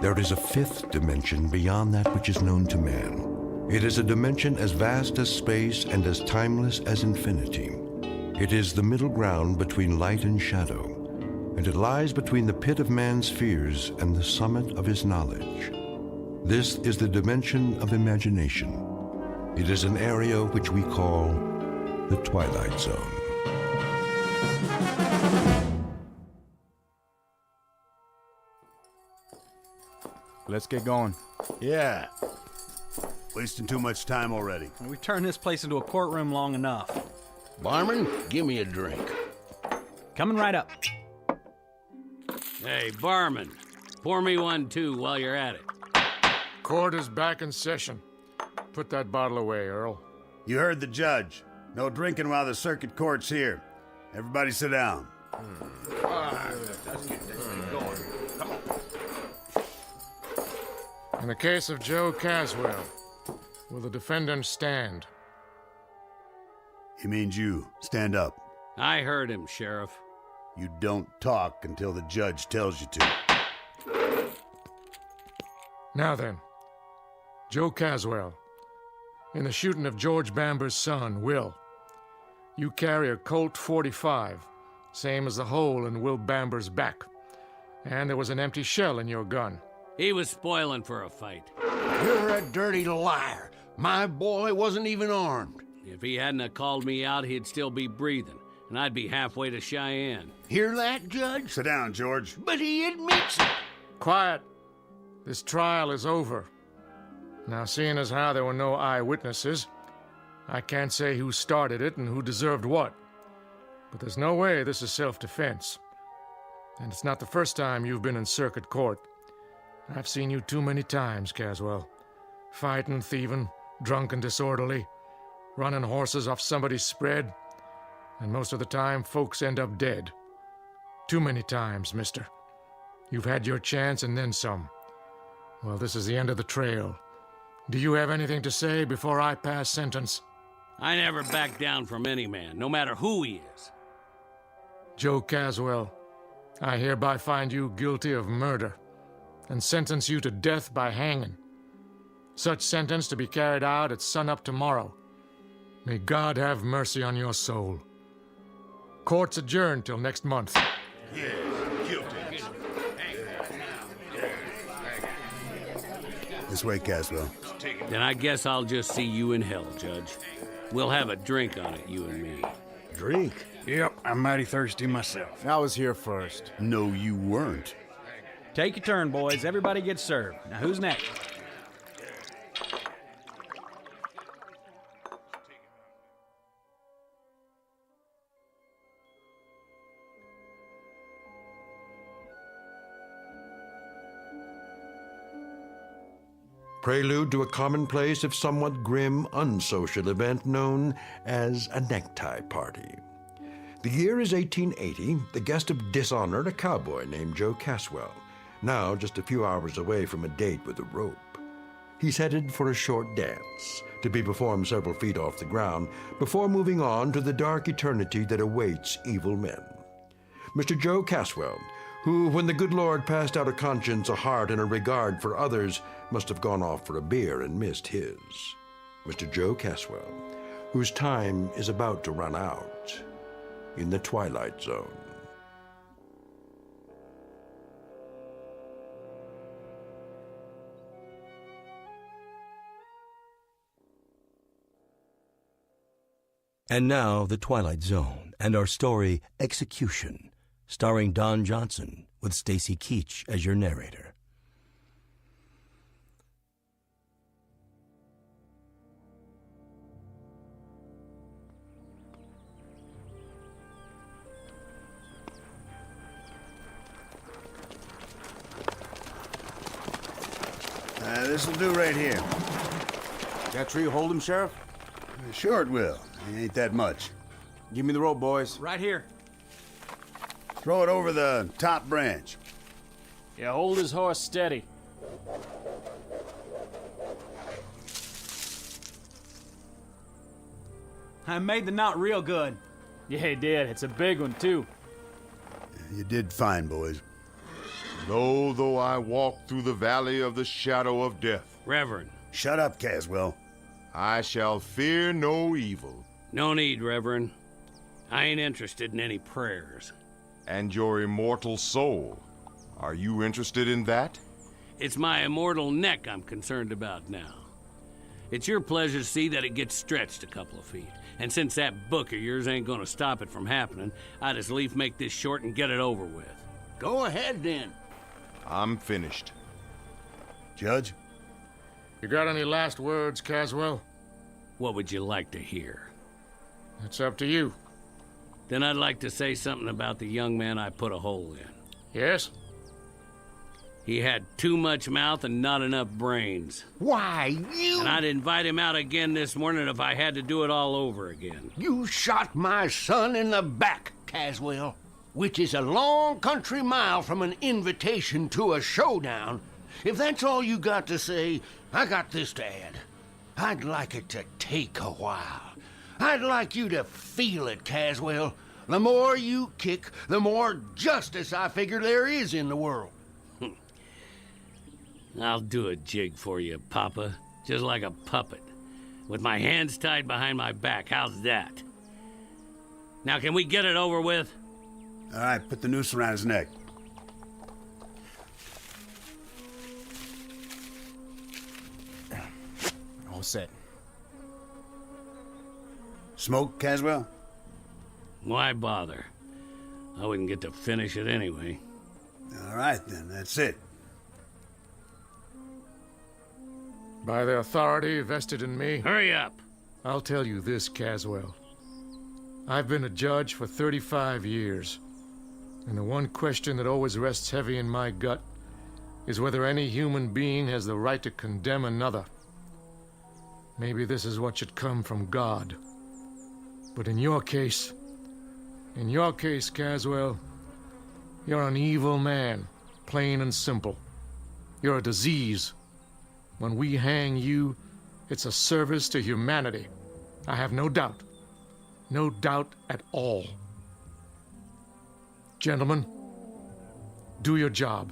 There is a fifth dimension beyond that which is known to man. It is a dimension as vast as space and as timeless as infinity. It is the middle ground between light and shadow, and it lies between the pit of man's fears and the summit of his knowledge. This is the dimension of imagination. It is an area which we call the Twilight Zone. Let's get going. Yeah. Wasting too much time already. We've turned this place into a courtroom long enough. Barman, give me a drink. Coming right up. Hey, barman, pour me one too while you're at it. Court is back in session. Put that bottle away, Earl. You heard the judge. No drinking while the circuit court's here. Everybody sit down. In the case of Joe Caswell, will the defendant stand? He means you. Stand up. I heard him, Sheriff. You don't talk until the judge tells you to. Now then, Joe Caswell, in the shooting of George Bamber's son, Will, you carry a Colt .45, same as the hole in Will Bamber's back, and there was an empty shell in your gun. He was spoiling for a fight. You're a dirty liar. My boy wasn't even armed. If he hadn't have called me out, he'd still be breathing, and I'd be halfway to Cheyenne. Hear that, Judge? Sit down, George. But he admits it. Quiet. This trial is over. Now, seeing as how there were no eyewitnesses, I can't say who started it and who deserved what. But there's no way this is self-defense. And it's not the first time you've been in circuit court. I've seen you too many times, Caswell. Fighting, thieving, drunk and disorderly, running horses off somebody's spread, and most of the time, folks end up dead. Too many times, mister. You've had your chance and then some. Well, this is the end of the trail. Do you have anything to say before I pass sentence? I never back down from any man, no matter who he is. Joe Caswell, I hereby find you guilty of murder and sentence you to death by hanging. Such sentence to be carried out at sunup tomorrow. May God have mercy on your soul. Court's adjourned till next month. This way, Caswell. Then I guess I'll just see you in hell, Judge. We'll have a drink on it, you and me. Drink? Yep, I'm mighty thirsty myself. I was here first. No, you weren't. Take your turn, boys. Everybody gets served. Now, who's next? Prelude to a commonplace, if somewhat grim, unsocial event known as a necktie party. The year is 1880, the guest of dishonor, a cowboy named Joe Caswell, now just a few hours away from a date with a rope. He's headed for a short dance, to be performed several feet off the ground, before moving on to the dark eternity that awaits evil men. Mr. Joe Caswell, who, when the good Lord passed out a conscience, a heart, and a regard for others, must have gone off for a beer and missed his. Mr. Joe Caswell, whose time is about to run out in the Twilight Zone. And now, The Twilight Zone, and our story, Execution, starring Don Johnson, with Stacy Keach as your narrator. This'll do right here. That tree hold him, Sheriff? Sure it will. It ain't that much. Give me the rope, boys. Right here. Throw it over the top branch. Yeah, hold his horse steady. I made the knot real good. Yeah, he did. It's a big one, too. You did fine, boys. Lo, though I walk through the valley of the shadow of death. Reverend. Shut up, Caswell. I shall fear no evil. No need, Reverend. I ain't interested in any prayers. And your immortal soul, are you interested in that? It's my immortal neck I'm concerned about now. It's your pleasure to see that it gets stretched a couple of feet. And since that book of yours ain't gonna stop it from happening, I'd as lief make this short and get it over with. Go ahead, then. I'm finished. Judge? You got any last words, Caswell? What would you like to hear? It's up to you. Then I'd like to say something about the young man I put a hole in. Yes? He had too much mouth and not enough brains. Why, you... And I'd invite him out again this morning if I had to do it all over again. You shot my son in the back, Caswell, which is a long country mile from an invitation to a showdown. If that's all you got to say, I got this to add. I'd like it to take a while. I'd like you to feel it, Caswell. The more you kick, the more justice I figure there is in the world. I'll do a jig for you, Papa. Just like a puppet. With my hands tied behind my back. How's that? Now, can we get it over with? All right, put the noose around his neck. All set. Smoke, Caswell? Why bother? I wouldn't get to finish it anyway. All right, then. That's it. By the authority vested in me... Hurry up! I'll tell you this, Caswell. I've been a judge for 35 years, and the one question that always rests heavy in my gut is whether any human being has the right to condemn another. Maybe this is what should come from God. But in your case, Caswell, you're an evil man, plain and simple. You're a disease. When we hang you, it's a service to humanity. I have no doubt. No doubt at all. Gentlemen, do your job.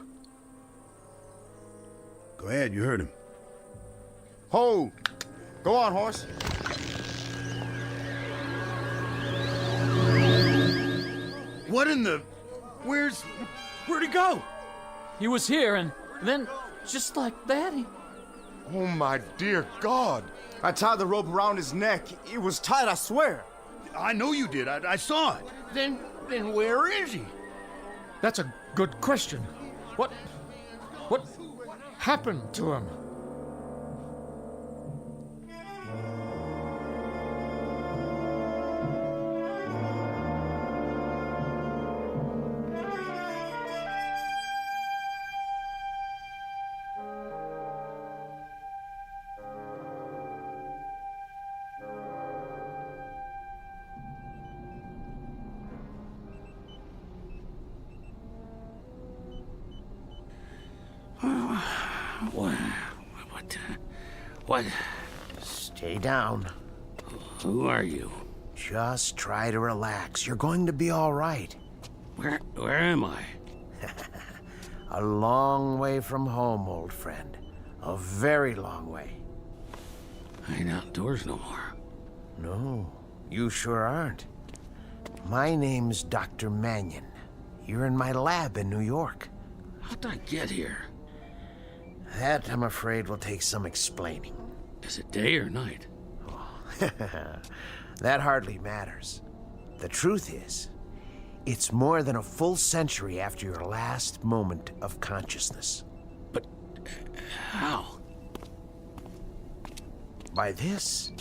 Go ahead, you heard him. Ho! Go on, horse. What in the... Where'd he go? He was here, and then, just like that, he... Oh, my dear God. I tied the rope around his neck. It was tight, I swear. I know you did. I saw it. Then where is he? That's a good question. What happened to him? What? Stay down. Who are you? Just try to relax. You're going to be all right. Where am I? A long way from home, old friend. A very long way. I ain't outdoors no more. No, you sure aren't. My name's Dr. Mannion. You're in my lab in New York. How'd I get here? That, I'm afraid, will take some explaining. Is it day or night? That hardly matters. The truth is, it's more than a full century after your last moment of consciousness. But how? By this,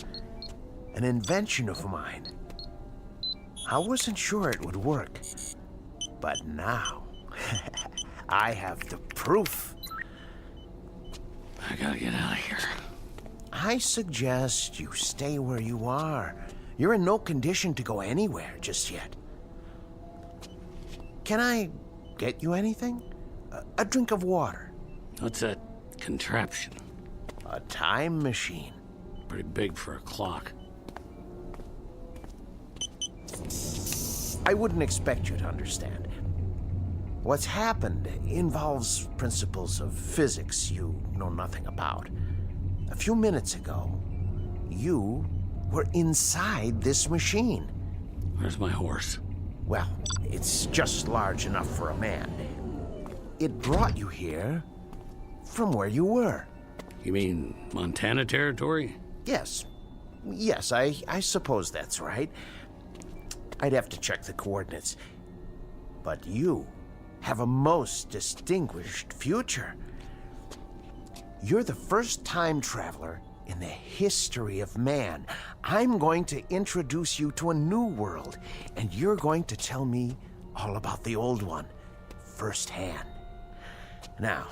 an invention of mine. I wasn't sure it would work, but now I have the proof. I gotta get out of here. I suggest you stay where you are. You're in no condition to go anywhere just yet. Can I get you anything? A drink of water? What's that contraption? A time machine. Pretty big for a clock. I wouldn't expect you to understand. What's happened involves principles of physics you know nothing about. A few minutes ago, you were inside this machine. Where's my horse? Well, it's just large enough for a man. It brought you here from where you were. You mean Montana territory? Yes. Yes, I suppose that's right. I'd have to check the coordinates. But you have a most distinguished future. You're the first time traveler in the history of man. I'm going to introduce you to a new world, and you're going to tell me all about the old one, firsthand. Now,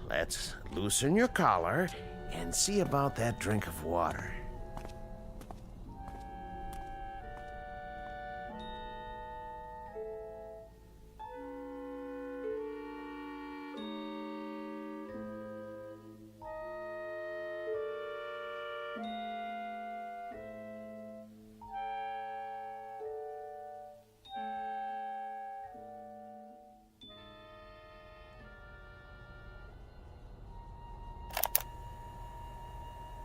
let's loosen your collar and see about that drink of water.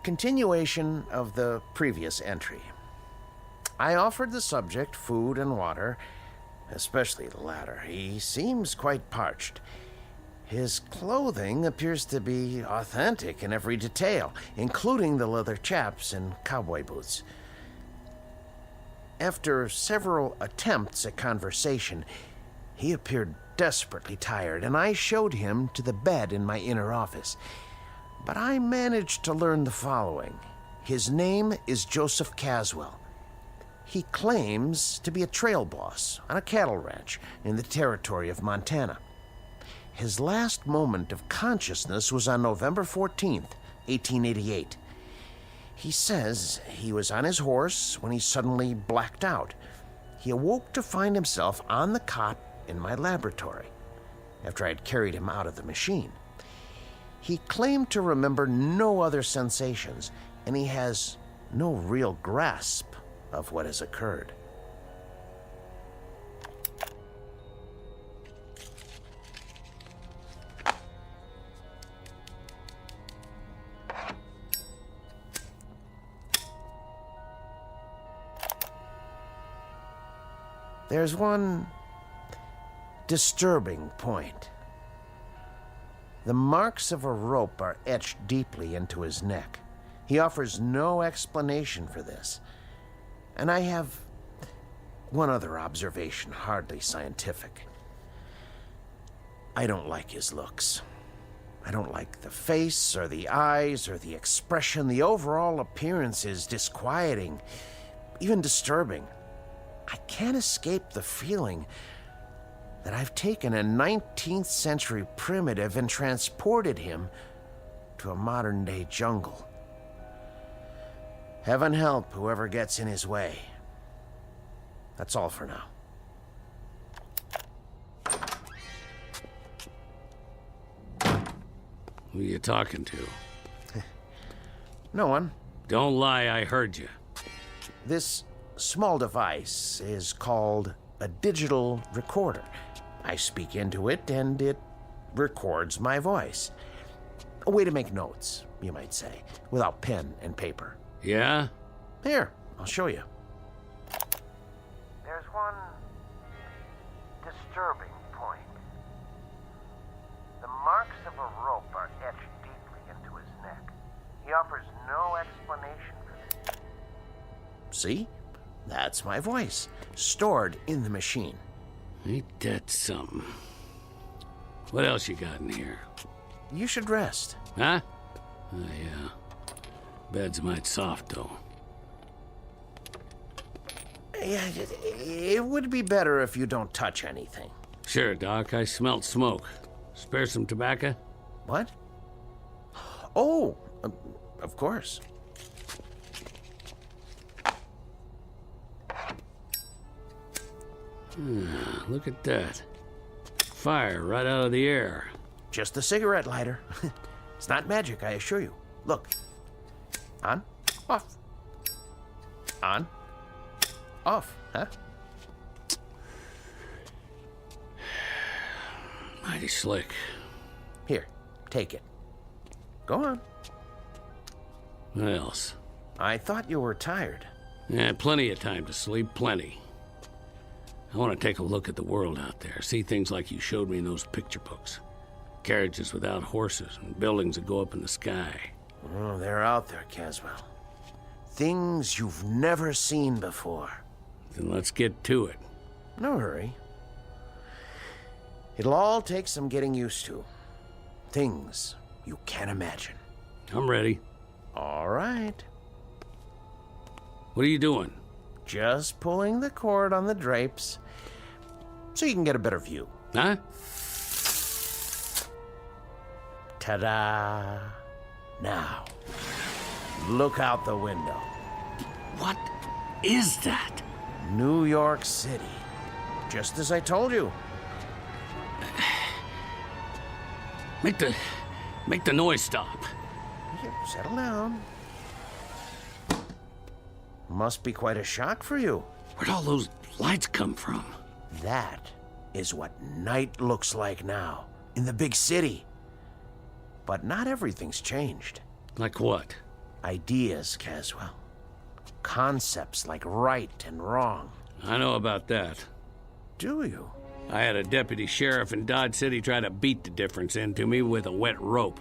Continuation of the previous entry. I offered the subject food and water, especially the latter. He seems quite parched. His clothing appears to be authentic in every detail, including the leather chaps and cowboy boots. After several attempts at conversation, he appeared desperately tired, and I showed him to the bed in my inner office. But I managed to learn the following. His name is Joseph Caswell. He claims to be a trail boss on a cattle ranch in the territory of Montana. His last moment of consciousness was on November 14th, 1888. He says he was on his horse when he suddenly blacked out. He awoke to find himself on the cot in my laboratory after I had carried him out of the machine. He claimed to remember no other sensations, and he has no real grasp of what has occurred. There's one disturbing point. The marks of a rope are etched deeply into his neck. He offers no explanation for this. And I have one other observation, hardly scientific. I don't like his looks. I don't like the face or the eyes or the expression. The overall appearance is disquieting, even disturbing. I can't escape the feeling that I've taken a 19th century primitive and transported him to a modern-day jungle. Heaven help whoever gets in his way. That's all for now. Who are you talking to? No one. Don't lie, I heard you. This small device is called a digital recorder. I speak into it, and it records my voice. A way to make notes, you might say, without pen and paper. Yeah? Here, I'll show you. There's one disturbing point. The marks of a rope are etched deeply into his neck. He offers no explanation for this. See? That's my voice, stored in the machine. Ain't that something? What else you got in here? You should rest. Huh? Oh, yeah. Bed's might soft, though. Yeah, it would be better if you don't touch anything. Sure, Doc. I smelt smoke. Spare some tobacco? What? Oh, of course. Look at that. Fire right out of the air. Just a cigarette lighter. It's not magic, I assure you. Look. On, off. On, off, huh? Mighty slick. Here, take it. Go on. What else? I thought you were tired. Yeah, plenty of time to sleep, plenty. I want to take a look at the world out there, see things like you showed me in those picture books. Carriages without horses and buildings that go up in the sky. Oh, they're out there, Caswell. Things you've never seen before. Then let's get to it. No hurry. It'll all take some getting used to. Things you can't imagine. I'm ready. All right. What are you doing? Just pulling the cord on the drapes so you can get a better view. Huh? Ta-da! Now, look out the window. What is that? New York City. Just as I told you. Make the noise stop. Here, settle down. Must be quite a shock for you. Where'd all those lights come from? That is what night looks like now, in the big city. But not everything's changed. Like what? Ideas, Caswell. Concepts like right and wrong. I know about that. Do you? I had a deputy sheriff in Dodge City try to beat the difference into me with a wet rope.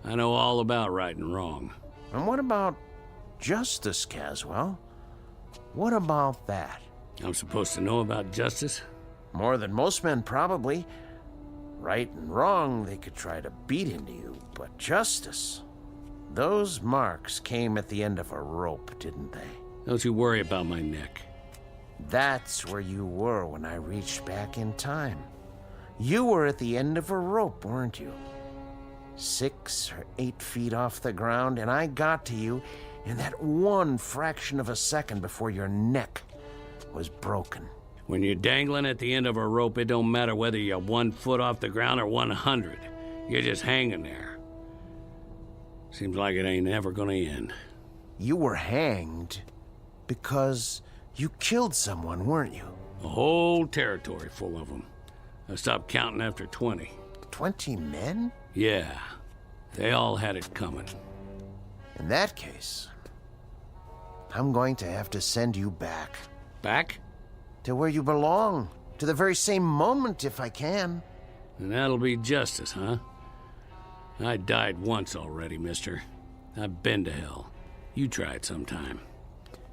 I know all about right and wrong. And what about justice, Caswell? What about that? I'm supposed to know about justice? More than most men, probably. Right and wrong, they could try to beat into you, but justice... Those marks came at the end of a rope, didn't they? Don't you worry about my neck. That's where you were when I reached back in time. You were at the end of a rope, weren't you? 6 or 8 feet off the ground, and I got to you in that one fraction of a second before your neck was broken. When you're dangling at the end of a rope, it don't matter whether you're 1 foot off the ground or 100. You're just hanging there. Seems like it ain't ever gonna end. You were hanged because you killed someone, weren't you? A whole territory full of them. I stopped counting after 20. 20 men? Yeah. They all had it coming. In that case, I'm going to have to send you back. Back? To where you belong. To the very same moment, if I can. And that'll be justice, huh? I died once already, mister. I've been to hell. You try it sometime.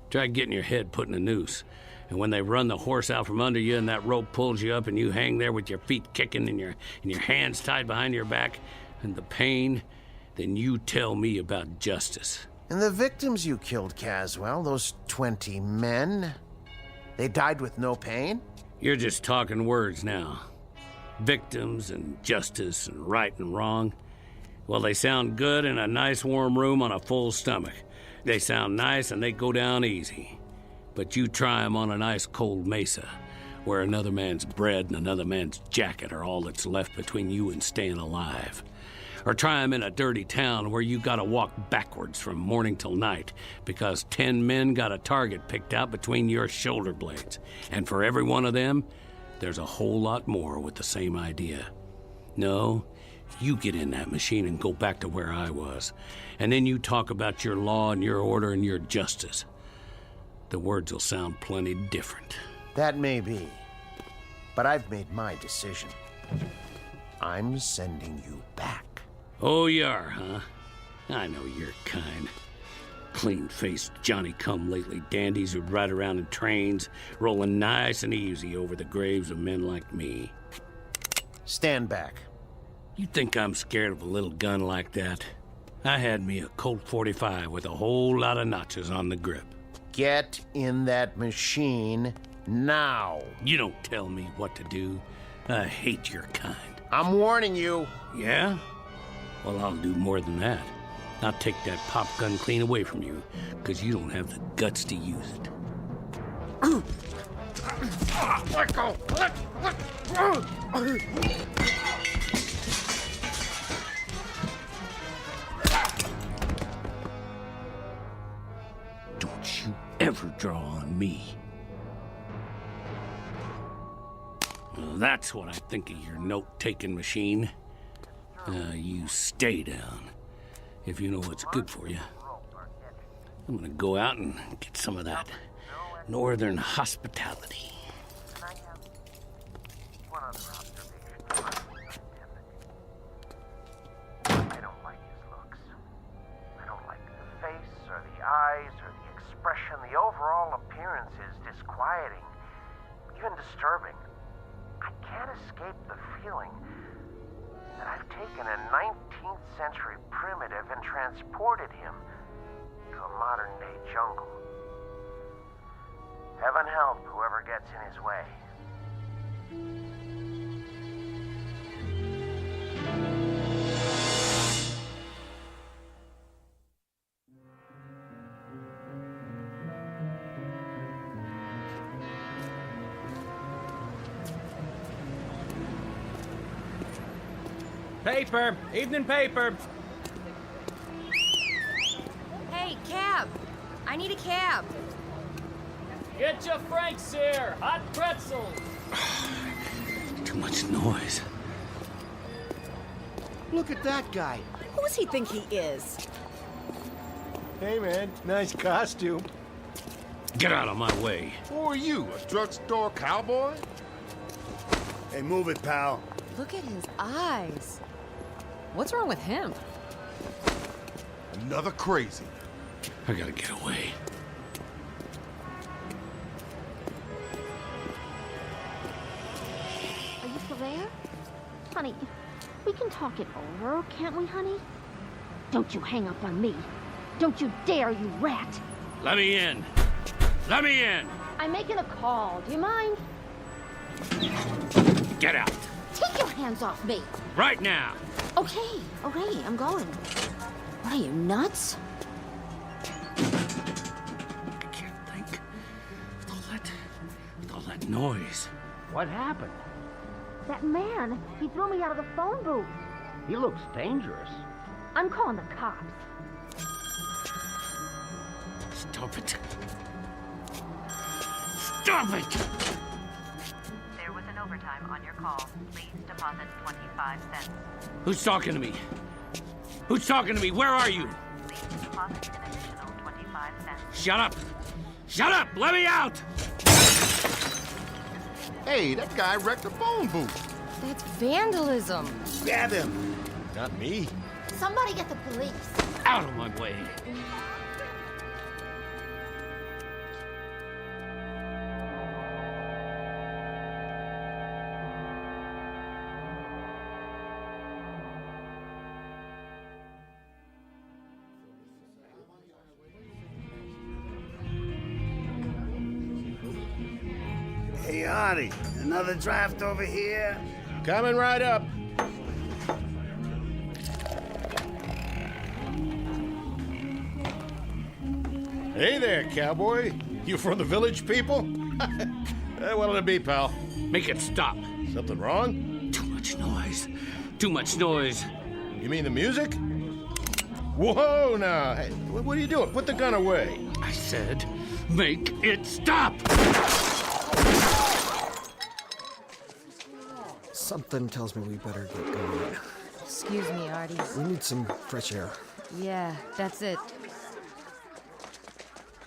Try getting your head put in a noose. And when they run the horse out from under you and that rope pulls you up and you hang there with your feet kicking and your hands tied behind your back and the pain, then you tell me about justice. And the victims you killed, Caswell, those 20 men, they died with no pain? You're just talking words now. Victims and justice and right and wrong. Well, they sound good in a nice warm room on a full stomach. They sound nice and they go down easy. But you try them on an ice cold mesa, where another man's bread and another man's jacket are all that's left between you and staying alive. Or try them in a dirty town where you gotta walk backwards from morning till night because 10 men got a target picked out between your shoulder blades. And for every one of them, there's a whole lot more with the same idea. No, you get in that machine and go back to where I was. And then you talk about your law and your order and your justice. The words will sound plenty different. That may be. But I've made my decision. I'm sending you back. Oh, you are, huh? I know your kind. Clean-faced Johnny-come-lately dandies who'd ride around in trains, rolling nice and easy over the graves of men like me. Stand back. You think I'm scared of a little gun like that? I had me a Colt 45 with a whole lot of notches on the grip. Get in that machine now. You don't tell me what to do. I hate your kind. I'm warning you. Yeah? Well, I'll do more than that. I'll take that pop gun clean away from you, because you don't have the guts to use it. Let go! Let go! Don't you ever draw on me. Well, that's what I think of your note-taking machine. You stay down, if you know what's good for you. I'm gonna go out and get some of that northern hospitality. I don't like his looks. I don't like the face or the eyes or the expression. The overall appearance is disquieting, even disturbing. I can't escape the feeling that I've taken a 19th century primitive and transported him to a modern day jungle. Heaven help whoever gets in his way. Paper! Evening paper! Hey, cab! I need a cab. Get your Franks here! Hot pretzels! Too much noise. Look at that guy. Who does he think he is? Hey, man, nice costume. Get out of my way. Who are you, a drugstore cowboy? Hey, move it, pal. Look at his eyes. What's wrong with him? Another crazy. I gotta get away. Are you still there? Honey, we can talk it over, can't we, honey? Don't you hang up on me. Don't you dare, you rat. Let me in. Let me in. I'm making a call. Do you mind? Get out. Take your hands off me. Right now. Okay, I'm going. What are you, nuts? I can't think. With all that noise. What happened? That man, he threw me out of the phone booth. He looks dangerous. I'm calling the cops. Stop it. Stop it! There was an overtime on your call. Please deposit 25 cents. Who's talking to me? Who's talking to me? Where are you? Please deposit an additional 25 cents. Shut up! Shut up! Let me out! Hey, that guy wrecked the phone booth. That's vandalism. Grab him. Not me. Somebody get the police. Out of my way. Hey, Artie, another draft over here? Coming right up. Hey there, cowboy. You from the village people? What'll it be, pal? Make it stop. Something wrong? Too much noise. Too much noise. You mean the music? Whoa, now. Hey, what are you doing? Put the gun away. I said, make it stop! Something tells me we better get going. Excuse me, Artie. We need some fresh air. Yeah, that's it.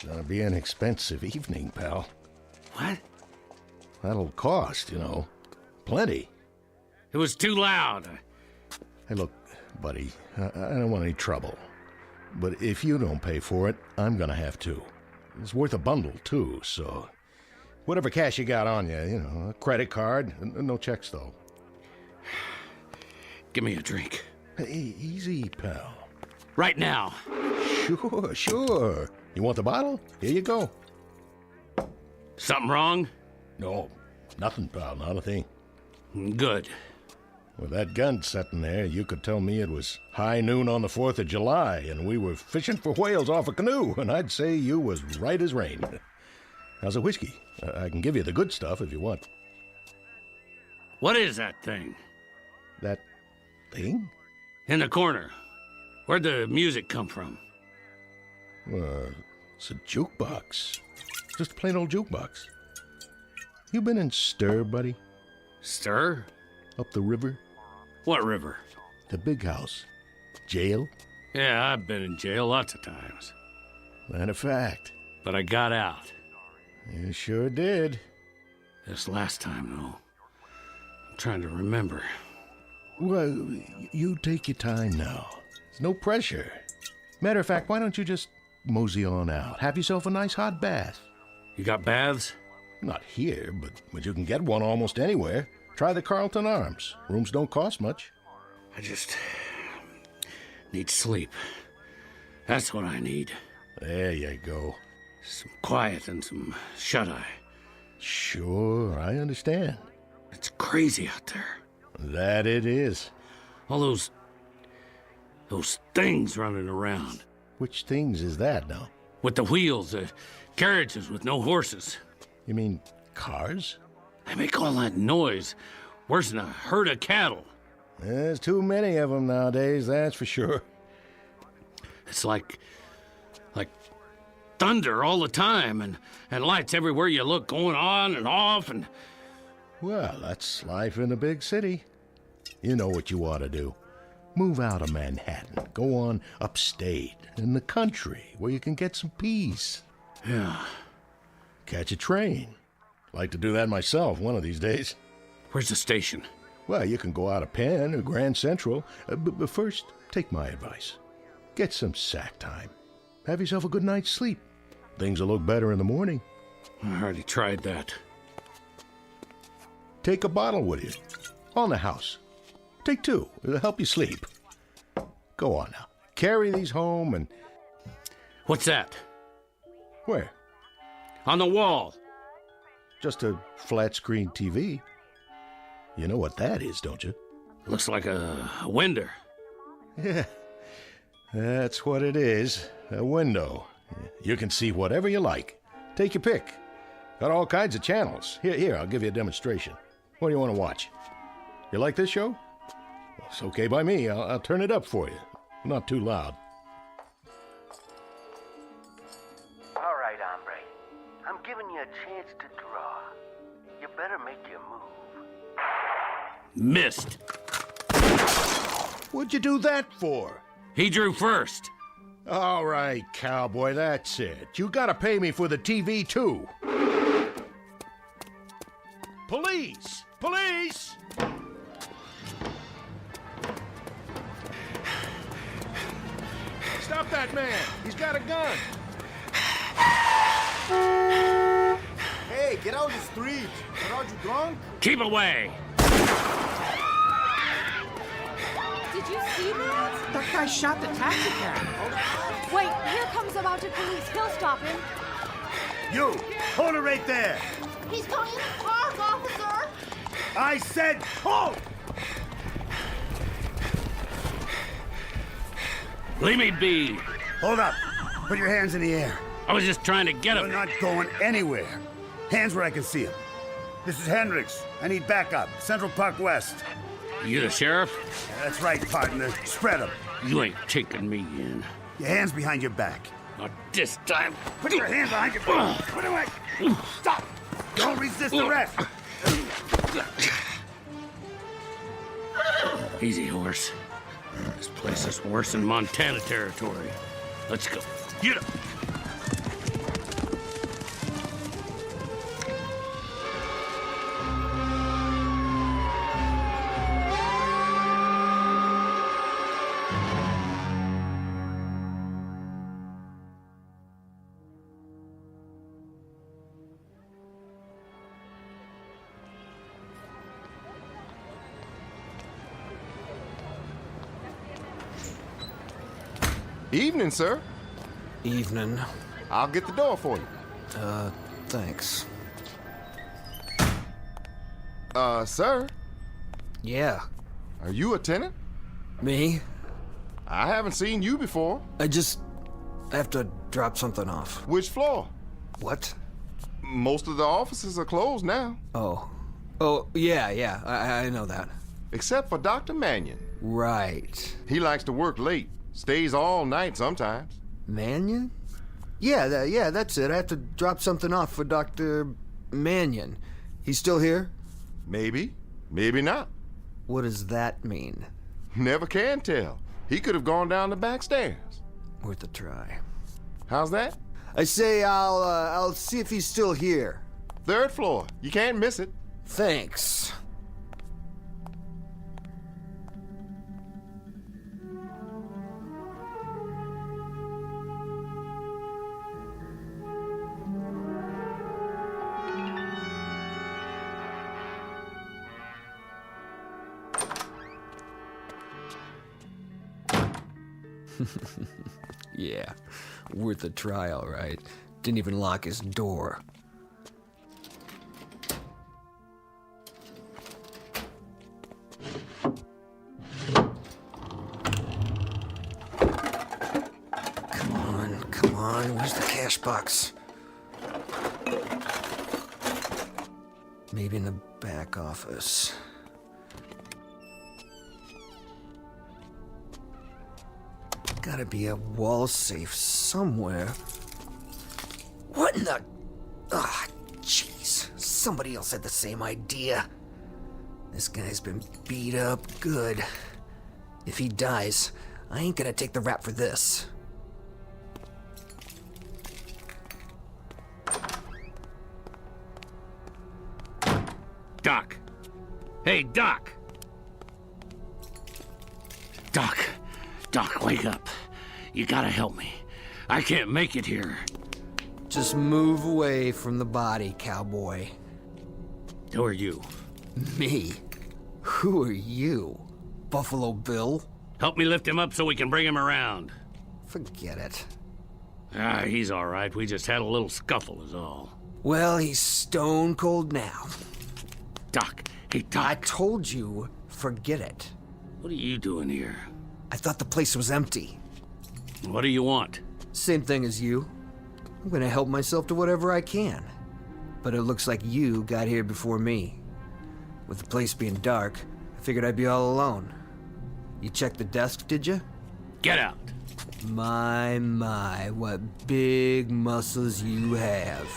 Gonna be an expensive evening, pal. What? That'll cost, you know. Plenty. It was too loud. Hey, look, buddy, I don't want any trouble. But if you don't pay for it, I'm gonna have to. It's worth a bundle, too, so... Whatever cash you got on you, you know, a credit card. No checks, though. Give me a drink. Hey, easy, pal. Right now. Sure. You want the bottle? Here you go. Something wrong? No, nothing, pal, not a thing. Good. With that gun sitting there, you could tell me it was high noon on the 4th of July, and we were fishing for whales off a canoe, and I'd say you was right as rain. How's a whiskey? I can give you the good stuff if you want. What is that thing? That thing? In the corner. Where'd the music come from? It's a jukebox. Just a plain old jukebox. You been in stir, buddy? Sir? Up the river. What river? The big house. Jail? Yeah, I've been in jail lots of times. Matter of fact. But I got out. You sure did. This last time, though. I'm trying to remember. Well, you take your time now. There's no pressure. Matter of fact, why don't you just mosey on out? Have yourself a nice hot bath. You got baths? Not here, but you can get one almost anywhere. Try the Carlton Arms. Rooms don't cost much. I just need sleep. That's what I need. There you go. Some quiet and some shut-eye. Sure, I understand. It's crazy out there. That it is. All those things running around. Which things is that now? With the wheels, carriages with no horses. You mean cars? They make all that noise. Worse than a herd of cattle. There's too many of them nowadays, that's for sure. It's like thunder all the time, and lights everywhere you look going on and off, and... Well, that's life in a big city. You know what you ought to do. Move out of Manhattan. Go on upstate, in the country, where you can get some peace. Yeah. Catch a train. Like to do that myself one of these days. Where's the station? Well, you can go out of Penn or Grand Central. But first, take my advice. Get some sack time. Have yourself a good night's sleep. Things will look better in the morning. I already tried that. Take a bottle with you. On the house. Take 2. It'll help you sleep. Go on now. Carry these home and... What's that? Where? On the wall. Just a flat-screen TV. You know what that is, don't you? Looks like a window. Yeah, that's what it is. A window. You can see whatever you like. Take your pick. Got all kinds of channels. Here, I'll give you a demonstration. What do you want to watch? You like this show? Well, it's okay by me. I'll turn it up for you. Not too loud. All right, hombre. I'm giving you a chance to draw. You better make your move. Missed. What'd you do that for? He drew first. All right, cowboy, that's it. You gotta pay me for the TV, too. Police! Police! Stop that man! He's got a gun! Hey, get out of the street! Are you drunk? Keep away! Did you see that? That guy shot the taxi cab. Wait, here comes the mounted police. He'll stop him. You! Hold it right there! He's going in the park, officer! I said hold! Leave me be. Hold up. Put your hands in the air. I was just trying to get him. You're not going anywhere. Hands where I can see him. This is Hendricks. I need backup. Central Park West. You the sheriff? Yeah, that's right, partner. Spread them. You ain't taking me in. Your hands behind your back. Not this time. Put your hands behind your back. Put away. Stop. Don't resist arrest. Easy, horse. This place is worse than Montana territory. Let's go. Get up. Evening, sir. Evening. I'll get the door for you. Thanks. Sir? Yeah. Are you a tenant? Me? I haven't seen you before. I just have to drop something off. Which floor? What? Most of the offices are closed now. Oh, yeah, I know that. Except for Dr. Mannion. Right. He likes to work late. Stays all night sometimes. Mannion? Yeah, that's it. I have to drop something off for Dr. Mannion. He's still here? Maybe. Maybe not. What does that mean? Never can tell. He could have gone down the back stairs. Worth a try. How's that? I say I'll see if he's still here. 3rd floor. You can't miss it. Thanks. Yeah, worth a try, all right. Didn't even lock his door. Come on, where's the cash box? Maybe in the back office. Gotta be a wall safe somewhere. What in the... Ah, jeez. Somebody else had the same idea. This guy's been beat up good. If he dies, I ain't gonna take the rap for this. Doc. Hey, Doc. Doc, wake up. You gotta help me. I can't make it here. Just move away from the body, cowboy. Who are you? Me? Who are you? Buffalo Bill? Help me lift him up so we can bring him around. Forget it. He's all right. We just had a little scuffle is all. Well, he's stone cold now. Doc. Hey, Doc. I told you, forget it. What are you doing here? I thought the place was empty. What do you want? Same thing as you. I'm gonna help myself to whatever I can. But it looks like you got here before me. With the place being dark, I figured I'd be all alone. You checked the desk, did you? Get out. My, what big muscles you have.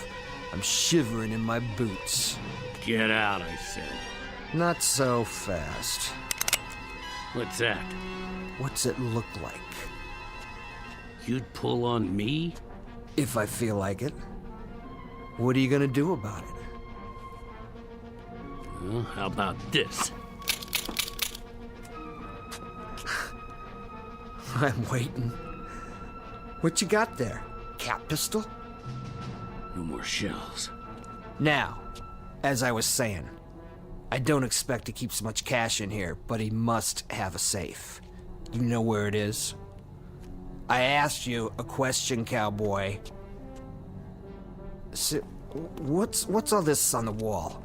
I'm shivering in my boots. Get out, I said. Not so fast. What's that? What's it look like? You'd pull on me? If I feel like it. What are you gonna do about it? Well, how about this? I'm waiting. What you got there? Cat pistol? No more shells. Now, as I was saying, I don't expect he keeps much cash in here, but he must have a safe. You know where it is? I asked you a question, cowboy. So, what's all this on the wall?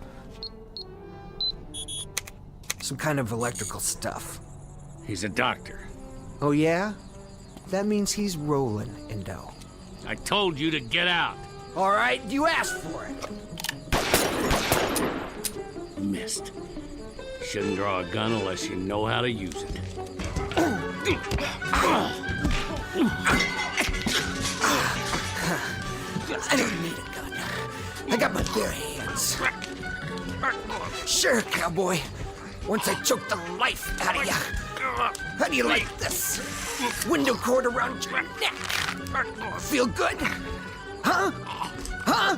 Some kind of electrical stuff. He's a doctor. Oh yeah? That means he's rolling in dough. I told you to get out. All right, you asked for it. Missed. Shouldn't draw a gun unless you know how to use it. I don't need a gun. I got my bare hands. Sure, cowboy. Once I choke the life out of you. How do you like this? Window cord around your neck. Feel good? Huh? Huh?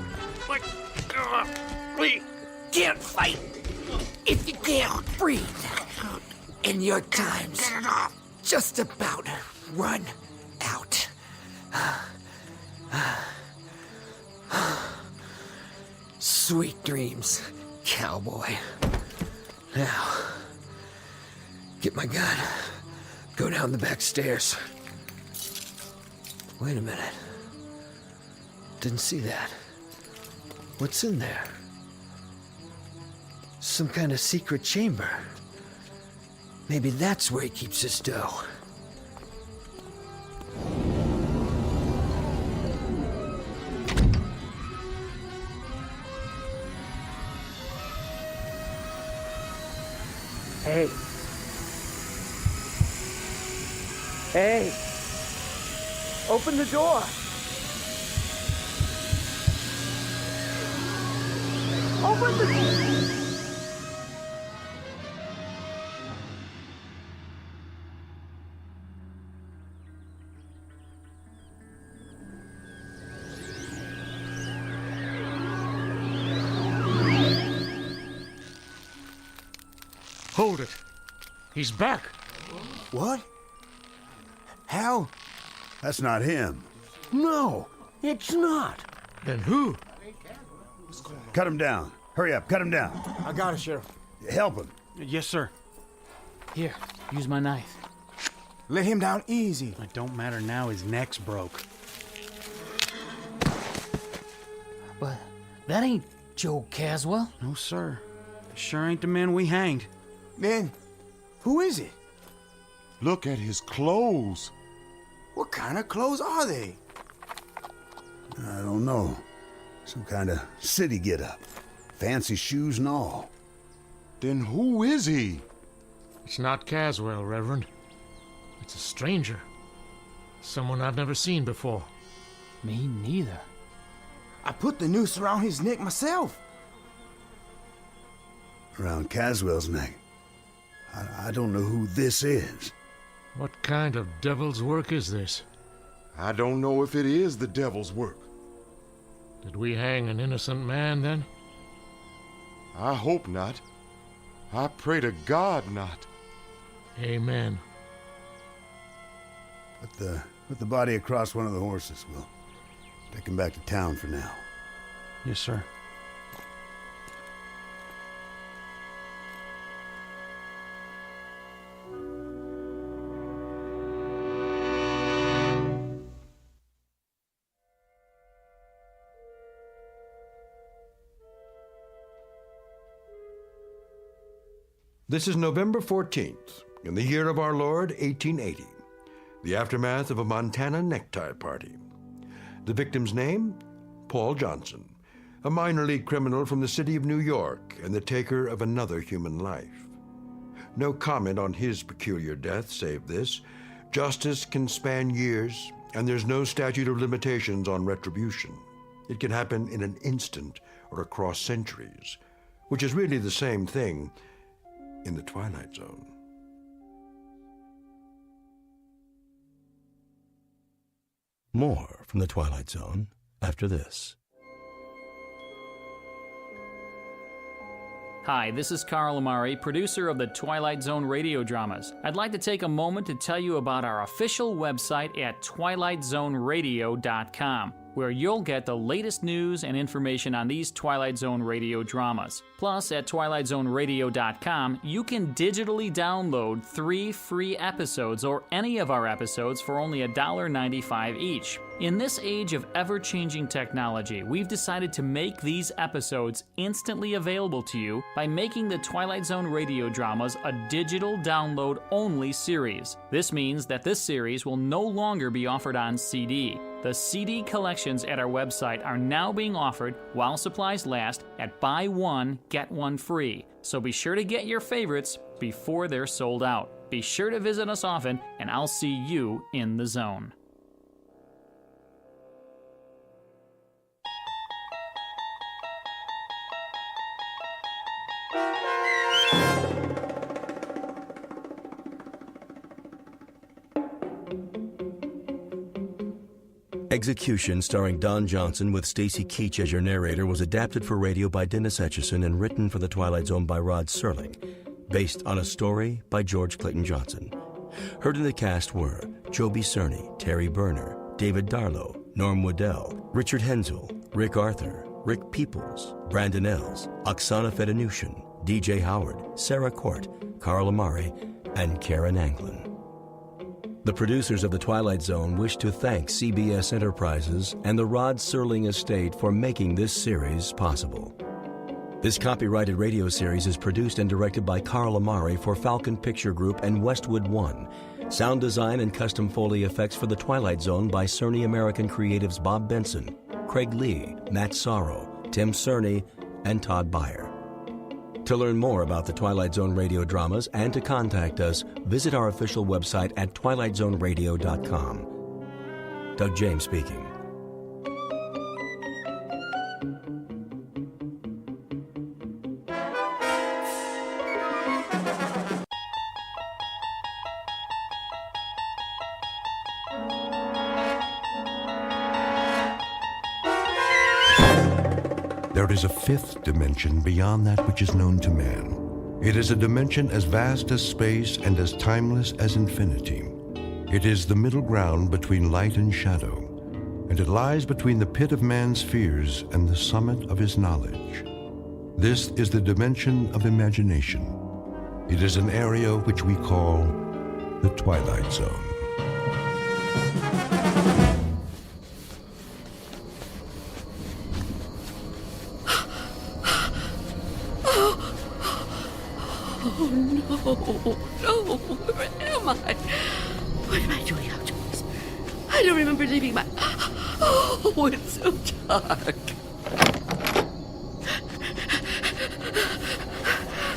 Can't fight if you can't breathe. And your time's just about run out. Sweet dreams, cowboy. Now, get my gun. Go down the back stairs. Wait a minute. Didn't see that. What's in there? Some kind of secret chamber. Maybe that's where he keeps his dough. Hey. Hey. Open the door. Open the door. Hold it. He's back. What? How? That's not him. No, it's not. Then who? Cut him down. Hurry up, cut him down. I got it, Sheriff. Help him. Yes, sir. Here, use my knife. Let him down easy. It don't matter now, his neck's broke. But that ain't Joe Caswell. No, sir. Sure ain't the man we hanged. Then, who is it? Look at his clothes. What kind of clothes are they? I don't know. Some kind of city get-up. Fancy shoes and all. Then who is he? It's not Caswell, Reverend. It's a stranger. Someone I've never seen before. Me neither. I put the noose around his neck myself. Around Caswell's neck. I don't know who this is. What kind of devil's work is this? I don't know if it is the devil's work. Did we hang an innocent man, then? I hope not. I pray to God not. Amen. Put the body across one of the horses. We'll take him back to town for now. Yes, sir. This is November 14th, in the year of our Lord, 1880, the aftermath of a Montana necktie party. The victim's name? Paul Johnson, a minor league criminal from the city of New York and the taker of another human life. No comment on his peculiar death save this: justice can span years, and there's no statute of limitations on retribution. It can happen in an instant or across centuries, which is really the same thing in the Twilight Zone. More from the Twilight Zone after this. Hi, this is Carl Amari, producer of the Twilight Zone Radio Dramas. I'd like to take a moment to tell you about our official website at twilightzoneradio.com, where you'll get the latest news and information on these Twilight Zone radio dramas. Plus, at twilightzoneradio.com, you can digitally download 3 free episodes or any of our episodes for only $1.95 each. In this age of ever-changing technology, we've decided to make these episodes instantly available to you by making the Twilight Zone radio dramas a digital download-only series. This means that this series will no longer be offered on CD. The CD collections at our website are now being offered while supplies last at buy one, get one free. So be sure to get your favorites before they're sold out. Be sure to visit us often, and I'll see you in the zone. Execution, starring Don Johnson with Stacy Keach as your narrator, was adapted for radio by Dennis Etchison and written for the Twilight Zone by Rod Serling, based on a story by George Clayton Johnson. Heard in the cast were Joby Cerny, Terry Berner, David Darlow, Norm Waddell, Richard Hensel, Rick Arthur, Rick Peoples, Brandon Els, Oksana Fedanushin, DJ Howard, Sarah Court, Carl Amari, and Karen Anglin. The producers of The Twilight Zone wish to thank CBS Enterprises and the Rod Serling Estate for making this series possible. This copyrighted radio series is produced and directed by Carl Amari for Falcon Picture Group and Westwood One. Sound design and custom Foley effects for The Twilight Zone by Cerny American Creatives Bob Benson, Craig Lee, Matt Sorrow, Tim Cerny, and Todd Beyer. To learn more about the Twilight Zone radio dramas and to contact us, visit our official website at twilightzoneradio.com. Doug James speaking. There is a fifth dimension beyond that which is known to man. It is a dimension as vast as space and as timeless as infinity. It is the middle ground between light and shadow, and it lies between the pit of man's fears and the summit of his knowledge. This is the dimension of imagination. It is an area which we call the Twilight Zone. No, where am I? What am I doing outdoors? I don't remember leaving my... Oh, it's so dark.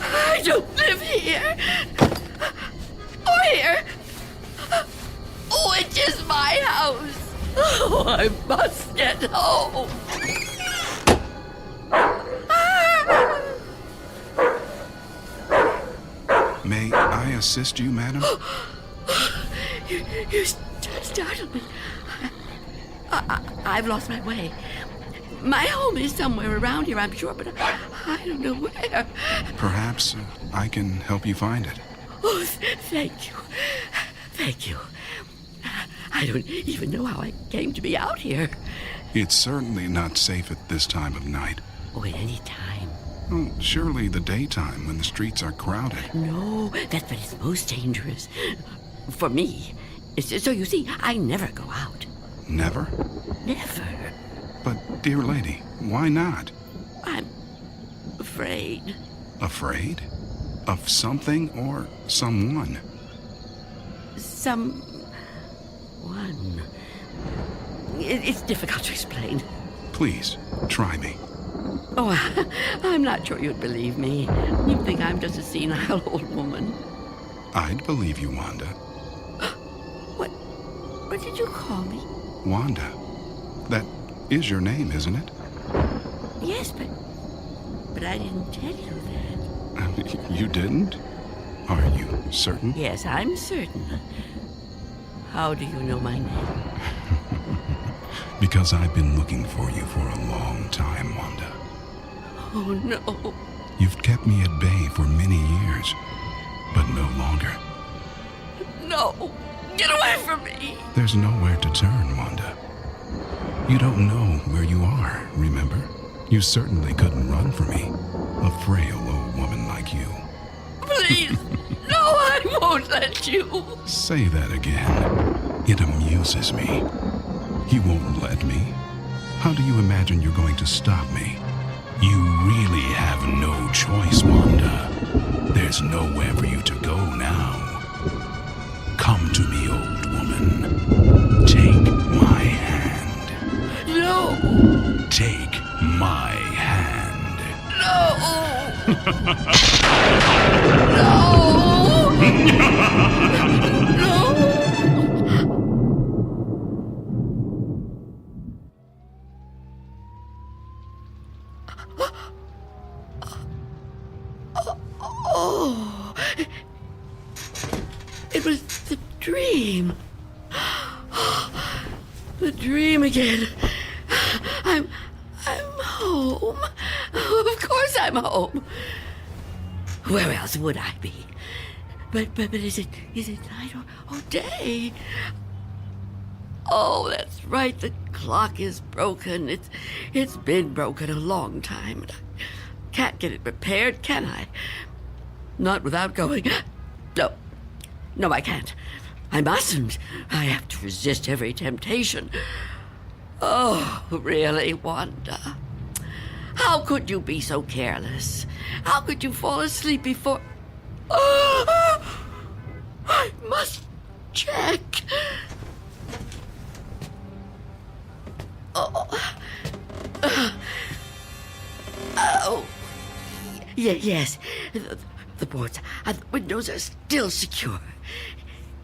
I don't live here. Or here. Oh, it is my house. Oh, I must get home. May I assist you, madam? You startled me. I've lost my way. My home is somewhere around here, I'm sure, but I don't know where. Perhaps I can help you find it. Oh, thank you. Thank you. I don't even know how I came to be out here. It's certainly not safe at this time of night. Oh, at any time. Well, surely the daytime when the streets are crowded. No, that's when it's most dangerous. For me. So you see, I never go out. Never? Never. But, dear lady, why not? I'm afraid. Afraid? Of something or someone? Someone. It's difficult to explain. Please, try me. Oh, I'm not sure you'd believe me. You'd think I'm just a senile old woman. I'd believe you, Wanda. What did you call me? Wanda. That is your name, isn't it? Yes, but I didn't tell you that. You didn't? Are you certain? Yes, I'm certain. How do you know my name? Because I've been looking for you for a long time, Wanda. Oh, no. You've kept me at bay for many years, but no longer. No! Get away from me! There's nowhere to turn, Wanda. You don't know where you are, remember? You certainly couldn't run from me, a frail old woman like you. Please! No, I won't let you! Say that again. It amuses me. You won't let me? How do you imagine you're going to stop me? You really have no choice, Wanda. There's nowhere for you to go now. Come to me, old woman. Take my hand. No! Take my hand. No! No! No! Oh, it was the dream. The dream again. I'm home. Of course I'm home. Where else would I be? But is it night or day? Oh, that's right. The clock is broken. It's been broken a long time. Can't get it repaired, can I? Not without going... No, I can't. I mustn't. I have to resist every temptation. Oh, really, Wanda? How could you be so careless? How could you fall asleep before... I must check. Yes. The boards and the windows are still secure.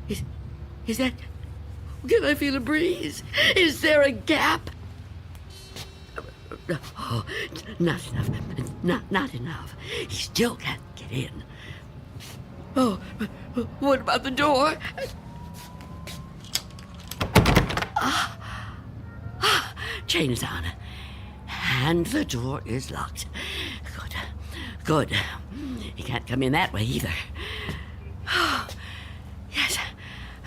Is that... Can I feel a breeze? Is there a gap? Oh, not enough. Not enough. He still can't get in. Oh, what about the door? Chain is on. And the door is locked. Good. He can't come in that way either. Oh, yes,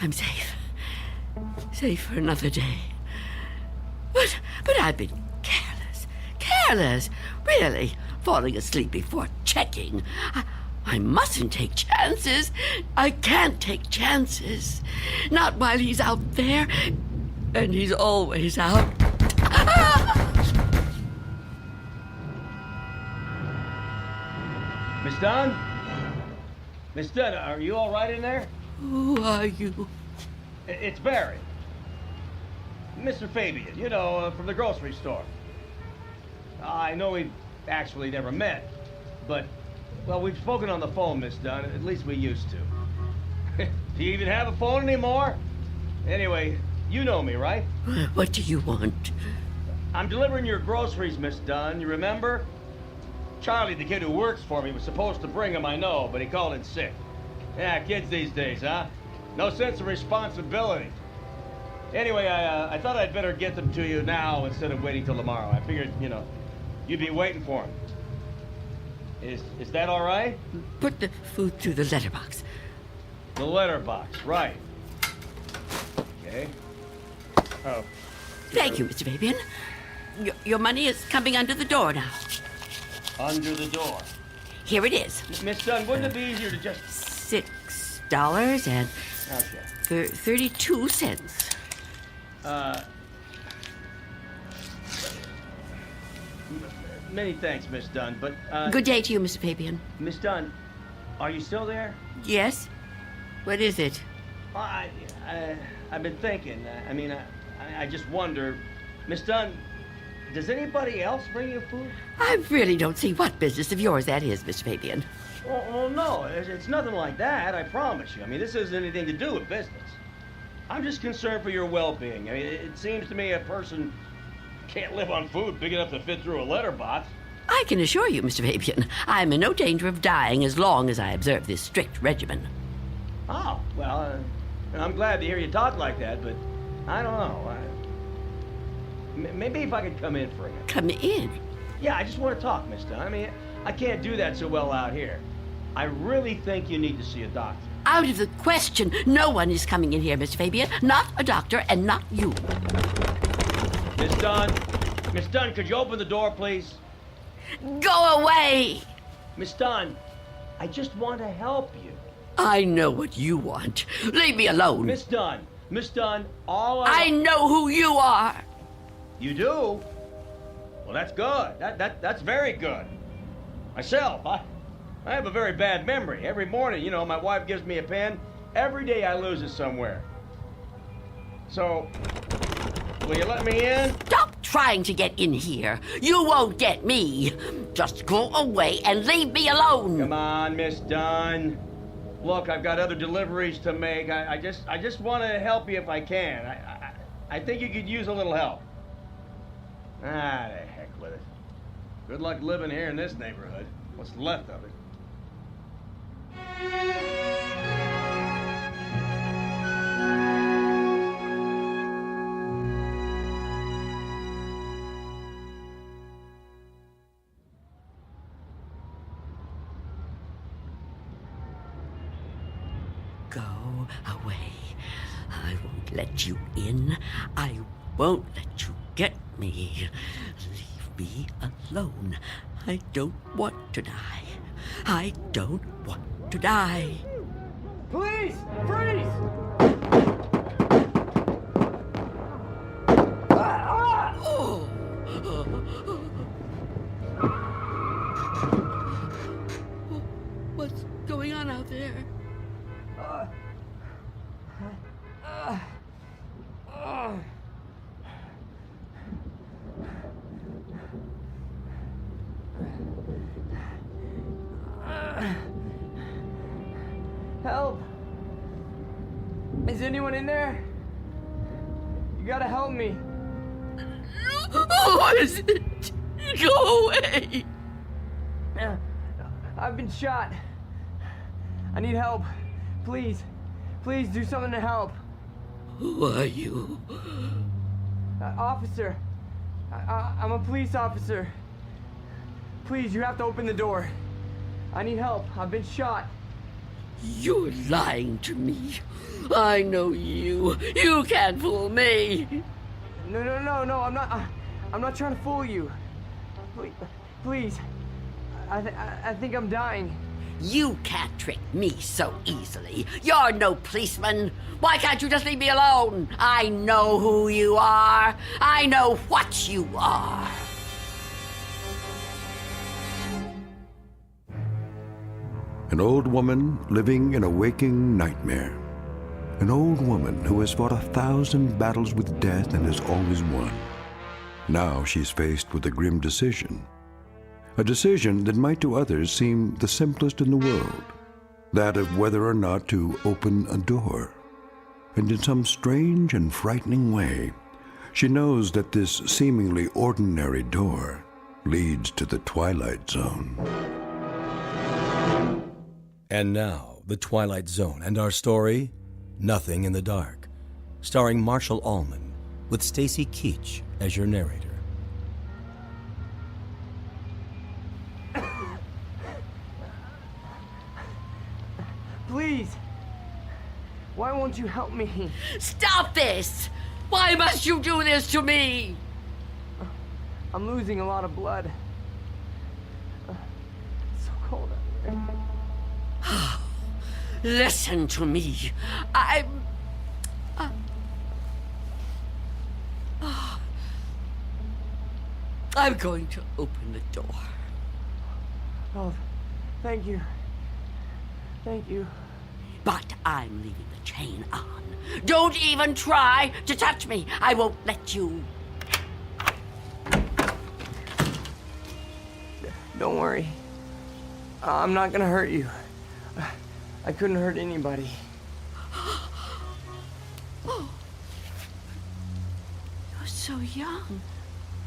I'm safe. Safe for another day. But I've been careless. Really, falling asleep before checking. I mustn't take chances. I can't take chances. Not while he's out there. And he's always out. Miss Dunn? Miss Dunn, are you all right in there? Who are you? It's Barry. Mr. Fabian, you know, from the grocery store. I know we've actually never met, but, well, we've spoken on the phone, Miss Dunn. At least we used to. Do you even have a phone anymore? Anyway, you know me, right? What do you want? I'm delivering your groceries, Miss Dunn. You remember? Charlie, the kid who works for me, was supposed to bring them, I know, but he called in sick. Yeah, kids these days, huh? No sense of responsibility. Anyway, I thought I'd better get them to you now instead of waiting till tomorrow. I figured, you know, you'd be waiting for them. Is that all right? Put the food through the letterbox. The letterbox, right. Okay. Oh. Thank you, Mr. Fabian. Your money is coming under the door now. Under the door? Here it is. Miss Dunn, wouldn't it be easier to just... $6 and... Okay. 32 cents. Many thanks, Miss Dunn, but, Good day to you, Mr. Fabian. Miss Dunn, are you still there? Yes? What is it? I've been thinking. I just wonder, Miss Dunn, does anybody else bring you food? I really don't see what business of yours that is, Mr. Fabian. Well, no, it's nothing like that, I promise you. I mean, this hasn't anything to do with business. I'm just concerned for your well-being. I mean, it seems to me a person can't live on food big enough to fit through a letterbox. I can assure you, Mr. Fabian, I'm in no danger of dying as long as I observe this strict regimen. Oh, well, I'm glad to hear you talk like that, but I don't know. Maybe if I could come in for a minute. Come in? Yeah, I just want to talk, Miss Dunn. I mean, I can't do that so well out here. I really think you need to see a doctor. Out of the question. No one is coming in here, Mr. Fabian. Not a doctor and not you. Miss Dunn? Miss Dunn, could you open the door, please? Go away! Miss Dunn, I just want to help you. I know what you want. Leave me alone. Miss Dunn, all I know who you are. You do? Well, that's good. That's very good. Myself, I have a very bad memory. Every morning, you know, my wife gives me a pen. Every day I lose it somewhere. So, will you let me in? Stop trying to get in here. You won't get me. Just go away and leave me alone. Come on, Miss Dunn. Look, I've got other deliveries to make. I just want to help you if I can. I think you could use a little help. The heck with it. Good luck living here in this neighborhood. What's left of it. Go away. I won't let you in. I won't let you get me. Leave me alone. I don't want to die. I don't want to die. Please! Freeze! What's going on out there? Help! Is anyone in there? You gotta help me. What is it? Go away! I've been shot. I need help. Please. Please do something to help. Who are you? Officer. I'm a police officer. Please, you have to open the door. I need help. I've been shot. You're lying to me. I know you. You can't fool me. No, I'm not trying to fool you. Please. I think I'm dying. You can't trick me so easily. You're no policeman. Why can't you just leave me alone? I know who you are. I know what you are. An old woman living in a waking nightmare. An old woman who has fought 1,000 battles with death and has always won. Now she's faced with a grim decision. A decision that might to others seem the simplest in the world. That of whether or not to open a door. And in some strange and frightening way, she knows that this seemingly ordinary door leads to the Twilight Zone. And now, The Twilight Zone and our story, Nothing in the Dark, starring Marshall Allman, with Stacy Keach as your narrator. Please. Why won't you help me? Stop this! Why must you do this to me? I'm losing a lot of blood. It's so cold out here. Listen to me. I'm going to open the door. Oh, thank you. Thank you. But I'm leaving the chain on. Don't even try to touch me. I won't let you. Don't worry. I'm not gonna hurt you. I couldn't hurt anybody. Oh. You're so young.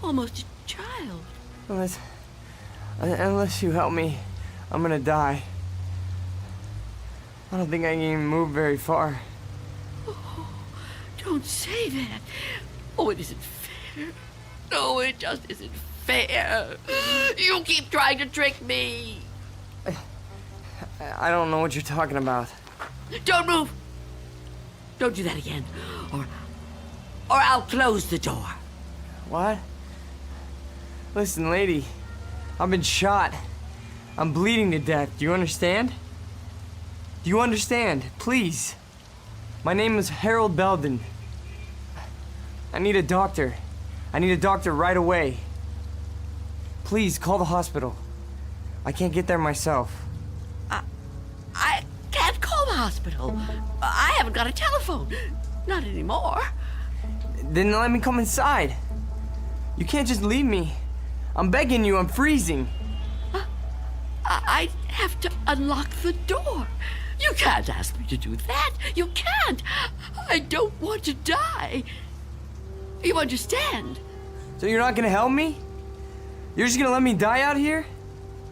Almost a child. Unless you help me, I'm gonna die. I don't think I can even move very far. Oh, don't say that. Oh, it isn't fair. No, it just isn't fair. You keep trying to trick me. I don't know what you're talking about. Don't move. Don't do that again. Or I'll close the door. What? Listen, lady. I've been shot. I'm bleeding to death. Do you understand? Do you understand? Please. My name is Harold Belden. I need a doctor. I need a doctor right away. Please, call the hospital. I can't get there myself. I can't call the hospital. I haven't got a telephone. Not anymore. Then let me come inside. You can't just leave me. I'm begging you, I'm freezing. I have to unlock the door. You can't ask me to do that. You can't. I don't want to die. You understand? So you're not gonna help me? You're just gonna let me die out here?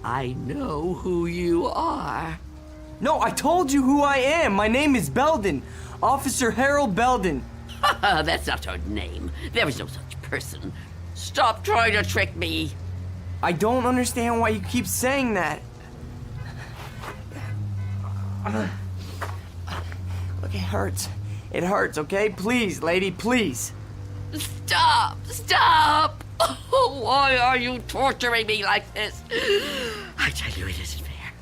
I know who you are. No, I told you who I am. My name is Belden. Officer Harold Belden. That's not her name. There is no such person. Stop trying to trick me. I don't understand why you keep saying that. Look, it hurts. It hurts, okay? Please, lady, please. Stop! Stop! Oh, why are you torturing me like this? I tell you, it isn't fair.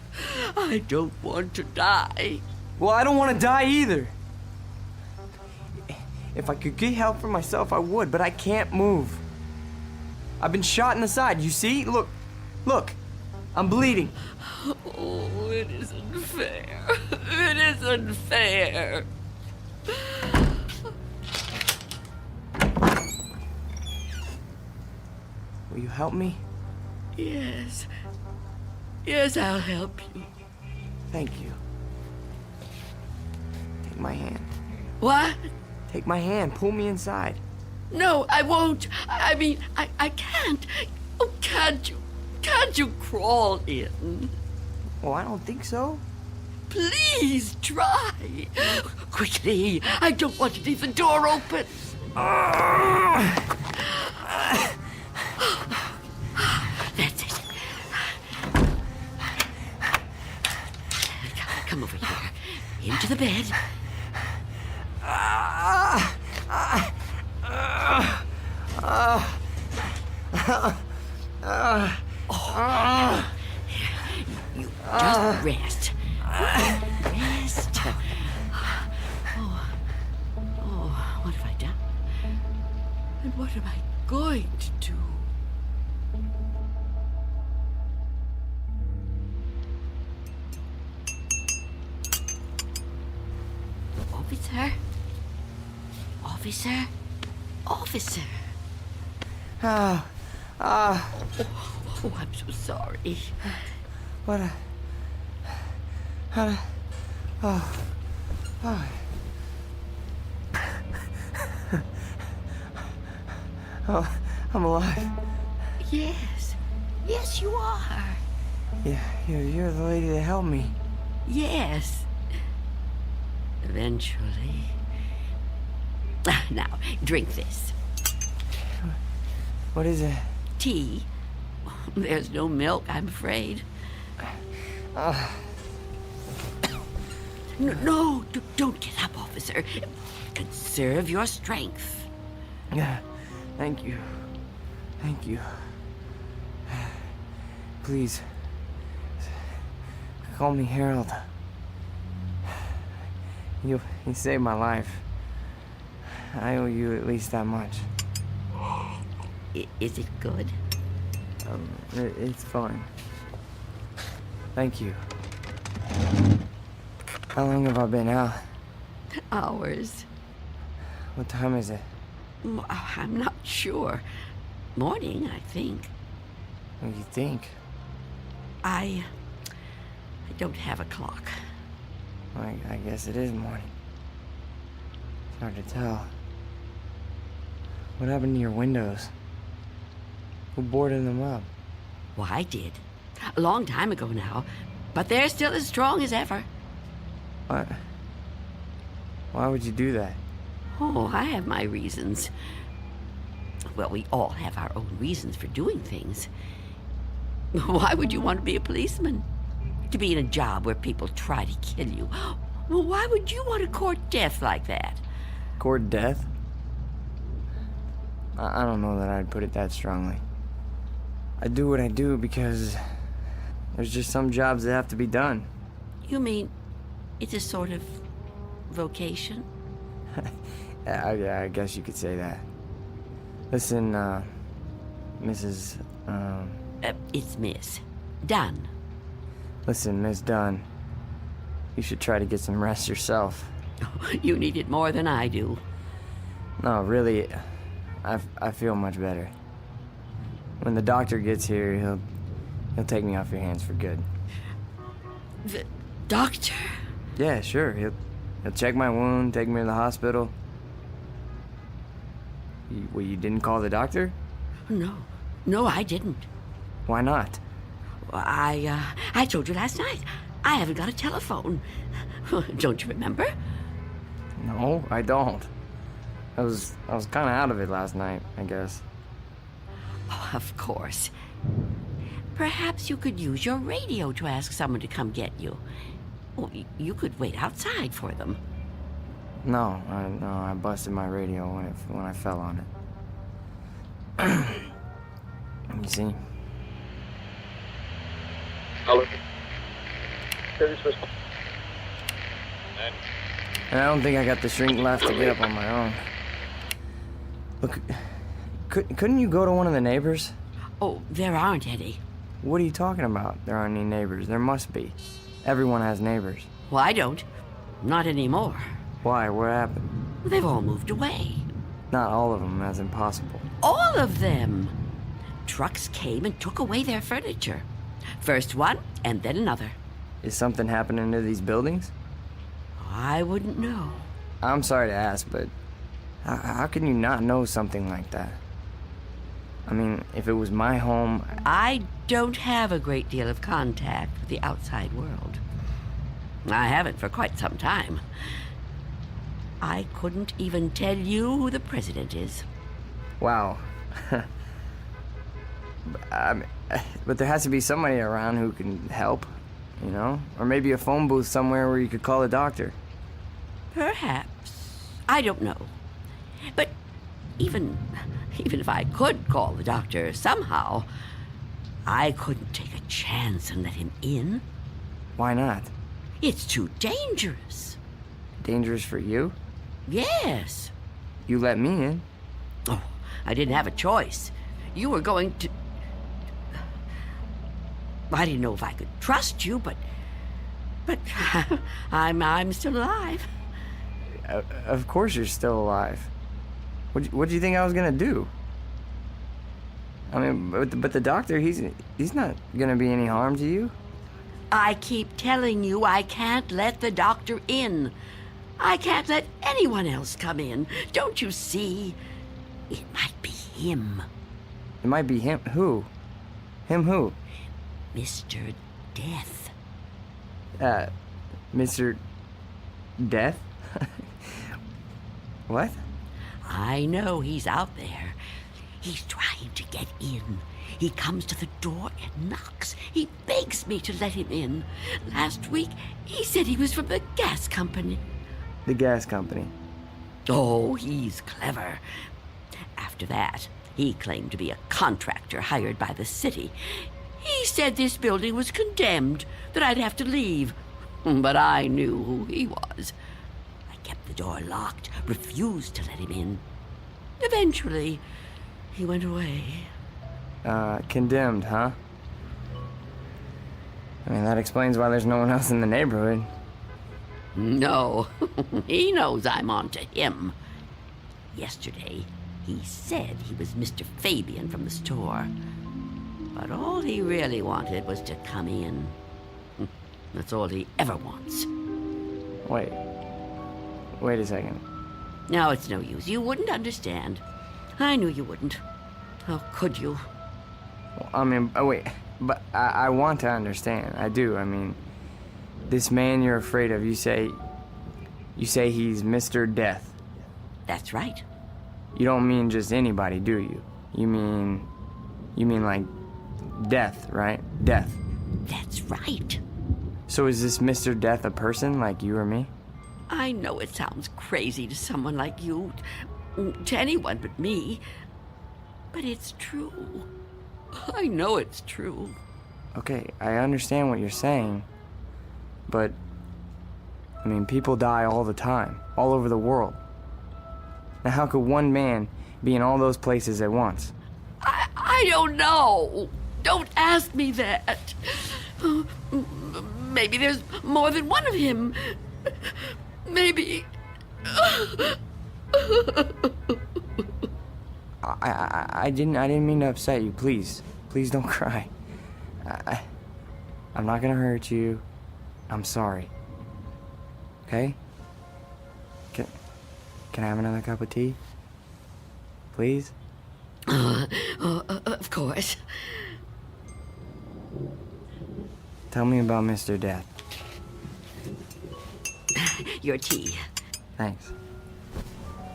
I don't want to die. Well, I don't want to die either. If I could get help for myself, I would, but I can't move. I've been shot in the side. You see? Look. Look. I'm bleeding. Oh, it isn't fair. It isn't fair. Will you help me? Yes. Yes, I'll help you. Thank you. Take my hand. What? Take my hand. Pull me inside. No, I won't. I mean, I can't. Oh, can't you? Can't you crawl in? Oh, I don't think so. Please try. Quickly. I don't want to leave the door open. That's it. Come over here. Into the bed. You just rest. Rest. Oh, what have I done? And what am I going to do? Officer? Officer? Officer? Oh, Oh, I'm so sorry. what a... How to... Oh. Oh, I'm alive. Yes. Yes, you are. Yeah, you're the lady that helped me. Yes. Eventually. Now, drink this. What is it? Tea. There's no milk, I'm afraid. No, don't get up, officer. Conserve your strength. Yeah, thank you. Thank you. Please, call me Harold. You saved my life. I owe you at least that much. Is it good? It's fine. Thank you. How long have I been out? Hours. What time is it? I'm not sure. Morning, I think. What do you think? I don't have a clock. I guess it is morning. It's hard to tell. What happened to your windows? Who boarded them up? Well, I did. A long time ago now. But they're still as strong as ever. What? Why would you do that? Oh, I have my reasons. Well, we all have our own reasons for doing things. Why would you want to be a policeman? To be in a job where people try to kill you? Well, why would you want to court death like that? Court death? I don't know that I'd put it that strongly. I do what I do because there's just some jobs that have to be done. You mean it's a sort of vocation? I guess you could say that. Listen, Mrs. It's Miss Dunn. Listen, Miss Dunn. You should try to get some rest yourself. You need it more than I do. No, really, I feel much better. When the doctor gets here, he'll take me off your hands for good. The doctor? Yeah, sure. He'll check my wound, take me to the hospital. You didn't call the doctor? No, I didn't. Why not? I told you last night. I haven't got a telephone. Don't you remember? No, I don't. I was kind of out of it last night, I guess. Oh, of course. Perhaps you could use your radio to ask someone to come get you. Well, you could wait outside for them. No, I busted my radio when I fell on it. You see? Hello. And I don't think I got the strength left to get up on my own. Look, couldn't you go to one of the neighbors? Oh, there aren't any. What are you talking about? There aren't any neighbors. There must be. Everyone has neighbors. Well, I don't. Not anymore. Why? What happened? They've all moved away. Not all of them. That's impossible. All of them. Trucks came and took away their furniture. First one, and then another. Is something happening to these buildings? I wouldn't know. I'm sorry to ask, but how can you not know something like that? I mean, if it was my home... I don't have a great deal of contact with the outside world. I haven't for quite some time. I couldn't even tell you who the president is. Wow. But there has to be somebody around who can help. you know? Or maybe a phone booth somewhere where you could call a doctor. Perhaps. I don't know. But even if I could call the doctor somehow, I couldn't take a chance and let him in. Why not? It's too dangerous. Dangerous for you? Yes. You let me in. Oh, I didn't have a choice. You were going to... I didn't know if I could trust you, but I'm still alive. Of course you're still alive. What do you think I was gonna do? I mean, but the doctor, he's not gonna be any harm to you. I keep telling you I can't let the doctor in. I can't let anyone else come in. Don't you see? It might be him. It might be him. Who? Him who? Mr. Death. Mr. Death? What? I know he's out there. He's trying to get in. He comes to the door and knocks. He begs me to let him in. Last week, he said he was from the gas company. The gas company? Oh, he's clever. After that, he claimed to be a contractor hired by the city. He said this building was condemned, that I'd have to leave. But I knew who he was. I kept the door locked, refused to let him in. Eventually, he went away. Condemned, huh? I mean, that explains why there's no one else in the neighborhood. No, he knows I'm on to him. Yesterday, he said he was Mr. Fabian from the store. But all he really wanted was to come in. That's all he ever wants. Wait a second. No, it's no use. You wouldn't understand. I knew you wouldn't. How could you? I mean, wait, but I want to understand. I do. I mean, this man you're afraid of, you say he's Mr. Death. That's right. You don't mean just anybody, do you? You mean like Death, right? Death. That's right. So is this Mr. Death a person like you or me? I know it sounds crazy to someone like you, to anyone but me, but it's true. I know it's true. Okay, I understand what you're saying, but, I mean, people die all the time, all over the world. Now, how could one man be in all those places at once? I don't know. Don't ask me that. Maybe there's more than one of him. Maybe. I didn't mean to upset you. Please don't cry. I'm not gonna hurt you. I'm sorry. Okay? Can I have another cup of tea? Please? Of course. Tell me about Mr. Death. Your tea. Thanks.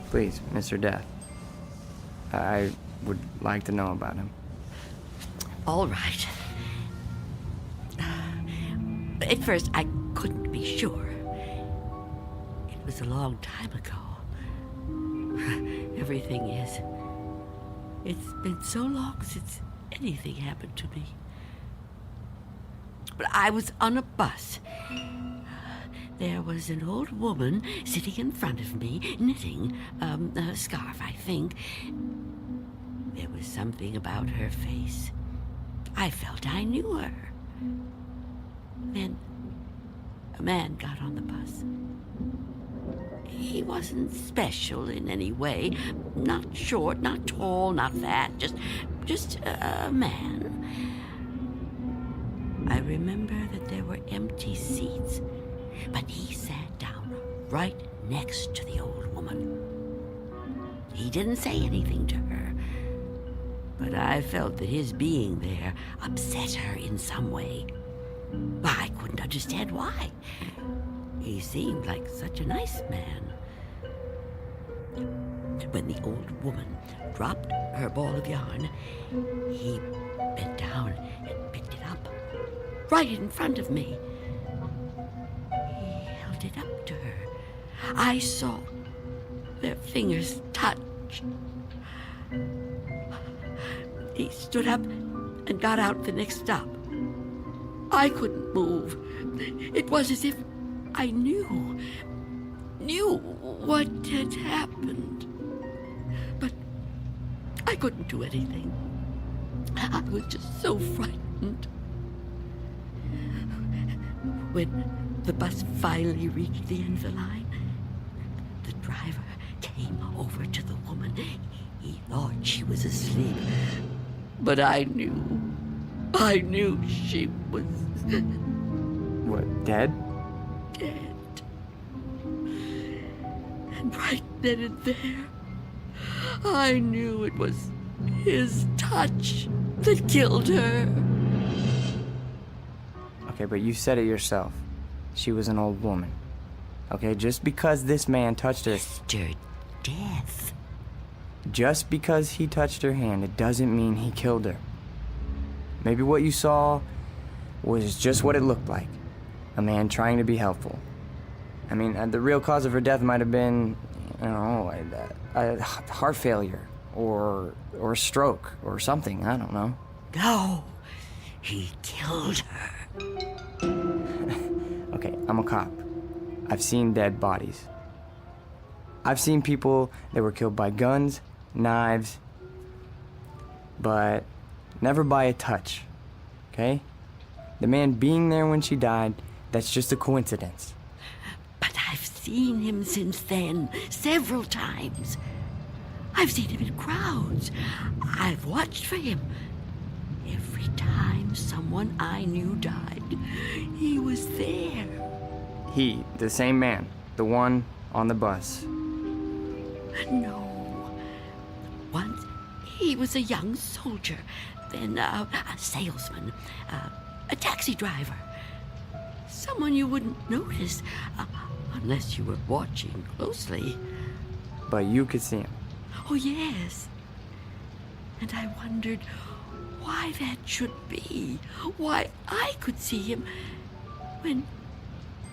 Please, Mr. Death. I would like to know about him. All right. At first, I couldn't be sure. It was a long time ago. Everything is. It's been so long since anything happened to me. But I was on a bus. There was an old woman sitting in front of me, knitting a scarf, I think. There was something about her face. I felt I knew her. Then a man got on the bus. He wasn't special in any way. Not short, not tall, not fat, just a man. I remember that there were empty seats, but he sat down right next to the old woman. He didn't say anything to her, but I felt that his being there upset her in some way. I couldn't understand why. He seemed like such a nice man. When the old woman dropped her ball of yarn, he bent down and picked it up right in front of me. I saw their fingers touch. He stood up and got out the next stop. I couldn't move. It was as if I knew what had happened. But I couldn't do anything. I was just so frightened. When the bus finally reached the end of the line, the driver came over to the woman. He thought she was asleep, but I knew she was... What, dead? Dead. And right then and there, I knew it was his touch that killed her. Okay, but you said it yourself. She was an old woman. Okay, just because this man touched her... Mr. Death. Just because he touched her hand, it doesn't mean he killed her. Maybe what you saw was just what it looked like. A man trying to be helpful. I mean, the real cause of her death might have been, I don't know, a heart failure or a stroke or something. I don't know. No, he killed her. Okay, I'm a cop. I've seen dead bodies. I've seen people that were killed by guns, knives, but never by a touch, okay? The man being there when she died, that's just a coincidence. But I've seen him since then, several times. I've seen him in crowds. I've watched for him. Every time someone I knew died, he was there. He, the same man, the one on the bus. No. Once he was a young soldier, then a salesman, a taxi driver. Someone you wouldn't notice unless you were watching closely. But you could see him. Oh, yes. And I wondered why that should be. Why I could see him when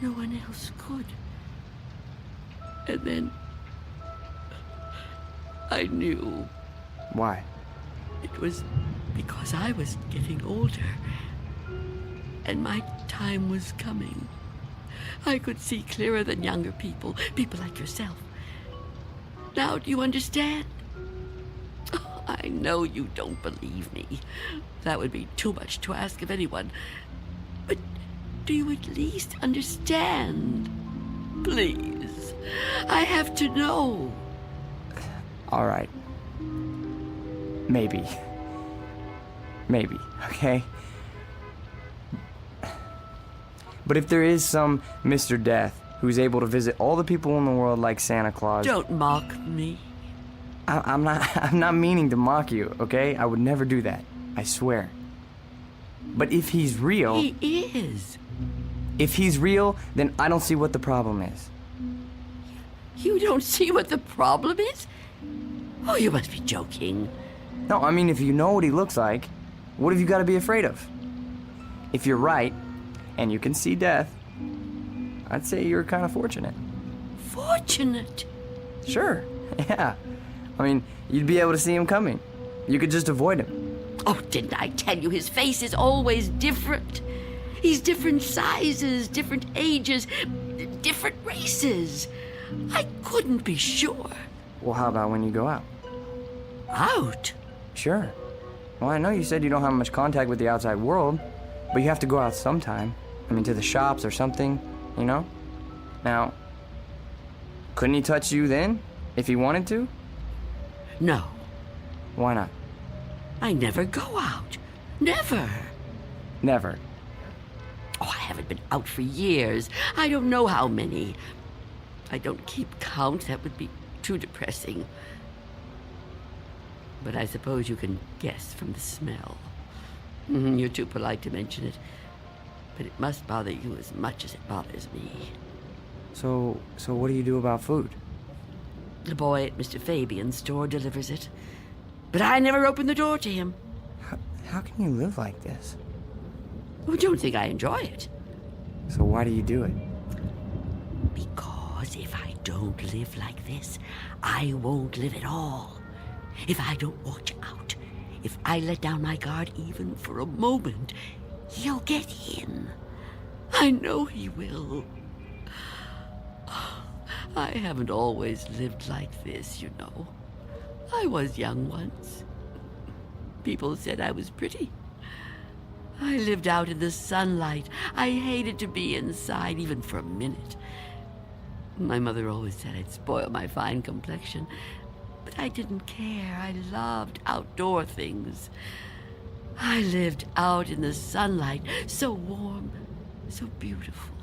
no one else could. And then I knew. Why? It was because I was getting older. And my time was coming. I could see clearer than younger people, people like yourself. Now, do you understand? Oh, I know you don't believe me. That would be too much to ask of anyone. But do you at least understand? Please, I have to know. All right. Maybe. Maybe, okay? But if there is some Mr. Death who's able to visit all the people in the world like Santa Claus... Don't mock me. I'm not meaning to mock you, okay? I would never do that. I swear. But if he's real... He is. If he's real, then I don't see what the problem is. You don't see what the problem is? Oh, you must be joking. No, I mean, if you know what he looks like, what have you got to be afraid of? If you're right, and you can see death, I'd say you're kind of fortunate. Fortunate? Sure, yeah. I mean, you'd be able to see him coming. You could just avoid him. Oh, didn't I tell you his face is always different? He's different sizes, different ages, different races. I couldn't be sure. Well, how about when you go out? Out? Sure. Well, I know you said you don't have much contact with the outside world, but you have to go out sometime. I mean, to the shops or something, you know? Now, couldn't he touch you then, if he wanted to? No. Why not? I never go out. Never. Never. Oh, I haven't been out for years. I don't know how many. I don't keep count. That would be too depressing. But I suppose you can guess from the smell. You're too polite to mention it. But it must bother you as much as it bothers me. So what do you do about food? The boy at Mr. Fabian's store delivers it. But I never open the door to him. How can you live like this? Oh, don't think I enjoy it. So why do you do it? Because if I don't live like this, I won't live at all. If I don't watch out, if I let down my guard even for a moment, he'll get in. I know he will. I haven't always lived like this, you know. I was young once. People said I was pretty. I lived out in the sunlight. I hated to be inside, even for a minute. My mother always said I'd spoil my fine complexion, but I didn't care. I loved outdoor things. I lived out in the sunlight, so warm, so beautiful.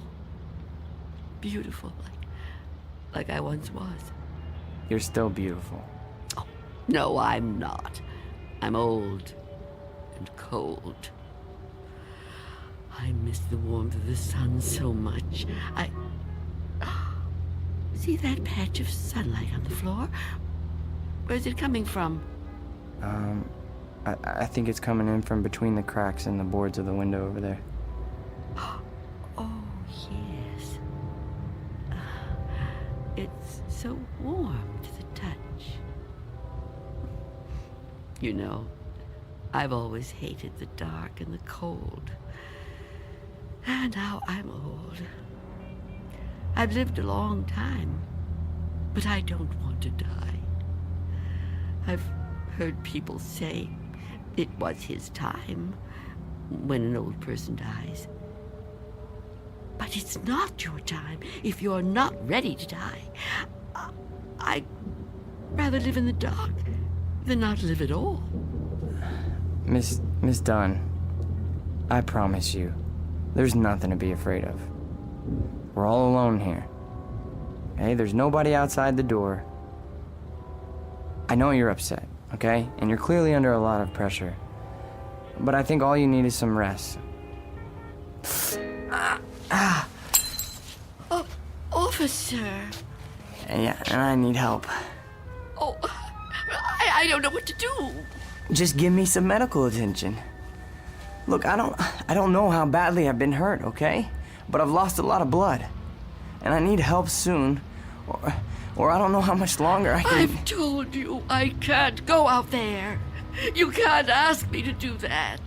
Beautiful, like I once was. You're still beautiful. Oh, no, I'm not. I'm old and cold. I miss the warmth of the sun so much. See that patch of sunlight on the floor? Where's it coming from? I think it's coming in from between the cracks in the boards of the window over there. Oh, yes. It's so warm to the touch. You know, I've always hated the dark and the cold. And now I'm old. I've lived a long time, but I don't want to die. I've heard people say it was his time when an old person dies. But it's not your time if you're not ready to die. I'd rather live in the dark than not live at all. Miss Dunn, I promise you, there's nothing to be afraid of. We're all alone here. Okay, there's nobody outside the door. I know you're upset, okay? And you're clearly under a lot of pressure. But I think all you need is some rest. Officer. Yeah, and I need help. Oh, I don't know what to do. Just give me some medical attention. Look, I don't know how badly I've been hurt, okay? But I've lost a lot of blood. And I need help soon. Or I don't know how much longer I can... I've told you I can't go out there. You can't ask me to do that.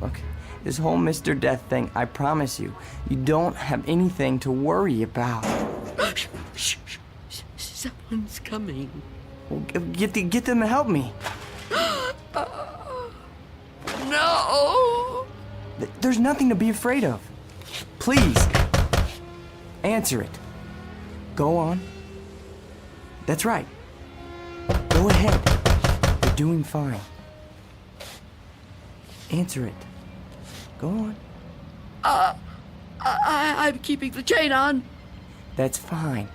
Look, this whole Mr. Death thing, I promise you, you don't have anything to worry about. Shh. Someone's coming. Well, get them to help me. No! There's nothing to be afraid of. Please, answer it. Go on. That's right. Go ahead. You're doing fine. Answer it. Go on. I'm keeping the chain on. That's fine.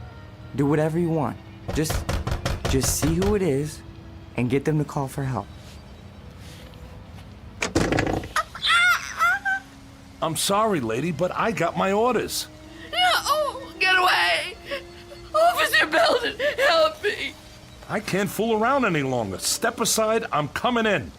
Do whatever you want. Just see who it is and get them to call for help. I'm sorry, lady, but I got my orders. No! Get away! Officer Belden, help me! I can't fool around any longer. Step aside, I'm coming in.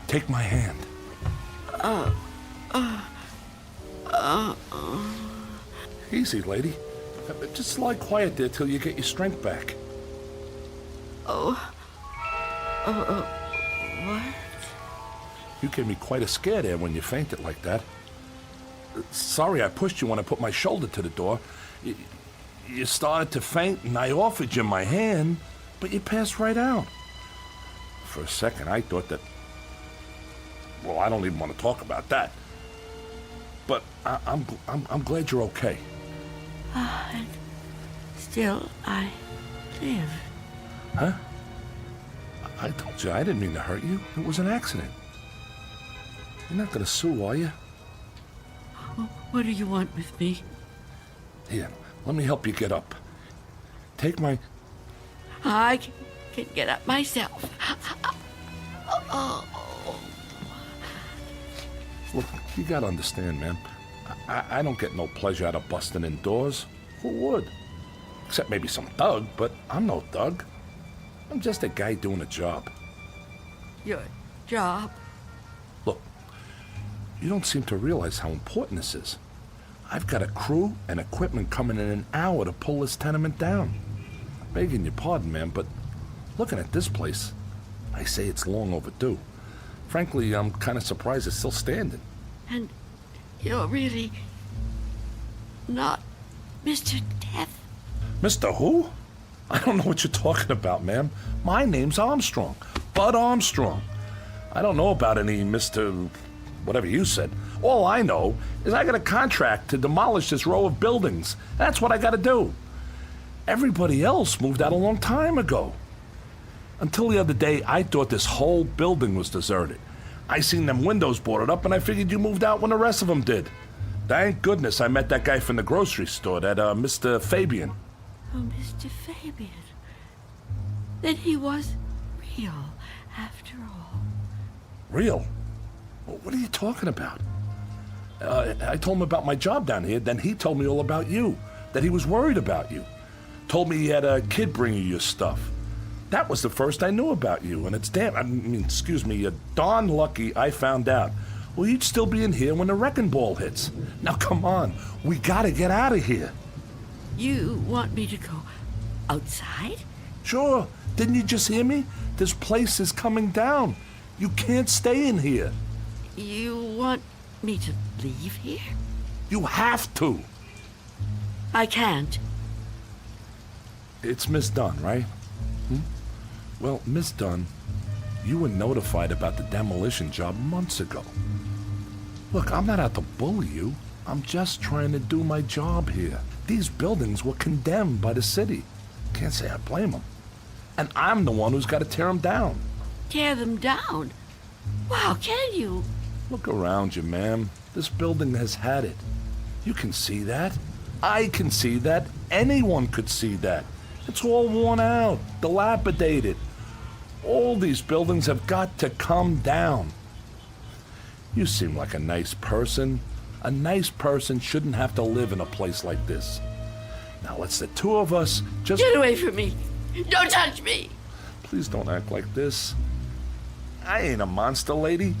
Take my hand. Easy, lady. Just lie quiet there till you get your strength back. What? You gave me quite a scare there when you fainted like that. Sorry I pushed you when I put my shoulder to the door. You started to faint and I offered you my hand, but you passed right out. For a second I thought that... Well, I don't even want to talk about that. But I'm glad you're okay. And still, I live. Huh? I told you I didn't mean to hurt you. It was an accident. You're not gonna sue, are you? What do you want with me? Here, let me help you get up. Take my... I can get up myself. Look, you gotta understand, man. I don't get no pleasure out of busting indoors. Who would? Except maybe some thug, but I'm no thug. I'm just a guy doing a job. Your job? Look, you don't seem to realize how important this is. I've got a crew and equipment coming in an hour to pull this tenement down. Begging your pardon, ma'am, but looking at this place, I say it's long overdue. Frankly, I'm kind of surprised it's still standing. And you're really not Mr. Death? Mr. Who? I don't know what you're talking about, ma'am. My name's Armstrong. Bud Armstrong. I don't know about any Mr. whatever you said. All I know is I got a contract to demolish this row of buildings. That's what I got to do. Everybody else moved out a long time ago. Until the other day, I thought this whole building was deserted. I seen them windows boarded up, and I figured you moved out when the rest of them did. Thank goodness I met that guy from the grocery store, that Mr. Fabian. Oh, Mr. Fabian. Then he was real, after all. Real? What are you talking about? I told him about my job down here, then he told me all about you, that he was worried about you. Told me he had a kid bring you your stuff. That was the first I knew about you, and it's you're darn lucky I found out. Well, you'd still be in here when the wrecking ball hits. Now, come on, we gotta get out of here. You want me to go outside? Sure. Didn't you just hear me? This place is coming down. You can't stay in here. You want me to leave here? You have to. I can't. It's Miss Dunn, right? Well, Miss Dunn, you were notified about the demolition job months ago. Look, I'm not out to bully you. I'm just trying to do my job here. These buildings were condemned by the city. Can't say I blame them. And I'm the one who's got to tear them down. Tear them down? Well, how can you? Look around you, ma'am. This building has had it. You can see that. I can see that. Anyone could see that. It's all worn out, dilapidated. All these buildings have got to come down. You seem like a nice person. A nice person shouldn't have to live in a place like this. Now let's the two of us just... Get away from me! Don't touch me! Please don't act like this. I ain't a monster, lady.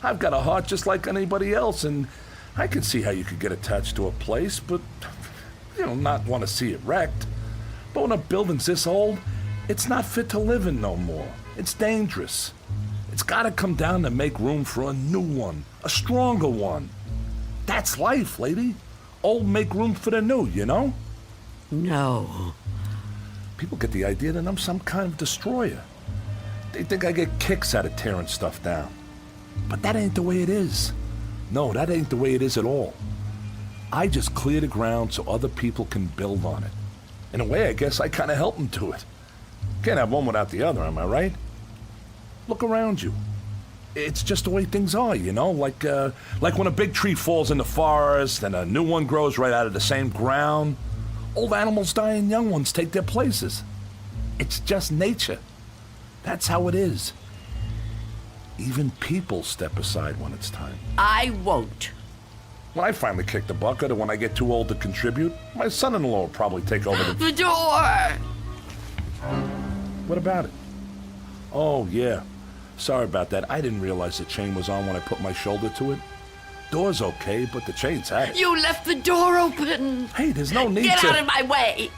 I've got a heart just like anybody else, and I can see how you could get attached to a place, but, not want to see it wrecked. But when a building's this old, it's not fit to live in no more. It's dangerous. It's got to come down to make room for a new one, a stronger one. That's life, lady. Old make room for the new, you know? No. People get the idea that I'm some kind of destroyer. They think I get kicks out of tearing stuff down. But that ain't the way it is. No, that ain't the way it is at all. I just clear the ground so other people can build on it. In a way, I guess I kind of help them to it. Can't have one without the other, am I right? Look around you. It's just the way things are, like when a big tree falls in the forest and a new one grows right out of the same ground. Old animals die and young ones take their places. It's just nature. That's how it is. Even people step aside when it's time. I won't. When I finally kick the bucket or when I get too old to contribute, my son-in-law will probably take over the door! What about it? Oh, yeah. Sorry about that. I didn't realize the chain was on when I put my shoulder to it. Door's okay, but the chain's had it. You left the door open! Hey, there's no need Get to... out of my way!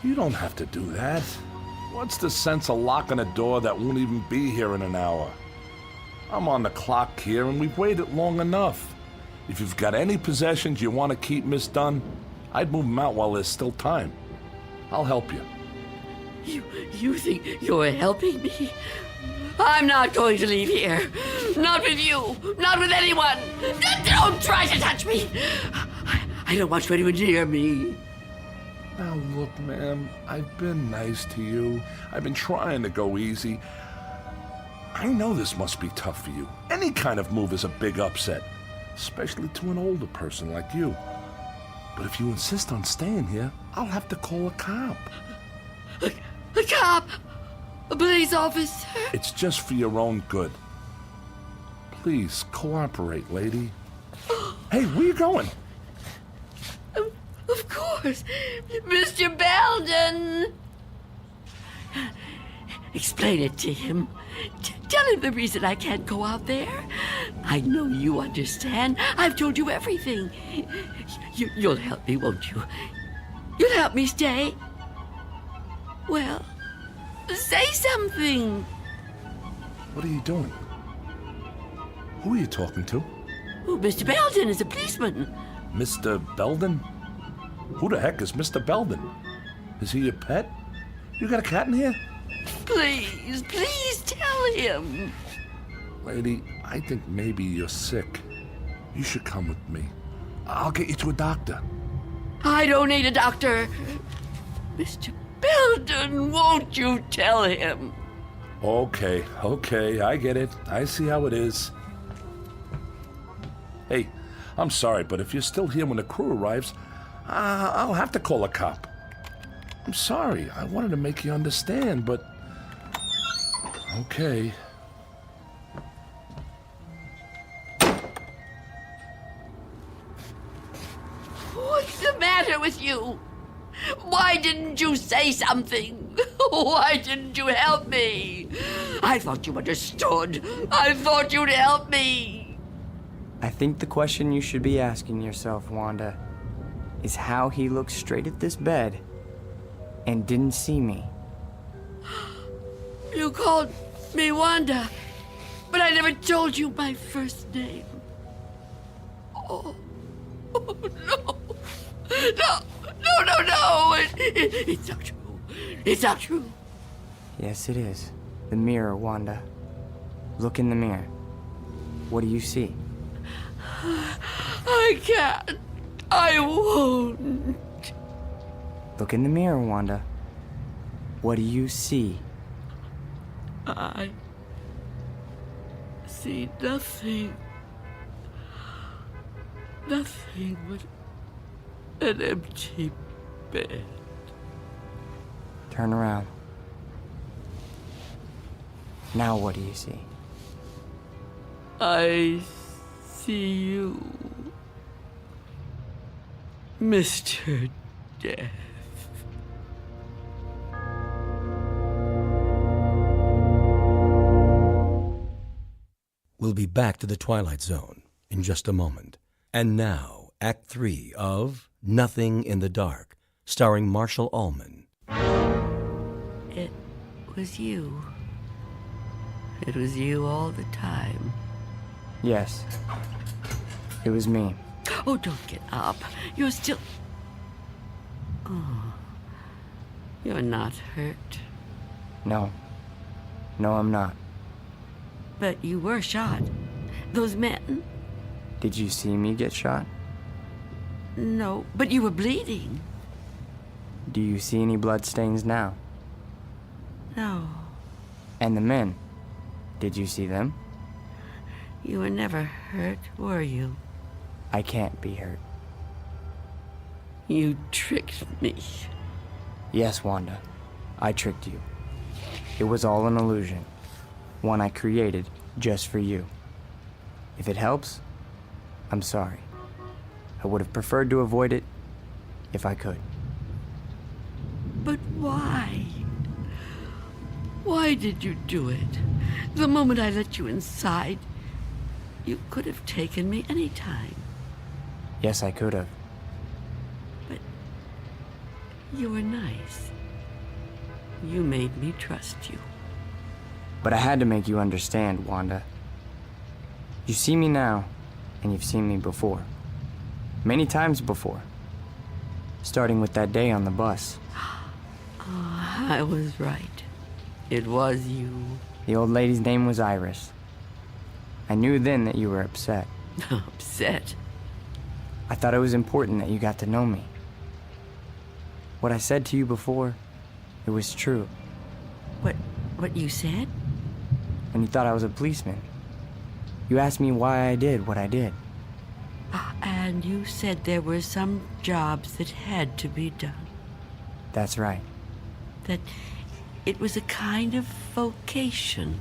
You don't have to do that. What's the sense of locking a door that won't even be here in an hour? I'm on the clock here, and we've waited long enough. If you've got any possessions you want to keep, Miss Dunn, I'd move them out while there's still time. I'll help you. You think you're helping me? I'm not going to leave here. Not with you. Not with anyone. Don't try to touch me. I don't want you anywhere near me. Now look, ma'am, I've been nice to you. I've been trying to go easy. I know this must be tough for you. Any kind of move is a big upset, especially to an older person like you. But if you insist on staying here, I'll have to call a cop. A cop? A police officer? It's just for your own good. Please, cooperate, lady. Hey, where you going? Of course, Mr. Belden. Explain it to him. Tell him the reason I can't go out there. I know you understand. I've told you everything. You'll help me, won't you? You'll help me stay. Well, say something. What are you doing? Who are you talking to? Oh, Mr. Belden is a policeman. Mr. Belden? Who the heck is Mr. Belden? Is he your pet? You got a cat in here? Please tell him. Lady, I think maybe you're sick. You should come with me. I'll get you to a doctor. I don't need a doctor. Mr. Belden, won't you tell him? Okay, I get it. I see how it is. Hey, I'm sorry, but if you're still here when the crew arrives, I'll have to call a cop. I'm sorry. I wanted to make you understand, but... Okay. What's the matter with you? Why didn't you say something? Why didn't you help me? I thought you understood. I thought you'd help me. I think the question you should be asking yourself, Wanda, is how he looked straight at this bed and didn't see me. You called me Wanda, but I never told you my first name. Oh no. No. It's not true. It's not true. Yes, it is. The mirror, Wanda. Look in the mirror. What do you see? I can't. I won't. Look in the mirror, Wanda. What do you see? I see nothing. Nothing but an empty bed. Turn around. Now what do you see? I see you, Mr. Death. We'll be back to the Twilight Zone in just a moment. And now, Act 3 of Nothing in the Dark, starring Marshall Allman. It was you. It was you all the time. Yes. It was me. Oh, don't get up. You're still... Oh. You're not hurt. No. No, I'm not. But you were shot. Those men... Did you see me get shot? No, but you were bleeding. Do you see any bloodstains now? No. And the men? Did you see them? You were never hurt, were you? I can't be hurt. You tricked me. Yes, Wanda. I tricked you. It was all an illusion. One I created just for you. If it helps, I'm sorry. I would have preferred to avoid it if I could. But why? Why did you do it? The moment I let you inside, you could have taken me any time. Yes, I could have. But you were nice. You made me trust you. But I had to make you understand, Wanda. You see me now, and you've seen me before. Many times before. Starting with that day on the bus. Oh, I was right. It was you. The old lady's name was Iris. I knew then that you were upset. Upset? I thought it was important that you got to know me. What I said to you before, it was true. What you said? When you thought I was a policeman. You asked me why I did what I did. And you said there were some jobs that had to be done. That's right. That it was a kind of vocation.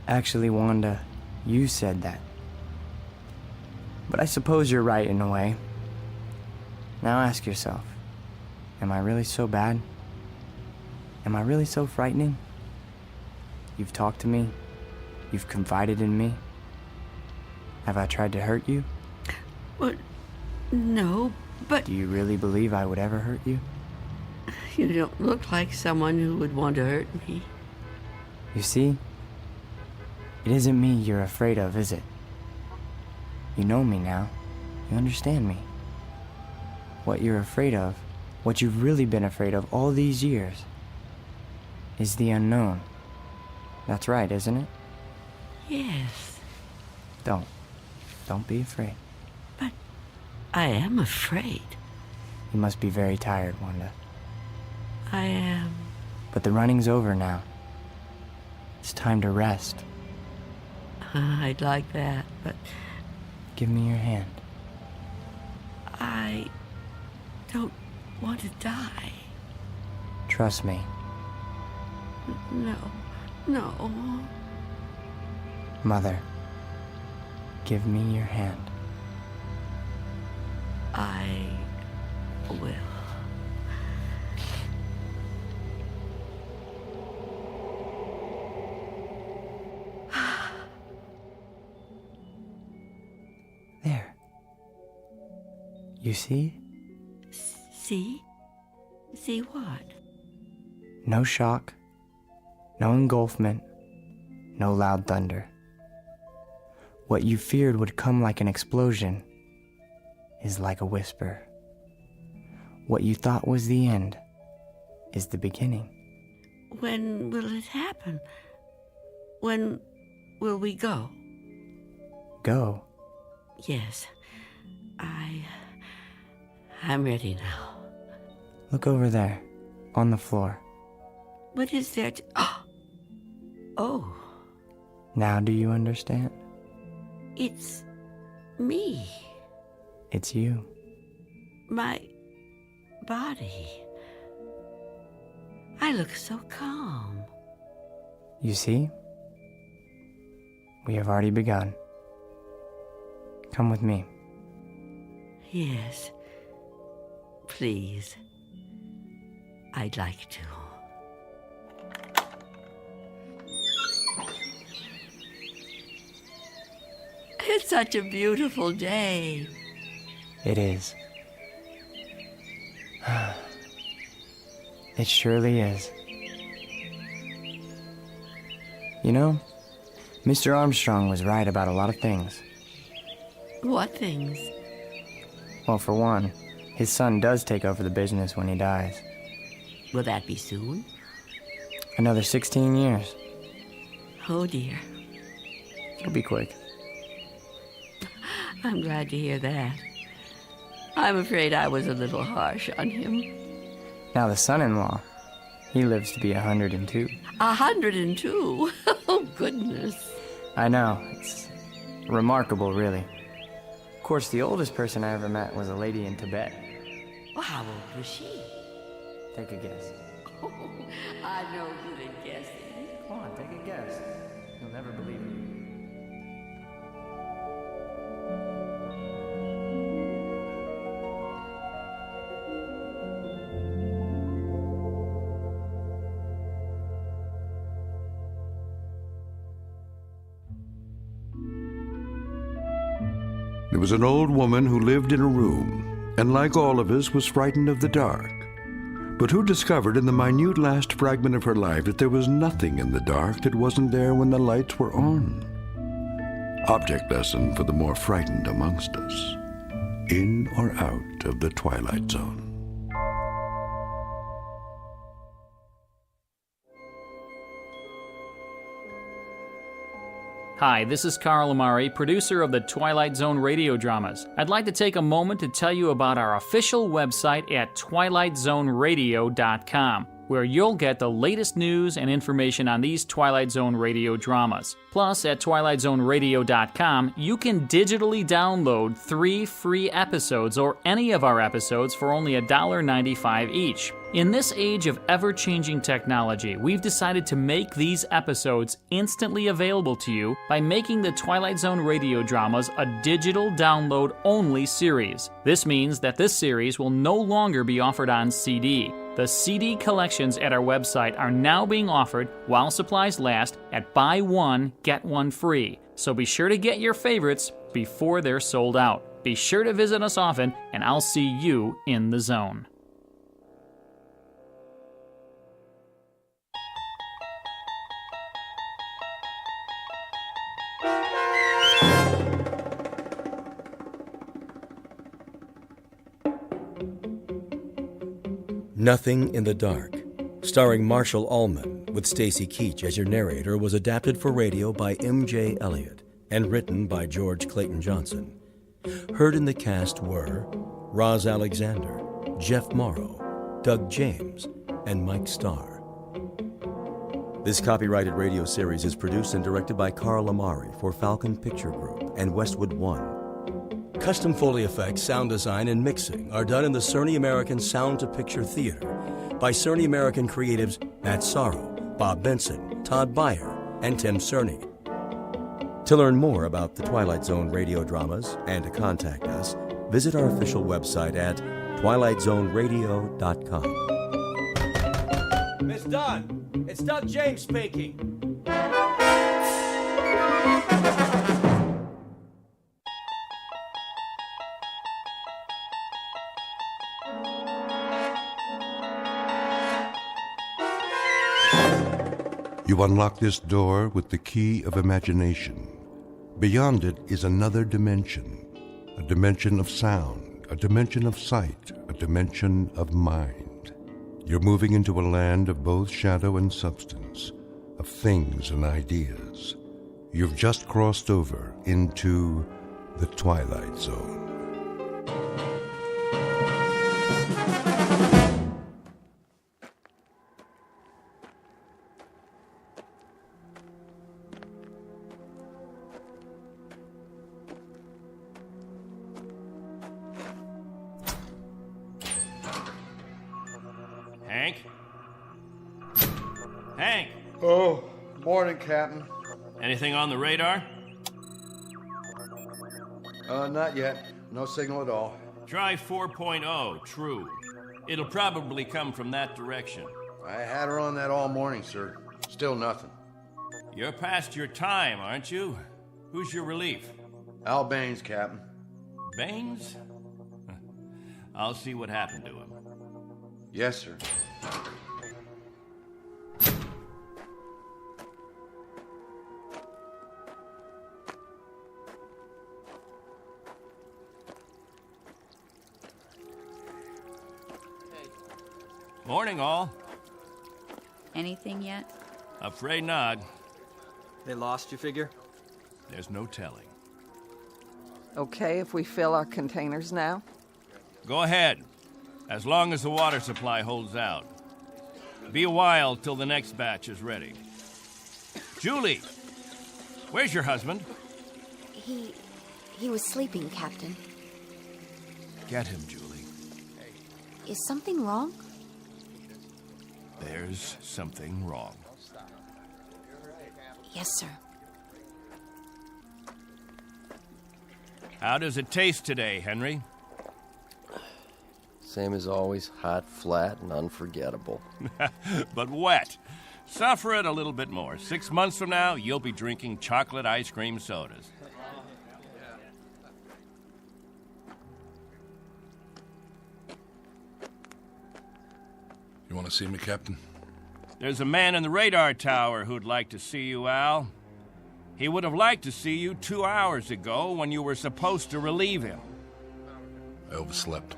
Actually, Wanda, You said that. But I suppose you're right in a way. Now ask yourself, am I really so bad? Am I really so frightening? You've talked to me. You've confided in me. Have I tried to hurt you? Well, no, but... Do you really believe I would ever hurt you? You don't look like someone who would want to hurt me. You see? It isn't me you're afraid of, is it? You know me now. You understand me. What you're afraid of, what you've really been afraid of all these years, is the unknown. That's right, isn't it? Yes. Don't be afraid. But I am afraid. You must be very tired, Wanda. I am. But the running's over now. It's time to rest. I'd like that, but... Give me your hand. I don't want to die. Trust me. No. Mother, give me your hand. I will. There. You see? See? See what? No shock, no engulfment, no loud thunder. What you feared would come like an explosion is like a whisper. What you thought was the end is the beginning. When will it happen? When will we go? Go? Yes. I'm ready now. Look over there, on the floor. What is there to... Oh. Now do you understand? It's me. It's you. My body. I look so calm. You see? We have already begun. Come with me. Yes. Please. I'd like to. It's such a beautiful day. It is. It surely is. You know, Mr. Armstrong was right about a lot of things. What things? Well, for one, his son does take over the business when he dies. Will that be soon? Another 16 years. Oh, dear. It'll be quick. I'm glad to hear that. I'm afraid I was a little harsh on him. Now the son-in-law, he lives to be 102. 102? Oh, goodness. I know. It's remarkable, really. Of course, the oldest person I ever met was a lady in Tibet. Well, how old was she? Take a guess. Oh, I'm no good at guessing. Come on, take a guess. You'll never believe it. There was an old woman who lived in a room, and like all of us, was frightened of the dark, but who discovered in the minute last fragment of her life that there was nothing in the dark that wasn't there when the lights were on. Object lesson for the more frightened amongst us. In or out of the Twilight Zone. Hi, this is Carl Amari, producer of the Twilight Zone Radio Dramas. I'd like to take a moment to tell you about our official website at twilightzoneradio.com, where you'll get the latest news and information on these Twilight Zone Radio dramas. Plus, at twilightzoneradio.com, you can digitally download 3 free episodes or any of our episodes for only $1.95 each. In this age of ever-changing technology, we've decided to make these episodes instantly available to you by making the Twilight Zone Radio Dramas a digital download-only series. This means that this series will no longer be offered on CD. The CD collections at our website are now being offered while supplies last at buy one, get one free. So be sure to get your favorites before they're sold out. Be sure to visit us often, and I'll see you in the zone. Nothing in the Dark, starring Marshall Allman with Stacy Keach as your narrator, was adapted for radio by M.J. Elliott and written by George Clayton Johnson. Heard in the cast were Roz Alexander, Jeff Morrow, Doug James, and Mike Starr. This copyrighted radio series is produced and directed by Carl Amari for Falcon Picture Group and Westwood One. Custom Foley effects, sound design, and mixing are done in the Cerny American Sound to Picture Theater by Cerny American creatives Matt Sorrow, Bob Benson, Todd Beyer, and Tim Cerny. To learn more about the Twilight Zone radio dramas and to contact us, visit our official website at twilightzoneradio.com. Miss Dunn, it's Doug James speaking. You unlock this door with the key of imagination. Beyond it is another dimension, a dimension of sound, a dimension of sight, a dimension of mind. You're moving into a land of both shadow and substance, of things and ideas. You've just crossed over into the Twilight Zone. Hank? Hank! Oh, morning, Captain. Anything on the radar? Not yet. No signal at all. Try 4.0, true. It'll probably come from that direction. I had her on that all morning, sir. Still nothing. You're past your time, aren't you? Who's your relief? Al Baines, Captain. Baines? I'll see what happened to him. Yes, sir. Morning, all. Anything yet? Afraid not. They lost, you figure? There's no telling. Okay if we fill our containers now? Go ahead, as long as the water supply holds out. Be a while till the next batch is ready. Julie, where's your husband? He was sleeping, Captain. Get him, Julie. Is something wrong? There's something wrong. Yes, sir. How does it taste today, Henry? Same as always, hot, flat, and unforgettable. But wet. Suffer it a little bit more. 6 months from now, you'll be drinking chocolate ice cream sodas. You want to see me, Captain? There's a man in the radar tower who'd like to see you, Al. He would have liked to see you 2 hours ago when you were supposed to relieve him. I overslept.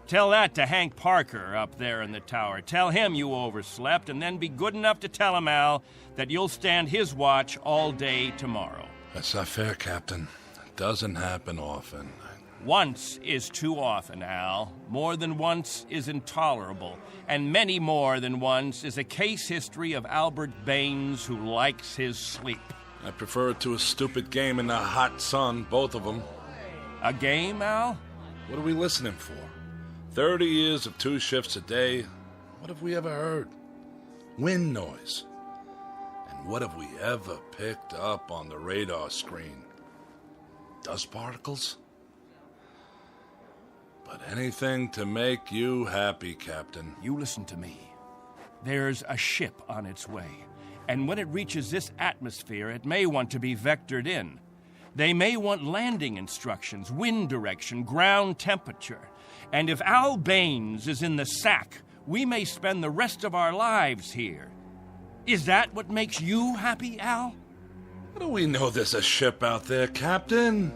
Tell that to Hank Parker up there in the tower. Tell him you overslept, and then be good enough to tell him, Al, that you'll stand his watch all day tomorrow. That's not fair, Captain. It doesn't happen often. Once is too often, Al. More than once is intolerable. And many more than once is a case history of Albert Baines who likes his sleep. I prefer it to a stupid game in the hot sun, both of them. A game, Al? What are we listening for? 30 years of 2 shifts a day? What have we ever heard? Wind noise. And what have we ever picked up on the radar screen? Dust particles? But anything to make you happy, Captain. You listen to me. There's a ship on its way, and when it reaches this atmosphere, it may want to be vectored in. They may want landing instructions, wind direction, ground temperature. And if Al Baines is in the sack, we may spend the rest of our lives here. Is that what makes you happy, Al? How do we know there's a ship out there, Captain?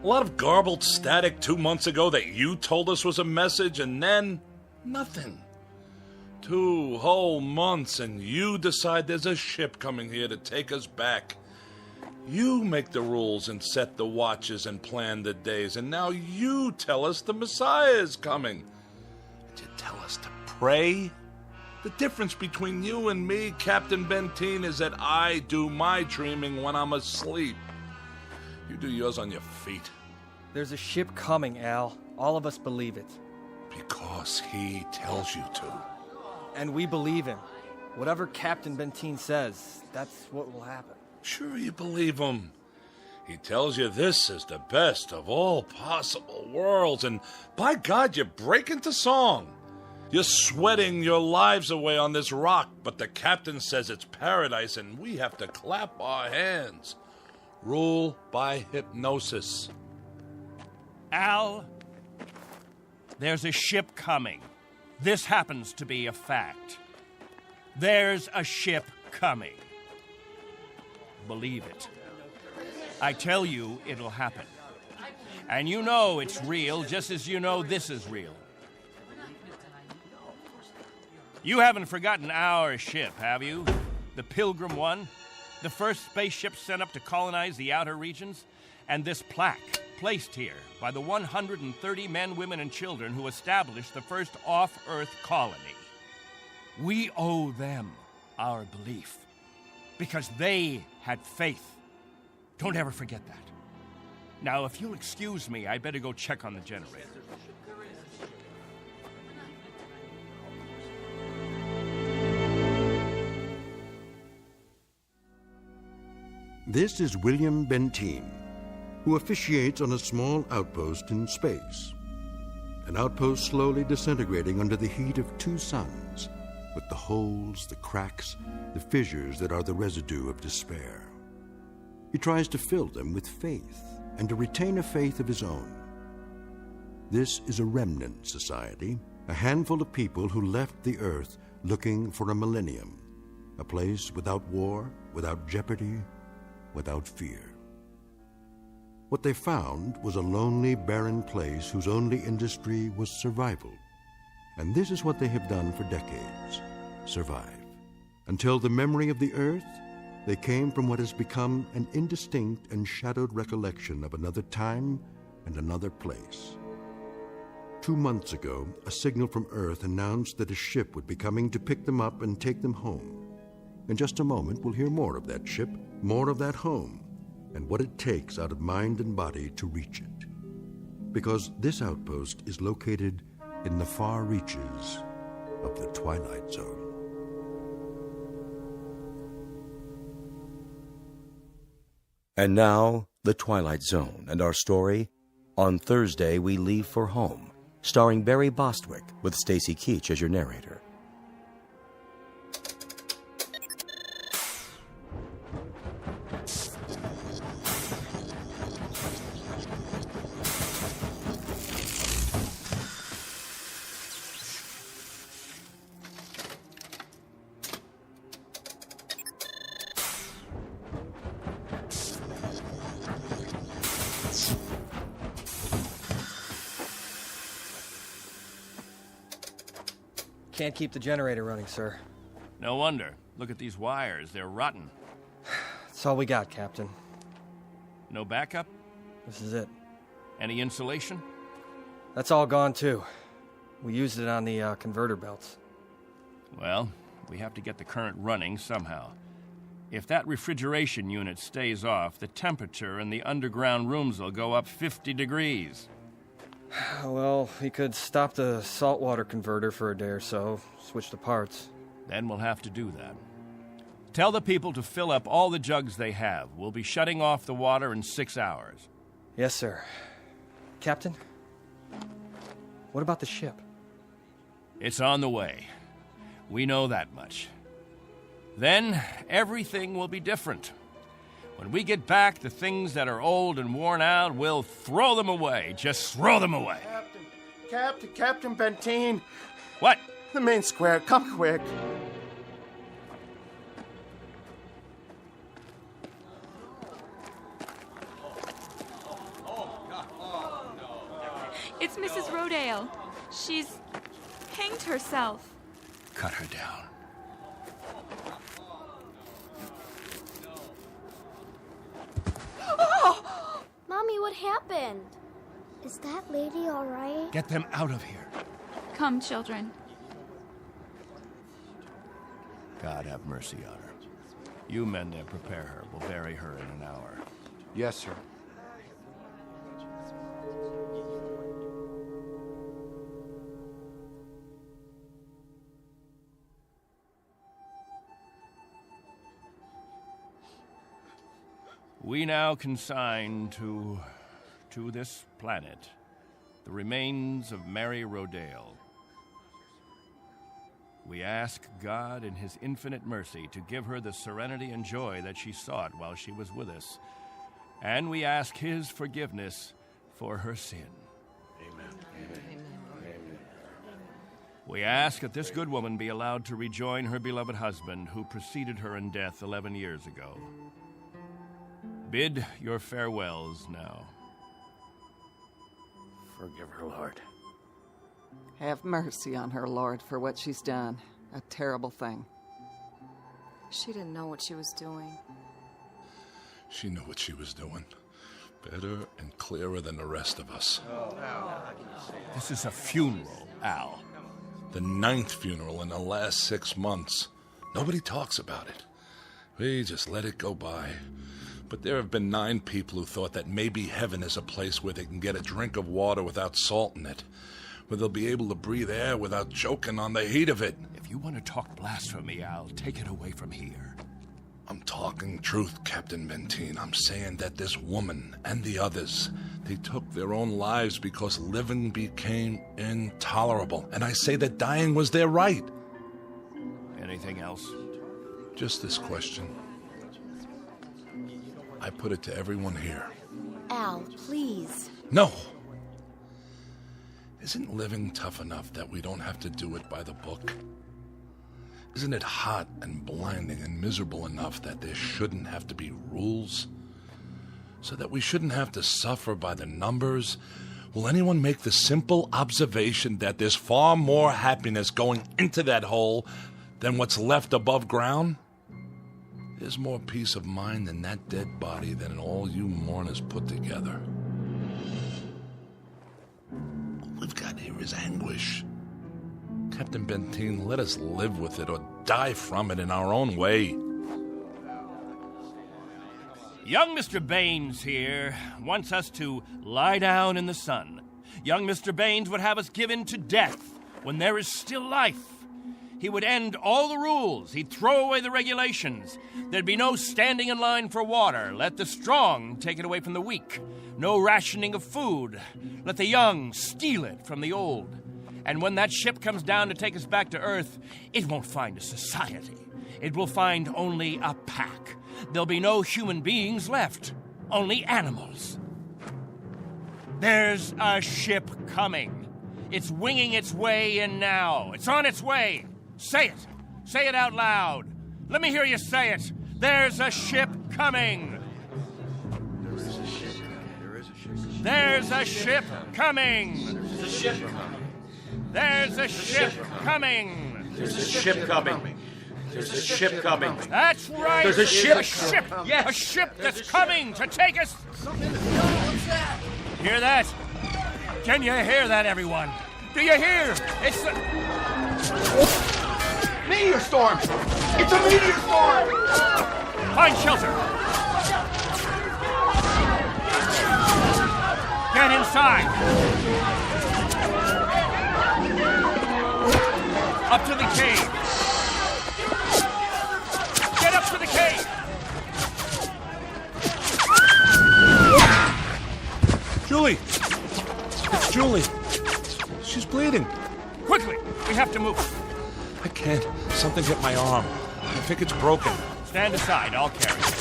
A lot of garbled static 2 months ago that you told us was a message, and then nothing. 2 whole months, and you decide there's a ship coming here to take us back. You make the rules and set the watches and plan the days, and now you tell us the Messiah is coming. And you tell us to pray? The difference between you and me, Captain Benteen, is that I do my dreaming when I'm asleep. You do yours on your feet. There's a ship coming, Al. All of us believe it. Because he tells you to. And we believe him. Whatever Captain Benteen says, that's what will happen. Sure you believe him. He tells you this is the best of all possible worlds, and by God, you break into song. You're sweating your lives away on this rock, but the captain says it's paradise, and we have to clap our hands. Rule by hypnosis. Al, there's a ship coming. This happens to be a fact. There's a ship coming. Believe it. I tell you, it'll happen. And you know it's real, just as you know this is real. You haven't forgotten our ship, have you? The Pilgrim One? The first spaceship sent up to colonize the outer regions? And this plaque, placed here by the 130 men, women, and children who established the first off-Earth colony. We owe them our belief, because they had faith. Don't ever forget that. Now, if you'll excuse me, I'd better go check on the generator. This is William Benteen, who officiates on a small outpost in space. An outpost slowly disintegrating under the heat of 2 suns, with the holes, the cracks, the fissures that are the residue of despair. He tries to fill them with faith and to retain a faith of his own. This is a remnant society, a handful of people who left the earth looking for a millennium, a place without war, without jeopardy, without fear. What they found was a lonely, barren place whose only industry was survival. And this is what they have done for decades, survive. Until the memory of the earth, they came from what has become an indistinct and shadowed recollection of another time and another place. 2 months ago, a signal from Earth announced that a ship would be coming to pick them up and take them home. In just a moment, we'll hear more of that ship, more of that home, and what it takes out of mind and body to reach it. Because this outpost is located in the far reaches of the Twilight Zone. And now, The Twilight Zone, and our story, On Thursday We Leave for Home, starring Barry Bostwick with Stacy Keach as your narrator. Can't keep the generator running, sir. No wonder. Look at these wires. They're rotten. That's all we got, Captain. No backup? This is it. Any insulation? That's all gone, too. We used it on the converter belts. Well, we have to get the current running somehow. If that refrigeration unit stays off, the temperature in the underground rooms will go up 50 degrees. Well, we could stop the saltwater converter for a day or so, switch the parts. Then we'll have to do that. Tell the people to fill up all the jugs they have. We'll be shutting off the water in 6 hours. Yes, sir. Captain, what about the ship? It's on the way. We know that much. Then everything will be different. When we get back, the things that are old and worn out, we'll throw them away. Just throw them away. Captain Benteen. What? The main square. Come quick. It's Mrs. Rodale. She's hanged herself. Cut her down. Oh! Mommy, what happened? Is that lady all right? Get them out of here. Come, children. God have mercy on her. You men there prepare her. We'll bury her in an hour. Yes, sir. We now consign to this planet the remains of Mary Rodale. We ask God in his infinite mercy to give her the serenity and joy that she sought while she was with us. And we ask his forgiveness for her sin. Amen. We ask that this good woman be allowed to rejoin her beloved husband who preceded her in death 11 years ago. Bid your farewells now. Forgive her, Lord. Have mercy on her, Lord, for what she's done. A terrible thing. She didn't know what she was doing. She knew what she was doing. Better and clearer than the rest of us. This is a funeral, Al. The 9th funeral in the last 6 months. Nobody talks about it. We just let it go by. But there have been 9 people who thought that maybe heaven is a place where they can get a drink of water without salt in it, where they'll be able to breathe air without choking on the heat of it. If you want to talk blasphemy, Al, take it away from here. I'm talking truth, Captain Benteen. I'm saying that this woman and the others, they took their own lives because living became intolerable. And I say that dying was their right. Anything else? Just this question. I put it to everyone here. Al, please. No! Isn't living tough enough that we don't have to do it by the book? Isn't it hot and blinding and miserable enough that there shouldn't have to be rules? So that we shouldn't have to suffer by the numbers? Will anyone make the simple observation that there's far more happiness going into that hole than what's left above ground? There's more peace of mind in that dead body than in all you mourners put together. All we've got here is anguish. Captain Benteen, let us live with it or die from it in our own way. Young Mr. Baines here wants us to lie down in the sun. Young Mr. Baines would have us given to death when there is still life. He would end all the rules. He'd throw away the regulations. There'd be no standing in line for water. Let the strong take it away from the weak. No rationing of food. Let the young steal it from the old. And when that ship comes down to take us back to Earth, it won't find a society. It will find only a pack. There'll be no human beings left. Only animals. There's a ship coming. It's winging its way in now. It's on its way. Say it. Say it out loud. Let me hear you say it. There's a ship coming. There's a ship coming. There's a ship coming. There's a ship coming. There's a ship coming. There's a ship coming. That's right. There's a ship. A ship. Yes. A ship that's coming to take us. What's that? Hear that? Can you hear that, everyone? Do you hear? It's the... Meteor storm! It's a meteor storm! Find shelter! Get side! Up to the cave! Get up to the cave! Julie! It's Julie. She's bleeding. Quickly! We have to move. I can't. Something hit my arm. I think it's broken. Stand aside. I'll carry it.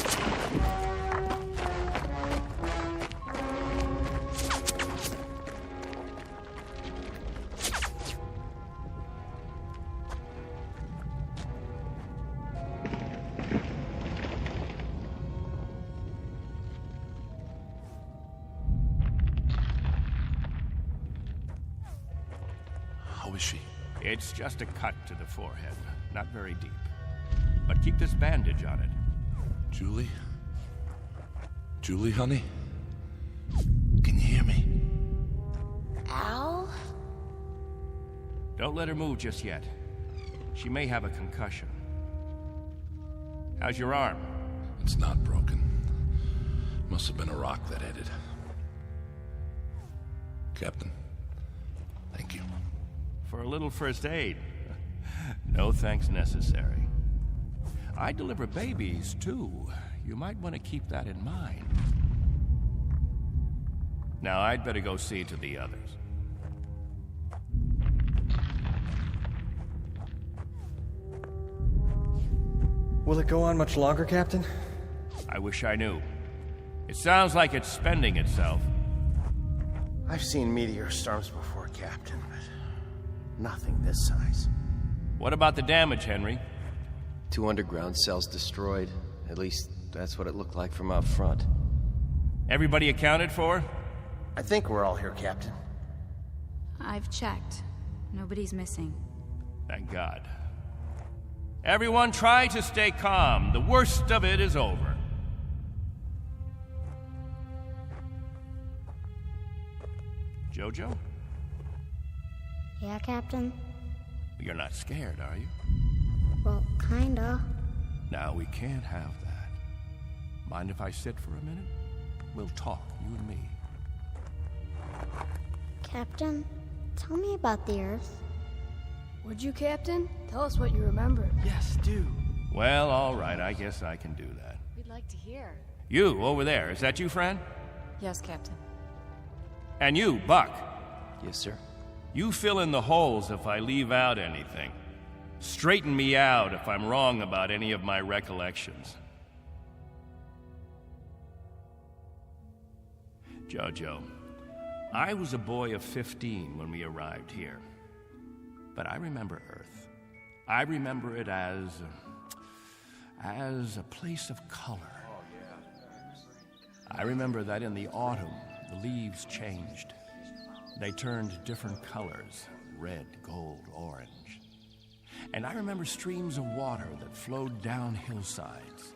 How is she? It's just a cut to the forehead. Not very deep. But keep this bandage on it. Julie? Julie, honey? Can you hear me? Al? Don't let her move just yet. She may have a concussion. How's your arm? It's not broken. Must have been a rock that hit it. Captain, thank you. For a little first aid. No thanks necessary. I deliver babies, too. You might want to keep that in mind. Now, I'd better go see to the others. Will it go on much longer, Captain? I wish I knew. It sounds like it's spending itself. I've seen meteor storms before, Captain, but nothing this size. What about the damage, Henry? 2 underground cells destroyed. At least, that's what it looked like from out front. Everybody accounted for? I think we're all here, Captain. I've checked. Nobody's missing. Thank God. Everyone try to stay calm. The worst of it is over. Jojo? Yeah, Captain? You're not scared, are you? Well, kinda. Now, we can't have that. Mind if I sit for a minute? We'll talk, you and me. Captain, tell me about the Earth. Would you, Captain? Tell us what you remember. Yes, do. Well, all right, I guess I can do that. We'd like to hear. You, over there, is that you, friend? Yes, Captain. And you, Buck. Yes, sir. You fill in the holes if I leave out anything. Straighten me out if I'm wrong about any of my recollections. Jojo, I was a boy of 15 when we arrived here. But I remember Earth. I remember it as a place of color. I remember that in the autumn, the leaves changed. They turned different colors, red, gold, orange. And I remember streams of water that flowed down hillsides,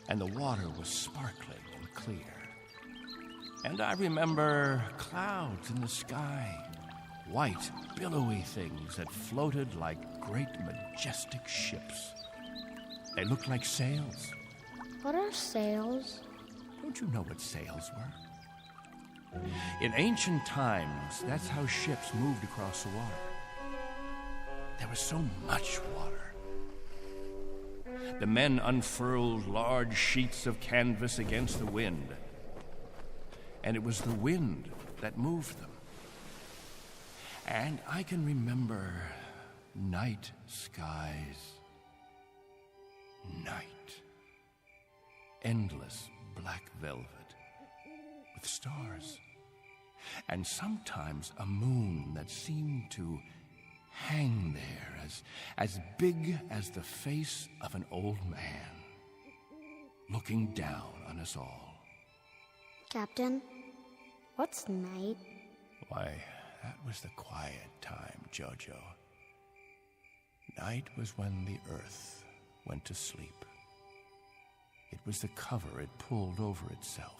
and the water was sparkling and clear. And I remember clouds in the sky, white, billowy things that floated like great, majestic ships. They looked like sails. What are sails? Don't you know what sails were? In ancient times, that's how ships moved across the water. There was so much water. The men unfurled large sheets of canvas against the wind, and it was the wind that moved them. And I can remember night skies. Night. Endless black velvet with stars. And sometimes a moon that seemed to hang there as big as the face of an old man, looking down on us all. Captain, what's night? Why, that was the quiet time, Jojo. Night was when the earth went to sleep. It was the cover it pulled over itself.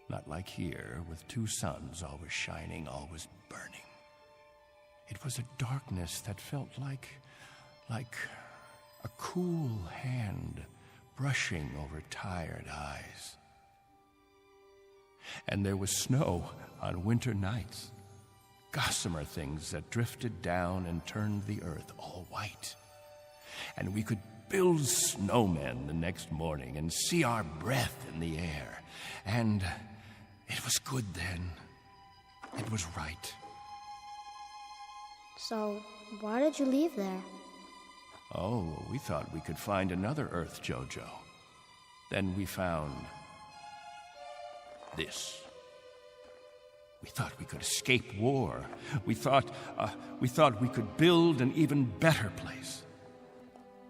Not like here, with 2 suns always shining, always burning. It was a darkness that felt like a cool hand brushing over tired eyes. And there was snow on winter nights. Gossamer things that drifted down and turned the earth all white. And we could build snowmen the next morning and see our breath in the air. And it was good then. It was right. So, why did you leave there? Oh, we thought we could find another Earth, Jojo. Then we found this. We thought we could escape war. We thought we could build an even better place.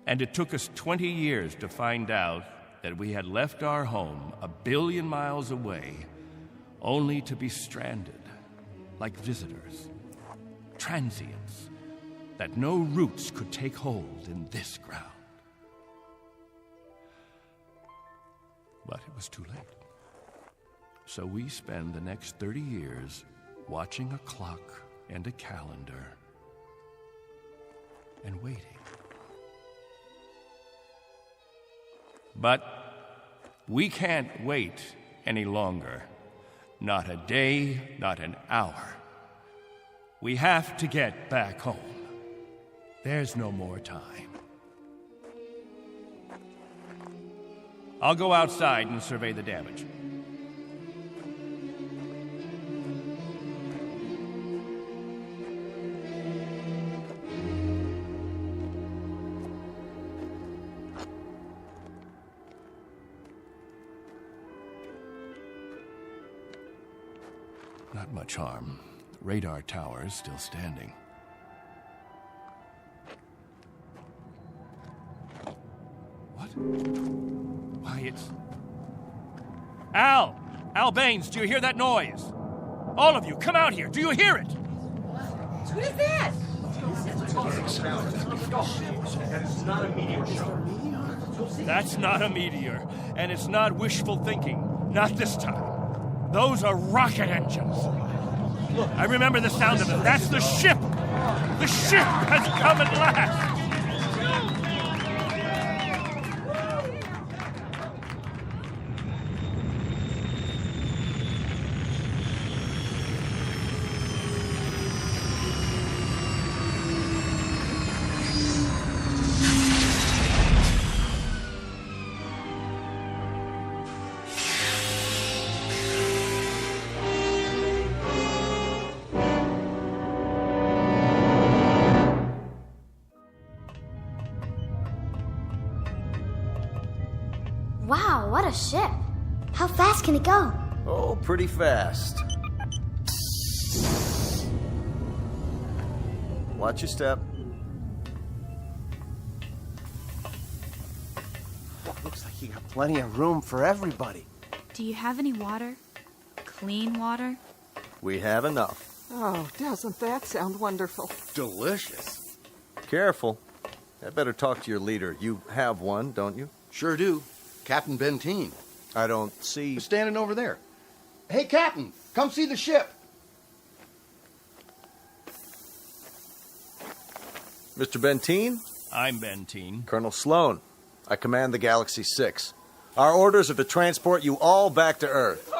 And it took us 20 years to find out that we had left our home 1 billion miles away, only to be stranded, like visitors, transients, that no roots could take hold in this ground. But it was too late. So we spend the next 30 years watching a clock and a calendar and waiting. But we can't wait any longer. Not a day, not an hour. We have to get back home. There's no more time. I'll go outside and survey the damage. Not much harm. The radar tower is still standing. What? Why, it's... Al! Al Baines, do you hear that noise? All of you, come out here. Do you hear it? What is that? That's not a meteor, and it's not wishful thinking. Not this time. Those are rocket engines. I remember the sound of it. That's the ship. The ship has come at last. Wow, what a ship. How fast can it go? Oh, pretty fast. Watch your step. Looks like you got plenty of room for everybody. Do you have any water? Clean water? We have enough. Oh, doesn't that sound wonderful? Delicious. Careful. I better talk to your leader. You have one, don't you? Sure do. Captain Benteen. I don't see... He's standing over there. Hey, Captain, come see the ship. Mr. Benteen? I'm Benteen. Colonel Sloan. I command the Galaxy 6. Our orders are to transport you all back to Earth.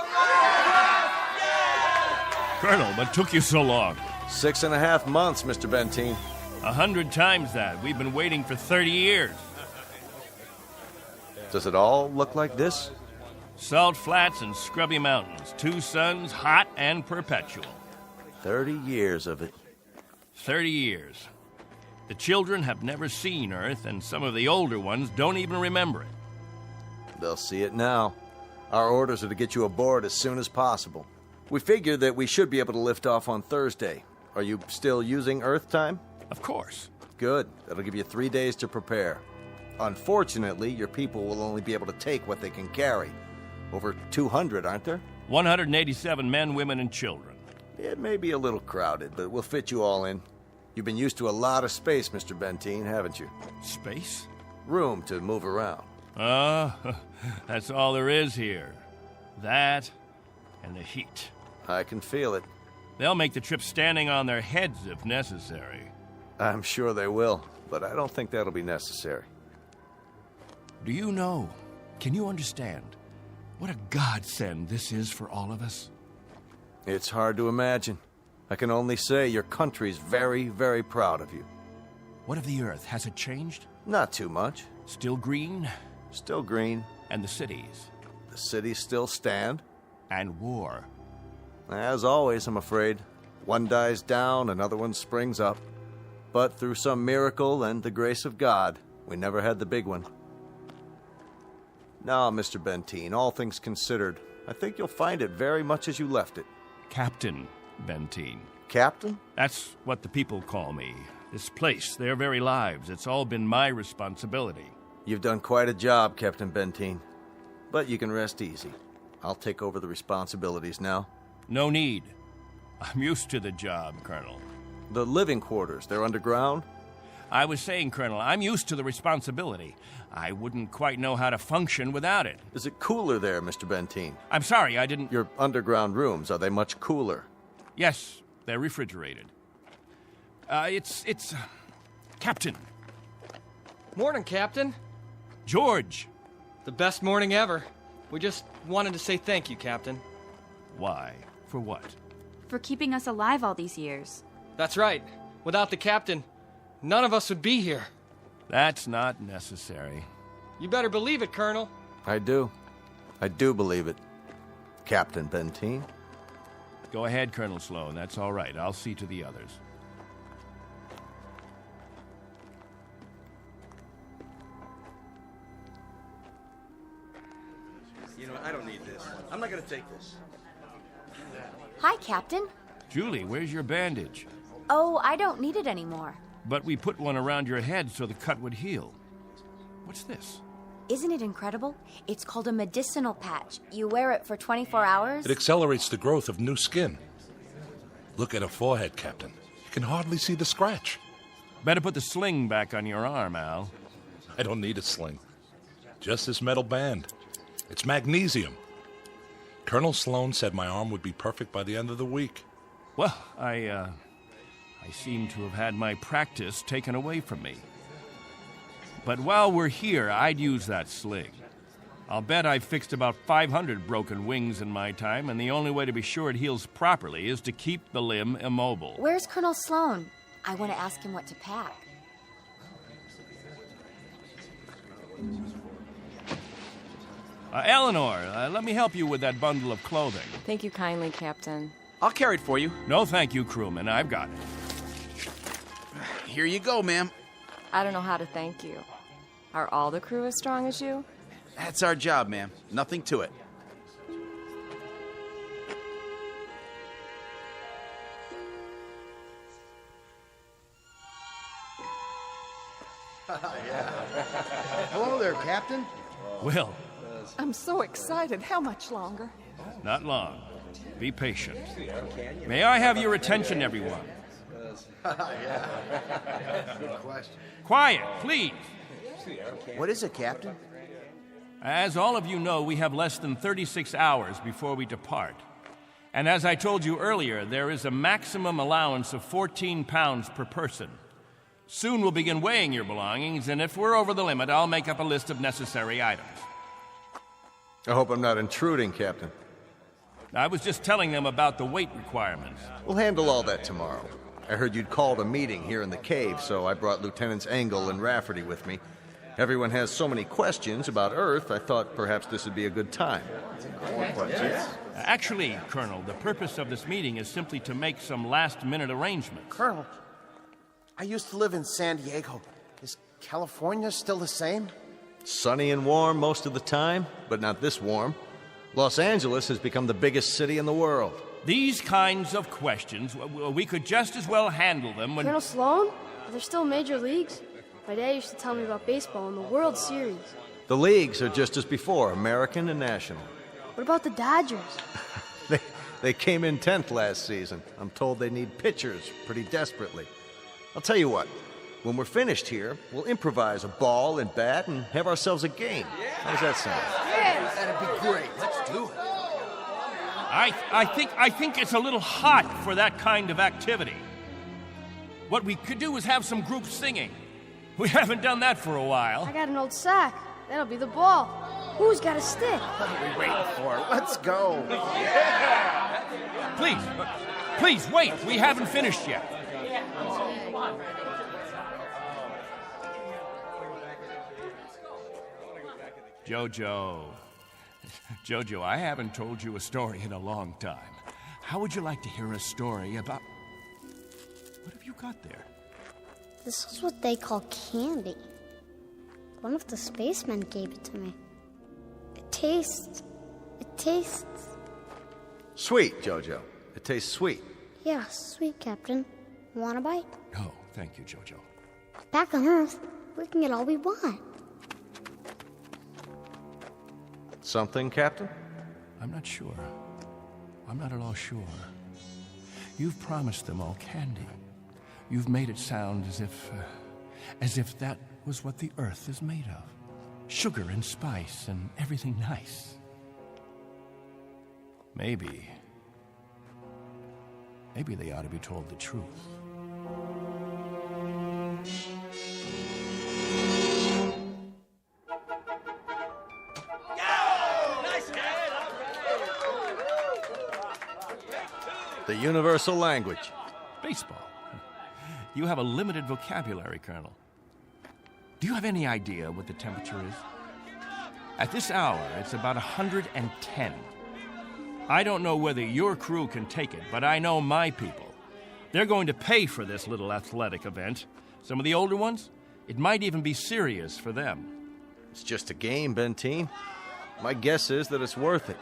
Colonel, what took you so long? 6.5 months, Mr. Benteen. 100 times that. We've been waiting for 30 years. Does it all look like this? Salt flats and scrubby mountains. 2 suns, hot and perpetual. 30 years of it. 30 years. The children have never seen Earth, and some of the older ones don't even remember it. They'll see it now. Our orders are to get you aboard as soon as possible. We figured that we should be able to lift off on Thursday. Are you still using Earth time? Of course. Good. That'll give you 3 days to prepare. Unfortunately, your people will only be able to take what they can carry. Over 200, aren't there? 187 men, women, and children. It may be a little crowded, but we'll fit you all in. You've been used to a lot of space, Mr. Benteen, haven't you? Space? Room to move around. That's all there is here. That and the heat. I can feel it. They'll make the trip standing on their heads if necessary. I'm sure they will, but I don't think that'll be necessary. Do you know? Can you understand? What a godsend this is for all of us. It's hard to imagine. I can only say your country's very, very proud of you. What of the Earth? Has it changed? Not too much. Still green? Still green. And the cities? The cities still stand. And war? As always, I'm afraid. One dies down, another one springs up. But through some miracle and the grace of God, we never had the big one. Now, Mr. Benteen, all things considered, I think you'll find it very much as you left it. Captain Benteen. Captain? That's what the people call me. This place, their very lives, it's all been my responsibility. You've done quite a job, Captain Benteen. But you can rest easy. I'll take over the responsibilities now. No need. I'm used to the job, Colonel. The living quarters, they're underground? I was saying, Colonel, I'm used to the responsibility. I wouldn't quite know how to function without it. Is it cooler there, Mr. Benteen? I'm sorry, I didn't... Your underground rooms, are they much cooler? Yes, they're refrigerated. Captain. Morning, Captain. George. The best morning ever. We just wanted to say thank you, Captain. Why? For what? For keeping us alive all these years. That's right. Without the captain, none of us would be here. That's not necessary. You better believe it, Colonel. I do. I do believe it. Captain Benteen. Go ahead, Colonel Sloan. That's all right. I'll see to the others. You know, I don't need this. I'm not gonna take this. Hi, Captain. Julie, where's your bandage? Oh, I don't need it anymore. But we put one around your head so the cut would heal. What's this? Isn't it incredible? It's called a medicinal patch. You wear it for 24 hours. It accelerates the growth of new skin. Look at her forehead, Captain. You can hardly see the scratch. Better put the sling back on your arm, Al. I don't need a sling. Just this metal band. It's magnesium. Colonel Sloan said my arm would be perfect by the end of the week. Well, I seem to have had my practice taken away from me. But while we're here, I'd use that sling. I'll bet I've fixed about 500 broken wings in my time, and the only way to be sure it heals properly is to keep the limb immobile. Where's Colonel Sloan? I want to ask him what to pack. Eleanor, let me help you with that bundle of clothing. Thank you kindly, Captain. I'll carry it for you. No, thank you, crewman. I've got it. Here you go, ma'am. I don't know how to thank you. Are all the crew as strong as you? That's our job, ma'am. Nothing to it. Hello there, Captain. Will. I'm so excited. How much longer? Not long. Be patient. May I have your attention, everyone? Good question. Quiet, please. What is it, Captain? As all of you know, we have less than 36 hours before we depart. And as I told you earlier, there is a maximum allowance of 14 pounds per person. Soon we'll begin weighing your belongings, and if we're over the limit, I'll make up a list of necessary items. I hope I'm not intruding, Captain. I was just telling them about the weight requirements. We'll handle all that tomorrow. I heard you'd called a meeting here in the cave, so I brought Lieutenants Engel and Rafferty with me. Everyone has so many questions about Earth, I thought perhaps this would be a good time. More questions? Actually, Colonel, the purpose of this meeting is simply to make some last-minute arrangements. Colonel, I used to live in San Diego. Is California still the same? Sunny and warm most of the time, but not this warm. Los Angeles has become the biggest city in the world. These kinds of questions, we could just as well handle them when... Colonel Sloan? Are there still major leagues? My dad used to tell me about baseball and the World Series. The leagues are just as before, American and national. What about the Dodgers? They came in 10th last season. I'm told they need pitchers pretty desperately. I'll tell you what, when we're finished here, we'll improvise a ball and bat and have ourselves a game. How does that sound? Yeah, that'd be great. Let's do it. I think it's a little hot for that kind of activity. What we could do is have some group singing. We haven't done that for a while. I got an old sack. That'll be the ball. Who's got a stick? What are we waiting for? Let's go. Please, wait. We haven't finished yet. Jojo, I haven't told you a story in a long time. How would you like to hear a story about... What have you got there? This is what they call candy. One of the spacemen gave it to me. It tastes... Sweet, Jojo. It tastes sweet. Yeah, sweet, Captain. Want a bite? No, thank you, Jojo. Back on Earth, we can get all we want. Something, Captain? I'm not sure. I'm not at all sure. You've promised them all candy. You've made it sound as if that was what the Earth is made of. Sugar and spice and everything nice. Maybe they ought to be told the truth. The universal language. Baseball. You have a limited vocabulary, Colonel. Do you have any idea what the temperature is? At this hour, it's about 110. I don't know whether your crew can take it, but I know my people. They're going to pay for this little athletic event. Some of the older ones, it might even be serious for them. It's just a game, Benteen. My guess is that it's worth it.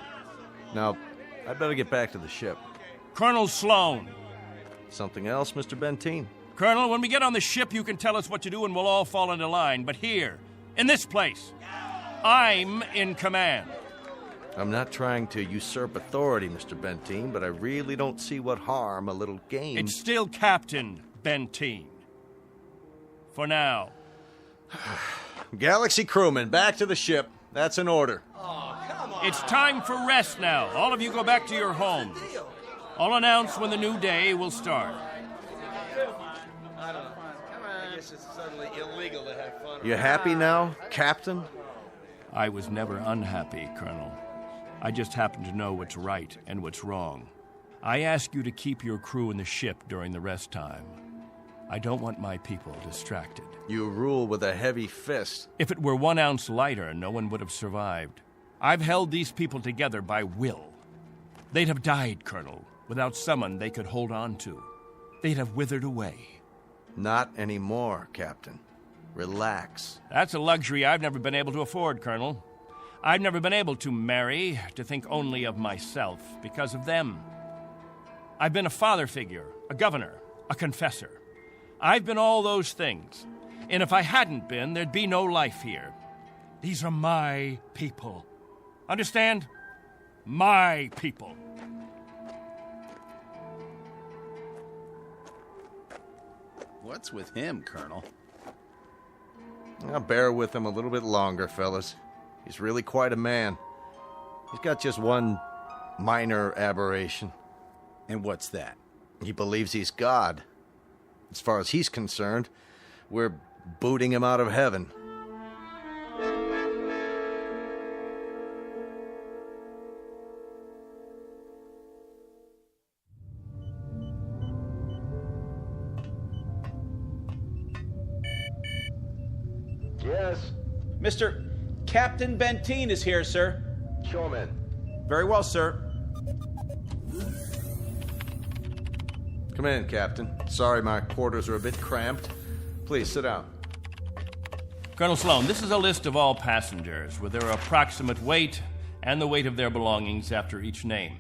Now, I'd better get back to the ship. Colonel Sloan. Something else, Mr. Benteen? Colonel, when we get on the ship, you can tell us what to do and we'll all fall into line. But here, in this place, I'm in command. I'm not trying to usurp authority, Mr. Benteen, but I really don't see what harm a little game... It's still Captain Benteen. For now. Galaxy crewmen, back to the ship. That's an order. Oh, come on. It's time for rest now. All of you go back to your homes. I'll announce when the new day will start. I don't know. I guess it's suddenly illegal to have fun. You happy now, Captain? I was never unhappy, Colonel. I just happen to know what's right and what's wrong. I ask you to keep your crew in the ship during the rest time. I don't want my people distracted. You rule with a heavy fist. If it were 1 ounce lighter, no one would have survived. I've held these people together by will. They'd have died, Colonel, without someone they could hold on to. They'd have withered away. Not anymore, Captain. Relax. That's a luxury I've never been able to afford, Colonel. I've never been able to marry, to think only of myself, because of them. I've been a father figure, a governor, a confessor. I've been all those things. And if I hadn't been, there'd be no life here. These are my people. Understand? My people. What's with him, Colonel? I'll bear with him a little bit longer, fellas. He's really quite a man. He's got just one minor aberration. And what's that? He believes he's God. As far as he's concerned, we're booting him out of heaven. Yes? Mr. Captain Benteen is here, sir. Show him in. Very well, sir. Come in, Captain. Sorry my quarters are a bit cramped. Please, sit down. Colonel Sloan, this is a list of all passengers with their approximate weight and the weight of their belongings after each name.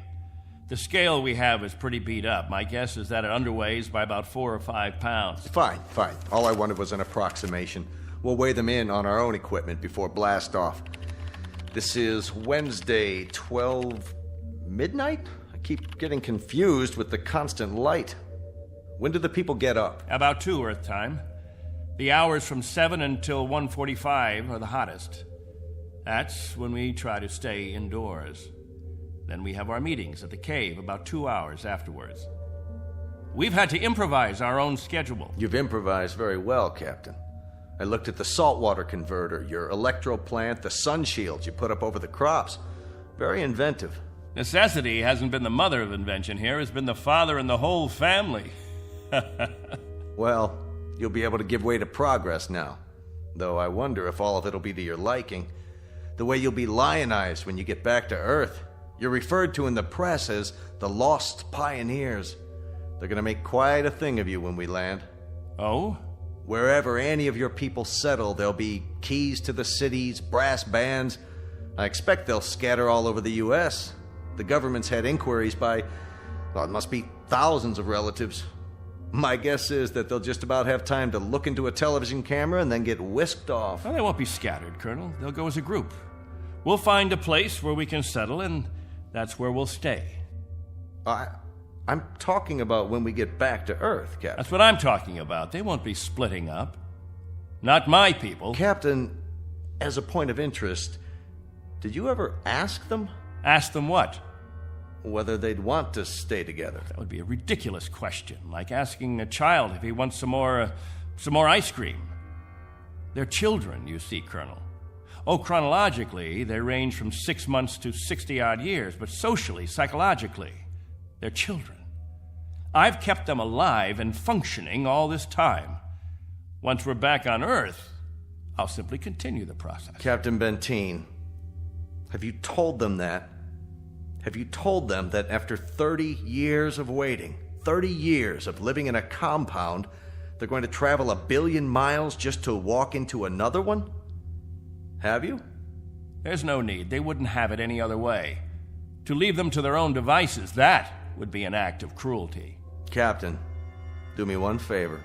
The scale we have is pretty beat up. My guess is that it underweighs by about 4 or 5 pounds. Fine. All I wanted was an approximation. We'll weigh them in on our own equipment before blast off. This is Wednesday, 12 midnight? I keep getting confused with the constant light. When do the people get up? About 2 Earth time. The hours from 7 until 1:45 are the hottest. That's when we try to stay indoors. Then we have our meetings at the cave about 2 hours afterwards. We've had to improvise our own schedule. You've improvised very well, Captain. I looked at the saltwater converter, your electro plant, the sun shields you put up over the crops. Very inventive. Necessity hasn't been the mother of invention here, it's been the father and the whole family. Well, you'll be able to give way to progress now. Though I wonder if all of it'll be to your liking. The way you'll be lionized when you get back to Earth. You're referred to in the press as the Lost Pioneers. They're gonna make quite a thing of you when we land. Oh? Wherever any of your people settle, there'll be keys to the cities, brass bands. I expect they'll scatter all over the U.S. The government's had inquiries by, well, it must be thousands of relatives. My guess is that they'll just about have time to look into a television camera and then get whisked off. Well, they won't be scattered, Colonel. They'll go as a group. We'll find a place where we can settle, and that's where we'll stay. I'm talking about when we get back to Earth, Captain. That's what I'm talking about. They won't be splitting up. Not my people. Captain, as a point of interest, did you ever ask them? Ask them what? Whether they'd want to stay together. That would be a ridiculous question, like asking a child if he wants some more ice cream. They're children, you see, Colonel. Oh, chronologically, they range from 6 months to 60-odd years, but socially, psychologically, they're children. I've kept them alive and functioning all this time. Once we're back on Earth, I'll simply continue the process. Captain Benteen, have you told them that? Have you told them that after 30 years of waiting, 30 years of living in a compound, they're going to travel 1 billion miles just to walk into another one? Have you? There's no need. They wouldn't have it any other way. To leave them to their own devices, that would be an act of cruelty. Captain, do me one favor.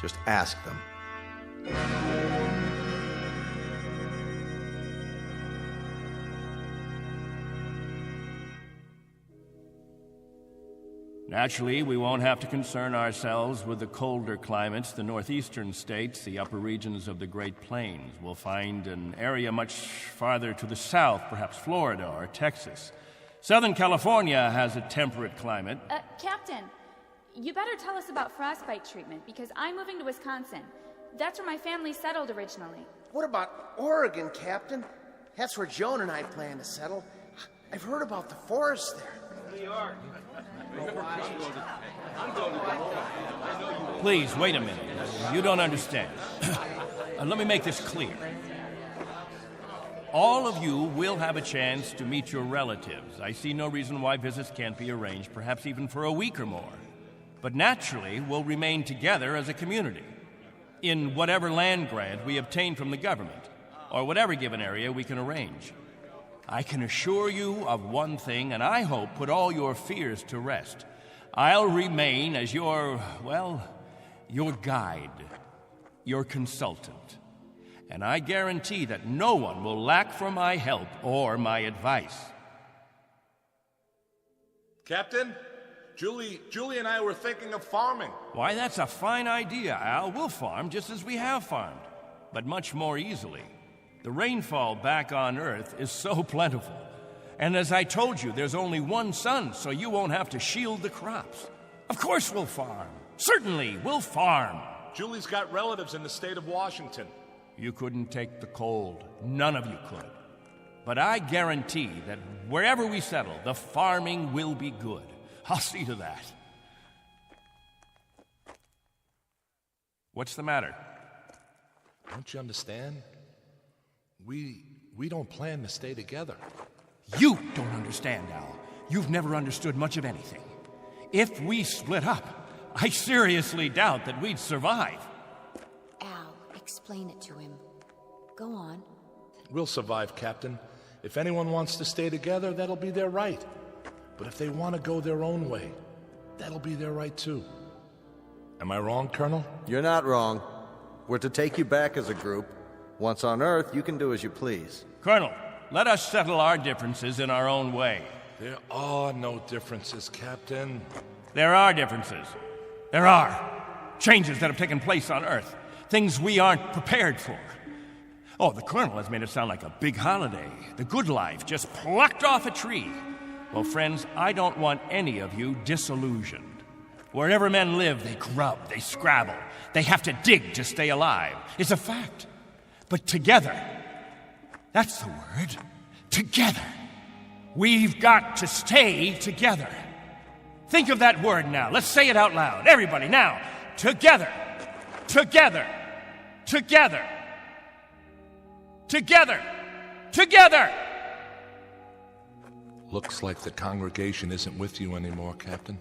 Just ask them. Naturally, we won't have to concern ourselves with the colder climates, the northeastern states, the upper regions of the Great Plains. We'll find an area much farther to the south, perhaps Florida or Texas. Southern California has a temperate climate. Captain, you better tell us about frostbite treatment, because I'm moving to Wisconsin. That's where my family settled originally. What about Oregon, Captain? That's where Joan and I plan to settle. I've heard about the forest there. New York. Please, wait a minute. You don't understand. Let me make this clear. All of you will have a chance to meet your relatives. I see no reason why visits can't be arranged, perhaps even for a week or more. But naturally, we'll remain together as a community in whatever land grant we obtain from the government, or whatever given area we can arrange. I can assure you of one thing, and I hope put all your fears to rest. I'll remain as your guide, your consultant. And I guarantee that no one will lack for my help or my advice. Captain, Julie and I were thinking of farming. Why, that's a fine idea, Al. We'll farm just as we have farmed, but much more easily. The rainfall back on Earth is so plentiful. And as I told you, there's only one sun, so you won't have to shield the crops. Of course we'll farm. Certainly, we'll farm. Julie's got relatives in the state of Washington. You couldn't take the cold. None of you could. But I guarantee that wherever we settle, the farming will be good. I'll see to that. What's the matter? Don't you understand? We don't plan to stay together. You don't understand, Al. You've never understood much of anything. If we split up, I seriously doubt that we'd survive. Al, explain it to him. Go on. We'll survive, Captain. If anyone wants to stay together, that'll be their right. But if they want to go their own way, that'll be their right too. Am I wrong, Colonel? You're not wrong. We're to take you back as a group. Once on Earth, you can do as you please. Colonel, let us settle our differences in our own way. There are no differences, Captain. There are differences. There are. Changes that have taken place on Earth. Things we aren't prepared for. Oh, the Colonel has made it sound like a big holiday. The good life just plucked off a tree. Well, friends, I don't want any of you disillusioned. Wherever men live, they grub, they scrabble. They have to dig to stay alive. It's a fact. But together, that's the word, together. We've got to stay together. Think of that word now. Let's say it out loud. Everybody, now. Together. Together. Together. Together. Together. Looks like the congregation isn't with you anymore, Captain.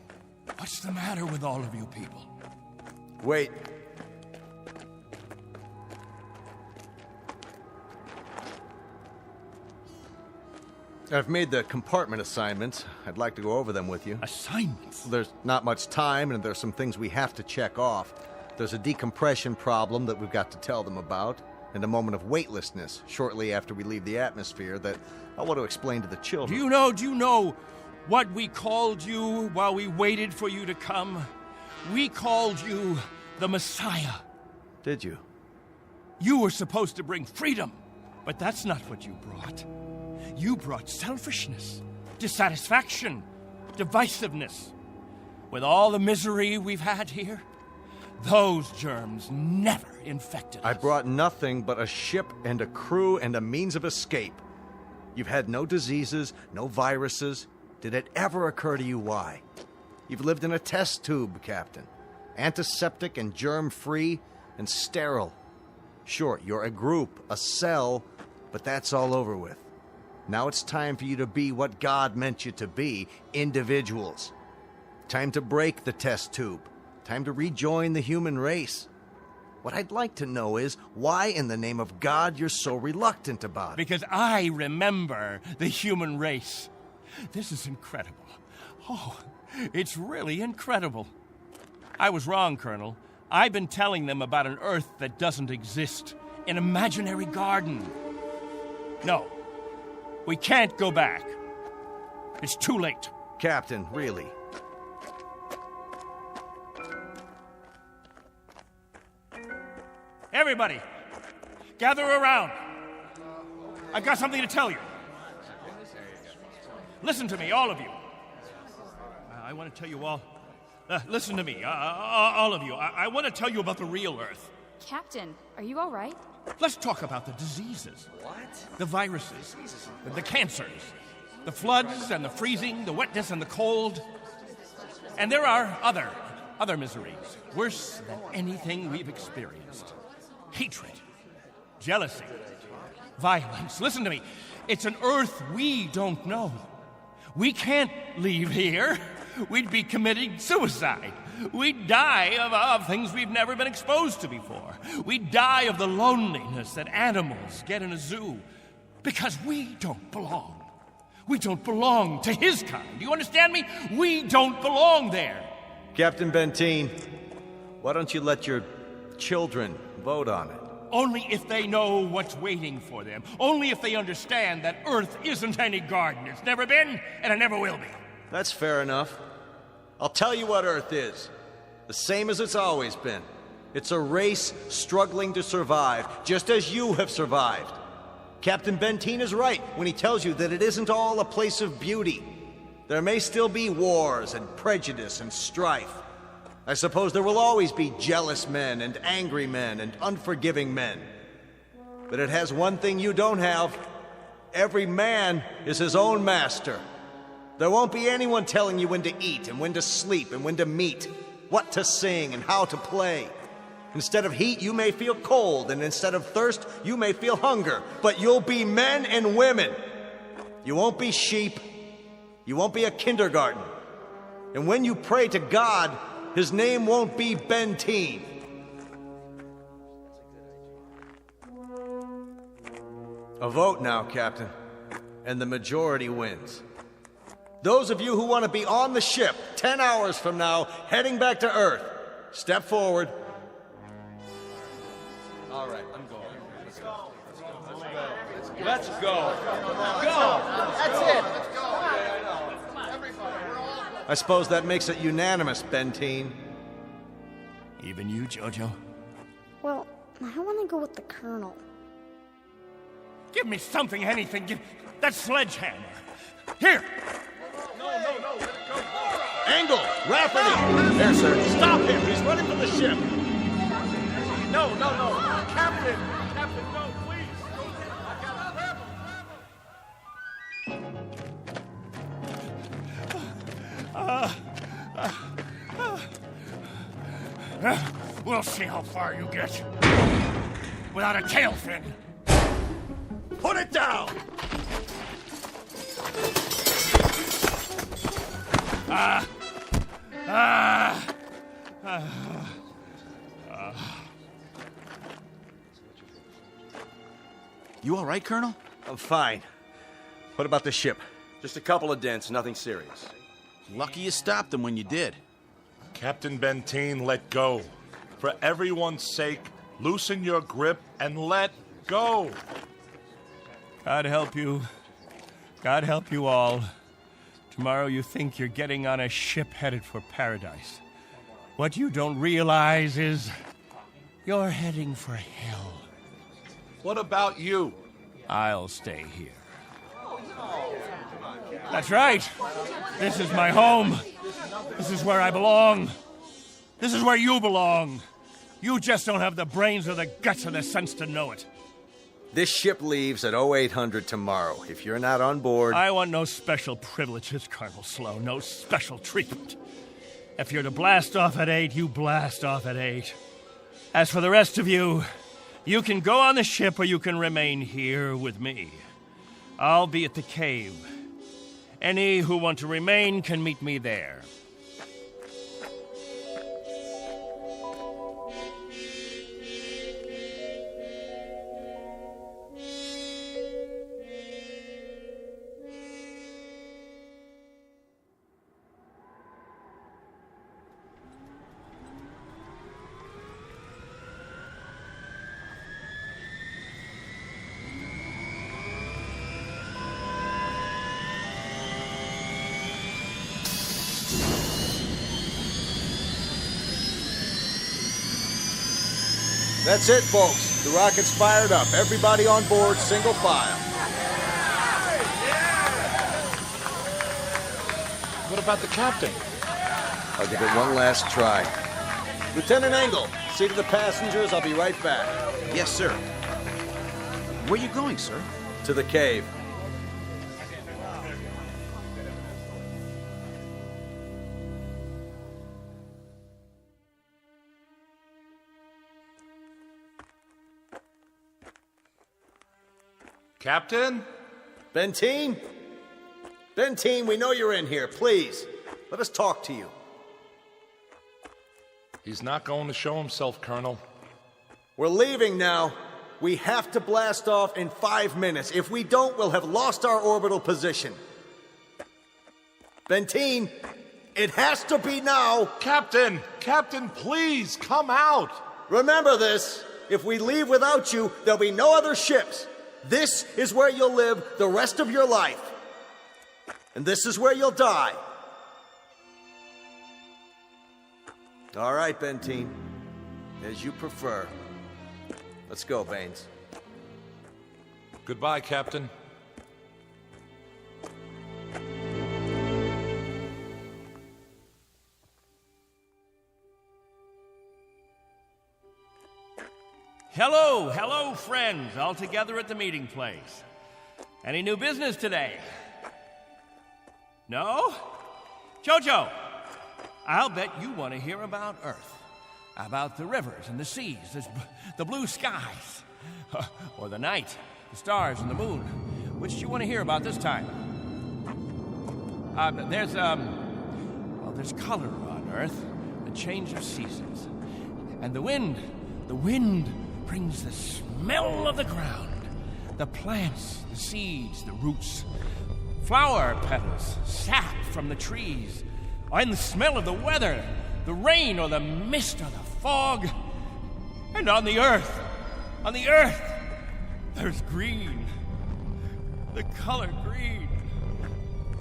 What's the matter with all of you people? Wait. I've made the compartment assignments. I'd like to go over them with you. Assignments? There's not much time, and there's some things we have to check off. There's a decompression problem that we've got to tell them about, and a moment of weightlessness shortly after we leave the atmosphere that I want to explain to the children. Do you know what we called you while we waited for you to come? We called you the Messiah. Did you? You were supposed to bring freedom, but that's not what you brought. You brought selfishness, dissatisfaction, divisiveness. With all the misery we've had here, those germs never infected us. I brought nothing but a ship and a crew and a means of escape. You've had no diseases, no viruses. Did it ever occur to you why? You've lived in a test tube, Captain. Antiseptic and germ-free and sterile. Sure, you're a group, a cell, but that's all over with. Now it's time for you to be what God meant you to be, individuals. Time to break the test tube. Time to rejoin the human race. What I'd like to know is why in the name of God you're so reluctant about it. Because I remember the human race. This is incredible. Oh, it's really incredible. I was wrong, Colonel. I've been telling them about an Earth that doesn't exist, an imaginary garden. No, we can't go back. It's too late. Captain, really? Everybody, gather around. I've got something to tell you. Listen to me, all of you. I want to tell you all. Listen to me, all of you. I want to tell you about the real Earth. Captain, are you all right? Let's talk about the diseases. What? The viruses, the cancers, the floods and the freezing, the wetness and the cold. And there are other miseries, worse than anything we've experienced. Hatred, jealousy, violence. Listen to me. It's an Earth we don't know. We can't leave here. We'd be committing suicide. We'd die of things we've never been exposed to before. We'd die of the loneliness that animals get in a zoo. Because we don't belong. We don't belong to his kind. Do you understand me? We don't belong there. Captain Benteen, why don't you let your children vote on it? Only if they know what's waiting for them. Only if they understand that Earth isn't any garden. It's never been, and it never will be. That's fair enough. I'll tell you what Earth is. The same as it's always been. It's a race struggling to survive, just as you have survived. Captain Benteen is right when he tells you that it isn't all a place of beauty. There may still be wars and prejudice and strife. I suppose there will always be jealous men and angry men and unforgiving men. But it has one thing you don't have. Every man is his own master. There won't be anyone telling you when to eat and when to sleep and when to meet, what to sing and how to play. Instead of heat, you may feel cold, and instead of thirst, you may feel hunger. But you'll be men and women. You won't be sheep. You won't be a kindergarten. And when you pray to God, his name won't be Benteen. A vote now, Captain, and the majority wins. Those of you who want to be on the ship 10 hours from now, heading back to Earth, step forward. All right, I'm going. Let's go. Let's go. Go. That's it. I suppose that makes it unanimous, Benteen. Even you, Jojo? Well, I want to go with the Colonel. Give me something, anything. Give that sledgehammer. Here. No, let it go. Angle! Rafferty! There, sir. Stop him! He's running from the ship! No. Captain, no, please. We'll see how far you get. Without a tail fin. Put it down! You all right, Colonel? I'm fine. What about the ship? Just a couple of dents, nothing serious. Lucky you stopped them when you did. Captain Benteen, let go. For everyone's sake, loosen your grip and let go. God help you. God help you all. Tomorrow you think you're getting on a ship headed for paradise. What you don't realize is you're heading for hell. What about you? I'll stay here. That's right. This is my home. This is where I belong. This is where you belong. You just don't have the brains or the guts or the sense to know it. This ship leaves at 0800 tomorrow. If you're not on board... I want no special privileges, Colonel Slow. No special treatment. If you're to blast off at 8, you blast off at 8. As for the rest of you, you can go on the ship or you can remain here with me. I'll be at the cave. Any who want to remain can meet me there. That's it, folks. The rocket's fired up. Everybody on board, single file. What about the captain? I'll give it one last try. Lieutenant Engel, see to the passengers. I'll be right back. Yes, sir. Where are you going, sir? To the cave. Captain? Benteen? Benteen, we know you're in here. Please, let us talk to you. He's not going to show himself, Colonel. We're leaving now. We have to blast off in 5 minutes. If we don't, we'll have lost our orbital position. Benteen, it has to be now. Captain, please, come out. Remember this. If we leave without you, there'll be no other ships. This is where you'll live the rest of your life. And this is where you'll die. All right, Benteen. As you prefer. Let's go, Baines. Goodbye, Captain. Hello, friends, all together at the meeting place. Any new business today? No? Jojo, I'll bet you want to hear about Earth. About the rivers and the seas, the blue skies, or the night, the stars and the moon. Which do you want to hear about this time? There's color on Earth, the change of seasons. And the wind brings the smell of the ground, the plants, the seeds, the roots, flower petals, sap from the trees, and the smell of the weather, the rain or the mist or the fog. And on the earth, there's green, the color green,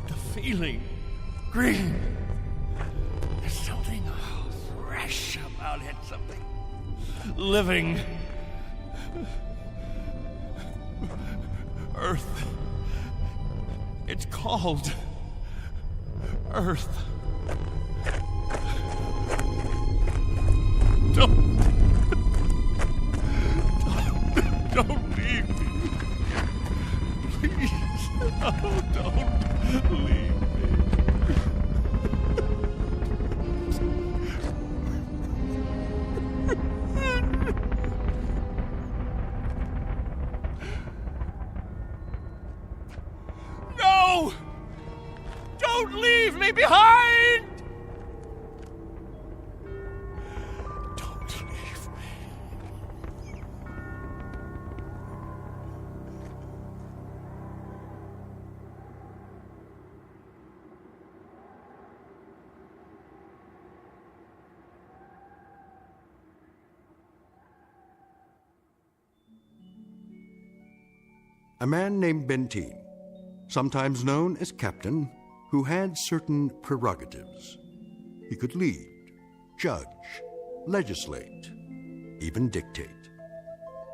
the feeling green. There's something fresh about it, something living. Earth. It's called Earth. Don't leave me. Please. Oh, don't leave me. No! Don't leave me behind! Don't leave me. A man named Benteen, sometimes known as Captain, who had certain prerogatives. He could lead, judge, legislate, even dictate.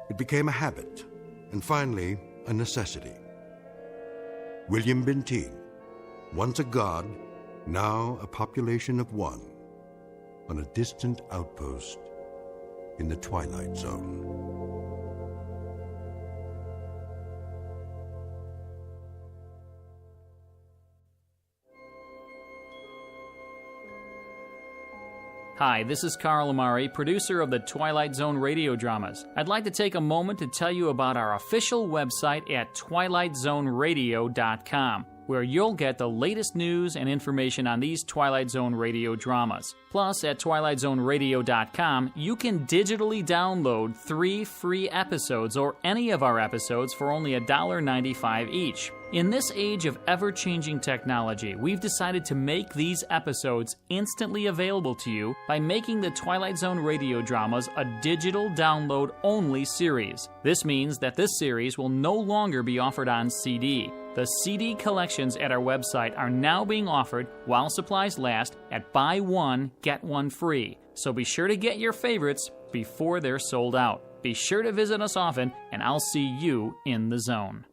It became a habit, and finally, a necessity. William Benteen, once a god, now a population of one, on a distant outpost in the Twilight Zone. Hi, this is Carl Amari, producer of the Twilight Zone Radio Dramas. I'd like to take a moment to tell you about our official website at twilightzoneradio.com, where you'll get the latest news and information on these Twilight Zone Radio dramas. Plus, at twilightzoneradio.com, you can digitally download 3 free episodes or any of our episodes for only $1.95 each. In this age of ever-changing technology, we've decided to make these episodes instantly available to you by making the Twilight Zone Radio Dramas a digital download-only series. This means that this series will no longer be offered on CD. The CD collections at our website are now being offered while supplies last at buy one, get one free. So be sure to get your favorites before they're sold out. Be sure to visit us often, and I'll see you in the zone.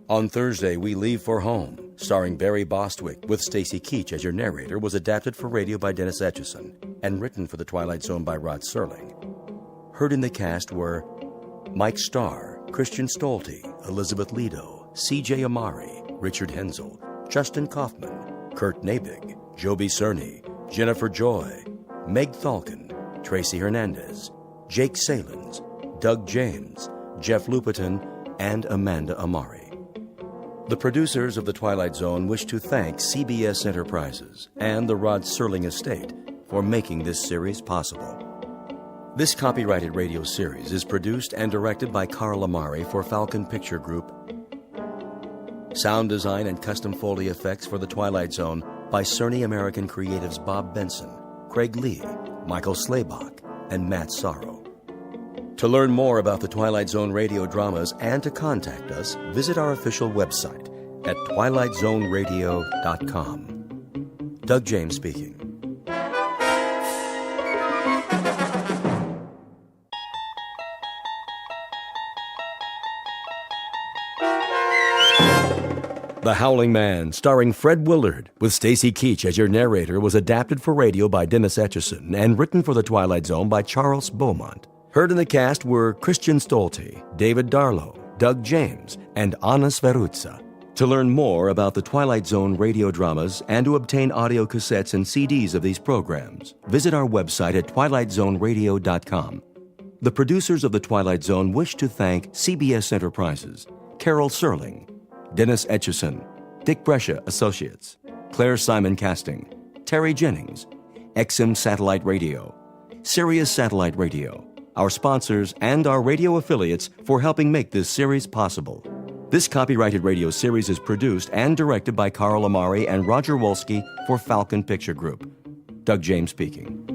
On Thursday, We Leave for Home, starring Barry Bostwick with Stacy Keach as your narrator, was adapted for radio by Dennis Etchison and written for The Twilight Zone by Rod Serling. Heard in the cast were Mike Starr, Christian Stolte, Elizabeth Lido, C.J. Amari, Richard Hensel, Justin Kaufman, Kurt Nabig, Joby Cerny, Jennifer Joy, Meg Thalken, Tracy Hernandez, Jake Salins, Doug James, Jeff Lupetin, and Amanda Amari. The producers of The Twilight Zone wish to thank CBS Enterprises and the Rod Serling Estate for making this series possible. This copyrighted radio series is produced and directed by Carl Amari for Falcon Picture Group. Sound design and custom Foley effects for The Twilight Zone by Cerny American Creatives Bob Benson, Craig Lee, Michael Slaybach, and Matt Sorrow. To learn more about the Twilight Zone radio dramas and to contact us, visit our official website at twilightzoneradio.com. Doug James speaking. The Howling Man, starring Fred Willard, with Stacy Keach as your narrator, was adapted for radio by Dennis Etchison and written for The Twilight Zone by Charles Beaumont. Heard in the cast were Christian Stolte, David Darlow, Doug James, and Anna Sverutza. To learn more about the Twilight Zone radio dramas and to obtain audio cassettes and CDs of these programs, visit our website at twilightzoneradio.com. The producers of The Twilight Zone wish to thank CBS Enterprises, Carol Serling, Dennis Etchison, Dick Brescia Associates, Claire Simon Casting, Terry Jennings, XM Satellite Radio, Sirius Satellite Radio, our sponsors, and our radio affiliates for helping make this series possible. This copyrighted radio series is produced and directed by Carl Amari and Roger Wolski for Falcon Picture Group. Doug James speaking.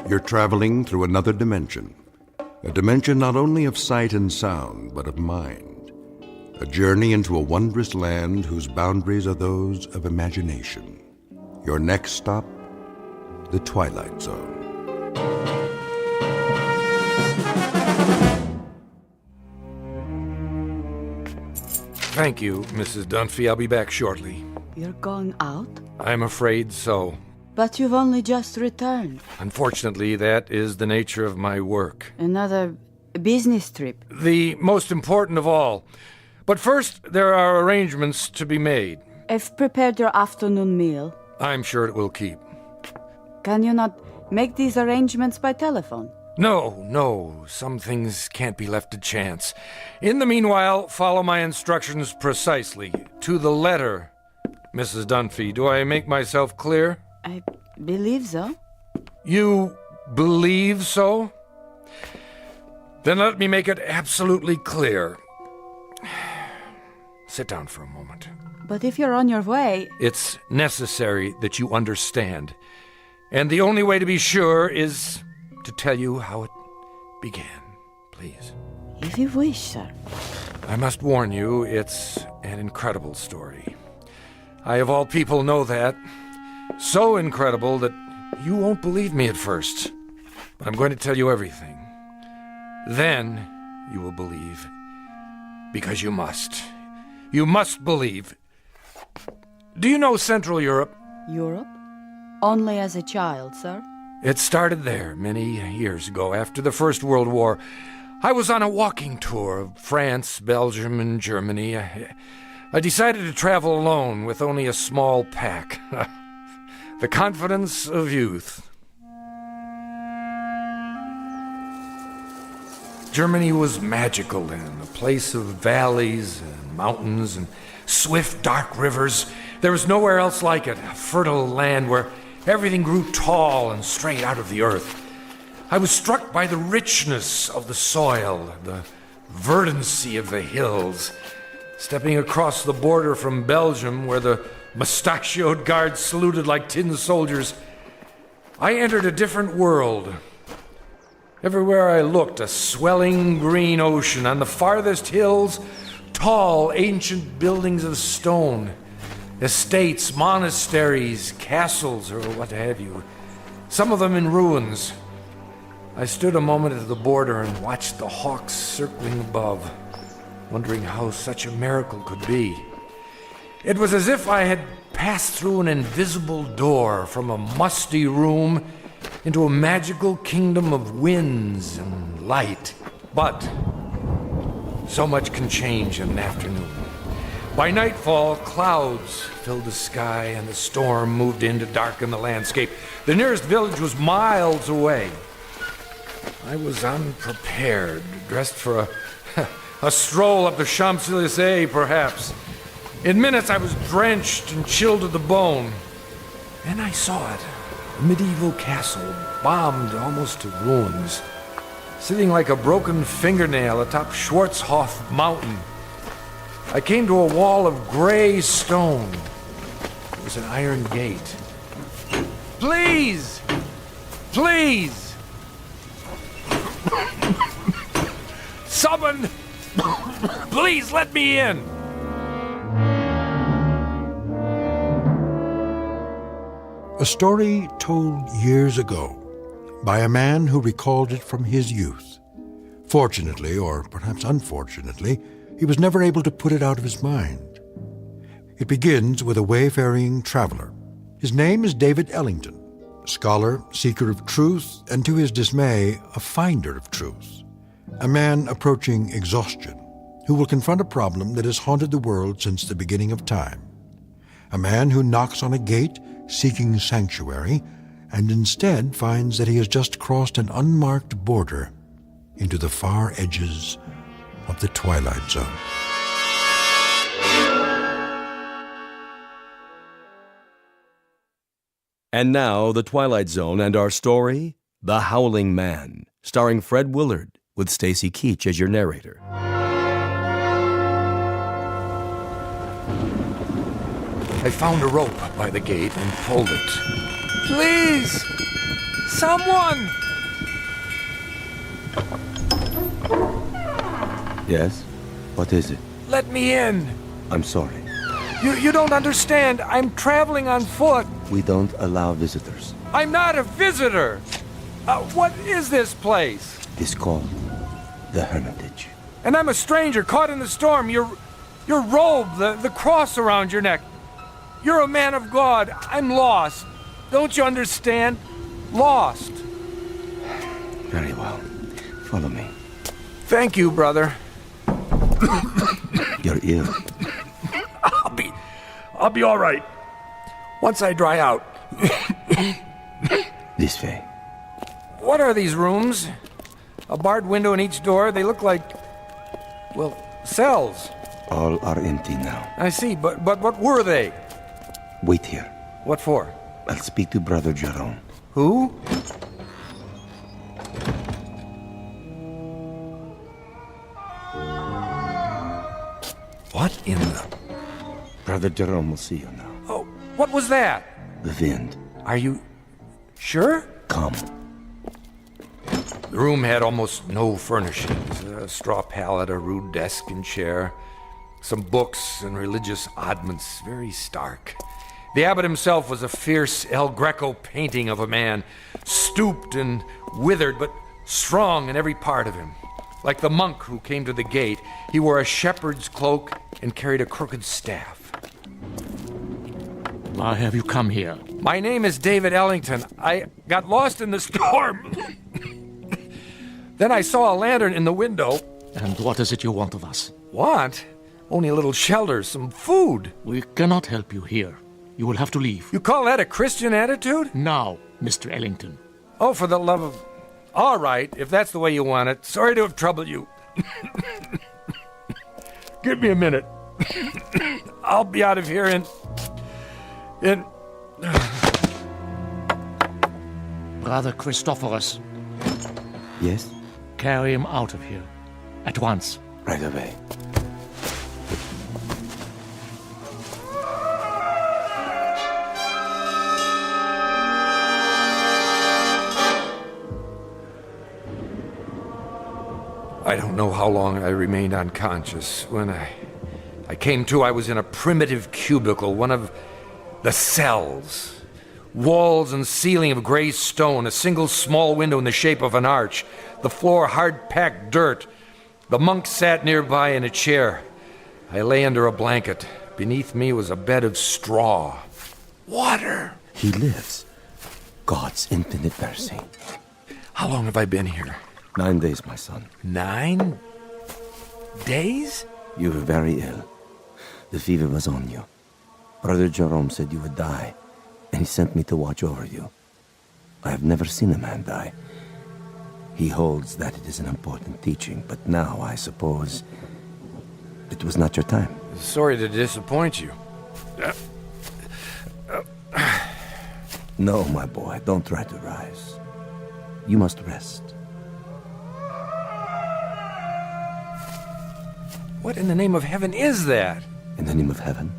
You're traveling through another dimension. A dimension not only of sight and sound, but of mind. A journey into a wondrous land whose boundaries are those of imagination. Your next stop, the Twilight Zone. Thank you, Mrs. Dunphy. I'll be back shortly. You're going out? I'm afraid so. But you've only just returned. Unfortunately, that is the nature of my work. Another business trip. The most important of all. But first, there are arrangements to be made. I've prepared your afternoon meal. I'm sure it will keep. Can you not make these arrangements by telephone? No. Some things can't be left to chance. In the meanwhile, follow my instructions precisely, to the letter. Mrs. Dunphy, do I make myself clear? I believe so. You believe so? Then let me make it absolutely clear. Sit down for a moment. But if you're on your way... It's necessary that you understand. And the only way to be sure is to tell you how it began, please. If you wish, sir. I must warn you, it's an incredible story. I, of all people, know that. So incredible that you won't believe me at first. But I'm going to tell you everything. Then you will believe. Because you must. You must believe. Do you know Central Europe? Europe? Only as a child, sir. It started there many years ago, after the First World War. I was on a walking tour of France, Belgium, and Germany. I decided to travel alone with only a small pack. The confidence of youth. Germany was magical then, a place of valleys and mountains and swift, dark rivers. There was nowhere else like it, a fertile land where everything grew tall and straight out of the earth. I was struck by the richness of the soil, the verdancy of the hills. Stepping across the border from Belgium, where the mustachioed guards saluted like tin soldiers, I entered a different world. Everywhere I looked, a swelling green ocean. On the farthest hills, tall, ancient buildings of stone. Estates, monasteries, castles, or what have you. Some of them in ruins. I stood a moment at the border and watched the hawks circling above, wondering how such a miracle could be. It was as if I had passed through an invisible door from a musty room into a magical kingdom of winds and light. But so much can change in an afternoon. By nightfall, clouds filled the sky and the storm moved in to darken the landscape. The nearest village was miles away. I was unprepared, dressed for a stroll up the Champs-Élysées, perhaps. In minutes, I was drenched and chilled to the bone. Then I saw it, a medieval castle, bombed almost to ruins, sitting like a broken fingernail atop Schwarzhof Mountain. I came to a wall of gray stone. It was an iron gate. Please! Please! Someone! Please let me in! A story told years ago by a man who recalled it from his youth. Fortunately, or perhaps unfortunately, he was never able to put it out of his mind. It begins with a wayfaring traveler. His name is David Ellington, scholar, seeker of truth, and to his dismay, a finder of truth. A man approaching exhaustion, who will confront a problem that has haunted the world since the beginning of time. A man who knocks on a gate seeking sanctuary, and instead finds that he has just crossed an unmarked border into the far edges of the Twilight Zone. And now, The Twilight Zone and our story, The Howling Man, starring Fred Willard, with Stacy Keach as your narrator. I found a rope by the gate and pulled it. Please! Someone! Yes? What is it? Let me in. I'm sorry. You don't understand. I'm traveling on foot. We don't allow visitors. I'm not a visitor. What is this place? It's called the Hermitage. And I'm a stranger caught in the storm. Your robe, the cross around your neck. You're a man of God. I'm lost. Don't you understand? Lost. Very well. Follow me. Thank you, brother. You're ill. I'll be all right. Once I dry out. This way. What are these rooms? A barred window in each door. They look like, well, cells. All are empty now. I see, but what were they? Wait here. What for? I'll speak to Brother Jerome. Who? What in the... Brother Jerome will see you now. Oh, what was that? The wind. Are you sure? Come. The room had almost no furnishings. A straw pallet, a rude desk and chair, some books and religious oddments, very stark. The abbot himself was a fierce El Greco painting of a man, stooped and withered, but strong in every part of him. Like the monk who came to the gate, he wore a shepherd's cloak and carried a crooked staff. Why have you come here? My name is David Ellington. I got lost in the storm. Then I saw a lantern in the window. And what is it you want of us? Want? Only a little shelter, some food. We cannot help you here. You will have to leave. You call that a Christian attitude? Now, Mr. Ellington. Oh, for the love of... All right, if that's the way you want it. Sorry to have troubled you. Give me a minute. I'll be out of here in... Brother Christophorus. Yes? Carry him out of here. At once. Right away. I don't know how long I remained unconscious. When I came to, I was in a primitive cubicle, one of the cells. Walls and ceiling of gray stone, a single small window in the shape of an arch, the floor hard-packed dirt. The monk sat nearby in a chair. I lay under a blanket. Beneath me was a bed of straw. Water! He lives. God's infinite mercy. How long have I been here? 9 days, my son. 9 days? You were very ill. The fever was on you. Brother Jerome said you would die, and he sent me to watch over you. I have never seen a man die. He holds that it is an important teaching, but now I suppose it was not your time. Sorry to disappoint you. No, my boy, don't try to rise. You must rest. What in the name of heaven is that? In the name of heaven?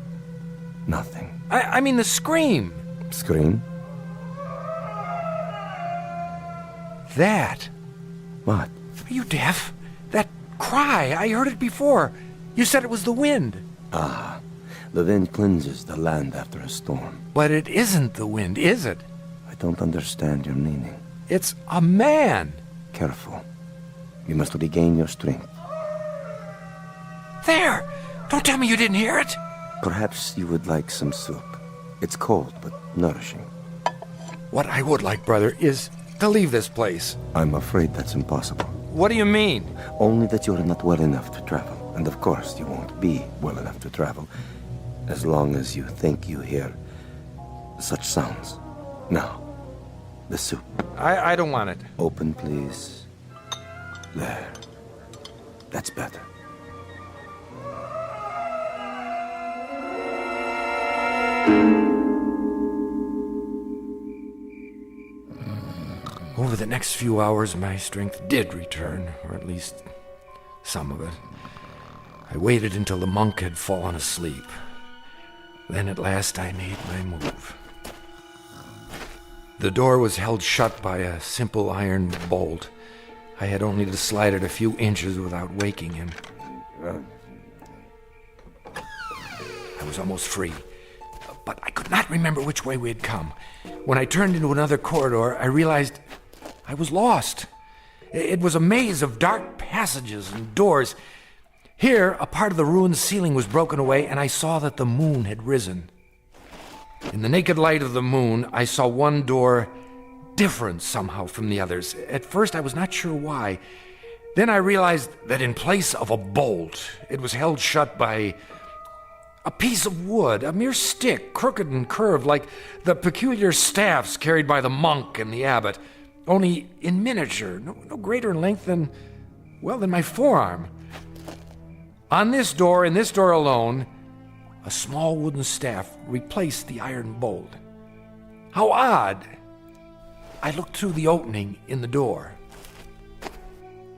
Nothing. I mean the scream. Scream? That. What? Are you deaf? That cry, I heard it before. You said it was the wind. Ah, the wind cleanses the land after a storm. But it isn't the wind, is it? I don't understand your meaning. It's a man. Careful. You must regain your strength. There! Don't tell me you didn't hear it! Perhaps you would like some soup. It's cold, but nourishing. What I would like, brother, is to leave this place. I'm afraid that's impossible. What do you mean? Only that you're not well enough to travel. And of course, you won't be well enough to travel as long as you think you hear such sounds. Now, the soup. I don't want it. Open, please. There. That's better. Over the next few hours, my strength did return, or at least some of it. I waited until the monk had fallen asleep. Then at last I made my move. The door was held shut by a simple iron bolt. I had only to slide it a few inches without waking him. I was almost free, but I could not remember which way we had come. When I turned into another corridor, I realized I was lost. It was a maze of dark passages and doors. Here, a part of the ruined ceiling was broken away, and I saw that the moon had risen. In the naked light of the moon, I saw one door different somehow from the others. At first, I was not sure why. Then I realized that in place of a bolt, it was held shut by a piece of wood, a mere stick, crooked and curved, like the peculiar staffs carried by the monk and the abbot, only in miniature, no greater in length than my forearm. On this door, in this door alone, a small wooden staff replaced the iron bolt. How odd! I looked through the opening in the door.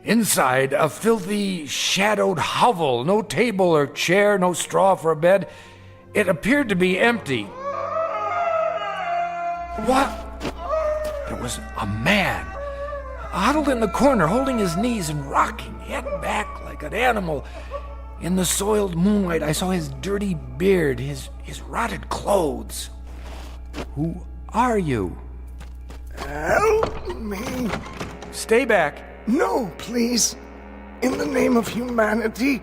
Inside, a filthy, shadowed hovel. No table or chair, no straw for a bed. It appeared to be empty. What? There was a man, huddled in the corner, holding his knees and rocking, head back like an animal. In the soiled moonlight, I saw his dirty beard, his rotted clothes. Who are you? Help me. Stay back. No, please. In the name of humanity,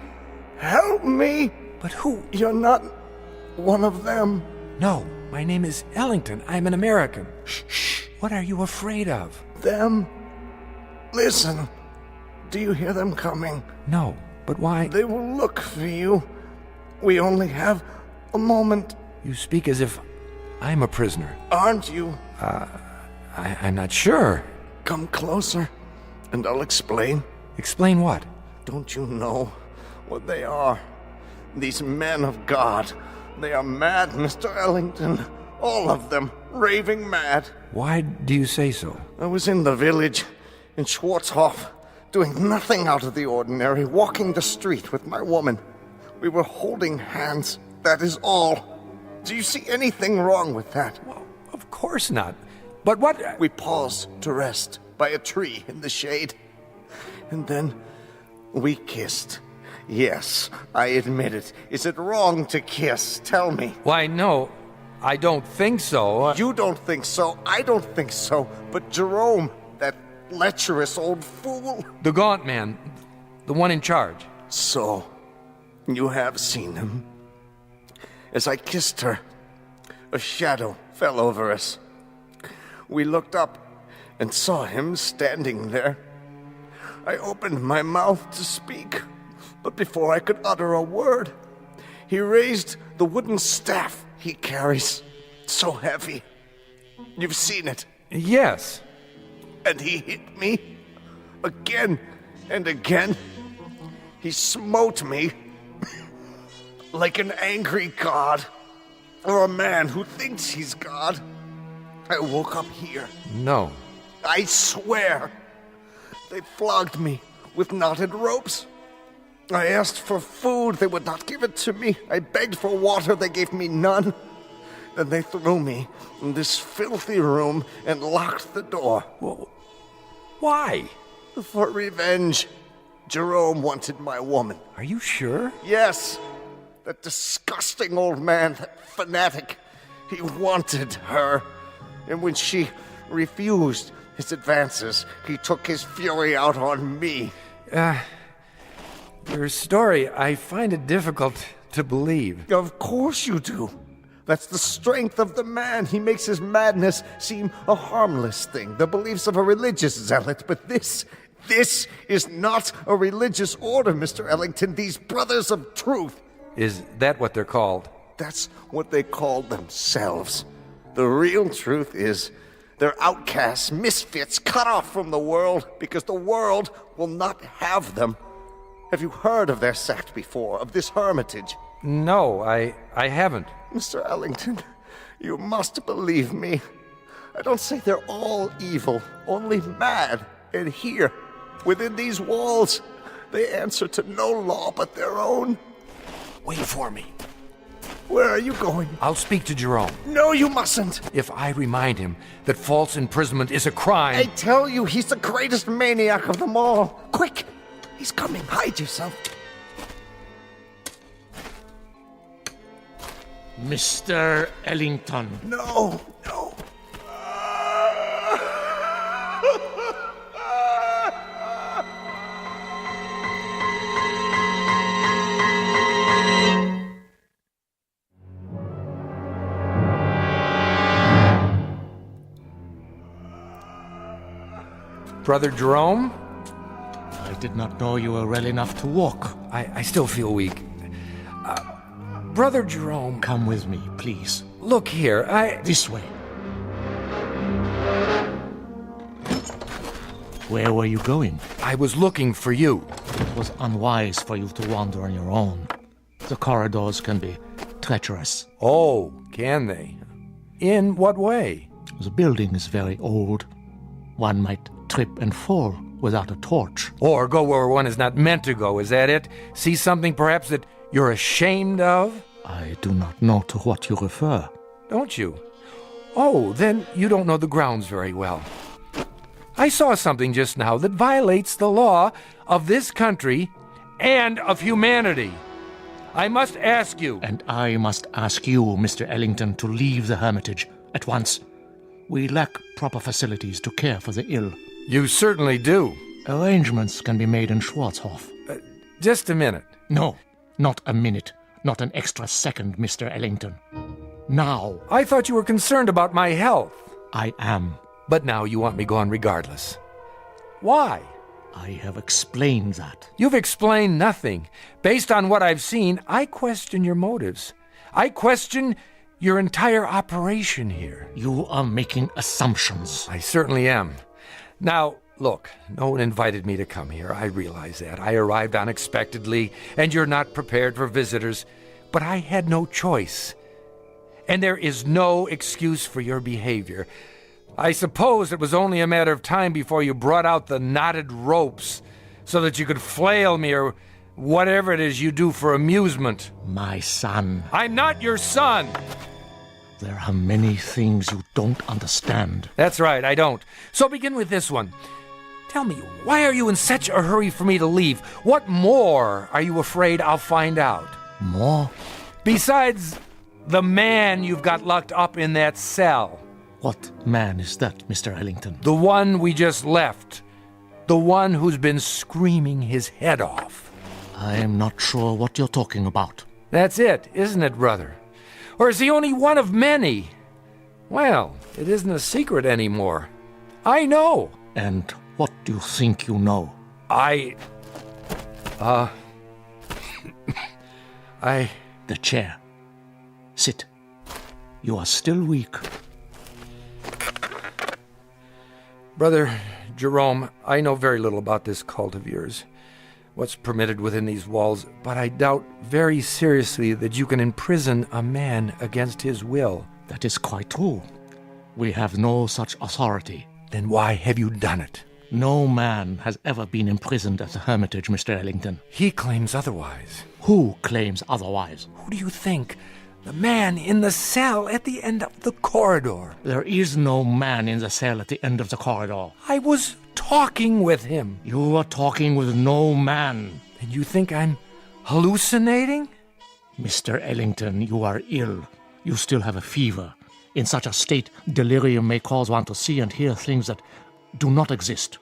help me. But who? You're not one of them. No, my name is Ellington. I'm an American. Shh. What are you afraid of? Them. Listen. Do you hear them coming? No, but why? They will look for you. We only have a moment. You speak as if I'm a prisoner. Aren't you? I'm not sure. Come closer, and I'll explain. Explain what? Don't you know what they are? These men of God. They are mad, Mr. Ellington. All of them, raving mad. Why do you say so? I was in the village, in Schwarzhof, doing nothing out of the ordinary, walking the street with my woman. We were holding hands, that is all. Do you see anything wrong with that? Well, of course not. But what? We paused to rest by a tree in the shade. And then we kissed. Yes, I admit it. Is it wrong to kiss? Tell me. Why, no, I don't think so. You don't think so. I don't think so. But Jerome, that lecherous old fool. The gaunt man, the one in charge. So, you have seen him. As I kissed her, a shadow fell over us. We looked up and saw him standing there. I opened my mouth to speak, but before I could utter a word, he raised the wooden staff he carries, so heavy. You've seen it. Yes. And he hit me again and again. He smote me like an angry god, or a man who thinks he's God. I woke up here. No. I swear. They flogged me with knotted ropes. I asked for food. They would not give it to me. I begged for water. They gave me none. Then they threw me in this filthy room and locked the door. Well, why? For revenge. Jerome wanted my woman. Are you sure? Yes. That disgusting old man, that fanatic. He wanted her. And when she refused his advances, he took his fury out on me. Your story, I find it difficult to believe. Of course you do. That's the strength of the man. He makes his madness seem a harmless thing, the beliefs of a religious zealot. But this is not a religious order, Mr. Ellington. These brothers of truth. Is that what they're called? That's what they call themselves. The real truth is they're outcasts, misfits, cut off from the world because the world will not have them. Have you heard of their sect before, of this hermitage? No, I haven't. Mr. Ellington, you must believe me. I don't say they're all evil, only mad. And here, within these walls, they answer to no law but their own. Wait for me. Where are you going? I'll speak to Jerome. No, you mustn't. If I remind him that false imprisonment is a crime... I tell you, he's the greatest maniac of them all. Quick! He's coming. Hide yourself. Mr. Ellington. No. Brother Jerome? I did not know you were well enough to walk. I still feel weak. Brother Jerome... Come with me, please. Look here, This way. Where were you going? I was looking for you. It was unwise for you to wander on your own. The corridors can be treacherous. Oh, can they? In what way? The building is very old. One might trip and fall without a torch. Or go where one is not meant to go, is that it? See something perhaps that you're ashamed of? I do not know to what you refer. Don't you? Oh, then you don't know the grounds very well. I saw something just now that violates the law of this country and of humanity. I must ask you. And I must ask you, Mr. Ellington, to leave the Hermitage at once. We lack proper facilities to care for the ill. You certainly do. Arrangements can be made in Schwarzhof. Just a minute. No, not a minute. Not an extra second, Mr. Ellington. Now. I thought you were concerned about my health. I am. But now you want me gone regardless. Why? I have explained that. You've explained nothing. Based on what I've seen, I question your motives. I question your entire operation here. You are making assumptions. I certainly am. Now, look, no one invited me to come here. I realize that. I arrived unexpectedly, and you're not prepared for visitors. But I had no choice. And there is no excuse for your behavior. I suppose it was only a matter of time before you brought out the knotted ropes so that you could flail me or whatever it is you do for amusement. My son. I'm not your son. There are many things you don't understand. That's right, I don't. So begin with this one. Tell me, why are you in such a hurry for me to leave? What more are you afraid I'll find out? More? Besides the man you've got locked up in that cell. What man is that, Mr. Ellington? The one we just left. The one who's been screaming his head off. I am not sure what you're talking about. That's it, isn't it, brother? Or is he only one of many? Well, it isn't a secret anymore. I know. And what do you think you know? The chair. Sit. You are still weak. Brother Jerome, I know very little about this cult of yours, what's permitted within these walls, but I doubt very seriously that you can imprison a man against his will. That is quite true. We have no such authority. Then why have you done it? No man has ever been imprisoned at the Hermitage, Mr. Ellington. He claims otherwise. Who claims otherwise? Who do you think? The man in the cell at the end of the corridor. There is no man in the cell at the end of the corridor. I was talking with him. You were talking with no man. And you think I'm hallucinating? Mr. Ellington, you are ill. You still have a fever. In such a state, delirium may cause one to see and hear things that do not exist.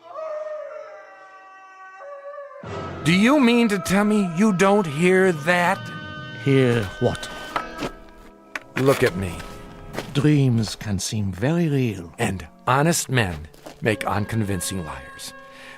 Do you mean to tell me you don't hear that? Hear what? Look at me. Dreams can seem very real. And honest men make unconvincing liars.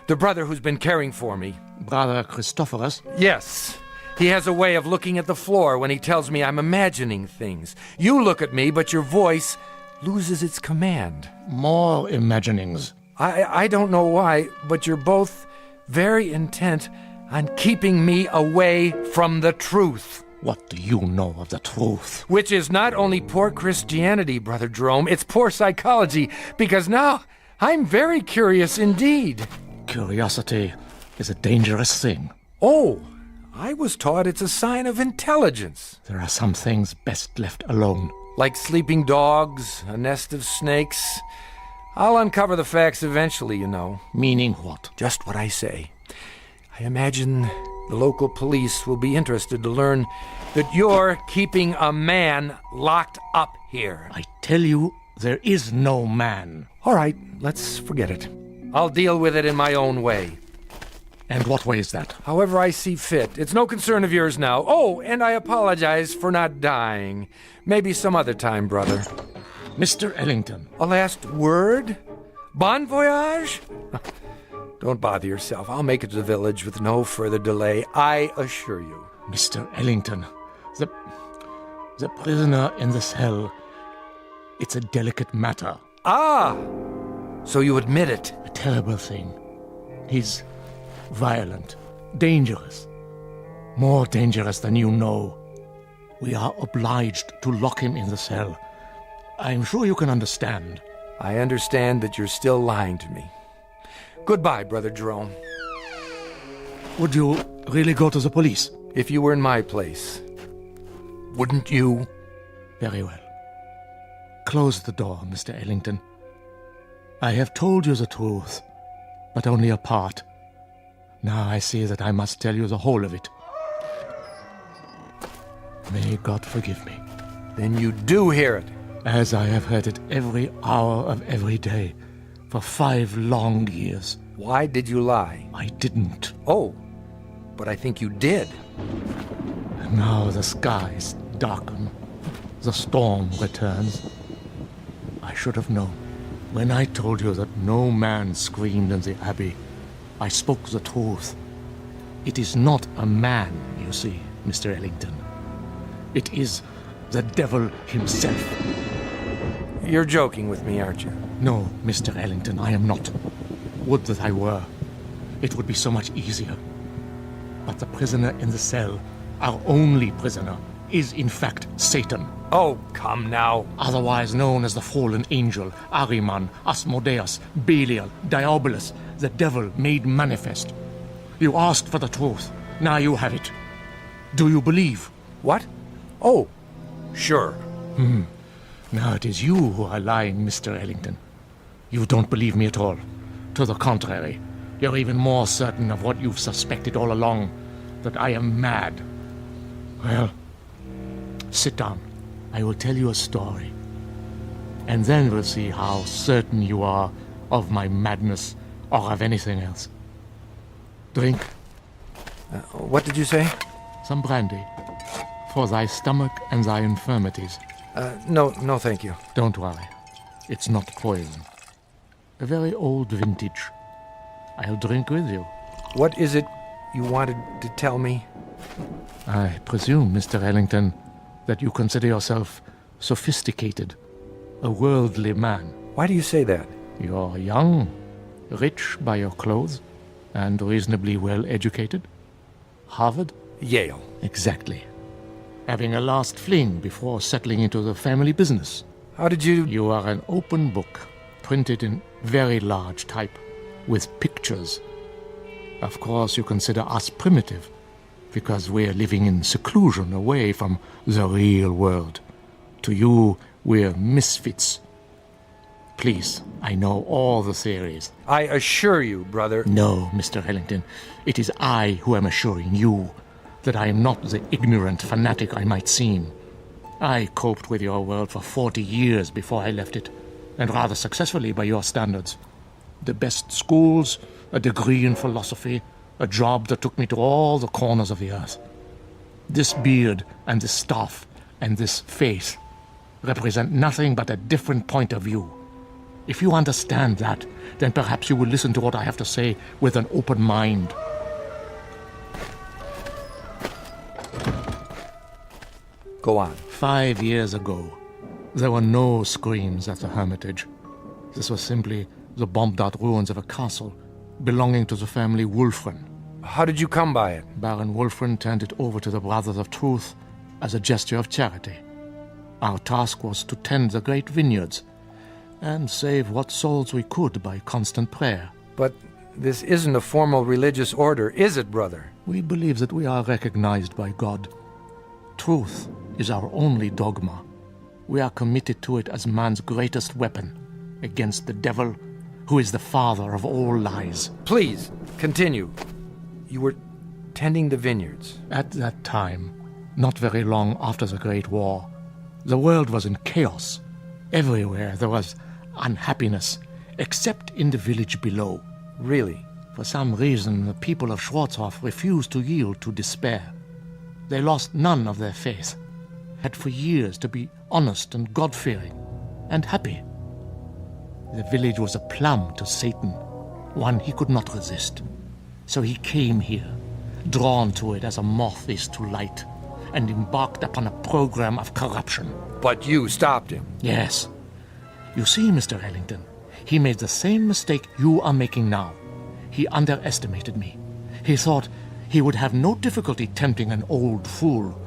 The brother who's been caring for me. Brother Christophorus? Yes. He has a way of looking at the floor when he tells me I'm imagining things. You look at me, but your voice loses its command. More imaginings. I don't know why, but you're both very intent on keeping me away from the truth. What do you know of the truth? Which is not only poor Christianity, Brother Jerome, it's poor psychology, because now I'm very curious indeed. Curiosity is a dangerous thing. Oh, I was taught it's a sign of intelligence. There are some things best left alone. Like sleeping dogs, a nest of snakes. I'll uncover the facts eventually, you know. Meaning what? Just what I say. I imagine the local police will be interested to learn that you're keeping a man locked up here. I tell you, there is no man. All right, let's forget it. I'll deal with it in my own way. And what way is that? However I see fit. It's no concern of yours now. Oh, and I apologize for not dying. Maybe some other time, brother. Mr. Ellington. A last word? Bon voyage? Don't bother yourself. I'll make it to the village with no further delay, I assure you. Mr. Ellington, the prisoner in the cell, it's a delicate matter. Ah! So you admit it? A terrible thing. He's violent, dangerous. More dangerous than you know. We are obliged to lock him in the cell. I'm sure you can understand. I understand that you're still lying to me. Goodbye, Brother Jerome. Would you really go to the police? If you were in my place, wouldn't you? Very well. Close the door, Mr. Ellington. I have told you the truth, but only a part. Now I see that I must tell you the whole of it. May God forgive me. Then you do hear it. As I have heard it every hour of every day, for 5 long years. Why did you lie? I didn't. Oh, but I think you did. And now the skies darken. The storm returns. I should have known. When I told you that no man screamed in the abbey, I spoke the truth. It is not a man, you see, Mr. Ellington. It is the devil himself. You're joking with me, aren't you? No, Mr. Ellington, I am not. Would that I were. It would be so much easier. But the prisoner in the cell, our only prisoner, is in fact Satan. Oh, come now. Otherwise known as the fallen angel, Ahriman, Asmodeus, Belial, Diabolus, the devil made manifest. You asked for the truth. Now you have it. Do you believe? What? Oh, sure. Now it is you who are lying, Mr. Ellington. You don't believe me at all. To the contrary, you're even more certain of what you've suspected all along, that I am mad. Well, sit down. I will tell you a story. And then we'll see how certain you are of my madness or of anything else. Drink. What did you say? Some brandy. For thy stomach and thy infirmities. No, thank you. Don't worry. It's not poison. A very old vintage. I'll drink with you. What is it you wanted to tell me? I presume, Mr. Ellington, that you consider yourself sophisticated, a worldly man. Why do you say that? You're young, rich by your clothes, and reasonably well educated. Harvard? Yale. Exactly. Having a last fling before settling into the family business. How did you... You are an open book, printed in very large type, with pictures. Of course, you consider us primitive, because we're living in seclusion away from the real world. To you, we're misfits. Please, I know all the theories. I assure you, brother... No, Mr. Ellington, it is I who am assuring you that I am not the ignorant fanatic I might seem. I coped with your world for 40 years before I left it, and rather successfully by your standards. The best schools, a degree in philosophy, a job that took me to all the corners of the earth. This beard and this staff and this face represent nothing but a different point of view. If you understand that, then perhaps you will listen to what I have to say with an open mind. Go on. 5 years ago, there were no screams at the Hermitage. This was simply the bombed-out ruins of a castle belonging to the family Wulfren. How did you come by it? Baron Wulfren turned it over to the Brothers of Truth as a gesture of charity. Our task was to tend the great vineyards and save what souls we could by constant prayer. But This isn't a formal religious order, is it, brother? We believe that we are recognized by God. Truth is our only dogma. We are committed to it as man's greatest weapon against the devil, who is the father of all lies. Please, continue. You were tending the vineyards. At that time, not very long after the Great War, the world was in chaos. Everywhere there was unhappiness, except in the village below. Really? For some reason, the people of Schwarzhof refused to yield to despair. They lost none of their faith, had for years to be honest and God-fearing, and happy. The village was a plum to Satan, one he could not resist. So he came here, drawn to it as a moth is to light, and embarked upon a program of corruption. But you stopped him. Yes. You see, Mr. Ellington, he made the same mistake you are making now. He underestimated me. He thought he would have no difficulty tempting an old fool.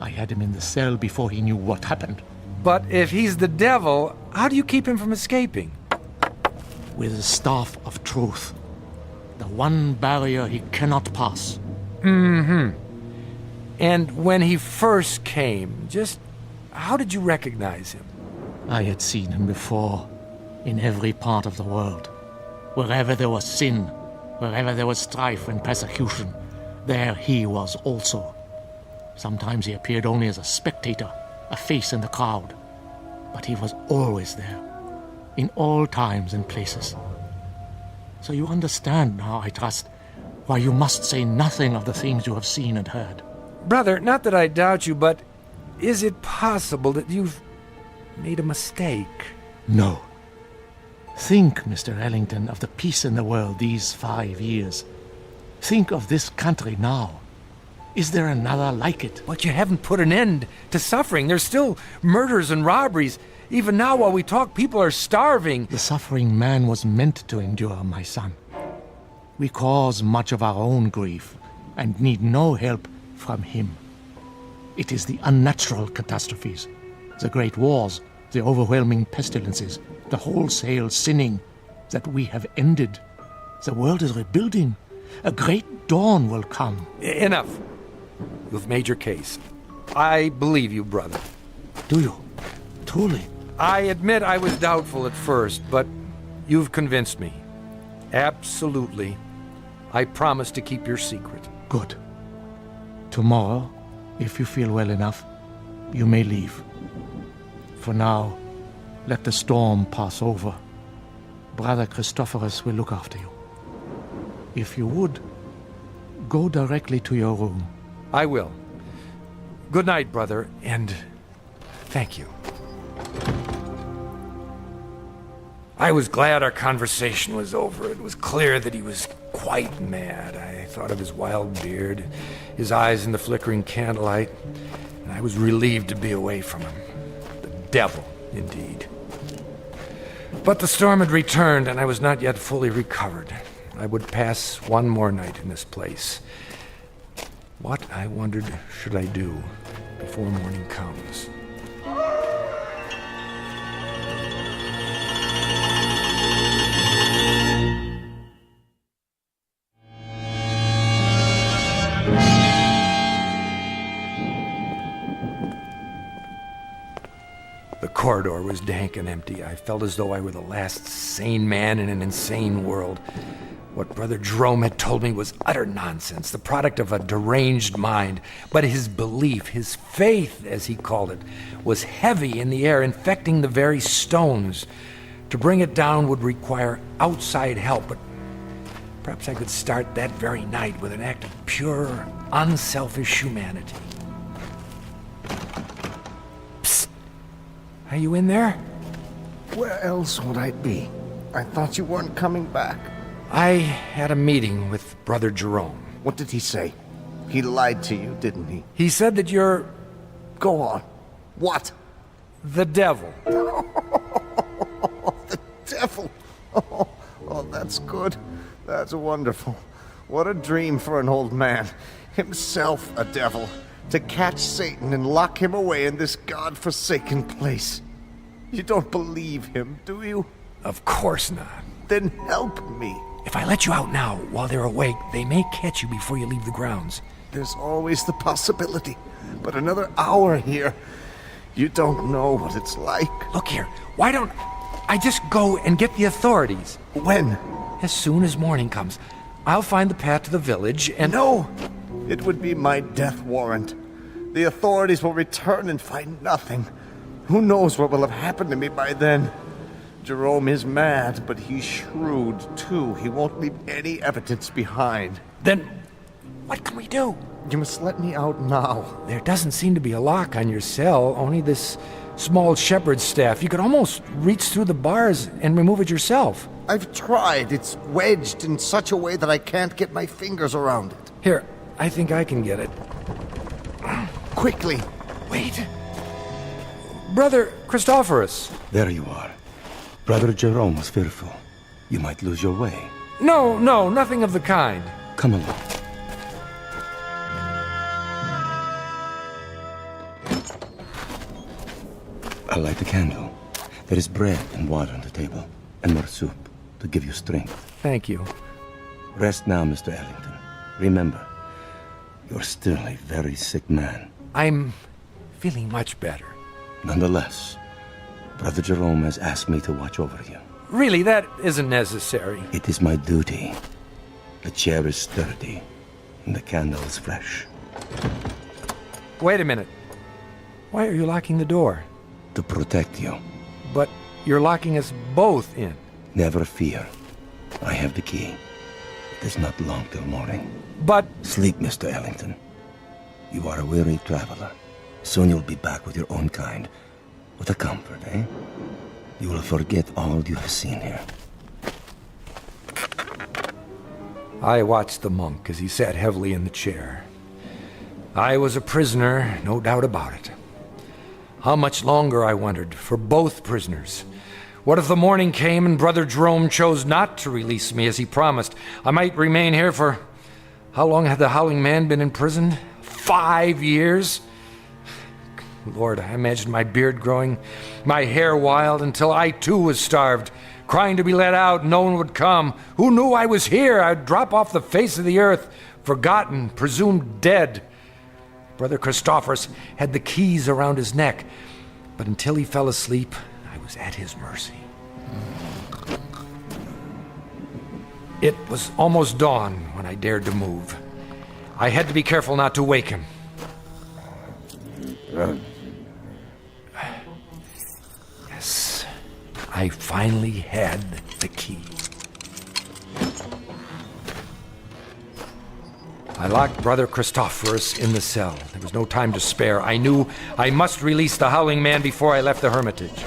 I had him in the cell before he knew what happened. But if he's the devil, how do you keep him from escaping? With the staff of truth. The one barrier he cannot pass. Mm-hmm. And when he first came, just how did you recognize him? I had seen him before, in every part of the world. Wherever there was sin, wherever there was strife and persecution, there he was also. Sometimes he appeared only as a spectator, a face in the crowd. But he was always there, in all times and places. So you understand now, I trust, why you must say nothing of the things you have seen and heard. Brother, not that I doubt you, but is it possible that you've made a mistake? No. Think, Mr. Ellington, of the peace in the world these 5 years. Think of this country now. Is there another like it? But you haven't put an end to suffering. There's still murders and robberies. Even now, while we talk, people are starving. The suffering man was meant to endure, my son. We cause much of our own grief and need no help from him. It is the unnatural catastrophes, the great wars, the overwhelming pestilences, the wholesale sinning that we have ended. The world is rebuilding. A great dawn will come. Enough. You've made your case. I believe you, brother. Do you? Truly? I admit I was doubtful at first, but you've convinced me. Absolutely. I promise to keep your secret. Good. Tomorrow, if you feel well enough, you may leave. For now, let the storm pass over. Brother Christophorus will look after you. If you would, go directly to your room. I will. Good night, brother, and thank you. I was glad our conversation was over. It was clear that he was quite mad. I thought of his wild beard, his eyes in the flickering candlelight, and I was relieved to be away from him. The devil, indeed. But the storm had returned, and I was not yet fully recovered. I would pass one more night in this place. What, I wondered, should I do before morning comes? The corridor was dank and empty. I felt as though I were the last sane man in an insane world. What Brother Jerome had told me was utter nonsense, the product of a deranged mind. But his belief, his faith, as he called it, was heavy in the air, infecting the very stones. To bring it down would require outside help, but perhaps I could start that very night with an act of pure, unselfish humanity. Psst! Are you in there? Where else would I be? I thought you weren't coming back. I had a meeting with Brother Jerome. What did he say? He lied to you, didn't he? He said that you're... Go on. What? The devil. The devil. Oh, that's good. That's wonderful. What a dream for an old man. Himself a devil. To catch Satan and lock him away in this God-forsaken place. You don't believe him, do you? Of course not. Then help me. If I let you out now while they're awake, they may catch you before you leave the grounds. There's always the possibility. But another hour here, you don't know what it's like. Look here, why don't I just go and get the authorities? When? As soon as morning comes. I'll find the path to the village and... No! It would be my death warrant. The authorities will return and find nothing. Who knows what will have happened to me by then? Jerome is mad, but he's shrewd, too. He won't leave any evidence behind. Then, what can we do? You must let me out now. There doesn't seem to be a lock on your cell, only this small shepherd's staff. You could almost reach through the bars and remove it yourself. I've tried. It's wedged in such a way that I can't get my fingers around it. Here, I think I can get it. Quickly. Wait. Brother Christophorus. There you are. Brother Jerome was fearful. You might lose your way. No, nothing of the kind. Come along. I'll light the candle. There is bread and water on the table, and more soup to give you strength. Thank you. Rest now, Mr. Ellington. Remember, you're still a very sick man. I'm feeling much better. Nonetheless, Brother Jerome has asked me to watch over you. Really, that isn't necessary. It is my duty. The chair is sturdy, and the candle is fresh. Wait a minute. Why are you locking the door? To protect you. But you're locking us both in. Never fear. I have the key. It is not long till morning. But... Sleep, Mr. Ellington. You are a weary traveler. Soon you'll be back with your own kind. What a comfort, eh? You will forget all you have seen here. I watched the monk as he sat heavily in the chair. I was a prisoner, no doubt about it. How much longer, I wondered, for both prisoners? What if the morning came and Brother Jerome chose not to release me as he promised? I might remain here for... How long had the Howling Man been in prison? 5 years? Lord, I imagined my beard growing, my hair wild, until I too was starved, crying to be let out, and no one would come. Who knew I was here? I'd drop off the face of the earth, forgotten, presumed dead. Brother Christophorus had the keys around his neck, but until he fell asleep, I was at his mercy. It was almost dawn when I dared to move. I had to be careful not to wake him. Yes, I finally had the key. I locked Brother Christophorus in the cell. There was no time to spare. I knew I must release the Howling Man before I left the hermitage.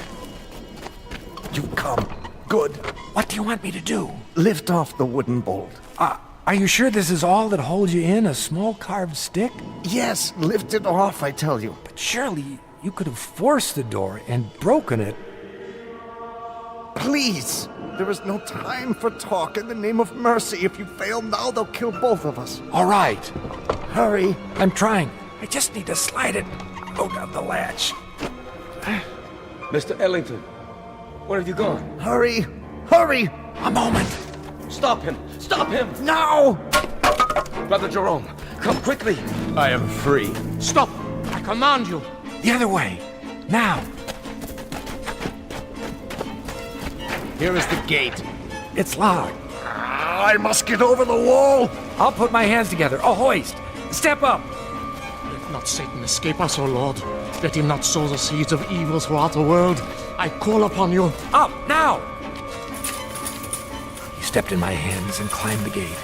You've come. Good. What do you want me to do? Lift off the wooden bolt. Are you sure this is all that holds you in? A small carved stick? Yes, lift it off, I tell you. But surely you could have forced the door and broken it. Please! There is no time for talk. In the name of mercy, if you fail now, they'll kill both of us. All right. Hurry. I'm trying. I just need to slide it out of the latch. Mr. Ellington, where have you gone? Hurry! Hurry! A moment. Stop him! Stop him! Now! Brother Jerome, come quickly. I am free. Stop! I command you. The other way. Now. Here is the gate. It's locked. I must get over the wall. I'll put my hands together. A hoist. Step up. Let not Satan escape us, O Lord. Let him not sow the seeds of evil throughout the world. I call upon you. Up, now! He stepped in my hands and climbed the gate.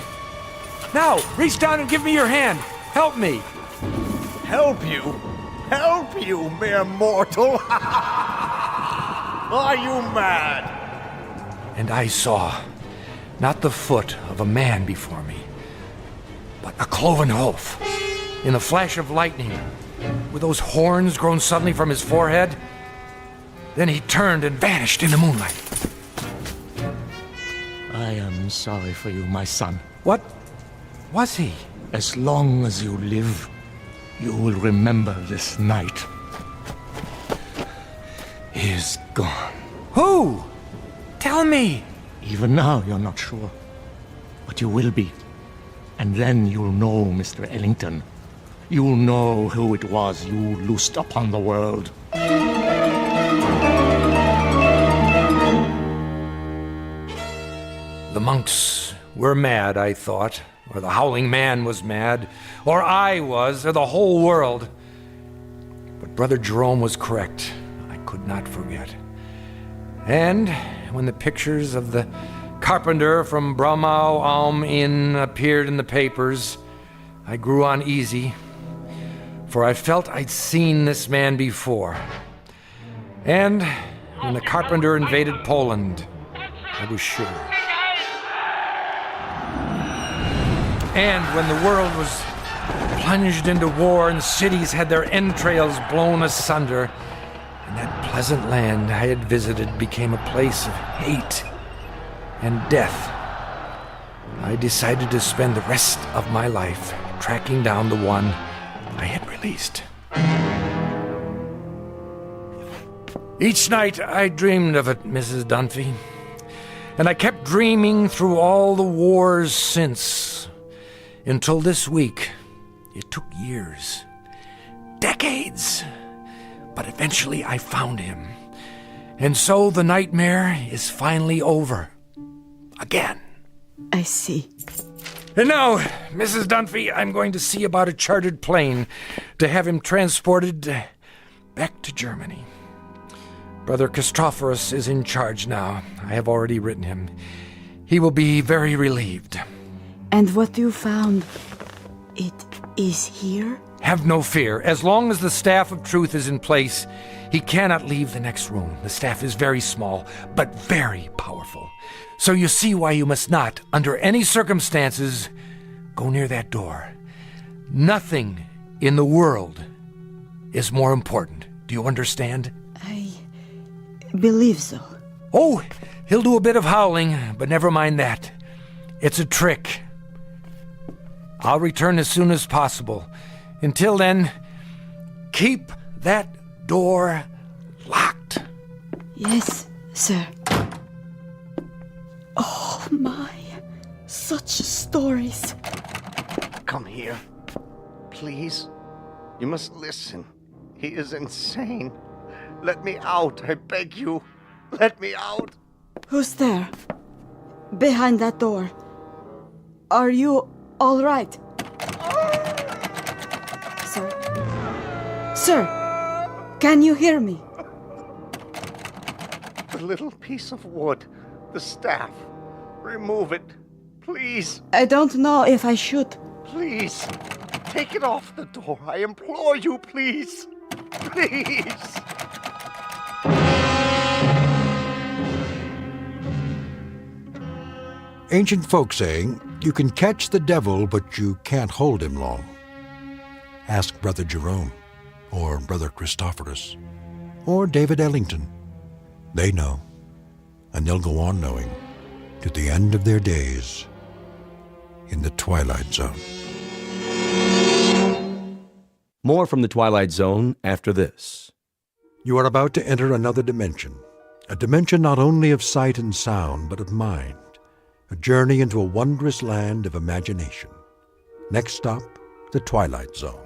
Now, reach down and give me your hand. Help me. Help you? Help you, mere mortal? Are you mad? And I saw not the foot of a man before me, but a cloven hoof. In the flash of lightning, with those horns grown suddenly from his forehead, then he turned and vanished in the moonlight. I am sorry for you, my son. What was he? As long as you live, you will remember this night. He is gone. Who? Tell me. Even now, you're not sure. But you will be. And then you'll know, Mr. Ellington. You'll know who it was you loosed upon the world. The monks were mad, I thought, or the Howling Man was mad, or I was, or the whole world. But Brother Jerome was correct. I could not forget. And when the pictures of the carpenter from Bromau Alm Inn appeared in the papers, I grew uneasy, for I felt I'd seen this man before. And when the carpenter invaded Poland, I was sure. And when the world was plunged into war and cities had their entrails blown asunder, and that pleasant land I had visited became a place of hate and death, I decided to spend the rest of my life tracking down the one I had released. Each night I dreamed of it, Mrs. Dunphy, and I kept dreaming through all the wars since. Until this week. It took years, decades, but eventually I found him. And so the nightmare is finally over. Again. I see. And now, Mrs. Dunphy, I'm going to see about a chartered plane to have him transported back to Germany. Brother Christophorus is in charge now. I have already written him. He will be very relieved. And what you found, it is here? Have no fear. As long as the staff of truth is in place, he cannot leave the next room. The staff is very small, but very powerful. So you see why you must not, under any circumstances, go near that door. Nothing in the world is more important. Do you understand? I believe so. Oh, he'll do a bit of howling, but never mind that. It's a trick. I'll return as soon as possible. Until then, keep that door locked. Yes, sir. Oh, my. Such stories. Come here. Please. You must listen. He is insane. Let me out, I beg you. Let me out. Who's there? Behind that door. Are you all right? Sir, can you hear me? The little piece of wood, the staff. Remove it, please. I don't know if I should. Please, take it off the door. I implore you, please. Please. Ancient folk saying, you can catch the devil, but you can't hold him long. Ask Brother Jerome, or Brother Christophorus, or David Ellington. They know, and they'll go on knowing to the end of their days in the Twilight Zone. More from the Twilight Zone after this. You are about to enter another dimension, a dimension not only of sight and sound, but of mind, a journey into a wondrous land of imagination. Next stop, the Twilight Zone.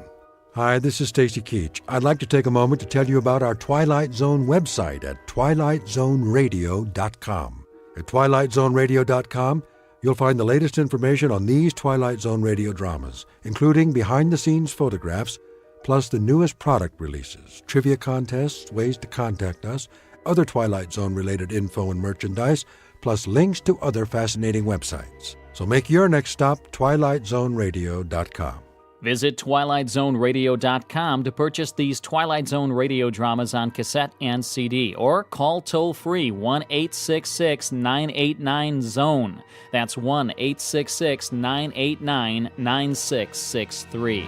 Hi, this is Stacy Keach. I'd like to take a moment to tell you about our Twilight Zone website at twilightzoneradio.com. At twilightzoneradio.com, you'll find the latest information on these Twilight Zone radio dramas, including behind-the-scenes photographs, plus the newest product releases, trivia contests, ways to contact us, other Twilight Zone-related info and merchandise, plus links to other fascinating websites. So make your next stop twilightzoneradio.com. Visit twilightzoneradio.com to purchase these Twilight Zone radio dramas on cassette and CD, or call toll-free 1-866-989-ZONE. That's 1-866-989-9663.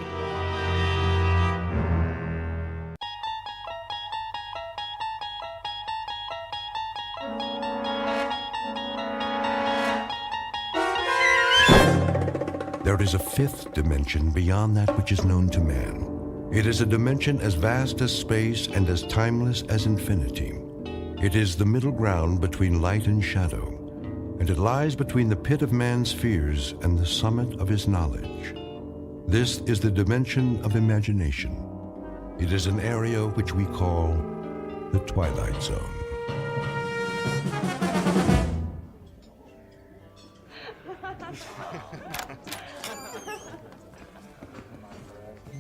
There is a fifth dimension beyond that which is known to man. It is a dimension as vast as space and as timeless as infinity. It is the middle ground between light and shadow, and it lies between the pit of man's fears and the summit of his knowledge. This is the dimension of imagination. It is an area which we call the Twilight Zone.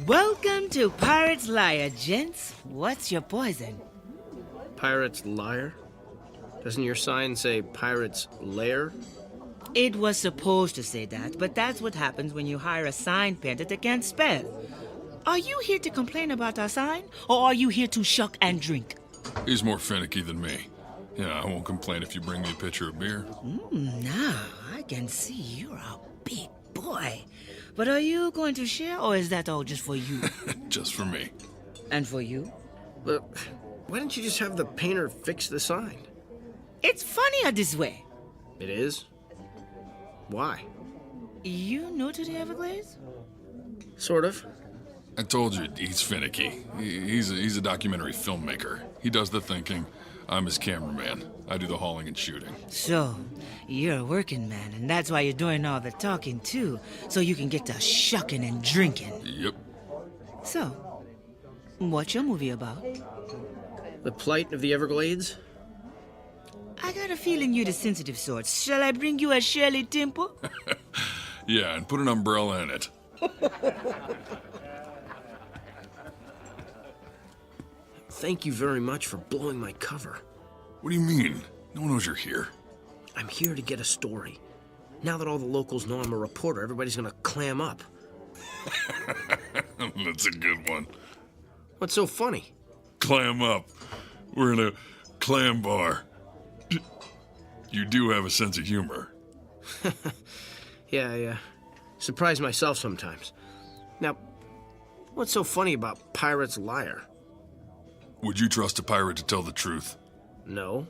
Welcome to Pirate's Lair, gents. What's your poison? Pirate's Lair? Doesn't your sign say Pirate's Lair? It was supposed to say that, but that's what happens when you hire a sign painter that can't spell. Are you here to complain about our sign, or are you here to shuck and drink? He's more finicky than me. Yeah, I won't complain if you bring me a pitcher of beer. Now, I can see you're a big boy. But are you going to share, or is that all just for you? Just for me. And for you? But why didn't you just have the painter fix the sign? It's funnier this way. It is? Why? You new to the Everglades? Sort of. I told you, he's finicky. He's a documentary filmmaker. He does the thinking. I'm his cameraman. I do the hauling and shooting. So, you're a working man, and that's why you're doing all the talking, too, so you can get to shucking and drinking. Yep. So, what's your movie about? The plight of the Everglades? I got a feeling you're the sensitive sort. Shall I bring you a Shirley Temple? Yeah, and put an umbrella in it. Thank you very much for blowing my cover. What do you mean? No one knows you're here. I'm here to get a story. Now that all the locals know I'm a reporter, everybody's gonna clam up. That's a good one. What's so funny? Clam up. We're in a clam bar. You do have a sense of humor. Yeah, I surprise myself sometimes. Now, what's so funny about Pirate's Lair? Would you trust a pirate to tell the truth? No.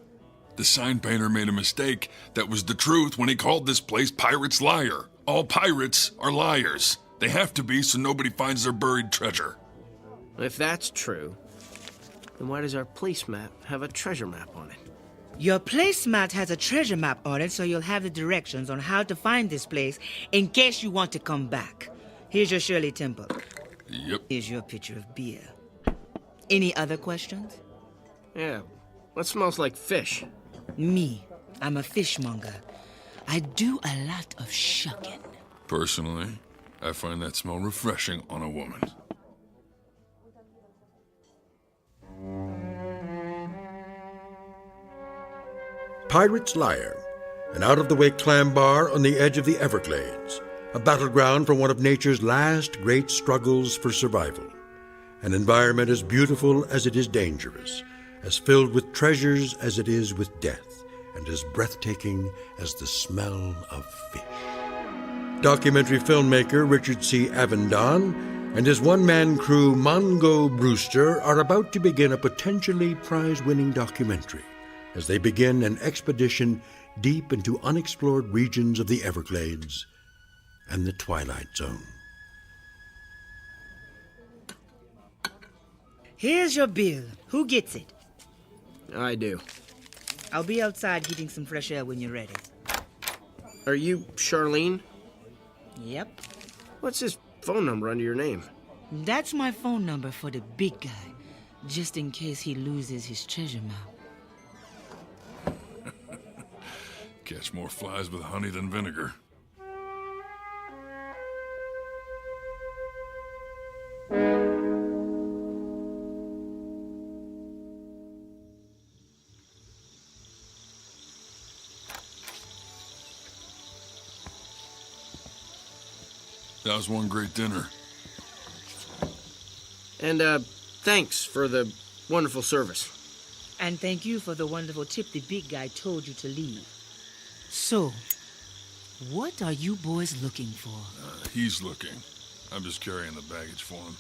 The sign painter made a mistake. That was the truth when he called this place Pirate's Lair. All pirates are liars. They have to be so nobody finds their buried treasure. If that's true, then why does our place map have a treasure map on it? Your placemat has a treasure map on it, so you'll have the directions on how to find this place in case you want to come back. Here's your Shirley Temple. Yep. Here's your pitcher of beer. Any other questions? Yeah. What smells like fish? Me. I'm a fishmonger. I do a lot of shucking. Personally, I find that smell refreshing on a woman. Pirate's Lair, an out-of-the-way clam bar on the edge of the Everglades, a battleground for one of nature's last great struggles for survival. An environment as beautiful as it is dangerous, as filled with treasures as it is with death, and as breathtaking as the smell of fish. Documentary filmmaker Richard C. Avendon and his one-man crew Mongo Brewster are about to begin a potentially prize-winning documentary as they begin an expedition deep into unexplored regions of the Everglades and the Twilight Zone. Here's your bill. Who gets it? I do. I'll be outside getting some fresh air when you're ready. Are you Charlene? Yep. What's this phone number under your name? That's my phone number for the big guy, just in case he loses his treasure map. Catch more flies with honey than vinegar. That was one great dinner. And, thanks for the wonderful service. And thank you for the wonderful tip the big guy told you to leave. So, what are you boys looking for? He's looking. I'm just carrying the baggage for him.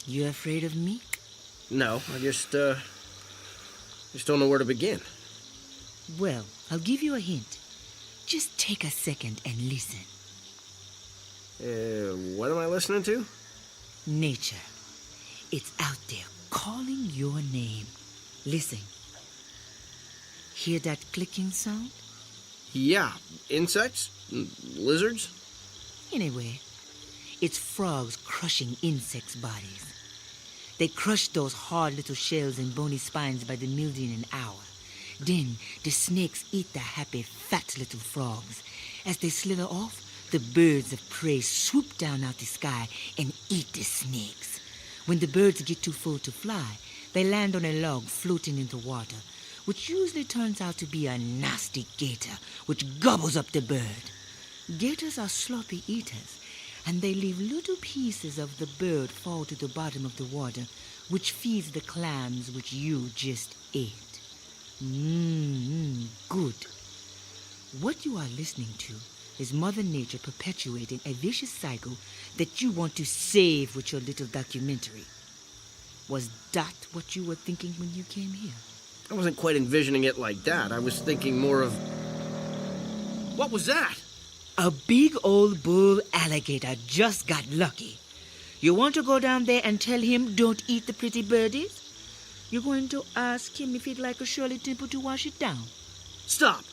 You afraid of Meek? No, I just don't know where to begin. Well, I'll give you a hint. Just take a second and listen. What am I listening to? Nature. It's out there calling your name. Listen. Hear that clicking sound? Yeah, insects? Lizards? Anyway, it's frogs crushing insects' bodies. They crush those hard little shells and bony spines by the million an hour. Then the snakes eat the happy, fat little frogs. As they slither off, the birds of prey swoop down out the sky and eat the snakes. When the birds get too full to fly, they land on a log floating in the water, which usually turns out to be a nasty gator, which gobbles up the bird. Gators are sloppy eaters, and they leave little pieces of the bird fall to the bottom of the water, which feeds the clams which you just ate. Good. What you are listening to is Mother Nature perpetuating a vicious cycle that you want to save with your little documentary. Was that what you were thinking when you came here? I wasn't quite envisioning it like that. I was thinking more of... What was that? A big old bull alligator just got lucky. You want to go down there and tell him don't eat the pretty birdies? You're going to ask him if he'd like a Shirley Temple to wash it down. Stop!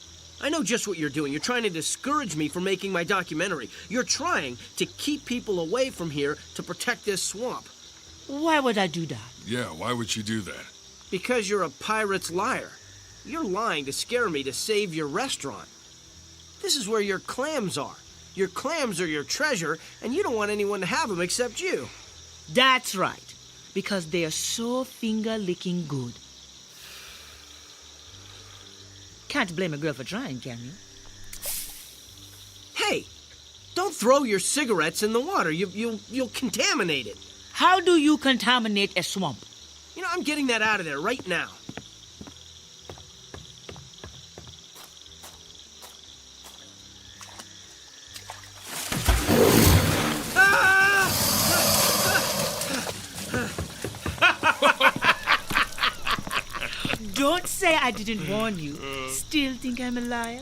I know just what you're doing. You're trying to discourage me from making my documentary. You're trying to keep people away from here to protect this swamp. Why would I do that? Yeah, why would you do that? Because you're a pirate's liar. You're lying to scare me to save your restaurant. This is where your clams are. Your clams are your treasure, and you don't want anyone to have them except you. That's right, because they are so finger-licking good. Can't blame a girl for trying, can you? Hey, don't throw your cigarettes in the water. You'll contaminate it. How do you contaminate a swamp? You know, I'm getting that out of there right now. Don't say I didn't warn you. Still think I'm a liar?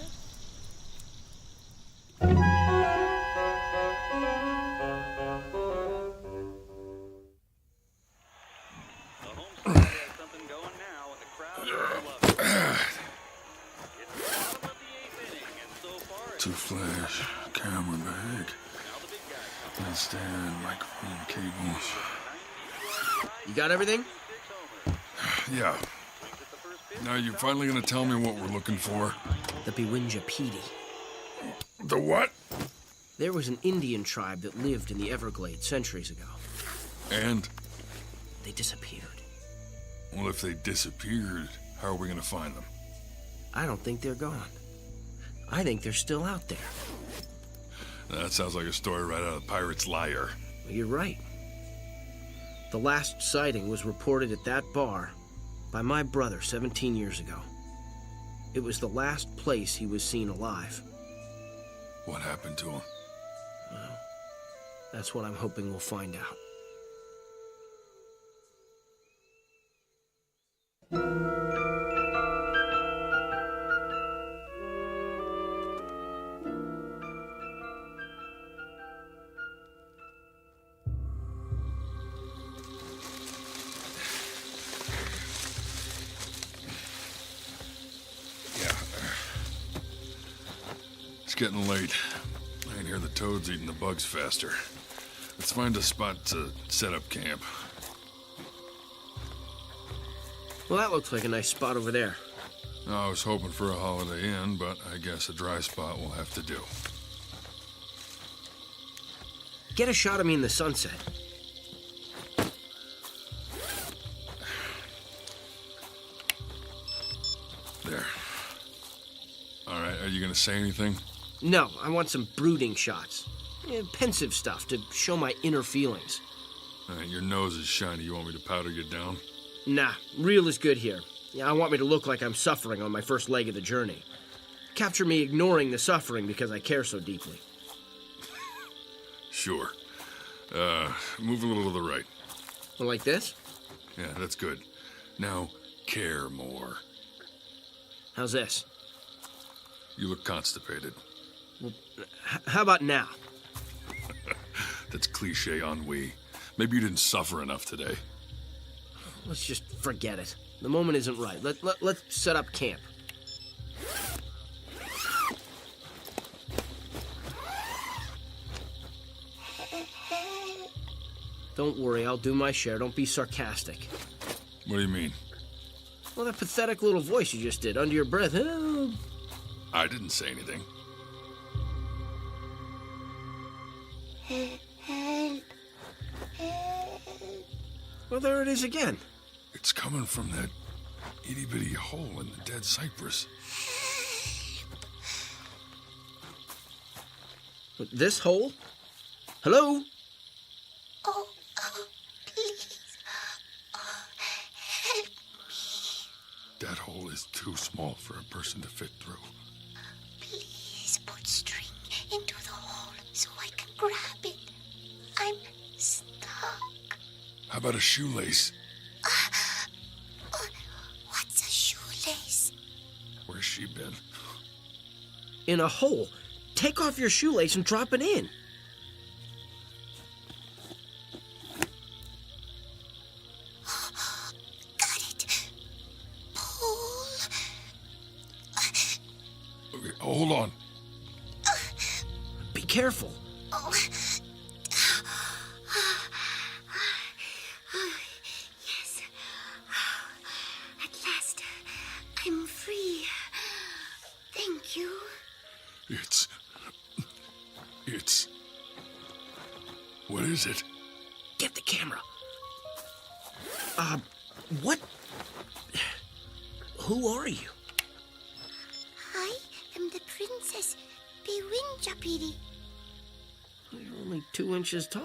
Two flash, camera bag, nightstand, microphone, cables. You got everything? Yeah. Now you're finally gonna tell me what we're looking for? The Beewinjapeedee. The what? There was an Indian tribe that lived in the Everglades centuries ago. And? They disappeared. Well, if they disappeared, how are we gonna find them? I don't think they're gone. I think they're still out there. That sounds like a story right out of Pirate's Liar. You're right. The last sighting was reported at that bar by my brother 17 years ago. It was the last place he was seen alive. What happened to him? Well, that's what I'm hoping we'll find out. It's getting late. I can hear the toads eating the bugs faster. Let's find a spot to set up camp. Well, that looks like a nice spot over there. I was hoping for a Holiday Inn, but I guess a dry spot will have to do. Get a shot of me in the sunset. There. All right, are you gonna say anything? No, I want some brooding shots. Pensive stuff to show my inner feelings. All right, your nose is shiny. You want me to powder you down? Nah, real is good here. I want me to look like I'm suffering on my first leg of the journey. Capture me ignoring the suffering because I care so deeply. Sure. Move a little to the right. Well, like this? Yeah, that's good. Now, care more. How's this? You look constipated. Well, how about now? That's cliche ennui. Maybe you didn't suffer enough today. Let's just forget it. The moment isn't right. Let's set up camp. Don't worry, I'll do my share. Don't be sarcastic. What do you mean? Well, that pathetic little voice you just did, under your breath. I didn't say anything. Help. Help. Well, there it is again. It's coming from that itty-bitty hole in the dead cypress. This hole? Hello? Oh, please. Help me. That hole is too small for a person to fit through. Please put string into the hole so I can grab it. I'm stuck. How about a shoelace? What's a shoelace? Where's she been? In a hole. Take off your shoelace and drop it in. Got it. Pull. Okay, hold on. Be careful. Oh. Yes. At last, I'm free. Thank you. It's... What is it? Get the camera. What? Who are you? I am the Princess Beewinjapeedee. You're only 2 inches tall.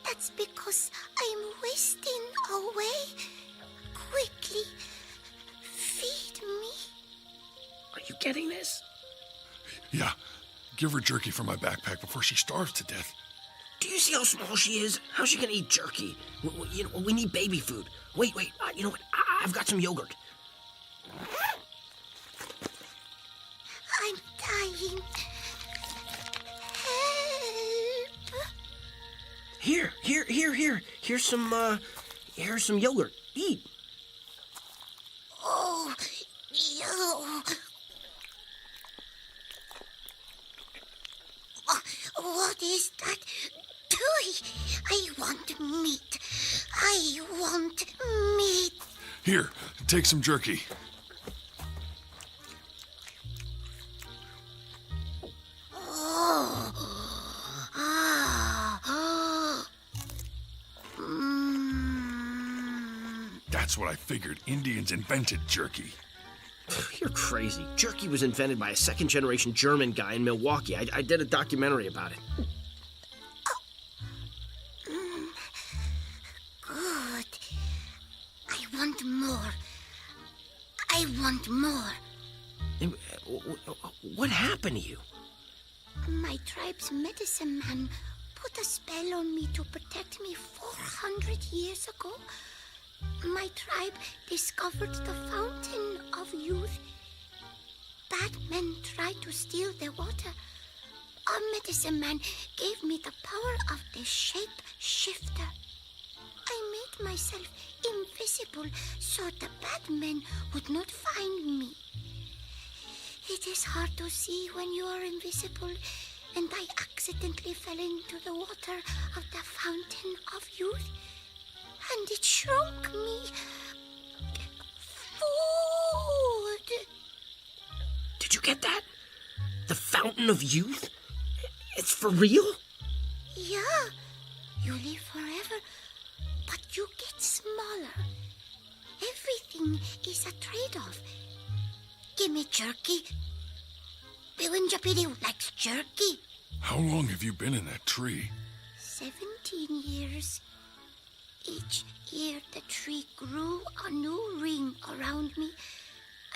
That's because I'm wasting away. Quickly, feed me. Are you getting this? Yeah. Give her jerky from my backpack before she starves to death. Do you see how small she is? How's she gonna eat jerky? We need baby food. Wait. You know what? I've got some yogurt. I'm dying. Help! Here. Here's some yogurt. Eat. Oh, you. What is that? I want meat. I want meat. Here, take some jerky. That's what I figured. Indians invented jerky. You're crazy. Jerky was invented by a second-generation German guy in Milwaukee. I did a documentary about it. Good. I want more. I want more. What happened to you? My tribe's medicine man put a spell on me to protect me 400 years ago. My tribe discovered the fountain of youth. Bad men tried to steal the water. Our medicine man gave me the power of the shape shifter. I made myself invisible so the bad men would not find me. It is hard to see when you are invisible, and I accidentally fell into the water of the fountain of youth. And it shrunk me. Food. Did you get that? The fountain of youth? It's for real? Yeah. You live forever, but you get smaller. Everything is a trade-off. Give me jerky. Beewinjapeedee likes jerky. How long have you been in that tree? 17 years. Each year the tree grew a new ring around me.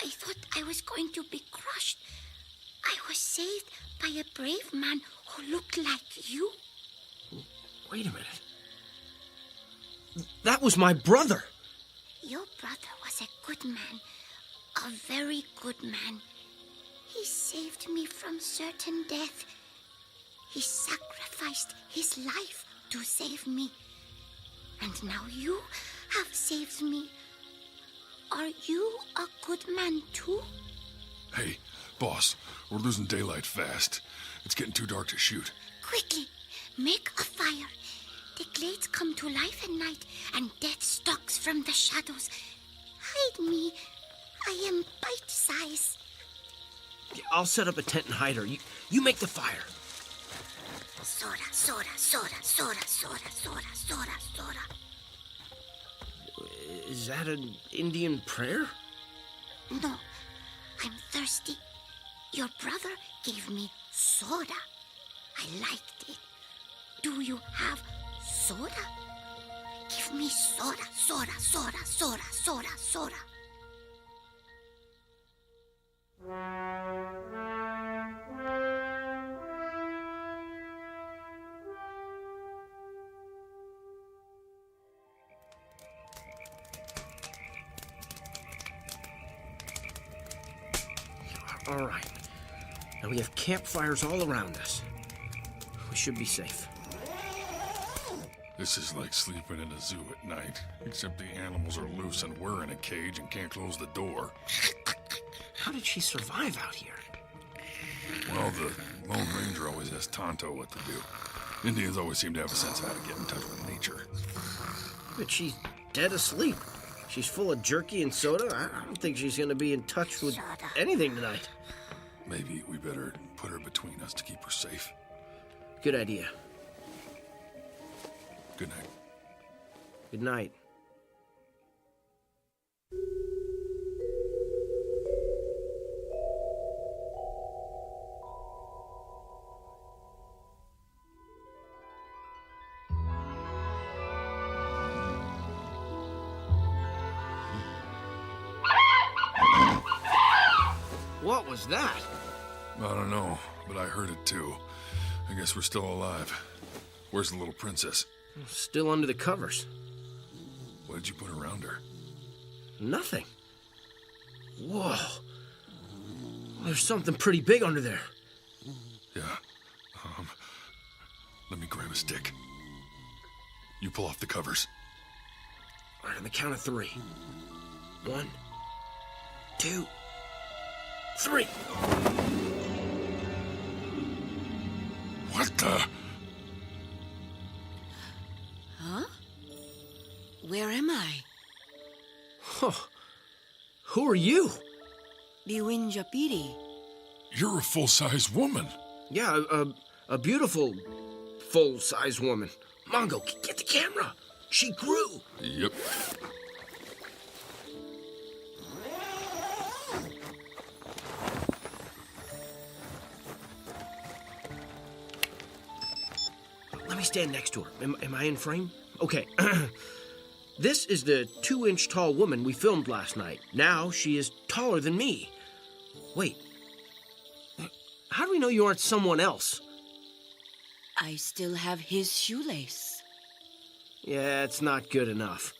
I thought I was going to be crushed. I was saved by a brave man who looked like you. Wait a minute. That was my brother. Your brother was a good man. A very good man. He saved me from certain death. He sacrificed his life to save me. And now you have saved me. Are you a good man too? Hey, boss, we're losing daylight fast. It's getting too dark to shoot. Quickly, make a fire. The glades come to life at night, and death stalks from the shadows. Hide me. I am bite-size. I'll set up a tent and hide her. You make the fire. Soda, soda, soda, soda, soda, soda, soda, soda. Is that an Indian prayer? No, I'm thirsty. Your brother gave me soda. I liked it. Do you have soda? Give me soda, soda, soda, soda, soda, soda. All right. Now we have campfires all around us. We should be safe. This is like sleeping in a zoo at night, except the animals are loose and we're in a cage and can't close the door. How did she survive out here? Well, the Lone Ranger always asks Tonto what to do. Indians always seem to have a sense of how to get in touch with nature. But she's dead asleep. She's full of jerky and soda. I don't think she's going to be in touch with anything tonight. Maybe we better put her between us to keep her safe. Good idea. Good night. Good night. What was that? I don't know, but I heard it too. I guess we're still alive. Where's the little princess? Still under the covers. What did you put around her? Nothing. Whoa. There's something pretty big under there. Yeah. Let me grab a stick. You pull off the covers. All right, on the count of 3. 1, 2, 3. What the? Huh? Where am I? Huh. Who are you? Beewinjapeedee. You're a full-size woman. Yeah, a beautiful, full-size woman. Mongo, get the camera. She grew. Yep. Let me stand next to her. Am I in frame? Okay. This is the 2-inch tall woman we filmed last night. Now she is taller than me. Wait. How do we know you aren't someone else? I still have his shoelace. Yeah, it's not good enough.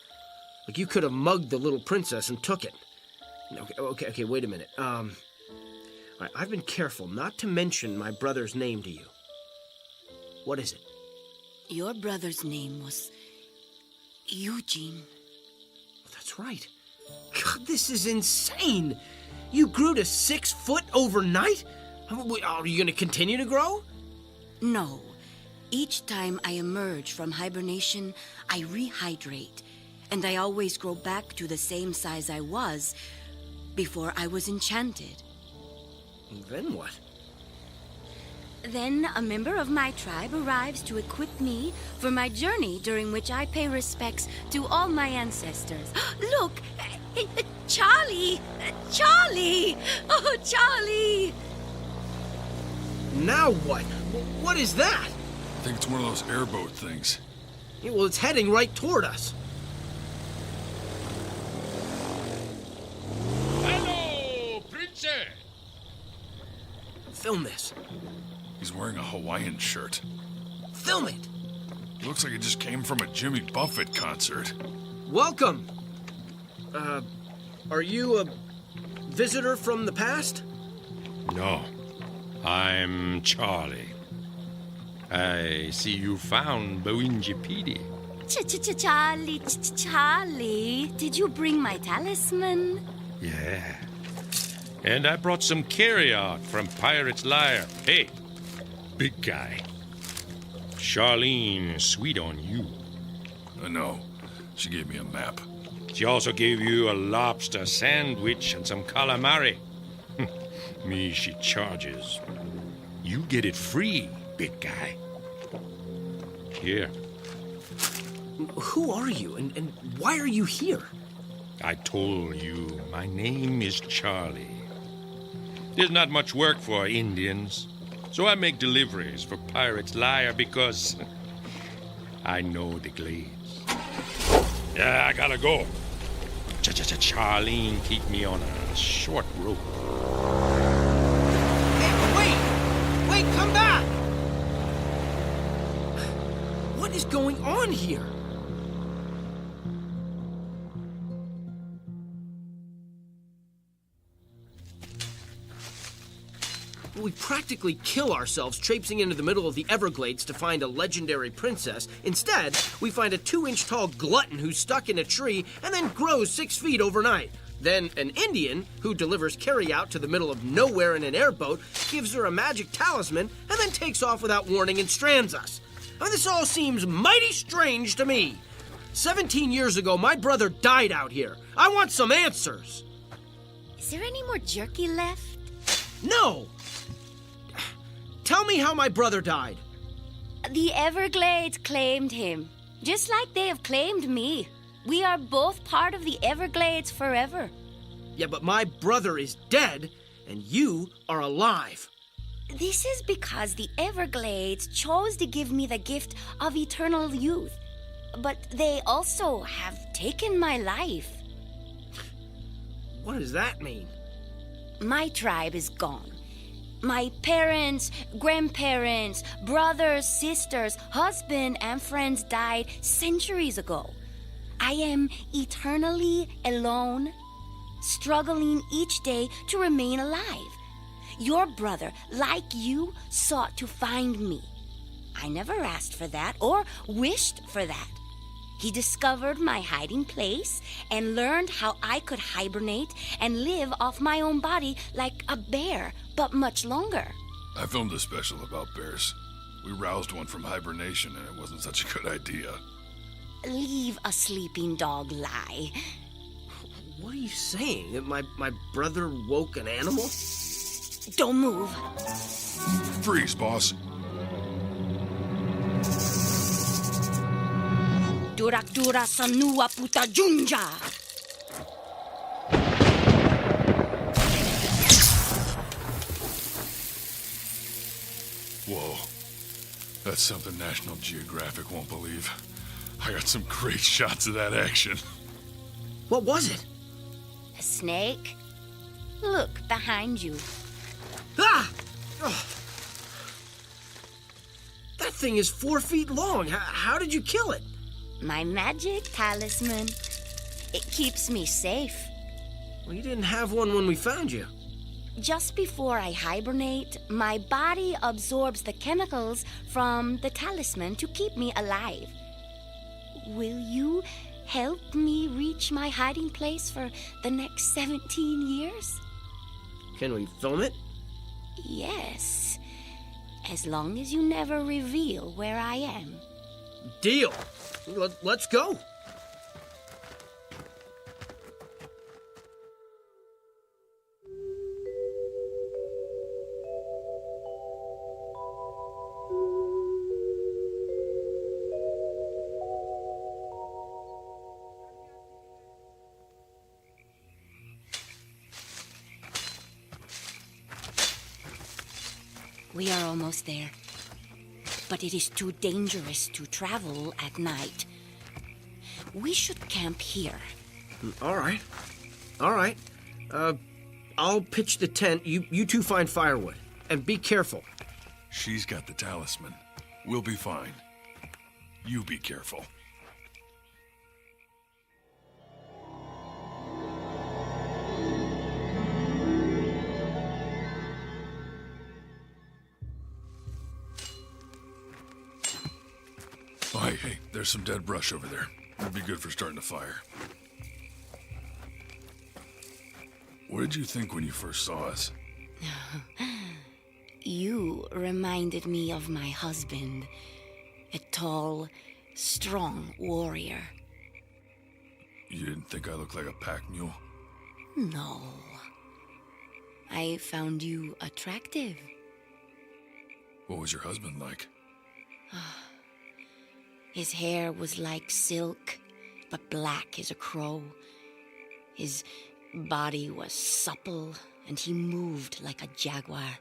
Like, you could have mugged the little princess and took it. Okay, wait a minute. All right, I've been careful not to mention my brother's name to you. What is it? Your brother's name was Eugene. That's right. God, this is insane. You grew to 6 foot overnight? Are you going to continue to grow? No. Each time I emerge from hibernation, I rehydrate, and I always grow back to the same size I was before I was enchanted. Then what? Then a member of my tribe arrives to equip me for my journey, during which I pay respects to all my ancestors. Look! Charlie! Charlie! Oh, Charlie! Now what? What is that? I think it's one of those airboat things. Yeah, well, it's heading right toward us. Hello, princess! Film this. He's wearing a Hawaiian shirt. Film it. Looks like it just came from a Jimmy Buffett concert. Welcome. Are you a visitor from the past? No. I'm Charlie. I see you found Beewinjapeedee. Charlie, did you bring my talisman? Yeah. And I brought some carry-out from Pirate's Lair. Hey, big guy. Charlene is sweet on you. I know. She gave me a map. She also gave you a lobster sandwich and some calamari. Me, she charges. You get it free, big guy. Here. Who are you, and why are you here? I told you, my name is Charlie. There's not much work for Indians, so I make deliveries for Pirates Liar because I know the glades. Yeah, I gotta go. Charlene keep me on a short rope. Hey, wait, come back! What is going on here? We practically kill ourselves traipsing into the middle of the Everglades to find a legendary princess. Instead, we find a 2-inch tall glutton who's stuck in a tree and then grows 6 feet overnight. Then an Indian, who delivers carry-out to the middle of nowhere in an airboat, gives her a magic talisman and then takes off without warning and strands us. I mean, this all seems mighty strange to me. 17 years ago, my brother died out here. I want some answers. Is there any more jerky left? No! Tell me how my brother died. The Everglades claimed him, just like they have claimed me. We are both part of the Everglades forever. Yeah, but my brother is dead, and you are alive. This is because the Everglades chose to give me the gift of eternal youth. But they also have taken my life. What does that mean? My tribe is gone. My parents, grandparents, brothers, sisters, husband, and friends died centuries ago. I am eternally alone, struggling each day to remain alive. Your brother, like you, sought to find me. I never asked for that or wished for that. He discovered my hiding place and learned how I could hibernate and live off my own body like a bear, but much longer. I filmed a special about bears. We roused one from hibernation, and it wasn't such a good idea. Leave a sleeping dog lie. What are you saying? That my brother woke an animal? Don't move. Freeze, boss. Durak sanua puta junja. Whoa. That's something National Geographic won't believe. I got some great shots of that action. What was it? A snake? Look behind you. Ah! Oh. That thing is 4 feet long. How did you kill it? My magic talisman. It keeps me safe. Well, you didn't have one when we found you. Just before I hibernate, my body absorbs the chemicals from the talisman to keep me alive. Will you help me reach my hiding place for the next 17 years? Can we film it? Yes. As long as you never reveal where I am. Deal. Let's go. We are almost there. But it is too dangerous to travel at night. We should camp here. All right. I'll pitch the tent. You two find firewood. And be careful. She's got the talisman. We'll be fine. You be careful. Oh, hey, there's some dead brush over there. It'd be good for starting a fire. What did you think when you first saw us? You reminded me of my husband. A tall, strong warrior. You didn't think I looked like a pack mule? No. I found you attractive. What was your husband like? His hair was like silk, but black as a crow. His body was supple, and he moved like a jaguar.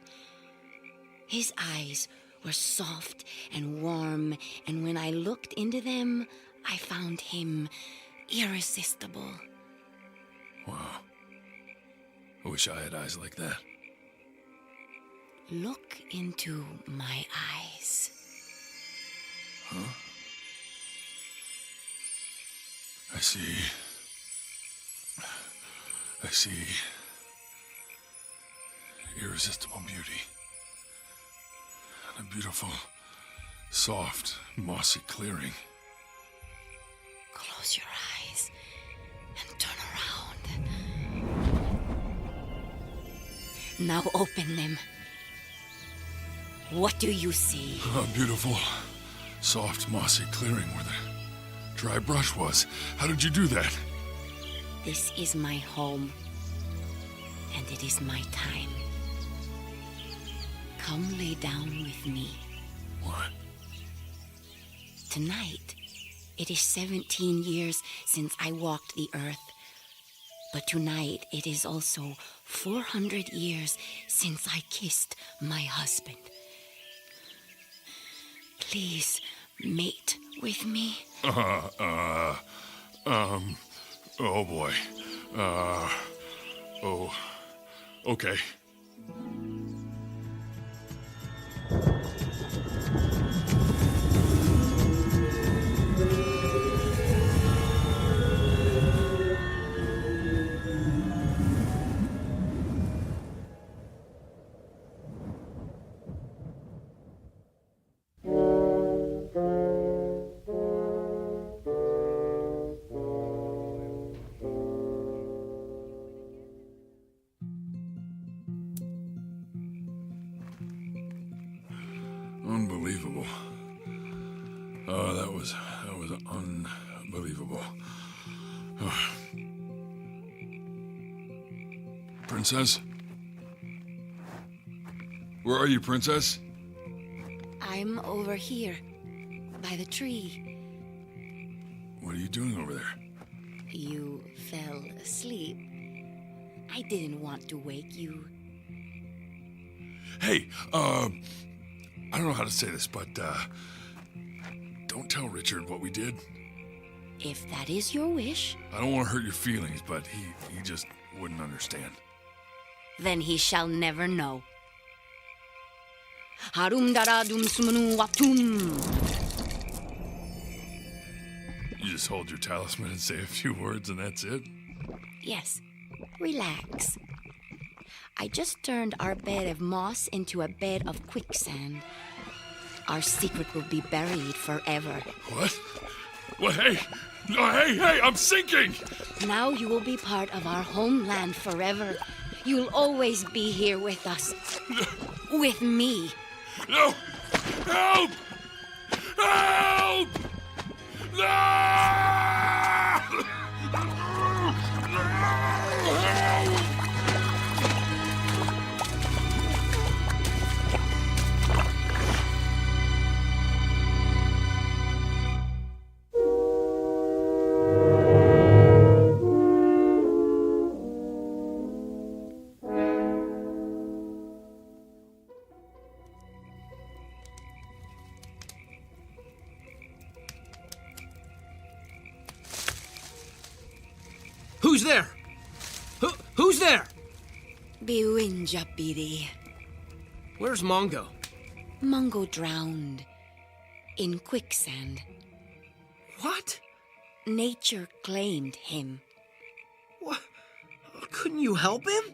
His eyes were soft and warm, and when I looked into them, I found him irresistible. Wow. I wish I had eyes like that. Look into my eyes. Huh? I see. Irresistible beauty. And a beautiful, soft, mossy clearing. Close your eyes and turn around. Now open them. What do you see? A beautiful, soft, mossy clearing where the dry brush was. How did you do that? This is my home, and it is my time. Come lay down with me. What? Tonight, it is 17 years since I walked the earth. But tonight, it is also 400 years since I kissed my husband. Please mate with me. Oh boy. Okay. Unbelievable. Oh, that was unbelievable. Oh. Princess? Where are you, Princess? I'm over here, by the tree. What are you doing over there? You fell asleep. I didn't want to wake you. Hey, I don't know how to say this, but, don't tell Richard what we did. If that is your wish, I don't want to hurt your feelings, but he just wouldn't understand. then he shall never know. Harum dara dum sumanu watum. You just hold your talisman and say a few words and that's it? Yes, relax. I just turned our bed of moss into a bed of quicksand. Our secret will be buried forever. What? Well, hey! No, hey, I'm sinking! Now you will be part of our homeland forever. You'll always be here with us. With me. No! Help! Help! Who's there? Who's there? Beewinjapeedee. Where's Mongo? Mongo drowned in quicksand. What? Nature claimed him. What? Couldn't you help him?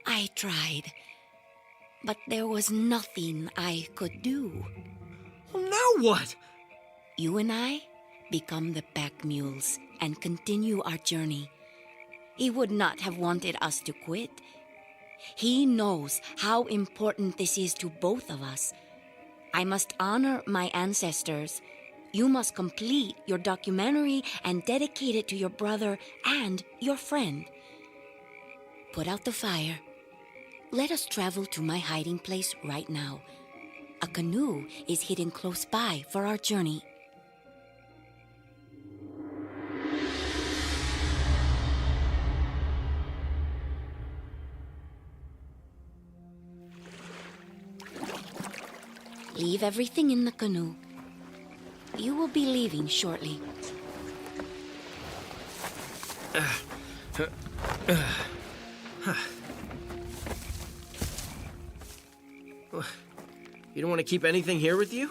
I tried, but there was nothing I could do. Well, now what? You and I become the pack mules and continue our journey. He would not have wanted us to quit. He knows how important this is to both of us. I must honor my ancestors. You must complete your documentary and dedicate it to your brother and your friend. Put out the fire. Let us travel to my hiding place right now. A canoe is hidden close by for our journey. Leave everything in the canoe. You will be leaving shortly. You don't want to keep anything here with you?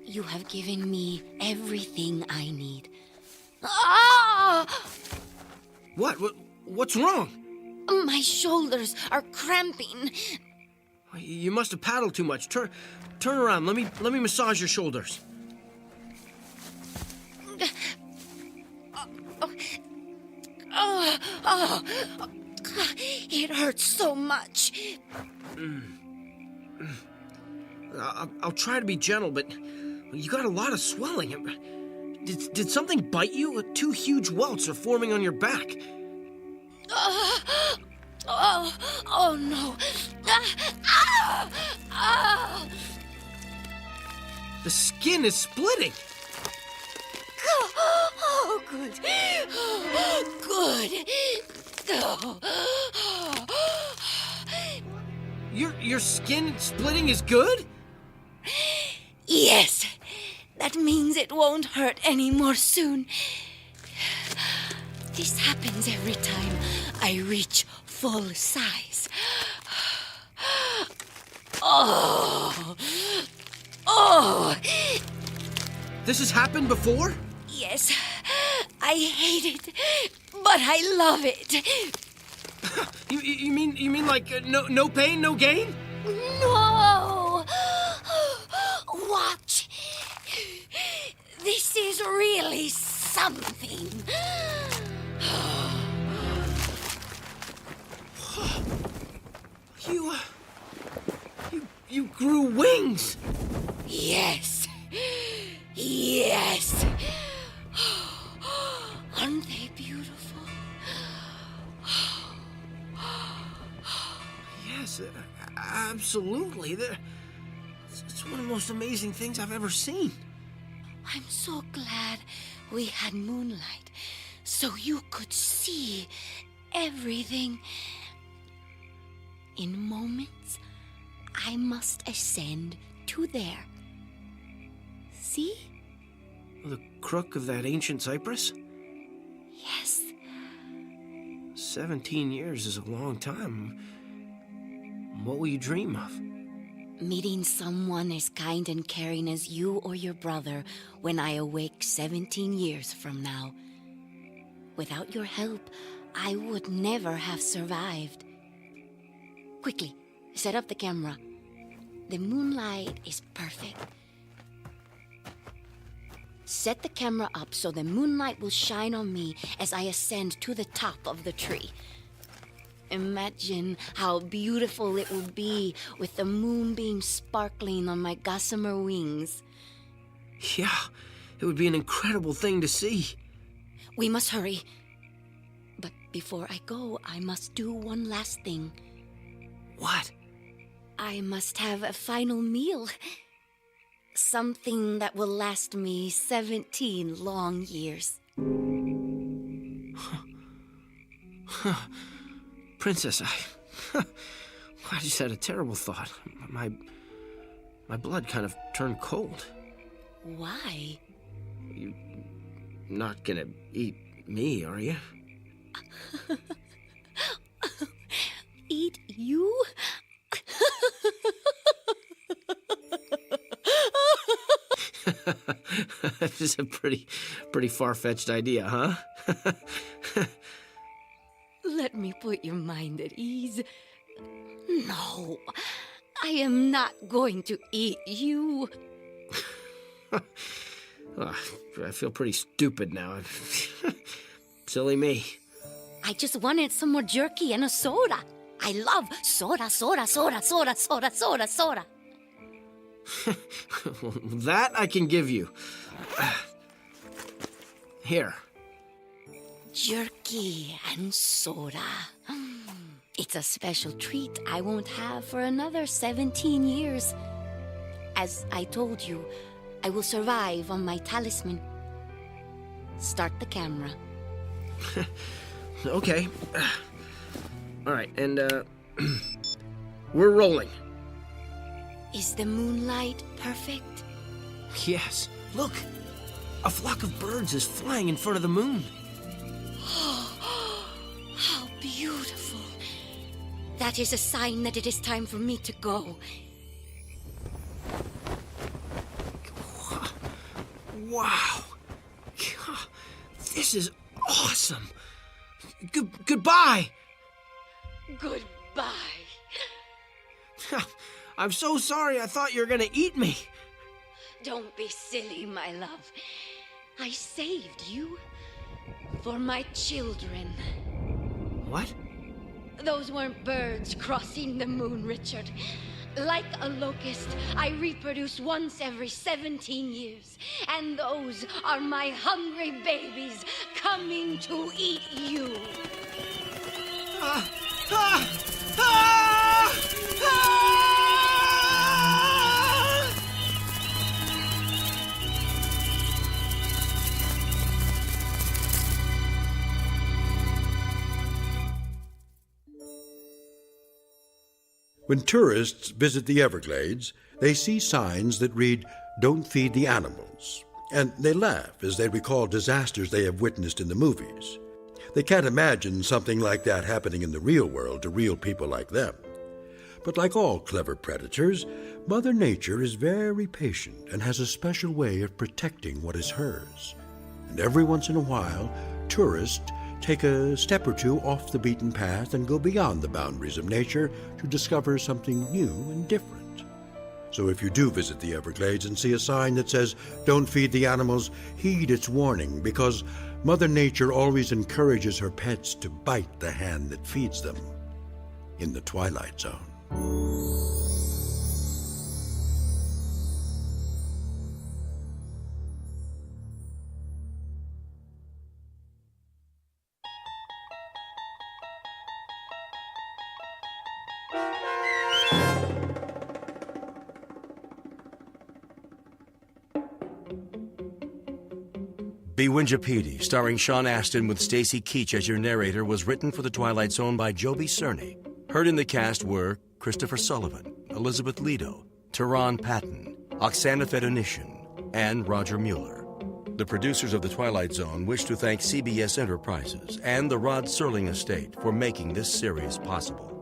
You have given me everything I need. Ah! What's wrong? My shoulders are cramping. You must have paddled too much. Turn around. Let me massage your shoulders. It hurts so much. I'll try to be gentle, but you got a lot of swelling. Did something bite you? 2 huge welts are forming on your back. Oh no. The skin is splitting. Oh, good. Good. Your skin splitting is good? Yes. That means it won't hurt anymore soon. This happens every time I reach full size. Oh. This has happened before? Yes. I hate it, but I love it. You mean like no pain, no gain? No! Watch. This is really something. You grew wings. Yes. Yes. Aren't they beautiful? Yes, absolutely. It's one of the most amazing things I've ever seen. I'm so glad we had moonlight so you could see everything. In moments, I must ascend to there. See? The crook of that ancient cypress? Yes. 17 years is a long time. What will you dream of? Meeting someone as kind and caring as you or your brother when I awake 17 years from now. Without your help, I would never have survived. Quickly, set up the camera. The moonlight is perfect. Set the camera up so the moonlight will shine on me as I ascend to the top of the tree. Imagine how beautiful it will be with the moonbeam sparkling on my gossamer wings. Yeah, it would be an incredible thing to see. We must hurry. But before I go, I must do one last thing. What? I must have a final meal. Something that will last me 17 long years. Princess, I just had a terrible thought. My blood kind of turned cold. Why? You're not gonna eat me, are you? Eat you? This is a pretty far-fetched idea, huh? Let me put your mind at ease. No, I am not going to eat you. I feel pretty stupid now. Silly me. I just wanted some more jerky and a soda. I love soda. That I can give you. Here. Jerky and soda. It's a special treat I won't have for another 17 years. As I told you, I will survive on my talisman. Start the camera. Okay. All right, and, we're rolling. Is the moonlight perfect? Yes. Look. A flock of birds is flying in front of the moon. How beautiful. That is a sign that it is time for me to go. Wow. This is awesome. Goodbye. Goodbye. I'm so sorry. I thought you were going to eat me. Don't be silly, my love. I saved you for my children. What? Those weren't birds crossing the moon, Richard. Like a locust, I reproduce once every 17 years. And those are my hungry babies coming to eat you. When tourists visit the Everglades, they see signs that read, "Don't feed the animals," and they laugh as they recall disasters they have witnessed in the movies. They can't imagine something like that happening in the real world to real people like them. But like all clever predators, Mother Nature is very patient and has a special way of protecting what is hers. And every once in a while, tourists take a step or two off the beaten path and go beyond the boundaries of nature to discover something new and different. So if you do visit the Everglades and see a sign that says, "Don't feed the animals," heed its warning, because Mother Nature always encourages her pets to bite the hand that feeds them. In the Twilight Zone. Beewinjapeedee, starring Sean Astin with Stacy Keach as your narrator, was written for The Twilight Zone by Joby Cerny. Heard in the cast were Christopher Sullivan, Elizabeth Lido, Tehran Patton, Oksana Fedonishin, and Roger Mueller. The producers of The Twilight Zone wish to thank CBS Enterprises and the Rod Serling Estate for making this series possible.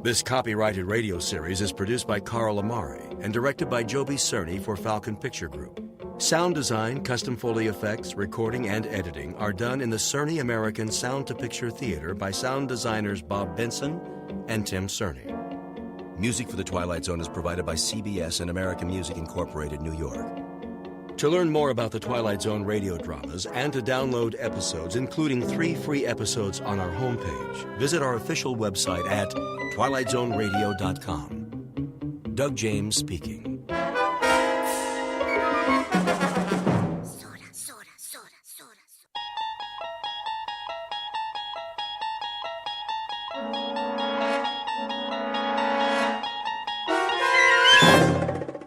This copyrighted radio series is produced by Carl Amari and directed by Joby Cerny for Falcon Picture Group. Sound design, custom Foley effects, recording, and editing are done in the Cerny American Sound-to-Picture Theater by sound designers Bob Benson and Tim Cerny. Music for The Twilight Zone is provided by CBS and American Music Incorporated, New York. To learn more about the Twilight Zone radio dramas and to download episodes, including 3 free episodes on our homepage, visit our official website at twilightzoneradio.com. Doug James speaking.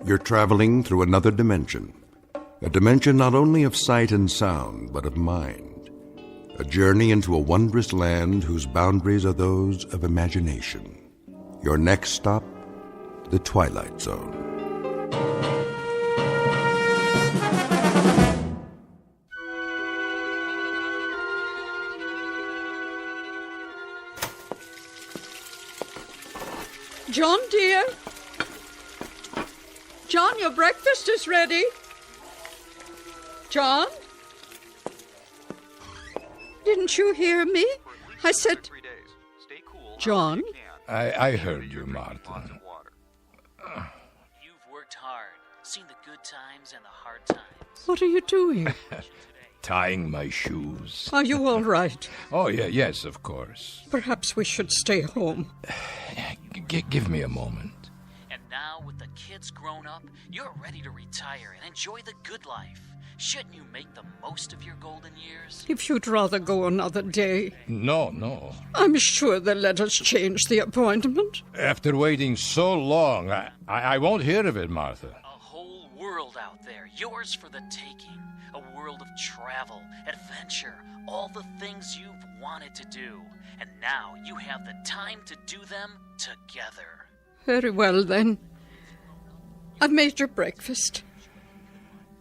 You're traveling through another dimension. A dimension not only of sight and sound, but of mind. A journey into a wondrous land whose boundaries are those of imagination. Your next stop, the Twilight Zone. John, dear. John, your breakfast is ready. John? Didn't you hear me? I said... John? I heard you, Martin. You've worked hard, seen the good times and the hard times. What are you doing? Tying my shoes. Are you all right? Oh, yes, of course. Perhaps we should stay home. Give me a moment. And now with the kids grown up, you're ready to retire and enjoy the good life. Shouldn't you make the most of your golden years? If you'd rather go another day. No. I'm sure they'll let us change the appointment. After waiting so long, I won't hear of it, Martha. A whole world out there, yours for the taking. A world of travel, adventure, all the things you've wanted to do. And now you have the time to do them together. Very well, then. I've made your breakfast.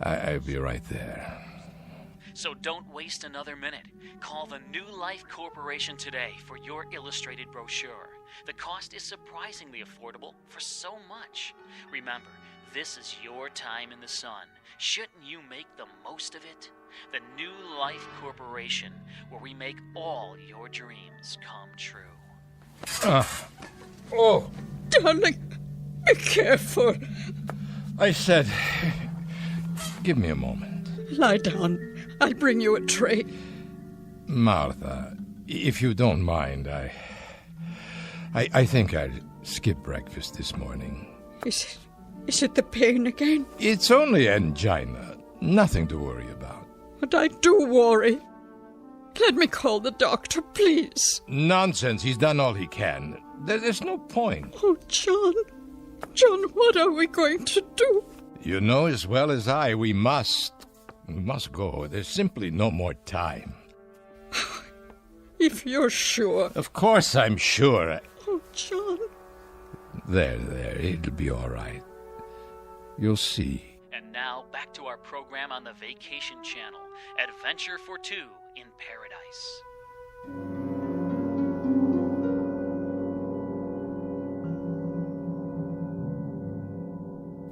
I'll be right there. So don't waste another minute. Call the New Life Corporation today for your illustrated brochure. The cost is surprisingly affordable for so much. Remember, this is your time in the sun. Shouldn't you make the most of it? The New Life Corporation, where we make all your dreams come true. Oh! Darling, be careful. I said, give me a moment. Lie down. I'll bring you a tray. Martha, if you don't mind, I think I'll skip breakfast this morning. Is it the pain again? It's only angina. Nothing to worry about. But I do worry. Let me call the doctor, please. Nonsense. He's done all he can. There's no point. Oh, John. John, what are we going to do? You know as well as I, we must go. There's simply no more time. If you're sure. Of course I'm sure. Oh, John. There. It'll be all right. You'll see. And now back to our program on the Vacation Channel, Adventure for Two in Paradise.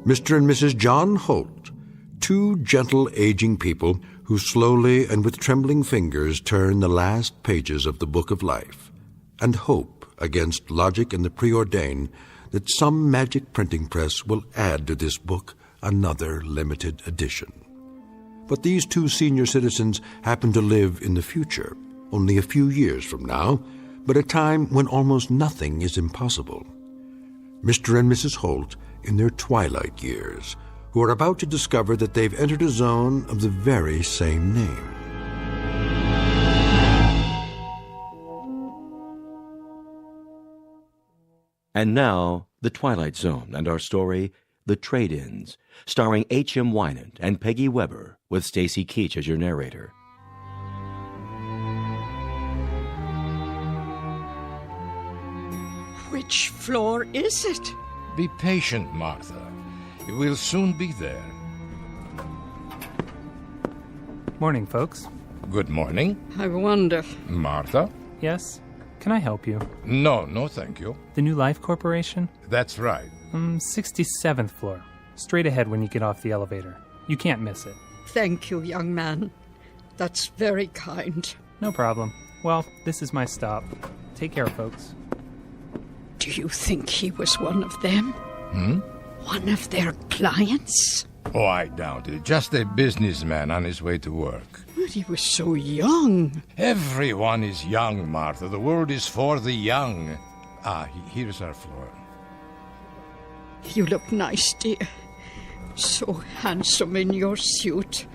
Mr. and Mrs. John Holt, two gentle aging people who slowly and with trembling fingers turn the last pages of the Book of Life, and hope against logic and the preordain that some magic printing press will add to this book another limited edition. But these two senior citizens happen to live in the future, only a few years from now, but a time when almost nothing is impossible. Mr. and Mrs. Holt in their twilight years, who are about to discover that they've entered a zone of the very same name. And now, The Twilight Zone and our story, The Trade-Ins, starring H.M. Wynant and Peggy Weber, with Stacy Keach as your narrator. Which floor is it? Be patient, Martha. We'll soon be there. Morning, folks. Good morning. I wonder. Martha? Yes? Can I help you? No, thank you. The New Life Corporation? That's right. 67th floor. Straight ahead when you get off the elevator. You can't miss it. Thank you, young man. That's very kind. No problem. Well, this is my stop. Take care, folks. Do you think he was one of them? One of their clients? Oh, I doubt it. Just a businessman on his way to work. But he was so young. Everyone is young, Martha. The world is for the young. Here's our floor. You look nice, dear. So handsome in your suit.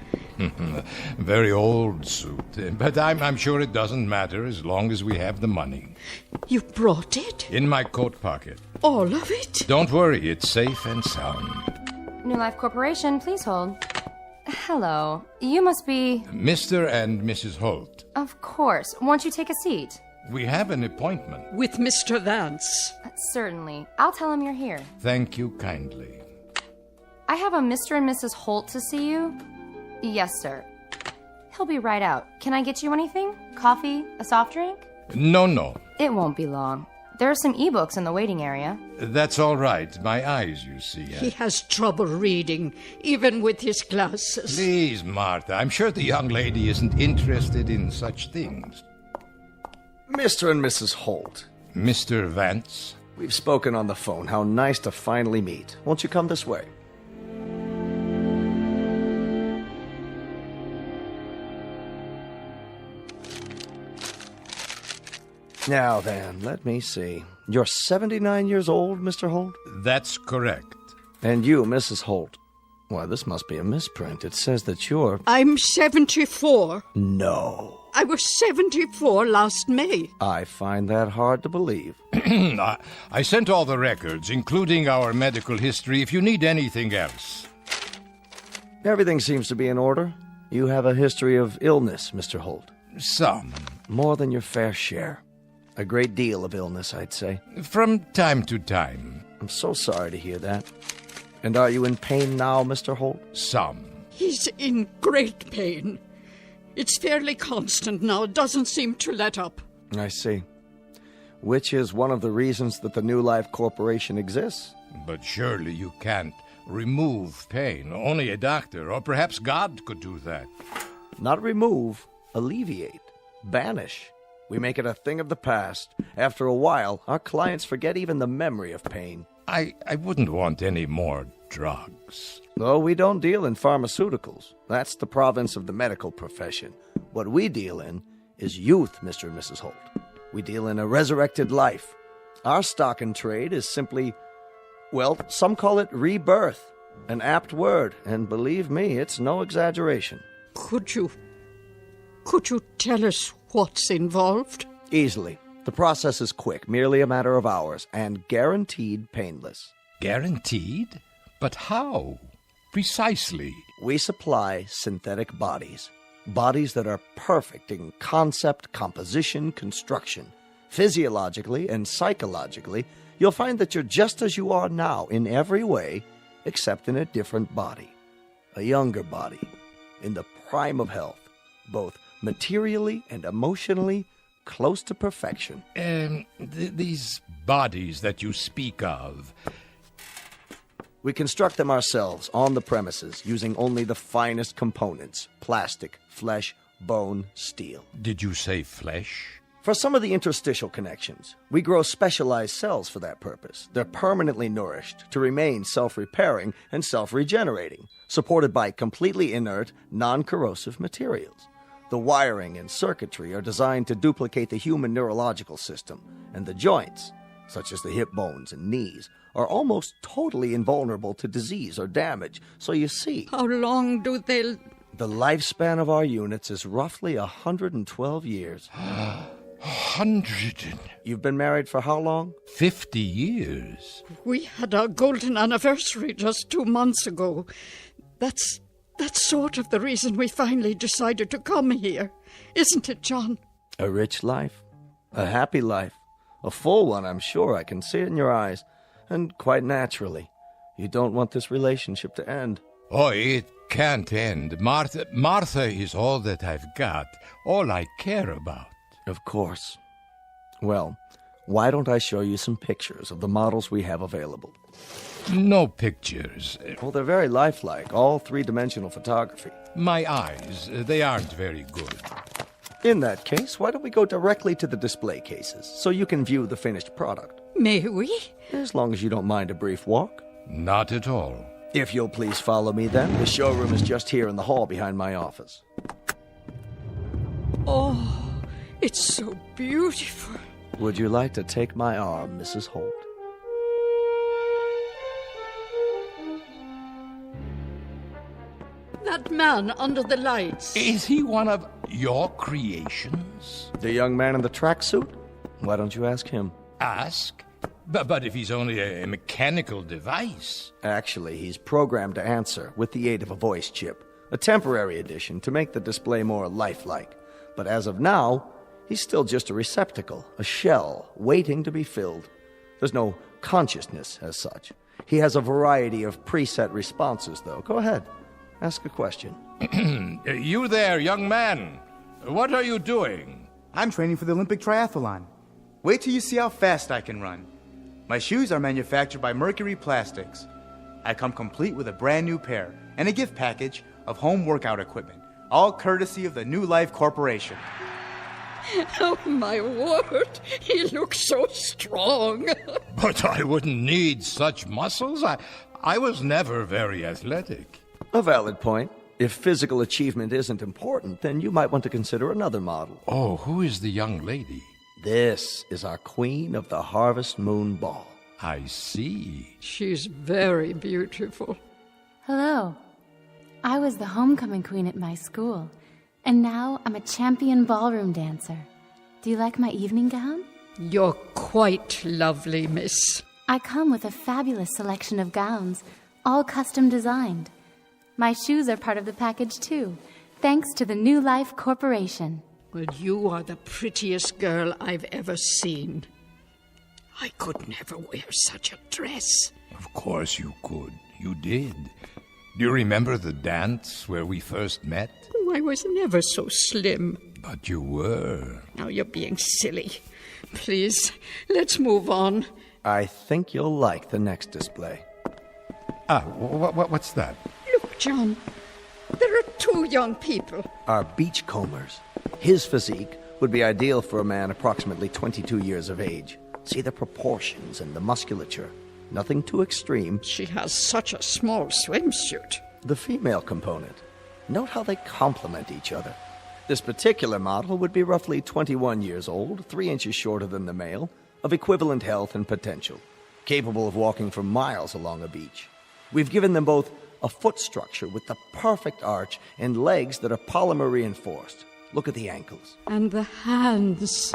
Very old suit. But I'm sure it doesn't matter as long as we have the money. You brought it? In my coat pocket. All of it? Don't worry, it's safe and sound. New Life Corporation, please hold. Hello. You must be... Mr. and Mrs. Holt. Of course. Won't you take a seat? We have an appointment. With Mr. Vance. Certainly. I'll tell him you're here. Thank you kindly. I have a Mr. and Mrs. Holt to see you. Yes, sir. He'll be right out. Can I get you anything? Coffee? A soft drink? No. It won't be long. There are some e-books in the waiting area. That's all right. My eyes, you see. He has trouble reading, even with his glasses. Please, Martha. I'm sure the young lady isn't interested in such things. Mr. and Mrs. Holt. Mr. Vance. We've spoken on the phone. How nice to finally meet. Won't you come this way? Now then, let me see. You're 79 years old, Mr. Holt? That's correct. And you, Mrs. Holt. Why, this must be a misprint. It says that you're... I'm 74. No. I was 74 last May. I find that hard to believe. I sent all the records, including our medical history, if you need anything else. Everything seems to be in order. You have a history of illness, Mr. Holt. Some. More than your fair share. A great deal of illness, I'd say. From time to time. I'm so sorry to hear that. And are you in pain now, Mr. Holt? Some. He's in great pain. It's fairly constant now. It doesn't seem to let up. I see. Which is one of the reasons that the New Life Corporation exists. But surely you can't remove pain. Only a doctor, or perhaps God, could do that. Not remove, alleviate, banish. We make it a thing of the past. After a while, our clients forget even the memory of pain. I wouldn't want any more drugs. No, we don't deal in pharmaceuticals. That's the province of the medical profession. What we deal in is youth, Mr. and Mrs. Holt. We deal in a resurrected life. Our stock in trade is simply, well, some call it rebirth. An apt word, and believe me, it's no exaggeration. Could you tell us what's involved? Easily. The process is quick, merely a matter of hours, and guaranteed painless. Guaranteed? But how? Precisely. We supply synthetic bodies. Bodies that are perfect in concept, composition, construction. Physiologically and psychologically, you'll find that you're just as you are now in every way, except in a different body. A younger body, in the prime of health, both materially and emotionally close to perfection. These bodies that you speak of... We construct them ourselves on the premises using only the finest components: plastic, flesh, bone, steel. Did you say flesh? For some of the interstitial connections, we grow specialized cells for that purpose. They're permanently nourished to remain self-repairing and self-regenerating, supported by completely inert, non-corrosive materials. The wiring and circuitry are designed to duplicate the human neurological system, and the joints, such as the hip bones and knees, are almost totally invulnerable to disease or damage. So you see... How long do they... The lifespan of our units is roughly 112 years. 100? You've been married for how long? 50 years. We had our golden anniversary just 2 months ago. That's sort of the reason we finally decided to come here. Isn't it, John? A rich life. A happy life. A full one, I'm sure. I can see it in your eyes. And quite naturally, you don't want this relationship to end. Oh, it can't end. Martha is all that I've got. All I care about. Of course. Well, why don't I show you some pictures of the models we have available? No pictures. Well, they're very lifelike, all three-dimensional photography. My eyes, they aren't very good. In that case, why don't we go directly to the display cases, so you can view the finished product? May we? As long as you don't mind a brief walk. Not at all. If you'll please follow me then. The showroom is just here in the hall behind my office. Oh, it's so beautiful. Would you like to take my arm, Mrs. Holt? That man under the lights. Is he one of your creations? The young man in the tracksuit? Why don't you ask him? Ask? But if he's only a mechanical device... Actually, he's programmed to answer with the aid of a voice chip. A temporary addition to make the display more lifelike. But as of now, he's still just a receptacle, a shell, waiting to be filled. There's no consciousness as such. He has a variety of preset responses, though. Go ahead. Ask a question. You there, young man. What are you doing? I'm training for the Olympic triathlon. Wait till you see how fast I can run. My shoes are manufactured by Mercury Plastics. I come complete with a brand new pair and a gift package of home workout equipment, all courtesy of the New Life Corporation. Oh, my word. He looks so strong. But I wouldn't need such muscles. I was never very athletic. A valid point. If physical achievement isn't important, then you might want to consider another model. Oh, who is the young lady? This is our Queen of the Harvest Moon Ball. I see. She's very beautiful. Hello. I was the homecoming queen at my school, and now I'm a champion ballroom dancer. Do you like my evening gown? You're quite lovely, miss. I come with a fabulous selection of gowns, all custom designed. My shoes are part of the package, too, thanks to the New Life Corporation. Well, you are the prettiest girl I've ever seen. I could never wear such a dress. Of course you could. You did. Do you remember the dance where we first met? Oh, I was never so slim. But you were. Now you're being silly. Please, let's move on. I think you'll like the next display. What's that? Look, John. There are two young people. Our beachcombers. His physique would be ideal for a man approximately 22 years of age. See the proportions and the musculature. Nothing too extreme. She has such a small swimsuit. The female component. Note how they complement each other. This particular model would be roughly 21 years old, 3 inches shorter than the male, of equivalent health and potential, capable of walking for miles along a beach. We've given them both a foot structure with the perfect arch and legs that are polymer reinforced. Look at the ankles. And the hands.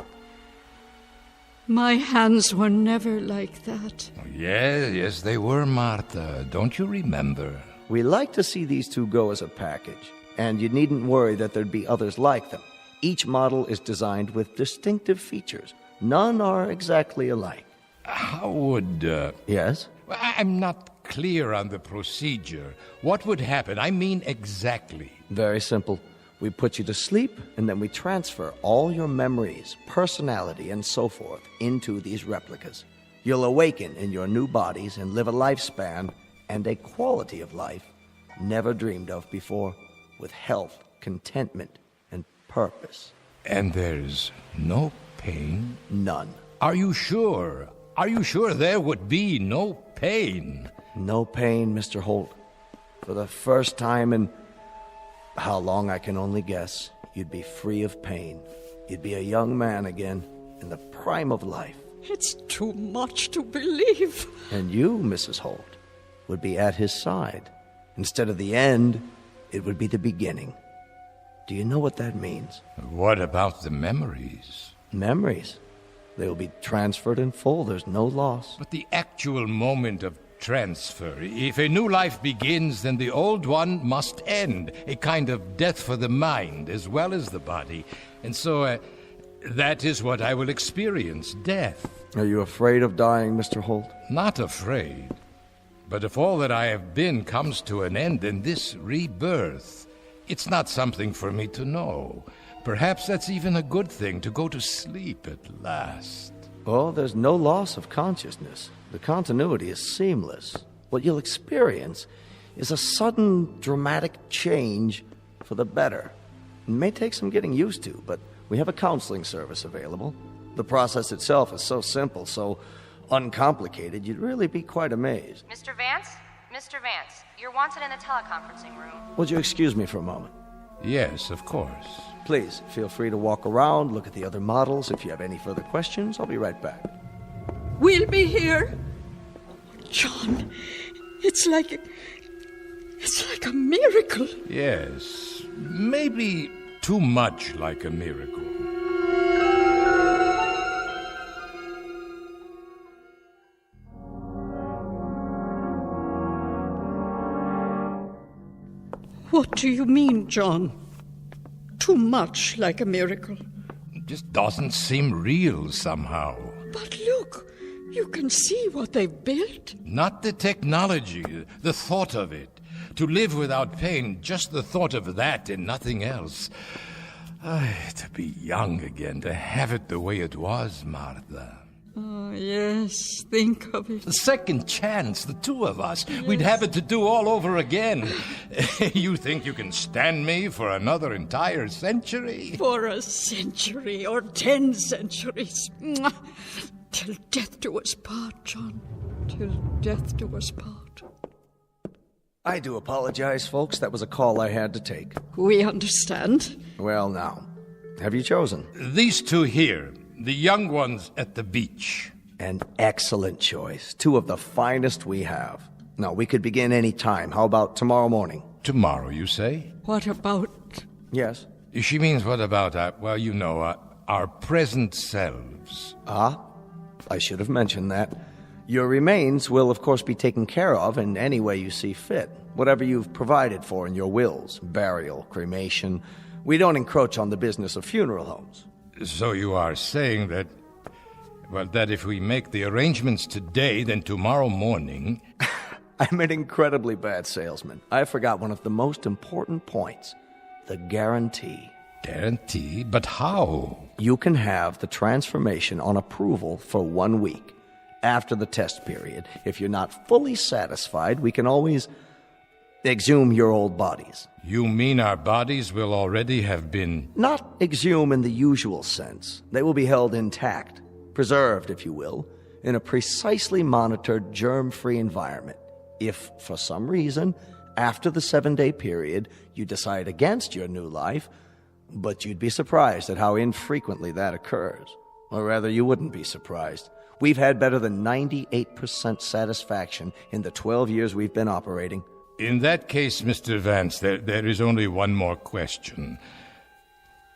My hands were never like that. Yes, they were, Martha. Don't you remember? We like to see these two go as a package, and you needn't worry that there'd be others like them. Each model is designed with distinctive features. None are exactly alike. How would... Yes? I'm not clear on the procedure. What would happen? I mean exactly. Very simple. We put you to sleep, and then we transfer all your memories, personality, and so forth into these replicas. You'll awaken in your new bodies and live a lifespan and a quality of life never dreamed of before, with health, contentment, and purpose. And there's no pain? None. Are you sure? Are you sure there would be no pain? No pain, Mr. Holt. For the first time in... how long I can only guess, you'd be free of pain. You'd be a young man again, in the prime of life. It's too much to believe. And you, Mrs. Holt, would be at his side. Instead of the end, it would be the beginning. Do you know what that means? What about the memories? Memories? They will be transferred in full. There's no loss. But the actual moment of transfer. If a new life begins, then the old one must end. A kind of death for the mind as well as the body. And so, that is what I will experience, death. Are you afraid of dying, Mr. Holt? Not afraid. But if all that I have been comes to an end, then this rebirth, it's not something for me to know. Perhaps that's even a good thing, to go to sleep at last. Well, there's no loss of consciousness. The continuity is seamless. What you'll experience is a sudden, dramatic change for the better. It may take some getting used to, but we have a counseling service available. The process itself is so simple, so uncomplicated, you'd really be quite amazed. Mr. Vance? Mr. Vance, you're wanted in the teleconferencing room. Would you excuse me for a moment? Yes, of course. Please, feel free to walk around, look at the other models. If you have any further questions, I'll be right back. We'll be here. John, it's like a miracle. Yes, maybe too much like a miracle. What do you mean, John? Too much like a miracle. It just doesn't seem real somehow. But look, you can see what they've built. Not the technology, the thought of it. To live without pain, just the thought of that and nothing else. To be young again, to have it the way it was, Martha. Oh, yes, think of it. The second chance, the two of us. Yes. We'd have it to do all over again. You think you can stand me for another entire century? For a century or 10 centuries. Till death do us part, John. Till death do us part. I do apologize, folks. That was a call I had to take. We understand. Well, now, have you chosen? These two here. The young ones at the beach. An excellent choice. Two of the finest we have. Now, we could begin any time. How about tomorrow morning? Tomorrow, you say? What about... Yes? She means what about, our present selves? I should have mentioned that. Your remains will, of course, be taken care of in any way you see fit. Whatever you've provided for in your wills, burial, cremation. We don't encroach on the business of funeral homes. So you are saying that... Well, that if we make the arrangements today, then tomorrow morning... I'm an incredibly bad salesman. I forgot one of the most important points. The guarantee. Guarantee? But how? You can have the transformation on approval for 1 week. After the test period, if you're not fully satisfied, we can always exhume your old bodies. You mean our bodies will already have been... Not exhume in the usual sense. They will be held intact, preserved, if you will, in a precisely monitored, germ-free environment. If, for some reason, after the 7-day period, you decide against your new life, but you'd be surprised at how infrequently that occurs. Or rather, you wouldn't be surprised. We've had better than 98% satisfaction in the 12 years we've been operating. In that case, Mr. Vance, there is only one more question.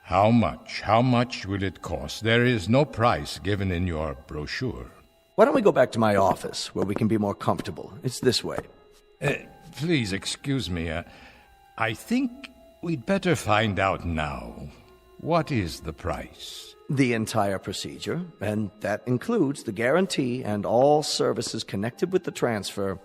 How much will it cost? There is no price given in your brochure. Why don't we go back to my office, where we can be more comfortable? It's this way. Please, excuse me. I think we'd better find out now. What is the price? The entire procedure, and that includes the guarantee and all services connected with the transfer,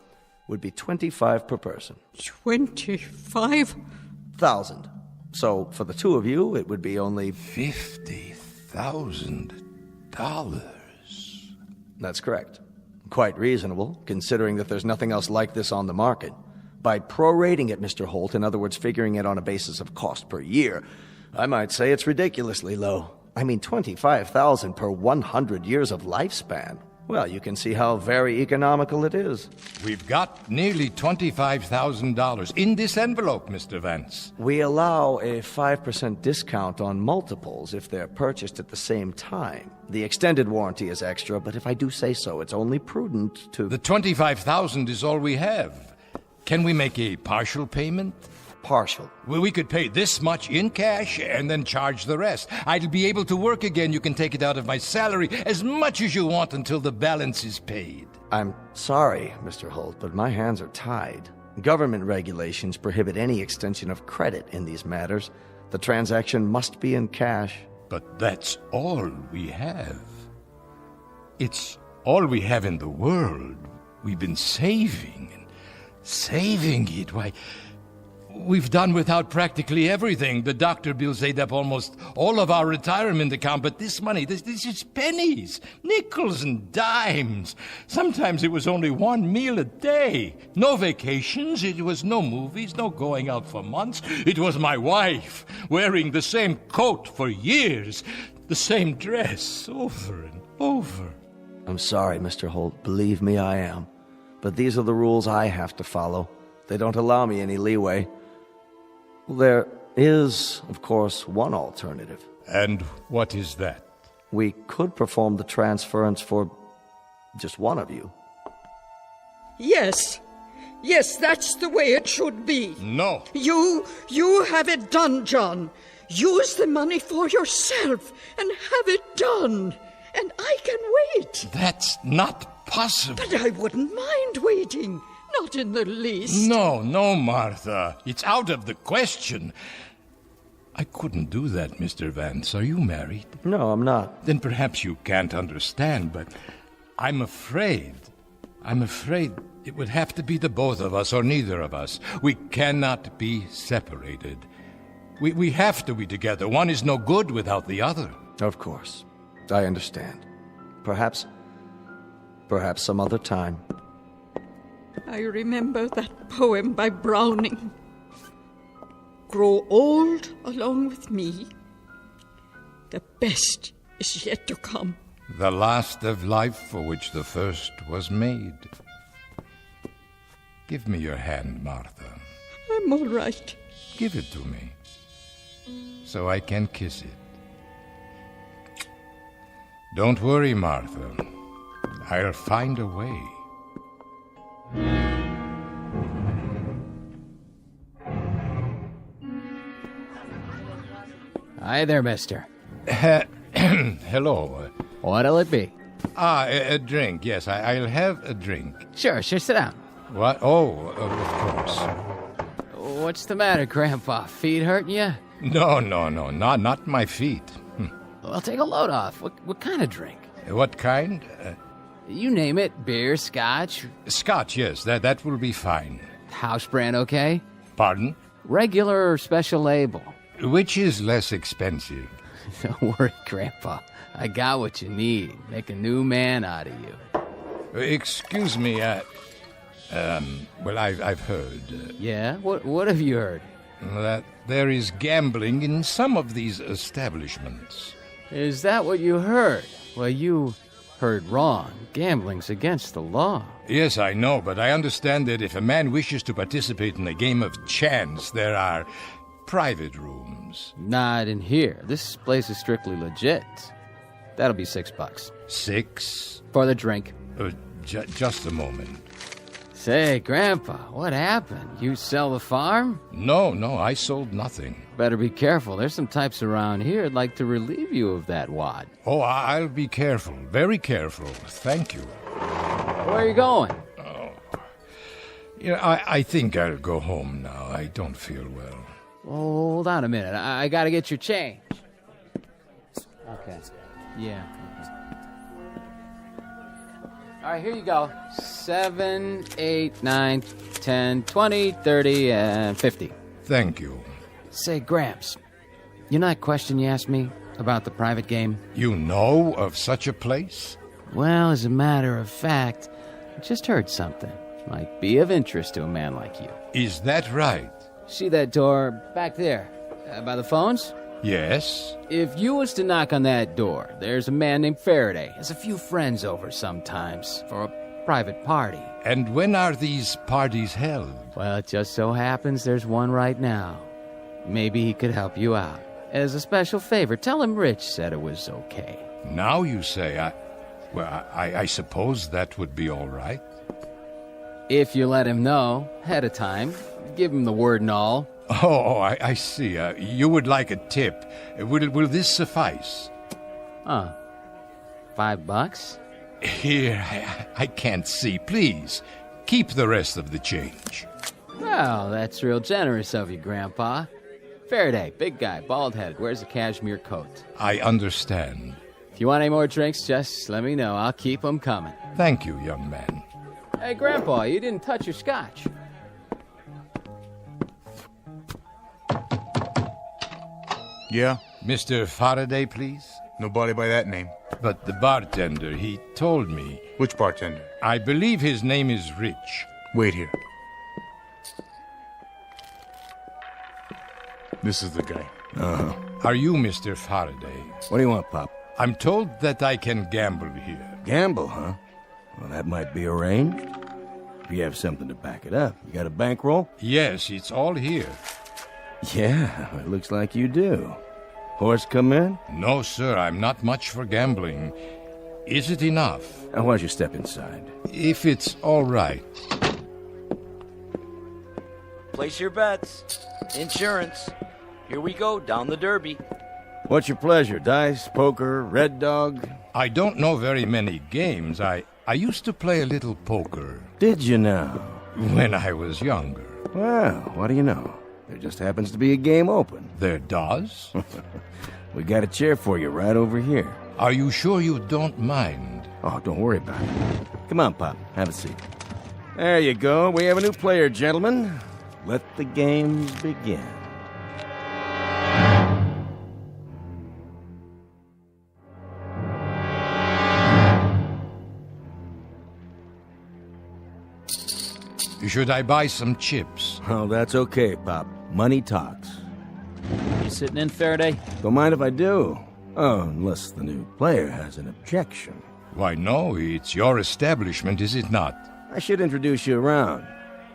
would be $25 per person. 25,000. So for the two of you, it would be only $50,000. That's correct. Quite reasonable, considering that there's nothing else like this on the market. By prorating it, Mr. Holt, in other words, figuring it on a basis of cost per year, I might say it's ridiculously low. I mean, $25,000 per 100 years of lifespan. Well, you can see how very economical it is. We've got nearly $25,000 in this envelope, Mr. Vance. We allow a 5% discount on multiples if they're purchased at the same time. The extended warranty is extra, but if I do say so, it's only prudent to... The $25,000 is all we have. Can we make a partial payment? Partial? Well, we could pay this much in cash and then charge the rest. I'll be able to work again. You can take it out of my salary as much as you want until the balance is paid. I'm sorry, Mr. Holt, but my hands are tied. Government regulations prohibit any extension of credit in these matters. The transaction must be in cash. But that's all we have. It's all we have in the world. We've been saving and saving it. Why... We've done without practically everything. The doctor bills ate up almost all of our retirement account, but this money, this is pennies, nickels and dimes. Sometimes it was only one meal a day. No vacations, it was no movies, no going out for months. It was my wife wearing the same coat for years, the same dress over and over. I'm sorry, Mr. Holt. Believe me, I am. But these are the rules I have to follow. They don't allow me any leeway. There is, of course, one alternative. And what is that? We could perform the transference for just one of you. Yes, that's the way it should be. No. You have it done, John. Use the money for yourself and have it done. And I can wait. That's not possible. But I wouldn't mind waiting. Not in the least. No, Martha. It's out of the question. I couldn't do that, Mr. Vance. Are you married? No, I'm not. Then perhaps you can't understand, but I'm afraid it would have to be the both of us or neither of us. We cannot be separated. We have to be together. One is no good without the other. Of course. I understand. Perhaps some other time. I remember that poem by Browning. Grow old along with me. The best is yet to come. The last of life for which the first was made. Give me your hand, Martha. I'm all right. Give it to me, so I can kiss it. Don't worry, Martha. I'll find a way. Hi there, mister. Hello. What'll it be? A drink, yes. I'll have a drink. Sure, sit down. What? Oh, of course. What's the matter, Grandpa? Feet hurting you? No, not my feet. Well, take a load off. What kind of drink? What kind? You name it. Beer, scotch? Scotch, yes. That will be fine. House brand, okay? Pardon? Regular or special label? Which is less expensive? Don't worry, Grandpa. I got what you need. Make a new man out of you. Excuse me, well, I've heard. Yeah? What have you heard? That there is gambling in some of these establishments. Is that what you heard? Well, you heard wrong. Gambling's against the law. Yes, I know, but I understand that if a man wishes to participate in a game of chance, there are private rooms. Not in here. This place is strictly legit. That'll be $6. $6? For the drink. Just a moment. Say, Grandpa, what happened? You sell the farm? No, I sold nothing. Better be careful. There's some types around here who'd like to relieve you of that wad. Oh, I'll be careful. Very careful. Thank you. Where are you going? Oh. I think I'll go home now. I don't feel well. Hold on a minute. I gotta get your change. Okay. Yeah. All right, here you go. 7, 8, 9, 10, 20, 30, and 50. Thank you. Say, Gramps, you know that question you asked me about the private game? You know of such a place? Well, as a matter of fact, I just heard something. Might be of interest to a man like you. Is that right? See that door back there, by the phones? Yes. If you was to knock on that door, there's a man named Faraday. Has a few friends over sometimes for a private party. And when are these parties held? Well, it just so happens there's one right now. Maybe he could help you out. As a special favor, tell him Rich said it was okay. Now you say, I suppose that would be all right. If you let him know ahead of time, give him the word and all. Oh, I see. You would like a tip. Will this suffice? $5? Here, I can't see. Please, keep the rest of the change. Well, that's real generous of you, Grandpa. Faraday, big guy, bald head, wears a cashmere coat. I understand. If you want any more drinks, just let me know. I'll keep them coming. Thank you, young man. Hey, Grandpa, you didn't touch your scotch. Yeah? Mr. Faraday, please? Nobody by that name. But the bartender, he told me. Which bartender? I believe his name is Rich. Wait here. This is the guy. Uh-huh. Are you Mr. Faraday? What do you want, Pop? I'm told that I can gamble here. Gamble, huh? Well, that might be arranged. If you have something to back it up. You got a bankroll? Yes, it's all here. Yeah, it looks like you do. Horse come in? No, sir, I'm not much for gambling. Is it enough? Now, why don't you step inside? If it's all right. Place your bets. Insurance. Here we go, down the derby. What's your pleasure? Dice, poker, red dog? I don't know very many games. I used to play a little poker. Did you now? When I was younger. Well, what do you know? There just happens to be a game open. There does? We got a chair for you right over here. Are you sure you don't mind? Oh, don't worry about it. Come on, Pop. Have a seat. There you go. We have a new player, gentlemen. Let the games begin. Should I buy some chips? Oh, that's okay, Pop. Money talks. You sitting in, Faraday? Don't mind if I do. Oh, unless the new player has an objection. Why, no. It's your establishment, is it not? I should introduce you around.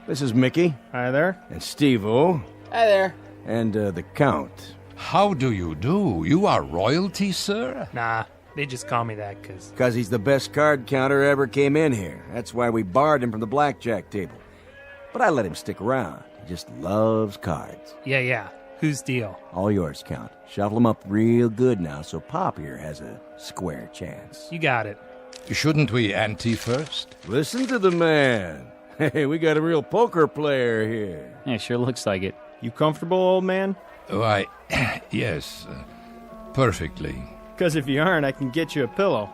This is Mickey. Hi there. And Steve-O. Hi there. And the Count. How do you do? You are royalty, sir? Nah, They just call me that because... Because he's the best card counter ever came in here. That's why we barred him from the blackjack table. But I let him stick around. He just loves cards. Yeah. Whose deal? All yours, Count. Shuffle them up real good now so Pop here has a square chance. You got it. Shouldn't we ante first? Listen to the man. Hey, we got a real poker player here. Yeah, sure looks like it. You comfortable, old man? Why, yes, perfectly. Because if you aren't, I can get you a pillow.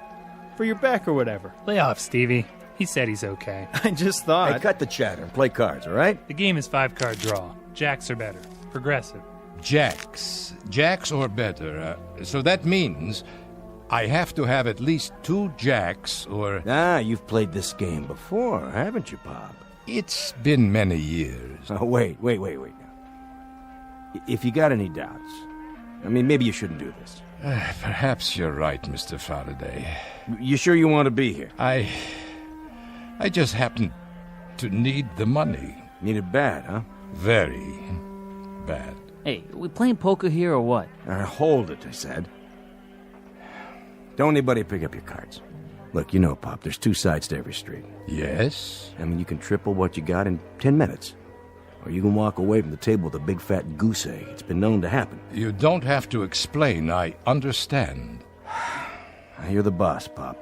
For your back or whatever. Lay off, Stevie. He said he's okay. I just thought... Hey, cut the chatter and play cards, all right? The game is 5-card draw. Jacks are better. Progressive. Jacks or better. So that means I have to have at least 2 jacks or... You've played this game before, haven't you, Pop? It's been many years. Oh, wait. If you got any doubts, I mean, maybe you shouldn't do this. Perhaps you're right, Mr. Faraday. You sure you want to be here? I just happen to need the money. Need it bad, huh? Very bad. Hey, we playing poker here or what? Hold it, I said. Don't anybody pick up your cards. Look, you know, Pop, there's 2 sides to every street. Yes? I mean, you can triple what you got in 10 minutes. Or you can walk away from the table with a big fat goose egg. It's been known to happen. You don't have to explain. I understand. You're the boss, Pop.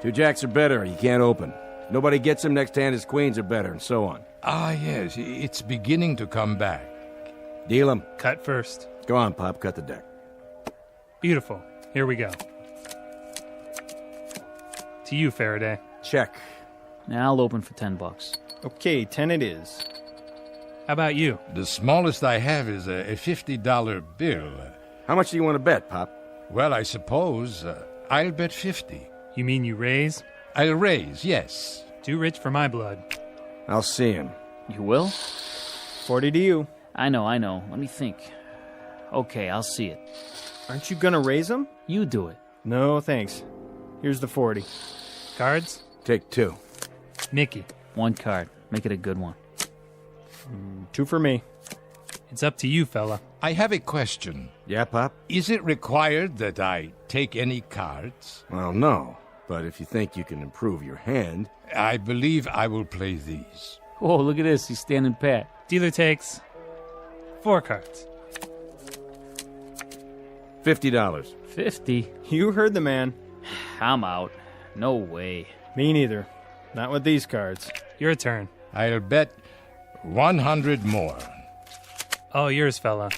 2 jacks are better, you can't open. If nobody gets them, next hand his queens are better, and so on. Yes, it's beginning to come back. Deal them. Cut first. Go on, Pop, cut the deck. Beautiful. Here we go. To you, Faraday. Check. Now I'll open for $10. Okay, 10 it is. How about you? The smallest I have is a $50 bill. How much do you want to bet, Pop? Well, I suppose I'll bet 50. You mean you raise? I'll raise, yes. Too rich for my blood. I'll see him. You will? 40 to you. I know. Let me think. Okay, I'll see it. Aren't you gonna raise them? You do it. No, thanks. Here's the 40. Cards? Take 2. Mickey. 1 card. Make it a good one. 2 for me. It's up to you, fella. I have a question. Yeah, Pop? Is it required that I take any cards? Well, no. But if you think you can improve your hand... I believe I will play these. Oh, look at this. He's standing pat. Dealer takes 4 cards. $50. 50? You heard the man. I'm out. No way. Me neither. Not with these cards. Your turn. I'll bet 100 more. All yours, fella.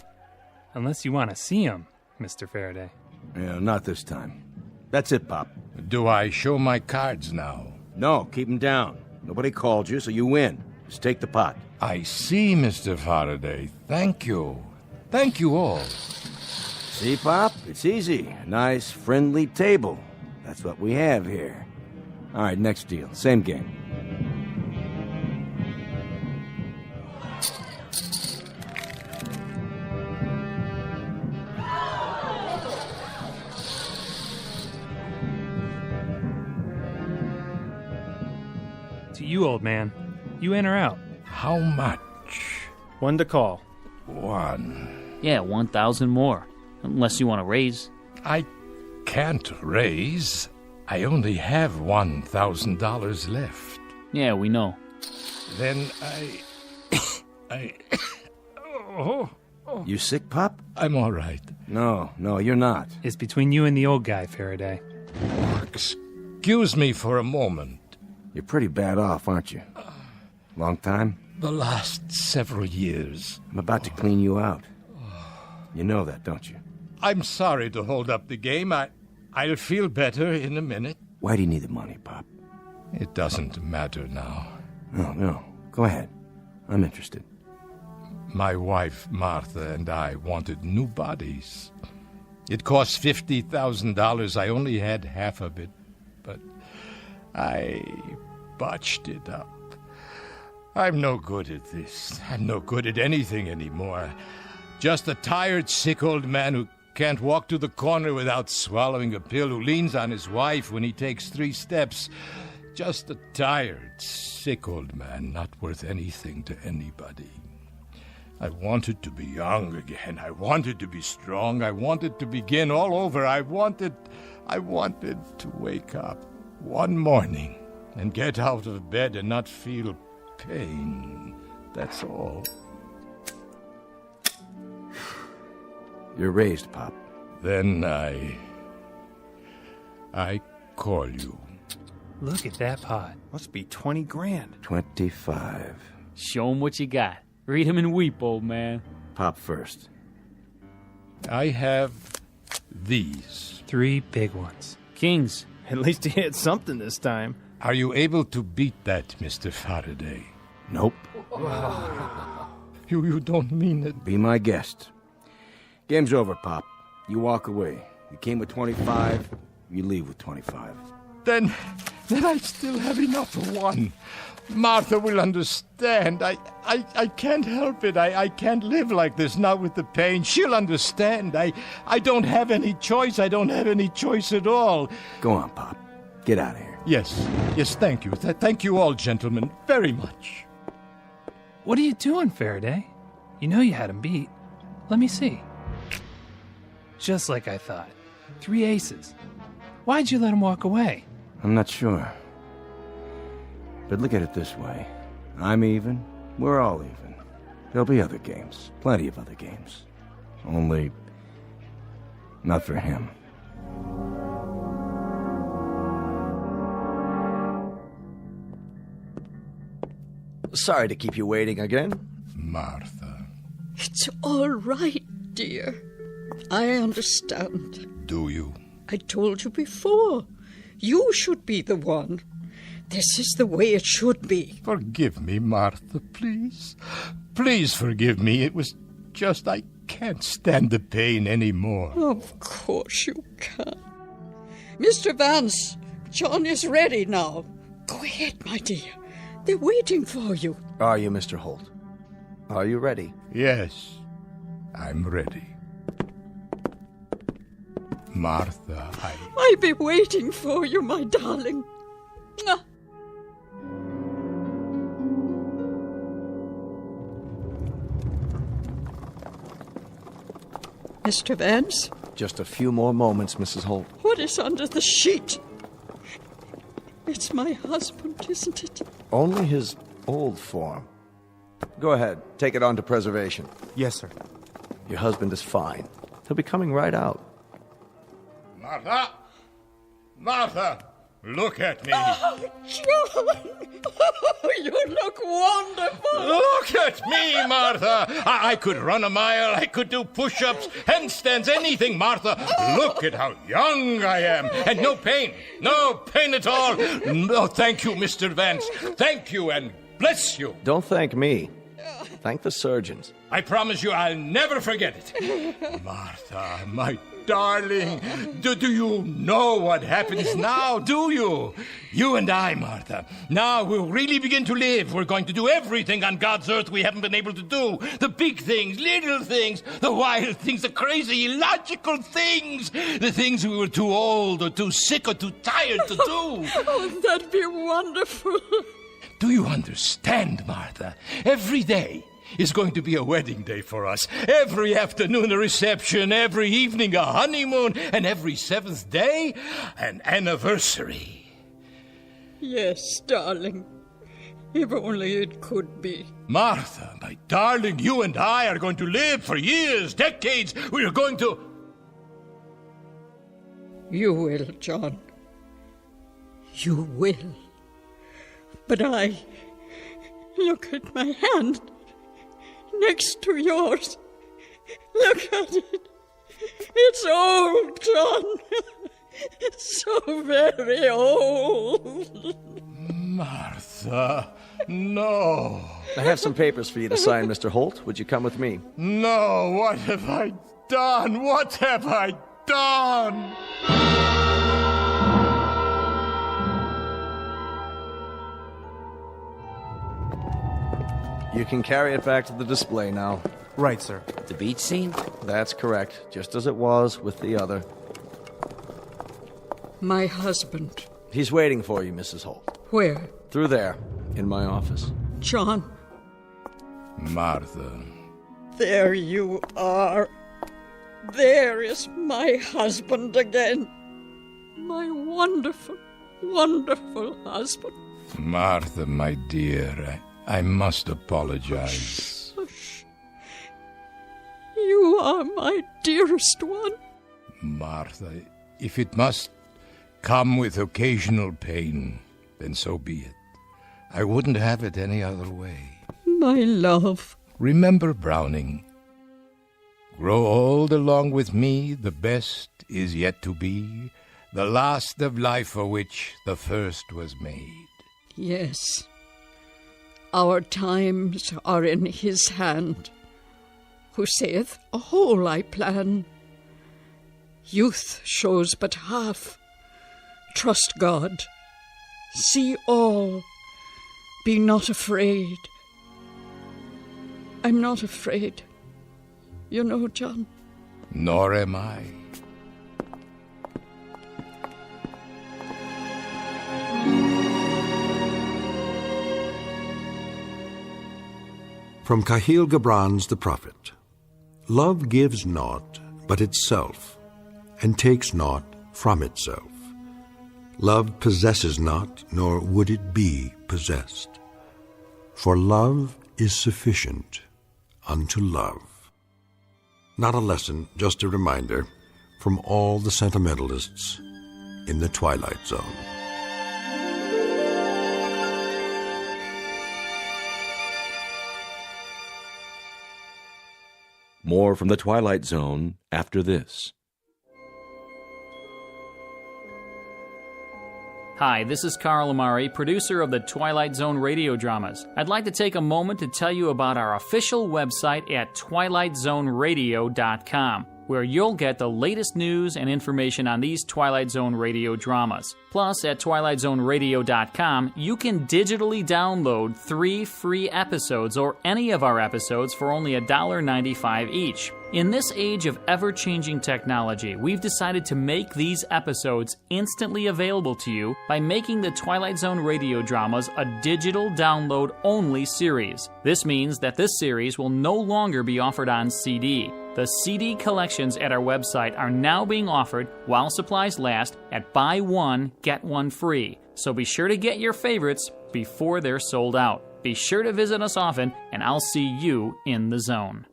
Unless you want to see him, Mr. Faraday. Yeah, not this time. That's it, Pop. Do I show my cards now? No, keep them down. Nobody called you, so you win. Just take the pot. I see, Mr. Faraday. Thank you. Thank you all. See, Pop? It's easy. A nice, friendly table. That's what we have here. All right, next deal. Same game. To you, old man. You in or out? How much? 1 to call. 1. Yeah, 1,000 more. Unless you want to raise. I can't raise. I only have $1,000 left. Yeah, we know. Then You sick, Pop? I'm all right. No, you're not. It's between you and the old guy, Faraday. Excuse me for a moment. You're pretty bad off, aren't you? Long time? The last several years. I'm about to clean you out. You know that, don't you? I'm sorry to hold up the game. I'll feel better in a minute. Why do you need the money, Pop? It doesn't matter now. No. Go ahead. I'm interested. My wife, Martha, and I wanted new bodies. It cost $50,000. I only had half of it, but I botched it up. I'm no good at this. I'm no good at anything anymore. Just a tired, sick old man who can't walk to the corner without swallowing a pill, who leans on his wife when he takes 3 steps. Just a tired, sick old man, not worth anything to anybody. I wanted to be young again. I wanted to be strong. I wanted to begin all over. I wanted to wake up one morning and get out of bed and not feel pain. That's all. You're raised, Pop. Then I call you. Look at that pot. Must be 20 grand. 25. Show him what you got. Read him and weep, old man. Pop first. I have these. 3 big ones. Kings. At least he hit something this time. Are you able to beat that, Mr. Faraday? Nope. You don't mean it. Be my guest. Game's over, Pop. You walk away. You came with 25, you leave with 25. Then I still have enough for one. Martha will understand. I can't help it. I can't live like this, not with the pain. She'll understand. I don't have any choice. I don't have any choice at all. Go on, Pop. Get out of here. Yes, thank you. Thank you all, gentlemen, very much. What are you doing, Faraday? You know you had him beat. Let me see. Just like I thought. 3 aces. Why'd you let him walk away? I'm not sure. But look at it this way. I'm even. We're all even. There'll be other games. Plenty of other games. Only... not for him. Sorry to keep you waiting again. Martha. It's all right, dear. I understand. Do you? I told you before. You should be the one. This is the way it should be. Forgive me, Martha, please. Please forgive me. It was just I can't stand the pain anymore. Of course you can. Mr. Vance, John is ready now. Go ahead, my dear. They're waiting for you. Are you, Mr. Holt? Are you ready? Yes, I'm ready. Martha, I'll be waiting for you, my darling. Mr. Vance? Just a few more moments, Mrs. Holt. What is under the sheet? It's my husband, isn't it? Only his old form. Go ahead. Take it on to preservation. Yes, sir. Your husband is fine. He'll be coming right out. Martha! Martha! Look at me! Oh, John! Oh, you look wonderful! Look at me, Martha! I could run a mile, I could do push-ups, handstands, anything, Martha. Look at how young I am. And no pain at all. No, thank you, Mr. Vance. Thank you and bless you. Don't thank me. Thank the surgeons. I promise you I'll never forget it. Martha, my darling, do you know what happens now, do you? You and I, Martha. Now we'll really begin to live. We're going to do everything on God's earth we haven't been able to do. The big things, little things, the wild things, the crazy, illogical things. The things we were too old or too sick or too tired to do. Oh, that'd be wonderful. Do you understand, Martha? Every day is going to be a wedding day for us. Every afternoon a reception, every evening a honeymoon, and every 7th day an anniversary. Yes, darling. If only it could be. Martha, my darling, you and I are going to live for years, decades. We are going to... You will, John. You will. But I... Look at my hand. Next to yours. Look at it. It's old, John. So very old. Martha, no. I have some papers for you to sign, Mr. Holt. Would you come with me? No, what have I done? What have I done? You can carry it back to the display now. Right, sir. The beach scene? That's correct, just as it was with the other. My husband. He's waiting for you, Mrs. Holt. Where? Through there, in my office. John. Martha, There you are. There is my husband again. My wonderful, wonderful husband. Martha, my dear, I must apologize. Hush. You are my dearest one. Martha, if it must come with occasional pain, then so be it. I wouldn't have it any other way. My love. Remember Browning. Grow old along with me, the best is yet to be, the last of life for which the first was made. Yes. Our times are in his hand, who saith, a whole I plan. Youth shows but half. Trust God. See all. Be not afraid. I'm not afraid. You know, John. Nor am I. From Cahill Gibran's The Prophet. Love gives naught but itself, and takes naught from itself. Love possesses not, nor would it be possessed. For love is sufficient unto love. Not a lesson, just a reminder from all the sentimentalists in the Twilight Zone. More from the Twilight Zone after this. Hi, this is Carl Amari, producer of the Twilight Zone Radio Dramas. I'd like to take a moment to tell you about our official website at twilightzoneradio.com, where you'll get the latest news and information on these Twilight Zone Radio Dramas. Plus, at twilightzoneradio.com, you can digitally download 3 free episodes or any of our episodes for only $1.95 each. In this age of ever-changing technology, we've decided to make these episodes instantly available to you by making the Twilight Zone Radio Dramas a digital download-only series. This means that this series will no longer be offered on CD. The CD collections at our website are now being offered while supplies last at buy one, get one free. So be sure to get your favorites before they're sold out. Be sure to visit us often, and I'll see you in the zone.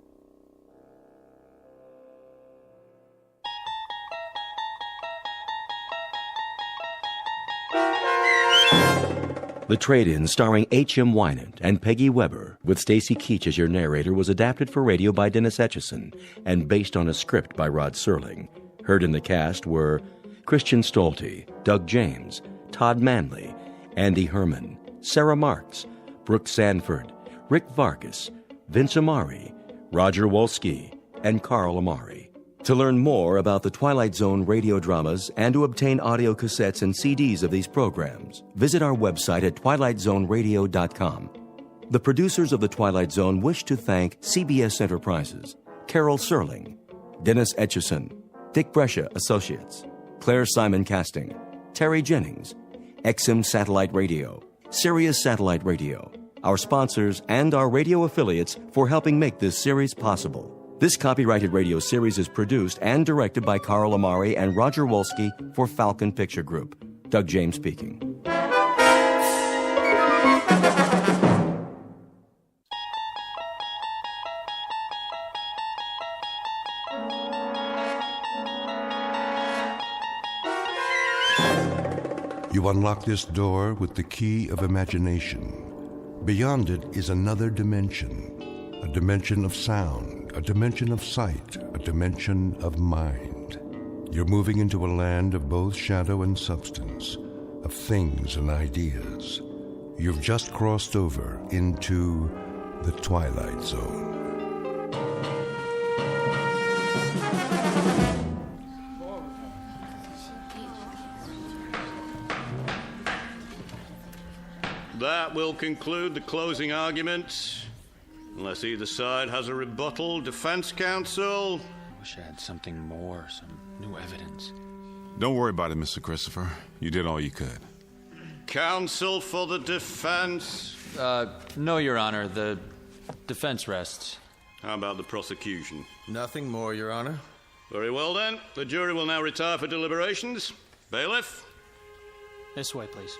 The Trade-In, starring H.M. Wynant and Peggy Weber, with Stacy Keach as your narrator, was adapted for radio by Dennis Etchison and based on a script by Rod Serling. Heard in the cast were Christian Stolte, Doug James, Todd Manley, Andy Herman, Sarah Marks, Brooke Sanford, Rick Vargas, Vince Amari, Roger Wolski, and Carl Amari. To learn more about the Twilight Zone radio dramas and to obtain audio cassettes and CDs of these programs, visit our website at twilightzoneradio.com. The producers of The Twilight Zone wish to thank CBS Enterprises, Carol Serling, Dennis Etchison, Dick Brescia Associates, Claire Simon Casting, Terry Jennings, XM Satellite Radio, Sirius Satellite Radio, our sponsors, and our radio affiliates for helping make this series possible. This copyrighted radio series is produced and directed by Carl Amari and Roger Wolski for Falcon Picture Group. Doug James speaking. You unlock this door with the key of imagination. Beyond it is another dimension, a dimension of sound, a dimension of sight, a dimension of mind. You're moving into a land of both shadow and substance, of things and ideas. You've just crossed over into the Twilight Zone. That will conclude the closing argument. Unless either side has a rebuttal. Defense counsel? Wish I had something more, some new evidence. Don't worry about it, Mr. Christopher. You did all you could. Counsel for the defense? No, Your Honor. The defense rests. How about the prosecution? Nothing more, Your Honor. Very well, then. The jury will now retire for deliberations. Bailiff? This way, please.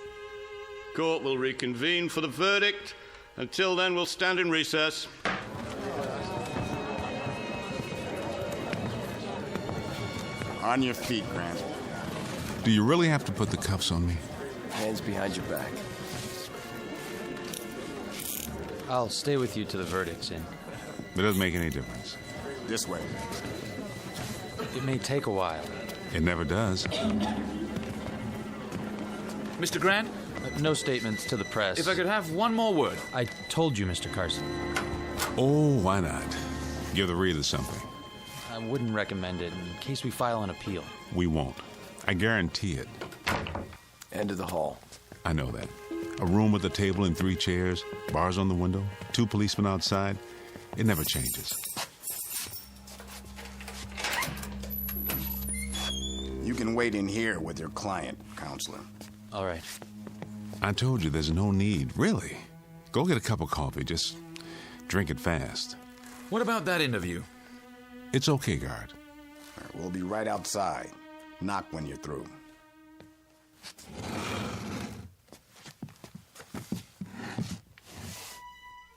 Court will reconvene for the verdict. Until then, we'll stand in recess. On your feet, Grant. Do you really have to put the cuffs on me? Hands behind your back. I'll stay with you to the verdict's in. It doesn't make any difference. This way. It may take a while. It never does. Mr. Grant? No statements to the press. If I could have one more word. I told you, Mr. Carson. Oh, why not? Give the reader something. I wouldn't recommend it in case we file an appeal. We won't. I guarantee it. End of the hall. I know that. A room with a table and 3 chairs, bars on the window, 2 policemen outside. It never changes. You can wait in here with your client, Counselor. All right. I told you there's no need, really. Go get a cup of coffee. Just drink it fast. What about that interview? It's okay, guard. We'll be right outside. Knock when you're through.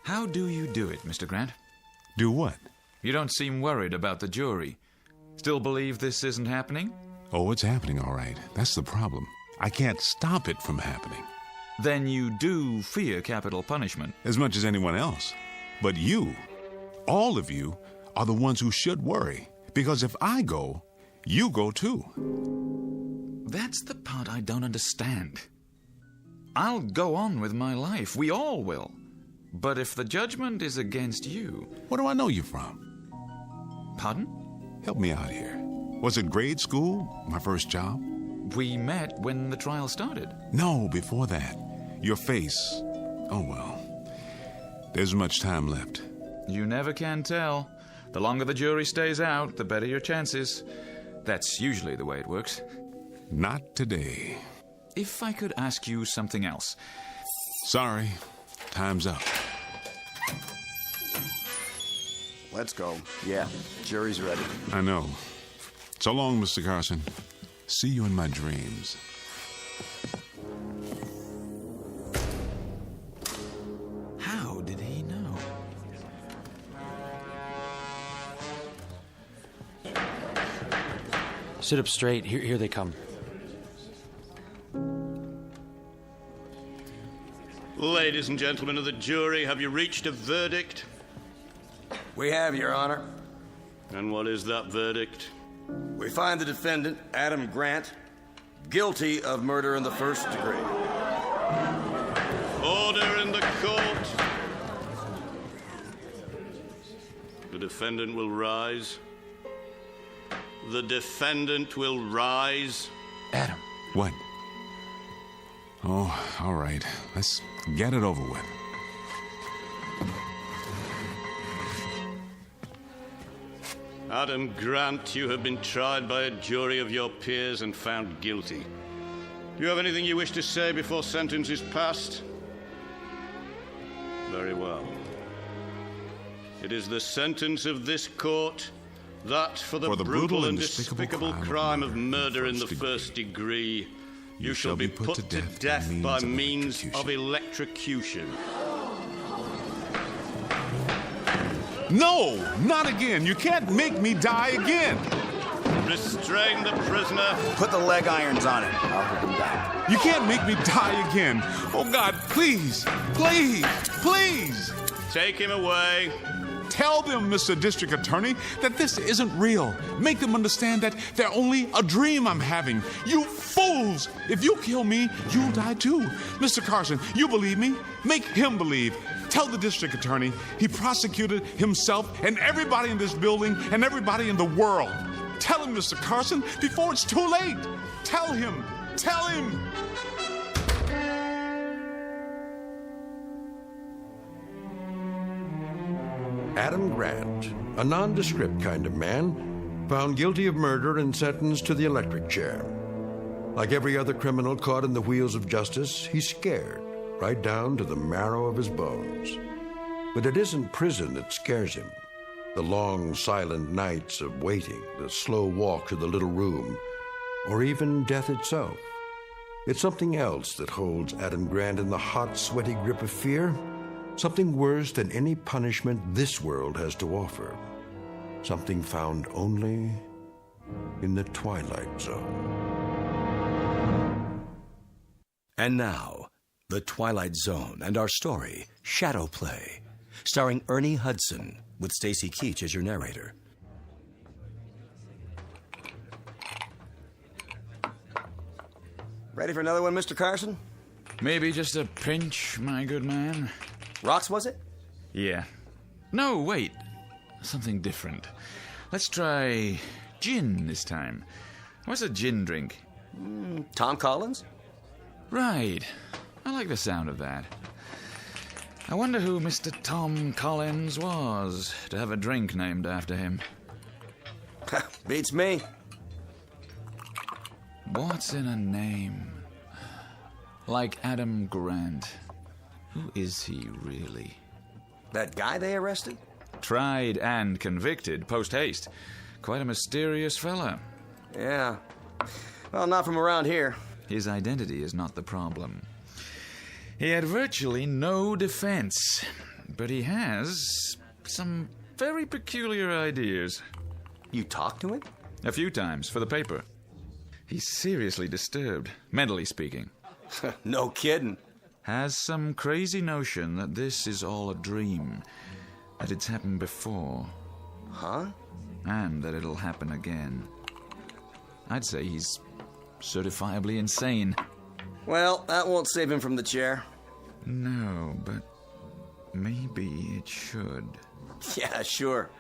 How do you do it, Mr. Grant? Do what? You don't seem worried about the jury. Still believe this isn't happening? Oh, it's happening, all right. That's the problem. I can't stop it from happening. Then you do fear capital punishment. As much as anyone else. But you, all of you, are the ones who should worry. Because if I go, you go too. That's the part I don't understand. I'll go on with my life. We all will. But if the judgment is against you... Where do I know you from? Pardon? Help me out here. Was it grade school? My first job? We met when the trial started. No, before that. Your face. Oh, well. There's much time left. You never can tell. The longer the jury stays out, the better your chances. That's usually the way it works. Not today. If I could ask you something else. Sorry. Time's up. Let's go. Yeah, jury's ready. I know. So long, Mr. Carson. See you in my dreams. How did he know? Sit up straight. Here they come. Ladies and gentlemen of the jury, have you reached a verdict? We have, Your Honor. And what is that verdict? We find the defendant, Adam Grant, guilty of murder in the first degree. Order in the court. The defendant will rise. The defendant will rise. Adam. What? Oh, all right. Let's get it over with. Adam Grant, you have been tried by a jury of your peers and found guilty. Do you have anything you wish to say before sentence is passed? Very well. It is the sentence of this court that for the brutal and despicable crime of murder in the first degree, you shall be put to death by means of electrocution. No, not again. You can't make me die again. Restrain the prisoner. Put the leg irons on it. I'll put them down. You can't make me die again. Oh, God, please, please, please. Take him away. Tell them, Mr. District Attorney, that this isn't real. Make them understand that they're only a dream I'm having. You fools! If you kill me, you'll die too. Mr. Carson, you believe me? Make him believe. Tell the District Attorney he prosecuted himself and everybody in this building and everybody in the world. Tell him, Mr. Carson, before it's too late. Tell him. Tell him. Adam Grant, a nondescript kind of man, found guilty of murder and sentenced to the electric chair. Like every other criminal caught in the wheels of justice, he's scared, right down to the marrow of his bones. But it isn't prison that scares him. The long, silent nights of waiting, the slow walk to the little room, or even death itself. It's something else that holds Adam Grant in the hot, sweaty grip of fear. Something worse than any punishment this world has to offer. Something found only in the Twilight Zone. And now, The Twilight Zone and our story, Shadow Play, starring Ernie Hudson, with Stacy Keach as your narrator. Ready for another one, Mr. Carson? Maybe just a pinch, my good man. Rocks, was it? Yeah. No, wait. Something different. Let's try gin this time. What's a gin drink? Tom Collins? Right. I like the sound of that. I wonder who Mr. Tom Collins was to have a drink named after him. Beats me. What's in a name? Like Adam Grant. Who is he, really? That guy they arrested? Tried and convicted post-haste. Quite a mysterious fella. Yeah. Well, not from around here. His identity is not the problem. He had virtually no defense, but he has some very peculiar ideas. You talked to him? A few times, for the paper. He's seriously disturbed, mentally speaking. No kidding. Has some crazy notion that this is all a dream, that it's happened before. Huh? And that it'll happen again. I'd say he's certifiably insane. Well, that won't save him from the chair. No, but maybe it should. Yeah, sure.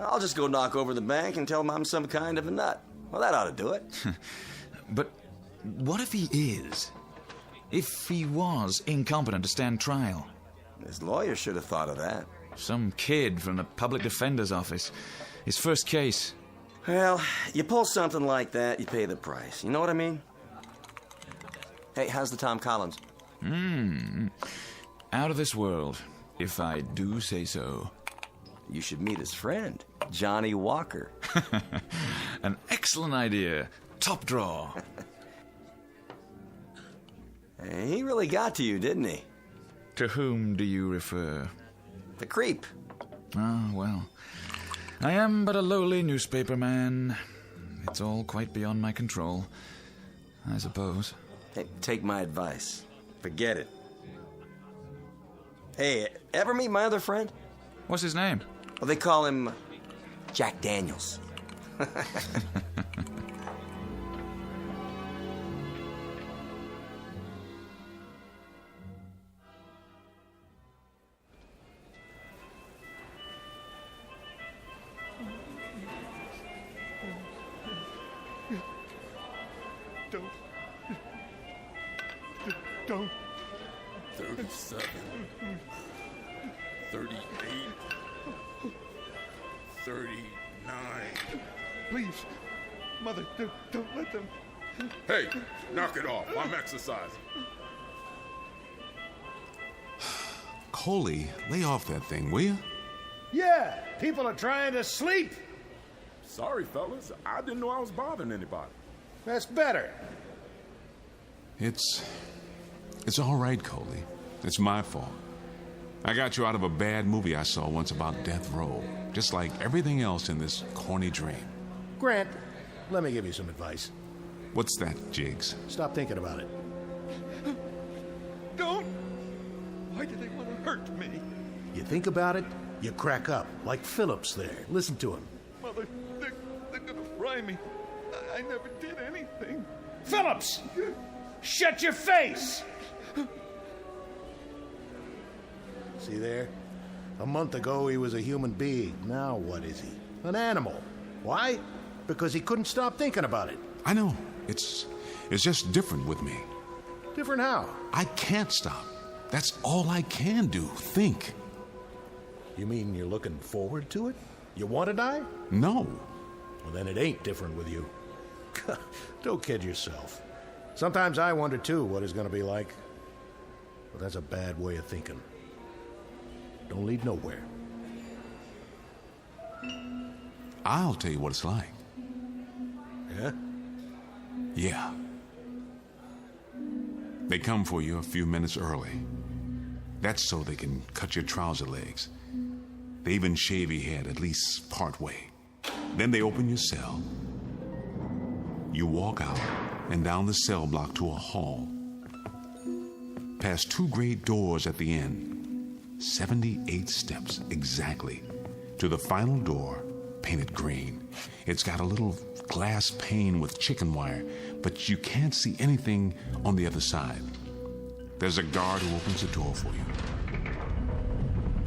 I'll just go knock over the bank and tell him I'm some kind of a nut. Well, that ought to do it. But what if he is? If he was incompetent to stand trial? His lawyer should have thought of that. Some kid from the public defender's office. His first case. Well, you pull something like that, you pay the price. You know what I mean? Hey, how's the Tom Collins? Out of this world, if I do say so. You should meet his friend, Johnny Walker. An excellent idea. Top draw. He really got to you, didn't he? To whom do you refer? The creep. Ah, well. I am but a lowly newspaper man. It's all quite beyond my control, I suppose. Hey, take my advice. Forget it. Hey, ever meet my other friend? What's his name? Well, they call him Jack Daniels. Don't. 37. 38. 39. Please, Mother, don't let them. Hey, knock it off. I'm exercising. Coley, lay off that thing, will you? Yeah, people are trying to sleep. Sorry, fellas. I didn't know I was bothering anybody. That's better. It's all right, Coley. It's my fault. I got you out of a bad movie I saw once about death row, just like everything else in this corny dream. Grant, let me give you some advice. What's that, Jiggs? Stop thinking about it. Don't! Why do they want to hurt me? You think about it, you crack up, like Phillips there. Listen to him. Mother, they're gonna fry me. I never did anything. Phillips! Shut your face! See there? A month ago he was a human being. Now what is he? An animal. Why? Because he couldn't stop thinking about it. I know. It's just different with me. Different how? I can't stop. That's all I can do. Think. You mean you're looking forward to it? You want to die? No. Well, then it ain't different with you. Don't kid yourself. Sometimes I wonder, too, what it's going to be like. But that's a bad way of thinking. Don't lead nowhere. I'll tell you what it's like. Yeah? Yeah. They come for you a few minutes early. That's so they can cut your trouser legs. They even shave your head, at least part way. Then they open your cell. You walk out and down the cell block to a hall. Past 2 great doors at the end. 78 steps exactly to the final door, painted green. It's got a little glass pane with chicken wire, but you can't see anything on the other side. There's a guard who opens the door for you.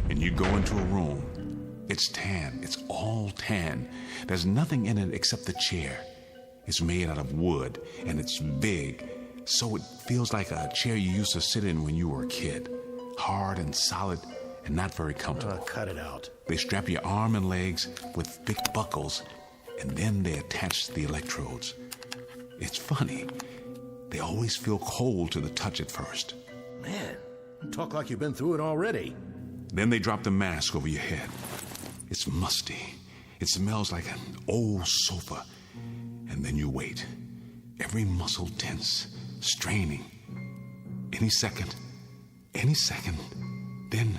And you go into a room. It's tan. It's all tan. There's nothing in it except the chair. It's made out of wood, and it's big, so it feels like a chair you used to sit in when you were a kid. Hard and solid and not very comfortable. Cut it out. They strap your arm and legs with big buckles, and then they attach the electrodes. It's funny. They always feel cold to the touch at first. Man, you talk like you've been through it already. Then they drop the mask over your head. It's musty. It smells like an old sofa. And then you wait. Every muscle tense, straining. Any second, then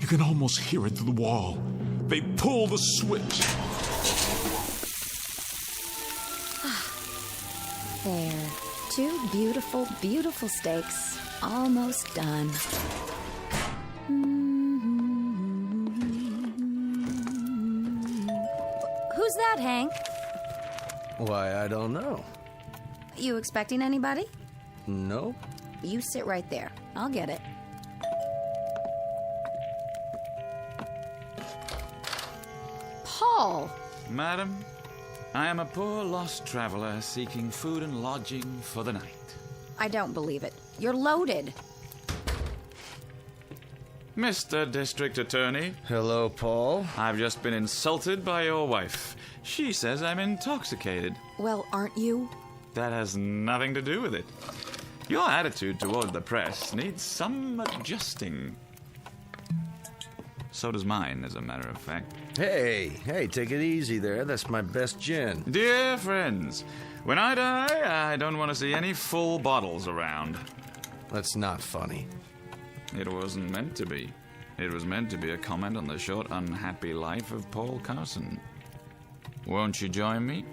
you can almost hear it through the wall. They pull the switch. There. 2 beautiful, beautiful steaks. Almost done. Who's that, Hank? Why, I don't know. You expecting anybody? No? You sit right there. I'll get it. Paul! Madam, I am a poor lost traveler seeking food and lodging for the night. I don't believe it. You're loaded. Mr. District Attorney. Hello, Paul. I've just been insulted by your wife. She says I'm intoxicated. Well, aren't you? That has nothing to do with it. Your attitude toward the press needs some adjusting. So does mine, as a matter of fact. Hey, take it easy there. That's my best gin. Dear friends, when I die, I don't want to see any full bottles around. That's not funny. It wasn't meant to be. It was meant to be a comment on the short, unhappy life of Paul Carson. Won't you join me?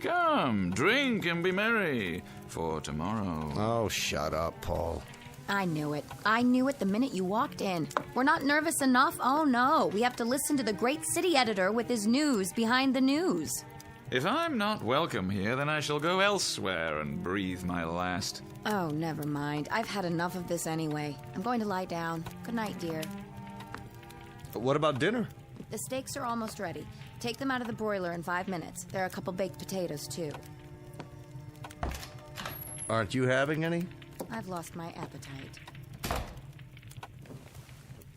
Come, drink and be merry for tomorrow. Oh, shut up, Paul. I knew it. I knew it the minute you walked in. We're not nervous enough? Oh, no. We have to listen to the great city editor with his news behind the news. If I'm not welcome here, then I shall go elsewhere and breathe my last. Oh, never mind. I've had enough of this anyway. I'm going to lie down. Good night, dear. What about dinner? The steaks are almost ready. Take them out of the broiler in 5 minutes. There are a couple baked potatoes, too. Aren't you having any? I've lost my appetite.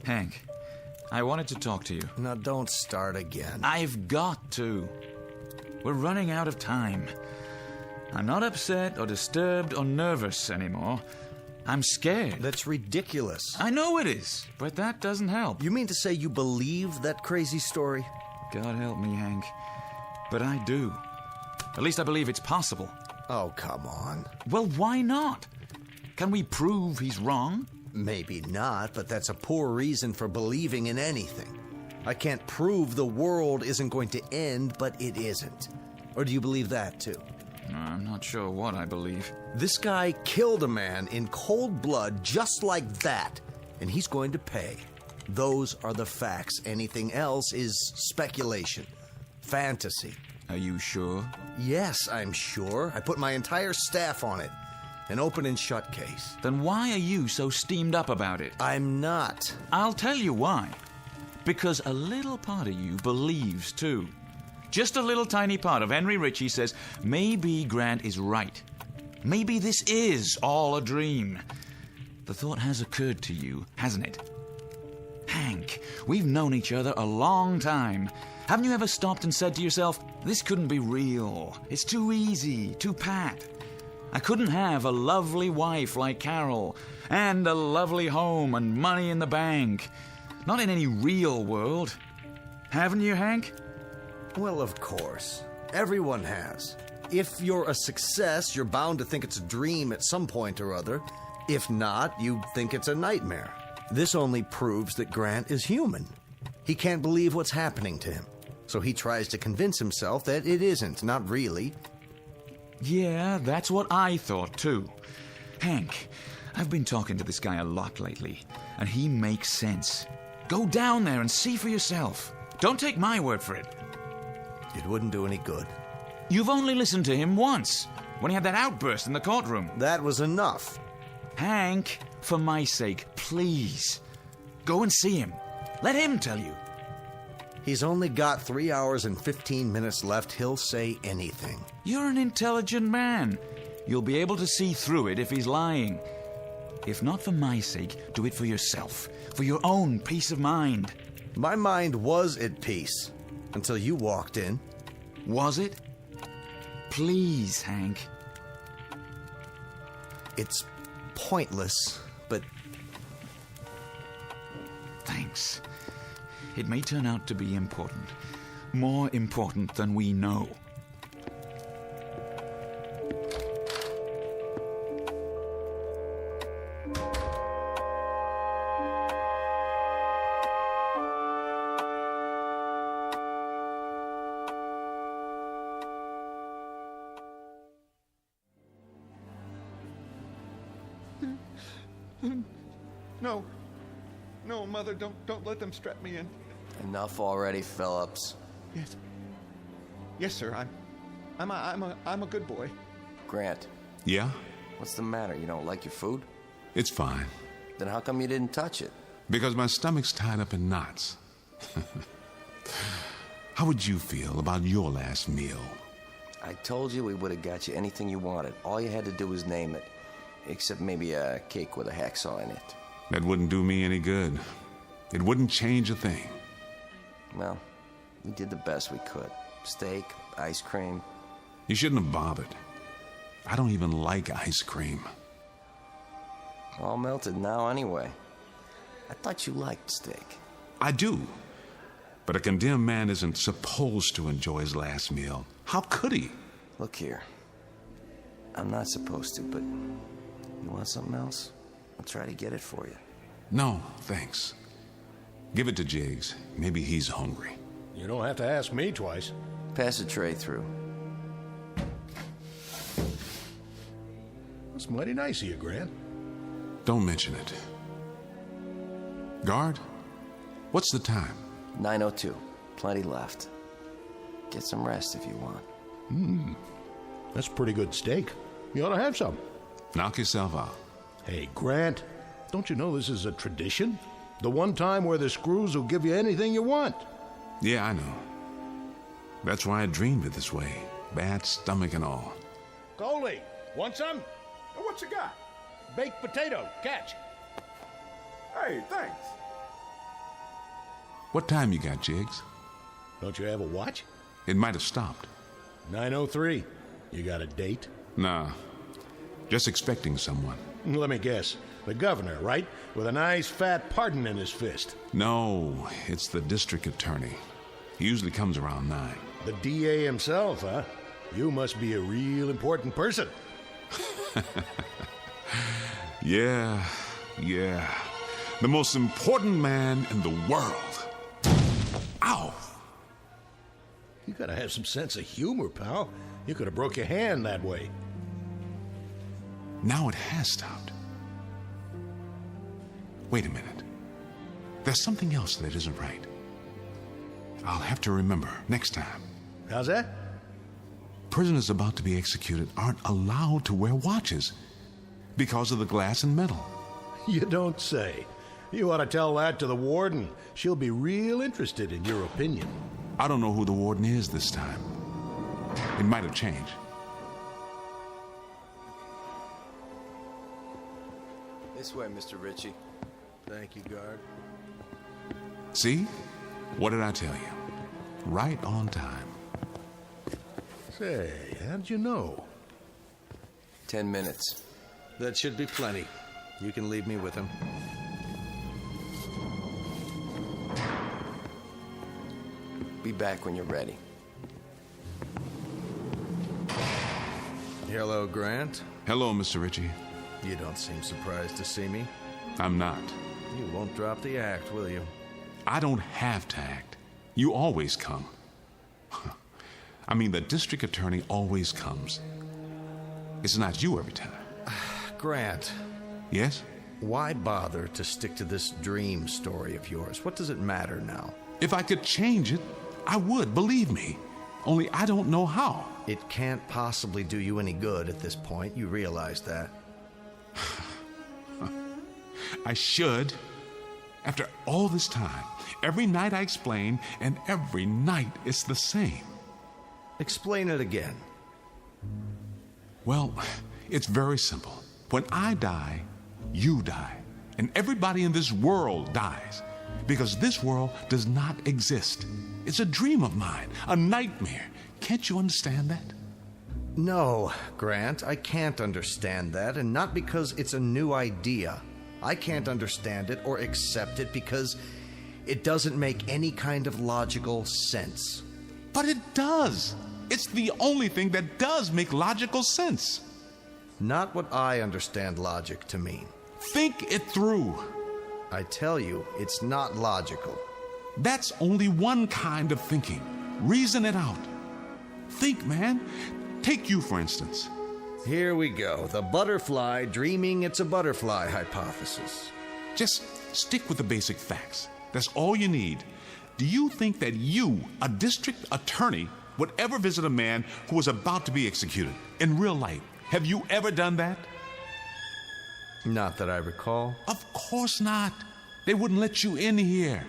Hank, I wanted to talk to you. Now, don't start again. I've got to. We're running out of time. I'm not upset or disturbed or nervous anymore. I'm scared. That's ridiculous. I know it is, but that doesn't help. You mean to say you believe that crazy story? God help me, Hank. But I do. At least I believe it's possible. Oh, come on. Well, why not? Can we prove he's wrong? Maybe not, but that's a poor reason for believing in anything. I can't prove the world isn't going to end, but it isn't. Or do you believe that, too? I'm not sure what I believe. This guy killed a man in cold blood just like that, and he's going to pay. Those are the facts. Anything else is speculation, fantasy. Are you sure? Yes, I'm sure. I put my entire staff on it. An open and shut case. Then why are you so steamed up about it? I'm not. I'll tell you why. Because a little part of you believes, too. Just a little tiny part of Henry Ritchie says, maybe Grant is right. Maybe this is all a dream. The thought has occurred to you, hasn't it? Hank, we've known each other a long time. Haven't you ever stopped and said to yourself, this couldn't be real. It's too easy, too pat. I couldn't have a lovely wife like Carol, and a lovely home and money in the bank. Not in any real world. Haven't you, Hank? Well, of course. Everyone has. If you're a success, you're bound to think it's a dream at some point or other. If not, you think it's a nightmare. This only proves that Grant is human. He can't believe what's happening to him. So he tries to convince himself that it isn't, not really. Yeah, that's what I thought too. Hank, I've been talking to this guy a lot lately, and he makes sense. Go down there and see for yourself. Don't take my word for it. It wouldn't do any good. You've only listened to him once, when he had that outburst in the courtroom. That was enough. Hank, for my sake, please. Go and see him. Let him tell you. He's only got 3 hours and 15 minutes left. He'll say anything. You're an intelligent man. You'll be able to see through it if he's lying. If not for my sake, do it for yourself. For your own peace of mind. My mind was at peace until you walked in. Was it? Please, Hank. It's pointless, but... Thanks. It may turn out to be important. More important than we know. No, Mother, don't let them strap me in. Enough already, Phillips. Yes, sir. I'm a good boy. Grant. Yeah? What's the matter? You don't like your food? It's fine. Then how come you didn't touch it? Because my stomach's tied up in knots. How would you feel about your last meal? I told you we would have got you anything you wanted. All you had to do was name it. Except maybe a cake with a hacksaw in it. That wouldn't do me any good. It wouldn't change a thing. Well, we did the best we could. Steak, ice cream. You shouldn't have bothered. I don't even like ice cream. All melted now anyway. I thought you liked steak. I do. But a condemned man isn't supposed to enjoy his last meal. How could he? Look here. I'm not supposed to, but you want something else? I'll try to get it for you. No, thanks. Give it to Jiggs. Maybe he's hungry. You don't have to ask me twice. Pass the tray through. That's mighty nice of you, Grant. Don't mention it. Guard, what's the time? 9:02. Plenty left. Get some rest if you want. That's pretty good steak. You ought to have some. Knock yourself out. Hey, Grant, don't you know this is a tradition? The one time where the screws will give you anything you want. Yeah, I know. That's why I dreamed it this way. Bad stomach and all. Coley, want some? What you got? Baked potato, catch. Hey, thanks. What time you got, Jiggs? Don't you have a watch? It might have stopped. 9:03. You got a date? Nah. Just expecting someone. Let me guess. The governor, right? With a nice fat pardon in his fist. No, it's the district attorney. He usually comes around 9. The DA himself, huh? You must be a real important person. Yeah. The most important man in the world. Ow! You gotta have some sense of humor, pal. You could have broke your hand that way. Now it has stopped. Wait a minute. There's something else that isn't right. I'll have to remember next time. How's that? Prisoners about to be executed aren't allowed to wear watches because of the glass and metal. You don't say. You ought to tell that to the warden. She'll be real interested in your opinion. I don't know who the warden is this time. It might have changed. This way, Mr. Ritchie. Thank you, guard. See? What did I tell you? Right on time. Say, how'd you know? 10 minutes. That should be plenty. You can leave me with him. Be back when you're ready. Hello, Grant. Hello, Mr. Ritchie. You don't seem surprised to see me. I'm not. You won't drop the act, will you? I don't have to act. You always come. I mean, the district attorney always comes. It's not you every time. Grant. Yes? Why bother to stick to this dream story of yours? What does it matter now? If I could change it, I would, believe me. Only I don't know how. It can't possibly do you any good at this point. You realize that. I should. After all this time, every night I explain, and every night it's the same. Explain it again. Well, it's very simple. When I die, you die. And everybody in this world dies. Because this world does not exist. It's a dream of mine, a nightmare. Can't you understand that? No, Grant, I can't understand that, and not because it's a new idea. I can't understand it or accept it because it doesn't make any kind of logical sense. But it does. It's the only thing that does make logical sense. Not what I understand logic to mean. Think it through. I tell you, it's not logical. That's only one kind of thinking. Reason it out. Think, man. Take you, for instance. Here we go. The butterfly dreaming it's a butterfly hypothesis. Just stick with the basic facts. That's all you need. Do you think that you, a district attorney, would ever visit a man who was about to be executed in real life? Have you ever done that? Not that I recall. Of course not. They wouldn't let you in here.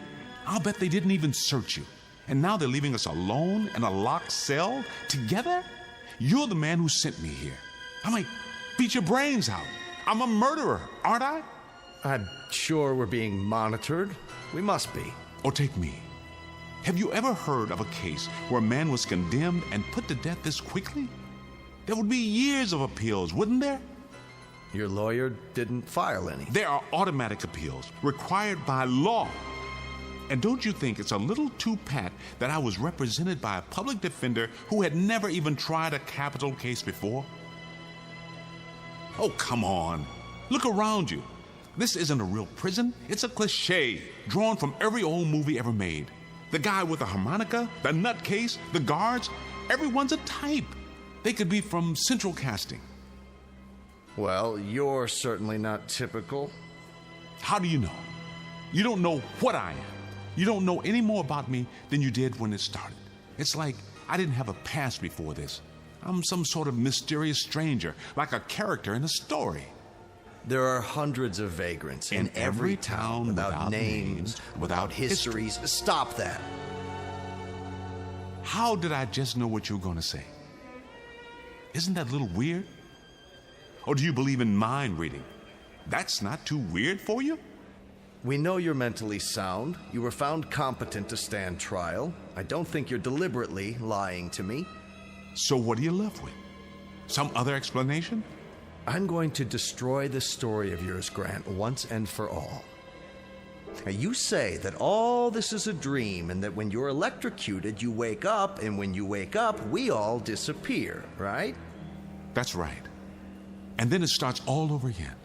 I'll bet they didn't even search you. And now they're leaving us alone in a locked cell together? You're the man who sent me here. I might beat your brains out. I'm a murderer, aren't I? I'm sure we're being monitored. We must be. Or take me. Have you ever heard of a case where a man was condemned and put to death this quickly? There would be years of appeals, wouldn't there? Your lawyer didn't file any. There are automatic appeals required by law. And don't you think it's a little too pat that I was represented by a public defender who had never even tried a capital case before? Oh, come on. Look around you. This isn't a real prison. It's a cliché drawn from every old movie ever made. The guy with the harmonica, the nutcase, the guards, everyone's a type. They could be from Central Casting. Well, you're certainly not typical. How do you know? You don't know what I am. You don't know any more about me than you did when it started. It's like I didn't have a past before this. I'm some sort of mysterious stranger, like a character in a story. There are hundreds of vagrants in every town without names, without histories. Stop that. How did I just know what you were going to say? Isn't that a little weird? Or do you believe in mind reading? That's not too weird for you? We know you're mentally sound. You were found competent to stand trial. I don't think you're deliberately lying to me. So what are you left with? Some other explanation? I'm going to destroy this story of yours, Grant, once and for all. Now, you say that all this is a dream and that when you're electrocuted, you wake up, and when you wake up, we all disappear, right? That's right. And then it starts all over again.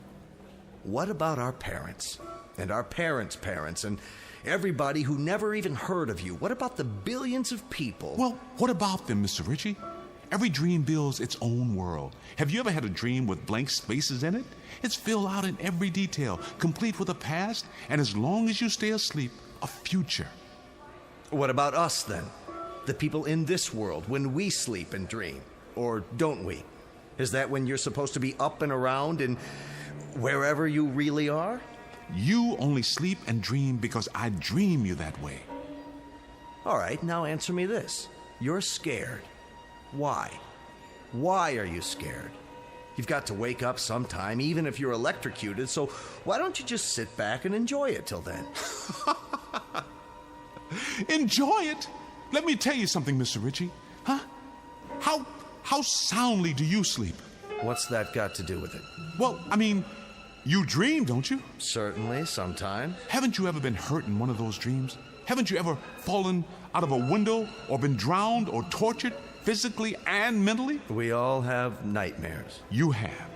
What about our parents? And our parents' parents, and everybody who never even heard of you? What about the billions of people? Well, what about them, Mr. Ritchie? Every dream builds its own world. Have you ever had a dream with blank spaces in it? It's filled out in every detail, complete with a past, and as long as you stay asleep, a future. What about us, then? The people in this world, when we sleep and dream? Or don't we? Is that when you're supposed to be up and around and wherever you really are? You only sleep and dream because I dream you that way. All right, now answer me this. You're scared. Why? Why are you scared? You've got to wake up sometime, even if you're electrocuted, so why don't you just sit back and enjoy it till then? Enjoy it? Let me tell you something, Mr. Ritchie. Huh? How soundly do you sleep? What's that got to do with it? Well, I mean, you dream, don't you? Certainly, sometimes. Haven't you ever been hurt in one of those dreams? Haven't you ever fallen out of a window or been drowned or tortured? physically and mentally? We all have nightmares. You have.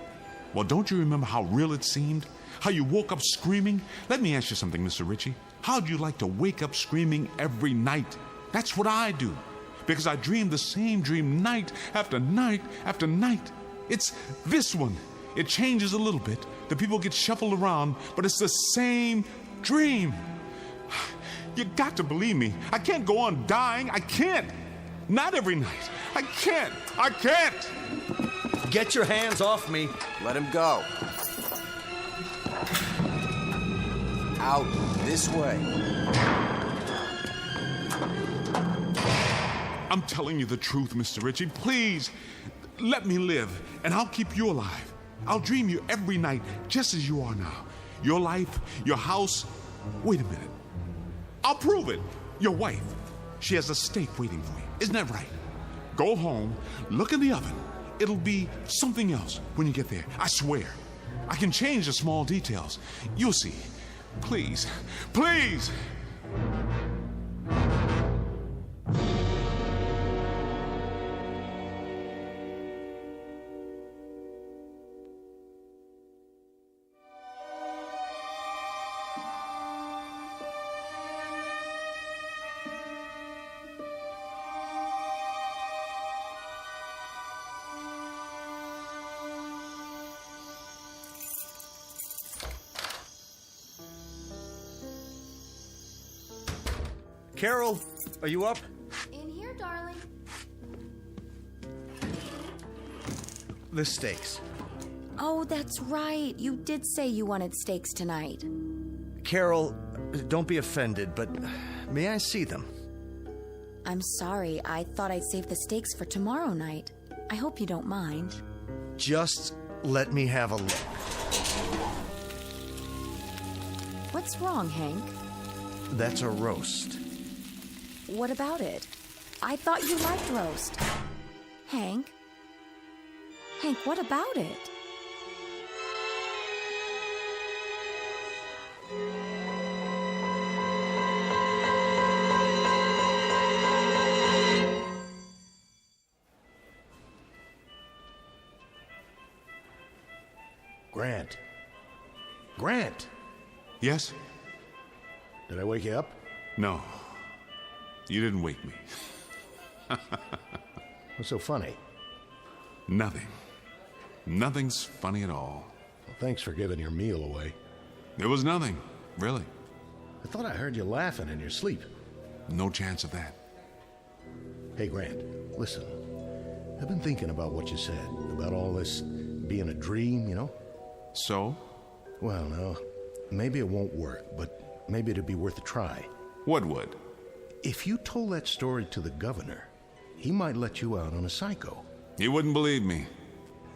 Well, don't you remember how real it seemed? How you woke up screaming? Let me ask you something, Mr. Ritchie. How'd you like to wake up screaming every night? That's what I do. Because I dream the same dream night after night after night. It's this one. It changes a little bit. The people get shuffled around, but it's the same dream. You got to believe me. I can't go on dying. I can't. Not every night. I can't. I can't. Get your hands off me. Let him go. Out this way. I'm telling you the truth, Mr. Ritchie. Please, let me live, and I'll keep you alive. I'll dream you every night, just as you are now. Your life, your house. Wait a minute. I'll prove it. Your wife. She has a steak waiting for you. Isn't that right? Go home, look in the oven. It'll be something else when you get there. I swear. I can change the small details. You'll see. Please, please. Carol, are you up? In here, darling. The steaks. Oh, that's right. You did say you wanted steaks tonight. Carol, don't be offended, but may I see them? I'm sorry. I thought I'd save the steaks for tomorrow night. I hope you don't mind. Just let me have a look. What's wrong, Hank? That's a roast. What about it? I thought you liked roast. Hank? Hank, what about it? Grant. Grant! Yes? Did I wake you up? No. You didn't wake me. What's so funny? Nothing. Nothing's funny at all. Well, thanks for giving your meal away. There was nothing, really. I thought I heard you laughing in your sleep. No chance of that. Hey, Grant, listen. I've been thinking about what you said, about all this being a dream, you know? So? Well, no. Maybe it won't work, but maybe it'd be worth a try. What would? If you told that story to the governor, he might let you out on a psycho. He wouldn't believe me.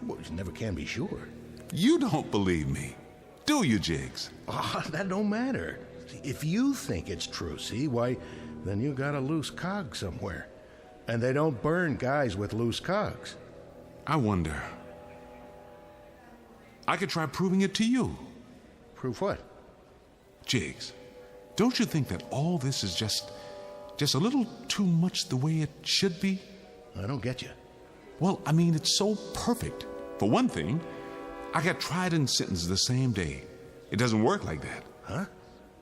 Well, you never can be sure. You don't believe me, do you, Jiggs? Ah, that don't matter. If you think it's true, see, why, then you got a loose cog somewhere. And they don't burn guys with loose cogs. I wonder. I could try proving it to you. Prove what? Jiggs, don't you think that all this is just a little too much the way it should be? I don't get you. Well, I mean, it's so perfect. For one thing, I got tried and sentenced the same day. It doesn't work like that. Huh?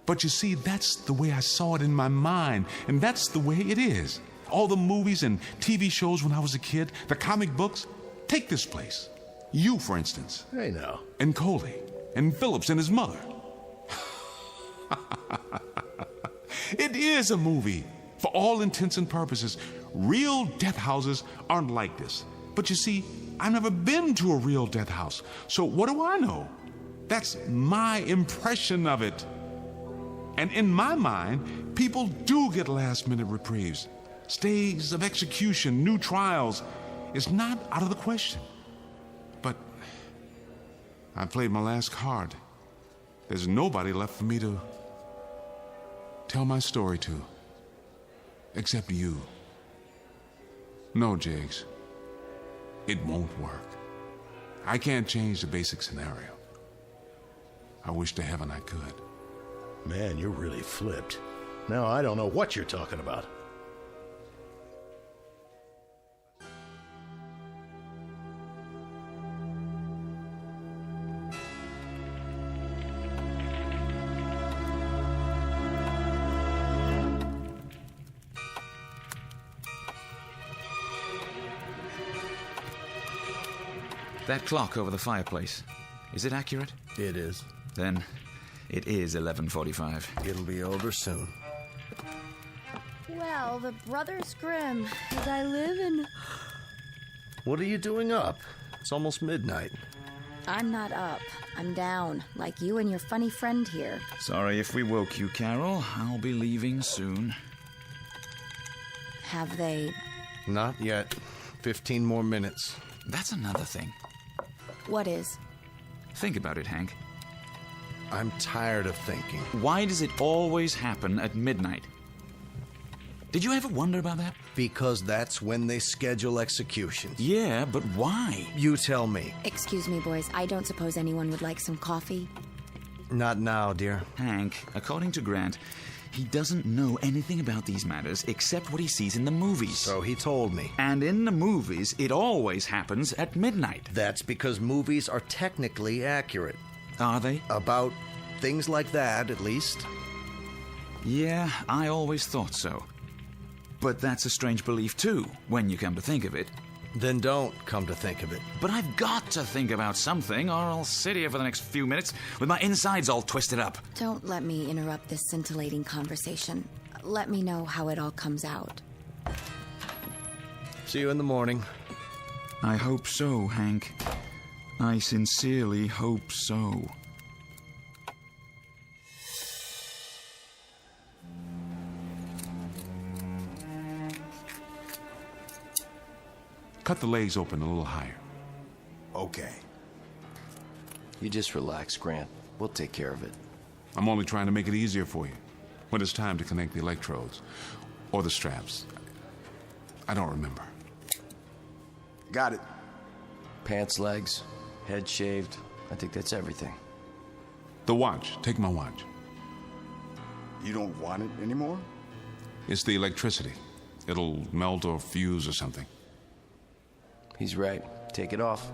But you see, that's the way I saw it in my mind, and that's the way it is. All the movies and TV shows when I was a kid, the comic books. Take this place. You, for instance. Hey, now. And Coley. And Phillips and his mother. It is a movie. For all intents and purposes, real death houses aren't like this. But you see, I've never been to a real death house. So what do I know? That's my impression of it. And in my mind, people do get last-minute reprieves. Stays of execution, new trials. It's not out of the question. But I played my last card. There's nobody left for me to tell my story to. Except you. No, Jiggs. It won't work. I can't change the basic scenario. I wish to heaven I could. Man, you're really flipped. Now I don't know what you're talking about. That clock over the fireplace, is it accurate? It is. Then it is 11:45. It'll be over soon. Well, the Brothers Grimm, as I live in... What are you doing up? It's almost midnight. I'm not up. I'm down, like you and your funny friend here. Sorry if we woke you, Carol. I'll be leaving soon. Have they... Not yet. 15 more minutes. That's another thing. What is? Think about it, Hank. I'm tired of thinking. Why does it always happen at midnight? Did you ever wonder about that? Because that's when they schedule executions. Yeah, but why? You tell me. Excuse me, boys. I don't suppose anyone would like some coffee? Not now, dear. Hank, according to Grant, he doesn't know anything about these matters except what he sees in the movies. So he told me. And in the movies, it always happens at midnight. That's because movies are technically accurate. Are they? About things like that, at least. Yeah, I always thought so. But that's a strange belief, too, when you come to think of it. Then don't come to think of it. But I've got to think about something, or I'll sit here for the next few minutes with my insides all twisted up. Don't let me interrupt this scintillating conversation. Let me know how it all comes out. See you in the morning. I hope so, Hank. I sincerely hope so. Cut the legs open a little higher. Okay. You just relax, Grant. We'll take care of it. I'm only trying to make it easier for you when it's time to connect the electrodes or the straps. I don't remember. Got it. Pants, legs, head shaved. I think that's everything. The watch. Take my watch. You don't want it anymore? It's the electricity. It'll melt or fuse or something. He's right. Take it off.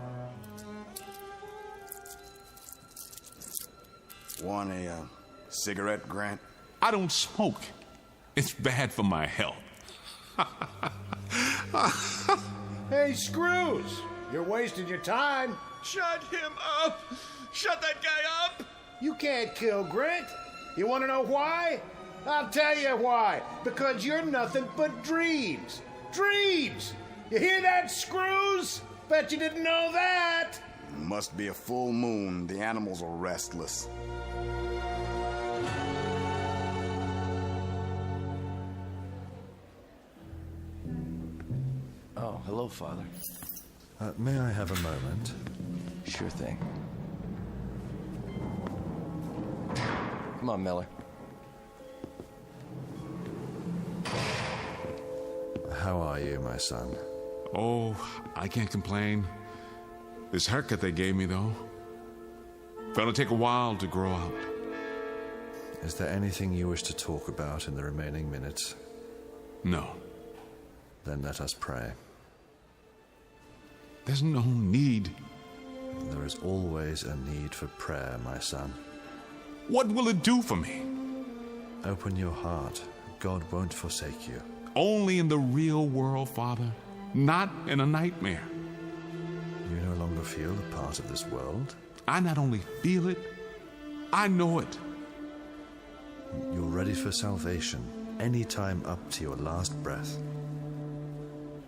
Want a cigarette, Grant? I don't smoke. It's bad for my health. Hey, Screws! You're wasting your time. Shut him up! Shut that guy up! You can't kill Grant. You want to know why? I'll tell you why. Because you're nothing but dreams. Dreams! You hear that, Screws? Bet you didn't know that. Must be a full moon. The animals are restless. Oh, hello, Father. May I have a moment? Sure thing. Come on, Miller. How are you, my son? Oh, I can't complain. This haircut they gave me, though, gonna take a while to grow out. Is there anything you wish to talk about in the remaining minutes? No. Then let us pray. There's no need. There is always a need for prayer, my son. What will it do for me? Open your heart. God won't forsake you. Only in the real world, Father. Not in a nightmare. You no longer feel a part of this world? I not only feel it, I know it. You're ready for salvation any time up to your last breath.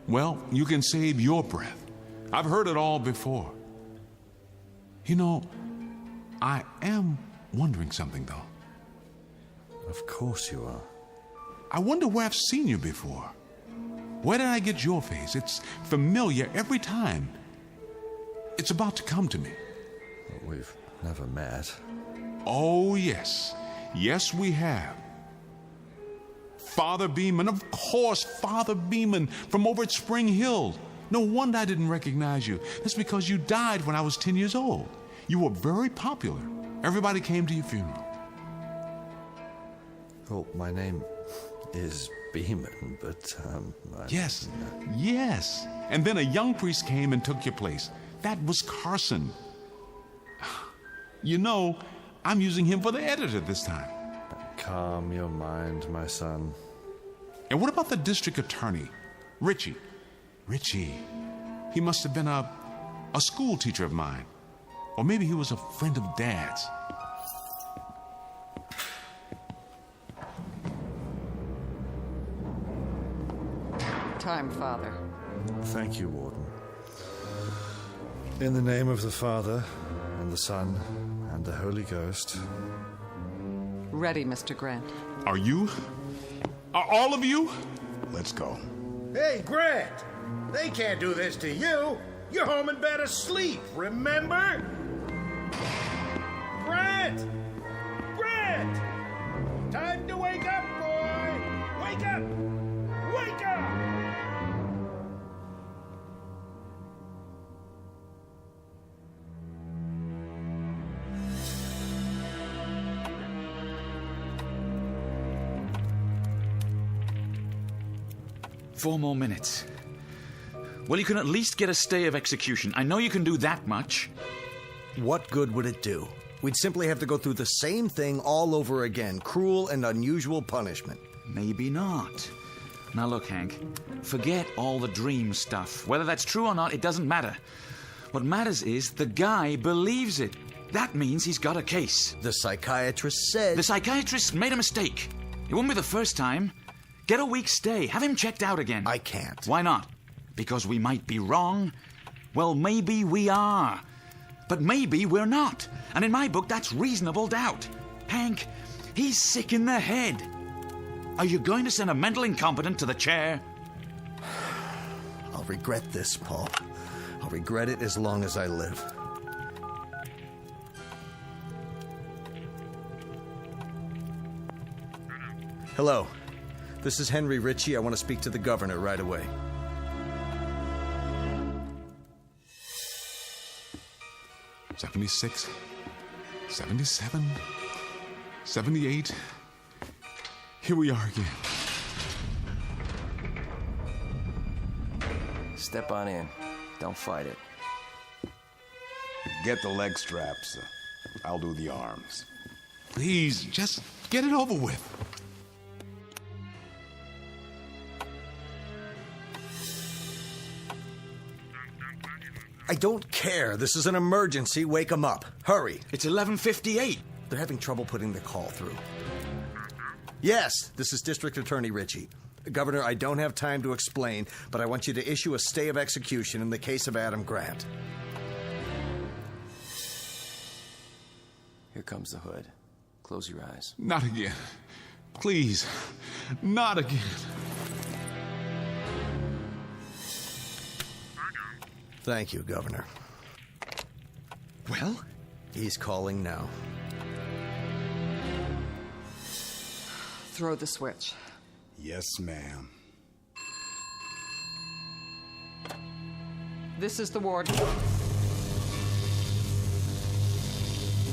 Well, you can save your breath. I've heard it all before. You know, I am wondering something, though. Of course you are. I wonder where I've seen you before. Where did I get your face? It's familiar every time. It's about to come to me. We've never met. Oh, yes. Yes, we have. Father Beeman, of course, Father Beeman from over at Spring Hill. No wonder I didn't recognize you. That's because you died when I was 10 years old. You were very popular. Everybody came to your funeral. Oh, my name is Beeman, but, Yes, yes. And then a young priest came and took your place. That was Carson. You know, I'm using him for the editor this time. Calm your mind, my son. And what about the district attorney, Richie? Richie. He must have been a a school teacher of mine. Or maybe he was a friend of Dad's. Time, Father. Thank you, Warden. In the name of the Father, and the Son, and the Holy Ghost. Ready, Mr. Grant. Are you? Are all of you? Let's go. Hey, Grant! They can't do this to you! You're home in bed asleep, remember? Grant! Grant! Time to wake up, boy! Wake up! Wake up! Four more minutes. Well, you can at least get a stay of execution. I know you can do that much. What good would it do? We'd simply have to go through the same thing all over again. Cruel and unusual punishment. Maybe not. Now look, Hank. Forget all the dream stuff. Whether that's true or not, it doesn't matter. What matters is the guy believes it. That means he's got a case. The psychiatrist said... The psychiatrist made a mistake. It won't be the first time. Get a week's stay. Have him checked out again. I can't. Why not? Because we might be wrong? Well, maybe we are. But maybe we're not. And in my book, that's reasonable doubt. Hank, he's sick in the head. Are you going to send a mental incompetent to the chair? I'll regret this, Paul. I'll regret it as long as I live. Hello. This is Henry Ritchie. I want to speak to the governor right away. "76, 77, 78. Here we are again." Step on in. Don't fight it. Get the leg straps. I'll do the arms. Please, just get it over with. I don't care. This is an emergency. Wake them up. Hurry. It's 11:58. They're having trouble putting the call through. Yes, this is District Attorney Ritchie. Governor, I don't have time to explain, but I want you to issue a stay of execution in the case of Adam Grant. Here comes the hood. Close your eyes. Not again. Please, not again. Thank you, Governor. Well? He's calling now. Throw the switch. Yes, ma'am. This is the warden.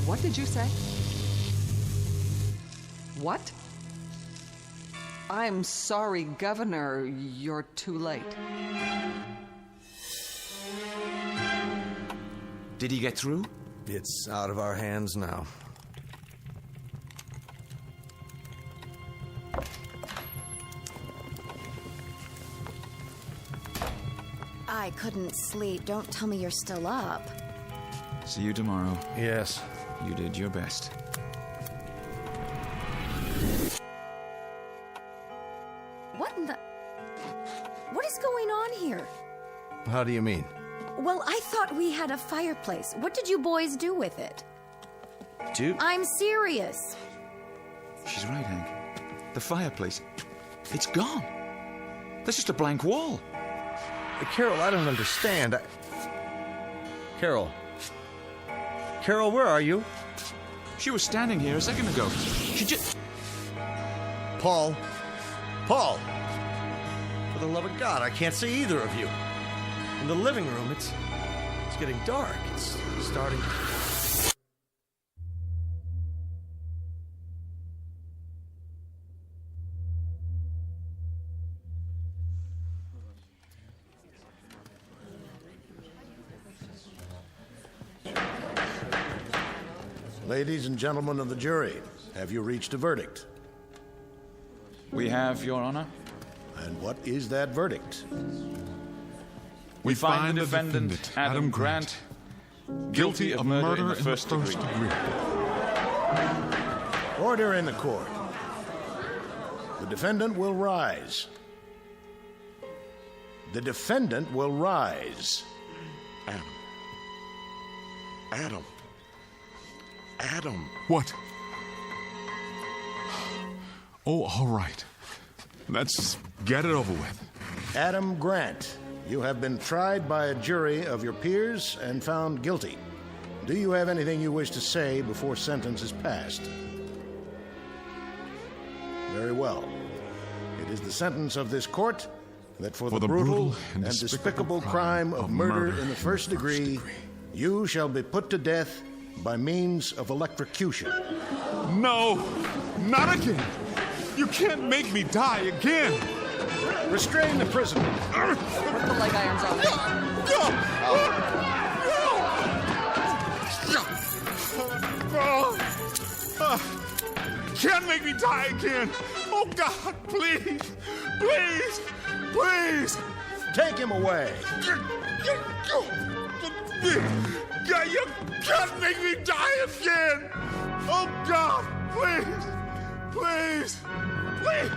What did you say? What? I'm sorry, Governor. You're too late. Did he get through? It's out of our hands now. I couldn't sleep. Don't tell me you're still up. See you tomorrow. Yes. You did your best. What in the... What is going on here? How do you mean? Well, I thought we had a fireplace. What did you boys do with it? I'm serious. She's right, Hank. The fireplace. It's gone. There's just a blank wall. Carol, I don't understand. Carol, where are you? She was standing here a second ago. She just... Paul! For the love of God, I can't see either of you. In the living room, it's getting dark. It's starting... Ladies and gentlemen of the jury, have you reached a verdict? We have, Your Honor. And what is that verdict? we find the defendant, Adam Grant, guilty of murder in the first degree. Order in the court. The defendant will rise. The defendant will rise. Adam. What? Oh, all right. Let's get it over with. Adam Grant, you have been tried by a jury of your peers and found guilty. Do you have anything you wish to say before sentence is passed? Very well. It is the sentence of this court that for the brutal and despicable crime of murder in the first degree, you shall be put to death by means of electrocution. No, not again. You can't make me die again. Restrain the prisoner. Put the leg irons on. Can't make me die again. Oh, God, please, please, please. Take him away. You can't make me die again. Oh, God, please, please, please.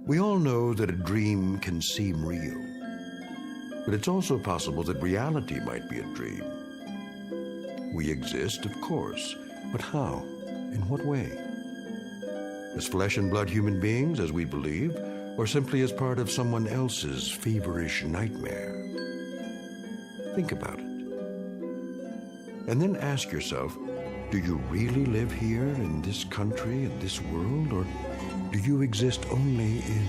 We all know that a dream can seem real, but it's also possible that reality might be a dream. We exist, of course, but how? In what way? As flesh and blood human beings, as we believe, or simply as part of someone else's feverish nightmare? Think about it. And then ask yourself, do you really live here in this country, in this world, or do you exist only in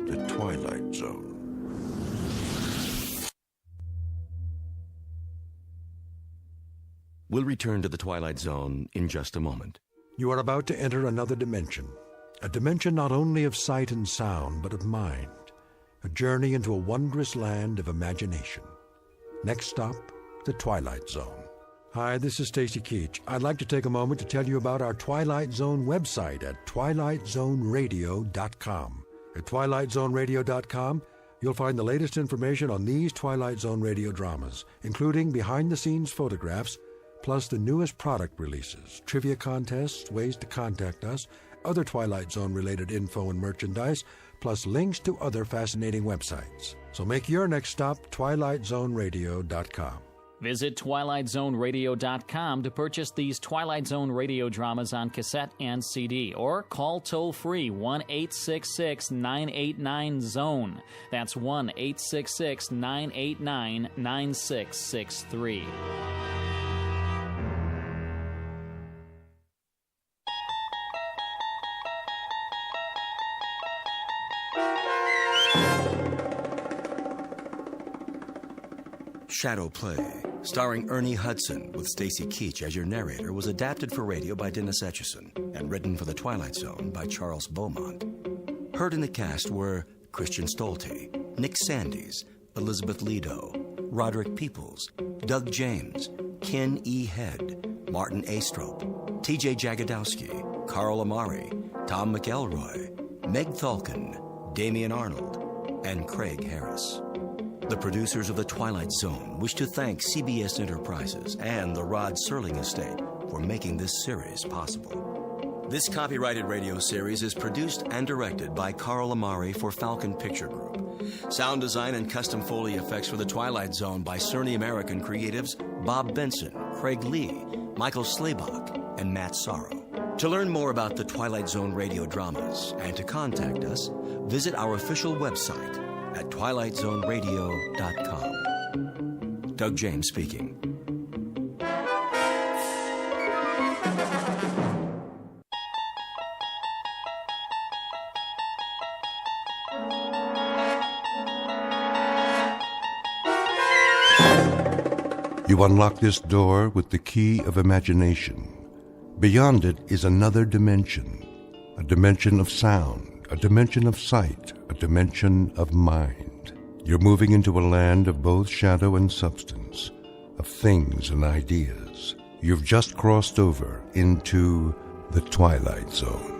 the Twilight Zone? We'll return to the Twilight Zone in just a moment. You are about to enter another dimension, a dimension not only of sight and sound, but of mind, a journey into a wondrous land of imagination. Next stop, the Twilight Zone. Hi, this is Stacy Keach. I'd like to take a moment to tell you about our Twilight Zone website at twilightzoneradio.com. At twilightzoneradio.com, you'll find the latest information on these Twilight Zone radio dramas, including behind-the-scenes photographs, plus the newest product releases, trivia contests, ways to contact us, other Twilight Zone-related info and merchandise, plus links to other fascinating websites. So make your next stop twilightzoneradio.com. Visit twilightzoneradio.com to purchase these Twilight Zone radio dramas on cassette and CD, or call toll-free 1-866-989-ZONE. That's 1-866-989-9663. Shadow Play, starring Ernie Hudson with Stacy Keach as your narrator, was adapted for radio by Dennis Etchison and written for The Twilight Zone by Charles Beaumont. Heard in the cast were Christian Stolte, Nick Sandys, Elizabeth Lido, Roderick Peoples, Doug James, Ken E. Head, Martin Astrop, T.J. Jagodowski, Carl Amari, Tom McElroy, Meg Thalken, Damian Arnold, and Craig Harris. The producers of The Twilight Zone wish to thank CBS Enterprises and the Rod Serling Estate for making this series possible. This copyrighted radio series is produced and directed by Carl Amari for Falcon Picture Group. Sound design and custom Foley effects for The Twilight Zone by Cerny American creatives Bob Benson, Craig Lee, Michael Slaybach, and Matt Sorrow. To learn more about the Twilight Zone radio dramas and to contact us, visit our official website at twilightzoneradio.com. Doug James speaking. You unlock this door with the key of imagination. Beyond it is another dimension, a dimension of sound, a dimension of sight, a dimension of mind. You're moving into a land of both shadow and substance, of things and ideas. You've just crossed over into the Twilight Zone.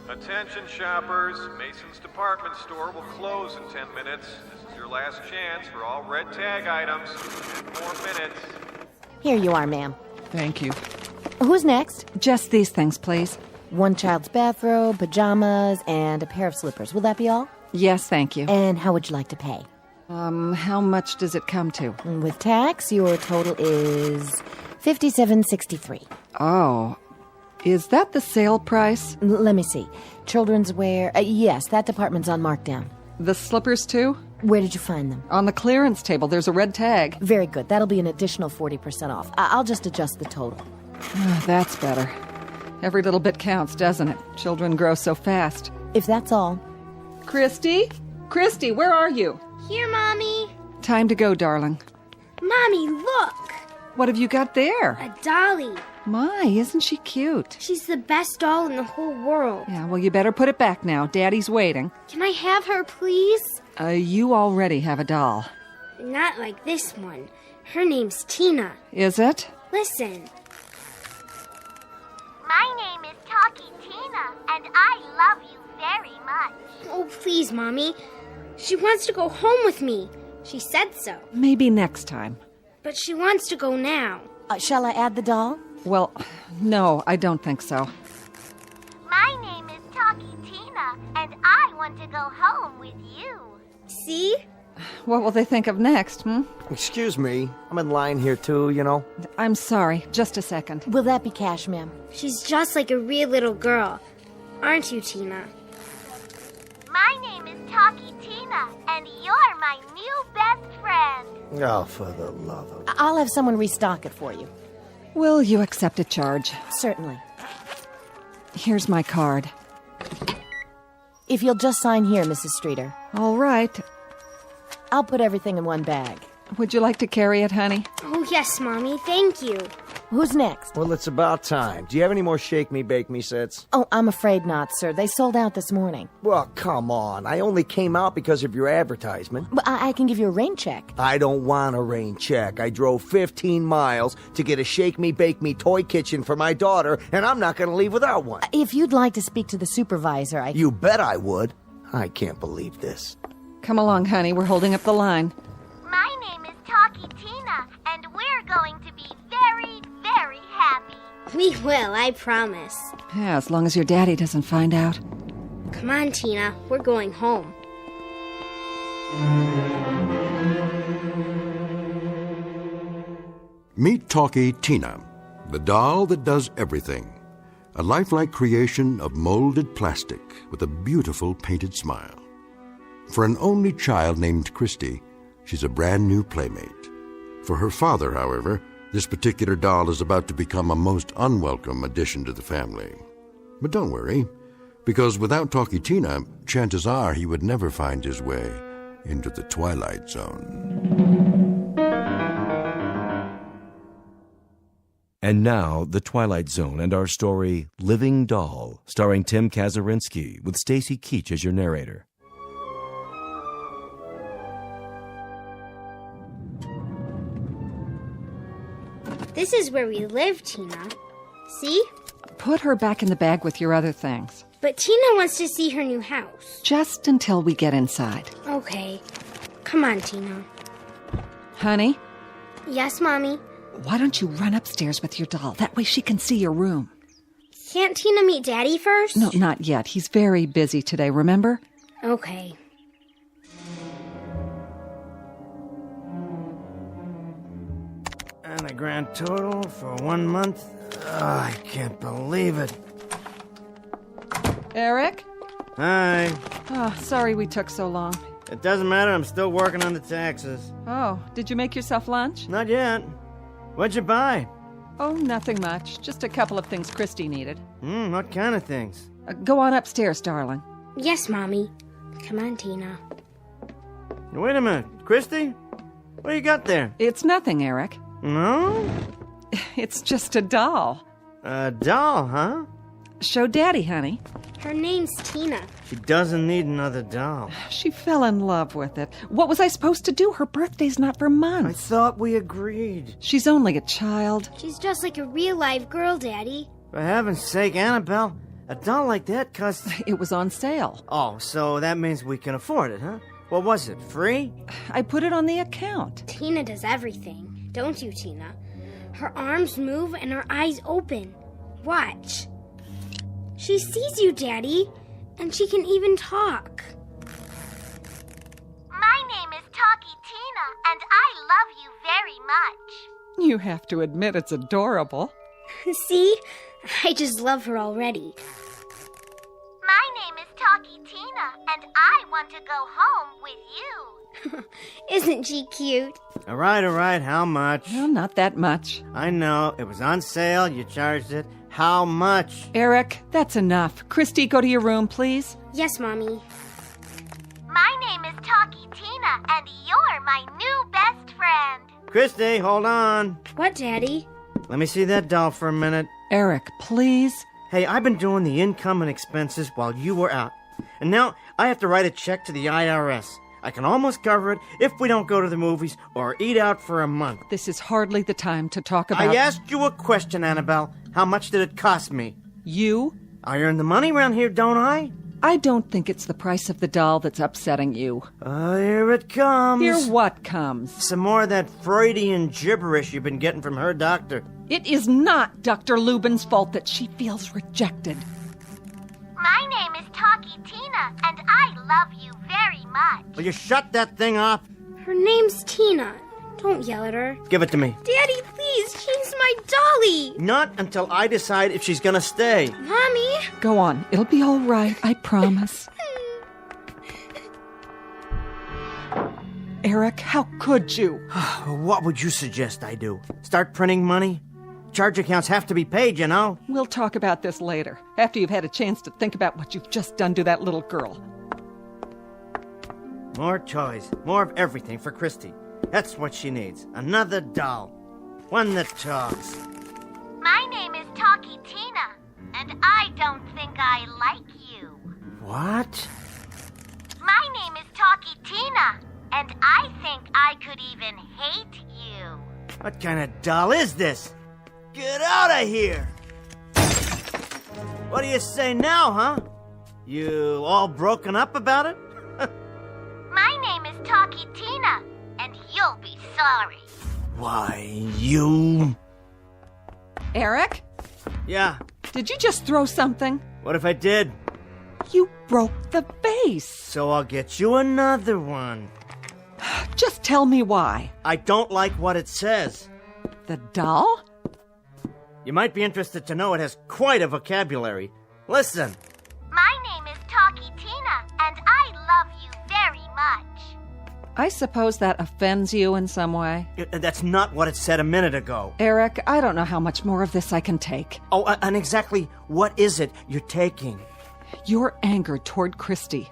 Attention shoppers, Mason's department store will close in 10 minutes. This is your last chance for all red tag items. 10 more minutes. Here you are, ma'am. Thank you. Who's next? Just these things, please. One child's bathrobe, pajamas, and a pair of slippers. Will that be all? Yes, thank you. And how would you like to pay? How much does it come to? With tax, your total is $57.63. Oh. Is that the sale price? Let me see. Children's wear. Yes, that department's on markdown. The slippers, too? Where did you find them? On the clearance table. There's a red tag. Very good. That'll be an additional 40% off. I'll just adjust the total. That's better. Every little bit counts, doesn't it? Children grow so fast. If that's all. Christy? Christy, where are you? Here, Mommy. Time to go, darling. Mommy, look! What have you got there? A dolly. My, isn't she cute? She's the best doll in the whole world. Yeah, well, you better put it back now. Daddy's waiting. Can I have her, please? You already have a doll. Not like this one. Her name's Tina. Is it? Listen. My name is Talkie Tina, and I love you very much. Oh, please, Mommy. She wants to go home with me. She said so. Maybe next time. But she wants to go now. Shall I add the doll? Well, no, I don't think so. My name is Talkie Tina, and I want to go home with you. See? What will they think of next, Excuse me. I'm in line here, too, you know. I'm sorry. Just a second. Will that be cash, ma'am? She's just like a real little girl. Aren't you, Tina? My name is Talkie Tina, and you're my new best friend. Oh, for the love of... I'll have someone restock it for you. Will you accept a charge? Certainly. Here's my card. If you'll just sign here, Mrs. Streeter. All right. I'll put everything in one bag. Would you like to carry it, honey? Oh, yes, Mommy. Thank you. Who's next? Well, it's about time. Do you have any more Shake Me, Bake Me sets? Oh, I'm afraid not, sir. They sold out this morning. Well, come on. I only came out because of your advertisement. But I can give you a rain check. I don't want a rain check. I drove 15 miles to get a Shake Me, Bake Me toy kitchen for my daughter, and I'm not going to leave without one. If you'd like to speak to the supervisor, I... You bet I would. I can't believe this. Come along, honey. We're holding up the line. My name is Talkie Tina, and we're going to be very, very happy. We will, I promise. Yeah, as long as your daddy doesn't find out. Come on, Tina. We're going home. Meet Talkie Tina, the doll that does everything. A lifelike creation of molded plastic with a beautiful painted smile. For an only child named Christy, she's a brand new playmate. For her father, however, this particular doll is about to become a most unwelcome addition to the family. But don't worry, because without Talkie Tina, chances are he would never find his way into the Twilight Zone. And now, The Twilight Zone and our story, Living Doll, starring Tim Kazurinsky, with Stacy Keach as your narrator. This is where we live, Tina. See? Put her back in the bag with your other things. But Tina wants to see her new house. Just until we get inside. Okay. Come on, Tina. Honey? Yes, Mommy? Why don't you run upstairs with your doll? That way she can see your room. Can't Tina meet Daddy first? No, not yet. He's very busy today, remember? Okay. And the grand total for 1 month? I can't believe it. Eric? Hi. Oh, sorry we took so long. It doesn't matter, I'm still working on the taxes. Oh, did you make yourself lunch? Not yet. What'd you buy? Oh, nothing much. Just a couple of things Christy needed. What kind of things? Go on upstairs, darling. Yes, Mommy. Come on, Tina. Wait a minute. Christy? What do you got there? It's nothing, Eric. No? It's just a doll. A doll, huh? Show Daddy, honey. Her name's Tina. She doesn't need another doll. She fell in love with it. What was I supposed to do? Her birthday's not for months. I thought we agreed. She's only a child. She's just like a real live girl, Daddy. For heaven's sake, Annabelle, a doll like that costs... It was on sale. Oh, so that means we can afford it, huh? What was it, free? I put it on the account. Tina does everything. Don't you, Tina? Her arms move and her eyes open. Watch. She sees you, Daddy, and she can even talk. My name is Talkie Tina, and I love you very much. You have to admit it's adorable. See? I just love her already. My name is Talkie Tina, and I want to go home with you. Isn't she cute? All right, how much? Well, not that much. I know, it was on sale, you charged it. How much? Eric, that's enough. Christy, go to your room, please. Yes, Mommy. My name is Talkie Tina, and you're my new best friend. Christy, hold on. What, Daddy? Let me see that doll for a minute. Eric, please. Hey, I've been doing the income and expenses while you were out. And now I have to write a check to the IRS. I can almost cover it if we don't go to the movies or eat out for a month. This is hardly the time to talk about... I asked you a question, Annabelle. How much did it cost me? You? I earn the money around here, don't I? I don't think it's the price of the doll that's upsetting you. Here it comes. Here what comes? Some more of that Freudian gibberish you've been getting from her doctor. It is not Dr. Lubin's fault that she feels rejected. My name is Talkie Tina, and I love you very much. Will you shut that thing off? Her name's Tina. Don't yell at her. Give it to me. Daddy, please, she's my dolly. Not until I decide if she's gonna stay. Mommy. Go on. It'll be all right, I promise. Eric, how could you? What would you suggest I do? Start printing money? Charge accounts have to be paid, you know. We'll talk about this later, after you've had a chance to think about what you've just done to that little girl. More toys, more of everything for Christy. That's what she needs. Another doll. One that talks. My name is Talkie Tina, and I don't think I like you. What? My name is Talkie Tina, and I think I could even hate you. What kind of doll is this? Get out of here! What do you say now, huh? You all broken up about it? My name is Talkie Tina, and you'll be sorry. Why, you... Eric? Yeah? Did you just throw something? What if I did? You broke the vase. So I'll get you another one. Just tell me why. I don't like what it says. The doll? You might be interested to know it has quite a vocabulary. Listen. My name is Talkie Tina, and I love you very much. I suppose that offends you in some way. That's not what it said a minute ago. Eric, I don't know how much more of this I can take. Oh, and exactly what is it you're taking? Your anger toward Christy.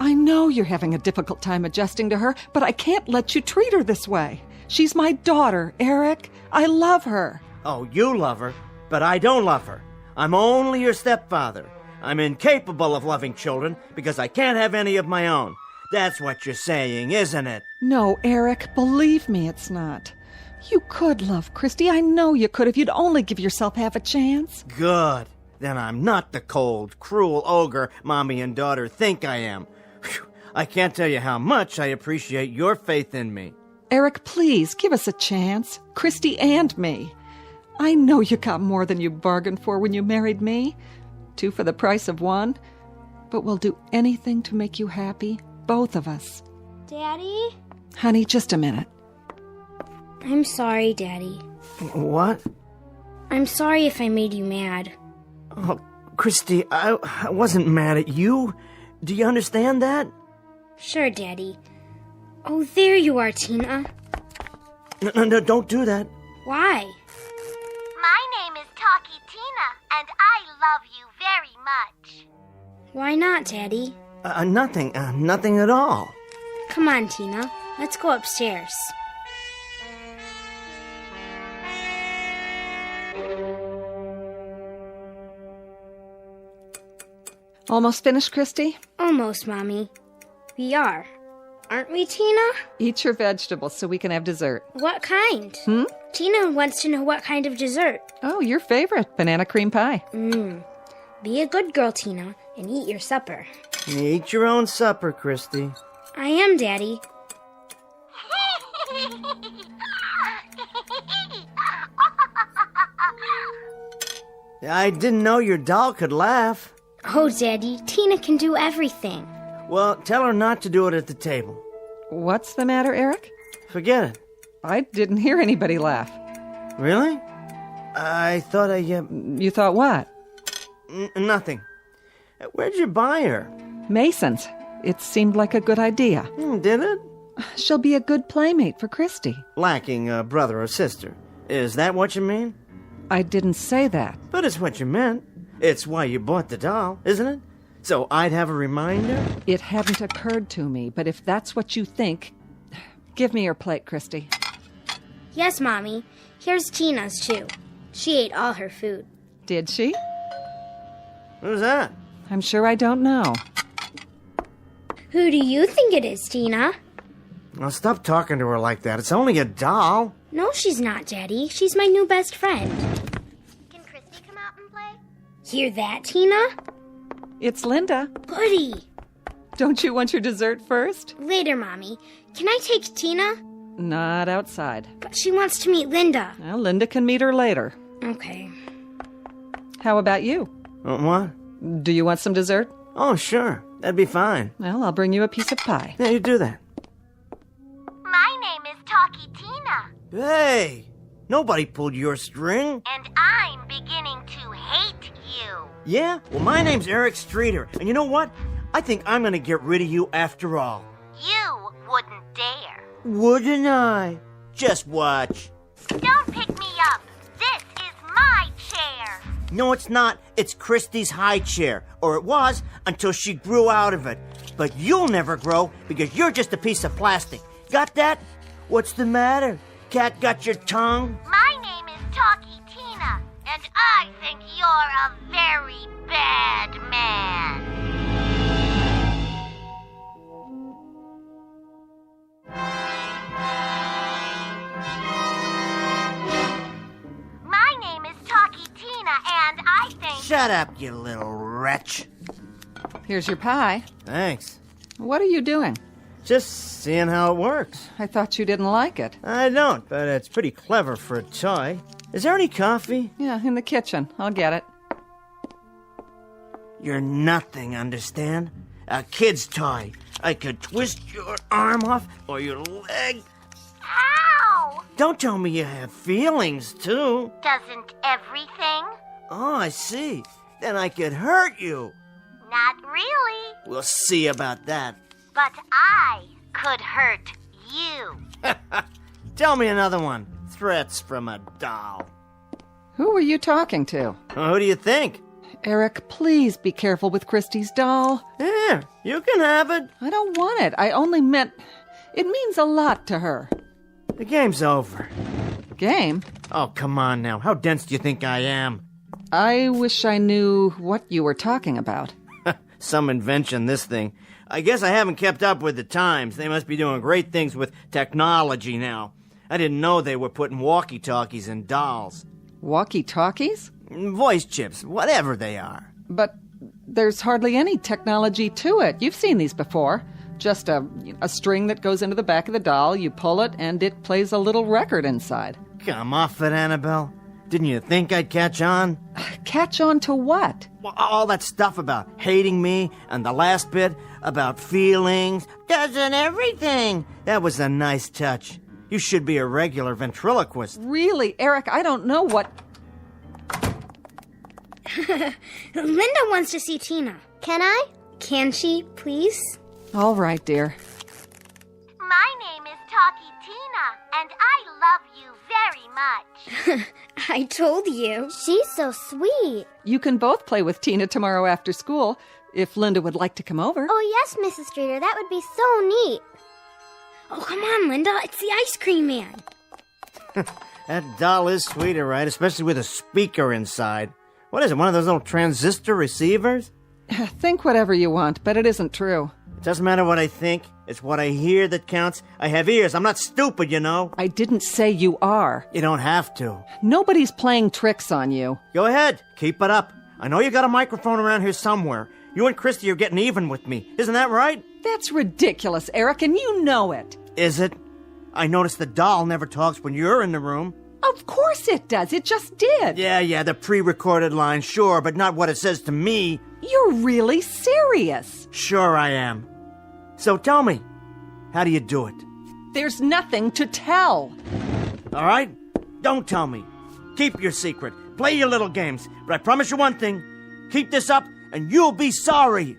I know you're having a difficult time adjusting to her, but I can't let you treat her this way. She's my daughter, Eric. I love her. Oh, you love her, but I don't love her. I'm only your stepfather. I'm incapable of loving children because I can't have any of my own. That's what you're saying, isn't it? No, Eric, believe me, it's not. You could love Christy. I know you could if you'd only give yourself half a chance. Good. Then I'm not the cold, cruel ogre Mommy and daughter think I am. Whew. I can't tell you how much I appreciate your faith in me. Eric, please, give us a chance. Christy and me. I know you got more than you bargained for when you married me. 2 for the price of 1. But we'll do anything to make you happy. Both of us. Daddy? Honey, just a minute. I'm sorry, Daddy. What? I'm sorry if I made you mad. Oh, Christy, I wasn't mad at you. Do you understand that? Sure, Daddy. Oh, there you are, Tina. No, don't do that. Why? My name is Talkie Tina, and I love you very much. Why not, Daddy? Nothing at all. Come on, Tina. Let's go upstairs. Almost finished, Christy? Almost, Mommy. We are. Aren't we, Tina? Eat your vegetables so we can have dessert. What kind? Tina wants to know what kind of dessert. Oh, your favorite, banana cream pie. Be a good girl, Tina, and eat your supper. Eat your own supper, Christy. I am, Daddy. I didn't know your doll could laugh. Oh, Daddy, Tina can do everything. Well, tell her not to do it at the table. What's the matter, Eric? Forget it. I didn't hear anybody laugh. Really? I thought You thought what? Nothing. Where'd you buy her? Mason's. It seemed like a good idea. Did it? She'll be a good playmate for Christy. Lacking a brother or sister. Is that what you mean? I didn't say that. But it's what you meant. It's why you bought the doll, isn't it? So I'd have a reminder? It hadn't occurred to me, but if that's what you think, give me your plate, Christy. Yes, Mommy. Here's Tina's, too. She ate all her food. Did she? Who's that? I'm sure I don't know. Who do you think it is, Tina? Well, stop talking to her like that. It's only a doll. No, she's not, Daddy. She's my new best friend. Can Christy come out and play? Hear that, Tina? It's Linda. Goody. Don't you want your dessert first? Later, Mommy. Can I take Tina? Not outside. But she wants to meet Linda. Well, Linda can meet her later. Okay. How about you? What? Do you want some dessert? Oh, sure. That'd be fine. Well, I'll bring you a piece of pie. Yeah, you do that. My name is Talkie Tina. Hey! Nobody pulled your string. And I'm beginning to hate you. Yeah? Well, my name's Eric Streeter. And you know what? I think I'm gonna get rid of you after all. You wouldn't dare. Wouldn't I? Just watch. Don't pick me up. This is my chair. No, it's not. It's Christy's high chair. Or it was until she grew out of it. But you'll never grow because you're just a piece of plastic. Got that? What's the matter? Cat got your tongue? My name is Talkie Tina, and I think you're a very bad man. My name is Talkie Tina, and I think... Shut up, you little wretch. Here's your pie. Thanks. What are you doing? Just seeing how it works. I thought you didn't like it. I don't, but it's pretty clever for a toy. Is there any coffee? Yeah, in the kitchen. I'll get it. You're nothing, understand? A kid's toy. I could twist your arm off or your leg. Ow! Don't tell me you have feelings, too. Doesn't everything? Oh, I see. Then I could hurt you. Not really. We'll see about that. But I could hurt you. Tell me another one. Threats from a doll. Who were you talking to? Well, who do you think? Eric, please be careful with Christy's doll. Here, you can have it. I don't want it. I only meant... It means a lot to her. The game's over. Game? Oh, come on now. How dense do you think I am? I wish I knew what you were talking about. Some invention, this thing. I guess I haven't kept up with the times. They must be doing great things with technology now. I didn't know they were putting walkie-talkies in dolls. Walkie-talkies? Voice chips, whatever they are. But there's hardly any technology to it. You've seen these before. Just a string that goes into the back of the doll, you pull it, and it plays a little record inside. Come off it, Annabelle. Didn't you think I'd catch on? Catch on to what? Well, all that stuff about hating me, and the last bit about feelings. Doesn't everything? That was a nice touch. You should be a regular ventriloquist. Really, Eric, I don't know what... Linda wants to see Tina. Can I? Can she, please? All right, dear. My name is Talkie Tina, and I love you very much. I told you. She's so sweet. You can both play with Tina tomorrow after school, if Linda would like to come over. Oh, yes, Mrs. Streeter. That would be so neat. Oh, come on, Linda. It's the ice cream man. That doll is sweet, all right, especially with a speaker inside. What is it, one of those little transistor receivers? Think whatever you want, but it isn't true. It doesn't matter what I think. It's what I hear that counts. I have ears. I'm not stupid, you know. I didn't say you are. You don't have to. Nobody's playing tricks on you. Go ahead. Keep it up. I know you got a microphone around here somewhere. You and Christy are getting even with me. Isn't that right? That's ridiculous, Eric, and you know it. Is it? I noticed the doll never talks when you're in the room. Of course it does. It just did. Yeah, the pre-recorded line, sure, but not what it says to me. You're really serious. Sure I am. So tell me, how do you do it? There's nothing to tell. All right? Don't tell me. Keep your secret. Play your little games. But I promise you one thing. Keep this up, and you'll be sorry.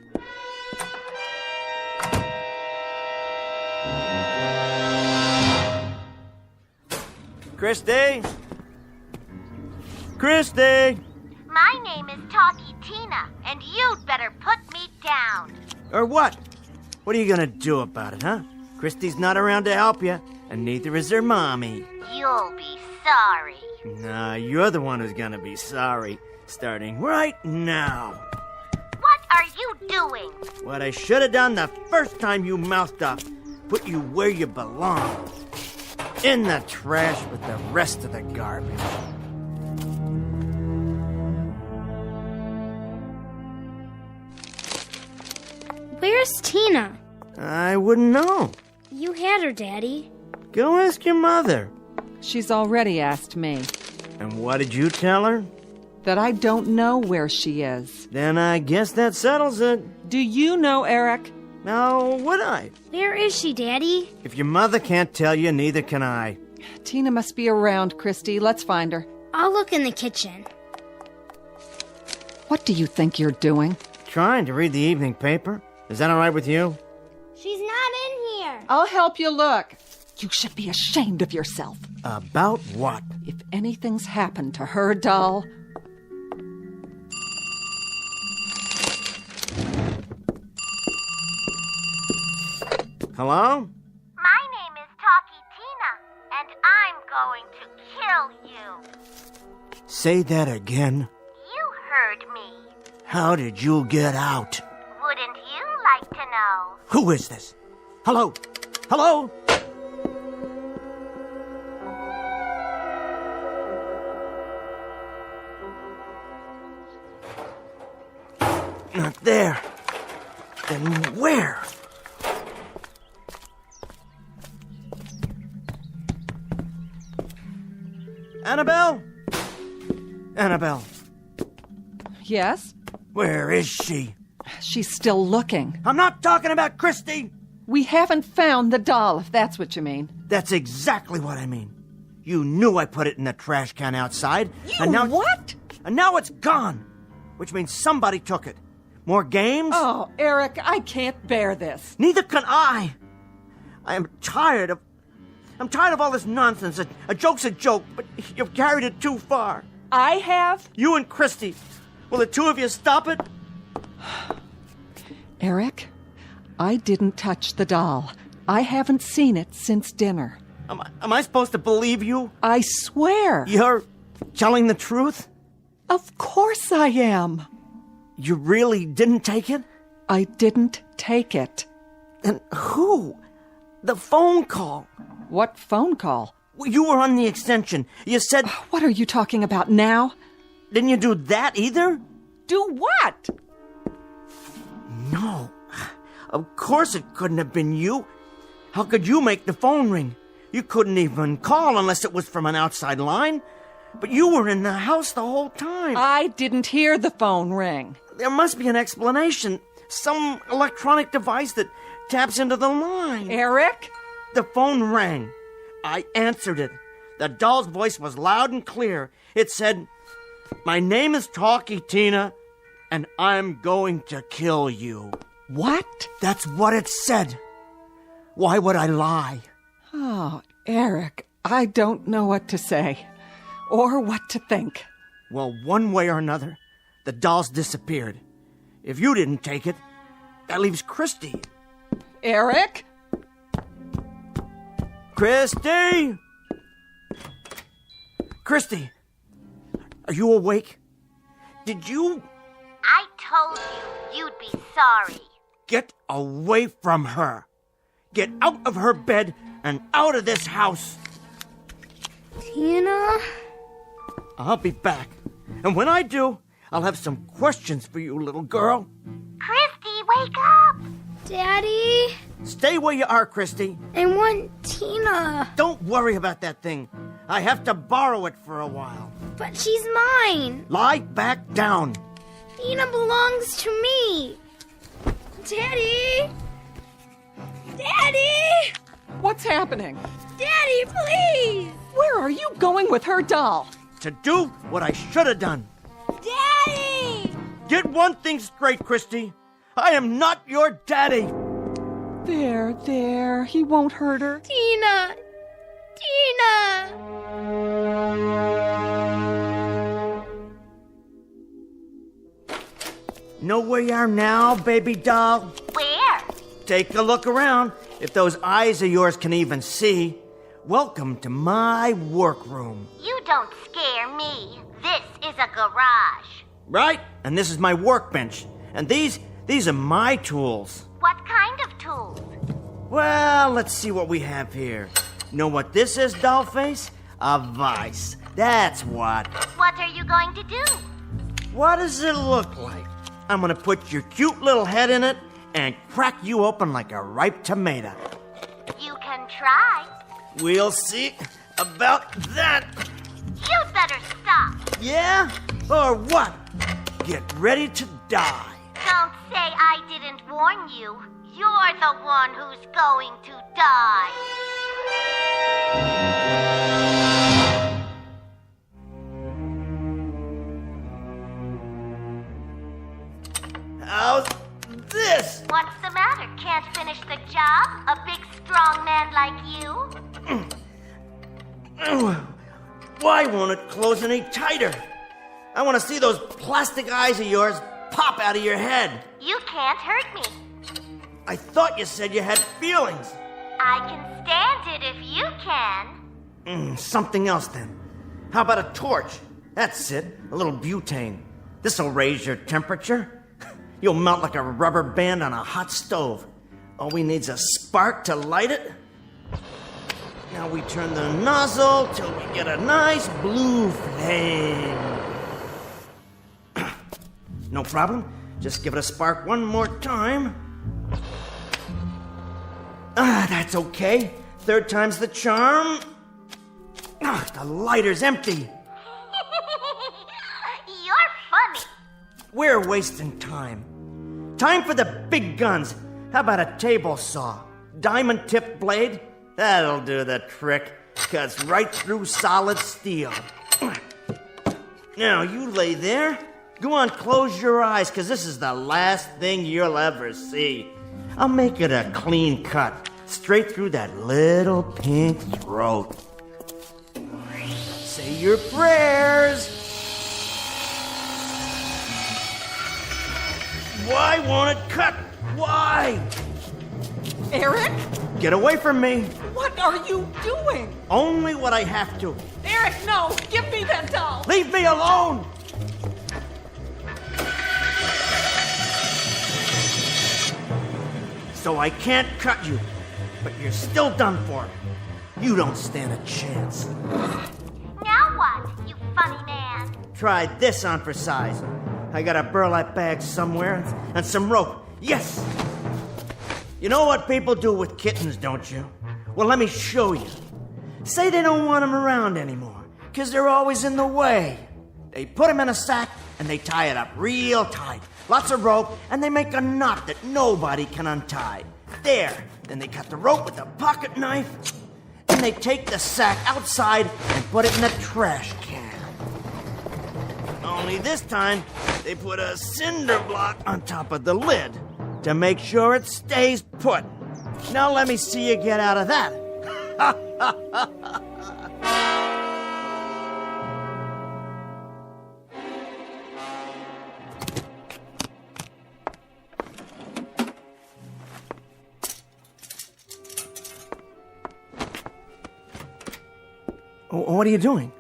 Christy? Christy? My name is Talkie Tina, and you'd better put me down. Or what? What are you gonna do about it, huh? Christy's not around to help you, and neither is her mommy. You'll be sorry. Nah, you're the one who's gonna be sorry, starting right now. What are you doing? What I should have done the first time you mouthed up. Put you where you belong. In the trash with the rest of the garbage. Where's Tina? I wouldn't know. You had her, Daddy. Go ask your mother. She's already asked me. And what did you tell her? That I don't know where she is. Then I guess that settles it. Do you know, Eric? Now, would I? Where is she, Daddy? If your mother can't tell you, neither can I. Tina must be around, Christy. Let's find her. I'll look in the kitchen. What do you think you're doing? Trying to read the evening paper. Is that all right with you? She's not in here. I'll help you look. You should be ashamed of yourself. About what? If anything's happened to her doll... Hello? My name is Talkie Tina, and I'm going to kill you. Say that again. You heard me. How did you get out? Wouldn't you like to know? Who is this? Hello? Hello? Not there. Then where? Annabelle? Annabelle. Yes? Where is she? She's still looking. I'm not talking about Christy! We haven't found the doll, if that's what you mean. That's exactly what I mean. You knew I put it in the trash can outside. And now what? And now it's gone. Which means somebody took it. More games? Oh, Eric, I can't bear this. Neither can I. I am tired of... I'm tired of all this nonsense. A joke's a joke, but you've carried it too far. I have? You and Christy. Will the two of you stop it? Eric, I didn't touch the doll. I haven't seen it since dinner. Am I supposed to believe you? I swear. You're telling the truth? Of course I am. You really didn't take it? I didn't take it. Then who? The phone call. What phone call? You were on the extension. You said... What are you talking about now? Didn't you do that either? Do what? No. Of course it couldn't have been you. How could you make the phone ring? You couldn't even call unless it was from an outside line. But you were in the house the whole time. I didn't hear the phone ring. There must be an explanation. Some electronic device that taps into the line. Eric? The phone rang. I answered it. The doll's voice was loud and clear. It said, "My name is Talkie Tina, and I'm going to kill you." What? That's what it said. Why would I lie? Oh, Eric, I don't know what to say. Or what to think. Well, one way or another, the doll's disappeared. If you didn't take it, that leaves Christy. Eric? Christy! Christy! Are you awake? Did you... I told you. you'd be sorry. Get away from her. Get out of her bed and out of this house. Tina? I'll be back. And when I do, I'll have some questions for you, little girl. Christy, wake up! Daddy? Stay where you are, Christy. I want Tina. Don't worry about that thing. I have to borrow it for a while. But she's mine. Lie back down. Tina belongs to me. Daddy? Daddy? What's happening? Daddy, please! Where are you going with her doll? To do what I should have done. Daddy! Get one thing straight, Christy. I am not your daddy. There. He won't hurt her. Tina! Know where you are now, baby doll? Where? Take a look around. If those eyes of yours can even see. Welcome to my workroom. You don't scare me. This is a garage. Right? And this is my workbench. And these are my tools. What kind of tools? Well, let's see what we have here. Know what this is, Dollface? A vice. That's what. What are you going to do? What does it look like? I'm gonna put your cute little head in it and crack you open like a ripe tomato. You can try. We'll see about that. You'd better stop. Yeah? Or what? Get ready to die. Don't say I didn't warn you. You're the one who's going to die. How's this? What's the matter? Can't finish the job? A big, strong man like you? Why won't it close any tighter? I want to see those plastic eyes of yours pop out of your head. You can't hurt me. I thought you said you had feelings. I can stand it if you can. Something else then. How about a torch? That's it, a little butane. This'll raise your temperature. You'll melt like a rubber band on a hot stove. All we need's a spark to light it. Now we turn the nozzle till we get a nice blue flame. No problem. Just give it a spark one more time. That's okay. Third time's the charm. The lighter's empty. You're funny. We're wasting time. Time for the big guns. How about a table saw? Diamond-tipped blade? That'll do the trick. Cuts right through solid steel. Now, you lay there. Go on, close your eyes, because this is the last thing you'll ever see. I'll make it a clean cut, straight through that little pink throat. Say your prayers. Why won't it cut? Why? Eric? Get away from me. What are you doing? Only what I have to. Eric, no! Give me that doll! Leave me alone! So I can't cut you, but you're still done for. You don't stand a chance. Now what, you funny man? Try this on for size. I got a burlap bag somewhere and some rope. Yes! You know what people do with kittens, don't you? Well, let me show you. Say they don't want them around anymore, because they're always in the way. They put them in a sack and they tie it up real tight. Lots of rope, and they make a knot that nobody can untie. There. Then they cut the rope with a pocket knife, and they take the sack outside and put it in a trash can. Only this time, they put a cinder block on top of the lid to make sure it stays put. Now let me see you get out of that. What are you doing?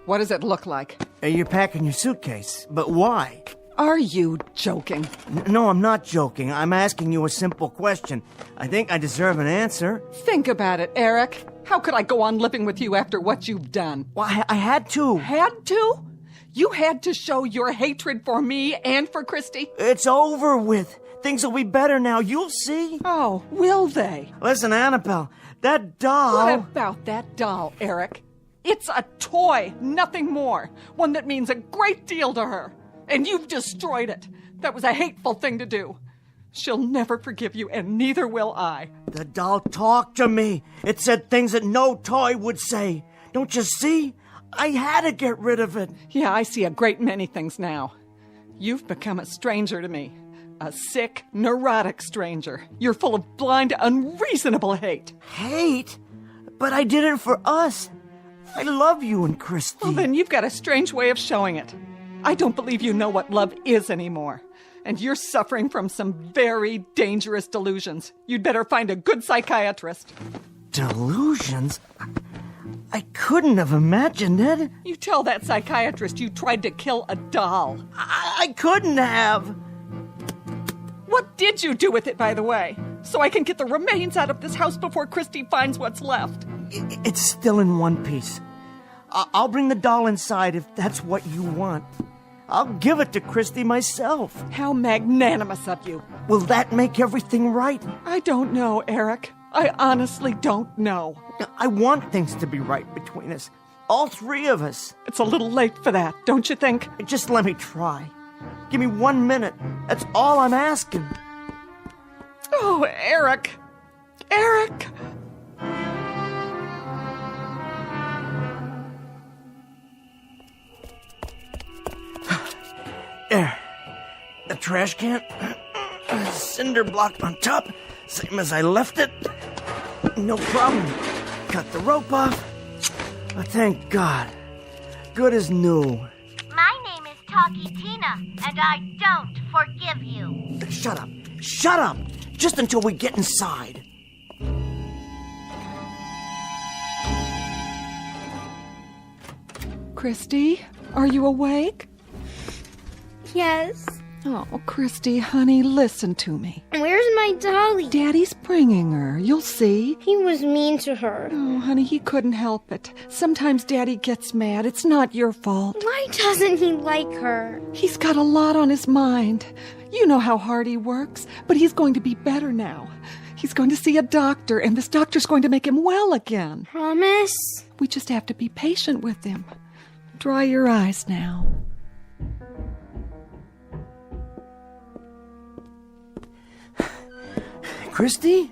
What does it look like? You're packing your suitcase. But why? Are you joking? No, I'm not joking. I'm asking you a simple question. I think I deserve an answer. Think about it, Eric. How could I go on living with you after what you've done? Well, I had to. Had to? You had to show your hatred for me and for Christy? It's over with. Things will be better now. You'll see. Oh, will they? Listen, Annabelle, that doll... What about that doll, Eric? It's a toy, nothing more. One that means a great deal to her. And you've destroyed it. That was a hateful thing to do. She'll never forgive you, and neither will I. The doll talked to me. It said things that no toy would say. Don't you see? I had to get rid of it. Yeah, I see a great many things now. You've become a stranger to me. A sick, neurotic stranger. You're full of blind, unreasonable hate. Hate? But I did it for us. I love you and Christy. Well, then you've got a strange way of showing it. I don't believe you know what love is anymore. And you're suffering from some very dangerous delusions. You'd better find a good psychiatrist. Delusions? I couldn't have imagined it. You tell that psychiatrist you tried to kill a doll. I couldn't have. What did you do with it, by the way? So I can get the remains out of this house before Christy finds what's left. It's still in one piece. I'll bring the doll inside if that's what you want. I'll give it to Christy myself. How magnanimous of you. Will that make everything right? I don't know, Eric. I honestly don't know. I want things to be right between us. All three of us. It's a little late for that, don't you think? Just let me try. Give me 1 minute. That's all I'm asking. Oh, Eric. Eric. There. The trash can. Cinder block on top. Same as I left it. No problem. Cut the rope off. Oh, thank God. Good as new. My name is Talkie Tina, and I don't forgive you. Shut up. Shut up! Just until we get inside. Christy, are you awake? Yes. Oh, Christy, honey, listen to me. Where's my dolly? Daddy's bringing her. You'll see. He was mean to her. Oh, honey, he couldn't help it. Sometimes Daddy gets mad. It's not your fault. Why doesn't he like her? He's got a lot on his mind. You know how hard he works, but he's going to be better now. He's going to see a doctor, and this doctor's going to make him well again. Promise? We just have to be patient with him. Dry your eyes now. Christy,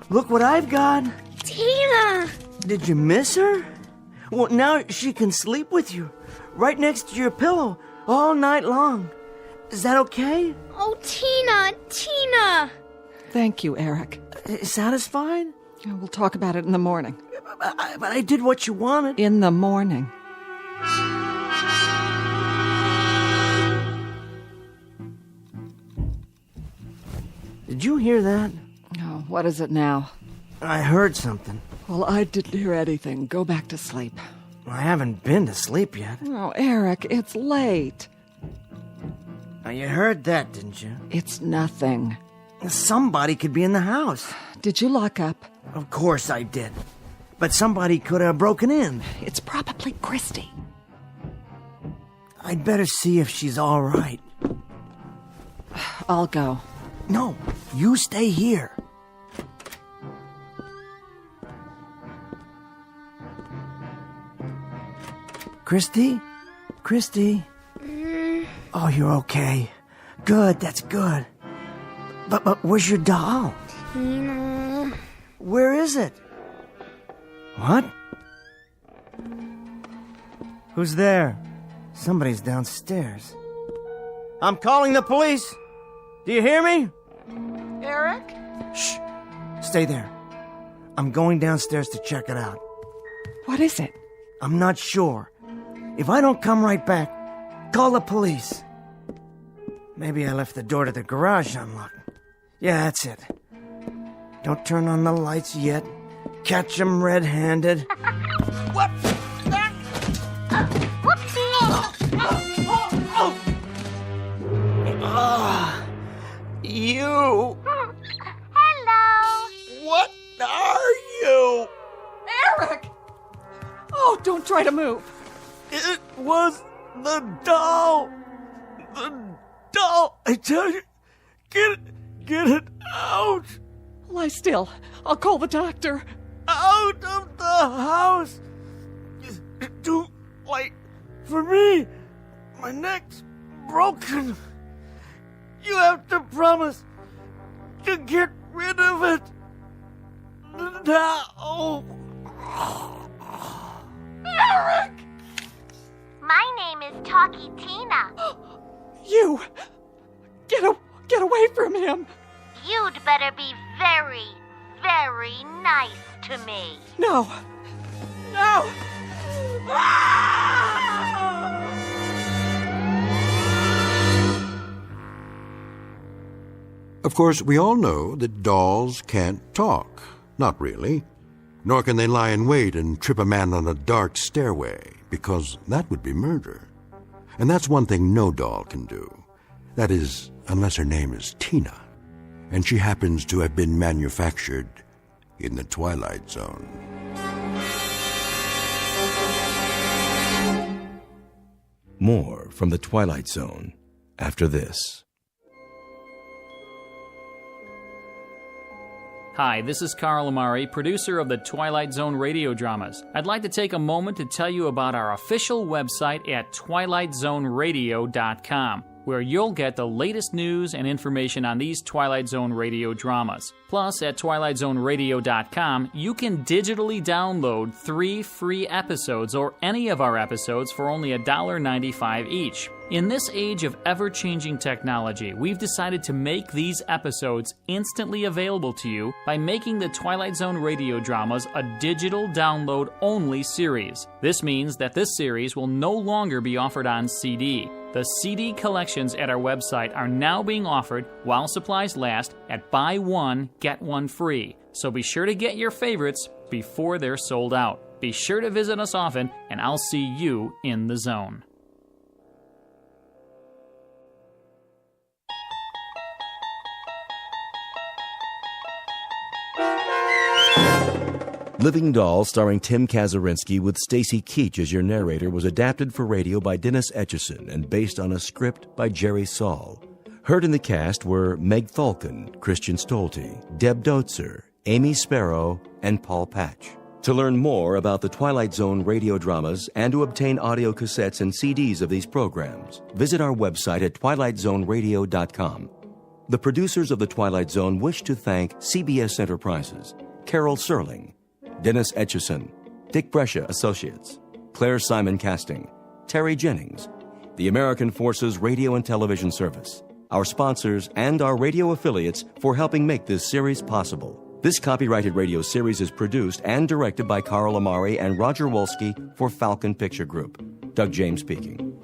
look what I've got. Tina! Did you miss her? Well, now she can sleep with you, right next to your pillow, all night long. Is that okay? Oh, Tina! Tina! Thank you, Eric. Satisfied? We'll talk about it in the morning. But I did what you wanted. In the morning. Did you hear that? Oh, what is it now? I heard something. Well, I didn't hear anything. Go back to sleep. I haven't been to sleep yet. Oh, Eric, it's late. Now, you heard that, didn't you? It's nothing. Somebody could be in the house. Did you lock up? Of course I did. But somebody could have broken in. It's probably Christy. I'd better see if she's all right. I'll go. No, you stay here. Christy? Christy? Oh, you're okay. Good, that's good. But where's your doll? Tina. Where is it? What? Who's there? Somebody's downstairs. I'm calling the police. Do you hear me? Eric? Shh. Stay there. I'm going downstairs to check it out. What is it? I'm not sure. If I don't come right back, call the police. Maybe I left the door to the garage unlocked. Yeah, that's it. Don't turn on the lights yet. Catch 'em red-handed. What? Whoopsie! Don't try to move. It was the doll. The doll. I tell you, get it out. Lie still. I'll call the doctor. Out of the house. It's too late for me. My neck's broken. You have to promise to get rid of it now. Eric! My name is Talkie Tina. You! Get away from him! You'd better be very, very nice to me. No! No! Of course, we all know that dolls can't talk. Not really. Nor can they lie in wait and trip a man on a dark stairway, because that would be murder. And that's one thing no doll can do. That is, unless her name is Tina, and she happens to have been manufactured in the Twilight Zone. More from the Twilight Zone after this. Hi, this is Carl Amari, producer of the Twilight Zone Radio Dramas. I'd like to take a moment to tell you about our official website at twilightzoneradio.com, where you'll get the latest news and information on these Twilight Zone radio dramas. Plus, at twilightzoneradio.com, you can digitally download 3 free episodes or any of our episodes for only $1.95 each. In this age of ever-changing technology, we've decided to make these episodes instantly available to you by making the Twilight Zone radio dramas a digital download-only series. This means that this series will no longer be offered on CD. The CD collections at our website are now being offered while supplies last at buy one, get one free. So be sure to get your favorites before they're sold out. Be sure to visit us often, and I'll see you in the zone. Living Doll, starring Tim Kazurinsky with Stacy Keach as your narrator, was adapted for radio by Dennis Etchison and based on a script by Jerry Saul. Heard in the cast were Meg Falcon, Christian Stolte, Deb Dotzer, Amy Sparrow, and Paul Patch. To learn more about the Twilight Zone radio dramas and to obtain audio cassettes and CDs of these programs, visit our website at twilightzoneradio.com. The producers of The Twilight Zone wish to thank CBS Enterprises, Carol Serling, Dennis Etchison, Dick Brescia Associates, Claire Simon Casting, Terry Jennings, the American Forces Radio and Television Service, our sponsors, and our radio affiliates for helping make this series possible. This copyrighted radio series is produced and directed by Carl Amari and Roger Wolski for Falcon Picture Group. Doug James speaking.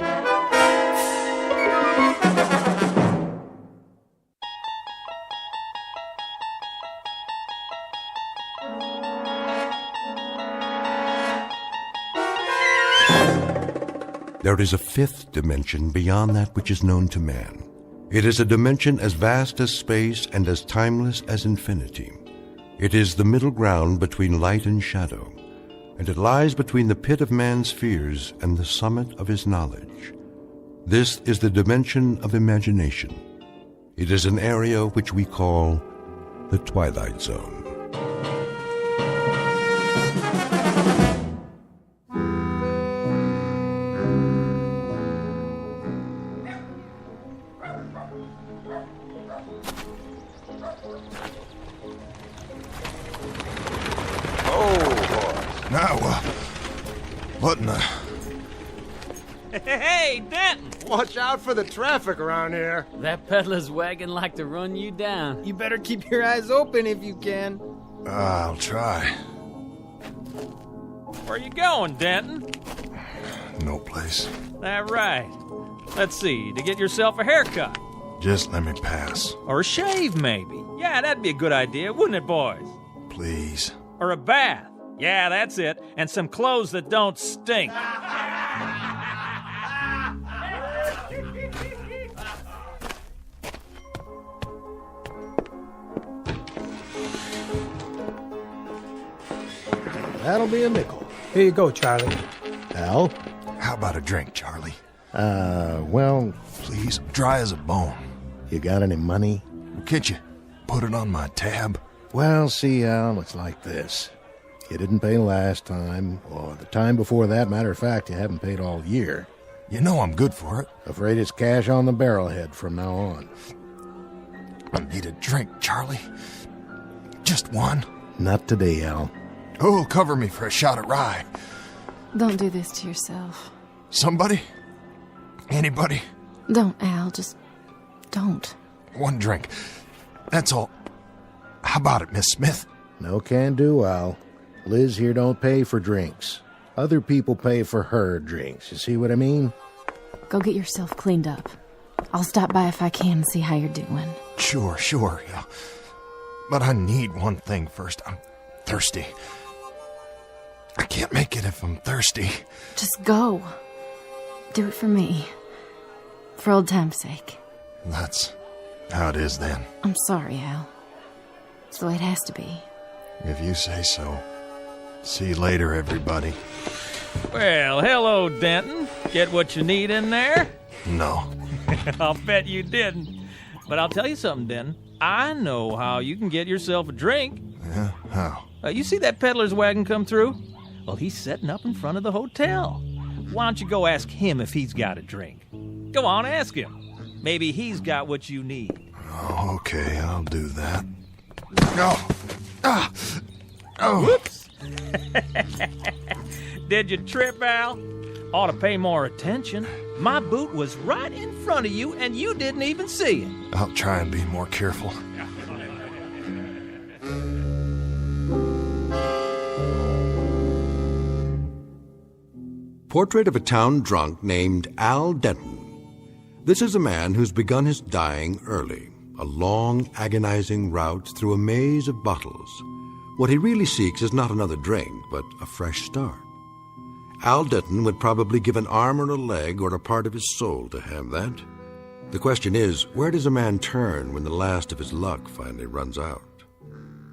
There is a fifth dimension beyond that which is known to man. It is a dimension as vast as space and as timeless as infinity. It is the middle ground between light and shadow, and it lies between the pit of man's fears and the summit of his knowledge. This is the dimension of imagination. It is an area which we call the Twilight Zone. What in the... Hey, Denton! Watch out for the traffic around here. That peddler's wagon like to run you down. You better keep your eyes open if you can. I'll try. Where you going, Denton? No place. That right. Let's see, to get yourself a haircut. Just let me pass. Or a shave, maybe. Yeah, that'd be a good idea, wouldn't it, boys? Please. Or a bath. Yeah, that's it. And some clothes that don't stink. That'll be a nickel. Here you go, Charlie. Al? How about a drink, Charlie? Well... Please, dry as a bone. You got any money? Can't you put it on my tab? Well, see, Al, it's like this. You didn't pay last time, or the time before that. Matter of fact, you haven't paid all year. You know I'm good for it. Afraid it's cash on the barrelhead from now on. I need a drink, Charlie. Just one. Not today, Al. Who'll cover me for a shot of rye? Don't do this to yourself. Somebody? Anybody? Don't, Al. Just don't. One drink. That's all. How about it, Miss Smith? No can do, Al. Liz here don't pay for drinks. Other people pay for her drinks. You see what I mean? Go get yourself cleaned up. I'll stop by if I can and see how you're doing. Sure, yeah. But I need one thing first. I'm thirsty. I can't make it if I'm thirsty. Just go. Do it for me. For old time's sake. That's how it is then. I'm sorry, Al. It's the way it has to be. If you say so. See you later, everybody. Well, hello, Denton. Get what you need in there? No. I'll bet you didn't. But I'll tell you something, Denton. I know how you can get yourself a drink. Yeah, how? You see that peddler's wagon come through? Well, he's setting up in front of the hotel. Why don't you go ask him if he's got a drink? Go on, ask him. Maybe he's got what you need. Oh, okay, I'll do that. Oh. Ah. Oh. Whoops. Did you trip, Al? Ought to pay more attention. My boot was right in front of you, and you didn't even see it. I'll try and be more careful. Portrait of a town drunk named Al Denton. This is a man who's begun his dying early, a long, agonizing route through a maze of bottles. What he really seeks is not another drink, but a fresh start. Al Denton would probably give an arm or a leg or a part of his soul to have that. The question is, where does a man turn when the last of his luck finally runs out?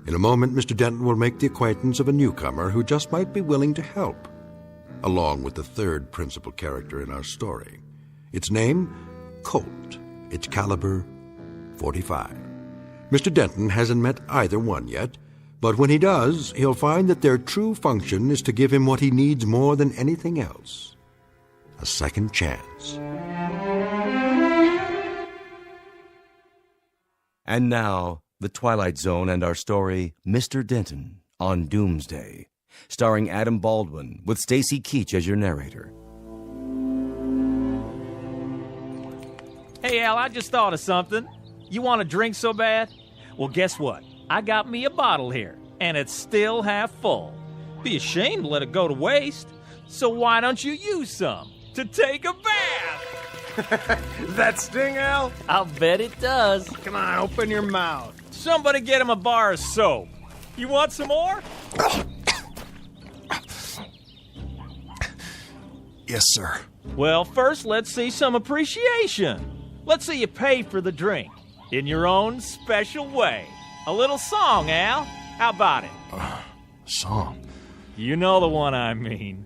In a moment, Mr. Denton will make the acquaintance of a newcomer who just might be willing to help, along with the third principal character in our story. Its name, Colt. Its caliber, .45. Mr. Denton hasn't met either one yet, but when he does, he'll find that their true function is to give him what he needs more than anything else: a second chance. And now, The Twilight Zone and our story, Mr. Denton on Doomsday, starring Adam Baldwin with Stacy Keach as your narrator. Hey, Al, I just thought of something. You want a drink so bad? Well, guess what? I got me a bottle here, and it's still half full. Be ashamed to let it go to waste. So why don't you use some to take a bath? That sting, Al? I'll bet it does. Come on, open your mouth. Somebody get him a bar of soap. You want some more? Yes, sir. Well, first, let's see some appreciation. Let's see you pay for the drink in your own special way. A little song, Al. How about it? Song? You know the one I mean.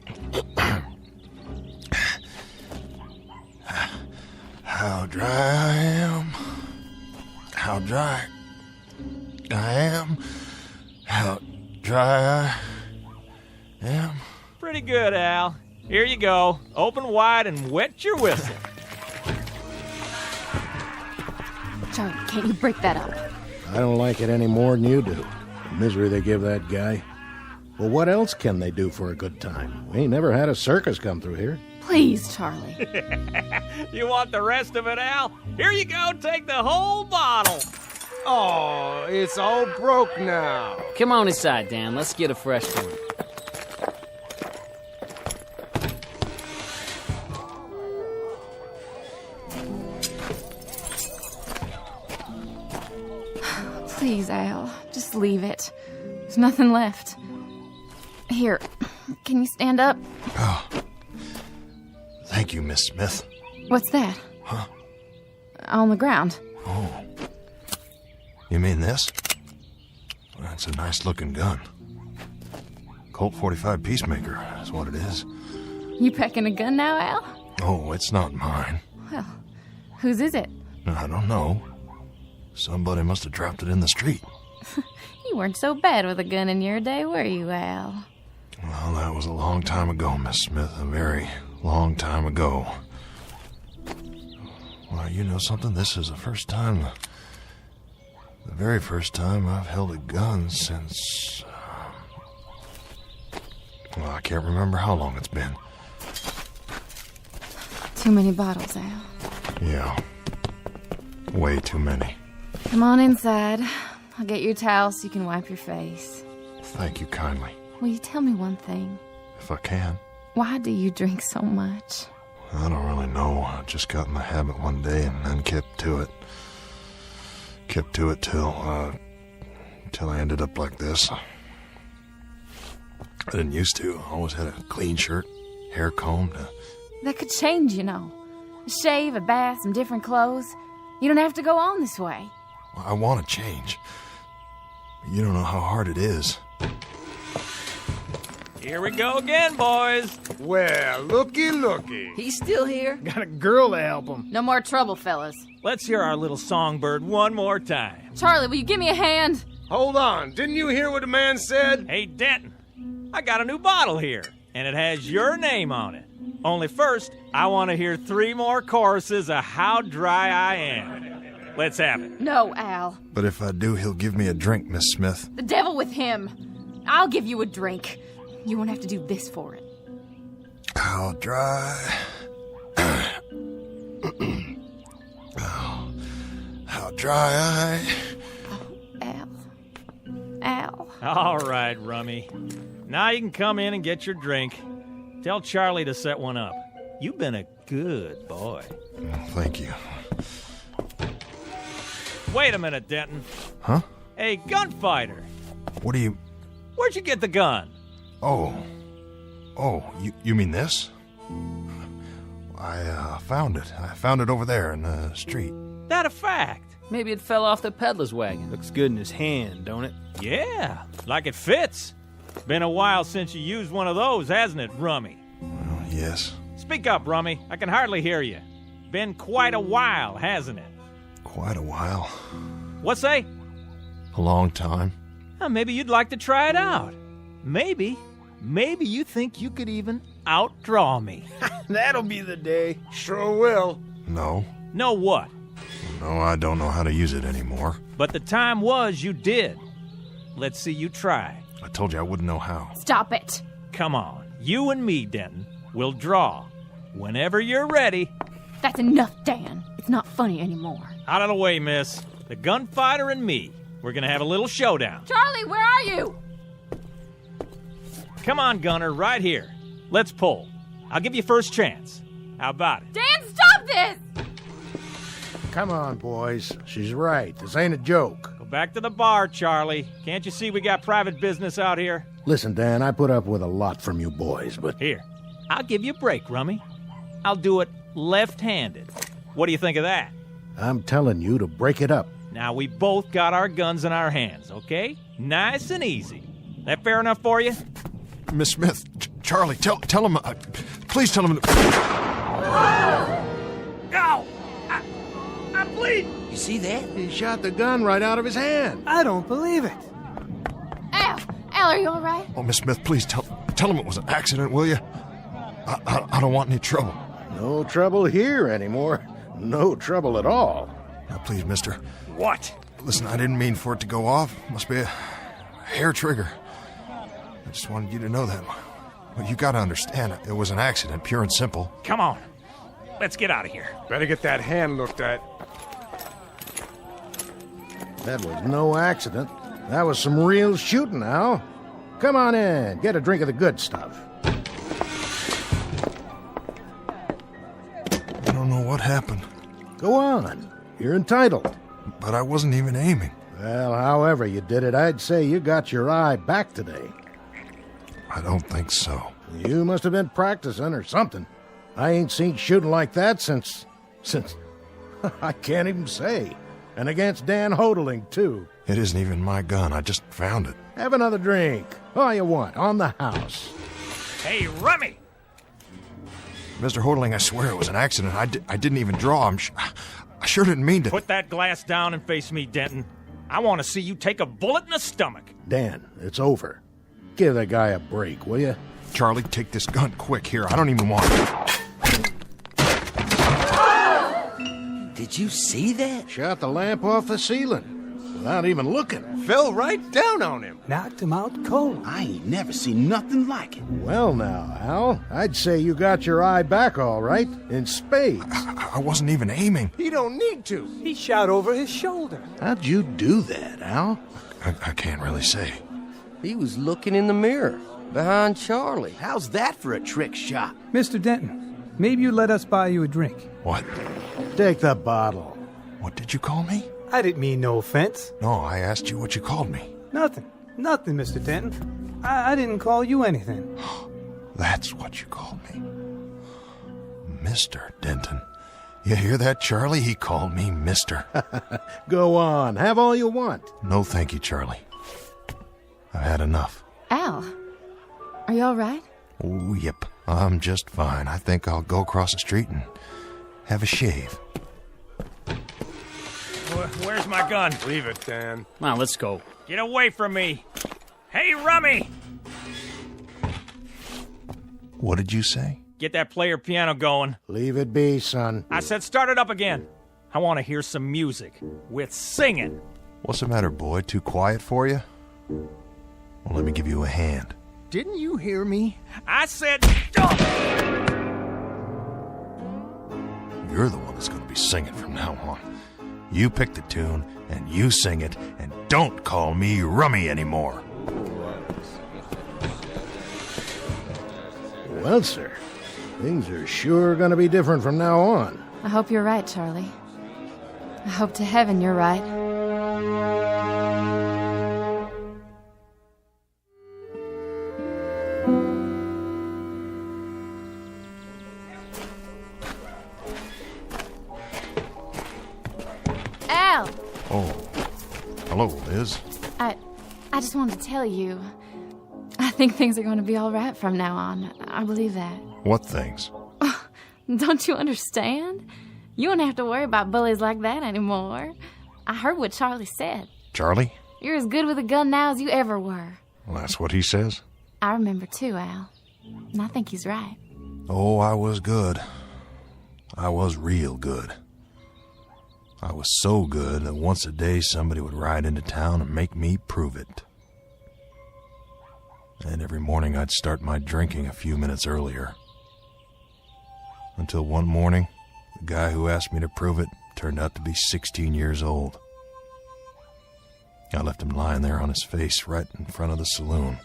How dry I am. How dry I am. How dry I am. Pretty good, Al. Here you go. Open wide and wet your whistle. Charlie, can't you break that up? I don't like it any more than you do. The misery they give that guy. Well, what else can they do for a good time? We ain't never had a circus come through here. Please, Charlie. You want the rest of it, Al? Here you go. Take the whole bottle. Oh, it's all broke now. Come on inside, Dan. Let's get a fresh one. Please, Al. Just leave it. There's nothing left. Here, can you stand up? Oh. Thank you, Miss Smith. What's that? Huh? On the ground. Oh. You mean this? That's a nice-looking gun. Colt 45 Peacemaker is what it is. You packing a gun now, Al? Oh, it's not mine. Well, whose is it? I don't know. Somebody must have dropped it in the street. You weren't so bad with a gun in your day, were you, Al? Well, that was a long time ago, Miss Smith. A very long time ago. Well, you know something? This is the first time, the very first time I've held a gun since... well, I can't remember how long it's been. Too many bottles, Al. Yeah. Way too many. Come on inside. I'll get you a towel so you can wipe your face. Thank you kindly. Will you tell me one thing? If I can. Why do you drink so much? I don't really know. I just got in the habit one day and then kept to it. Kept to it till I ended up like this. I didn't used to. I always had a clean shirt, hair combed. That could change, you know. A shave, a bath, some different clothes. You don't have to go on this way. I want to change. You don't know how hard it is. Here we go again, boys. Well, looky. He's still here? Got a girl to help him. No more trouble, fellas. Let's hear our little songbird one more time. Charlie, will you give me a hand? Hold on. Didn't you hear what the man said? Hey, Denton, I got a new bottle here, and it has your name on it. Only first, I want to hear 3 more choruses of How Dry I Am. Let's have it. No, Al. But if I do, he'll give me a drink, Miss Smith. The devil with him. I'll give you a drink. You won't have to do this for it. How dry... how dry I... Al. All right, Rummy. Now you can come in and get your drink. Tell Charlie to set one up. You've been a good boy. Thank you. Wait a minute, Denton. Huh? Hey, gunfighter. What do you... Where'd you get the gun? Oh, you mean this? I found it. I found it over there in the street. That a fact? Maybe it fell off the peddler's wagon. Looks good in his hand, don't it? Yeah, like it fits. Been a while since you used one of those, hasn't it, Rummy? Well, yes. Speak up, Rummy. I can hardly hear you. Been quite a while, hasn't it? Quite a while. What say? A long time. Maybe you'd like to try it out. Maybe you think you could even outdraw me. That'll be the day. Sure will. No. No what? No, I don't know how to use it anymore. But the time was you did. Let's see you try. I told you I wouldn't know how. Stop it. Come on. You and me, Denton, will draw. Whenever you're ready. That's enough, Dan. It's not funny anymore. Out of the way, miss. The gunfighter and me. We're gonna have a little showdown. Charlie, where are you? Come on, Gunner, right here. Let's pull. I'll give you first chance. How about it? Dan, stop this! Come on, boys. She's right. This ain't a joke. Go back to the bar, Charlie. Can't you see we got private business out here? Listen, Dan, I put up with a lot from you boys, but... Here, I'll give you a break, Rummy. I'll do it left-handed. What do you think of that? I'm telling you to break it up. Now, we both got our guns in our hands, okay? Nice and easy. That fair enough for you? Miss Smith, Charlie, tell him... please tell him... Ow! I'm bleeding! You see that? He shot the gun right out of his hand. I don't believe it. Al, are you all right? Oh, Miss Smith, please tell him it was an accident, will you? I don't want any trouble. No trouble here anymore. No trouble at all. Now, please, mister. What? Listen, I didn't mean for it to go off. Must be a hair trigger. I just wanted you to know that. Well, you gotta understand, it was an accident, pure and simple. Come on. Let's get out of here. Better get that hand looked at. That was no accident. That was some real shooting, Al. Come on in. Get a drink of the good stuff. I don't know what happened. Go on. You're entitled. But I wasn't even aiming. Well, however you did it, I'd say you got your eye back today. I don't think so. You must have been practicing or something. I ain't seen shooting like that since... I can't even say. And against Dan Hodling, too. It isn't even my gun. I just found it. Have another drink. All you want, on the house. Hey, Rummy! Mr. Hodling, I swear it was an accident. I didn't even draw. I sure didn't mean to. Put that glass down and face me, Denton. I want to see you take a bullet in the stomach. Dan, it's over. Give that guy a break, will you? Charlie, take this gun quick here. I don't even want it. Did you see that? Shot the lamp off the ceiling without even looking. Fell right down on him. Knocked him out cold. I ain't never seen nothing like it. Well now, Al, I'd say you got your eye back all right, in spades. I wasn't even aiming. He don't need to. He shot over his shoulder. How'd you do that, Al? I can't really say. He was looking in the mirror, behind Charlie. How's that for a trick shot? Mr. Denton, maybe you let us buy you a drink. What? Take the bottle. What did you call me? I didn't mean no offense. No, I asked you what you called me. Nothing, Mr. Denton. I didn't call you anything. That's what you called me. Mr. Denton. You hear that, Charlie? He called me Mister. Go on, have all you want. No, thank you, Charlie. I've had enough. Al, are you all right? Oh, yep. I'm just fine. I think I'll go across the street and have a shave. Where's my gun? Leave it, Dan. Come on, let's go. Get away from me. Hey, Rummy! What did you say? Get that player piano going. Leave it be, son. I said start it up again. I want to hear some music with singing. What's the matter, boy? Too quiet for you? Well, let me give you a hand. Didn't you hear me? I said... You're the one that's going to be singing from now on. You pick the tune, and you sing it, and don't call me Rummy anymore. Well, sir, things are sure going to be different from now on. I hope you're right, Charlie. I hope to heaven you're right. Al! Oh, hello, Liz. I just wanted to tell you, I think things are going to be all right from now on. I believe that. What things? Don't you understand? You don't have to worry about bullies like that anymore. I heard what Charlie said. Charlie? You're as good with a gun now as you ever were. Well, that's what he says. I remember too, Al. And I think he's right. Oh, I was good. I was real good. I was so good that once a day somebody would ride into town and make me prove it. And every morning I'd start my drinking a few minutes earlier. Until one morning, the guy who asked me to prove it turned out to be 16 years old. I left him lying there on his face right in front of the saloon.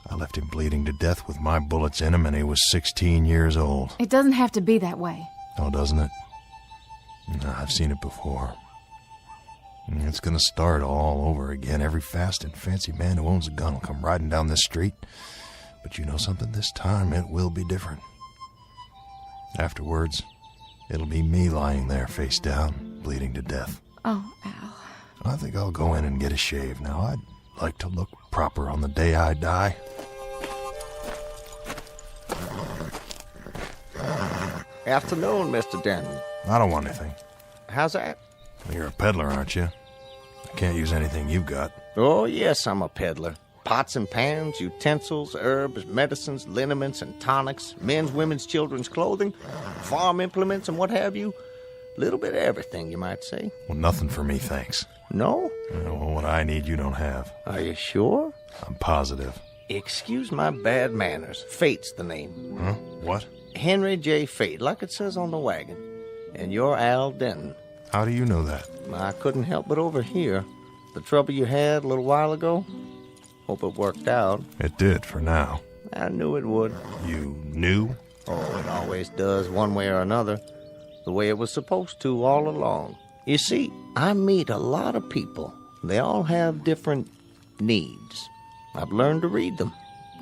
I left him bleeding to death with my bullets in him, and he was 16 years old. It doesn't have to be that way. Oh, doesn't it? No, I've seen it before. It's gonna start all over again. Every fast and fancy man who owns a gun will come riding down this street. But you know something? This time it will be different. Afterwards, it'll be me lying there face down, bleeding to death. Oh, Al. I think I'll go in and get a shave now. I'd like to look proper on the day I die. Afternoon, Mr. Denton. I don't want anything. How's that? You're a peddler, aren't you? I can't use anything you've got. Oh, yes, I'm a peddler. Pots and pans, utensils, herbs, medicines, liniments and tonics, men's, women's, children's clothing, farm implements and what have you. Little bit of everything, you might say. Well, nothing for me, thanks. No? Well, what I need, you don't have. Are you sure? I'm positive. Excuse my bad manners. Fate's the name. Huh? What? Henry J. Fate, like it says on the wagon. And you're Al Denton. How do you know that? I couldn't help but overhear. The trouble you had a little while ago? Hope it worked out. It did, for now. I knew it would. You knew? Oh, it always does, one way or another. The way it was supposed to all along. You see, I meet a lot of people. They all have different needs. I've learned to read them.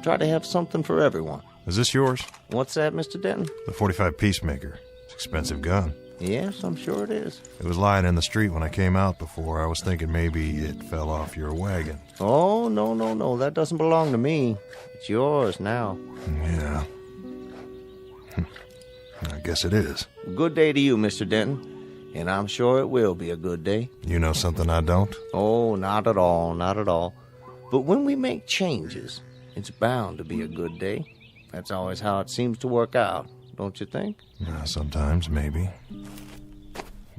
Try to have something for everyone. Is this yours? What's that, Mr. Denton? The .45 Peacemaker. It's an expensive gun. Yes, I'm sure it is. It was lying in the street when I came out before. I was thinking maybe it fell off your wagon. Oh, no. That doesn't belong to me. It's yours now. Yeah. I guess it is. Good day to you, Mr. Denton. And I'm sure it will be a good day. You know something I don't? Oh, not at all, not at all. But when we make changes, it's bound to be a good day. That's always how it seems to work out, don't you think? Sometimes, maybe.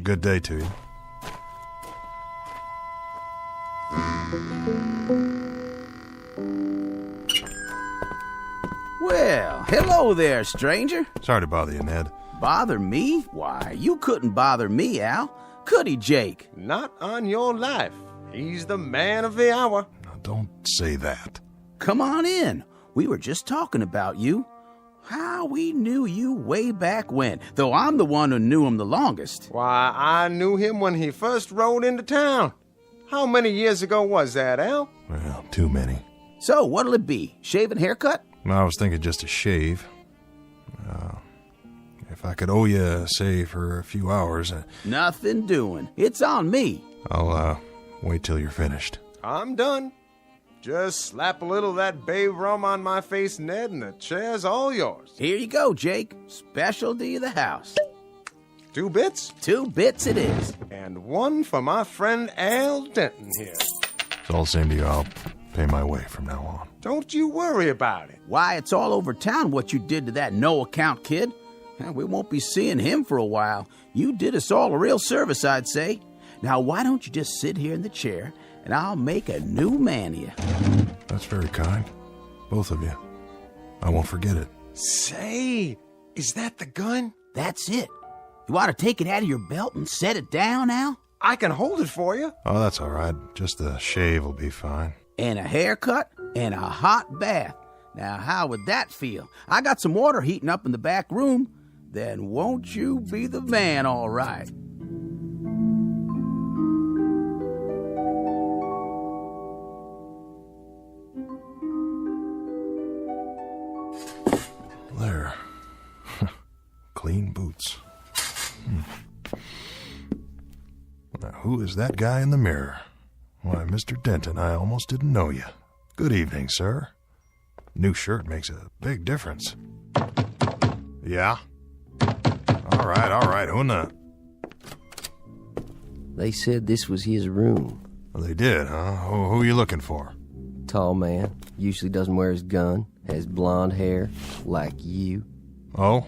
Good day to you. Well, hello there, stranger. Sorry to bother you, Ned. Bother me? Why, you couldn't bother me, Al. Could he, Jake? Not on your life. He's the man of the hour. Now, don't say that. Come on in. We were just talking about you. How we knew you way back when, though I'm the one who knew him the longest. Why, I knew him when he first rode into town. How many years ago was that, Al? Well, too many. So, what'll it be? Shave and haircut? I was thinking just a shave. If I could owe you, say, for a few hours... Nothing doing. It's on me. I'll, wait till you're finished. I'm done. Just slap a little of that bay rum on my face, Ned, and the chair's all yours. Here you go, Jake. Specialty of the house. 2 bits? 2 bits it is. And 1 for my friend Al Denton here. It's all the same to you. I'll pay my way from now on. Don't you worry about it. Why, it's all over town what you did to that no-account kid. We won't be seeing him for a while. You did us all a real service, I'd say. Now, why don't you just sit here in the chair, and I'll make a new man of you. That's very kind. Both of you. I won't forget it. Say, is that the gun? That's it. You want to take it out of your belt and set it down, Al? I can hold it for you. Oh, that's all right. Just the shave will be fine. And a haircut and a hot bath. Now, how would that feel? I got some water heating up in the back room. Then won't you be the man, all right? There. Clean boots. Now, who is that guy in the mirror? Why, Mr. Denton, I almost didn't know you. Good evening, sir. New shirt makes a big difference. Yeah? All right. Who not? They said this was his room. Well, they did, huh? Who are you looking for? Tall man. Usually doesn't wear his gun. Has blonde hair. Like you. Oh?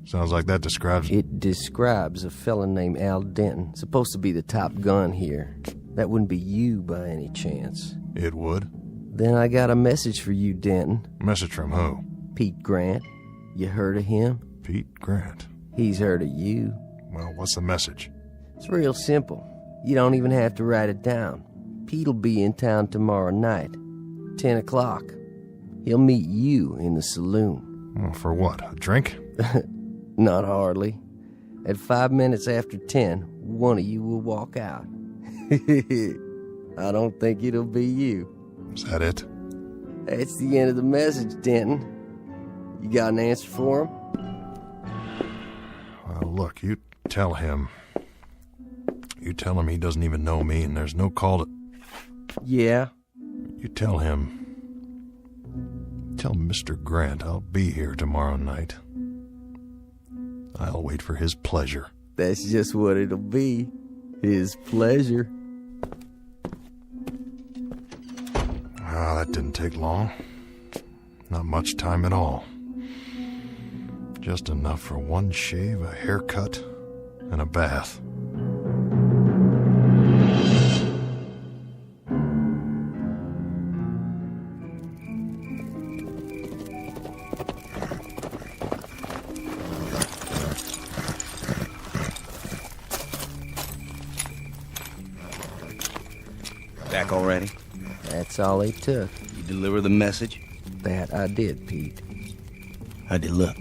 Sounds like that describes... It describes a fella named Al Denton. Supposed to be the top gun here. That wouldn't be you by any chance. It would. Then I got a message for you, Denton. Message from who? Pete Grant. You heard of him? Pete Grant? He's heard of you. Well, what's the message? It's real simple. You don't even have to write it down. Pete'll be in town tomorrow night, 10 o'clock. He'll meet you in the saloon. Well, for what, a drink? Not hardly. At 5 minutes after 10, one of you will walk out. I don't think it'll be you. Is that it? That's the end of the message, Denton. You got an answer for him? Well, look, you tell him. You tell him he doesn't even know me and there's no call to... Yeah? You tell him. Tell Mr. Grant I'll be here tomorrow night. I'll wait for his pleasure. That's just what it'll be. His pleasure. Ah, that didn't take long. Not much time at all. Just enough for one shave, a haircut, and a bath. Back already? That's all it took. You deliver the message? That I did, Pete. How'd he look?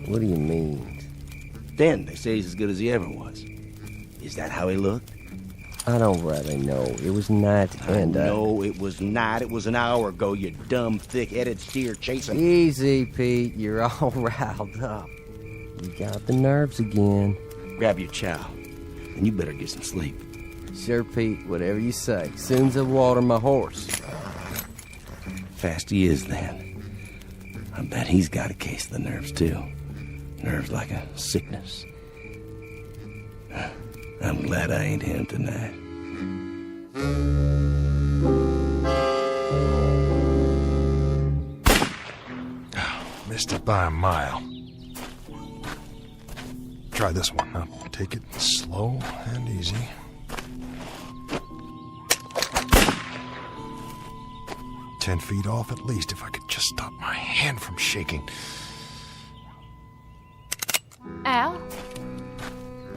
What do you mean? Then they say he's as good as he ever was. Is that how he looked? I don't really know. It was night and... No, it was not. It was an hour ago, you dumb, thick-headed steer chasing... Easy, Pete. You're all riled up. You got the nerves again. Grab your chow, and you better get some sleep. Sure, Pete. Whatever you say. Soon's I'll water my horse. Fast he is, then. I bet he's got a case of the nerves, too. Nerves like a sickness. I'm glad I ain't him tonight. Missed it by a mile. Try this one. Now take it slow and easy. "10 feet off at least, if I could just stop my hand from shaking." Al,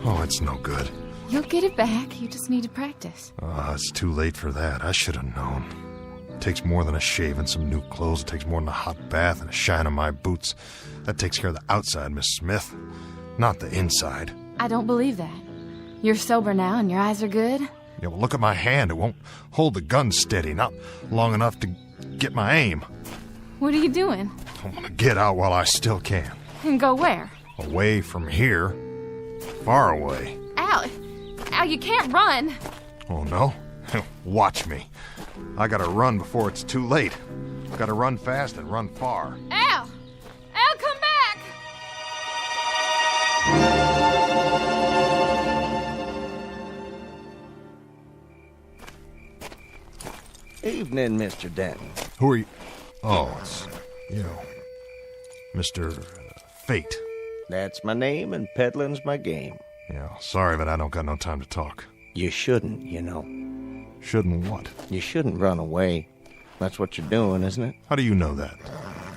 Oh, it's no good. you'll get it back. You just need to practice. It's too late for that. I should have known. It takes more than a shave and some new clothes. It takes more than a hot bath and a shine on my boots. That takes care of the outside, Miss Smith, not the inside. I don't believe that. You're sober now and your eyes are good. Yeah, well, look at my hand. It won't hold the gun steady, not long enough to get my aim. What are you doing? I want to get out while I still can. And go where? Away from here. Far away. Al, you can't run. Oh, no? Watch me. I gotta run before it's too late. Gotta run fast and run far. Al, come back. Evening, Mr. Denton. Who are you? Oh, it's you. Mr. Fate. That's my name, and peddling's my game. Yeah, sorry, but I don't got no time to talk. You shouldn't, you know. Shouldn't what? You shouldn't run away. That's what you're doing, isn't it? How do you know that?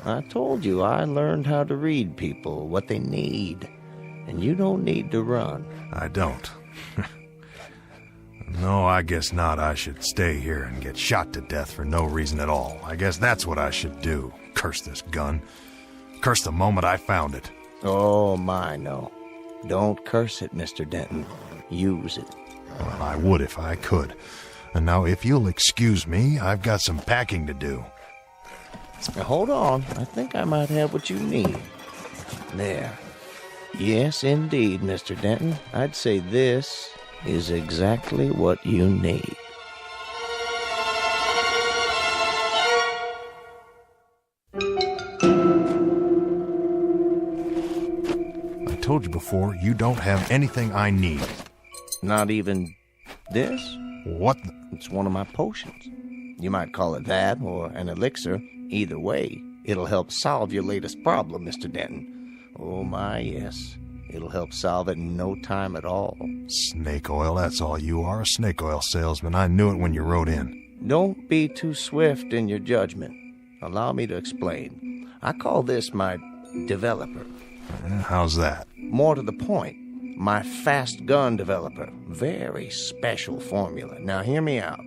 I told you I learned how to read people, what they need. And you don't need to run. I don't. No, I guess not. I should stay here and get shot to death for no reason at all. I guess that's what I should do. Curse this gun. Curse the moment I found it. Oh, my, no. Don't curse it, Mr. Denton. Use it. Well, I would if I could. And now, if you'll excuse me, I've got some packing to do. Now, hold on. I think I might have what you need. There. Yes, indeed, Mr. Denton. I'd say this is exactly what you need. I told you before, you don't have anything I need. Not even this? What? It's one of my potions. You might call it that or an elixir. Either way, it'll help solve your latest problem, Mr. Denton. Oh, my, yes. It'll help solve it in no time at all. Snake oil, that's all you are, a snake oil salesman. I knew it when you rode in. Don't be too swift in your judgment. Allow me to explain. I call this my developer. How's that? More to the point, my fast gun developer. Very special formula. Now hear me out.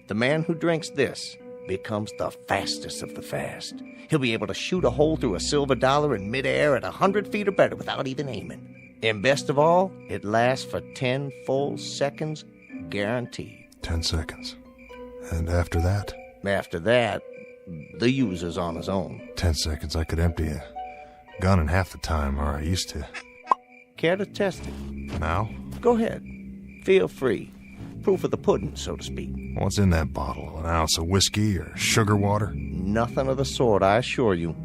The man who drinks this becomes the fastest of the fast. He'll be able to shoot a hole through a silver dollar in midair at 100 feet or better without even aiming. And best of all, it lasts for 10 full seconds, guaranteed. 10 seconds. And after that? After that, the user's on his own. 10 seconds, I could empty a gun in half the time, or I used to. Care to test it? Now? Go ahead. Feel free. Proof of the pudding, so to speak. What's in that bottle? An ounce of whiskey or sugar water? Nothing of the sort, I assure you.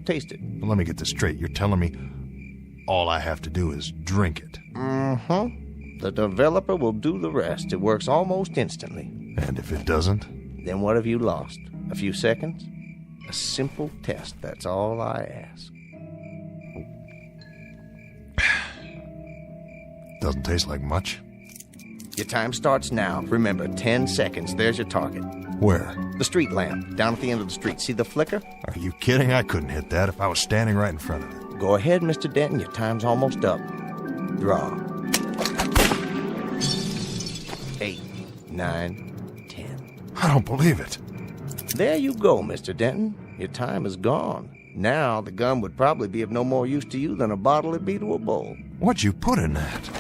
Taste it. Well, let me get this straight. You're telling me all I have to do is drink it? Mm-hmm. The developer will do the rest. It works almost instantly. And if it doesn't? Then what have you lost? A few seconds? A simple test, that's all I ask. Doesn't taste like much. Your time starts now. Remember, 10 seconds. There's your target. Where? The street lamp, down at the end of the street. See the flicker? Are you kidding? I couldn't hit that if I was standing right in front of it. Go ahead, Mr. Denton. Your time's almost up. Draw. 8, 9, 10. I don't believe it. There you go, Mr. Denton. Your time is gone. Now, the gun would probably be of no more use to you than a bottle would be to a bowl. What'd you put in that?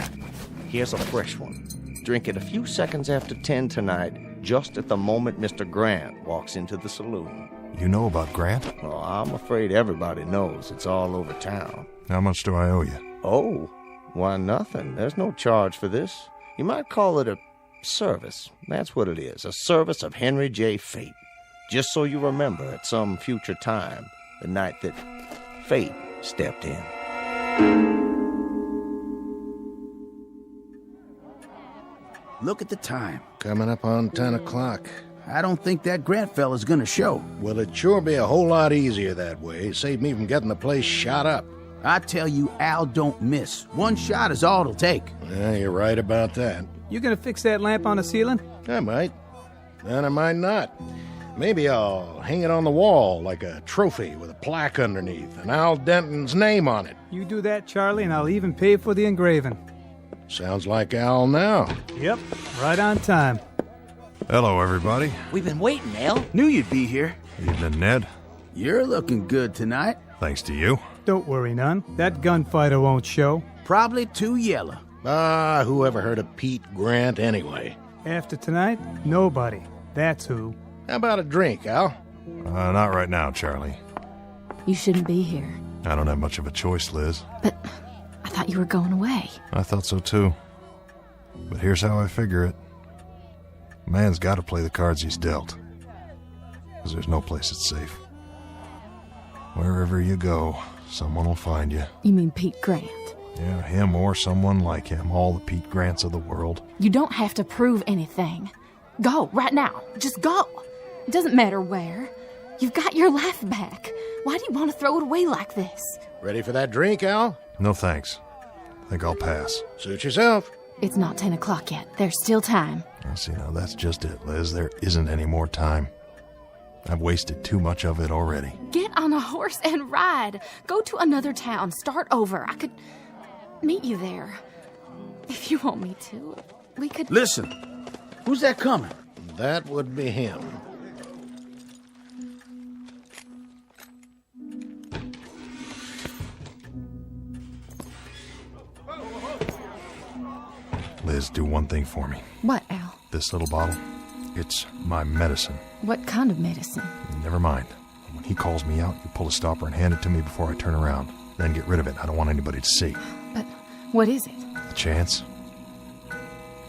Here's a fresh one. Drink it a few seconds after 10 tonight, just at the moment Mr. Grant walks into the saloon. You know about Grant? Oh, I'm afraid everybody knows. It's all over town. How much do I owe you? Oh, why, nothing. There's no charge for this. You might call it a service. That's what it is, a service of Henry J. Fate. Just so you remember at some future time, the night that Fate stepped in. Look at the time. Coming up on 10 o'clock. I don't think that Grant fella's gonna show. Well, it'd sure be a whole lot easier that way. Save me from getting the place shot up. I tell you, Al don't miss. One shot is all it'll take. Yeah, you're right about that. You gonna fix that lamp on the ceiling? I might. And I might not. Maybe I'll hang it on the wall like a trophy with a plaque underneath and Al Denton's name on it. You do that, Charlie, and I'll even pay for the engraving. Sounds like Al now. Yep, right on time. Hello, everybody. We've been waiting, Al. Knew you'd be here. Evening, Ned. You're looking good tonight. Thanks to you. Don't worry none. That gunfighter won't show. Probably too yellow. Who ever heard of Pete Grant anyway? After tonight, nobody. That's who. How about a drink, Al? Not right now, Charlie. You shouldn't be here. I don't have much of a choice, Liz. But I thought you were going away. I thought so too. But here's how I figure it. A man's got to play the cards he's dealt. Because there's no place that's safe. Wherever you go, someone will find you. You mean Pete Grant? Yeah, him or someone like him. All the Pete Grants of the world. You don't have to prove anything. Go, right now. Just go. It doesn't matter where. You've got your life back. Why do you want to throw it away like this? Ready for that drink, Al? No thanks. I think I'll pass. Suit yourself. It's not 10 o'clock yet. There's still time. See, now that's just it, Liz. There isn't any more time. I've wasted too much of it already. Get on a horse and ride. Go to another town. Start over. I could meet you there. If you want me to, we could... Listen, who's that coming? That would be him. Liz, do one thing for me. What, Al? This little bottle, it's my medicine. What kind of medicine? Never mind. When he calls me out, you pull a stopper and hand it to me before I turn around. Then get rid of it. I don't want anybody to see. But what is it? A chance.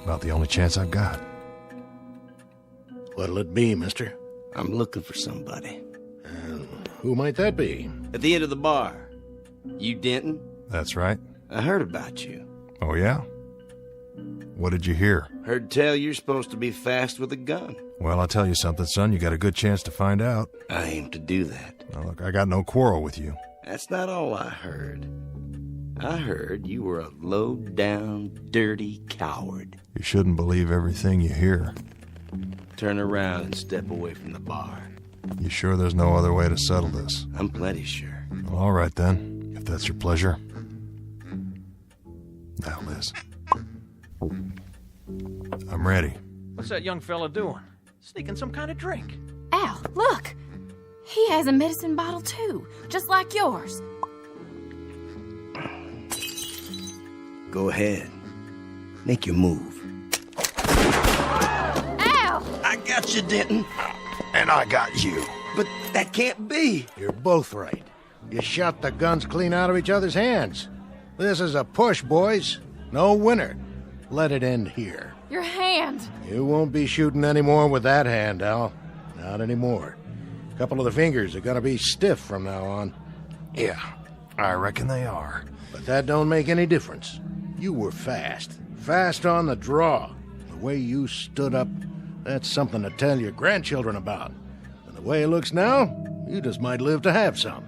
About the only chance I've got. What'll it be, mister? I'm looking for somebody. Who might that be? At the end of the bar. You Denton? That's right. I heard about you. Oh, yeah? What did you hear? Heard tell you're supposed to be fast with a gun. Well, I'll tell you something, son. You got a good chance to find out. I aim to do that. Now, look, I got no quarrel with you. That's not all I heard. I heard you were a low-down, dirty coward. You shouldn't believe everything you hear. Turn around and step away from the bar. You sure there's no other way to settle this? I'm plenty sure. Well, all right, then, if that's your pleasure. Now, Liz. I'm ready. What's that young fella doing? Sneaking some kind of drink. Al, look! He has a medicine bottle, too, just like yours. Go ahead. Make your move. Al! I got you, Denton. And I got you. But that can't be. You're both right. You shot the guns clean out of each other's hands. This is a push, boys. No winner. Let it end here. Your hand! You won't be shooting anymore with that hand, Al. Not anymore. A couple of the fingers are gonna be stiff from now on. Yeah, I reckon they are. But that don't make any difference. You were fast. Fast on the draw. The way you stood up, that's something to tell your grandchildren about. And the way it looks now, you just might live to have some.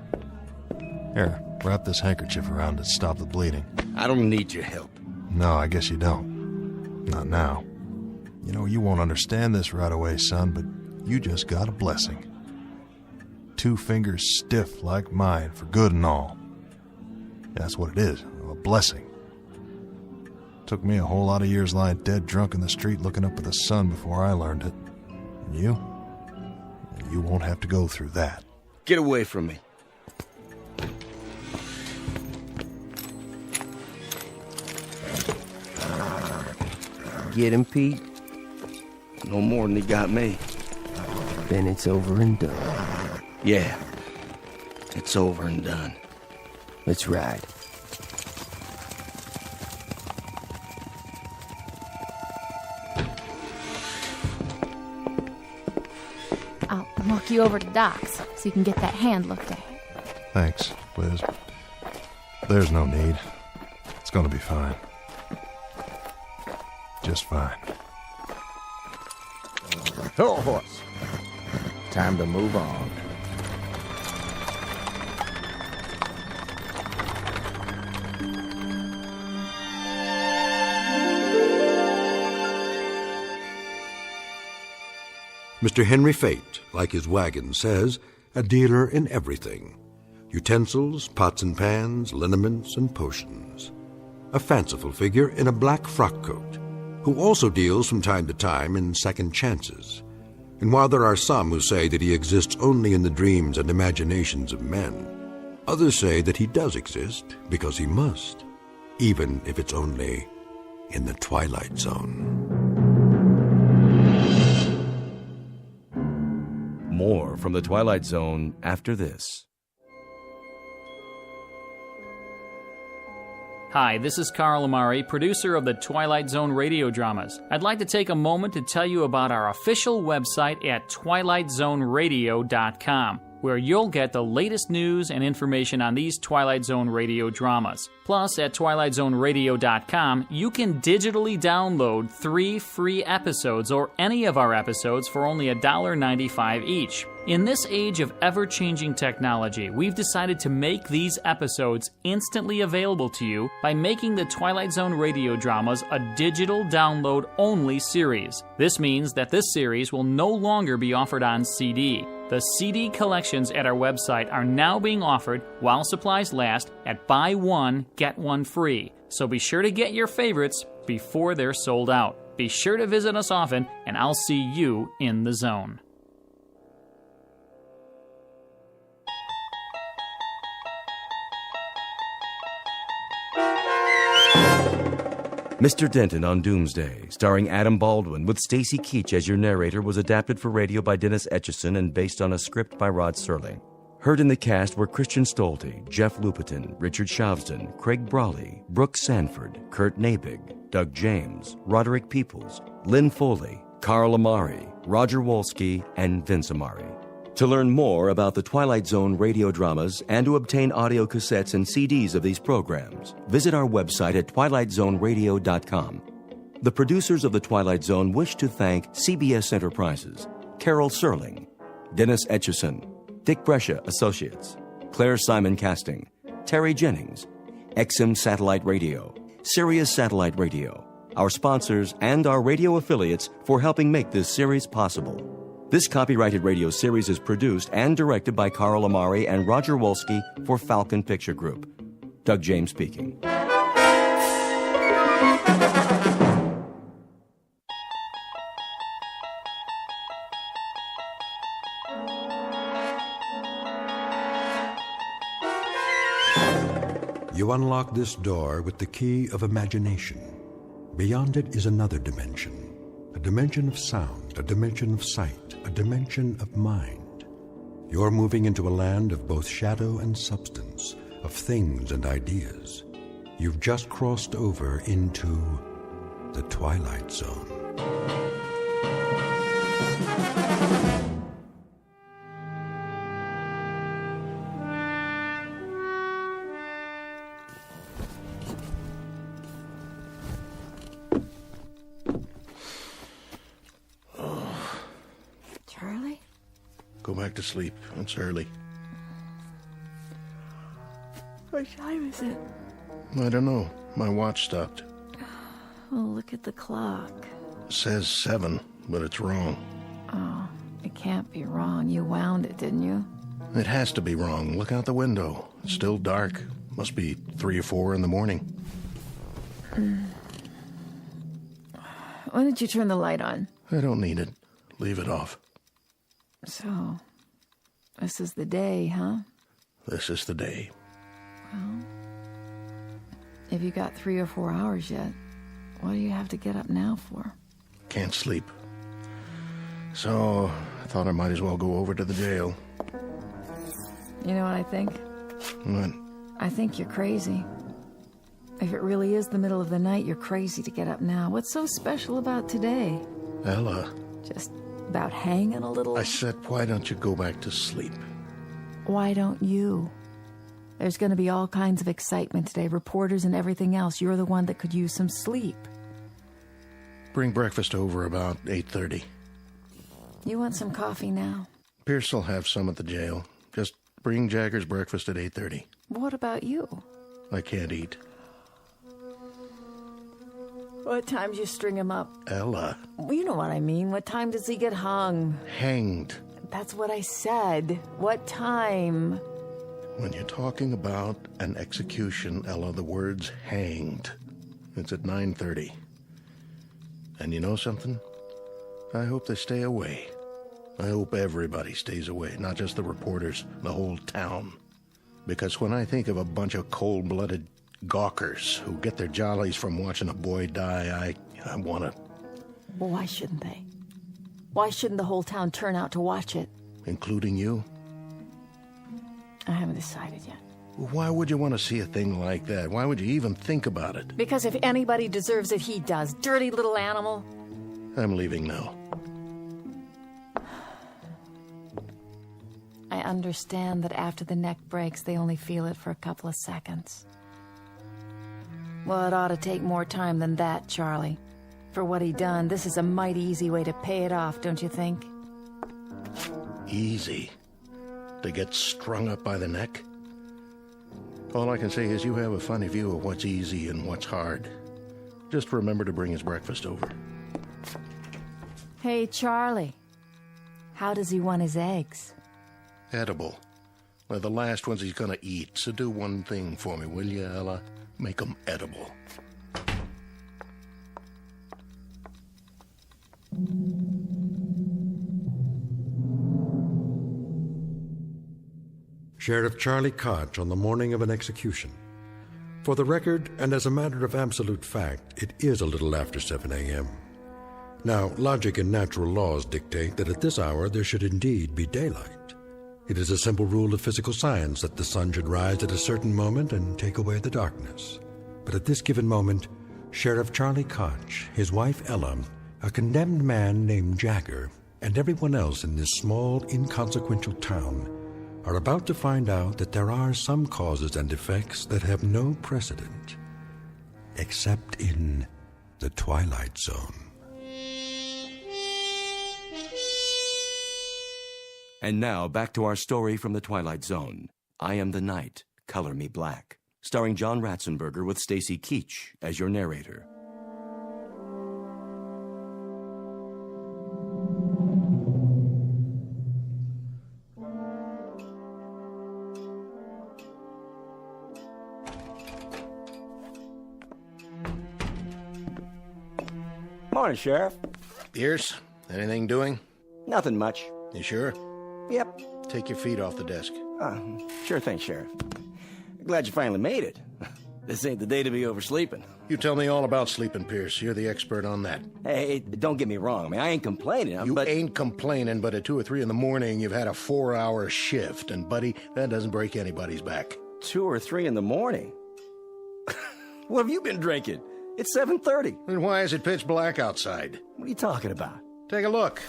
Here, wrap this handkerchief around to stop the bleeding. I don't need your help. No, I guess you don't. Not now. You know, you won't understand this right away, son, but you just got a blessing. 2 fingers stiff like mine, for good and all. That's what it is, a blessing. Took me a whole lot of years lying dead drunk in the street looking up at the sun before I learned it. And you won't have to go through that. Get away from me. Get him, Pete? No more than he got me. Then it's over and done. Yeah. It's over and done. Let's ride. I'll walk you over to Doc's so you can get that hand looked at. Thanks, Liz. There's no need. It's gonna be fine. Just fine. Oh, horse. Time to move on. Mr. Henry Fate, like his wagon says, a dealer in everything. Utensils, pots and pans, liniments, and potions. A fanciful figure in a black frock coat, who also deals from time to time in second chances. And while there are some who say that he exists only in the dreams and imaginations of men, others say that he does exist because he must, even if it's only in the Twilight Zone. More from the Twilight Zone after this. Hi, this is Carl Amari, producer of the Twilight Zone Radio Dramas. I'd like to take a moment to tell you about our official website at twilightzoneradio.com, where you'll get the latest news and information on these Twilight Zone Radio dramas. Plus, at twilightzoneradio.com, you can digitally download 3 free episodes or any of our episodes for only $1.95 each. In this age of ever-changing technology, we've decided to make these episodes instantly available to you by making the Twilight Zone Radio Dramas a digital download-only series. This means that this series will no longer be offered on CD. The CD collections at our website are now being offered, while supplies last, at buy one, get one free. So be sure to get your favorites before they're sold out. Be sure to visit us often, and I'll see you in the zone. Mr. Denton on Doomsday, starring Adam Baldwin with Stacy Keach as your narrator, was adapted for radio by Dennis Etchison and based on a script by Rod Serling. Heard in the cast were Christian Stolte, Jeff Lupetin, Richard Shavsden, Craig Brawley, Brooke Sanford, Kurt Nabig, Doug James, Roderick Peoples, Lynn Foley, Carl Amari, Roger Wolski, and Vince Amari. To learn more about the Twilight Zone radio dramas and to obtain audio cassettes and CDs of these programs, visit our website at twilightzoneradio.com. The producers of The Twilight Zone wish to thank CBS Enterprises, Carol Serling, Dennis Etchison, Dick Brescia Associates, Claire Simon Casting, Terry Jennings, XM Satellite Radio, Sirius Satellite Radio, our sponsors, and our radio affiliates for helping make this series possible. This copyrighted radio series is produced and directed by Carl Amari and Roger Wolski for Falcon Picture Group. Doug James speaking. You unlock this door with the key of imagination. Beyond it is another dimension. A dimension of sound, a dimension of sight, a dimension of mind. You're moving into a land of both shadow and substance, of things and ideas. You've just crossed over into the Twilight Zone. Go back to sleep. It's early. What time is it? I don't know. My watch stopped. Well, look at the clock. It says 7, but it's wrong. Oh, it can't be wrong. You wound it, didn't you? It has to be wrong. Look out the window. It's still dark. Must be 3 or 4 in the morning. When did you turn the light on? I don't need it. Leave it off. So, this is the day, huh? This is the day. Well, if you got 3 or 4 hours yet, what do you have to get up now for? Can't sleep. So, I thought I might as well go over to the jail. You know what I think? What? I think you're crazy. If it really is the middle of the night, you're crazy to get up now. What's so special about today? Ella. Just about hanging a little? I said, why don't you go back to sleep? Why don't you? There's going to be all kinds of excitement today, reporters and everything else. You're the one that could use some sleep. Bring breakfast over about 8:30. You want some coffee now? Pierce will have some at the jail. Just bring Jagger's breakfast at 8:30. What about you? I can't eat. What time do you string him up? Ella. Well, you know what I mean. What time does he get hung? Hanged. That's what I said. What time? When you're talking about an execution, Ella, the word's hanged. It's at 9:30. And you know something? I hope they stay away. I hope everybody stays away, not just the reporters, the whole town. Because when I think of a bunch of cold-blooded gawkers who get their jollies from watching a boy die, I want to... Well, why shouldn't they? Why shouldn't the whole town turn out to watch it? Including you? I haven't decided yet. Why would you want to see a thing like that? Why would you even think about it? Because if anybody deserves it, he does. Dirty little animal. I'm leaving now. I understand that after the neck breaks, they only feel it for a couple of seconds. Well, it ought to take more time than that, Charlie. For what he done, this is a mighty easy way to pay it off, don't you think? Easy? To get strung up by the neck? All I can say is you have a funny view of what's easy and what's hard. Just remember to bring his breakfast over. Hey, Charlie. How does he want his eggs? Edible. They're the last ones he's gonna eat, so do one thing for me, will you, Ella? Make them edible. Sheriff Charlie Koch on the morning of an execution. For the record, and as a matter of absolute fact, it is a little after 7 a.m. Now, logic and natural laws dictate that at this hour there should indeed be daylight. It is a simple rule of physical science that the sun should rise at a certain moment and take away the darkness. But at this given moment, Sheriff Charlie Koch, his wife Ella, a condemned man named Jagger, and everyone else in this small, inconsequential town are about to find out that there are some causes and effects that have no precedent, except in the Twilight Zone. And now, back to our story from the Twilight Zone. I Am the Night, Color Me Black, starring John Ratzenberger with Stacy Keach as your narrator. Morning, Sheriff. Pierce, anything doing? Nothing much. You sure? Yep. Take your feet off the desk. Sure thing, Sheriff. Glad you finally made it. This ain't the day to be oversleeping. You tell me all about sleeping, Pierce. You're the expert on that. Hey, don't get me wrong. I mean, I ain't complaining. You ain't complaining, but at 2 or 3 in the morning, you've had a 4-hour shift. And, buddy, that doesn't break anybody's back. 2 or 3 in the morning? What have you been drinking? It's 7:30. Then why is it pitch black outside? What are you talking about? Take a look.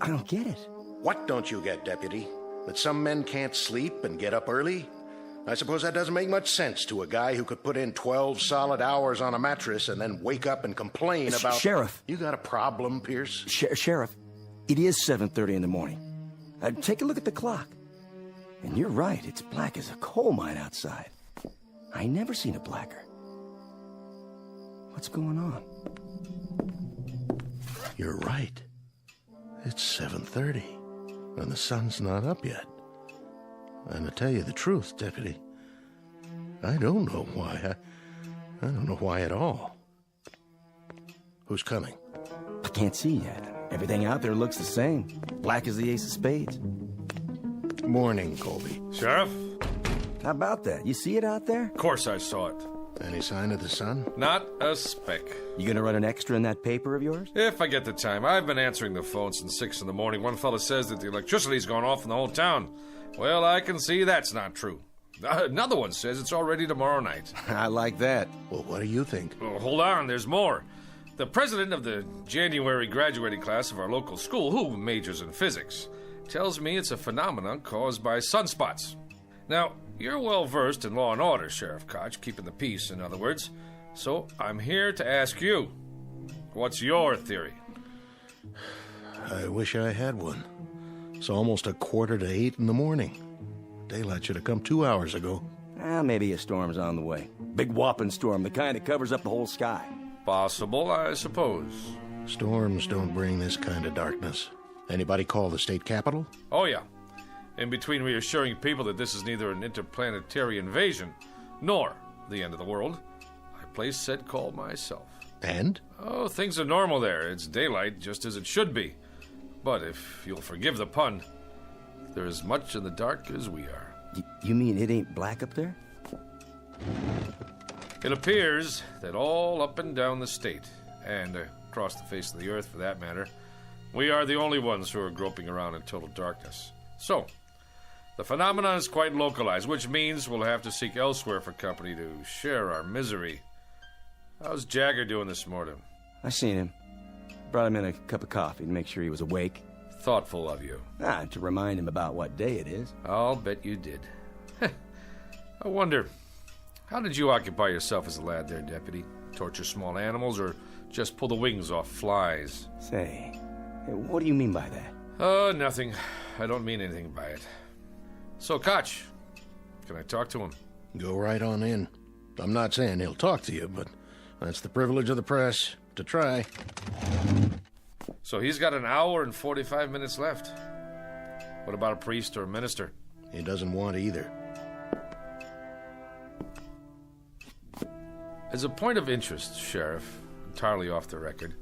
I don't get it. What don't you get, Deputy? That some men can't sleep and get up early? I suppose that doesn't make much sense to a guy who could put in 12 solid hours on a mattress and then wake up and complain about... Sheriff. You got a problem, Pierce? Sheriff, it is 7:30 in the morning. Take a look at the clock. And you're right, it's black as a coal mine outside. I never seen it blacker. What's going on? You're right. It's 7:30, and the sun's not up yet. And to tell you the truth, Deputy, I don't know why. I don't know why at all. Who's coming? I can't see yet. Everything out there looks the same. Black as the ace of spades. Morning, Colby. Sheriff? How about that? You see it out there? Of course I saw it. Any sign of the sun? Not a speck. You gonna run an extra in that paper of yours? If I get the time. I've been answering the phone since 6 in the morning. One fella says that the electricity's gone off in the whole town. Well, I can see that's not true. Another one says it's already tomorrow night. I like that. Well, what do you think? Oh, hold on, there's more. the president of the January graduating class of our local school, who majors in physics, tells me it's a phenomenon caused by sunspots. Now, you're well versed in law and order, Sheriff Koch, keeping the peace, in other words. So I'm here to ask you, what's your theory? I wish I had one. It's almost 7:45 in the morning. Daylight should have come 2 hours ago. Maybe a storm's on the way. Big whopping storm, the kind that covers up the whole sky. Possible, I suppose. Storms don't bring this kind of darkness. Anybody call the state capitol? Oh, yeah. In between reassuring people that this is neither an interplanetary invasion nor the end of the world, I placed said call myself. And? Oh, things are normal there. It's daylight, just as it should be. But if you'll forgive the pun, they're as much in the dark as we are. You mean it ain't black up there? It appears that all up and down the state, and across the face of the earth for that matter, we are the only ones who are groping around in total darkness. So, the phenomenon is quite localized, which means we'll have to seek elsewhere for company to share our misery. How's Jagger doing this morning? I seen him. Brought him in a cup of coffee to make sure he was awake. Thoughtful of you. To remind him about what day it is. I'll bet you did. I wonder, how did you occupy yourself as a lad there, Deputy? Torture small animals or just pull the wings off flies? Say, what do you mean by that? Nothing. I don't mean anything by it. So, Koch, can I talk to him? Go right on in. I'm not saying he'll talk to you, but that's the privilege of the press, to try. So he's got an hour and 45 minutes left. What about a priest or a minister? He doesn't want either. As a point of interest, Sheriff, entirely off the record,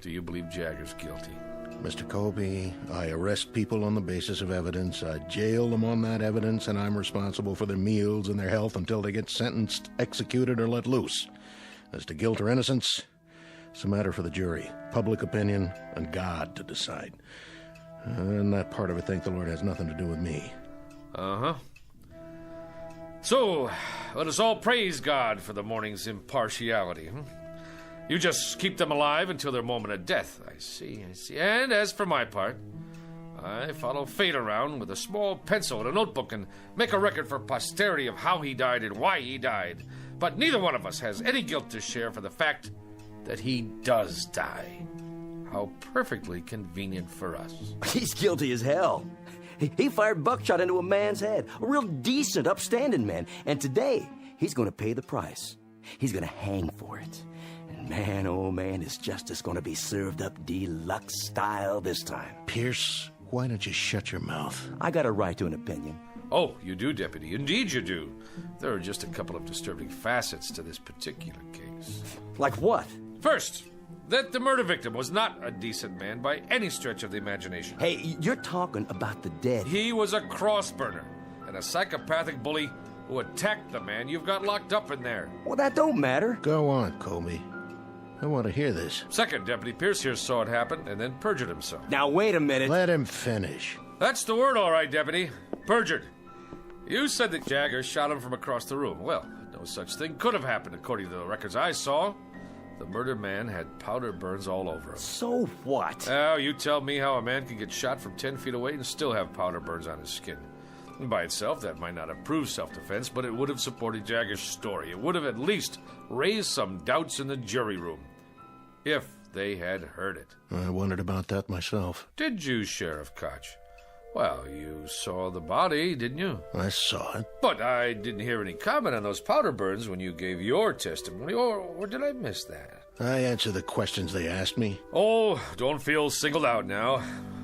do you believe Jagger's guilty? Mr. Colby, I arrest people on the basis of evidence. I jail them on that evidence, and I'm responsible for their meals and their health until they get sentenced, executed, or let loose. As to guilt or innocence, it's a matter for the jury, public opinion, and God to decide. And that part of it, thank the Lord, has nothing to do with me. Uh-huh. So, let us all praise God for the morning's impartiality. You just keep them alive until their moment of death. I see. And as for my part, I follow fate around with a small pencil and a notebook and make a record for posterity of how he died and why he died. But neither one of us has any guilt to share for the fact that he does die. How perfectly convenient for us. He's guilty as hell. He fired buckshot into a man's head, a real decent, upstanding man, and today he's going to pay the price. He's going to hang for it. And man, oh man, his justice going to be served up deluxe style this time. Pierce, why don't you shut your mouth? I got a right to an opinion. Oh, you do, Deputy. Indeed you do. There are just a couple of disturbing facets to this particular case. Like what? First, that the murder victim was not a decent man by any stretch of the imagination. Hey, you're talking about the dead. He was a cross-burner and a psychopathic bully who attacked the man you've got locked up in there. Well, that don't matter. Go on, Colby. I want to hear this. Second, Deputy Pierce here saw it happen and then perjured himself. Now, wait a minute. Let him finish. That's the word, all right, Deputy. Perjured. You said that Jagger shot him from across the room. Well, no such thing could have happened according to the records I saw. The murdered man had powder burns all over him. So what? Oh, you tell me how a man can get shot from 10 feet away and still have powder burns on his skin. And by itself, that might not have proved self-defense, but it would have supported Jagger's story. It would have at least raised some doubts in the jury room. If they had heard it. I wondered about that myself. Did you, Sheriff Koch? Well, you saw the body, didn't you? I saw it. But I didn't hear any comment on those powder burns when you gave your testimony, or did I miss that? I answered the questions they asked me. Oh, don't feel singled out now,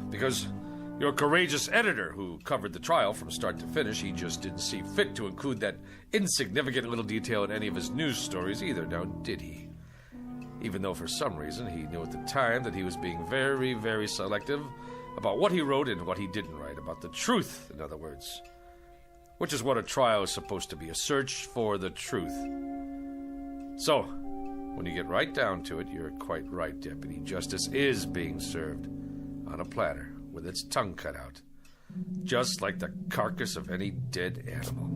because your courageous editor who covered the trial from start to finish, he just didn't see fit to include that insignificant little detail in any of his news stories either, now did he? Even though for some reason he knew at the time that he was being very, very selective about what he wrote and what he didn't write, about the truth, in other words. Which is what a trial is supposed to be, a search for the truth. So, when you get right down to it, you're quite right, Deputy. Justice is being served on a platter with its tongue cut out, just like the carcass of any dead animal.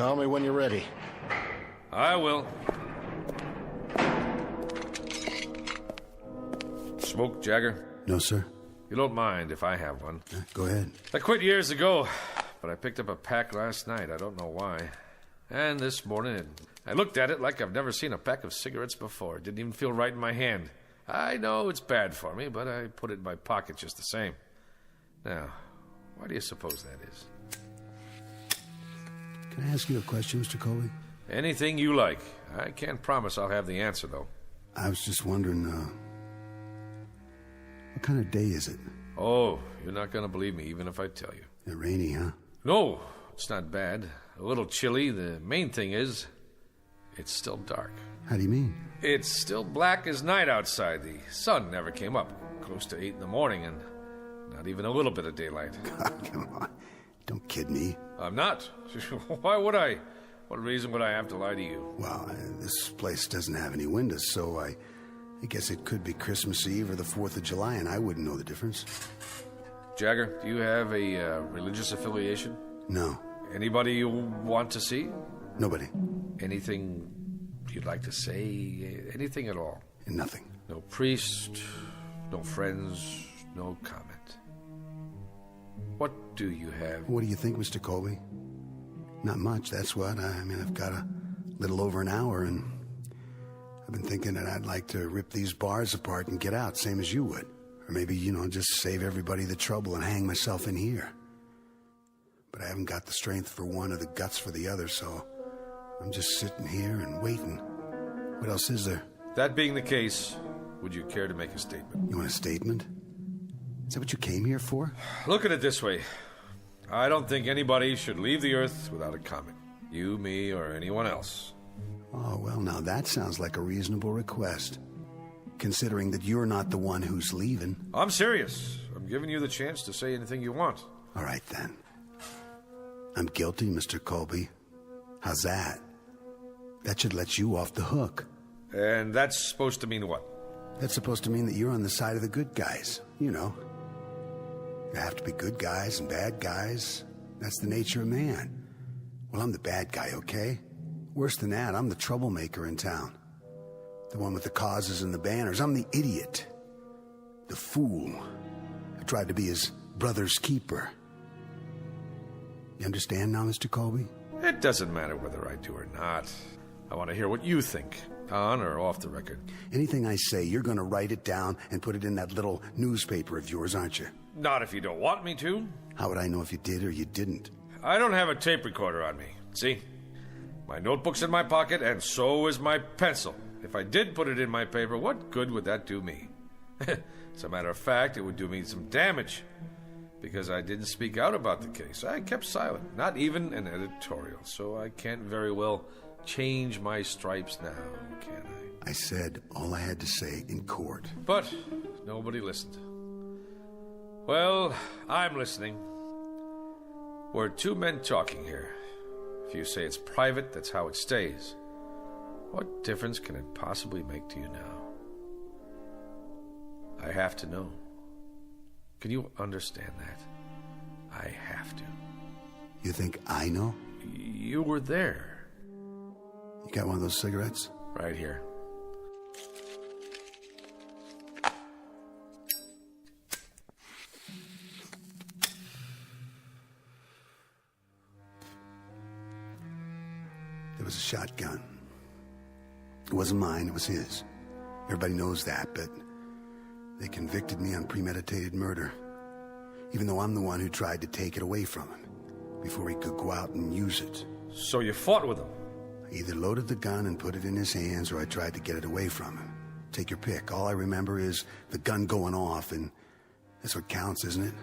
Call me when you're ready. I will. Smoke, Jagger? No, sir. You don't mind if I have one? Go ahead. I quit years ago, but I picked up a pack last night. I don't know why. And this morning, I looked at it like I've never seen a pack of cigarettes before. It didn't even feel right in my hand. I know it's bad for me, but I put it in my pocket just the same. Now, why do you suppose that is? Can I ask you a question, Mr. Colby? Anything you like. I can't promise I'll have the answer, though. I was just wondering, what kind of day is it? Oh, you're not going to believe me, even if I tell you. Rainy, huh? No, it's not bad. A little chilly. The main thing is, it's still dark. How do you mean? It's still black as night outside. The sun never came up. Close to 8 in the morning, and not even a little bit of daylight. God, come on. Don't kid me. I'm not. Why would I? What reason would I have to lie to you? Well, this place doesn't have any windows, so I guess it could be Christmas Eve or the 4th of July, and I wouldn't know the difference. Jagger, do you have a religious affiliation? No. Anybody you want to see? Nobody. Anything you'd like to say? Anything at all? Nothing. No priest, no friends, no comment. What do you have? What do you think, Mr. Colby? Not much, that's what. I mean, I've got a little over an hour, and I've been thinking that I'd like to rip these bars apart and get out, same as you would. Or maybe, just save everybody the trouble and hang myself in here. But I haven't got the strength for one or the guts for the other, so I'm just sitting here and waiting. What else is there? That being the case, would you care to make a statement? You want a statement? Is that what you came here for? Look at it this way. I don't think anybody should leave the Earth without a comment. You, me, or anyone else. Oh, well, now that sounds like a reasonable request. Considering that you're not the one who's leaving. I'm serious. I'm giving you the chance to say anything you want. All right, then. I'm guilty, Mr. Colby. How's that? That should let you off the hook. And that's supposed to mean what? That's supposed to mean that you're on the side of the good guys. You know. There have to be good guys and bad guys. That's the nature of man. Well, I'm the bad guy, okay? Worse than that, I'm the troublemaker in town. The one with the causes and the banners. I'm the idiot. The fool. I tried to be his brother's keeper. You understand now, Mr. Colby? It doesn't matter whether I do or not. I want to hear what you think, on or off the record. Anything I say, you're going to write it down and put it in that little newspaper of yours, aren't you? Not if you don't want me to. How would I know if you did or you didn't? I don't have a tape recorder on me. See? My notebook's in my pocket, and so is my pencil. If I did put it in my paper, what good would that do me? As a matter of fact, it would do me some damage. Because I didn't speak out about the case. I kept silent. Not even an editorial. So I can't very well change my stripes now, can I? I said all I had to say in court. But nobody listened. Well, I'm listening. We're two men talking here. If you say it's private, that's how it stays. What difference can it possibly make to you now? I have to know. Can you understand that? I have to. You think I know? You were there. You got one of those cigarettes? Right here. There was a shotgun. It wasn't mine, it was his. Everybody knows that, but they convicted me on premeditated murder. Even though I'm the one who tried to take it away from him before he could go out and use it. So you fought with him? I either loaded the gun and put it in his hands, or I tried to get it away from him. Take your pick. All I remember is the gun going off, and that's what counts, isn't it?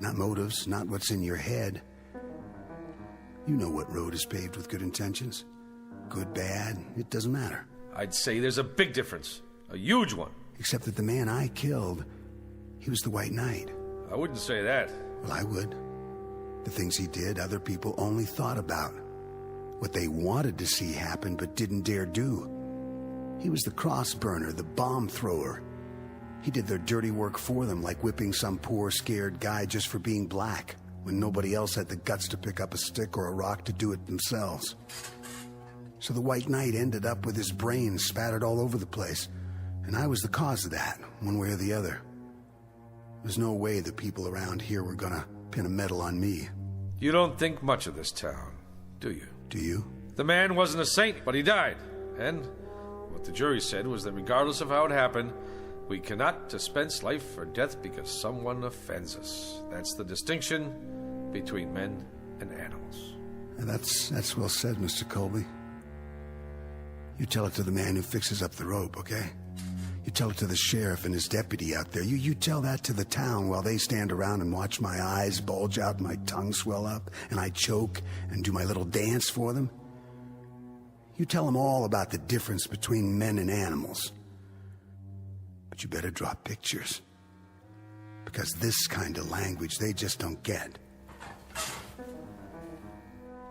Not motives, not what's in your head. You know what road is paved with good intentions. Good, bad, it doesn't matter. I'd say there's a big difference. A huge one. Except that the man I killed, he was the White Knight. I wouldn't say that. Well, I would. The things he did, other people only thought about. What they wanted to see happen but didn't dare do. He was the cross burner, the bomb thrower. He did their dirty work for them, like whipping some poor, scared guy just for being black, when nobody else had the guts to pick up a stick or a rock to do it themselves. So the White Knight ended up with his brains spattered all over the place, and I was the cause of that, one way or the other. There's no way the people around here were gonna pin a medal on me. You don't think much of this town, do you? Do you? The man wasn't a saint, but he died. And what the jury said was that regardless of how it happened, we cannot dispense life or death because someone offends us. That's the distinction between men and animals. And that's well said, Mr. Colby. You tell it to the man who fixes up the rope, okay? You tell it to the sheriff and his deputy out there. You tell that to the town while they stand around and watch my eyes bulge out and my tongue swell up and I choke and do my little dance for them. You tell them all about the difference between men and animals. But you better draw pictures. Because this kind of language they just don't get.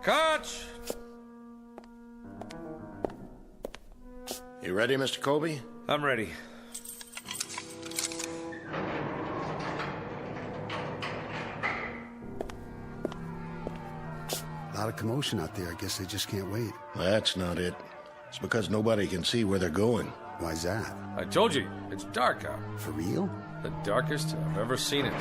Catch! You ready, Mr. Colby? I'm ready. A lot of commotion out there. I guess they just can't wait. That's not it. It's because nobody can see where they're going. Why's that? I told you, it's dark out. For real? The darkest I've ever seen it.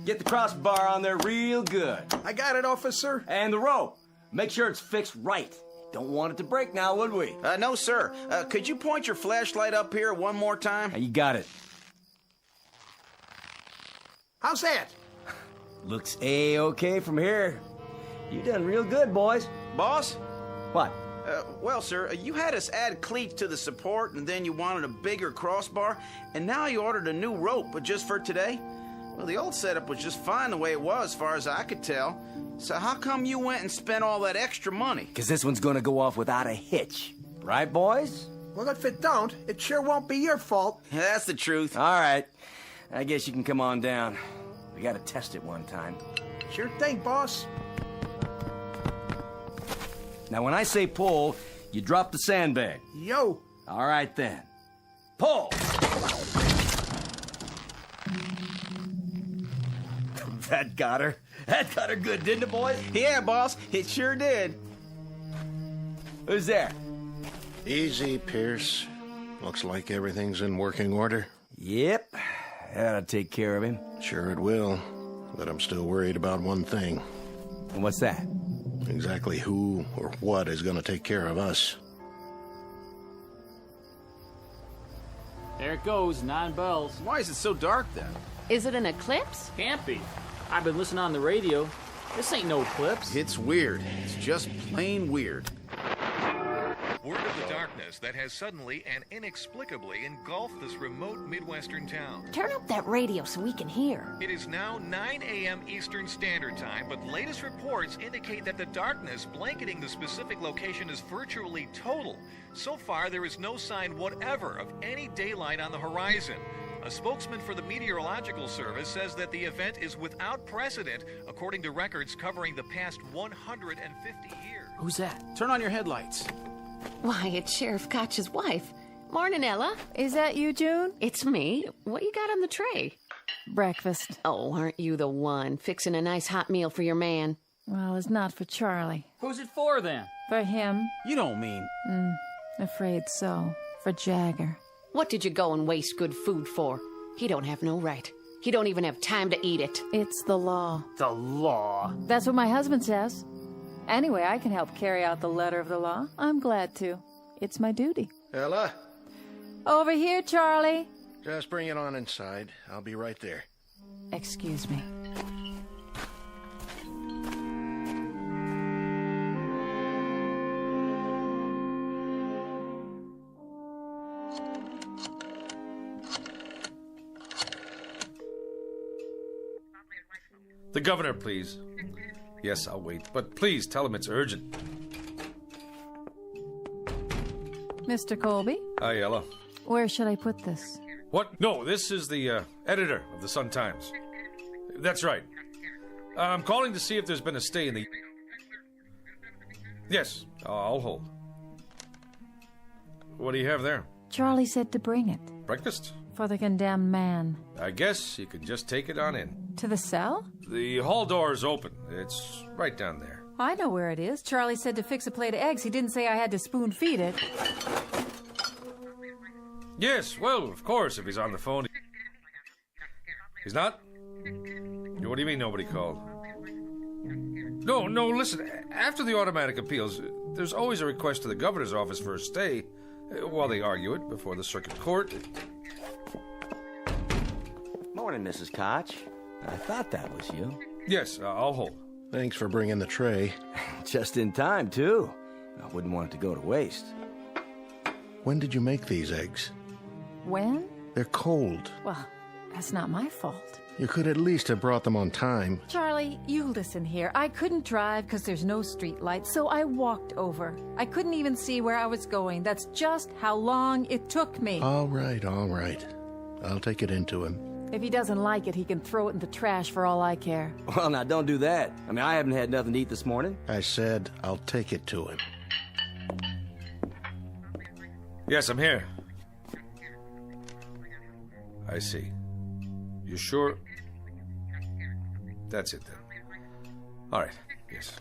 Get the crossbar on there real good. I got it, officer. And the rope. Make sure it's fixed right. Don't want it to break now, would we? No, sir. Could you point your flashlight up here one more time? You got it. How's that? Looks A-okay from here. You done real good, boys. Boss? What? Well, sir, you had us add cleats to the support, and then you wanted a bigger crossbar, and now you ordered a new rope, but just for today? Well, the old setup was just fine the way it was, as far as I could tell. So how come you went and spent all that extra money? Because this one's gonna go off without a hitch. Right, boys? Well, if it don't, it sure won't be your fault. Yeah, that's the truth. All right. I guess you can come on down. We gotta test it one time. Sure thing, boss. Now, when I say pull, you drop the sandbag. Yo. All right, then. Pull! That got her. That got her good, didn't it, boys? Yeah, boss. It sure did. Who's there? Easy, Pierce. Looks like everything's in working order. Yep. That'll take care of him. Sure it will. But I'm still worried about one thing. And what's that? Exactly who or what is going to take care of us. There it goes, 9 bells. Why is it so dark then? Is it an eclipse? Can't be. I've been listening on the radio. This ain't no eclipse. It's weird. It's just plain weird. Word of the darkness that has suddenly and inexplicably engulfed this remote Midwestern town. Turn up that radio so we can hear. It is now 9 a.m. Eastern Standard Time, but latest reports indicate that the darkness blanketing the specific location is virtually total. So far, there is no sign whatever of any daylight on the horizon. A spokesman for the Meteorological Service says that the event is without precedent, according to records covering the past 150 years. Who's that? Turn on your headlights. Why, it's Sheriff Koch's wife. Morning, Ella. Is that you, June? It's me. What you got on the tray? Breakfast. Oh, aren't you the one fixing a nice hot meal for your man? Well, it's not for Charlie. Who's it for, then? For him. You don't mean... Afraid so. For Jagger. What did you go and waste good food for? He don't have no right. He don't even have time to eat it. It's the law. The law? That's what my husband says. Anyway, I can help carry out the letter of the law. I'm glad to. It's my duty. Ella? Over here, Charlie. Just bring it on inside. I'll be right there. Excuse me. The governor, please. Yes, I'll wait, but please tell him it's urgent. Mr. Colby, Hi, Ella. where should I put this? What? No, this is the editor of the Sun-Times. That's right. I'm calling to see if there's been a stay in the... Yes, I'll hold. What do you have there? Charlie said to bring it. Breakfast? For the condemned man. I guess you can just take it on in. To the cell? The hall door is open. It's right down there. I know where it is. Charlie said to fix a plate of eggs. He didn't say I had to spoon feed it. Yes, well, of course, if he's on the phone. He's not? What do you mean nobody called? No, listen. After the automatic appeals, there's always a request to the governor's office for a stay while they argue it before the circuit court. Morning, Mrs. Koch. I thought that was you. Yes, I'll hold. Thanks for bringing the tray. Just in time, too. I wouldn't want it to go to waste. When did you make these eggs? When? They're cold. Well, that's not my fault. You could at least have brought them on time. Charlie, you listen here. I couldn't drive because there's no street lights, so I walked over. I couldn't even see where I was going. That's just how long it took me. All right. I'll take it into him. If he doesn't like it, he can throw it in the trash for all I care. Well, now, don't do that. I mean, I haven't had nothing to eat this morning. I said I'll take it to him. Yes, I'm here. I see. You sure? That's it, then. All right, yes.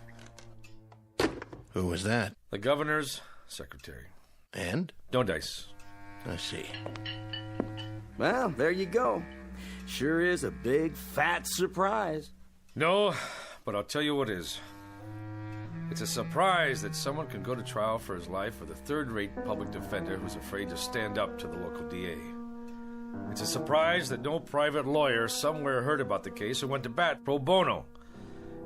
Who was that? The governor's secretary. And? No dice. I see. Well, there you go. Sure is a big, fat surprise. No, but I'll tell you what is. It's a surprise that someone can go to trial for his life with a third-rate public defender who's afraid to stand up to the local DA. It's a surprise that no private lawyer somewhere heard about the case and went to bat pro bono.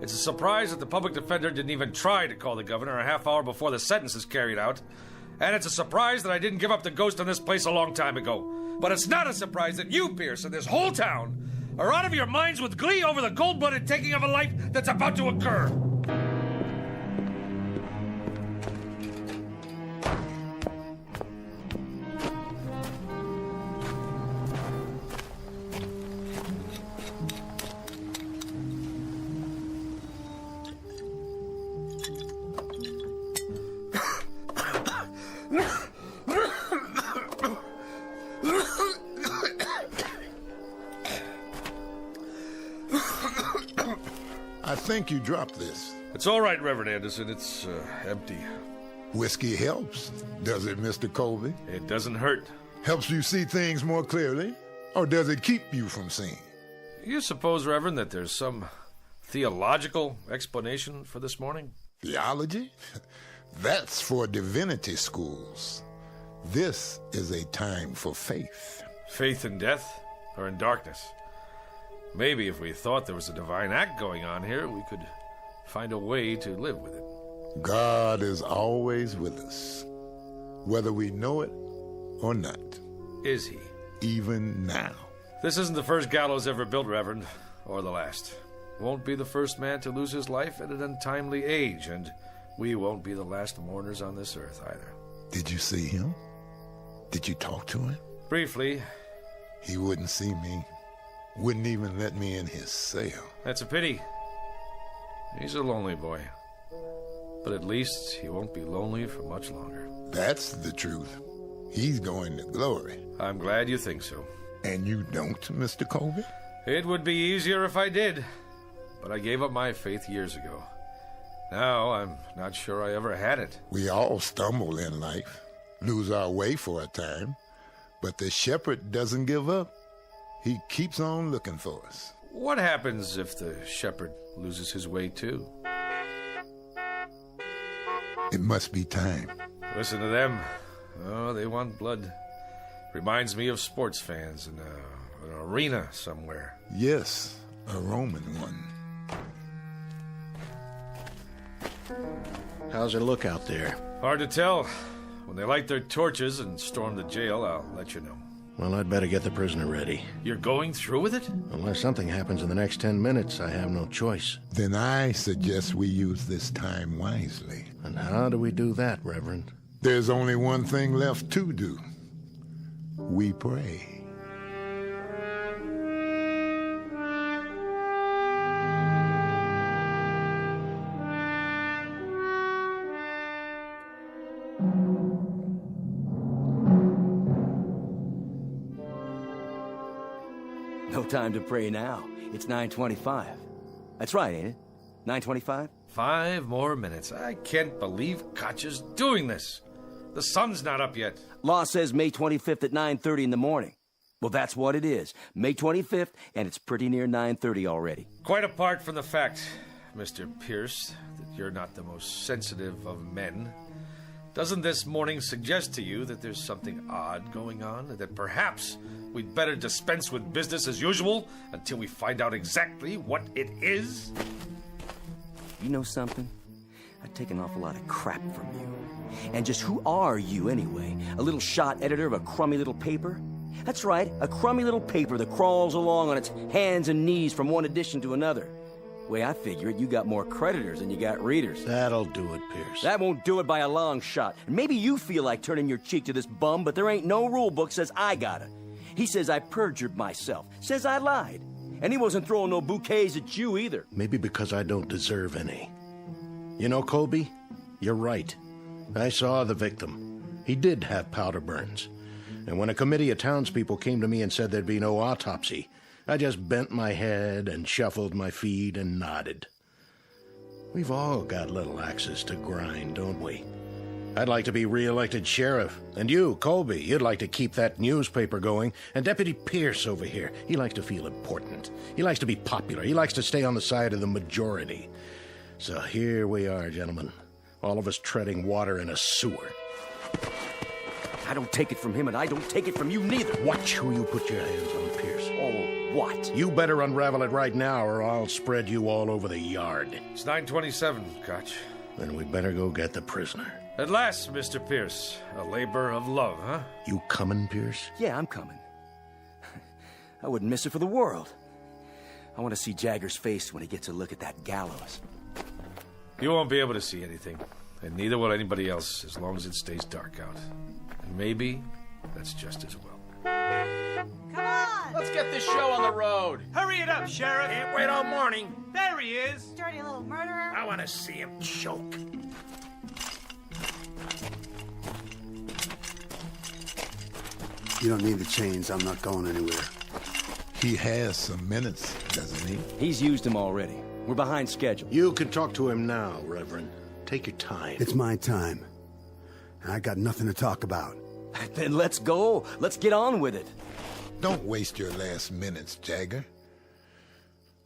It's a surprise that the public defender didn't even try to call the governor a half hour before the sentence is carried out. And it's a surprise that I didn't give up the ghost on this place a long time ago. But it's not a surprise that you, Pierce, and this whole town are out of your minds with glee over the cold-blooded taking of a life that's about to occur. I think you dropped this. It's all right, Reverend Anderson. It's empty. Whiskey helps, does it, Mr. Colby? It doesn't hurt. Helps you see things more clearly? Or does it keep you from seeing? You suppose, Reverend, that there's some theological explanation for this morning? Theology? That's for divinity schools. This is a time for faith. Faith in death or in darkness? Maybe if we thought there was a divine act going on here, we could find a way to live with it. God is always with us, whether we know it or not. Is he? Even now. This isn't the first gallows ever built, Reverend, or the last. Won't be the first man to lose his life at an untimely age, and we won't be the last mourners on this earth either. Did you see him? Did you talk to him? Briefly. He wouldn't see me. Wouldn't even let me in his cell. That's a pity. He's a lonely boy. But at least he won't be lonely for much longer. That's the truth. He's going to glory. I'm glad you think so. And you don't, Mr. Colby? It would be easier if I did. But I gave up my faith years ago. Now I'm not sure I ever had it. We all stumble in life, lose our way for a time. But the shepherd doesn't give up. He keeps on looking for us. What happens if the shepherd loses his way too? It must be time. Listen to them. Oh, they want blood. Reminds me of sports fans in an arena somewhere. Yes, a Roman one. How's it look out there? Hard to tell. When they light their torches and storm the jail, I'll let you know. Well, I'd better get the prisoner ready. You're going through with it? Unless something happens in the next 10 minutes, I have no choice. Then I suggest we use this time wisely. And how do we do that, Reverend? There's only one thing left to do. We pray. No time to pray now. It's 9:25. That's right, ain't it? 9:25? 5 more minutes. I can't believe Katja's doing this. The sun's not up yet. Law says May 25th at 9:30 in the morning. Well, that's what it is. May 25th, and it's pretty near 9:30 already. Quite apart from the fact, Mr. Pierce, that you're not the most sensitive of men, doesn't this morning suggest to you that there's something odd going on, and that perhaps we'd better dispense with business as usual until we find out exactly what it is? You know something? I take an awful lot of crap from you. And just who are you, anyway? A little shot editor of a crummy little paper? That's right, a crummy little paper that crawls along on its hands and knees from one edition to another. The way I figure it, you got more creditors than you got readers. That'll do it, Pierce. That won't do it by a long shot. And maybe you feel like turning your cheek to this bum, but there ain't no rule book says I gotta. He says I perjured myself, says I lied. And he wasn't throwing no bouquets at you either. Maybe because I don't deserve any. You know, Colby, you're right. I saw the victim. He did have powder burns. And when a committee of townspeople came to me and said there'd be no autopsy, I just bent my head and shuffled my feet and nodded. We've all got little axes to grind, don't we? I'd like to be re-elected sheriff. And you, Colby, you'd like to keep that newspaper going. And Deputy Pierce over here, he likes to feel important. He likes to be popular. He likes to stay on the side of the majority. So here we are, gentlemen. All of us treading water in a sewer. I don't take it from him, and I don't take it from you neither. Watch who you put your hands on, Pierce. Oh, what? You better unravel it right now, or I'll spread you all over the yard. It's 9:27, Koch. Then we better go get the prisoner. At last, Mr. Pierce. A labor of love, huh? You coming, Pierce? Yeah, I'm coming. I wouldn't miss it for the world. I want to see Jagger's face when he gets a look at that gallows. You won't be able to see anything, and neither will anybody else as long as it stays dark out. And maybe that's just as well. Come on! Let's get this show on the road. Hurry it up, Sheriff. Can't wait all morning. There he is. Dirty little murderer. I want to see him choke. You don't need the chains. I'm not going anywhere. He has some minutes, doesn't he? He's used them already. We're behind schedule. You can talk to him now, Reverend. Take your time. It's my time. And I got nothing to talk about. Then let's go. Let's get on with it. Don't waste your last minutes, Jagger.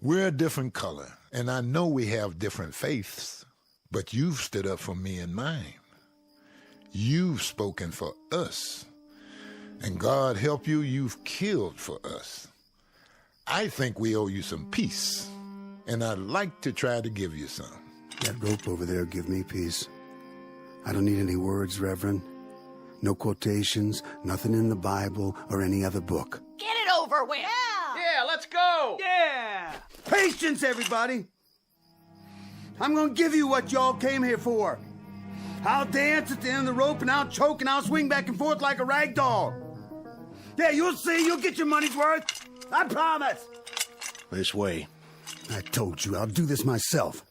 We're a different color, and I know we have different faiths, but you've stood up for me and mine. You've spoken for us. And God help you, you've killed for us. I think we owe you some peace, and I'd like to try to give you some. That rope over there give me peace. I don't need any words, Reverend. No quotations, nothing in the Bible or any other book. Get it over with. Yeah, let's go. Yeah. Patience, everybody! I'm gonna give you what y'all came here for. I'll dance at the end of the rope, and I'll choke, and I'll swing back and forth like a rag doll. Yeah, you'll see. You'll get your money's worth. I promise. This way. I told you, I'll do this myself.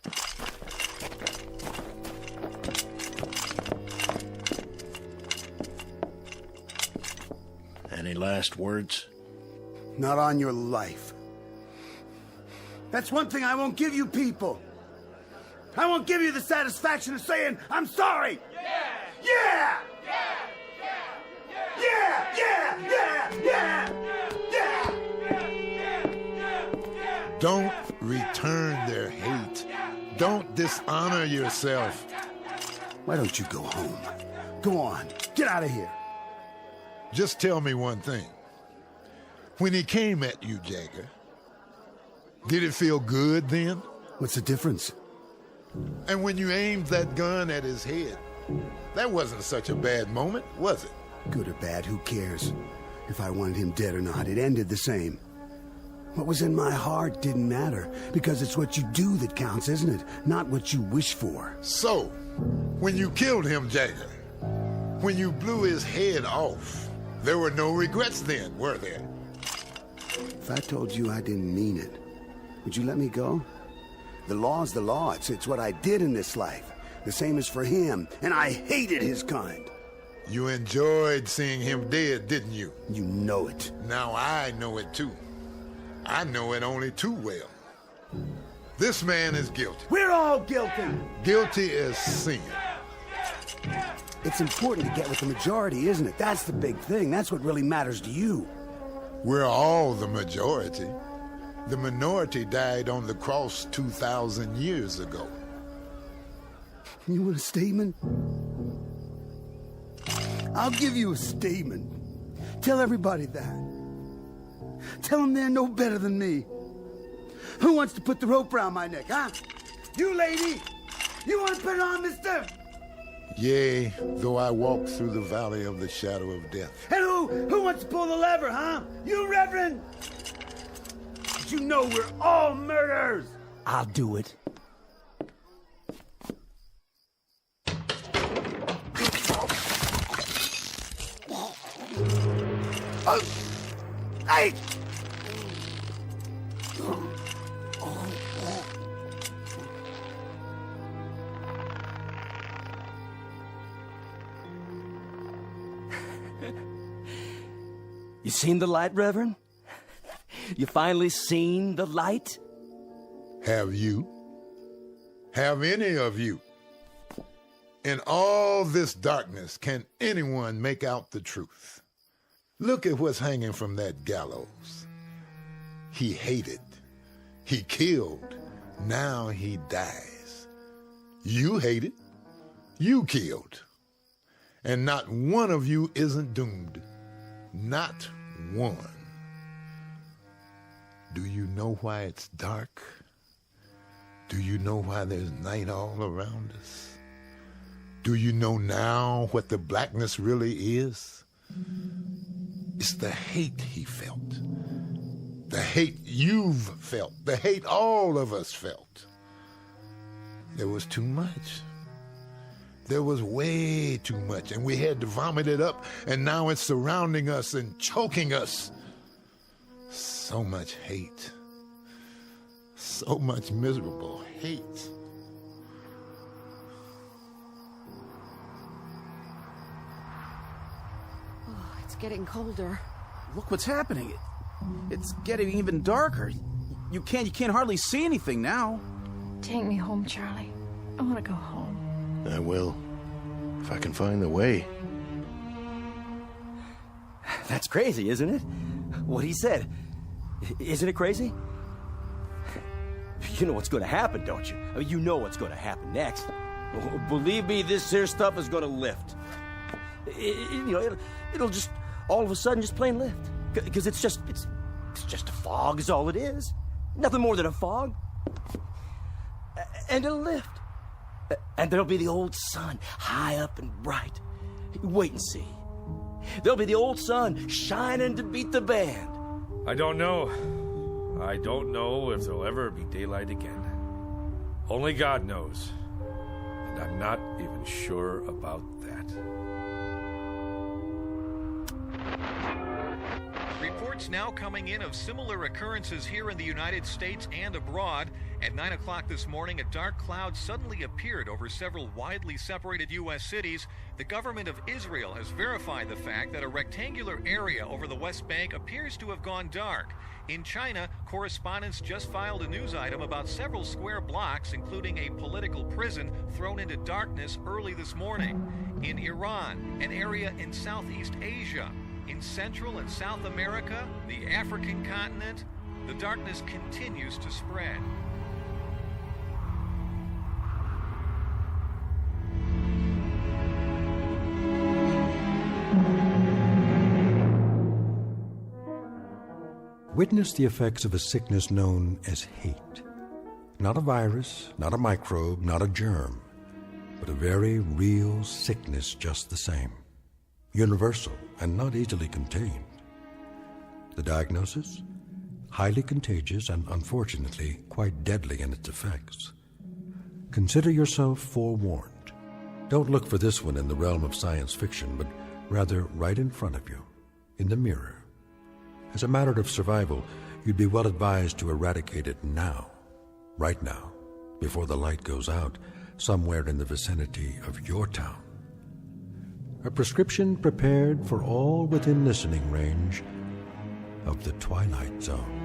Any last words? Not on your life. That's one thing I won't give you people. I won't give you the satisfaction of saying, I'm sorry. Yeah! Don't return their hate. Don't dishonor yourself. Why don't you go home? Go on. Get out of here. Just tell me one thing. When he came at you, Jagger, did it feel good then? What's the difference? And when you aimed that gun at his head, that wasn't such a bad moment, was it? Good or bad, who cares? If I wanted him dead or not, it ended the same. What was in my heart didn't matter, because it's what you do that counts, isn't it? Not what you wish for. So, when you killed him, Jagger, When you blew his head off, there were no regrets then, were there? If I told you I didn't mean it, would you let me go? The law's the law. It's what I did in this life. The same as for him, and I hated his kind. You enjoyed seeing him dead, didn't you? You know it. Now I know it too. I know it only too well. This man is guilty. We're all guilty. Guilty as sin. It's important to get with the majority, isn't it? That's the big thing. That's what really matters to you. We're all the majority. The minority died on the cross 2,000 years ago. You want a statement? I'll give you a statement. Tell everybody that. Tell them they're no better than me. Who wants to put the rope around my neck, huh? You, lady! You want to put it on, mister? Yea, though I walk through the valley of the shadow of death. And who wants to pull the lever, huh? You, Reverend? But you know we're all murderers! I'll do it. Hey! You seen the light, Reverend? You finally seen the light? Have you? Have any of you? In all this darkness, can anyone make out the truth? Look at what's hanging from that gallows. He hated. He killed. Now he dies. You hated. You killed. And not one of you isn't doomed. Not one. Do you know why it's dark? Do you know why there's night all around us? Do you know now what the blackness really is? It's the hate he felt. The hate you've felt. The hate all of us felt. There was too much. There was way too much, and we had to vomit it up, and now it's surrounding us and choking us. So much hate. So much miserable hate. Oh, it's getting colder. Look what's happening. It's getting even darker. You can't hardly see anything now. Take me home, Charlie. I want to go home. I will, if I can find the way. That's crazy, isn't it? What he said. Isn't it crazy? You know what's going to happen, don't you? I mean, you know what's going to happen next. Believe me, this here stuff is going to lift. It'll just all of a sudden just plain lift. Because it's just a fog is all it is. Nothing more than a fog. And it'll lift. And there'll be the old sun, high up and bright. Wait and see. There'll be the old sun shining to beat the band. I don't know. I don't know if there'll ever be daylight again. Only God knows. And I'm not even sure about that. Reports now coming in of similar occurrences here in the United States and abroad. At 9 o'clock this morning, a dark cloud suddenly appeared over several widely separated U.S. cities. The government of Israel has verified the fact that a rectangular area over the West Bank appears to have gone dark. In China, correspondents just filed a news item about several square blocks, including a political prison, thrown into darkness early this morning. In Iran, an area in Southeast Asia. In Central and South America, the African continent, the darkness continues to spread. Witness the effects of a sickness known as hate. Not a virus, not a microbe, not a germ, but a very real sickness just the same. Universal and not easily contained. The diagnosis? Highly contagious and unfortunately quite deadly in its effects. Consider yourself forewarned. Don't look for this one in the realm of science fiction, but rather right in front of you, in the mirror. As a matter of survival, you'd be well advised to eradicate it now, right now, before the light goes out, somewhere in the vicinity of your town. A prescription prepared for all within listening range of the Twilight Zone.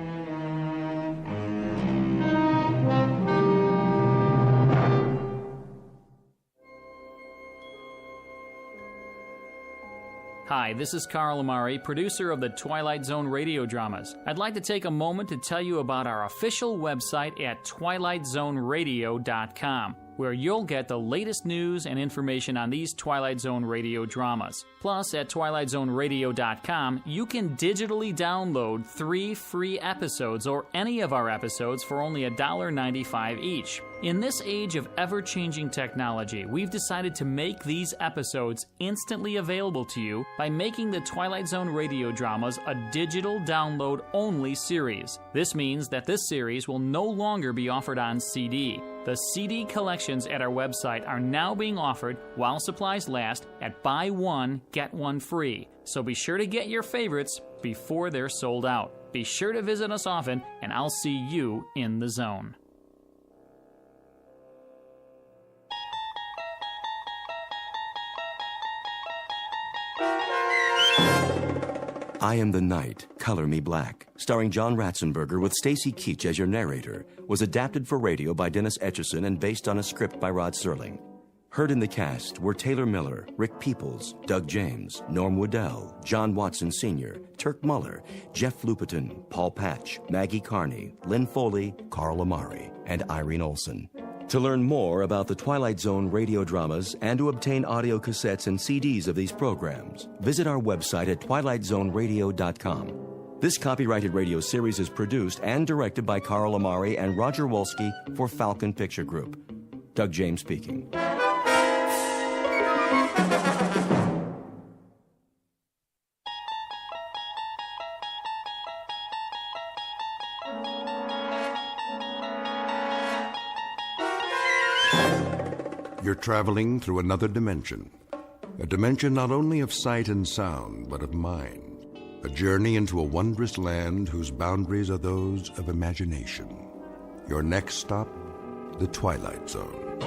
Hi, this is Carl Amari, producer of the Twilight Zone Radio Dramas. I'd like to take a moment to tell you about our official website at twilightzoneradio.com, where you'll get the latest news and information on these Twilight Zone Radio dramas. Plus, at twilightzoneradio.com, you can digitally download 3 free episodes or any of our episodes for only $1.95 each. In this age of ever-changing technology, we've decided to make these episodes instantly available to you by making the Twilight Zone Radio Dramas a digital download-only series. This means that this series will no longer be offered on CD. The CD collections at our website are now being offered, while supplies last, at buy one, get one free. So be sure to get your favorites before they're sold out. Be sure to visit us often, and I'll see you in the zone. I Am the Night, Color Me Black, starring John Ratzenberger with Stacy Keach as your narrator, was adapted for radio by Dennis Etchison and based on a script by Rod Serling. Heard in the cast were Taylor Miller, Rick Peoples, Doug James, Norm Woodell, John Watson Sr., Turk Muller, Jeff Lupetin, Paul Patch, Maggie Carney, Lynn Foley, Carl Amari, and Irene Olson. To learn more about the Twilight Zone radio dramas and to obtain audio cassettes and CDs of these programs, visit our website at twilightzoneradio.com. This copyrighted radio series is produced and directed by Carl Amari and Roger Wolski for Falcon Picture Group. Doug James speaking. You're traveling through another dimension. A dimension not only of sight and sound, but of mind. A journey into a wondrous land whose boundaries are those of imagination. Your next stop, the Twilight Zone.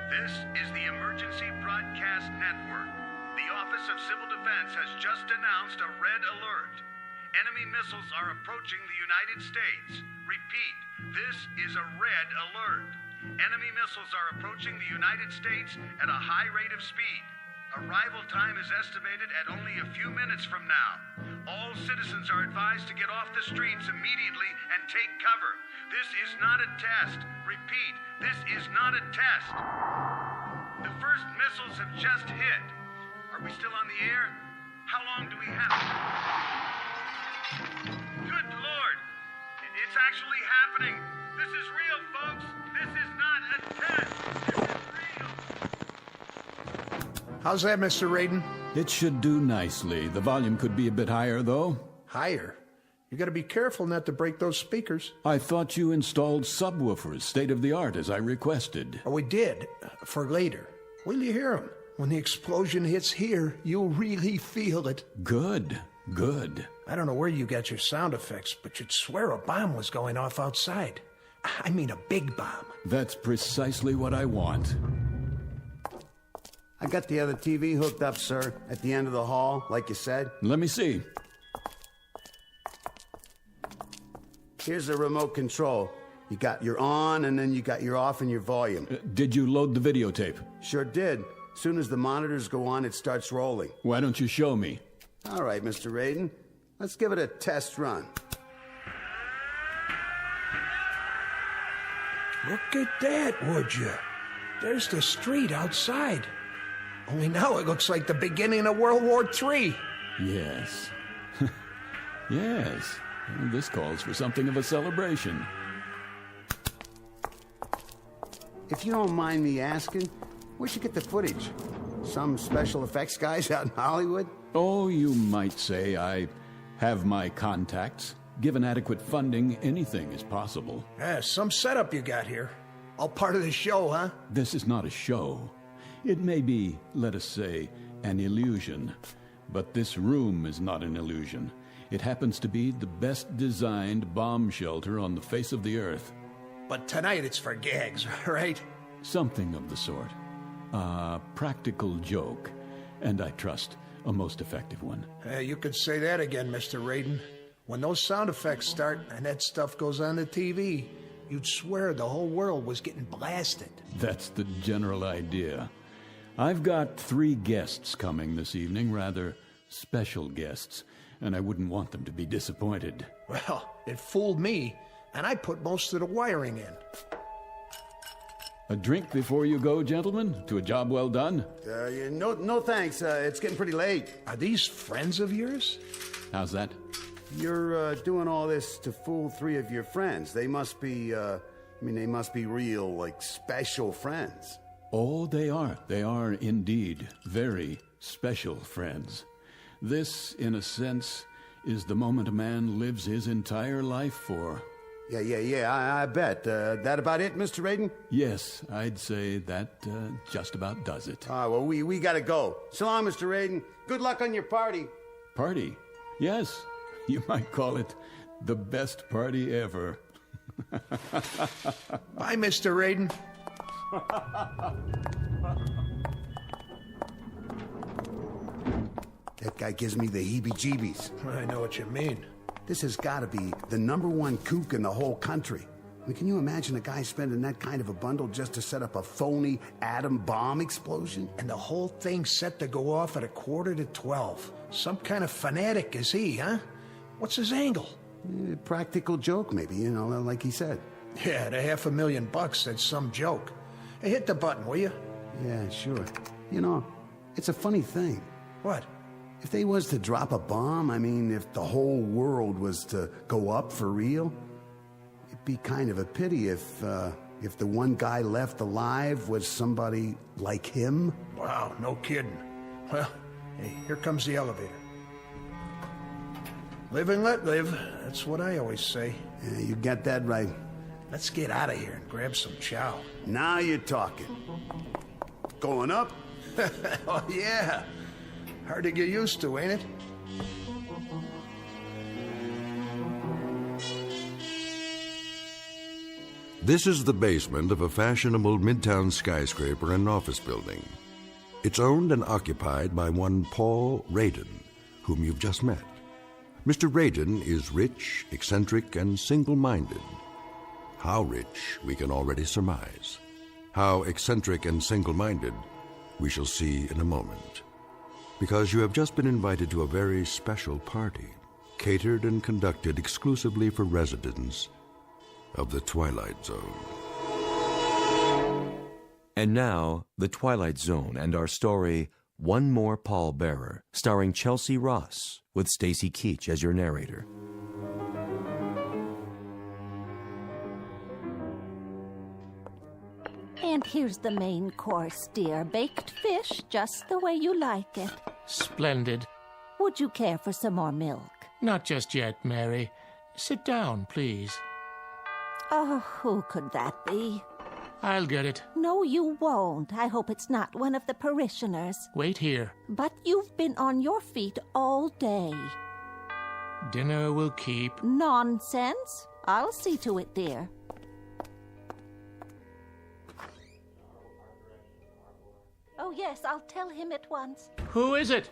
This is the Emergency Broadcast Network. The Office of Civil Defense has just announced a red alert. Enemy missiles are approaching the United States. Repeat, this is a red alert. Enemy missiles are approaching the United States at a high rate of speed. Arrival time is estimated at only a few minutes from now. All citizens are advised to get off the streets immediately and take cover. This is not a test. Repeat, this is not a test. The first missiles have just hit. Are we still on the air? How long do we have? Good Lord! It's actually happening. This is real, folks. This is not a test. This is real. How's that, Mr. Radin? It should do nicely. The volume could be a bit higher, though. Higher? You gotta be careful not to break those speakers. I thought you installed subwoofers, state-of-the-art, as I requested. Oh, we did. For later. Will you hear them? When the explosion hits here, you'll really feel it. Good, good. I don't know where you got your sound effects, but you'd swear a bomb was going off outside. I mean a big bomb. That's precisely what I want. I got the other TV hooked up, sir, at the end of the hall, like you said. Let me see. Here's the remote control. You got your on, and then you got your off and your volume. Did you load the videotape? Sure did. As soon as the monitors go on, it starts rolling. Why don't you show me? All right, Mr. Radin. Let's give it a test run. Look at that, would you? There's the street outside. Only now it looks like the beginning of World War III. Yes. Yes. This calls for something of a celebration. If you don't mind me asking, where'd you get the footage? Some special effects guys out in Hollywood? Oh, you might say I Have my contacts. Given adequate funding, anything is possible. Some setup you got here. All part of the show, huh? This is not a show. It may be, let us say, an illusion. But this room is not an illusion. It happens to be the best designed bomb shelter on the face of the earth. But tonight it's for gags, right? Something of the sort. A practical joke, and I trust a most effective one. You could say that again, Mr. Raiden. When those sound effects start and that stuff goes on the TV, you'd swear the whole world was getting blasted. That's the general idea. I've got 3 guests coming this evening, rather special guests, and I wouldn't want them to be disappointed. Well, it fooled me, and I put most of the wiring in. A drink before you go, gentlemen, to a job well done? No thanks. It's getting pretty late. Are these friends of yours? How's that? You're doing all this to fool 3 of your friends. They must be, they must be real, like, special friends. Oh, they are. They are indeed very special friends. This, in a sense, is the moment a man lives his entire life for. Yeah, I bet. That about it, Mr. Raiden? Yes, I'd say that just about does it. Well, we gotta go. So long, Mr. Raiden. Good luck on your party. Party? Yes, you might call it the best party ever. Bye, Mr. Raiden. That guy gives me the heebie-jeebies. I know what you mean. This has got to be the #1 kook in the whole country. I mean, can you imagine a guy spending that kind of a bundle just to set up a phony atom bomb explosion? And the whole thing's set to go off at 11:45. Some kind of fanatic is he, huh? What's his angle? Practical joke, maybe, like he said. Yeah, the $500,000, that's some joke. Hey, hit the button, will you? Yeah, sure. It's a funny thing. What? If they was to drop a bomb, if the whole world was to go up for real, it'd be kind of a pity if the one guy left alive was somebody like him. Wow, no kidding. Well, hey, here comes the elevator. Live and let live. That's what I always say. Yeah, you got that right. Let's get out of here and grab some chow. Now you're talking. Going up? Oh, yeah. Hard to get used to, ain't it? This is the basement of a fashionable midtown skyscraper and office building. It's owned and occupied by one Pall Raiden, whom you've just met. Mr. Raiden is rich, eccentric, and single-minded. How rich, we can already surmise. How eccentric and single-minded, we shall see in a moment. Because you have just been invited to a very special party, catered and conducted exclusively for residents of the Twilight Zone. And now, The Twilight Zone and our story, One More Pallbearer, starring Chelsea Ross, with Stacy Keach as your narrator. And here's the main course, dear. Baked fish, just the way you like it. Splendid. Would you care for some more milk? Not just yet, Mary. Sit down, please. Oh, who could that be? I'll get it. No, you won't. I hope it's not one of the parishioners. Wait here. But you've been on your feet all day. Dinner will keep. Nonsense. I'll see to it, dear. Oh, yes, I'll tell him at once. Who is it?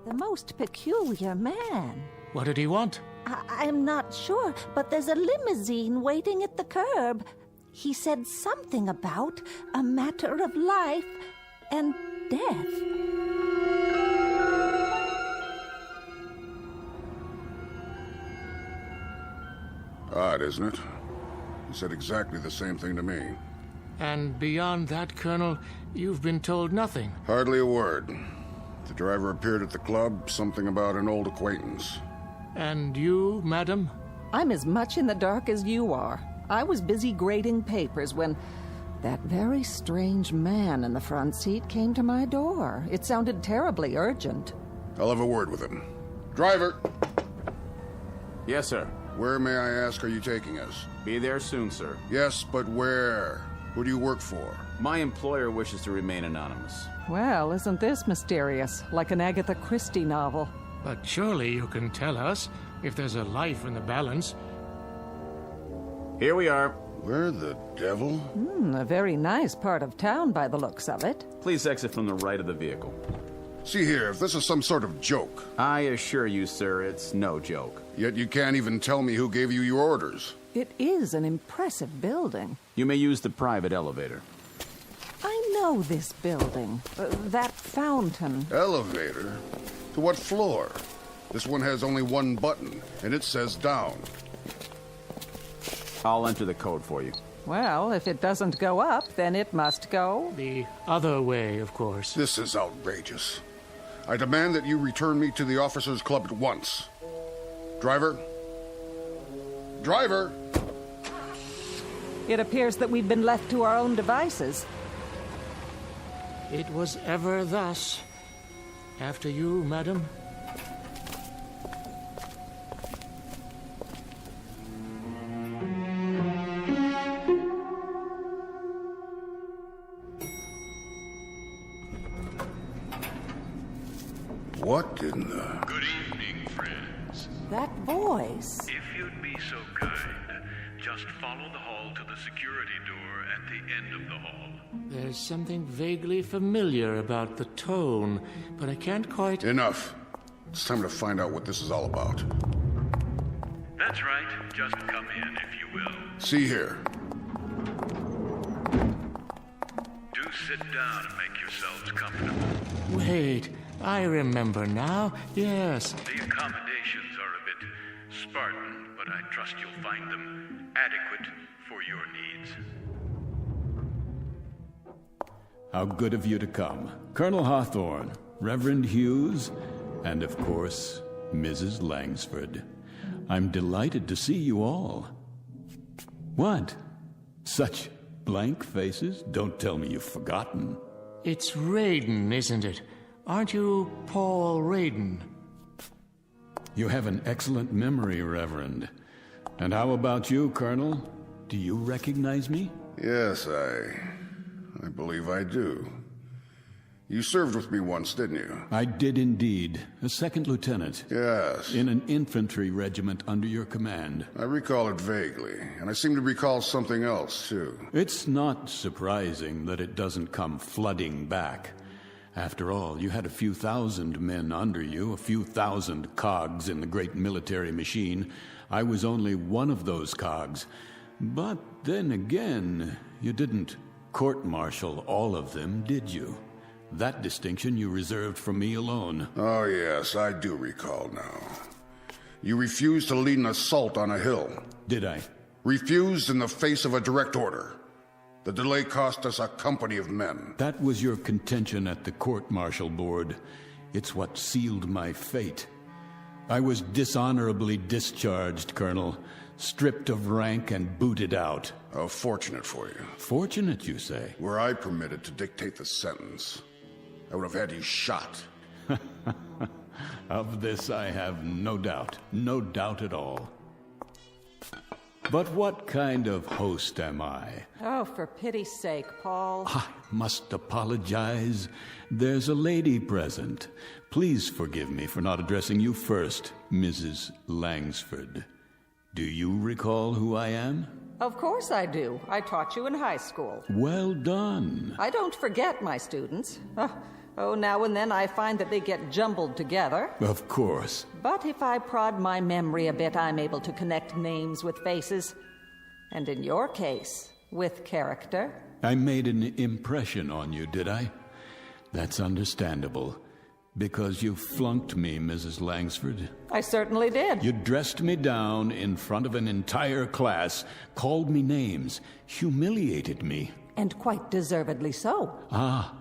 The most peculiar man. What did he want? I'm not sure, but there's a limousine waiting at the curb. He said something about a matter of life and death. Odd, isn't it? He said exactly the same thing to me. And beyond that, Colonel, you've been told nothing. Hardly a word. The driver appeared at the club, something about an old acquaintance. And you, madam? I'm as much in the dark as you are. I was busy grading papers when that very strange man in the front seat came to my door. It sounded terribly urgent. I'll have a word with him. Driver! Yes, sir. Where, may I ask, are you taking us? Be there soon, sir. Yes, but where? Who do you work for? My employer wishes to remain anonymous. Well, isn't this mysterious? Like an Agatha Christie novel. But surely you can tell us if there's a life in the balance. Here we are. Where the devil? A very nice part of town by the looks of it. Please exit from the right of the vehicle. See here, if this is some sort of joke. I assure you, sir, it's no joke. Yet you can't even tell me who gave you your orders. It is an impressive building. You may use the private elevator. I know this building. That fountain. Elevator? To what floor? This one has only one button, and it says down. I'll enter the code for you. Well, if it doesn't go up, then it must go the other way, of course. This is outrageous. I demand that you return me to the officers' club at once. Driver? Driver! It appears that we've been left to our own devices. It was ever thus. After you, madam. What in the... Good evening, friends. That voice. If you'd be so kind, just follow the hall to the security door at the end of the hall. There's something vaguely familiar about the tone, but I can't quite... Enough. It's time to find out what this is all about. That's right. Just come in, if you will. See here. Do sit down and make yourselves comfortable. Wait, I remember now. Yes. The accommodations are a bit Spartan, but I trust you'll find them adequate for your needs. How good of you to come. Colonel Hawthorne, Reverend Hughes, and of course, Mrs. Langsford. I'm delighted to see you all. What? Such blank faces? Don't tell me you've forgotten. It's Raiden, isn't it? Aren't you Paul Raiden? You have an excellent memory, Reverend. And how about you, Colonel? Do you recognize me? Yes, I believe I do. You served with me once, didn't you? I did indeed. A second lieutenant. Yes. In an infantry regiment under your command. I recall it vaguely, and I seem to recall something else, too. It's not surprising that it doesn't come flooding back. After all, you had a few thousand men under you, a few thousand cogs in the great military machine. I was only one of those cogs. But then again, you didn't court-martial all of them, did you? That distinction you reserved for me alone. Oh, yes, I do recall now. You refused to lead an assault on a hill. Did I? Refused in the face of a direct order. The delay cost us a company of men. That was your contention at the court-martial board. It's what sealed my fate. I was dishonorably discharged, Colonel. Stripped of rank and booted out. Oh, fortunate for you. Fortunate, you say? Were I permitted to dictate the sentence, I would have had you shot. Of this I have no doubt. No doubt at all. But what kind of host am I? Oh, for pity's sake, Paul. I must apologize. There's a lady present. Please forgive me for not addressing you first, Mrs. Langsford. Do you recall who I am? Of course I do. I taught you in high school. Well done. I don't forget my students. Oh, now and then I find that they get jumbled together. Of course. But if I prod my memory a bit, I'm able to connect names with faces. And in your case, with character. I made an impression on you, did I? That's understandable. Because you flunked me, Mrs. Langsford. I certainly did. You dressed me down in front of an entire class, called me names, humiliated me. And quite deservedly so. Ah,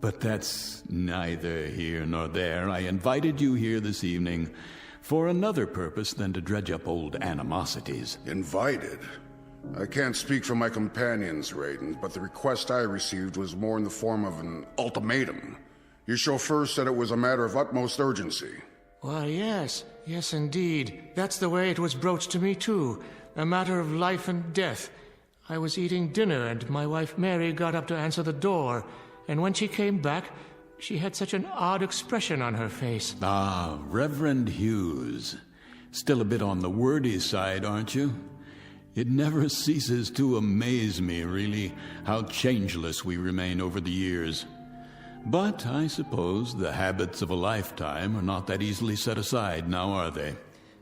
but that's neither here nor there. I invited you here this evening for another purpose than to dredge up old animosities. Invited? I can't speak for my companions, Raiden, but the request I received was more in the form of an ultimatum. Your chauffeur said it was a matter of utmost urgency. Why, yes. Yes, indeed. That's the way it was broached to me, too. A matter of life and death. I was eating dinner, and my wife Mary got up to answer the door. And when she came back, she had such an odd expression on her face. Ah, Reverend Hughes. Still a bit on the wordy side, aren't you? It never ceases to amaze me, really, how changeless we remain over the years. But I suppose the habits of a lifetime are not that easily set aside, now are they?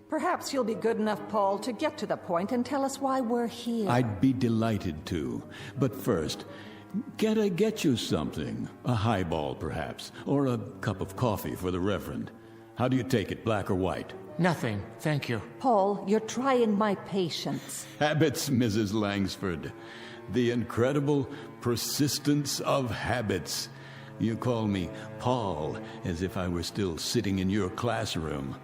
Perhaps you'll be good enough, Paul, to get to the point and tell us why we're here. I'd be delighted to. But first, can't I get you something? A highball, perhaps, or a cup of coffee for the Reverend. How do you take it, black or white? Nothing, thank you. Paul, you're trying my patience. Habits, Mrs. Langsford. The incredible persistence of habits. You call me Paul, as if I were still sitting in your classroom.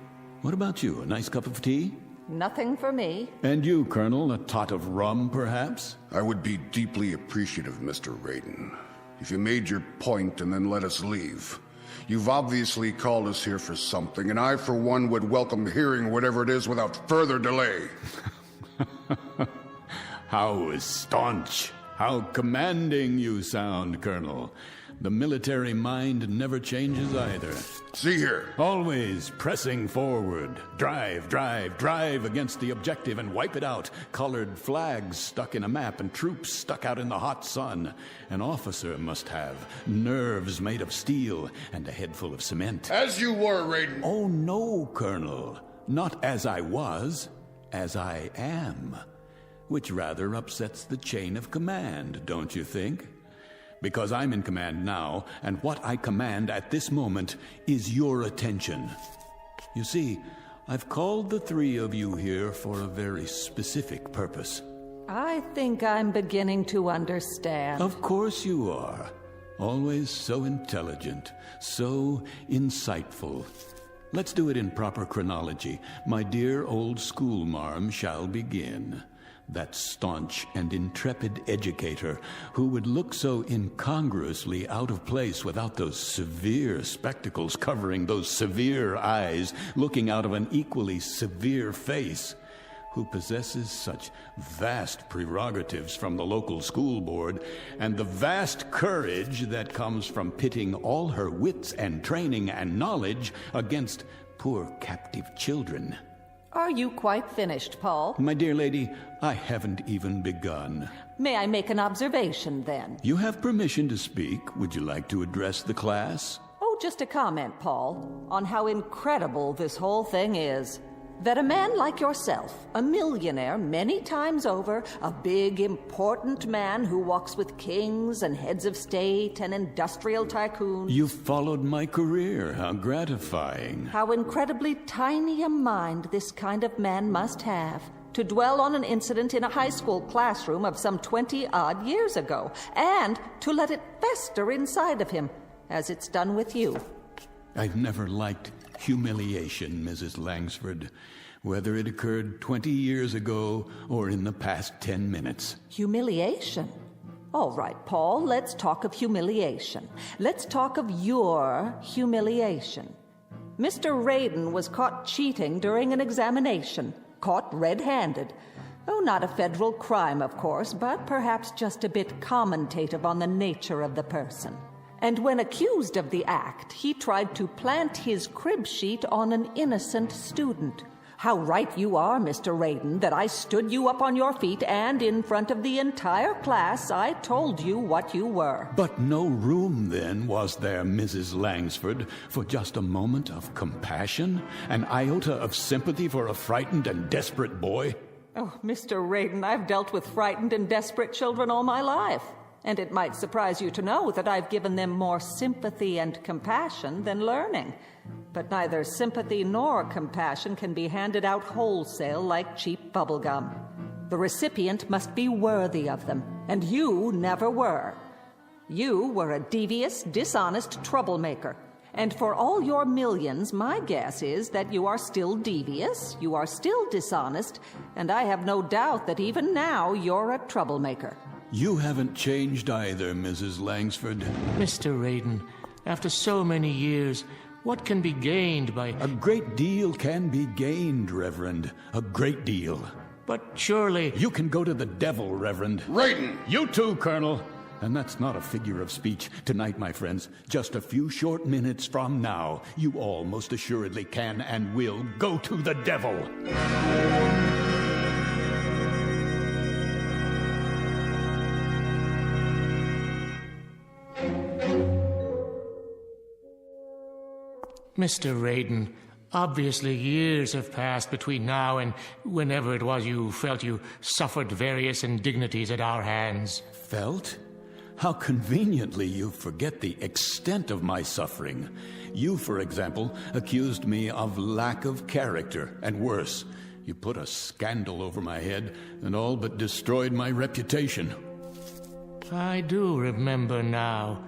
What about you, a nice cup of tea? Nothing for me. And you, Colonel, a tot of rum, perhaps? I would be deeply appreciative, Mr. Raiden, if you made your point and then let us leave. You've obviously called us here for something, and I, for one, would welcome hearing whatever it is without further delay. How staunch, how commanding you sound, Colonel. The military mind never changes either. See here. Always pressing forward. Drive, drive, drive against the objective and wipe it out. Colored flags stuck in a map and troops stuck out in the hot sun. An officer must have nerves made of steel and a head full of cement. As you were, Raiden. Oh, no, Colonel. Not as I was, as I am. Which rather upsets the chain of command, don't you think? Because I'm in command now, and what I command at this moment is your attention. You see, I've called the three of you here for a very specific purpose. I think I'm beginning to understand. Of course you are. Always so intelligent, so insightful. Let's do it in proper chronology. My dear old schoolmarm shall begin. That staunch and intrepid educator who would look so incongruously out of place without those severe spectacles covering those severe eyes looking out of an equally severe face, who possesses such vast prerogatives from the local school board and the vast courage that comes from pitting all her wits and training and knowledge against poor captive children. Are you quite finished, Paul? My dear lady, I haven't even begun. May I make an observation, then? You have permission to speak. Would you like to address the class? Oh, just a comment, Paul, on how incredible this whole thing is. That a man like yourself, a millionaire many times over, a big, important man who walks with kings and heads of state and industrial tycoons... You followed my career. How gratifying. How incredibly tiny a mind this kind of man must have to dwell on an incident in a high school classroom of some 20-odd years ago, and to let it fester inside of him, as it's done with you. I've never liked humiliation, Mrs. Langsford, whether it occurred 20 years ago or in the past 10 minutes. Humiliation? All right, Paul, let's talk of humiliation. Let's talk of your humiliation. Mr. Raiden was caught cheating during an examination, caught red-handed. Oh, not a federal crime, of course, but perhaps just a bit commentative on the nature of the person. And when accused of the act, he tried to plant his crib sheet on an innocent student. How right you are, Mr. Raiden, that I stood you up on your feet and in front of the entire class I told you what you were. But no room then, was there, Mrs. Langsford, for just a moment of compassion? An iota of sympathy for a frightened and desperate boy? Oh, Mr. Raiden, I've dealt with frightened and desperate children all my life. And it might surprise you to know that I've given them more sympathy and compassion than learning. But neither sympathy nor compassion can be handed out wholesale like cheap bubblegum. The recipient must be worthy of them, and you never were. You were a devious, dishonest troublemaker. And for all your millions, my guess is that you are still devious, you are still dishonest, and I have no doubt that even now you're a troublemaker. You haven't changed either, Mrs. Langsford. Mr. Raiden, after so many years, What can be gained by... A great deal can be gained, Reverend. A great deal. But surely... You can go to the devil, Reverend. Raiden! You too, Colonel. And that's not a figure of speech. Tonight, my friends, just a few short minutes from now, you all most assuredly can and will go to the devil. Mr. Raiden, obviously years have passed between now and whenever it was you felt you suffered various indignities at our hands. Felt? How conveniently you forget the extent of my suffering. You, for example, accused me of lack of character, and worse, you put a scandal over my head and all but destroyed my reputation. I do remember now.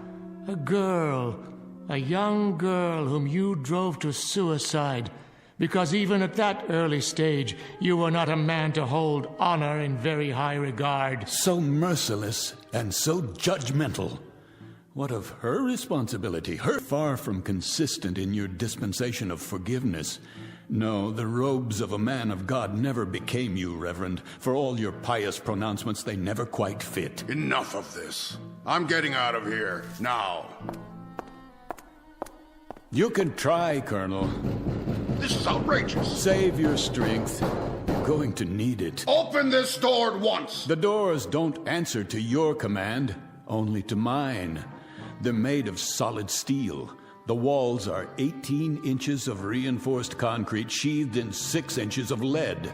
A young girl whom you drove to suicide, because even at that early stage, you were not a man to hold honor in very high regard. So merciless and so judgmental. What of her responsibility? Her far from consistent in your dispensation of forgiveness. No, the robes of a man of God never became you, Reverend. For all your pious pronouncements, they never quite fit. Enough of this. I'm getting out of here, now. You can try, Colonel. This is outrageous. Save your strength. You're going to need it. Open this door at once. The doors don't answer to your command, only to mine. They're made of solid steel. The walls are 18 inches of reinforced concrete sheathed in 6 inches of lead.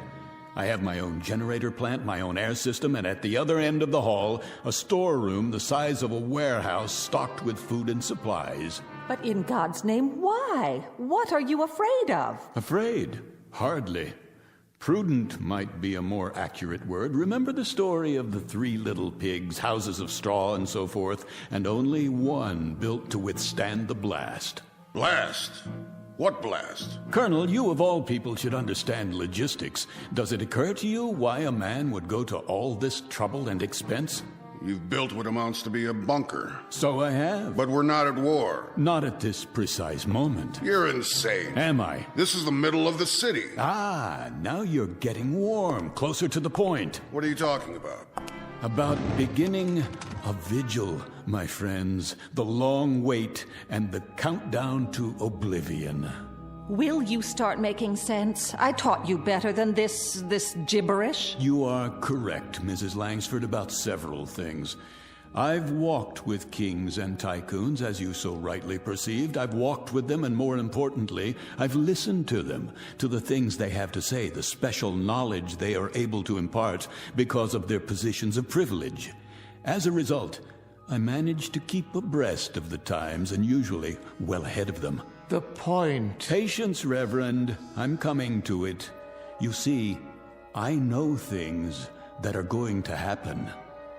I have my own generator plant, my own air system, and at the other end of the hall, a storeroom the size of a warehouse stocked with food and supplies. But in God's name, why? What are you afraid of? Afraid? Hardly. Prudent might be a more accurate word. Remember the story of the 3 little pigs, houses of straw and so forth, and only one built to withstand the blast. Blast? What blast? Colonel, you of all people should understand logistics. Does it occur to you why a man would go to all this trouble and expense? You've built what amounts to be a bunker. So I have. But we're not at war. Not at this precise moment. You're insane. Am I? This is the middle of the city. Ah, now you're getting warm, closer to the point. What are you talking about? About beginning a vigil, my friends. The long wait and the countdown to oblivion. Will you start making sense? I taught you better than this gibberish. You are correct, Mrs. Langsford, about several things. I've walked with kings and tycoons, as you so rightly perceived. I've walked with them, and more importantly, I've listened to them, to the things they have to say, the special knowledge they are able to impart because of their positions of privilege. As a result, I managed to keep abreast of the times and usually well ahead of them. The point. Patience, Reverend. I'm coming to it. You see, I know things that are going to happen.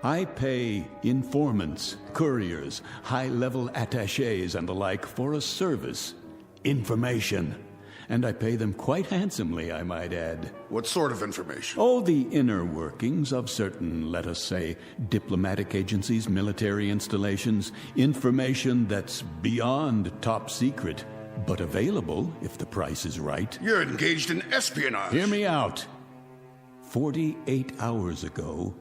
I pay informants, couriers, high-level attachés and the like for a service. Information. And I pay them quite handsomely, I might add. What sort of information? Oh, the inner workings of certain, let us say, diplomatic agencies, military installations. Information that's beyond top secret, but available if the price is right. You're engaged in espionage. Hear me out. 48 hours ago,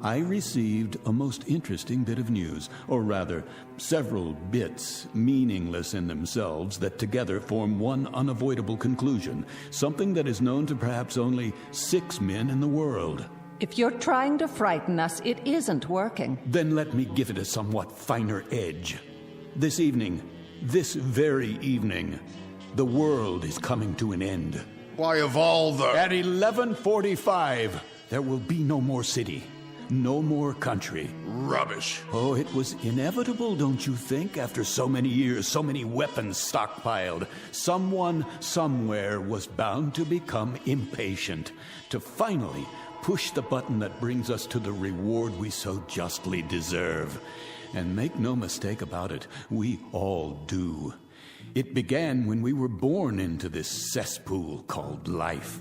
I received a most interesting bit of news, or rather, several bits, meaningless in themselves, that together form one unavoidable conclusion, something that is known to perhaps only 6 men in the world. If you're trying to frighten us, it isn't working. Then let me give it a somewhat finer edge. This evening, this very evening, the world is coming to an end. Why, of all the... At 11:45, there will be no more city. No more country. Rubbish. Oh, it was inevitable, don't you think? After so many years, so many weapons stockpiled, someone somewhere was bound to become impatient, to finally push the button that brings us to the reward we so justly deserve. And make no mistake about it, we all do. It began when we were born into this cesspool called life.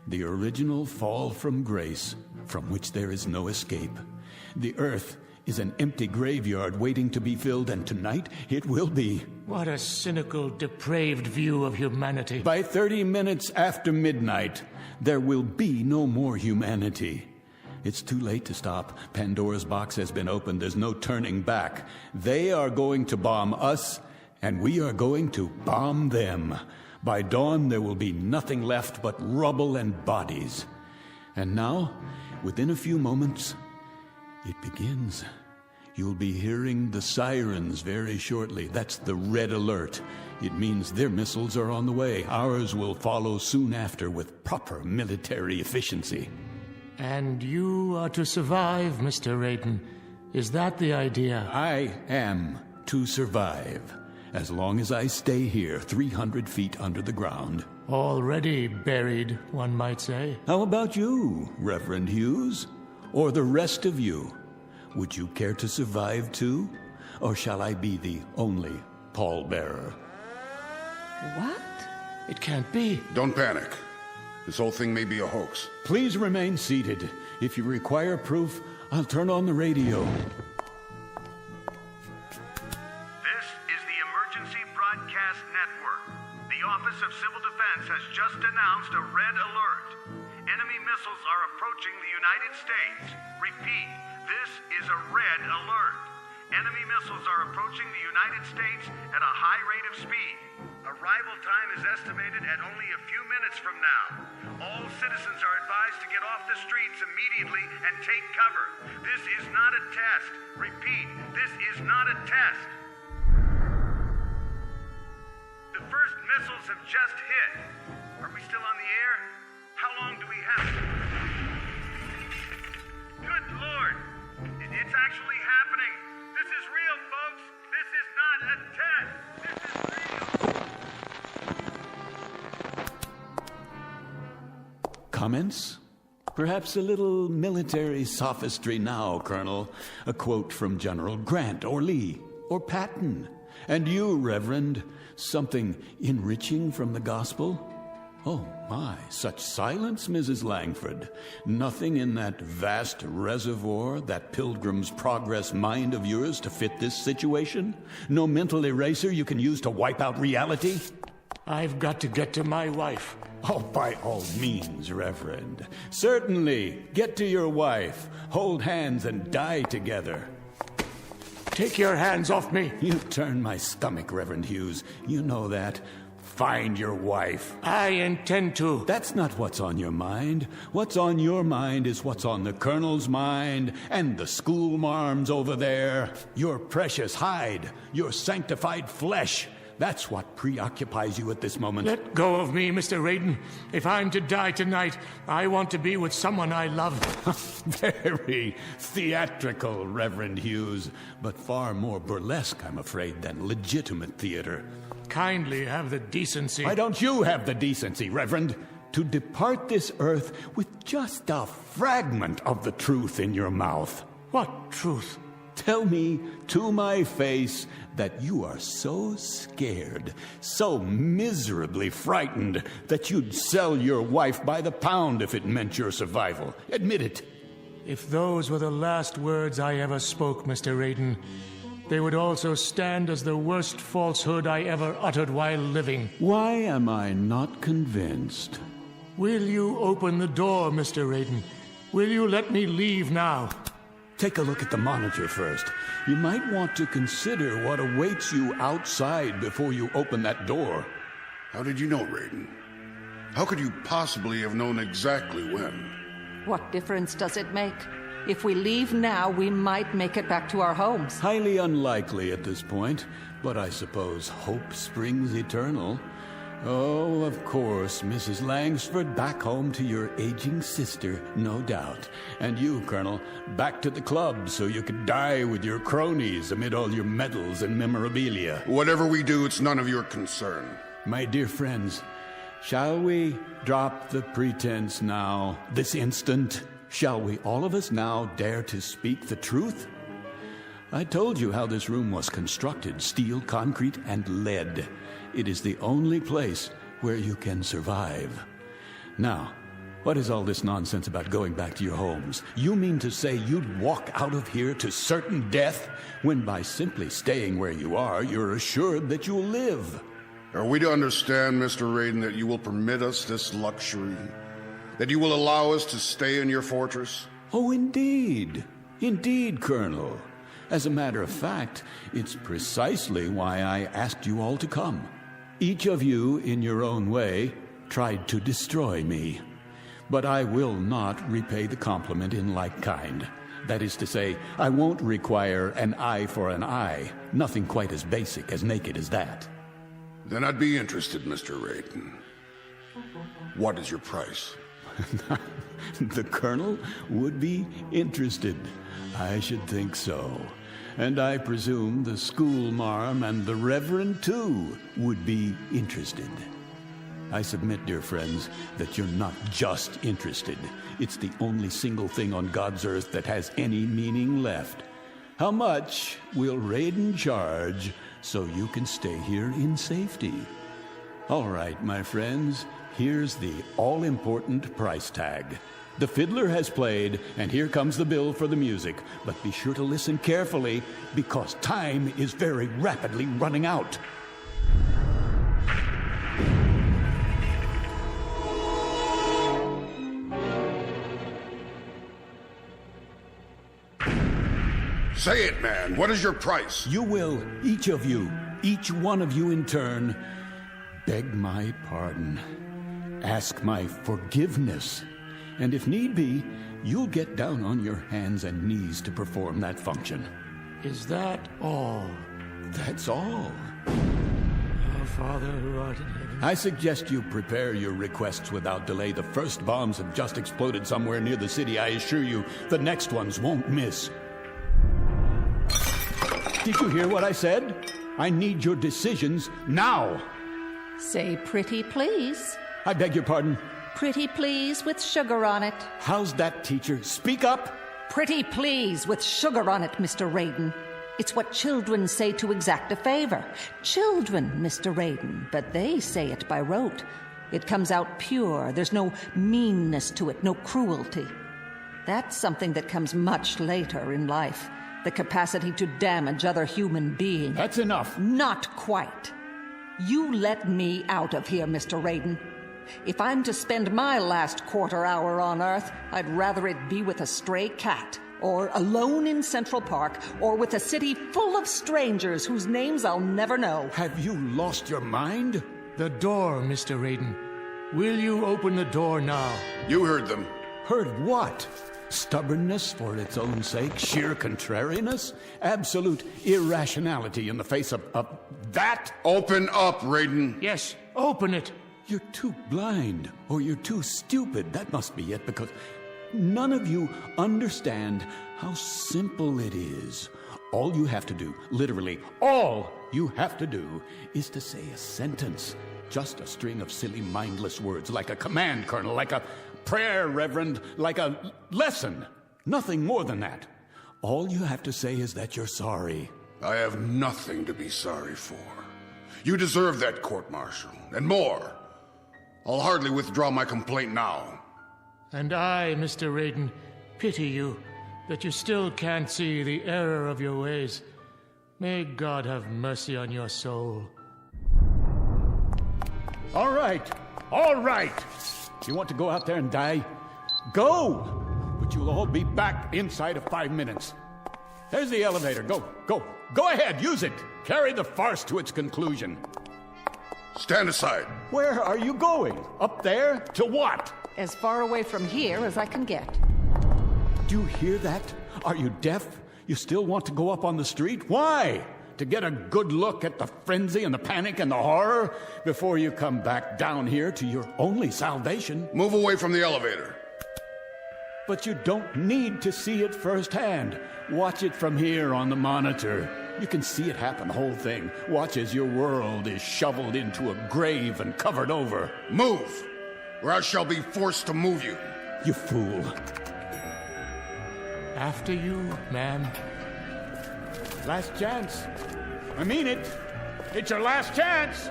The original fall from grace, from which there is no escape. The earth is an empty graveyard waiting to be filled, and tonight it will be. What a cynical, depraved view of humanity. By 30 minutes after midnight, there will be no more humanity. It's too late to stop. Pandora's box has been opened. There's no turning back. They are going to bomb us, and we are going to bomb them. By dawn, there will be nothing left but rubble and bodies. And now, within a few moments, it begins. You'll be hearing the sirens very shortly. That's the red alert. It means their missiles are on the way. Ours will follow soon after with proper military efficiency. And you are to survive, Mr. Raiden. Is that the idea? I am to survive, as long as I stay here 300 feet under the ground. Already buried, one might say. How about you, Reverend Hughes? Or the rest of you? Would you care to survive too? Or shall I be the only pallbearer? What? It can't be. Don't panic. This whole thing may be a hoax. Please remain seated. If you require proof, I'll turn on the radio. This is the Emergency Broadcast Network. The Office of Civil Defense has just announced a red alert. Enemy missiles are approaching the United States. Repeat, this is a red alert. Enemy missiles are approaching the United States at a high rate of speed. Arrival time is estimated at only a few minutes from now. All citizens are advised to get off the streets immediately and take cover. This is not a test. Repeat, this is not a test. The first missiles have just hit. Are we still on the air? How long do we have? Good Lord! It's actually happening. This is real, folks. This is not a test. This is real. Comments? Perhaps a little military sophistry now, Colonel. A quote from General Grant or Lee or Patton. And you, Reverend, something enriching from the gospel? Oh, my, such silence, Mrs. Langford. Nothing in that vast reservoir, that Pilgrim's Progress mind of yours to fit this situation? No mental eraser you can use to wipe out reality? I've got to get to my wife. Oh, by all means, Reverend. Certainly, get to your wife. Hold hands and die together. Take your hands off me. You turn my stomach, Reverend Hughes. You know that. Find your wife. I intend to. That's not what's on your mind. What's on your mind is what's on the Colonel's mind and the school marms over there. Your precious hide, your sanctified flesh. That's what preoccupies you at this moment. Let go of me, Mr. Raiden. If I'm to die tonight, I want to be with someone I love. Very theatrical, Reverend Hughes, but far more burlesque, I'm afraid, than legitimate theater. Kindly have the decency. Why don't you have the decency, Reverend, to depart this earth with just a fragment of the truth in your mouth? What truth? Tell me to my face that you are so scared, so miserably frightened, that you'd sell your wife by the pound if it meant your survival. Admit it. If those were the last words I ever spoke, Mr. Raiden, they would also stand as the worst falsehood I ever uttered while living. Why am I not convinced? Will you open the door, Mr. Raiden? Will you let me leave now? Take a look at the monitor first. You might want to consider what awaits you outside before you open that door. How did you know, Raiden? How could you possibly have known exactly when? What difference does it make? If we leave now, we might make it back to our homes. Highly unlikely at this point, but I suppose hope springs eternal. Oh, of course, Mrs. Langsford, back home to your aging sister, no doubt. And you, Colonel, back to the club so you could die with your cronies amid all your medals and memorabilia. Whatever we do, it's none of your concern. My dear friends, shall we drop the pretense now, this instant? Shall we all of us now dare to speak the truth? I told you how this room was constructed, steel, concrete, and lead. It is the only place where you can survive. Now, What is all this nonsense about going back to your homes? You mean to say you'd walk out of here to certain death, when by simply staying where you are, you're assured that you'll live? Are we to understand, Mr. Raiden, that you will permit us this luxury? That you will allow us to stay in your fortress? Oh, indeed. Indeed, Colonel. As a matter of fact, it's precisely why I asked you all to come. Each of you, in your own way, tried to destroy me. But I will not repay the compliment in like kind. That is to say, I won't require an eye for an eye. Nothing quite as basic, as naked as that. Then I'd be interested, Mr. Raiden. What is your price? The Colonel would be interested. I should think so. And I presume the schoolmarm and the Reverend, too, would be interested. I submit, dear friends, that you're not just interested. It's the only single thing on God's earth that has any meaning left. How much will Raiden charge so you can stay here in safety? All right, my friends, here's the all-important price tag. The fiddler has played, and here comes the bill for the music. But be sure to listen carefully, because time is very rapidly running out. Say it, man. What is your price? You will, each of you, each one of you in turn, beg my pardon, ask my forgiveness, and if need be, you'll get down on your hands and knees to perform that function. Is that all? That's all. Our Father who art in heaven. I suggest you prepare your requests without delay. The first bombs have just exploded somewhere near the city. I assure you, the next ones won't miss. Did you hear what I said? I need your decisions now. Say pretty please. I beg your pardon? Pretty please with sugar on it. How's that, teacher? Speak up. Pretty please with sugar on it, Mr. Raiden. It's what children say to exact a favor. Children, Mr. Raiden, but they say it by rote. It comes out pure. There's no meanness to it, no cruelty. That's something that comes much later in life. The capacity to damage other human beings. That's enough. Not quite. You let me out of here, Mr. Raiden. If I'm to spend my last quarter hour on Earth, I'd rather it be with a stray cat, or alone in Central Park, or with a city full of strangers whose names I'll never know. Have you lost your mind? The door, Mr. Raiden. Will you open the door now? You heard them. Heard what? Stubbornness for its own sake? Sheer contrariness? Absolute irrationality in the face of that? Open up, Raiden. Yes, open it. You're too blind, or you're too stupid. That must be it, because none of you understand how simple it is. All you have to do, literally all you have to do, is to say a sentence. Just a string of silly, mindless words, like a command, Colonel, like a prayer, Reverend, like a lesson. Nothing more than that. All you have to say is that you're sorry. I have nothing to be sorry for. You deserve that, court-martial, and more. I'll hardly withdraw my complaint now. And I, Mr. Raiden, pity you that you still can't see the error of your ways. May God have mercy on your soul. All right. You want to go out there and die? Go! But you'll all be back inside of 5 minutes. There's the elevator. Go ahead, use it. Carry the farce to its conclusion. Stand aside. Where are you going? Up there? To what? As far away from here as I can get. Do you hear that? Are you deaf? You still want to go up on the street? Why? To get a good look at the frenzy and the panic and the horror before you come back down here to your only salvation? Move away from the elevator. But you don't need to see it firsthand. Watch it from here on the monitor. You can see it happen, the whole thing. Watch as your world is shoveled into a grave and covered over. Move, or I shall be forced to move you. You fool. After you, ma'am. Last chance. I mean it. It's your last chance.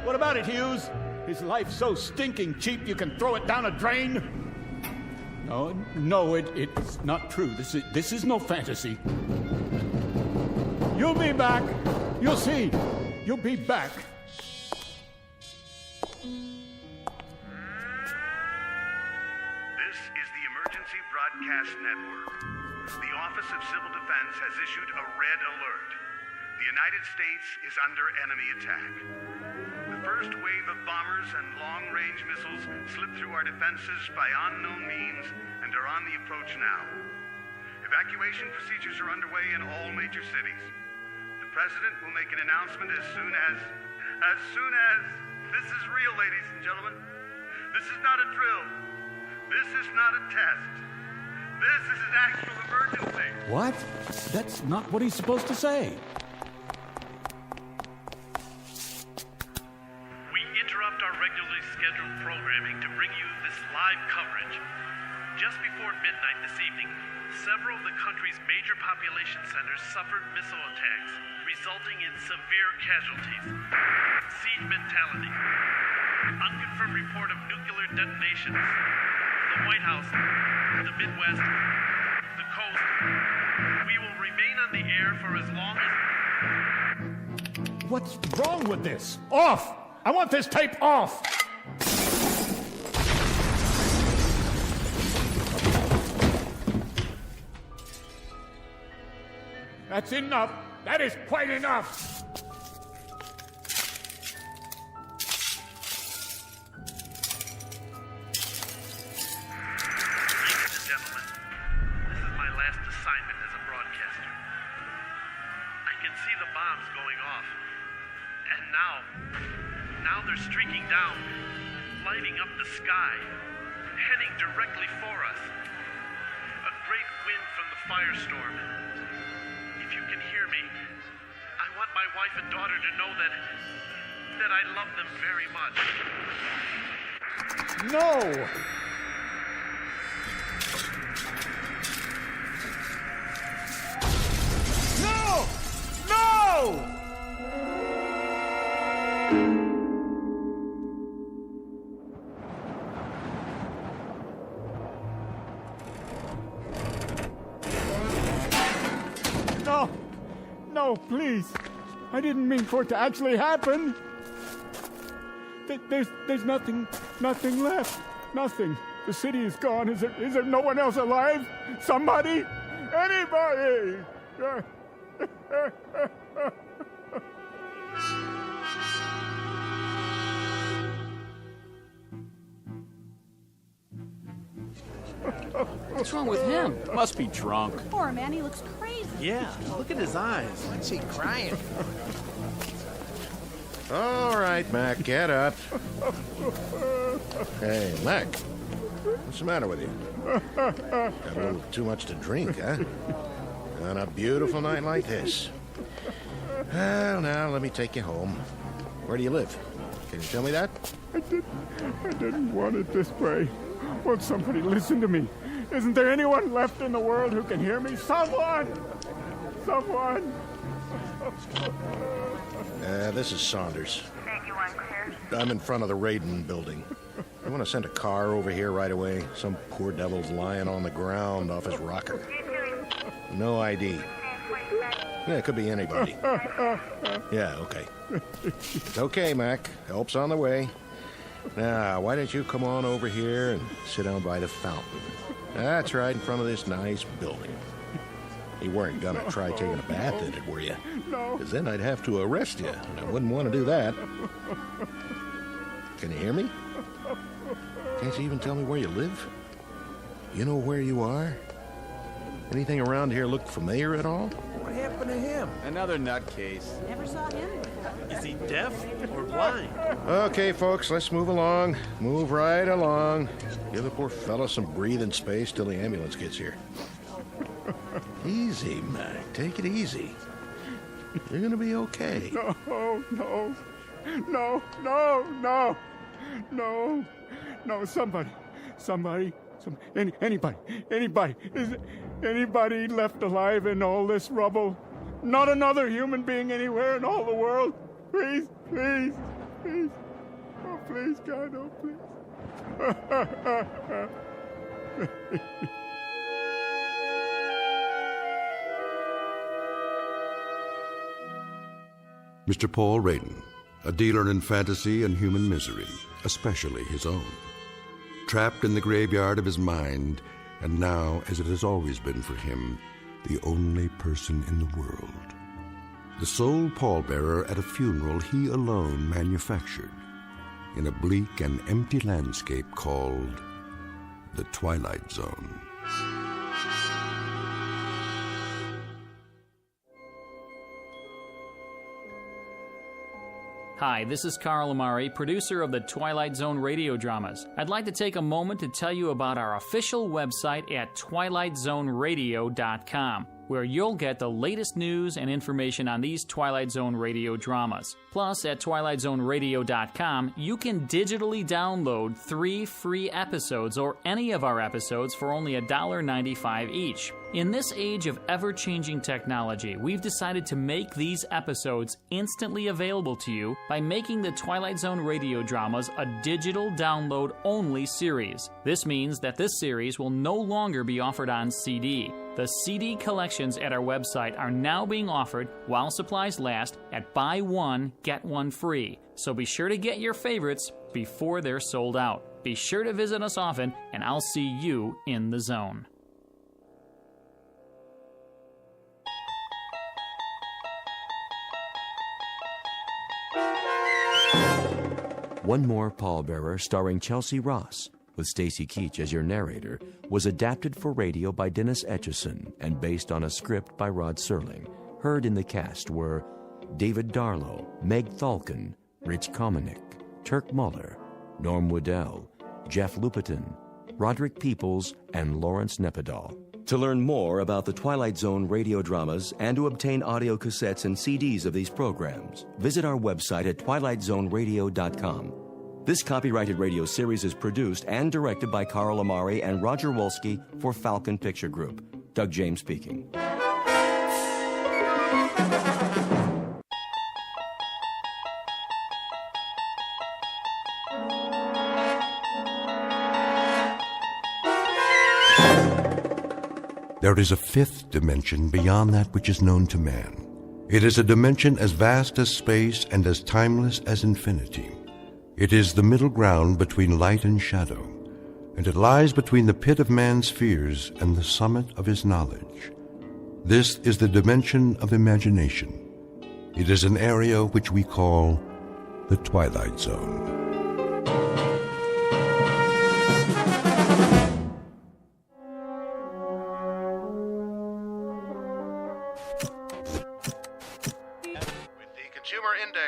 What about it, Hughes? Is life so stinking cheap you can throw it down a drain? No, it's not true. This is no fantasy. You'll be back. You'll see. You'll be back. This is the Emergency Broadcast Network. The Office of Civil Defense has issued a red alert. The United States is under enemy attack. The first wave of bombers and long-range missiles slipped through our defenses by unknown means and are on the approach now. Evacuation procedures are underway in all major cities. The President will make an announcement as soon as... This is real, ladies and gentlemen. This is not a drill. This is not a test. This is an actual emergency. What? That's not what he's supposed to say. We interrupt our regularly scheduled programming to bring you this live coverage. Just before midnight this evening, several of the country's major population centers suffered missile attacks, resulting in severe casualties. Siege mentality. Unconfirmed report of nuclear detonations. The White House, the Midwest, the coast. We will remain on the air for as long as... What's wrong with this? Off! I want this tape off! That's enough. That is quite enough. Now they're streaking down, lighting up the sky, heading directly for us. A great wind from the firestorm. If you can hear me, I want my wife and daughter to know that I love them very much. No! No! No! No, please. I didn't mean for it to actually happen. There's nothing left. Nothing. The city is gone. Is there no one else alive? Somebody? Anybody? What's wrong with him? Must be drunk. Poor man, he looks crazy. Yeah, look at his eyes. What's he crying? All right, Mac, get up. Hey, Mac, what's the matter with you? Got a little too much to drink, huh? On a beautiful night like this. Well, now, let me take you home. Where do you live? Can you tell me that? I didn't want it this way. Won't somebody listen to me? Isn't there anyone left in the world who can hear me? Someone! Someone! This is Saunders. I'm in front of the Raiden building. I want to send a car over here right away. Some poor devil's lying on the ground off his rocker. No ID. Yeah, it could be anybody. Yeah, okay. Okay, Mac. Help's on the way. Now, why don't you come on over here and sit down by the fountain? That's right in front of this nice building. You weren't gonna try taking a bath in it, were you? No. Because then I'd have to arrest you, and I wouldn't want to do that. Can you hear me? Can't you even tell me where you live? You know where you are? Anything around here look familiar at all? What happened to him? Another nutcase. Never saw him before. Is he deaf or blind? Okay, folks, let's move along. Move right along. Give the poor fella some breathing space till the ambulance gets here. Easy, Mac. Take it easy. You're gonna be okay. No, somebody, anybody. Is anybody left alive in all this rubble? Not another human being anywhere in all the world? Please. Oh, please, God, oh, please. Mr. Paul Raiden, a dealer in fantasy and human misery, especially his own. Trapped in the graveyard of his mind, and now, as it has always been for him, the only person in the world. The sole pallbearer at a funeral he alone manufactured, in a bleak and empty landscape called the Twilight Zone. Hi, this is Carl Amari, producer of the Twilight Zone Radio Dramas. I'd like to take a moment to tell you about our official website at twilightzoneradio.com, where you'll get the latest news and information on these Twilight Zone Radio Dramas. Plus, at twilightzoneradio.com, you can digitally download 3 free episodes or any of our episodes for only $1.95 each. In this age of ever-changing technology, we've decided to make these episodes instantly available to you by making the Twilight Zone Radio Dramas a digital download-only series. This means that this series will no longer be offered on CD. The CD collections at our website are now being offered while supplies last at buy one, get one free. So be sure to get your favorites before they're sold out. Be sure to visit us often, and I'll see you in the zone. One More Pallbearer, starring Chelsea Ross, with Stacy Keach as your narrator, was adapted for radio by Dennis Etchison and based on a script by Rod Serling. Heard in the cast were David Darlow, Meg Thalken, Rich Kominick, Turk Muller, Norm Woodell, Jeff Lupetin, Roderick Peoples, and Lawrence Nepidal. To learn more about the Twilight Zone radio dramas and to obtain audio cassettes and CDs of these programs, visit our website at twilightzoneradio.com. This copyrighted radio series is produced and directed by Carl Amari and Roger Wolski for Falcon Picture Group. Doug James speaking. There is a fifth dimension beyond that which is known to man. It is a dimension as vast as space and as timeless as infinity. It is the middle ground between light and shadow, and it lies between the pit of man's fears and the summit of his knowledge. This is the dimension of imagination. It is an area which we call the Twilight Zone.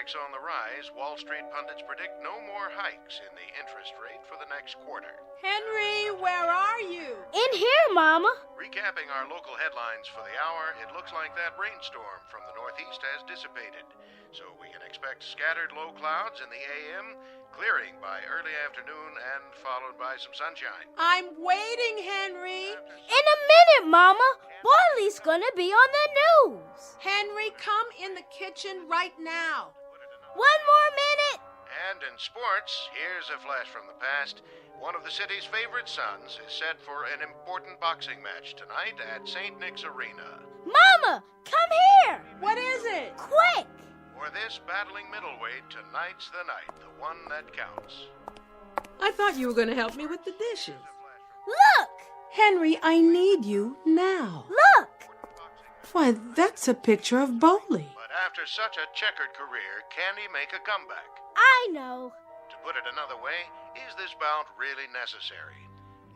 On the rise, Wall Street pundits predict no more hikes in the interest rate for the next quarter. Henry, where are you? In here, Mama. Recapping our local headlines for the hour, it looks like that rainstorm from the northeast has dissipated. So we can expect scattered low clouds in the AM, clearing by early afternoon and followed by some sunshine. I'm waiting, Henry. In a minute, Mama. Barley's gonna be on the news. Henry, come in the kitchen right now. 1 more minute. And in sports, here's a flash from the past. One of the city's favorite sons is set for an important boxing match tonight at St. Nick's Arena. Mama, come here. What is it? Quick. For this battling middleweight, tonight's the night, the one that counts. I thought you were going to help me with the dishes. Look. Henry, I need you now. Look. Why, that's a picture of Bowley. But after such a checkered career, can he make a comeback? I know. To put it another way, is this bout really necessary?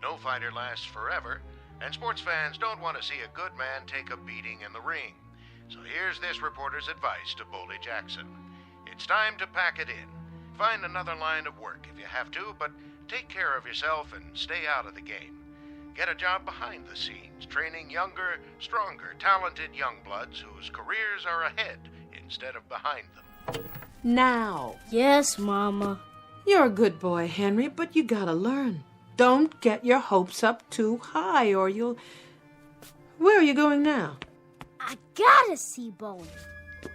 No fighter lasts forever, and sports fans don't want to see a good man take a beating in the ring. So here's this reporter's advice to Boldy Jackson. It's time to pack it in. Find another line of work if you have to, but take care of yourself and stay out of the game. Get a job behind the scenes, training younger, stronger, talented young bloods whose careers are ahead instead of behind them. Now. Yes, Mama. You're a good boy, Henry, but you gotta learn. Don't get your hopes up too high or you'll... Where are you going now? I gotta see Bowley.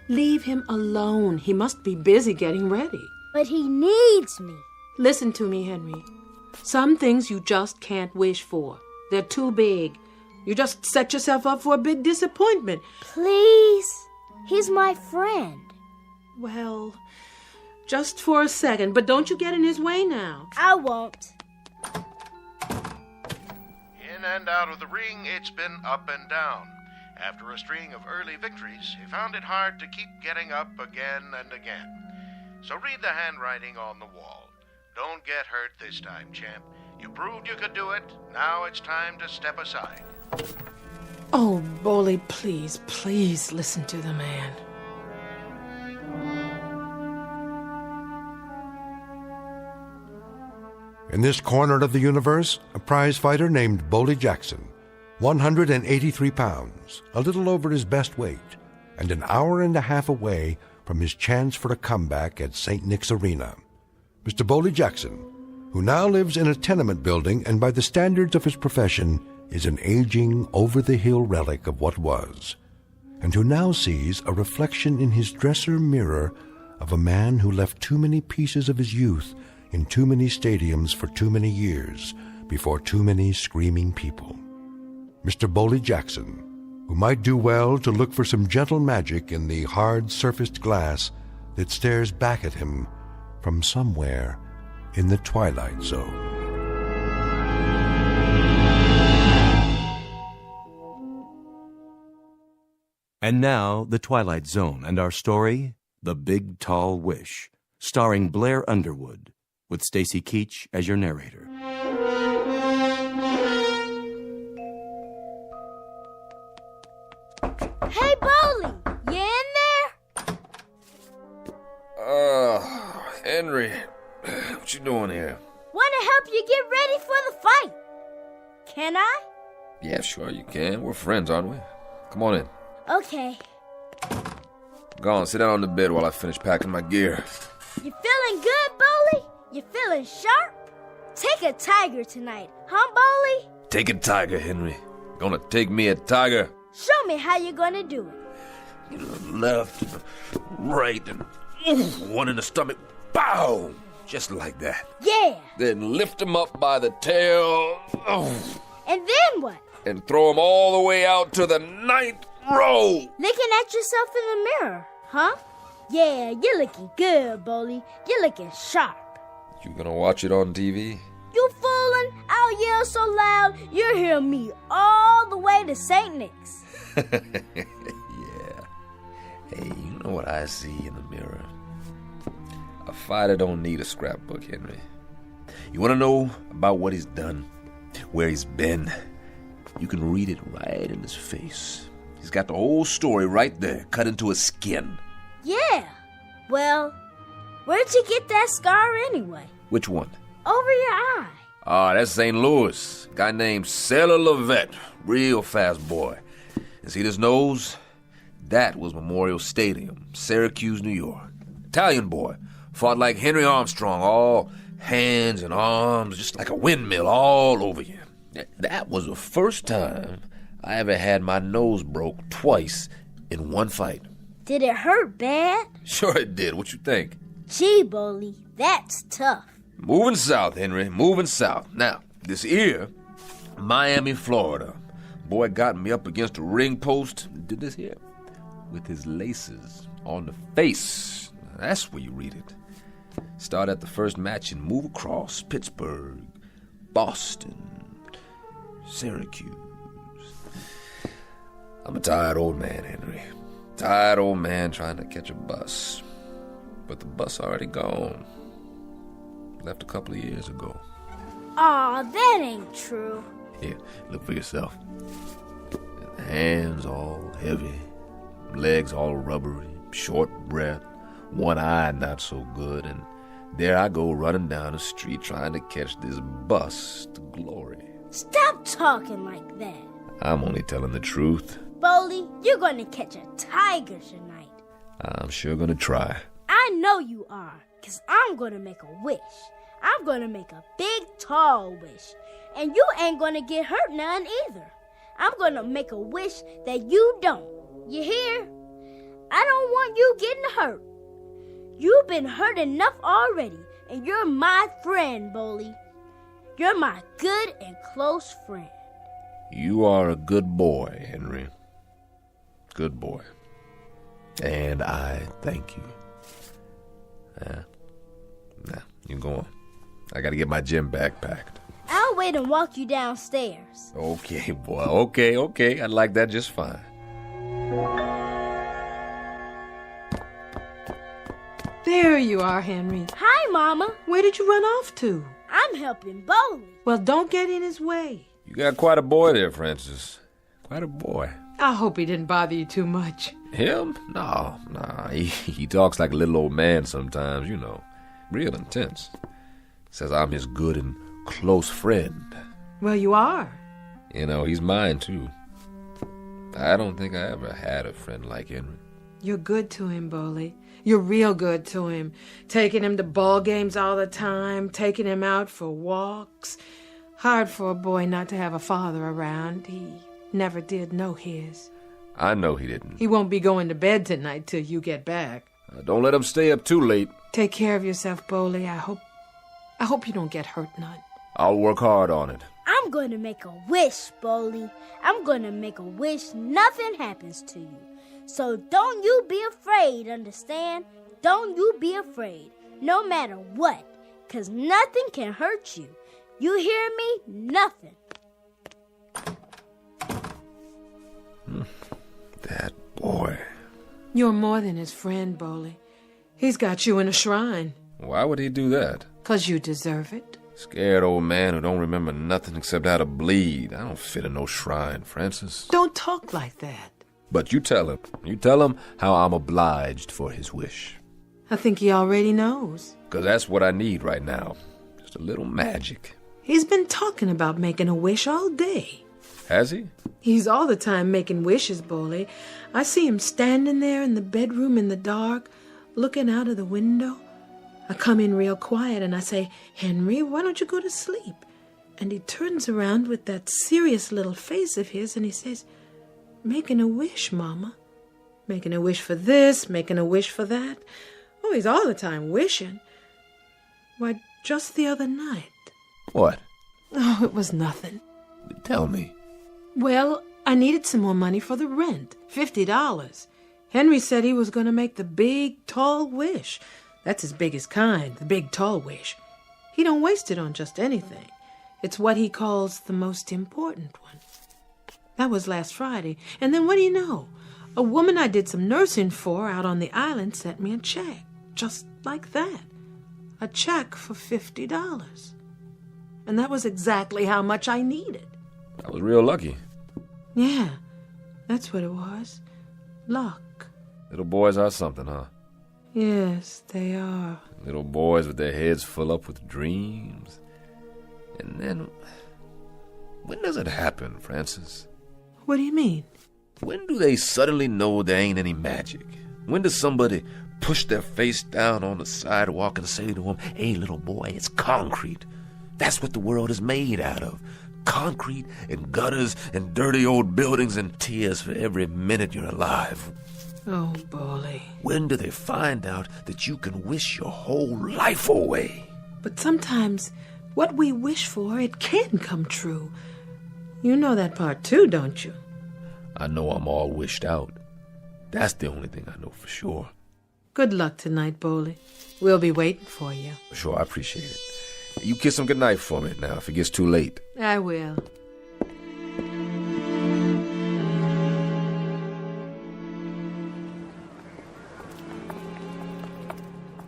Leave him alone. He must be busy getting ready. But he needs me. Listen to me, Henry. Some things you just can't wish for. They're too big. You just set yourself up for a big disappointment. Please? He's my friend. Well, just for a second, but don't you get in his way now. I won't. In and out of the ring, it's been up and down. After a string of early victories, he found it hard to keep getting up again and again. So read the handwriting on the wall. Don't get hurt this time, champ. You proved you could do it. Now it's time to step aside. Oh, Boley, please, please listen to the man. In this corner of the universe, a prize fighter named Boley Jackson, 183 pounds, a little over his best weight, and an hour and a half away from his chance for a comeback at St. Nick's Arena. Mr. Boley Jackson, who now lives in a tenement building and by the standards of his profession is an aging, over-the-hill relic of what was, and who now sees a reflection in his dresser mirror of a man who left too many pieces of his youth in too many stadiums for too many years before too many screaming people. Mr. Boley Jackson, who might do well to look for some gentle magic in the hard-surfaced glass that stares back at him from somewhere in the Twilight Zone. And now, The Twilight Zone and our story, The Big Tall Wish, starring Blair Underwood, with Stacy Keach as your narrator. Hey, Boley, you in there? Henry, what you doing here? Want to help you get ready for the fight. Can I? Yeah, sure you can. We're friends, aren't we? Come on in. Okay. Go on, sit down on the bed while I finish packing my gear. You feeling good, Boley? You feeling sharp? Take a tiger tonight, huh, Boley? Take a tiger, Henry. Gonna take me a tiger. Show me how you're gonna do it. Left, right, and one in the stomach. Bow! Just like that. Yeah. Then lift him up by the tail. And then what? And throw him all the way out to the 9th row. Looking at yourself in the mirror, huh? Yeah, you're looking good, Boley. You're looking sharp. You gonna watch it on TV? You foolin'? I'll yell so loud, you'll hear me all the way to St. Nick's. Yeah. Hey, you know what I see in the mirror? A fighter don't need a scrapbook, Henry. You want to know about what he's done, where he's been? You can read it right in his face. He's got the whole story right there, cut into his skin. Yeah. Well, where'd you get that scar anyway? Which one? Over your eye. Ah, that's St. Louis. Guy named Sailor Levette. Real fast boy. And see this nose? That was Memorial Stadium, Syracuse, New York. Italian boy. Fought like Henry Armstrong, all hands and arms, just like a windmill all over you. That was the first time I ever had my nose broke twice in one fight. Did it hurt bad? Sure it did. What you think? Gee, Boley, that's tough. Moving south, Henry, moving south. Now, this here, Miami, Florida. Boy got me up against a ring post and did this here with his laces on the face. That's where you read it. Start at the first match and move across Pittsburgh, Boston, Syracuse. I'm a tired old man, Henry. Tired old man trying to catch a bus. But the bus already gone. Left a couple of years ago. Aw, that ain't true. Here, look for yourself. Hands all heavy, legs all rubbery, short breath, one eye not so good, and there I go running down the street trying to catch this bus to glory. Stop talking like that. I'm only telling the truth. Boley, you're gonna catch a tiger tonight. I'm sure gonna try. I know you are, 'cause I'm gonna make a wish. I'm gonna make a big, tall wish. And you ain't gonna get hurt none either. I'm gonna make a wish that you don't. You hear? I don't want you getting hurt. You've been hurt enough already, and you're my friend, Bully. You're my good and close friend. You are a good boy, Henry. Good boy. And I thank you. Nah, you go on. I gotta get my gym bag packed. I'll wait and walk you downstairs. Okay, boy. Okay. I like that just fine. There you are, Henry. Hi, Mama. Where did you run off to? I'm helping Bully. Well, don't get in his way. You got quite a boy there, Francis. Quite a boy. I hope he didn't bother you too much. Him? Nah. He talks like a little old man sometimes, you know. Real intense. Says I'm his good and close friend. Well, you are. You know, he's mine, too. I don't think I ever had a friend like Henry. You're good to him, Bully. You're real good to him. Taking him to ball games all the time, taking him out for walks. Hard for a boy not to have a father around. He never did know his. I know he didn't. He won't be going to bed tonight till you get back. Don't let him stay up too late. Take care of yourself, Bully. I hope you don't get hurt none. I'll work hard on it. I'm going to make a wish, Bully. I'm going to make a wish nothing happens to you. So don't you be afraid, understand? Don't you be afraid, no matter what, 'cause nothing can hurt you. You hear me? Nothing. That boy. You're more than his friend, Bully. He's got you in a shrine. Why would he do that? 'Cause you deserve it. Scared old man who don't remember nothing except how to bleed. I don't fit in no shrine, Francis. Don't talk like that. But you tell him. You tell him how I'm obliged for his wish. I think he already knows. 'Cause that's what I need right now. Just a little magic. He's been talking about making a wish all day. Has he? He's all the time making wishes, Bully. I see him standing there in the bedroom in the dark, looking out of the window. I come in real quiet and I say, Henry, why don't you go to sleep? And he turns around with that serious little face of his and he says, making a wish, Mama. Making a wish for this, making a wish for that. Oh, he's all the time wishing. Why, just the other night. What? Oh, it was nothing. Tell me. Well, I needed some more money for the rent, $50. Henry said he was going to make the big, tall wish. That's his biggest kind, the big, tall wish. He don't waste it on just anything. It's what he calls the most important one. That was last Friday. And then what do you know? A woman I did some nursing for out on the island sent me a check. Just like that. A check for $50. And that was exactly how much I needed. I was real lucky. Yeah, that's what it was. Luck. Little boys are something, huh? Yes, they are. Little boys with their heads full up with dreams. And then, when does it happen, Francis? What do you mean? When do they suddenly know there ain't any magic? When does somebody push their face down on the sidewalk and say to them, hey, little boy, it's concrete. That's what the world is made out of. Concrete and gutters and dirty old buildings and tears for every minute you're alive. Oh, Bully. When do they find out that you can wish your whole life away? But sometimes what we wish for, it can come true. You know that part too, don't you? I know I'm all wished out. That's the only thing I know for sure. Good luck tonight, Bully. We'll be waiting for you. Sure, I appreciate it. You kiss him goodnight for me now if it gets too late. I will.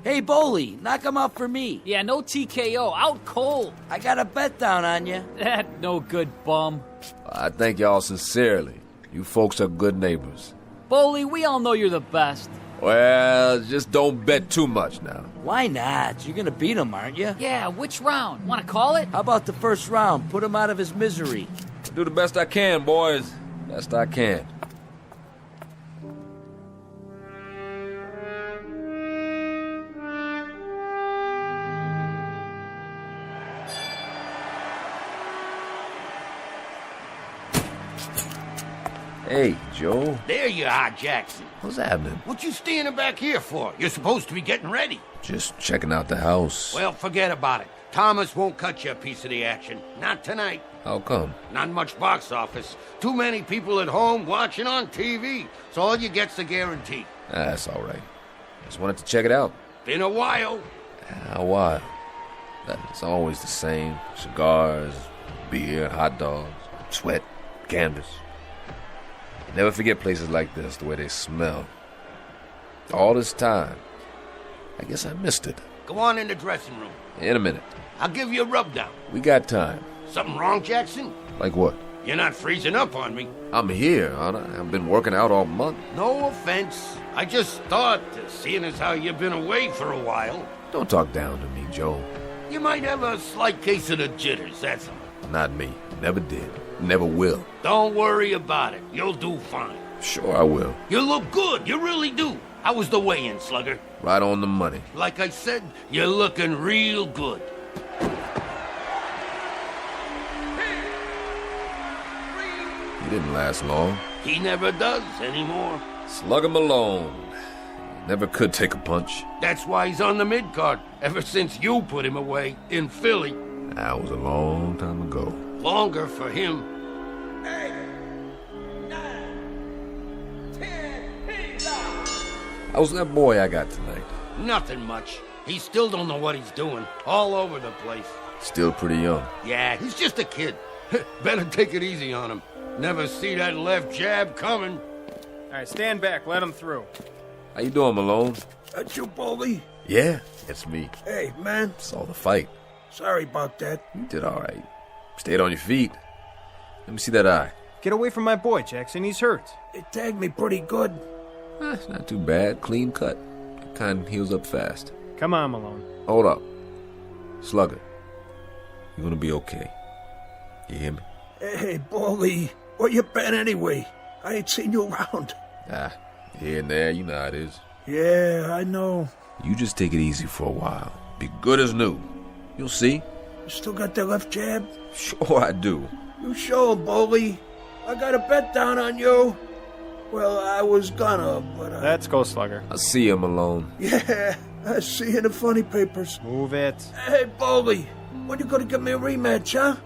Hey, Bully, knock him out for me. Yeah, no TKO, out cold. I got a bet down on you. That no good bum. I thank y'all sincerely. You folks are good neighbors. Bully, we all know you're the best. Well, just don't bet too much now. Why not? You're gonna beat him, aren't you? Yeah, which round? Want to call it? How about the first round? Put him out of his misery. Do the best I can, boys. Best I can. Hey, Joe. There you are, Jackson. What's happening? What you standing back here for? You're supposed to be getting ready. Just checking out the house. Well, forget about it. Thomas won't cut you a piece of the action. Not tonight. How come? Not much box office. Too many people at home watching on TV. So all you get's a guarantee. That's all right. Just wanted to check it out. Been a while. A while. It's always the same. Cigars, beer, hot dogs, sweat, canvas. Never forget places like this, the way they smell. All this time, I guess I missed it. Go on in the dressing room. In a minute. I'll give you a rub-down. We got time. Something wrong, Jackson? Like what? You're not freezing up on me. I'm here, aren't I? I've been working out all month. No offense. I just thought, seeing as how you've been away for a while... Don't talk down to me, Joe. You might have a slight case of the jitters, that's all. Not me. Never did. Never will. Don't worry about it. You'll do fine. Sure I will. You look good. You really do. How was the weigh-in, Slugger? Right on the money. Like I said, you're looking real good. He didn't last long. He never does anymore. Slug him alone. Never could take a punch. That's why he's on the mid-card, ever since you put him away in Philly. That was a long time ago. Longer for him. 8, 9, 10, How's that boy I got tonight? Nothing much. He still don't know what he's doing. All over the place. Still pretty young. Yeah, he's just a kid. Better take it easy on him. Never see that left jab coming. All right, stand back. Let him through. How you doing, Malone? That's you, Baldy? Yeah, it's me. Hey, man. Saw the fight. Sorry about that. You did all right. Stayed on your feet. Let me see that eye. Get away from my boy, Jackson. He's hurt. They tagged me pretty good. It's not too bad. Clean cut. That kind heals up fast. Come on, Malone. Hold up. Slugger. You're gonna be okay. You hear me? Hey, Baldy. Where you been anyway? I ain't seen you around. Here and there. You know how it is. Yeah, I know. You just take it easy for a while. Be good as new. You'll see. You still got that left jab? Sure I do. You show him, Baldy. I got a bet down on you. Well, I was gonna, but Let's go, Slugger. I'll see you, Malone. Yeah, I see you in the funny papers. Move it. Hey, Baldy, when you gonna give me a rematch, huh?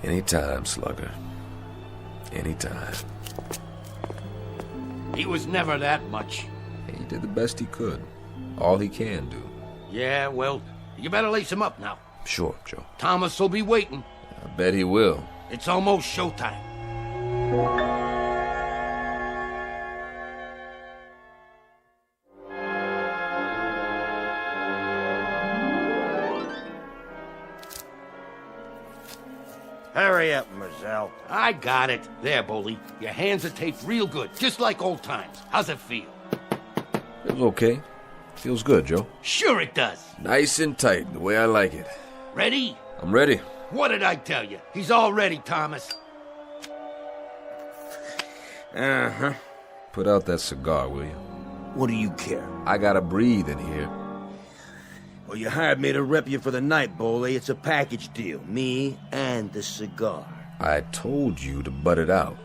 Anytime, Slugger. Anytime. He was never that much. He did the best he could. All he can do. Yeah, well, you better lace him up now. Sure, Joe. Thomas will be waiting. I bet he will. It's almost showtime. Hurry up, Mazel. I got it. There, Bully. Your hands are taped real good, just like old times. How's it feel? Feels okay. Feels good, Joe. Sure it does. Nice and tight, the way I like it. Ready? I'm ready. What did I tell you? He's all ready, Thomas. Uh-huh. Put out that cigar, will you? What do you care? I gotta breathe in here. Well, you hired me to rep you for the night, Boley. It's a package deal. Me and the cigar. I told you to butt it out.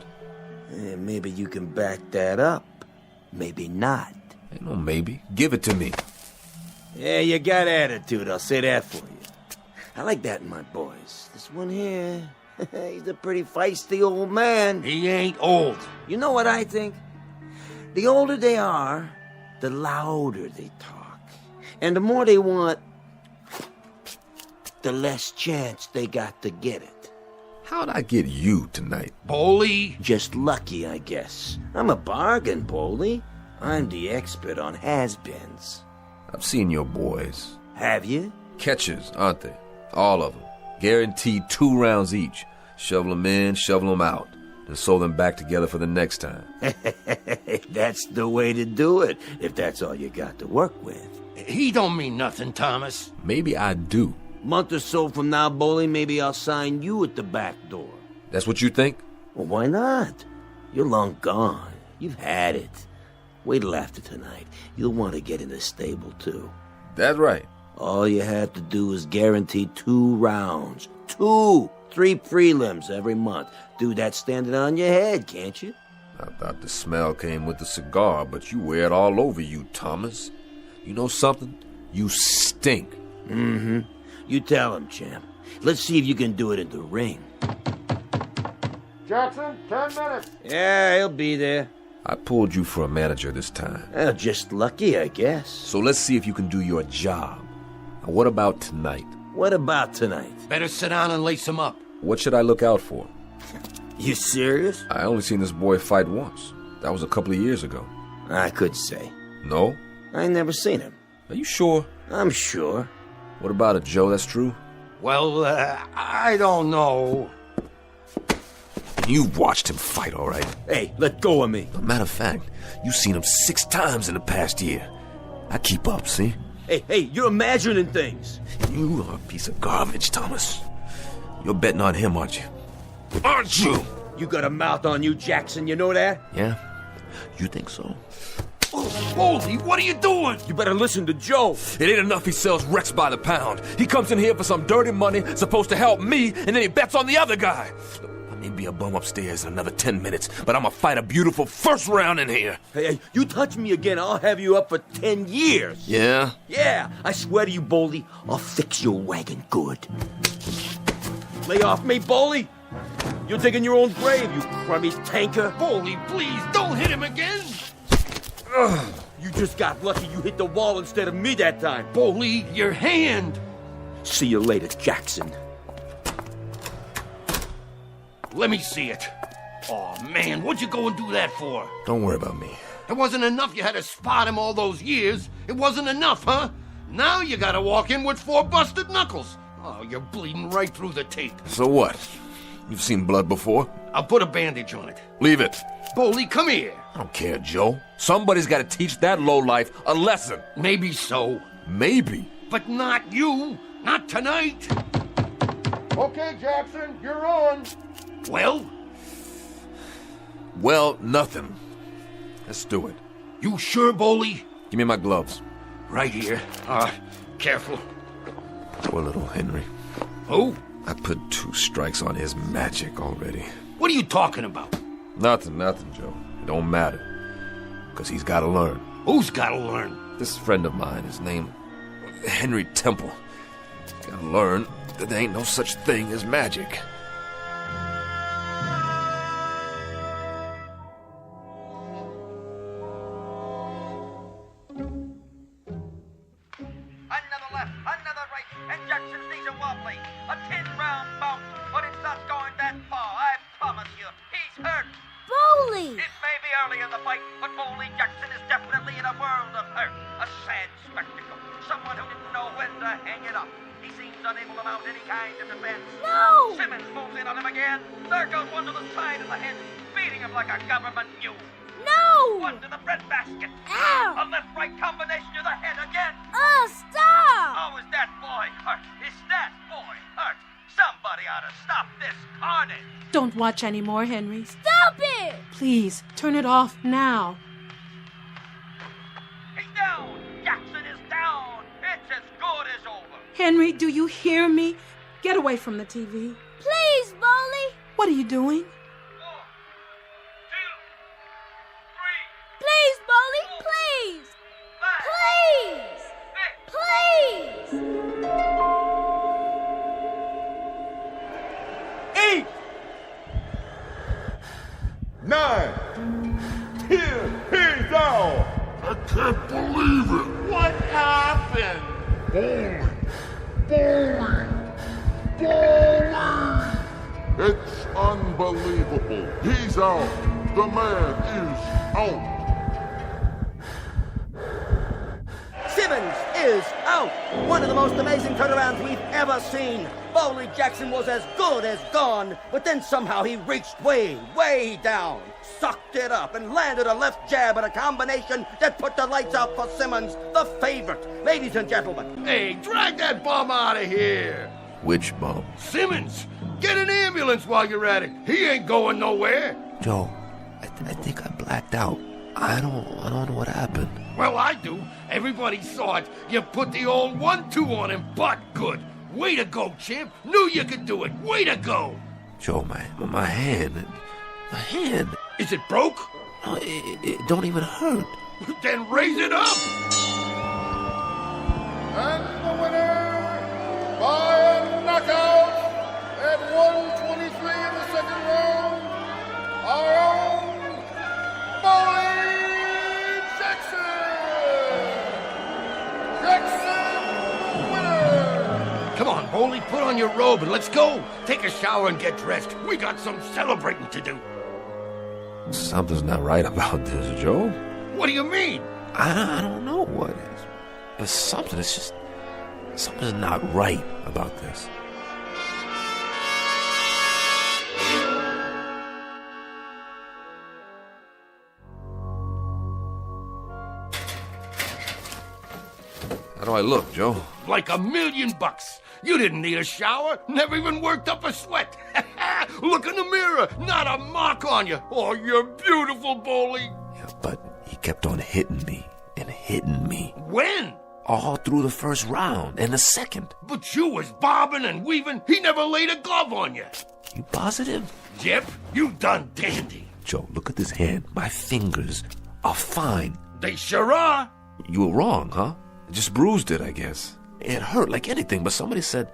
Maybe you can back that up. Maybe not. Ain't no maybe. Give it to me. Yeah, you got attitude. I'll say that for you. I like that in my boys. This one here, he's a pretty feisty old man. He ain't old. You know what I think? The older they are, the louder they talk. And the more they want, the less chance they got to get it. How'd I get you tonight? Boley? Just lucky, I guess. I'm a bargain, Boley. I'm the expert on has-beens. I've seen your boys. Have you? Catchers, aren't they? All of them. Guaranteed 2 rounds each. Shovel them in, shovel them out. And sew them back together for the next time. That's the way to do it, if that's all you got to work with. He don't mean nothing, Thomas. Maybe I do. Month or so from now, Boley, maybe I'll sign you at the back door. That's what you think? Well, why not? You're long gone. You've had it. Wait till after tonight. You'll want to get in the stable, too. That's right. All you have to do is guarantee 2 rounds. 2! 3 prelims every month. Do that standing on your head, can't you? I thought the smell came with the cigar, but you wear it all over you, Thomas. You know something? You stink. Mm-hmm. You tell him, champ. Let's see if you can do it in the ring. Jackson, 10 minutes. Yeah, he'll be there. I pulled you for a manager this time. Well, just lucky, I guess. So let's see if you can do your job. Now, what about tonight? What about tonight? Better sit down and lace him up. What should I look out for? You serious? I only seen this boy fight once. That was a couple of years ago. I could say. No? I never seen him. Are you sure? I'm sure. What about it, Joe? That's true? Well, I don't know. You've watched him fight, all right? Hey, let go of me. Matter of fact, you've seen him 6 times in the past year. I keep up, see? Hey, you're imagining things. You are a piece of garbage, Thomas. You're betting on him, aren't you? Aren't you? You got a mouth on you, Jackson, you know that? Yeah? You think so? Holy, what are you doing? You better listen to Joe. It ain't enough he sells wrecks by the pound. He comes in here for some dirty money, supposed to help me, and then he bets on the other guy. I may be a bum upstairs in another 10 minutes, but I'm gonna fight a beautiful first round in here. Hey, you touch me again, I'll have you up for 10 years. Yeah? Yeah, I swear to you, Boldy, I'll fix your wagon good. Lay off me, Boldy. You're digging your own grave, you crummy tanker. Boldy, please, don't hit him again. Ugh, you just got lucky you hit the wall instead of me that time. Boldy, your hand. See you later, Jackson. Let me see it. Oh, man, what'd you go and do that for? Don't worry about me. It wasn't enough you had to spot him all those years. It wasn't enough, huh? Now you gotta walk in with 4 busted knuckles. Oh, you're bleeding right through the tape. So what? You've seen blood before? I'll put a bandage on it. Leave it. Boldy, come here. I don't care, Joe. Somebody's got to teach that lowlife a lesson. Maybe so. Maybe. But not you. Not tonight. Okay, Jackson, you're on. Well? Well, nothing. Let's do it. You sure, Boldy? Give me my gloves. Right here. Careful. Poor little Henry. Who? I put 2 strikes on his magic already. What are you talking about? Nothing, Joe. It don't matter. Because he's got to learn. Who's got to learn? This friend of mine, his name Henry Temple. He's got to learn that there ain't no such thing as magic. Another left, another right, and Jackson's knees are wobbly. A 10-round bout, but it's not going that far, I promise you. He's hurt. Boldy! It may be early in the fight, but Boldy Jackson is definitely in a world of hurt. A sad spectacle. Someone who didn't know when to hang it up. He seems unable to mount any kind of defense. No! Simmons moves in on him again. There goes one to the side of the head, beating him like a government mule. No! One to the breadbasket. Ow! A left-right combination to the head again. Stop! Oh, is that boy hurt? Is that boy hurt? Somebody ought to stop this carnage. Don't watch anymore, Henry. Stop it! Please, turn it off now. He's down. Jackson is down. It's as good as over. Henry, do you hear me? Get away from the TV. Please, Boldy! What are you doing? 1, 2, 3. Please, Boldy, please! 5, Please! 6. Please! 8, 9, 10, he's out! I can't believe it! What happened? Bowling! It's unbelievable. He's out. The man is out. Simmons is out. One of the most amazing turnarounds we've ever seen. Boldy Jackson was as good as gone, but then somehow he reached way, way down, sucked it up, and landed a left jab and a combination that put the lights out for Simmons, the favorite. Ladies and gentlemen. Hey, drag that bum out of here. Which bum? Simmons, get an ambulance while you're at it. He ain't going nowhere. Joe, I think I blacked out. I don't know what happened. Well, I do. Everybody saw it. You put the old 1-2 on him, but good. Way to go, champ. Knew you could do it. Way to go. Joe, my hand. My hand. Is it broke? No, it don't even hurt. Then raise it up! And the winner, by a knockout, at 123 in the second round, our own Bolly Jackson! Jackson, the winner! Come on, Boley, put on your robe and let's go. Take a shower and get dressed. We got some celebrating to do. Something's not right about this, Joe. What do you mean? I don't know what is. But something's not right about this. How do I look, Joe? Like $1,000,000. You didn't need a shower, never even worked up a sweat. Look in the mirror, not a mark on you. Oh, you're beautiful, Boley. Yeah, but he kept on hitting me and hitting me. When? All through the first round and the second. But you was bobbing and weaving. He never laid a glove on you. You positive? Yep, you done dandy. Joe, look at this hand. My fingers are fine. They sure are. You were wrong, huh? Just bruised it, I guess. It hurt like anything, but somebody said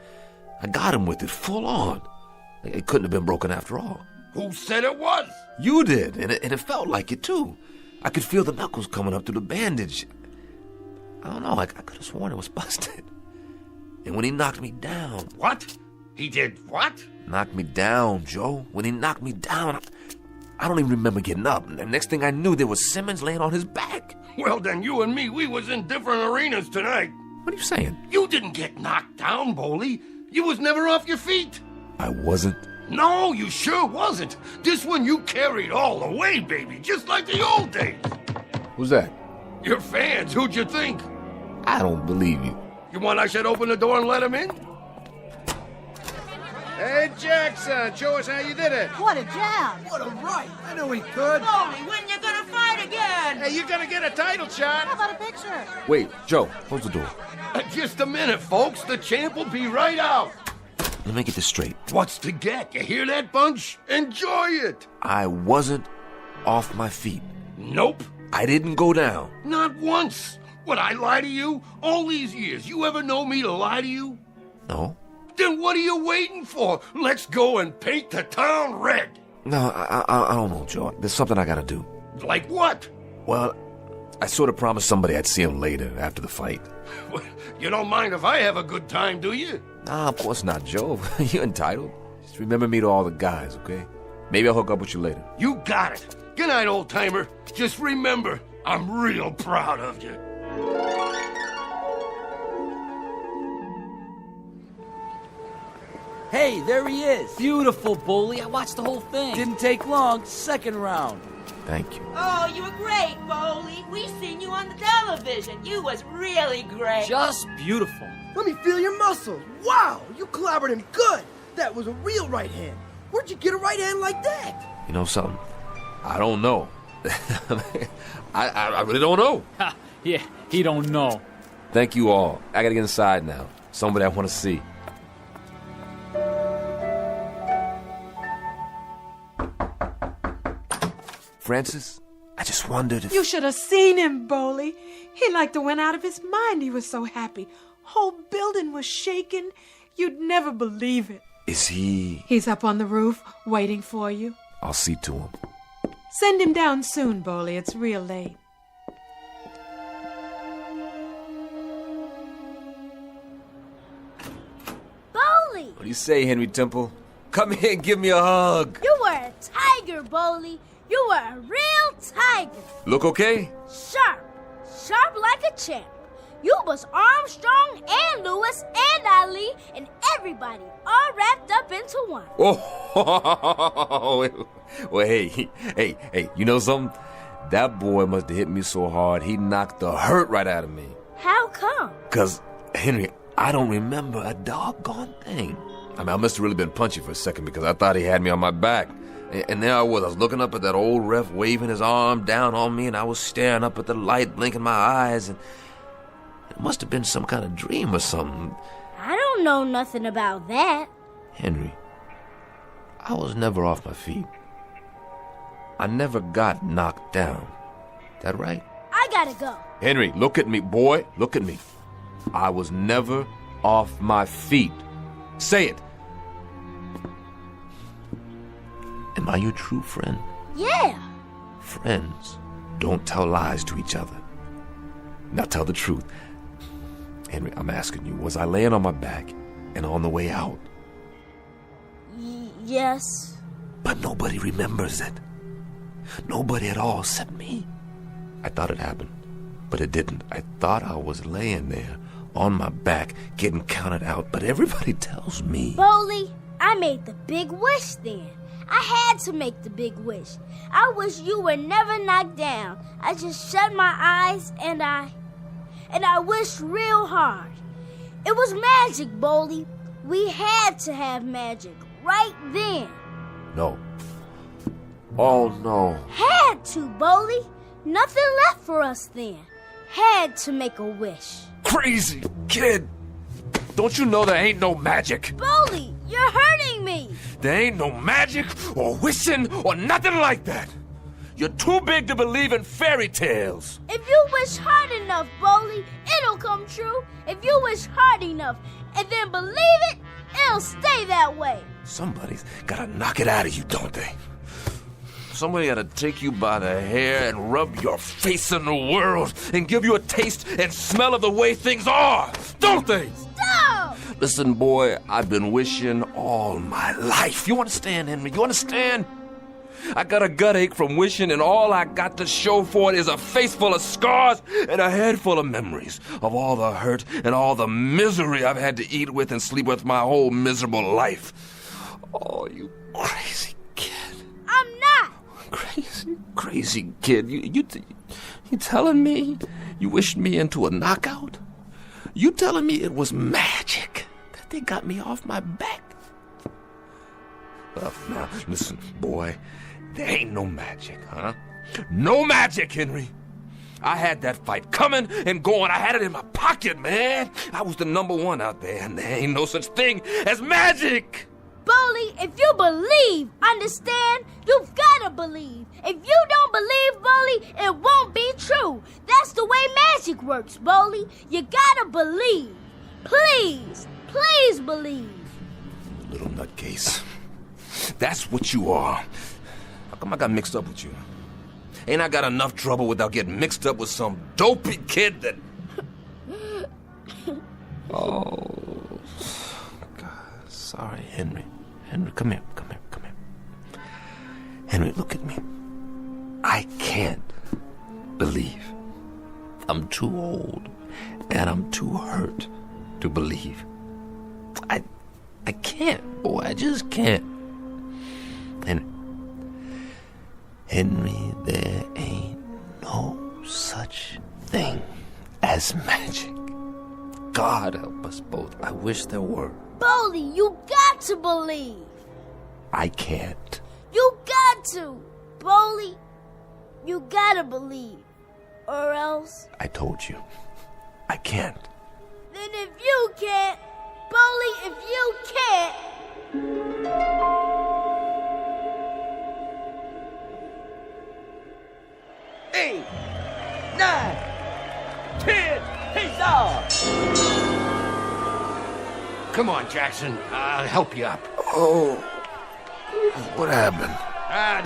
I got him with it full on. It couldn't have been broken after all. Who said it was? You did, and it felt like it, too. I could feel the knuckles coming up through the bandage. I don't know, I could have sworn it was busted. And when he knocked me down... What? He did what? Knocked me down, Joe. When he knocked me down, I don't even remember getting up. And the next thing I knew, there was Simmons laying on his back. Well, then you and me, we was in different arenas tonight. What are you saying? You didn't get knocked down, Boley. You was never off your feet. I wasn't? No, you sure wasn't. This one you carried all the way, baby, just like the old days. Who's that? Your fans, who'd you think? I don't believe you. You want I should open the door and let him in? Hey, Jackson, show us how you did it. What a jam. What a right. I knew he could. Boley, when you gonna fight again? Hey, you're gonna get a title shot. How about a picture? Wait, Joe, close the door. Just a minute, folks. The champ will be right out. Let me get this straight. What's to get? You hear that, bunch? Enjoy it. I wasn't off my feet. Nope. I didn't go down. Not once. Would I lie to you? All these years, you ever know me to lie to you? No. Then what are you waiting for? Let's go and paint the town red. No, I don't know, Joe. There's something I gotta do. Like what? Well, I sort of promised somebody I'd see him later, after the fight. You don't mind if I have a good time, do you? Nah, of course not, Joe. You're entitled. Just remember me to all the guys, okay? Maybe I'll hook up with you later. You got it. Good night, old-timer. Just remember, I'm real proud of you. Hey, there he is. Beautiful, Boley. I watched the whole thing. Didn't take long. Second round. Thank you. Oh, you were great, Boley. We seen you on the television. You was really great. Just beautiful. Let me feel your muscles. Wow, you clobbered him good. That was a real right hand. Where'd you get a right hand like that? You know something? I don't know. I really don't know. Ha, yeah, he don't know. Thank you all. I gotta get inside now. Somebody I want to see. Francis, I just wondered if... You should have seen him, Boley. He like to went out of his mind. He was so happy. Whole building was shaking. You'd never believe it. Is he... He's up on the roof, waiting for you. I'll see to him. Send him down soon, Boley. It's real late. Boley! What do you say, Henry Temple? Come here and give me a hug. You were a tiger, Boley. You were a real tiger. Look okay? Sharp. Sharp like a champ. You was Armstrong and Lewis and Ali and everybody all wrapped up into one. Oh, well, hey, you know something? That boy must have hit me so hard, he knocked the hurt right out of me. How come? 'Cause, Henry, I don't remember a doggone thing. I must have really been punchy for a second because I thought he had me on my back. And there I was looking up at that old ref waving his arm down on me, and I was staring up at the light, blinking my eyes, and it must have been some kind of dream or something. I don't know nothing about that. Henry, I was never off my feet. I never got knocked down. That right? I gotta go. Henry, look at me, boy. Look at me. I was never off my feet. Say it. Am I your true friend? Yeah. Friends don't tell lies to each other. Now tell the truth. Henry, I'm asking you, was I laying on my back and on the way out? Yes. But nobody remembers it. Nobody at all except me. I thought it happened, but it didn't. I thought I was laying there on my back getting counted out, but everybody tells me. Bowley, I made the big wish then. I had to make the big wish. I wish you were never knocked down. I just shut my eyes and I wished real hard. It was magic, Bowley. We had to have magic right then. No. Oh, no. Had to, Bowley. Nothing left for us then. Had to make a wish. Crazy kid. Don't you know there ain't no magic? Bowley, you're hurting me. There ain't no magic or wishing or nothing like that. You're too big to believe in fairy tales. If you wish hard enough, Bowley, it'll come true. If you wish hard enough and then believe it, it'll stay that way. Somebody's gotta knock it out of you, don't they? Somebody gotta take you by the hair and rub your face in the world and give you a taste and smell of the way things are, don't they? Stop! Listen, boy, I've been wishing all my life. You understand, Henry? You understand? I got a gut ache from wishing, and all I got to show for it is a face full of scars and a head full of memories of all the hurt and all the misery I've had to eat with and sleep with my whole miserable life. Oh, you crazy kid. I'm not. Crazy kid. You telling me you wished me into a knockout? You telling me it was magic that they got me off my back? Now, listen, boy, there ain't no magic, huh? No magic, Henry. I had that fight coming and going. I had it in my pocket, man. I was the number one out there, and there ain't no such thing as magic. Bowley, if you believe, understand? You've gotta believe. If you don't believe, Bowley, it won't be true. That's the way magic works, Bowley. You gotta believe. Please, please believe. Little nutcase. That's what you are. How come I got mixed up with you? Ain't I got enough trouble without getting mixed up with some dopey kid that... Oh, God. Sorry, Henry. Henry, come here. Henry, look at me. I can't believe. I'm too old, and I'm too hurt to believe. I can't, boy. I just can't. Henry, there ain't no such thing as magic. God help us both. I wish there were. Bowley, you got to believe. I can't. You got to. Bowley, you gotta believe. Or else... I told you. I can't. Then if you can't, Bowley, if you can't... 8, 9, 10, he's off! Come on, Jackson. I'll help you up. Oh, what happened?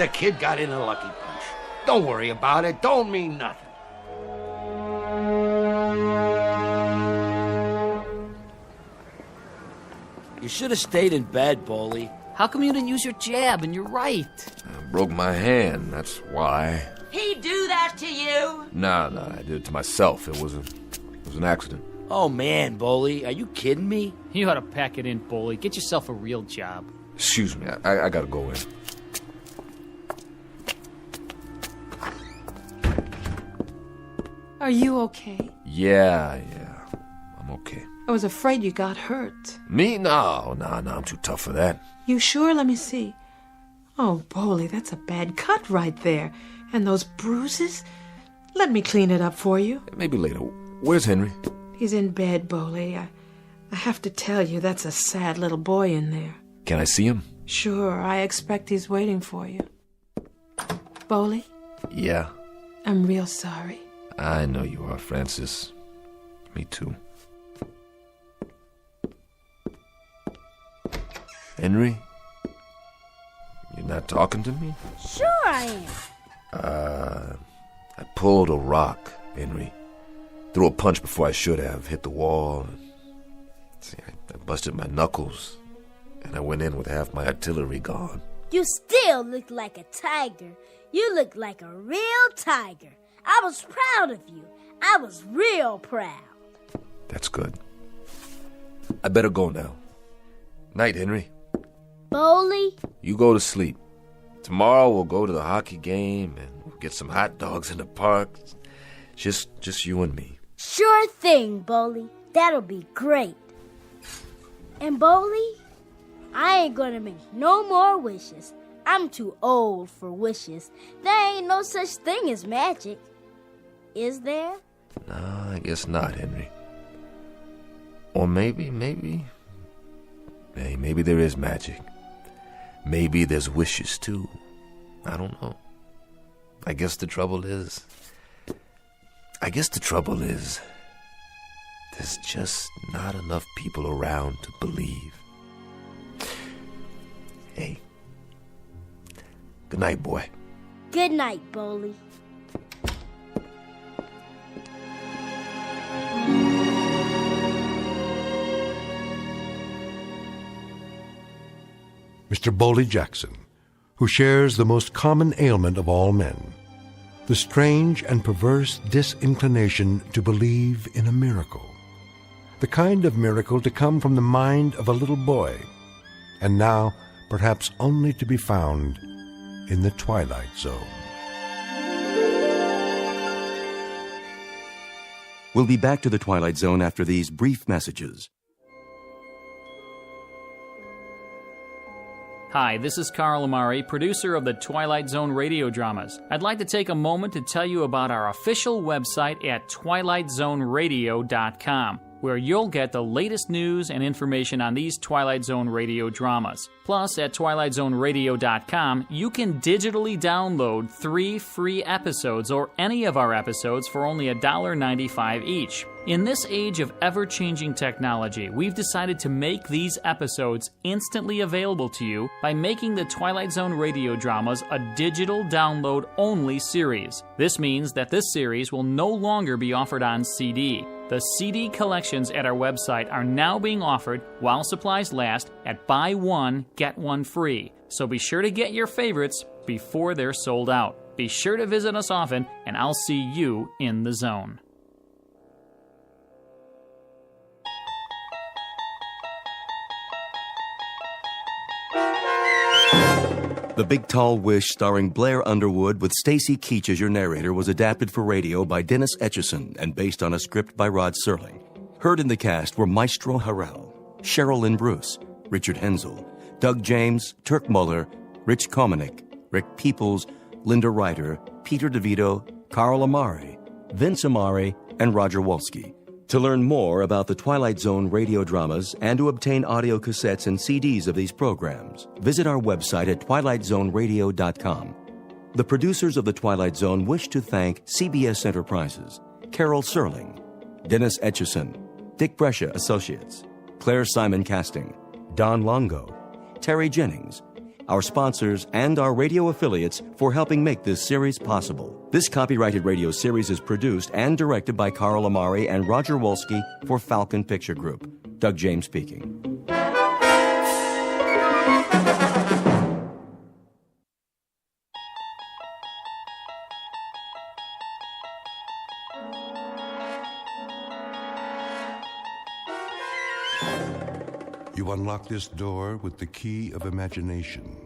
The kid got in a lucky punch. Don't worry about it. Don't mean nothing. You should have stayed in bed, Bowley. How come you didn't use your jab? And you're right. I broke my hand, that's why. He do that to you? No, I did it to myself. It was an accident. Oh, man, Bowley, are you kidding me? You ought to pack it in, Bowley. Get yourself a real job. Excuse me, I gotta go in. Are you okay? Yeah, I'm okay. I was afraid you got hurt. Me? No, I'm too tough for that. You sure? Let me see. Oh, Bowley, that's a bad cut right there. And those bruises? Let me clean it up for you. Maybe later. Where's Henry? He's in bed, Bowley. I have to tell you, that's a sad little boy in there. Can I see him? Sure, I expect he's waiting for you. Bowley, Yeah, I'm real sorry. I know you are, Francis. Me too. Henry? You're not talking to me? Sure I am. I pulled a rock, Henry. Threw a punch before I should have. Hit the wall. See, I busted my knuckles. And I went in with half my artillery gone. You still look like a tiger. You look like a real tiger. I was proud of you. I was real proud. That's good. I better go now. Night, Henry. Bowley? You go to sleep. Tomorrow we'll go to the hockey game and we'll get some hot dogs in the park. Just you and me. Sure thing, Bowley. That'll be great. And Bowley, I ain't gonna make no more wishes. I'm too old for wishes. There ain't no such thing as magic. Is there? No, I guess not, Henry. Or maybe there is magic. Maybe there's wishes, too. I don't know. I guess the trouble is, there's just not enough people around to believe. Hey. Good night, boy. Good night, Bowley. Mr. Bowley Jackson, who shares the most common ailment of all men, the strange and perverse disinclination to believe in a miracle, the kind of miracle to come from the mind of a little boy, and now perhaps only to be found in the Twilight Zone. We'll be back to the Twilight Zone after these brief messages. Hi, this is Carl Amari, producer of the Twilight Zone Radio Dramas. I'd like to take a moment to tell you about our official website at twilightzoneradio.com, where you'll get the latest news and information on these Twilight Zone Radio dramas. Plus, at twilightzoneradio.com, you can digitally download 3 free episodes or any of our episodes for only $1.95 each. In this age of ever-changing technology, we've decided to make these episodes instantly available to you by making the Twilight Zone Radio Dramas a digital download-only series. This means that this series will no longer be offered on CD. The CD collections at our website are now being offered, while supplies last, at buy one, get one free. So be sure to get your favorites before they're sold out. Be sure to visit us often, and I'll see you in the zone. The Big Tall Wish, starring Blair Underwood with Stacy Keach as your narrator, was adapted for radio by Dennis Etchison and based on a script by Rod Serling. Heard in the cast were Maestro Harrell, Cheryl Lynn Bruce, Richard Hensel, Doug James, Turk Muller, Rich Komanek, Rick Peoples, Linda Ryder, Peter DeVito, Carl Amari, Vince Amari, and Roger Wolski. To learn more about the Twilight Zone radio dramas and to obtain audio cassettes and CDs of these programs, visit our website at twilightzoneradio.com. The producers of The Twilight Zone wish to thank CBS Enterprises, Carol Serling, Dennis Etchison, Dick Brescia Associates, Claire Simon Casting, Don Longo, Terry Jennings, our sponsors, and our radio affiliates for helping make this series possible. This copyrighted radio series is produced and directed by Carl Amari and Roger Wolski for Falcon Picture Group. Doug James speaking. You unlock this door with the key of imagination.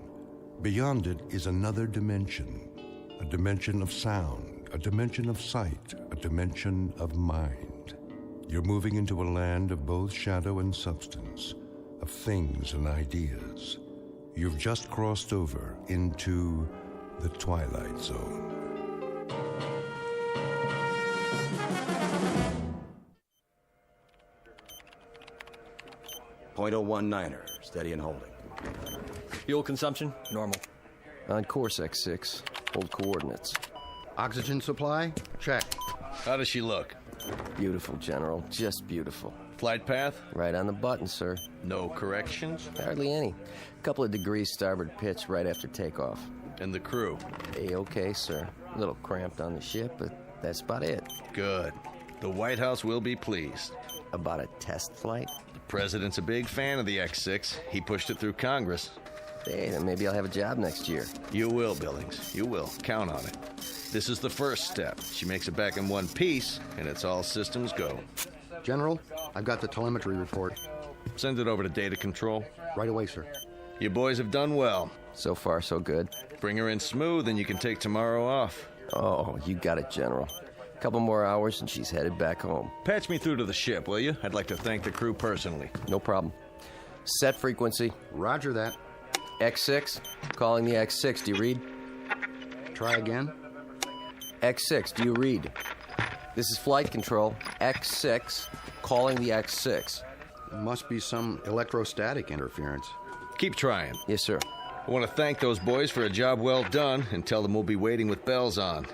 Beyond it is another dimension, a dimension of sound, a dimension of sight, a dimension of mind. You're moving into a land of both shadow and substance, of things and ideas. You've just crossed over into the Twilight Zone. .019er, steady and holding. Fuel consumption, normal. On course, X6. Hold coordinates. Oxygen supply? Check. How does she look? Beautiful, General. Just beautiful. Flight path? Right on the button, sir. No corrections? Hardly any. Couple of degrees starboard pitch right after takeoff. And the crew? A-okay, sir. A little cramped on the ship, but that's about it. Good. The White House will be pleased. About a test flight? The president's a big fan of the X-6. He pushed it through Congress. Hey, then maybe I'll have a job next year. You will, Billings. You will. Count on it. This is the first step. She makes it back in one piece, and it's all systems go. General, I've got the telemetry report. Send it over to data control. Right away, sir. You boys have done well. So far, so good. Bring her in smooth, and you can take tomorrow off. Oh, you got it, General. Couple more hours, and she's headed back home. Patch me through to the ship, will you? I'd like to thank the crew personally. No problem. Set frequency. Roger that. X6. Calling the X6. Do you read? Try again. X6. Do you read? This is flight control. X6. Calling the X6. Must be some electrostatic interference. Keep trying. Yes, sir. I want to thank those boys for a job well done and tell them we'll be waiting with bells on.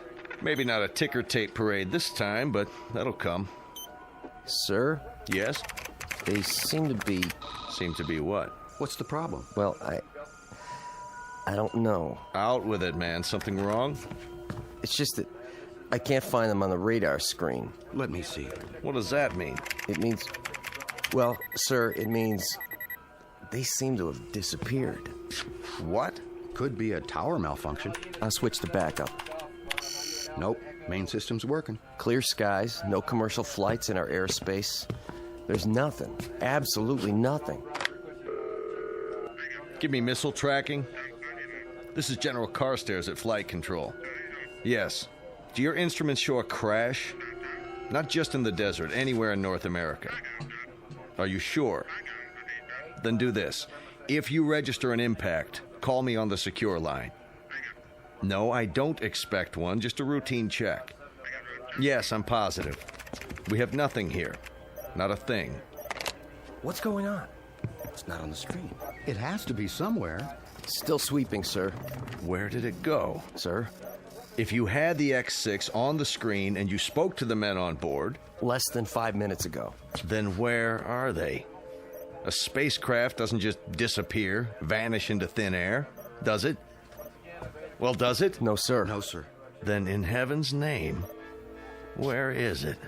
Maybe not a ticker tape parade this time, but that'll come. Sir? Yes? They seem to be... Seem to be what? What's the problem? Well, I don't know. Out with it, man. Something wrong? It's just that I can't find them on the radar screen. Let me see. What does that mean? It means... Well, sir, it means they seem to have disappeared. What? Could be a tower malfunction. I'll switch to backup. Nope. Main system's working. Clear skies, no commercial flights in our airspace. There's nothing. Absolutely nothing. Give me missile tracking. This is General Carstairs at Flight Control. Yes. Do your instruments show a crash? Not just in the desert, anywhere in North America. Are you sure? Then do this. If you register an impact, call me on the secure line. No, I don't expect one, just a routine check. Yes, I'm positive. We have nothing here. Not a thing. What's going on? It's not on the screen. It has to be somewhere. Still sweeping, sir. Where did it go? Sir? If you had the X6 on the screen and you spoke to the men on board... Less than 5 minutes ago. Then where are they? A spacecraft doesn't just disappear, vanish into thin air, does it? Well, does it? No, sir. No, sir. Then in heaven's name, where is it?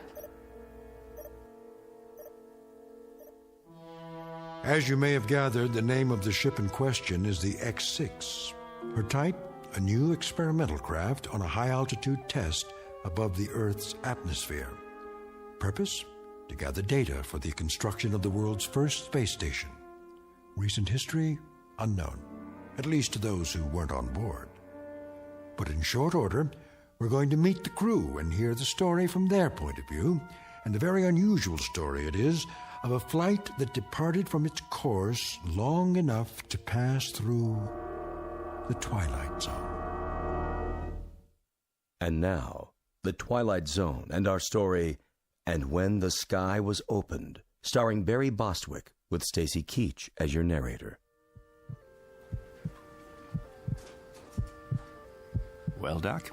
As you may have gathered, the name of the ship in question is the X6. Her type, a new experimental craft on a high-altitude test above the Earth's atmosphere. Purpose? To gather data for the construction of the world's first space station. Recent history? Unknown, at least to those who weren't on board. But in short order, we're going to meet the crew and hear the story from their point of view, and a very unusual story it is, of a flight that departed from its course long enough to pass through the Twilight Zone. And now, the Twilight Zone and our story, And When the Sky Was Opened, starring Barry Bostwick with Stacy Keach as your narrator. Well, Doc?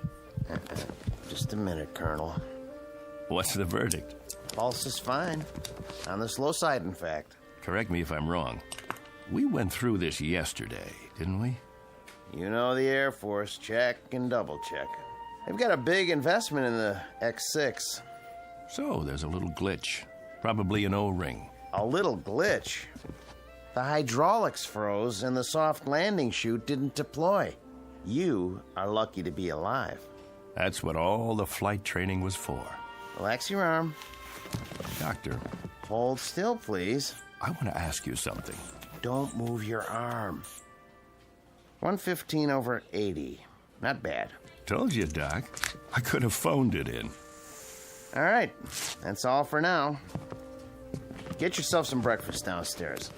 Just a minute, Colonel. What's the verdict? Pulse is fine. On the slow side, in fact. Correct me if I'm wrong. We went through this yesterday, didn't we? You know the Air Force. Check and double check. They've got a big investment in the X6. So there's a little glitch. Probably an O-ring. A little glitch? The hydraulics froze and the soft landing chute didn't deploy. You are lucky to be alive. That's what all the flight training was for. Relax your arm. Doctor. Hold still, please. I want to ask you something. Don't move your arm. 115/80. Not bad. Told you, Doc. I could have phoned it in. All right. That's all for now. Get yourself some breakfast downstairs.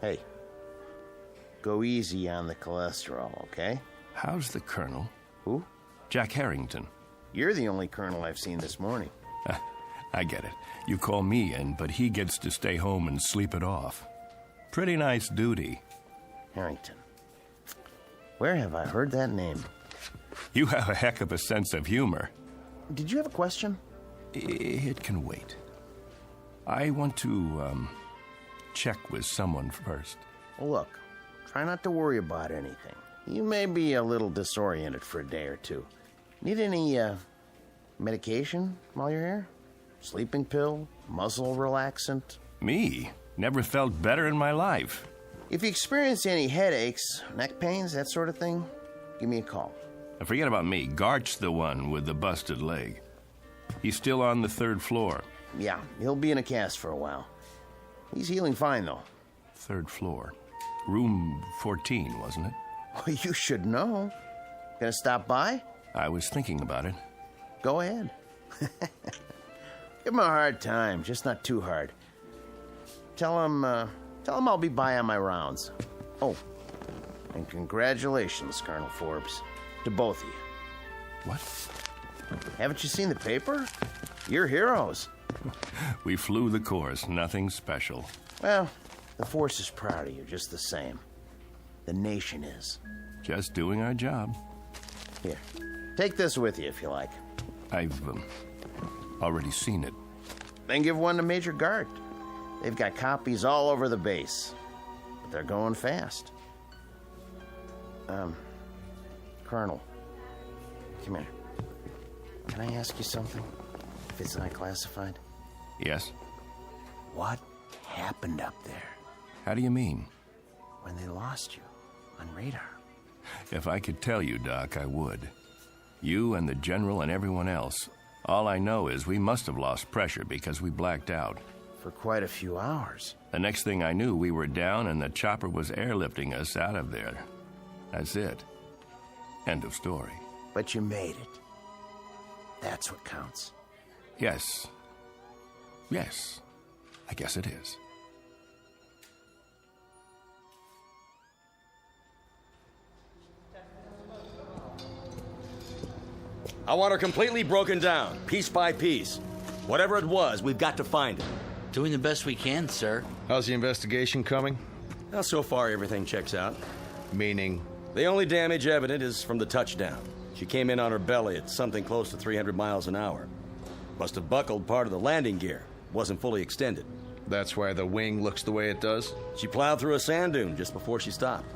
Hey, go easy on the cholesterol, okay? How's the Colonel? Who? Jack Harrington. You're the only Colonel I've seen this morning. I get it. You call me in, but he gets to stay home and sleep it off. Pretty nice duty. Harrington. Where have I heard that name? You have a heck of a sense of humor. Did you have a question? It can wait. I want to, check with someone first. Well, look, try not to worry about anything. You may be a little disoriented for a day or two. Need any, medication while you're here? Sleeping pill? Muscle relaxant? Me? Never felt better in my life. If you experience any headaches, neck pains, that sort of thing, give me a call. Forget about me. Gart's the one with the busted leg. He's still on the 3rd floor. Yeah, he'll be in a cast for a while. He's healing fine, though. 3rd floor. Room 14, wasn't it? Well, you should know. Gonna stop by? I was thinking about it. Go ahead. Give him a hard time, just not too hard. Tell him I'll be by on my rounds. Oh, and congratulations, Colonel Forbes, to both of you. What? Haven't you seen the paper? You're heroes. We flew the course, nothing special. Well, the force is proud of you just the same. The nation is. Just doing our job. Here, take this with you if you like. I've already seen it. Then give one to Major Gart. They've got copies all over the base, but they're going fast. Colonel, come here. Can I ask you something? If it's not classified? Yes? What happened up there? How do you mean? When they lost you on radar. If I could tell you, Doc, I would. You and the General and everyone else. All I know is we must have lost pressure because we blacked out. For quite a few hours. The next thing I knew, we were down and the chopper was airlifting us out of there. That's it. End of story. But you made it. That's what counts. Yes. Yes. I guess it is. I want her completely broken down, piece by piece. Whatever it was, we've got to find it. Doing the best we can, sir. How's the investigation coming? Well, so far, everything checks out. Meaning? The only damage evident is from the touchdown. She came in on her belly at something close to 300 miles an hour. Must have buckled part of the landing gear. Wasn't fully extended. That's why the wing looks the way it does? She plowed through a sand dune just before she stopped.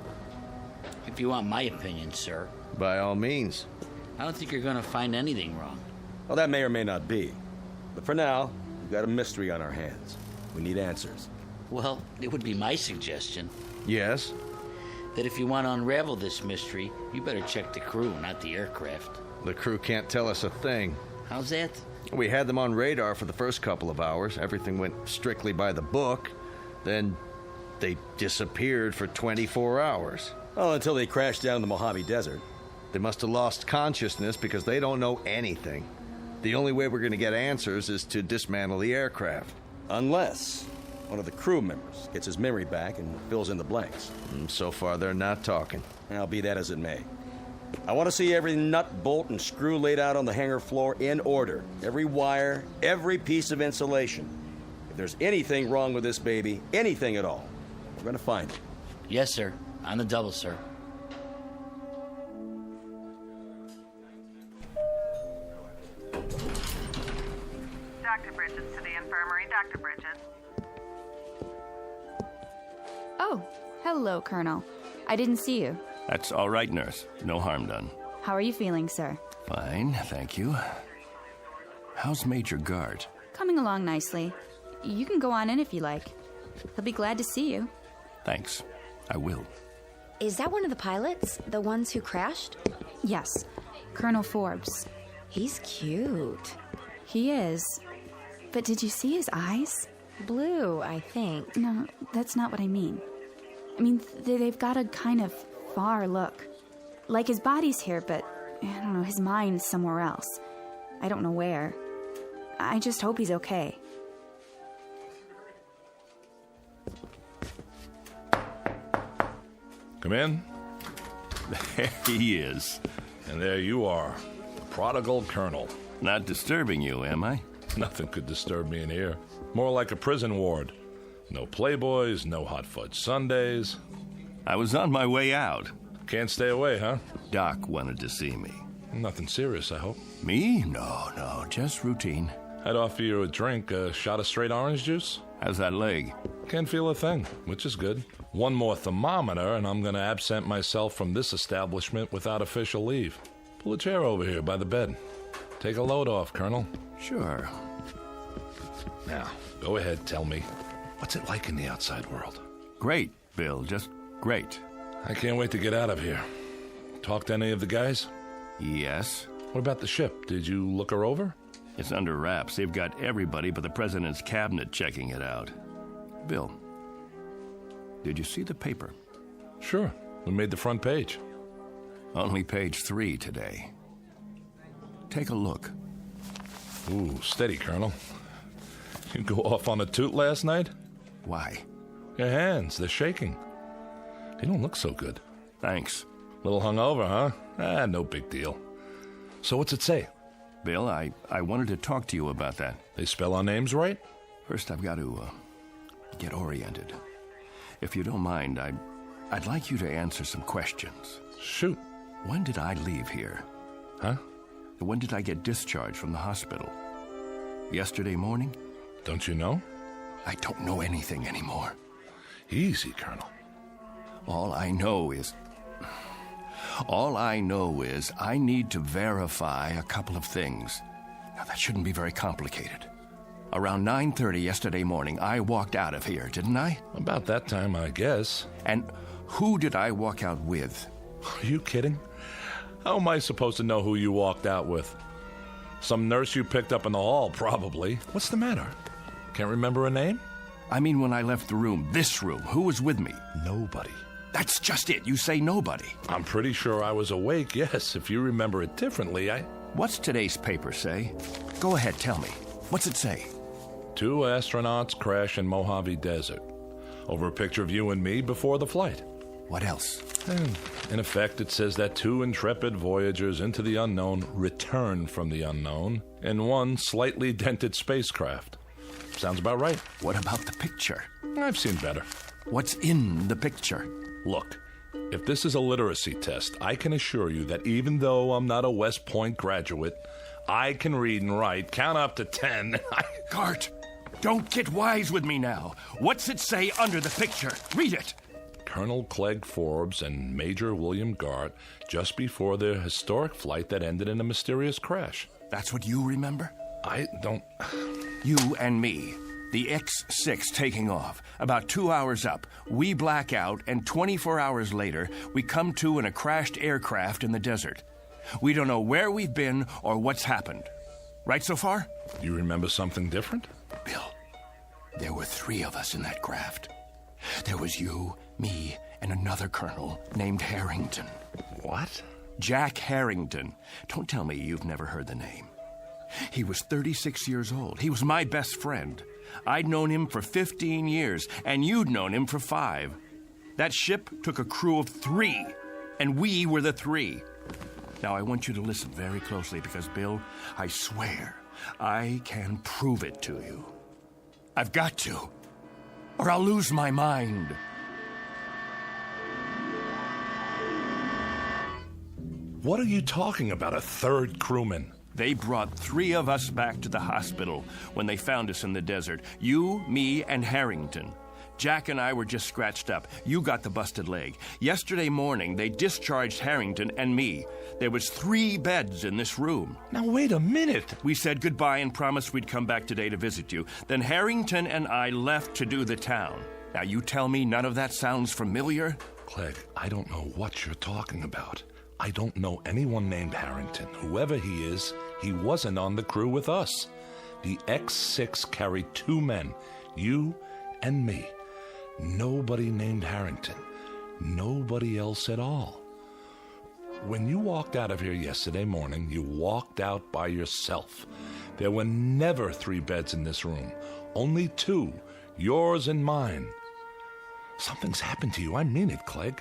If you want my opinion, sir. By all means. I don't think you're going to find anything wrong. Well, that may or may not be. But for now, we've got a mystery on our hands. We need answers. Well, it would be my suggestion. Yes? That if you want to unravel this mystery, you better check the crew, not the aircraft. The crew can't tell us a thing. How's that? We had them on radar for the first couple of hours. Everything went strictly by the book. Then they disappeared for 24 hours. Well, until they crashed down in the Mojave Desert. They must have lost consciousness because they don't know anything. The only way we're going to get answers is to dismantle the aircraft. Unless one of the crew members gets his memory back and fills in the blanks. So far, they're not talking. I'll be that as it may. I want to see every nut, bolt, and screw laid out on the hangar floor in order. Every wire, every piece of insulation. If there's anything wrong with this baby, anything at all, we're going to find it. Yes, sir. On the double, sir. Dr. Bridges to the infirmary. Dr. Bridges. Oh, hello, Colonel. I didn't see you. That's all right, nurse. No harm done. How are you feeling, sir? Fine, thank you. How's Major Gart? Coming along nicely. You can go on in if you like. He'll be glad to see you. Thanks. I will. Is that one of the pilots? The ones who crashed? Yes. Colonel Forbes. He's cute. He is. But did you see his eyes? Blue, I think. No, that's not what I mean. I mean, they've got a kind of far look. Like his body's here, but, I don't know, his mind's somewhere else. I don't know where. I just hope he's okay. Come in. There he is. And there you are, the prodigal colonel. Not disturbing you, am I? Nothing could disturb me in here. More like a prison ward. No Playboys, no hot fudge sundaes. I was on my way out. Can't stay away, huh? Doc wanted to see me. Nothing serious, I hope. Me? No, just routine. I'd offer you a drink, a shot of straight orange juice. How's that leg? Can't feel a thing, which is good. One more thermometer, and I'm going to absent myself from this establishment without official leave. Pull a chair over here by the bed. Take a load off, Colonel. Sure. Now, go ahead, tell me. What's it like in the outside world? Great, Bill, just great. I can't wait to get out of here. Talk to any of the guys? Yes. What about the ship? Did you look her over? It's under wraps. They've got everybody but the president's cabinet checking it out. Bill, did you see the paper? Sure. We made the front page. Only page 3 today. Take a look. Ooh, steady, Colonel. You go off on a toot last night? Why? Your hands, they're shaking. You don't look so good. Thanks. Little hungover, huh? No big deal. So what's it say? Bill, I wanted to talk to you about that. They spell our names right? First, I've got to get oriented. If you don't mind, I'd like you to answer some questions. Shoot. When did I leave here? Huh? When did I get discharged from the hospital? Yesterday morning? Don't you know? I don't know anything anymore. Easy, Colonel. All I know is I need to verify a couple of things. Now, that shouldn't be very complicated. Around 9:30 yesterday morning, I walked out of here, didn't I? About that time, I guess. And who did I walk out with? Are you kidding? How am I supposed to know who you walked out with? Some nurse you picked up in the hall, probably. What's the matter? Can't remember a name? I mean, when I left the room, this room, who was with me? Nobody. That's just it. You say nobody. I'm pretty sure I was awake, yes. If you remember it differently, What's today's paper say? Go ahead, tell me. What's it say? 2 astronauts crash in Mojave Desert. Over a picture of you and me before the flight. What else? And in effect, it says that 2 intrepid voyagers into the unknown returned from the unknown in one slightly dented spacecraft. Sounds about right. What about the picture? I've seen better. What's in the picture? Look, if this is a literacy test, I can assure you that even though I'm not a West Point graduate, I can read and write, count up to 10. Gart, don't get wise with me now. What's it say under the picture? Read it. Colonel Clegg Forbes and Major William Gart just before their historic flight that ended in a mysterious crash. That's what you remember? I don't... You and me. The X-6 taking off. About 2 hours up. We black out, and 24 hours later, we come to in a crashed aircraft in the desert. We don't know where we've been or what's happened. Right so far? You remember something different? Bill, there were 3 of us in that craft. There was you, me, and another colonel named Harrington. What? Jack Harrington. Don't tell me you've never heard the name. He was 36 years old. He was my best friend. I'd known him for 15 years, and you'd known him for 5. That ship took a crew of 3, and we were the 3. Now, I want you to listen very closely because, Bill, I swear I can prove it to you. I've got to, or I'll lose my mind. What are you talking about, a 3rd crewman? They brought 3 of us back to the hospital when they found us in the desert. You, me, and Harrington. Jack and I were just scratched up. You got the busted leg. Yesterday morning, they discharged Harrington and me. There was 3 beds in this room. Now, wait a minute. We said goodbye and promised we'd come back today to visit you. Then Harrington and I left to do the town. Now, you tell me none of that sounds familiar? Clegg, I don't know what you're talking about. I don't know anyone named Harrington. Whoever he is, he wasn't on the crew with us. The X-6 carried 2 men, you and me. Nobody named Harrington. Nobody else at all. When you walked out of here yesterday morning, you walked out by yourself. There were never 3 beds in this room. Only 2, yours and mine. Something's happened to you. I mean it, Clegg.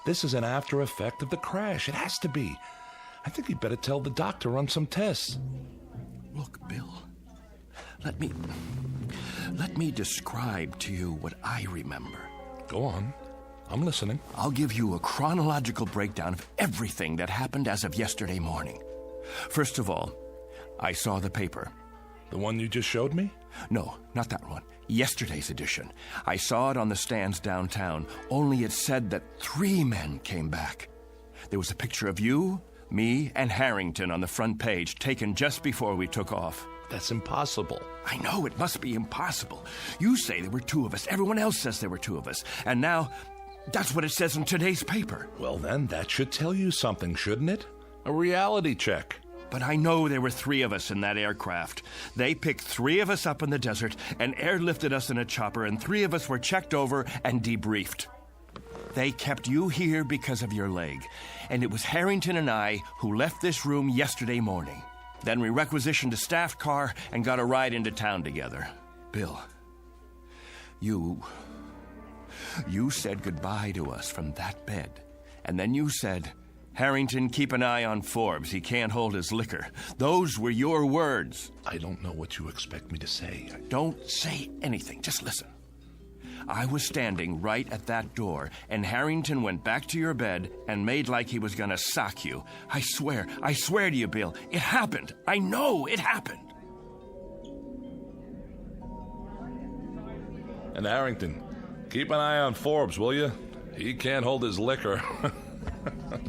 This is an after effect of the crash. It has to be. I think you'd better tell the doctor run some tests. Look, Bill, let me describe to you what I remember. Go on. I'm listening. I'll give you a chronological breakdown of everything that happened as of yesterday morning. First of all, I saw the paper. The one you just showed me? No, not that one. Yesterday's edition. I saw it on the stands downtown, only it said that 3 men came back. There was a picture of you, me, and Harrington on the front page, taken just before we took off. That's impossible. I know, it must be impossible. You say there were 2 of us. Everyone else says there were 2 of us. And now, that's what it says in today's paper. Well, then, that should tell you something, shouldn't it? A reality check. But I know there were 3 of us in that aircraft. They picked 3 of us up in the desert and airlifted us in a chopper, and 3 of us were checked over and debriefed. They kept you here because of your leg, and it was Harrington and I who left this room yesterday morning. Then we requisitioned a staff car and got a ride into town together. Bill, you said goodbye to us from that bed, and then you said, Harrington, keep an eye on Forbes. He can't hold his liquor. Those were your words. I don't know what you expect me to say. Don't say anything. Just listen. I was standing right at that door, and Harrington went back to your bed and made like he was gonna sock you. I swear to you, Bill, it happened. I know it happened. And Harrington, keep an eye on Forbes, will you? He can't hold his liquor.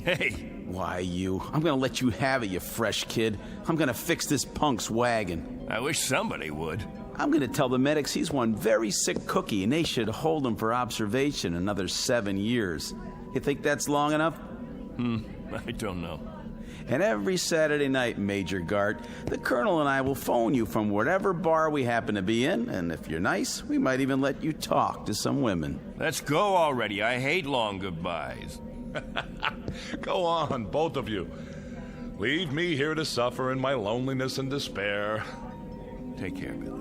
Hey. Why, you? I'm gonna let you have it, you fresh kid. I'm gonna fix this punk's wagon. I wish somebody would. I'm gonna tell the medics he's one very sick cookie and they should hold him for observation another 7 years. You think that's long enough? I don't know. And every Saturday night, Major Gart, the Colonel and I will phone you from whatever bar we happen to be in, and if you're nice, we might even let you talk to some women. Let's go already. I hate long goodbyes. Go on, both of you. Leave me here to suffer in my loneliness and despair. Take care, Billy.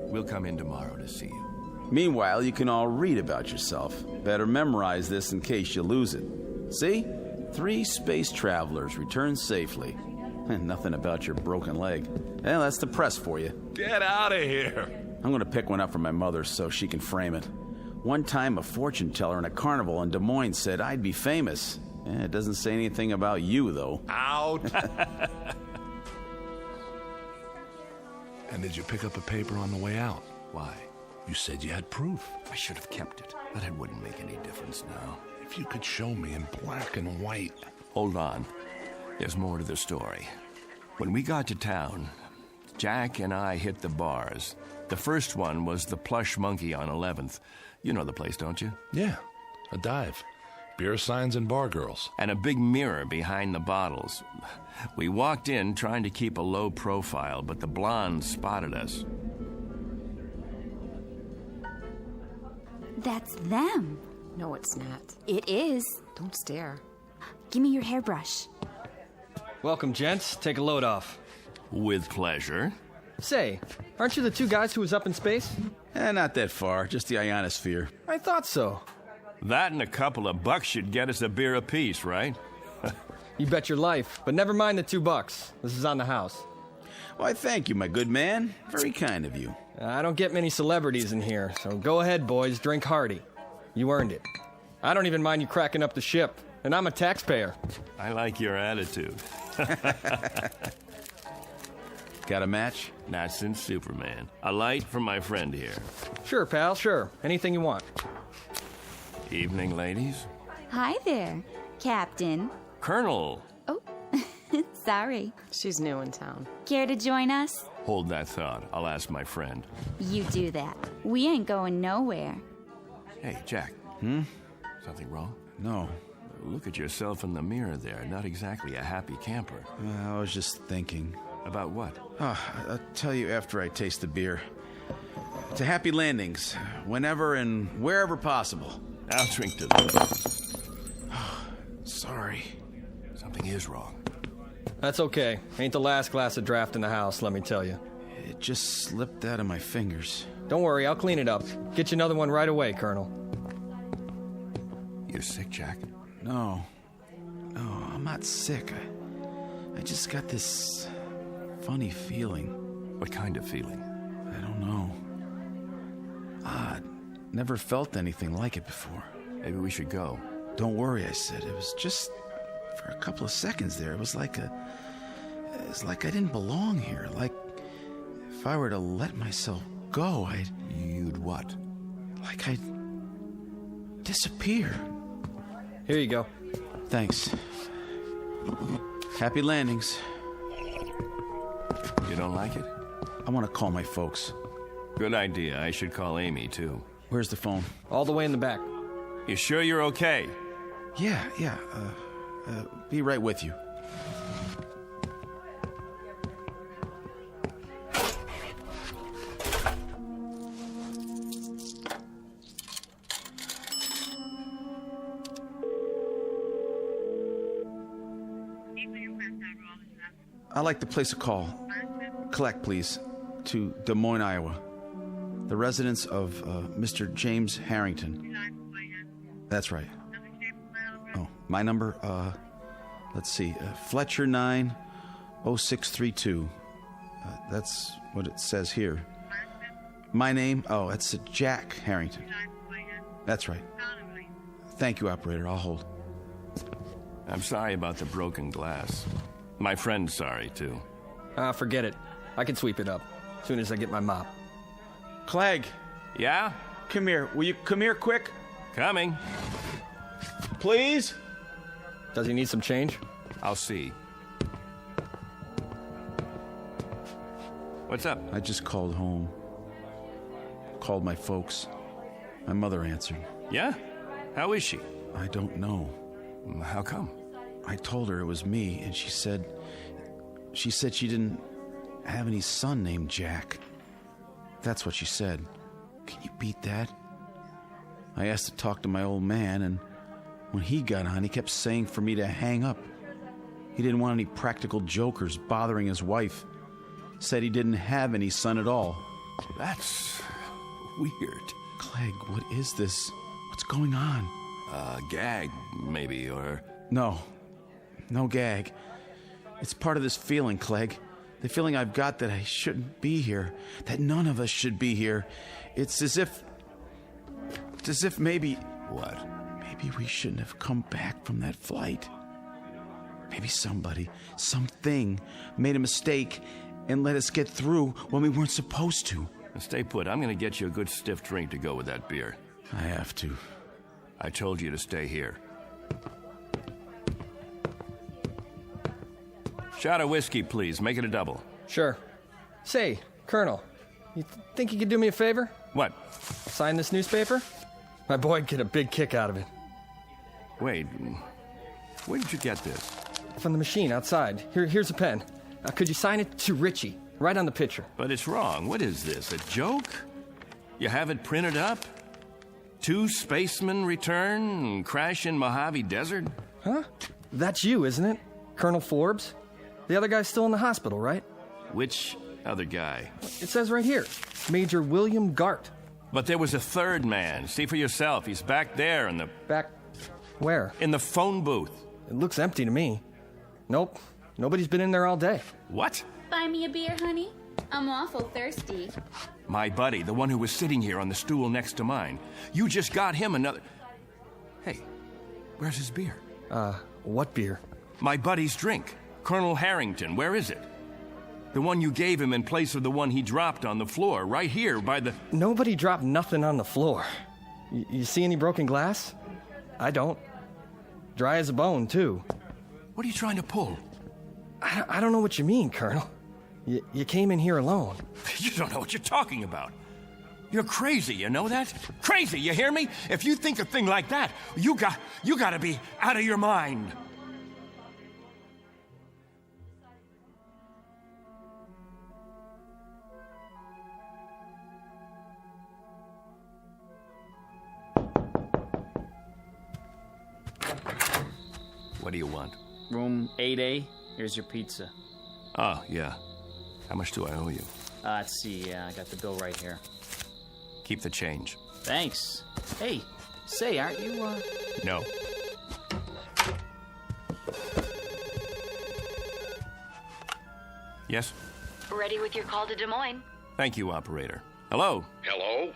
We'll come in tomorrow to see you. Meanwhile, you can all read about yourself. Better memorize this in case you lose it. See? 3 space travelers returned safely. And nothing about your broken leg. Well, that's the press for you. Get out of here. I'm going to pick one up for my mother so she can frame it. One time, a fortune teller in a carnival in Des Moines said I'd be famous. It doesn't say anything about you, though. Out. And did you pick up a paper on the way out? Why? You said you had proof. I should have kept it, but it wouldn't make any difference now. If you could show me in black and white. Hold on. There's more to the story. When we got to town, Jack and I hit the bars. The first one was the Plush Monkey on 11th. You know the place, don't you? Yeah, a dive. Beer signs and bar girls. And a big mirror behind the bottles. We walked in trying to keep a low profile, but the blondes spotted us. That's them. No, it's not. It is. Don't stare. Give me your hairbrush. Welcome, gents. Take a load off. With pleasure. Say, aren't you the 2 guys who was up in space? Not that far, just the ionosphere. I thought so. That and a couple of bucks should get us a beer apiece, right? You bet your life, but never mind the $2. This is on the house. Why, thank you, my good man. Very kind of you. I don't get many celebrities in here, so go ahead, boys, drink hearty. You earned it. I don't even mind you cracking up the ship, and I'm a taxpayer. I like your attitude. Got a match? Not since Superman. A light from my friend here. Sure, pal, sure. Anything you want. Evening, ladies. Hi there, Captain. Colonel. Oh, sorry. She's new in town. Care to join us? Hold that thought. I'll ask my friend. You do that. We ain't going nowhere. Hey, Jack. Something wrong? No. Look at yourself in the mirror there. Not exactly a happy camper. I was just thinking. About what? I'll tell you after I taste the beer. To happy landings, whenever and wherever possible. I'll drink to that. Sorry. Something is wrong. That's okay. Ain't the last glass of draft in the house, let me tell you. It just slipped out of my fingers. Don't worry, I'll clean it up. Get you another one right away, Colonel. You're sick, Jack? No, I'm not sick. I just got this funny feeling. What kind of feeling? I don't know. Odd. Never felt anything like it before. Maybe we should go. Don't worry, I said. It was just for a couple of seconds there. It was like I didn't belong here. Like if I were to let myself go, You'd what? Like I'd disappear. Here you go. Thanks. Happy landings. You don't like it? I want to call my folks. Good idea. I should call Amy, too. Where's the phone? All the way in the back. You sure you're okay? Yeah. Be right with you. I'd like to place a call. Collect, please, to Des Moines, Iowa. The residence of Mr. James Harrington. That's right. Oh, my number, let's see, Fletcher 90632. That's what it says here. My name, it's Jack Harrington. That's right. Thank you, operator. I'll hold. I'm sorry about the broken glass. My friend's sorry, too. Forget it. I can sweep it up as soon as I get my mop. Clegg. Yeah? Come here. Will you come here quick? Coming. Please? Does he need some change? I'll see. What's up? I just called home. Called my folks. My mother answered. Yeah? How is she? I don't know. How come? I told her it was me, and she said she didn't have any son named Jack. That's what she said. Can you beat that? I asked to talk to my old man, and when he got on, he kept saying for me to hang up. He didn't want any practical jokers bothering his wife. Said he didn't have any son at all. That's weird. Clegg, what is this? What's going on? Gag, maybe, or... No gag. It's part of this feeling, Clegg. The feeling I've got that I shouldn't be here. That none of us should be here. It's as if maybe... What? Maybe we shouldn't have come back from that flight. Maybe somebody, something, made a mistake and let us get through when we weren't supposed to. Stay put. I'm going to get you a good stiff drink to go with that beer. I have to. I told you to stay here. Shot of whiskey, please. Make it a double. Sure. Say, Colonel, you think you could do me a favor? What? Sign this newspaper? My boy'd get a big kick out of it. Wait, where did you get this? From the machine outside. Here's a pen. Could you sign it to Richie? Right on the picture. But it's wrong. What is this, a joke? You have it printed up? 2 spacemen return and crash in Mojave Desert? Huh? That's you, isn't it? Colonel Forbes? The other guy's still in the hospital, right? Which other guy? It says right here, Major William Gart. But there was a third man. See for yourself. He's back there in the... Back where? In the phone booth. It looks empty to me. Nope. Nobody's been in there all day. What? Buy me a beer, honey? I'm awful thirsty. My buddy, the one who was sitting here on the stool next to mine. You just got him another... Hey, where's his beer? What beer? My buddy's drink. Colonel Harrington, where is it? The one you gave him in place of the one he dropped on the floor, right here by the... Nobody dropped nothing on the floor. You see any broken glass? I don't. Dry as a bone, too. What are you trying to pull? I don't know what you mean, Colonel. You came in here alone. You don't know what you're talking about. You're crazy, you know that? Crazy, you hear me? If you think a thing like that, you gotta be out of your mind. What do you want? Room 8A. Here's your pizza. Oh, yeah. How much do I owe you? Let's see. I got the bill right here. Keep the change. Thanks. Hey, say, aren't you, No. Yes? Ready with your call to Des Moines. Thank you, operator. Hello? Hello?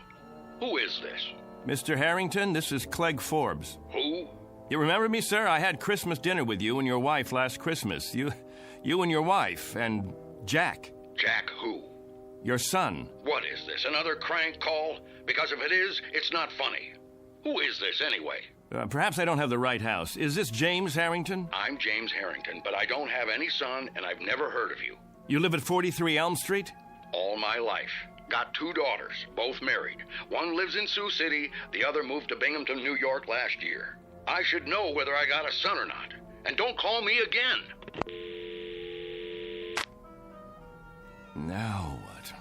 Who is this? Mr. Harrington, this is Clegg Forbes. Who? You remember me, sir? I had Christmas dinner with you and your wife last Christmas. You and your wife, and Jack. Jack who? Your son. What is this, another crank call? Because if it is, it's not funny. Who is this, anyway? Perhaps I don't have the right house. Is this James Harrington? I'm James Harrington, but I don't have any son, and I've never heard of you. You live at 43 Elm Street? All my life. Got 2 daughters, both married. One lives in Sioux City, the other moved to Binghamton, New York last year. I should know whether I got a son or not. And don't call me again. Now what?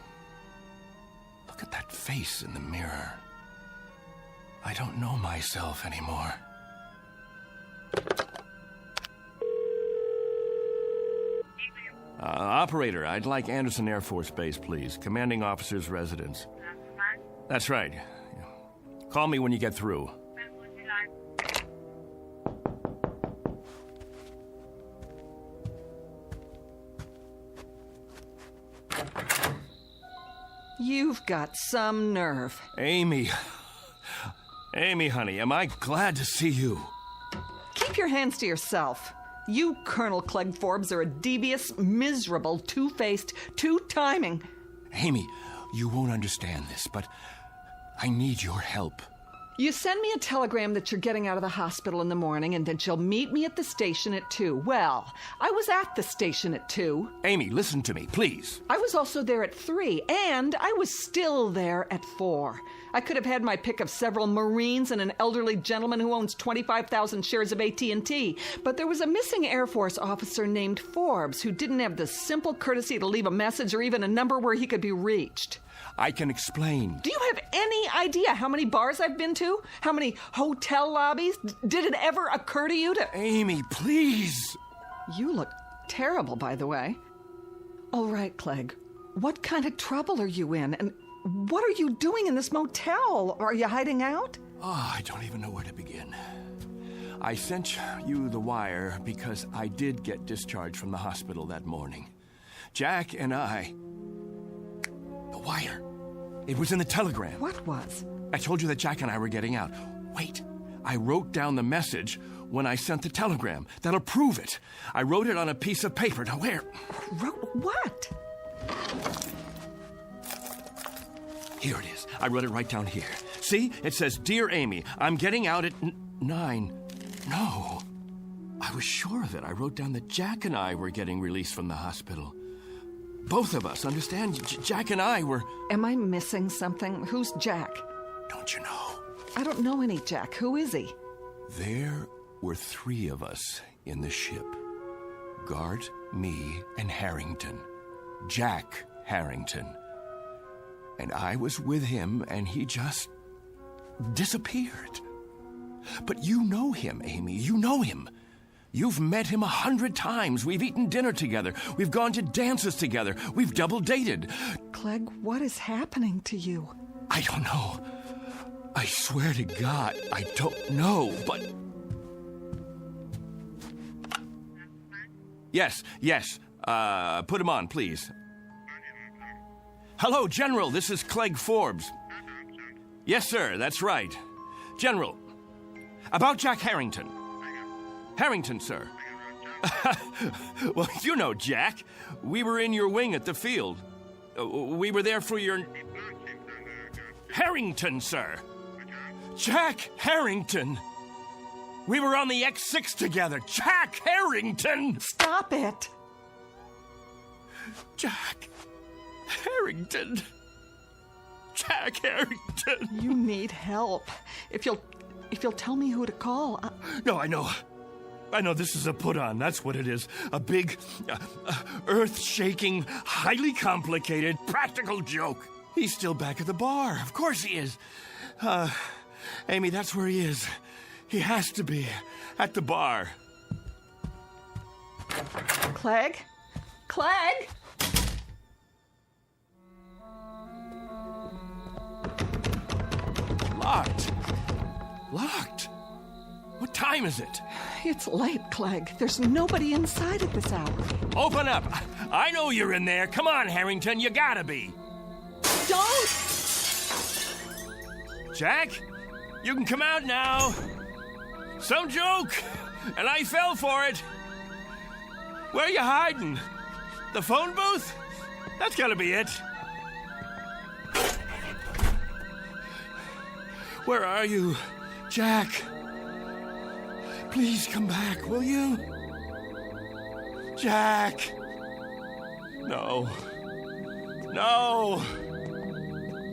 Look at that face in the mirror. I don't know myself anymore. Operator, I'd like Anderson Air Force Base, please. Commanding officer's residence. That's right. Call me when you get through. You've got some nerve. Amy, honey, am I glad to see you? Keep your hands to yourself. You, Colonel Clegg Forbes, are a devious, miserable, two-faced, two-timing... Amy, you won't understand this, but I need your help. You send me a telegram that you're getting out of the hospital in the morning and that you'll meet me at the station at 2. Well, I was at the station at 2. Amy, listen to me, please. I was also there at 3, and I was still there at 4. I could have had my pick of several Marines and an elderly gentleman who owns 25,000 shares of AT&T, but there was a missing Air Force officer named Forbes who didn't have the simple courtesy to leave a message or even a number where he could be reached. I can explain. Do you have any idea how many bars I've been to? How many hotel lobbies? Did it ever occur to you to... Amy, please! You look terrible, by the way. All right, Clegg. What kind of trouble are you in? And what are you doing in this motel? Are you hiding out? Oh, I don't even know where to begin. I sent you the wire because I did get discharged from the hospital that morning. Jack and I... The wire. It was in the telegram. What was? I told you that Jack and I were getting out. Wait. I wrote down the message when I sent the telegram. That'll prove it. I wrote it on a piece of paper. Now, where? Wrote what? Here it is. I wrote it right down here. See? It says, Dear Amy, I'm getting out at 9. No. I was sure of it. I wrote down that Jack and I were getting released from the hospital. Both of us, understand? Jack and I were... Am I missing something? Who's Jack? Don't you know? I don't know any Jack. Who is he? There were 3 of us in the ship. Gart, me, and Harrington. Jack Harrington. And I was with him, and he just disappeared. But you know him, Amy. You know him. You've met him 100 times. We've eaten dinner together. We've gone to dances together. We've double-dated. Clegg, what is happening to you? I don't know. I swear to God, I don't know, but... Yes. Put him on, please. Hello, General. This is Clegg Forbes. Yes, sir. That's right. General, about Jack Harrington. Harrington, sir. Well, you know Jack. We were in your wing at the field. We were there for your... Harrington, sir. Jack Harrington. We were on the X6 together. Jack Harrington. Stop it. Jack Harrington. Jack Harrington. You need help. If you'll tell me who to call. No, I know this is a put-on. That's what it is. A big, earth-shaking, highly complicated, practical joke. He's still back at the bar. Of course he is. Amy, that's where he is. He has to be at the bar. Clegg? Clegg? Locked. What time is it? It's late, Clegg. There's nobody inside at this hour. Open up. I know you're in there. Come on, Harrington. You gotta be. Don't! Jack? You can come out now. Some joke, and I fell for it. Where are you hiding? The phone booth? That's gotta be it. Where are you, Jack? Please come back, will you? Jack! No. No!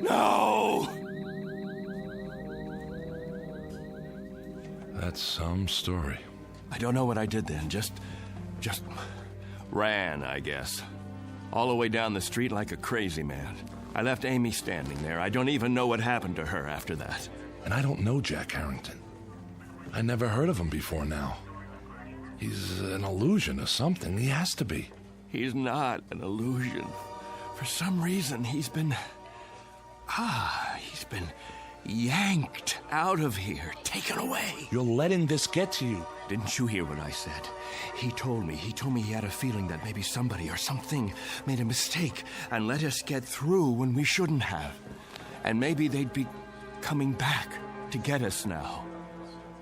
No! That's some story. I don't know what I did then. Just ran, I guess. All the way down the street like a crazy man. I left Amy standing there. I don't even know what happened to her after that. And I don't know Jack Harrington. I never heard of him before now. He's an illusion or something. He has to be. He's not an illusion. For some reason, he's been yanked out of here, taken away. You're letting this get to you. Didn't you hear what I said? He told me he had a feeling that maybe somebody or something made a mistake and let us get through when we shouldn't have. And maybe they'd be coming back to get us now.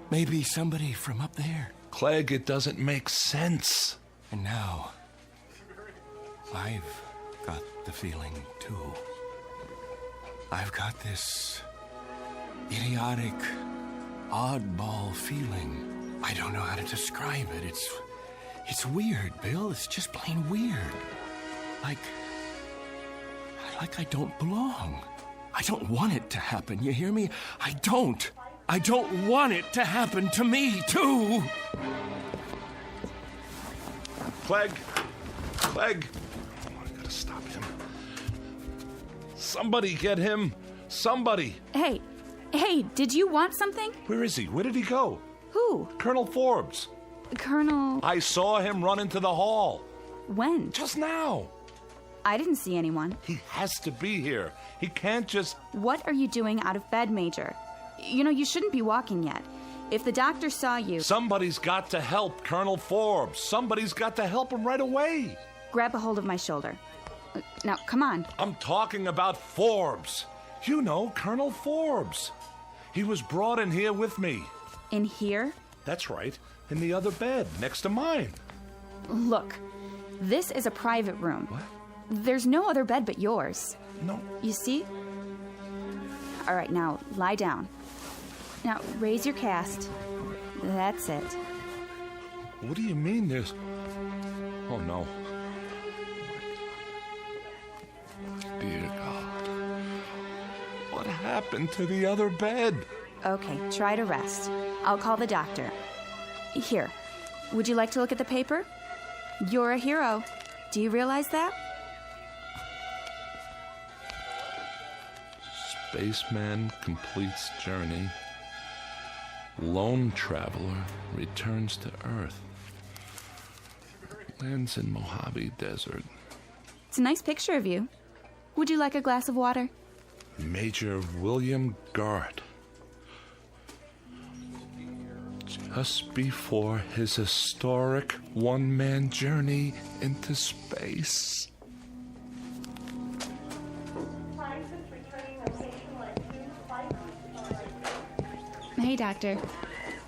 Maybe somebody from up there. Clegg, it doesn't make sense. And now, I've got the feeling, too. I've got this idiotic, oddball feeling. I don't know how to describe it. It's weird, Bill. It's just plain weird. Like I don't belong. I don't want it to happen, you hear me? I don't want it to happen to me, too. Clegg! Oh, I gotta stop him. Somebody get him! Somebody! Hey, did you want something? Where is he? Where did he go? Who? Colonel Forbes. Colonel... I saw him run into the hall. When? Just now. I didn't see anyone. He has to be here. He can't just... What are you doing out of bed, Major? You know, you shouldn't be walking yet. If the doctor saw you... Somebody's got to help Colonel Forbes. Somebody's got to help him right away. Grab a hold of my shoulder. Now, come on. I'm talking about Forbes. You know, Colonel Forbes. He was brought in here with me. In here? That's right. In the other bed, next to mine. Look, this is a private room. What? There's no other bed but yours. No. You see? All right, now, lie down. Now, raise your cast. That's it. What do you mean there's... Oh, no. Dear God. What happened to the other bed? Okay, try to rest. I'll call the doctor. Here, would you like to look at the paper? You're a hero. Do you realize that? Spaceman completes journey. Lone traveler returns to Earth. Lands in Mojave Desert. It's a nice picture of you. Would you like a glass of water? Major William Garrett. Just before his historic one-man journey into space. Hey, Doctor.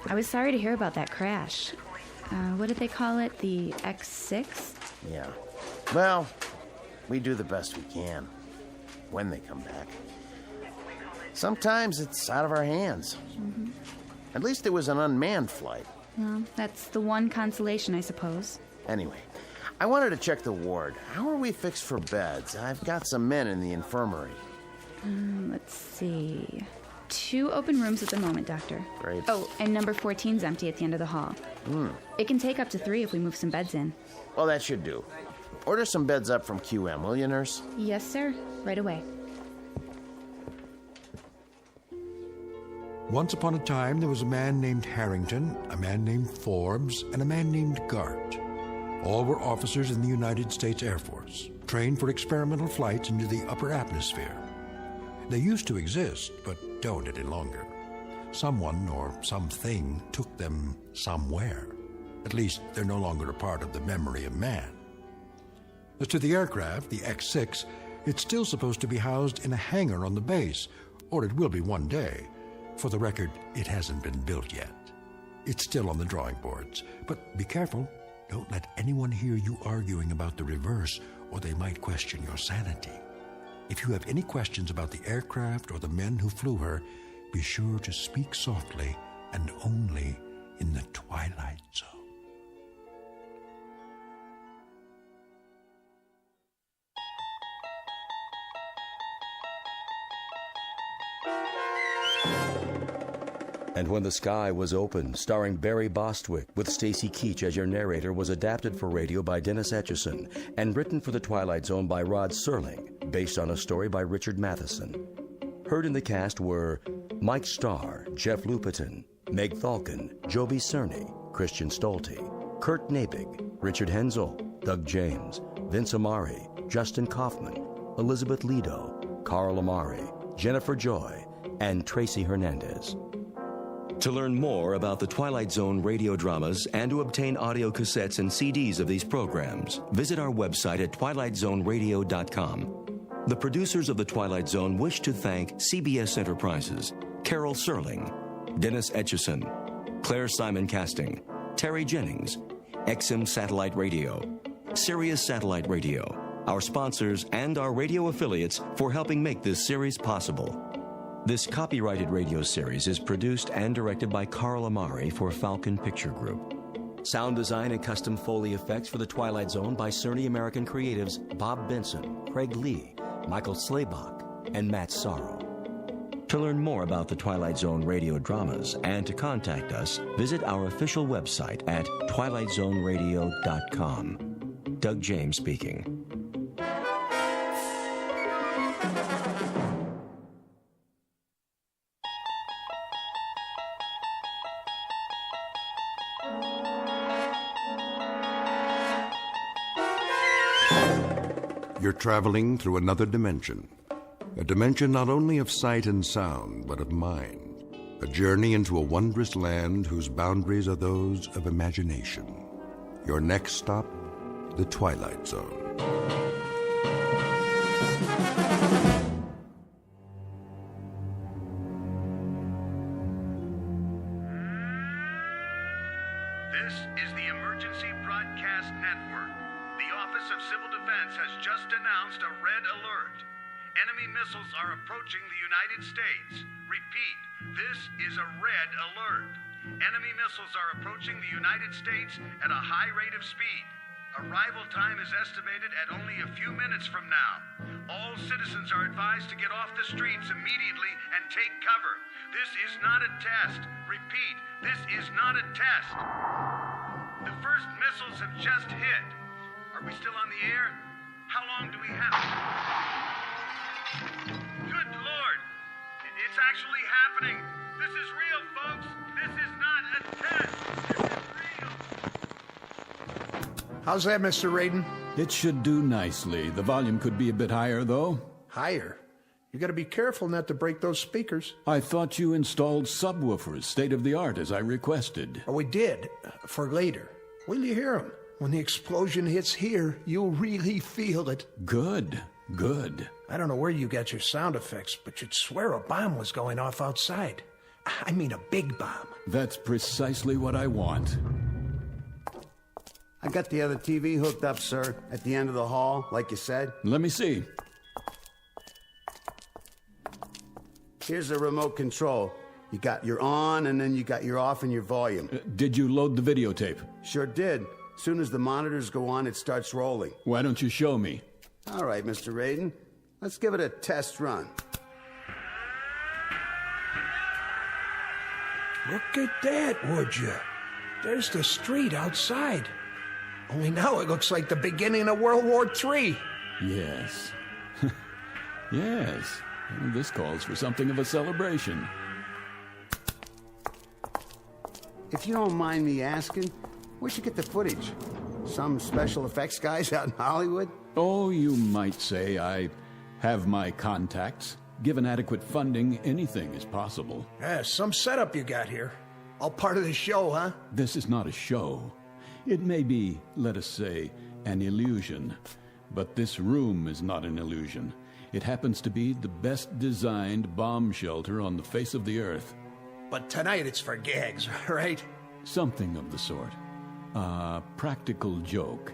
I was sorry to hear about that crash. What did they call it? The X6? Yeah. Well, we do the best we can. When they come back. Sometimes it's out of our hands. Mm-hmm. At least it was an unmanned flight. Well, that's the one consolation, I suppose. Anyway, I wanted to check the ward. How are we fixed for beds? I've got some men in the infirmary. Let's see. 2 open rooms at the moment, Doctor. Great. Oh, and number 14's empty at the end of the hall. It can take up to 3 if we move some beds in. Well, that should do. Order some beds up from QM, will you, nurse? Yes, sir. Right away. Once upon a time, there was a man named Harrington, a man named Forbes, and a man named Gart. All were officers in the United States Air Force, trained for experimental flights into the upper atmosphere. They used to exist, but don't any longer. Someone or something took them somewhere. At least they're no longer a part of the memory of man. As to the aircraft, the X6, it's still supposed to be housed in a hangar on the base, or it will be one day. For the record, it hasn't been built yet. It's still on the drawing boards. But be careful. Don't let anyone hear you arguing about the reverse, or they might question your sanity. If you have any questions about the aircraft or the men who flew her, be sure to speak softly and only in the Twilight Zone. And When the Sky Was Open, starring Barry Bostwick, with Stacy Keach as your narrator, was adapted for radio by Dennis Etchison and written for The Twilight Zone by Rod Serling, based on a story by Richard Matheson. Heard in the cast were Mike Starr, Jeff Lupetin, Meg Thalken, Joby Cerny, Christian Stolte, Kurt Nabig, Richard Hensel, Doug James, Vince Amari, Justin Kaufman, Elizabeth Lido, Carl Amari, Jennifer Joy, and Tracy Hernandez. To learn more about the Twilight Zone radio dramas and to obtain audio cassettes and CDs of these programs, visit our website at twilightzoneradio.com. The producers of The Twilight Zone wish to thank CBS Enterprises, Carol Serling, Dennis Etchison, Claire Simon Casting, Terry Jennings, XM Satellite Radio, Sirius Satellite Radio, our sponsors, and our radio affiliates for helping make this series possible. This copyrighted radio series is produced and directed by Carl Amari for Falcon Picture Group. Sound design and custom Foley effects for The Twilight Zone by Cerny American creatives Bob Benson, Craig Lee, Michael Slaybach, and Matt Sorrow. To learn more about the Twilight Zone radio dramas and to contact us, visit our official website at twilightzoneradio.com. Doug James speaking. You're traveling through another dimension. A dimension not only of sight and sound, but of mind. A journey into a wondrous land whose boundaries are those of imagination. Your next stop, the Twilight Zone. This is the Emergency Broadcast Network. The Office of Civil Defense has just announced a red alert. Enemy missiles are approaching the United States. Repeat, this is a red alert. Enemy missiles are approaching the United States at a high rate of speed. Arrival time is estimated at only a few minutes from now. All citizens are advised to get off the streets immediately and take cover. This is not a test. Repeat, this is not a test. The first missiles have just hit. Are we still on the air? How long do we have? Good Lord! It's actually happening. This is real, folks. This is not a test. This is real. How's that, Mr. Radin? It should do nicely. The volume could be a bit higher, though. Higher? You gotta be careful not to break those speakers. I thought you installed subwoofers, state-of-the-art, as I requested. Oh, we did. For later. Wait till you hear them. When the explosion hits here, you'll really feel it. Good. I don't know where you got your sound effects, but you'd swear a bomb was going off outside. I mean a big bomb. That's precisely what I want. I got the other TV hooked up, sir, at the end of the hall, like you said. Let me see. Here's the remote control. You got your on, and then you got your off and your volume. Did you load the videotape? Sure did. As soon as the monitors go on, it starts rolling. Why don't you show me? All right, Mr. Radin. Let's give it a test run. Look at that, would you? There's the street outside. Only now it looks like the beginning of World War III. Yes. Yes. This calls for something of a celebration. If you don't mind me asking, where'd you get the footage? Some special effects guys out in Hollywood? Oh, you might say I have my contacts. Given adequate funding, anything is possible. Yeah, some setup you got here. All part of the show, huh? This is not a show. It may be, let us say, an illusion. But this room is not an illusion. It happens to be the best designed bomb shelter on the face of the earth. But tonight it's for gags, right? Something of the sort. A practical joke,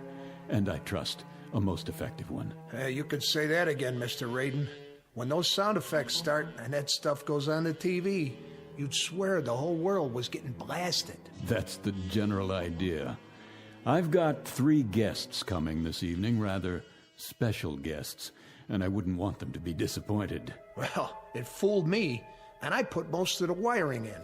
and I trust a most effective one. You could say that again, Mr. Raiden. When those sound effects start and that stuff goes on the TV, you'd swear the whole world was getting blasted. That's the general idea. I've got 3 guests coming this evening, rather special guests, and I wouldn't want them to be disappointed. Well, it fooled me, and I put most of the wiring in.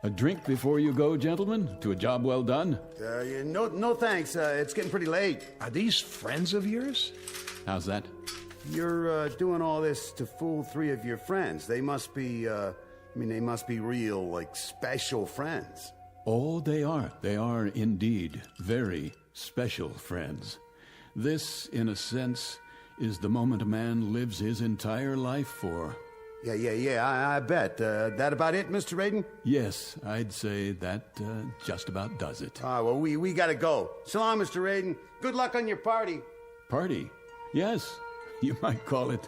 A drink before you go, gentlemen, to a job well done? No thanks. It's getting pretty late. Are these friends of yours? How's that? You're doing all this to fool 3 of your friends. They must be, they must be real, like, special friends. Oh, they are. They are indeed very special friends. This, in a sense, is the moment a man lives his entire life for. Yeah, I bet. That about it, Mr. Raiden? Yes, I'd say that just about does it. Well, we gotta go. So long, Mr. Raiden. Good luck on your party. Party? Yes, you might call it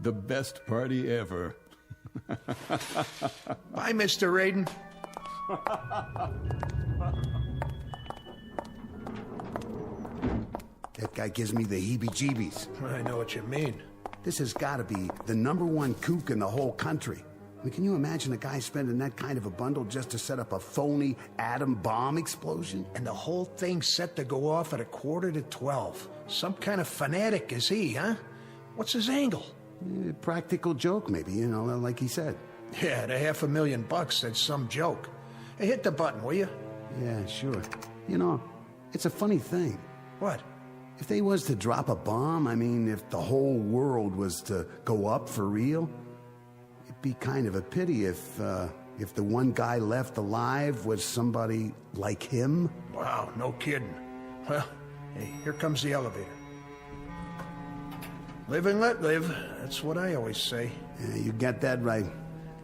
the best party ever. Bye, Mr. Raiden. That guy gives me the heebie-jeebies. I know what you mean. This has got to be the #1 kook in the whole country. I mean, can you imagine a guy spending that kind of a bundle just to set up a phony atom bomb explosion? And the whole thing's set to go off at 11:45. Some kind of fanatic is he, huh? What's his angle? Practical joke, maybe, like he said. Yeah, the $500,000, that's some joke. Hey, hit the button, will you? Yeah, sure. It's a funny thing. What? If they was to drop a bomb, if the whole world was to go up for real, it'd be kind of a pity if the one guy left alive was somebody like him. Wow, no kidding. Well, hey, here comes the elevator. Live and let live. That's what I always say. Yeah, you got that right.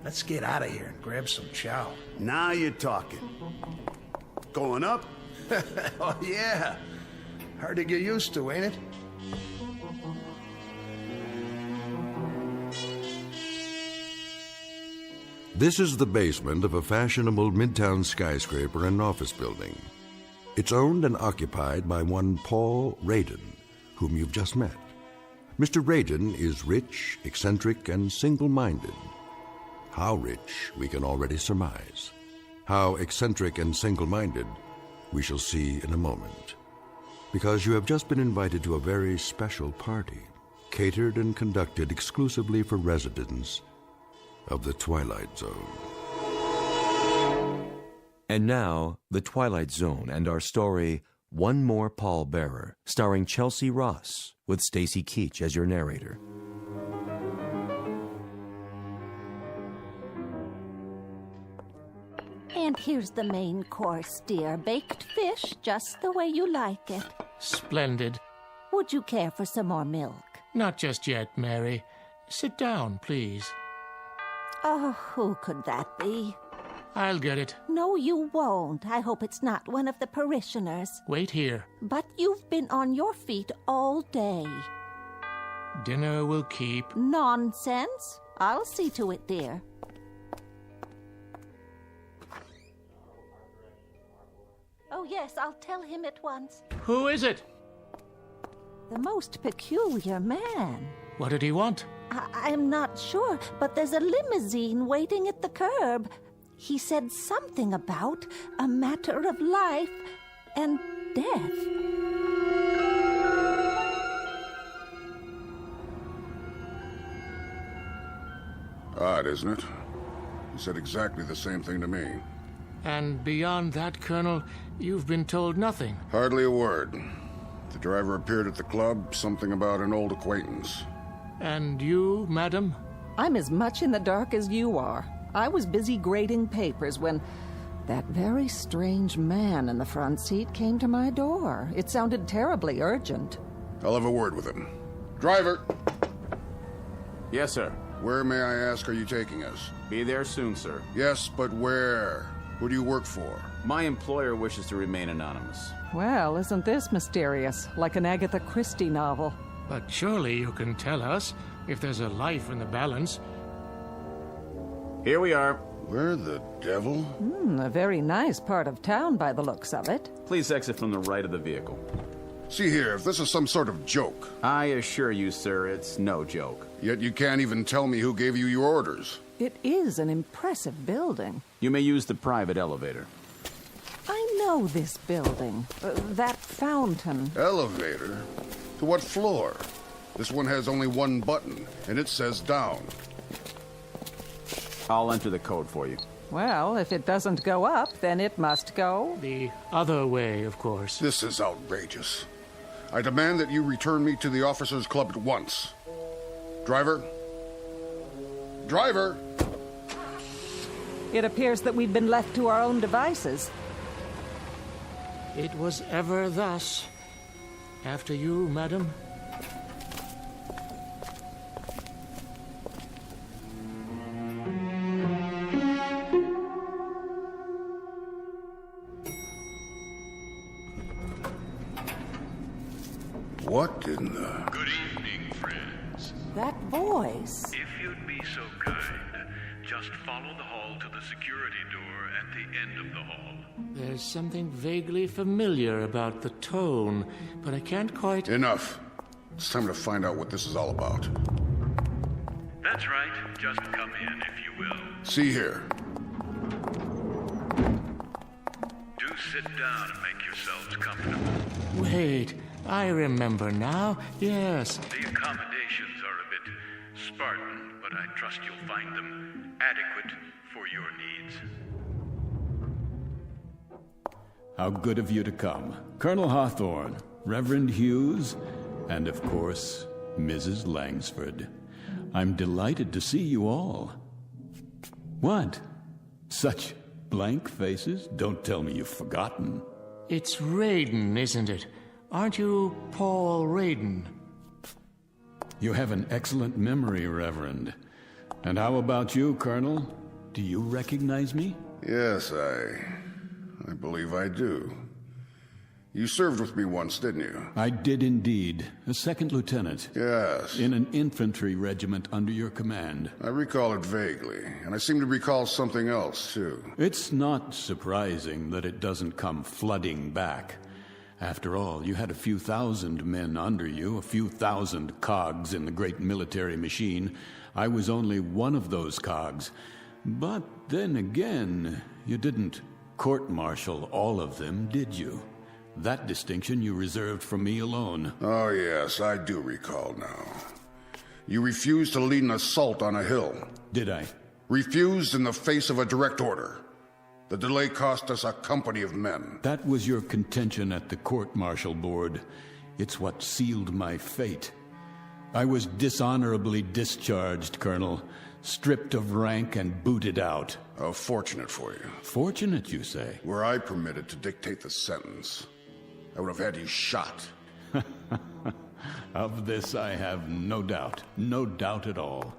Let's get out of here and grab some chow. Now you're talking. Going up? Oh, yeah. Hard to get used to, ain't it? This is the basement of a fashionable midtown skyscraper and office building. It's owned and occupied by one Pall Raiden, whom you've just met. Mr. Raiden is rich, eccentric, and single-minded. How rich, we can already surmise. How eccentric and single-minded, we shall see in a moment. Because you have just been invited to a very special party, catered and conducted exclusively for residents of the Twilight Zone. And now, The Twilight Zone and our story, One More Pallbearer, starring Chelsea Ross, with Stacy Keach as your narrator. And here's the main course, dear. Baked fish, just the way you like it. Splendid. Would you care for some more milk? Not just yet, Mary. Sit down, please. Oh, who could that be? I'll get it. No, you won't. I hope it's not one of the parishioners. Wait here. But you've been on your feet all day. Dinner will keep. Nonsense. I'll see to it, dear. Oh, yes, I'll tell him at once. Who is it? The most peculiar man. What did he want? I'm not sure, but there's a limousine waiting at the curb. He said something about a matter of life and death. Odd, isn't it? He said exactly the same thing to me. And beyond that, Colonel, you've been told nothing. Hardly a word. The driver appeared at the club, something about an old acquaintance. And you, madam? I'm as much in the dark as you are. I was busy grading papers when that very strange man in the front seat came to my door. It sounded terribly urgent. I'll have a word with him. Driver! Yes, sir. Where, may I ask, are you taking us? Be there soon, sir. Yes, but where? Who do you work for? My employer wishes to remain anonymous. Well, isn't this mysterious? Like an Agatha Christie novel. But surely you can tell us if there's a life in the balance. Here we are. Where the devil? A very nice part of town by the looks of it. Please exit from the right of the vehicle. See here, if this is some sort of joke. I assure you, sir, it's no joke. Yet you can't even tell me who gave you your orders. It is an impressive building. You may use the private elevator. I know this building. That fountain. Elevator? To what floor? This one has only one button, and it says down. I'll enter the code for you. Well, if it doesn't go up, then it must go the other way, of course. This is outrageous. I demand that you return me to the officers' club at once. Driver? Driver! It appears that we've been left to our own devices. It was ever thus. After you, madam. What in the... Good evening, friends. That voice. If you'd be so kind, just follow the hall to the security door at the end of the hall. There's something vaguely familiar about the tone, but I can't quite... Enough. It's time to find out what this is all about. That's right. Just come in, if you will. See here. Do sit down and make yourselves comfortable. Wait, I remember now. Yes. The accommodations are a bit Spartan, but I trust you'll find them adequate for your needs. How good of you to come. Colonel Hawthorne, Reverend Hughes, and of course, Mrs. Langsford. I'm delighted to see you all. What? Such blank faces? Don't tell me you've forgotten. It's Raiden, isn't it? Aren't you Paul Raiden? You have an excellent memory, Reverend. And how about you, Colonel? Do you recognize me? Yes, I believe I do. You served with me once, didn't you? I did indeed. A second lieutenant. Yes. In an infantry regiment under your command. I recall it vaguely, and I seem to recall something else, too. It's not surprising that it doesn't come flooding back. After all, you had a few thousand men under you, a few thousand cogs in the great military machine. I was only one of those cogs. But then again, you didn't court-martial all of them, did you? That distinction you reserved for me alone. Oh, yes, I do recall now. You refused to lead an assault on a hill. Did I? Refused in the face of a direct order. The delay cost us a company of men. That was your contention at the court-martial board. It's what sealed my fate. I was dishonorably discharged, Colonel. Stripped of rank and booted out. Oh, fortunate for you. Fortunate, you say? Were I permitted to dictate the sentence, I would have had you shot. Of this I have no doubt. No doubt at all.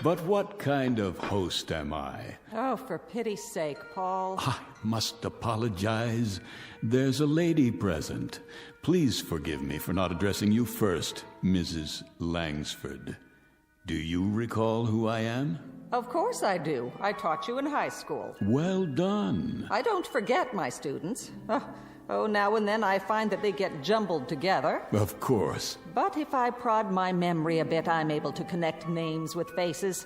But what kind of host am I? Oh, for pity's sake, Paul. I must apologize. There's a lady present. Please forgive me for not addressing you first, Mrs. Langsford. Do you recall who I am? Of course I do. I taught you in high school. Well done. I don't forget my students. Oh, now and then I find that they get jumbled together. Of course. But if I prod my memory a bit, I'm able to connect names with faces.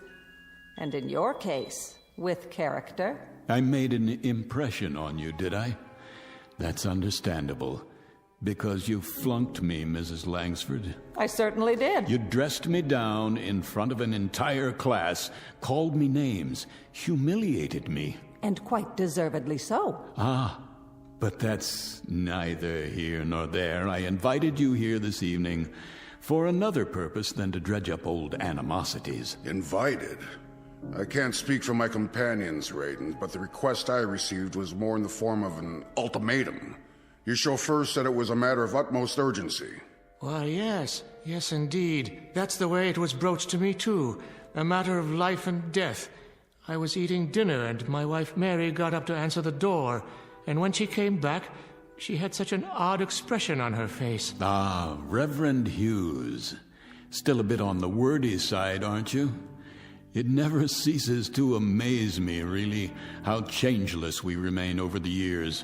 And in your case, with character. I made an impression on you, did I? That's understandable. Because you flunked me, Mrs. Langsford. I certainly did. You dressed me down in front of an entire class, called me names, humiliated me. And quite deservedly so. Ah, but that's neither here nor there. I invited you here this evening for another purpose than to dredge up old animosities. Invited? I can't speak for my companions, Raiden, but the request I received was more in the form of an ultimatum. Your chauffeur said it was a matter of utmost urgency. Why, yes. Yes, indeed. That's the way it was broached to me, too. A matter of life and death. I was eating dinner, and my wife Mary got up to answer the door. And when she came back, she had such an odd expression on her face. Ah, Reverend Hughes. Still a bit on the wordy side, aren't you? It never ceases to amaze me, really, how changeless we remain over the years.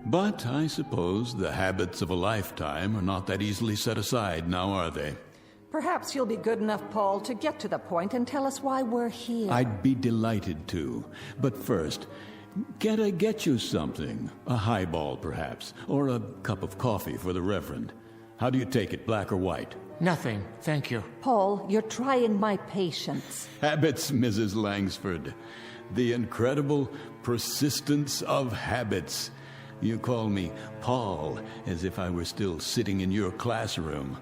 But I suppose the habits of a lifetime are not that easily set aside, now are they? Perhaps you'll be good enough, Paul, to get to the point and tell us why we're here. I'd be delighted to. But first, can't I get you something? A highball, perhaps, or a cup of coffee for the Reverend. How do you take it, black or white? Nothing, thank you. Paul, you're trying my patience. Habits, Mrs. Langsford. The incredible persistence of habits. You call me Paul, as if I were still sitting in your classroom.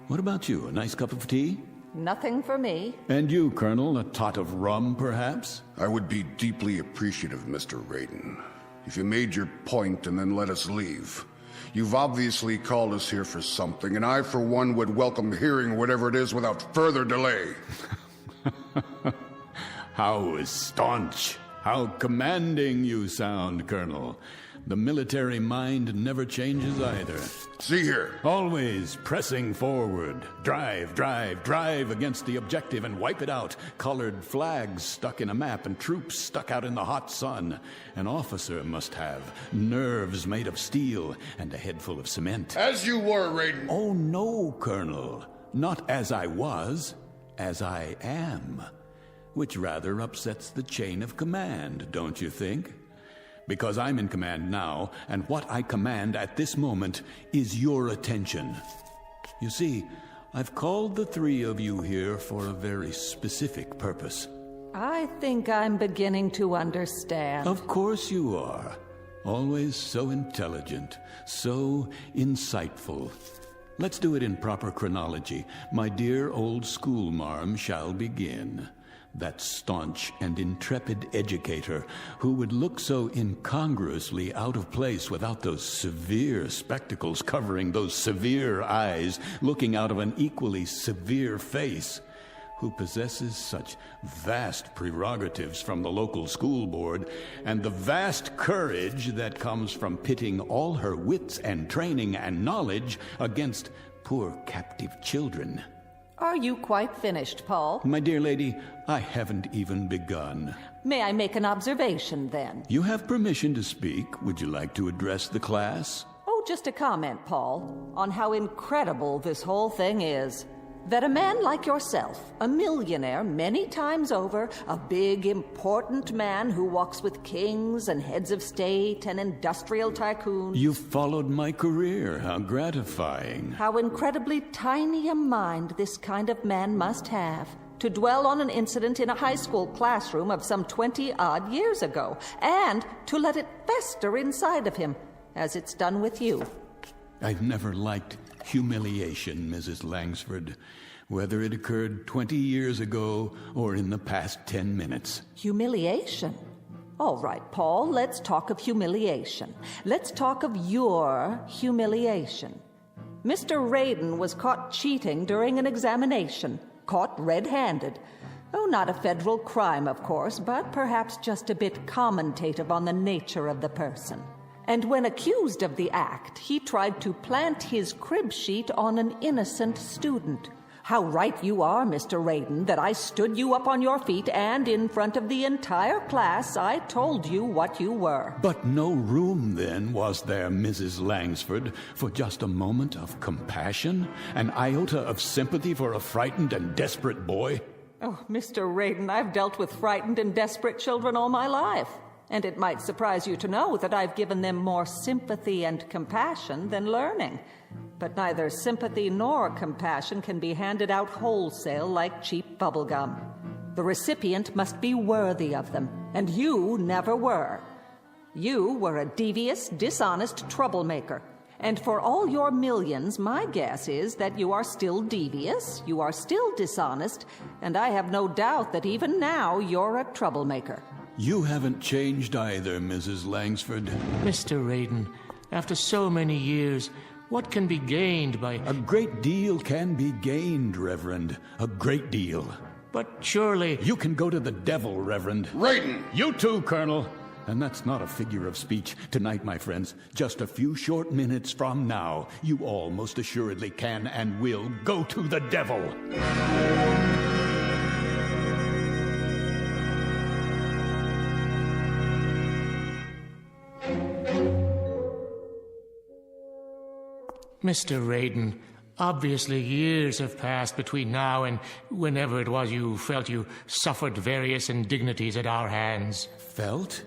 What about you? A nice cup of tea? Nothing for me. And you, Colonel, a tot of rum, perhaps? I would be deeply appreciative, Mr. Raiden, if you made your point and then let us leave. You've obviously called us here for something, and I, for one, would welcome hearing whatever it is without further delay. How staunch, how commanding you sound, Colonel. The military mind never changes either. See here. Always pressing forward. Drive, drive, drive against the objective and wipe it out. Colored flags stuck in a map and troops stuck out in the hot sun. An officer must have nerves made of steel and a head full of cement. As you were, Raiden. Oh, no, Colonel. Not as I was, as I am. Which rather upsets the chain of command, don't you think? Because I'm in command now, and what I command at this moment is your attention. You see, I've called the three of you here for a very specific purpose. I think I'm beginning to understand. Of course you are. Always so intelligent, so insightful. Let's do it in proper chronology. My dear old schoolmarm shall begin. That staunch and intrepid educator who would look so incongruously out of place without those severe spectacles covering those severe eyes looking out of an equally severe face, who possesses such vast prerogatives from the local school board and the vast courage that comes from pitting all her wits and training and knowledge against poor captive children. Are you quite finished, Paul? My dear lady, I haven't even begun. May I make an observation, then? You have permission to speak. Would you like to address the class? Oh, just a comment, Paul, on how incredible this whole thing is. That a man like yourself, a millionaire many times over, a big, important man who walks with kings and heads of state and industrial tycoons... You followed my career. How gratifying. How incredibly tiny a mind this kind of man must have, to dwell on an incident in a high school classroom of some 20-odd years ago, and to let it fester inside of him, as it's done with you. I've never liked humiliation, Mrs. Langsford, whether it occurred 20 years ago or in the past 10 minutes. Humiliation? All right, Paul, let's talk of humiliation. Let's talk of your humiliation. Mr. Raiden was caught cheating during an examination, caught red-handed. Oh, not a federal crime, of course, but perhaps just a bit commentative on the nature of the person. And when accused of the act, he tried to plant his crib sheet on an innocent student. How right you are, Mr. Raiden, that I stood you up on your feet and in front of the entire class I told you what you were. But no room then, was there, Mrs. Langsford, for just a moment of compassion? An iota of sympathy for a frightened and desperate boy? Oh, Mr. Raiden, I've dealt with frightened and desperate children all my life. And it might surprise you to know that I've given them more sympathy and compassion than learning. But neither sympathy nor compassion can be handed out wholesale like cheap bubblegum. The recipient must be worthy of them, and you never were. You were a devious, dishonest troublemaker. And for all your millions, my guess is that you are still devious, you are still dishonest, and I have no doubt that even now you're a troublemaker. You haven't changed either, Mrs. Langsford. Mr. Raiden, after so many years, what can be gained by... A great deal can be gained, Reverend. A great deal. But surely... You can go to the devil, Reverend. Raiden! You too, Colonel. And that's not a figure of speech. Tonight, my friends, just a few short minutes from now, you all most assuredly can and will go to the devil. Mr. Raiden, obviously years have passed between now and whenever it was you felt you suffered various indignities at our hands. Felt?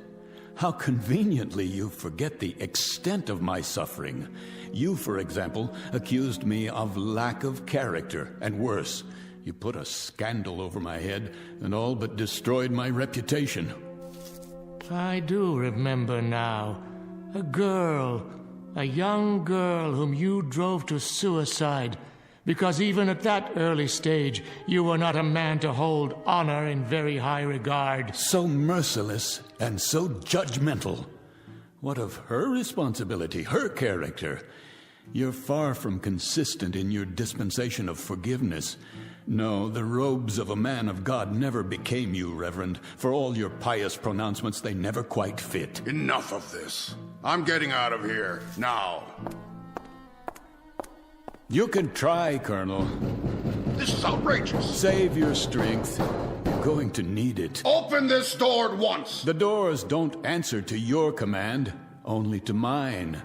How conveniently you forget the extent of my suffering. You, for example, accused me of lack of character, and worse, you put a scandal over my head and all but destroyed my reputation. I do remember now. A young girl whom you drove to suicide, because even at that early stage, you were not a man to hold honor in very high regard. So merciless and so judgmental. What of her responsibility, her character? You're far from consistent in your dispensation of forgiveness. No, the robes of a man of God never became you, Reverend. For all your pious pronouncements, they never quite fit. Enough of this. I'm getting out of here, now. You can try, Colonel. This is outrageous. Save your strength. You're going to need it. Open this door at once. The doors don't answer to your command, only to mine.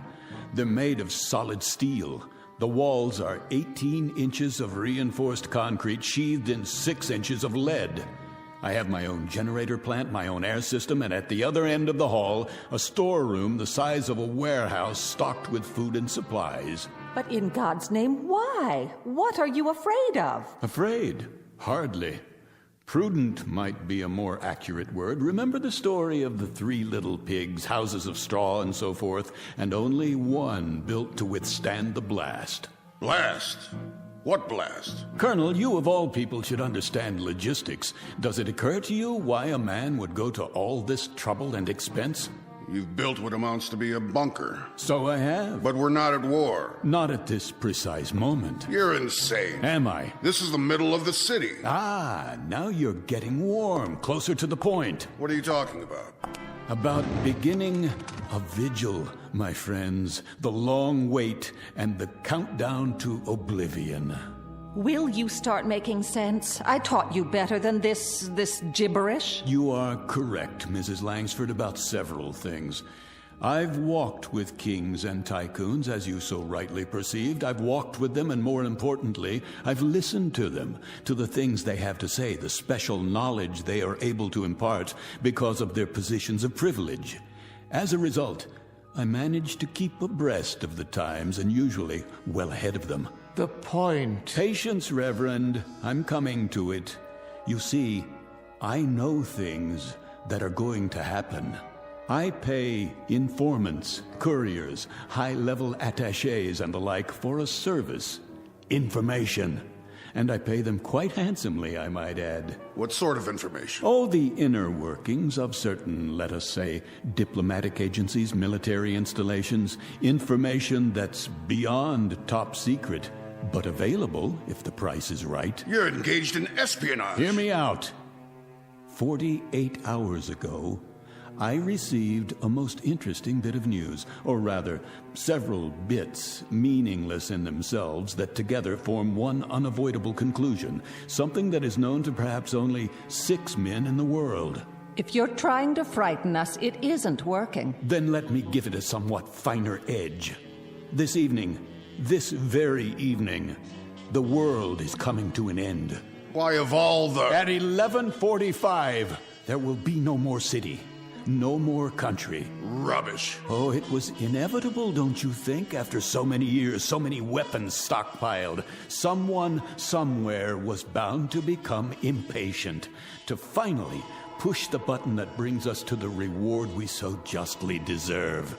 They're made of solid steel. The walls are 18 inches of reinforced concrete sheathed in 6 inches of lead. I have my own generator plant, my own air system, and at the other end of the hall, a storeroom the size of a warehouse stocked with food and supplies. But in God's name, why? What are you afraid of? Afraid? Hardly. Prudent might be a more accurate word. Remember the story of the 3 little pigs, houses of straw and so forth, and only one built to withstand the blast. Blast? What blast? Colonel, you of all people should understand logistics. Does it occur to you why a man would go to all this trouble and expense? You've built what amounts to be a bunker. So I have. But we're not at war. Not at this precise moment. You're insane. Am I? This is the middle of the city. Ah, now you're getting warm, closer to the point. What are you talking about? About beginning a vigil, my friends. The long wait and the countdown to oblivion. Will you start making sense? I taught you better than this gibberish. You are correct, Mrs. Langsford, about several things. I've walked with kings and tycoons, as you so rightly perceived. I've walked with them, and more importantly, I've listened to them, to the things they have to say, the special knowledge they are able to impart because of their positions of privilege. As a result, I managed to keep abreast of the times and usually well ahead of them. The point. Patience, Reverend. I'm coming to it. You see, I know things that are going to happen. I pay informants, couriers, high-level attachés and the like for a service, information. And I pay them quite handsomely, I might add. What sort of information? Oh, the inner workings of certain, let us say, diplomatic agencies, military installations, information that's beyond top secret, but available if the price is right. You're engaged in espionage. Hear me out. 48 hours ago, I received a most interesting bit of news, or rather, several bits, meaningless in themselves, that together form one unavoidable conclusion, something that is known to perhaps only 6 men in the world. If you're trying to frighten us, it isn't working. Then let me give it a somewhat finer edge. This evening, this very evening, the world is coming to an end. Why, of all the... At 11:45, there will be no more city. No more country. Rubbish. Oh, it was inevitable, don't you think? After so many years, so many weapons stockpiled, someone somewhere was bound to become impatient, to finally push the button that brings us to the reward we so justly deserve.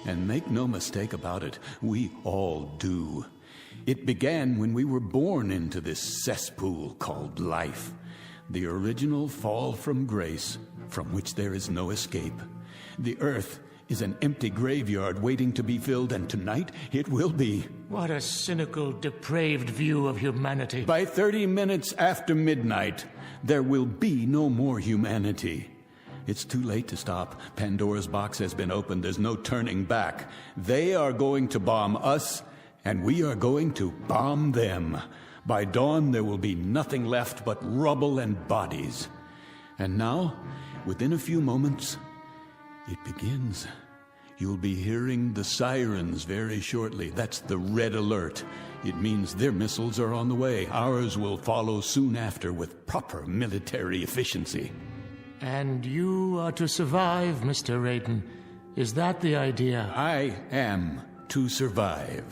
And make no mistake about it, we all do. It began when we were born into this cesspool called life. The original fall from grace, from which there is no escape. The earth is an empty graveyard waiting to be filled, and tonight it will be. What a cynical, depraved view of humanity. By 30 minutes after midnight, there will be no more humanity. It's too late to stop. Pandora's box has been opened. There's no turning back. They are going to bomb us, and we are going to bomb them. By dawn, there will be nothing left but rubble and bodies. And now, within a few moments, it begins. You'll be hearing the sirens very shortly. That's the red alert. It means their missiles are on the way. Ours will follow soon after with proper military efficiency. And you are to survive, Mr. Raiden. Is that the idea? I am to survive,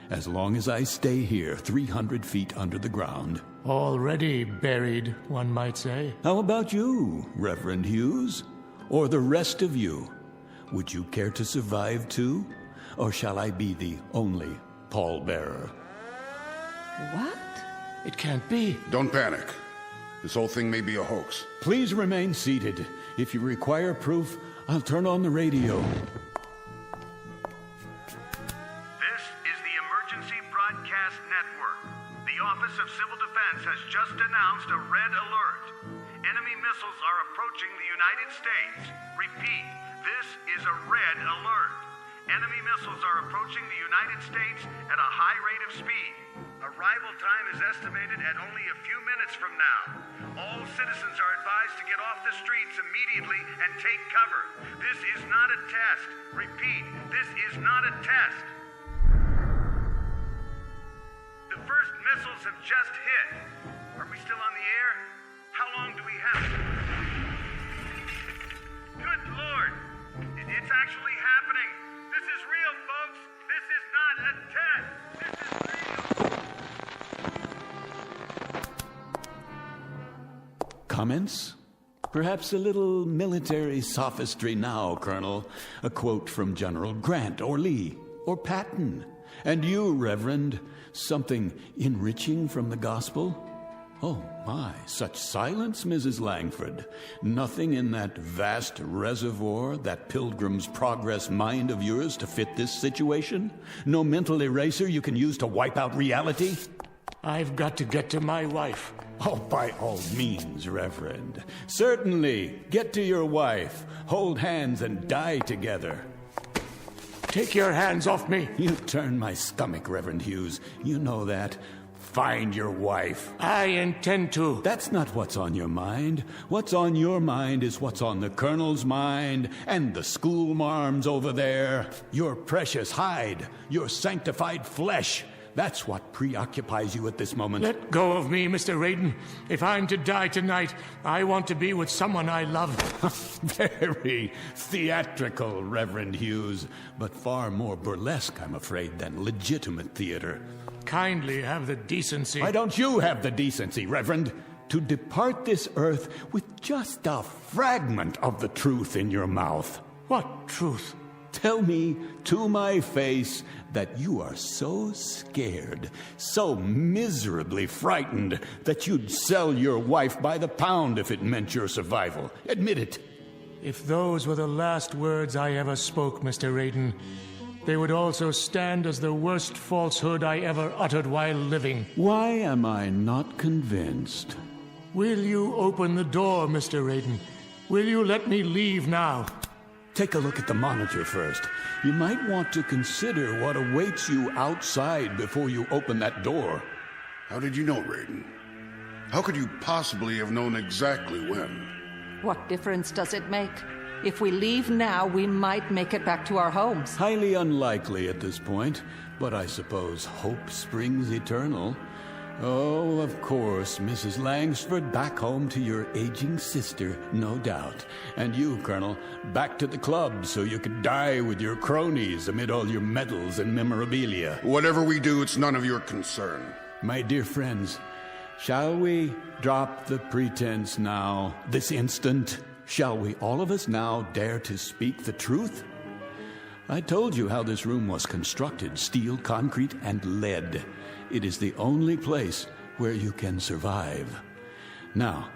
as long as I stay here 300 feet under the ground. Already buried, one might say. How about you, Reverend Hughes? Or the rest of you? Would you care to survive too? Or shall I be the only pallbearer? What? It can't be. Don't panic. This whole thing may be a hoax. Please remain seated. If you require proof, I'll turn on the radio. This is the Emergency Broadcast Network. The Office of Civil Defense has just announced a red alert. Enemy missiles are approaching the United States. Repeat, this is a red alert. Enemy missiles are approaching the United States at a high rate of speed. Arrival time is estimated at only a few minutes from now. All citizens are advised to get off the streets immediately and take cover. This is not a test. Repeat, this is not a test. The first missiles have just hit. Are we still on the air? How long do we have? Good Lord! It's actually happening. This is real, folks. This is not a test. This is real. Comments? Perhaps a little military sophistry now, Colonel. A quote from General Grant or Lee or Patton. And you, Reverend, something enriching from the gospel? Oh, my, such silence, Mrs. Langford. Nothing in that vast reservoir, that Pilgrim's Progress mind of yours to fit this situation? No mental eraser you can use to wipe out reality? I've got to get to my wife. Oh, by all means, Reverend. Certainly, get to your wife. Hold hands and die together. Take your hands off me. You turn my stomach, Reverend Hughes. You know that. Find your wife. I intend to. That's not what's on your mind. What's on your mind is what's on the Colonel's mind and the school marms over there. Your precious hide, your sanctified flesh. That's what preoccupies you at this moment. Let go of me, Mr. Raiden. If I'm to die tonight, I want to be with someone I love. Very theatrical, Reverend Hughes, but far more burlesque, I'm afraid, than legitimate theater. Kindly have the decency. Why don't you have the decency, Reverend, to depart this earth with just a fragment of the truth in your mouth? What truth? Tell me to my face that you are so scared, so miserably frightened, that you'd sell your wife by the pound if it meant your survival. Admit it. If those were the last words I ever spoke, Mr. Raiden, they would also stand as the worst falsehood I ever uttered while living. Why am I not convinced? Will you open the door, Mr. Raiden? Will you let me leave now? Take a look at the monitor first. You might want to consider what awaits you outside before you open that door. How did you know, Raiden? How could you possibly have known exactly when? What difference does it make? If we leave now, we might make it back to our homes. Highly unlikely at this point, but I suppose hope springs eternal. Oh, of course, Mrs. Langsford, back home to your aging sister, no doubt. And you, Colonel, back to the club so you could die with your cronies amid all your medals and memorabilia. Whatever we do, it's none of your concern. My dear friends, shall we drop the pretense now, this instant? Shall we all of us now dare to speak the truth? I told you how this room was constructed, steel, concrete, and lead. It is the only place where you can survive. Now,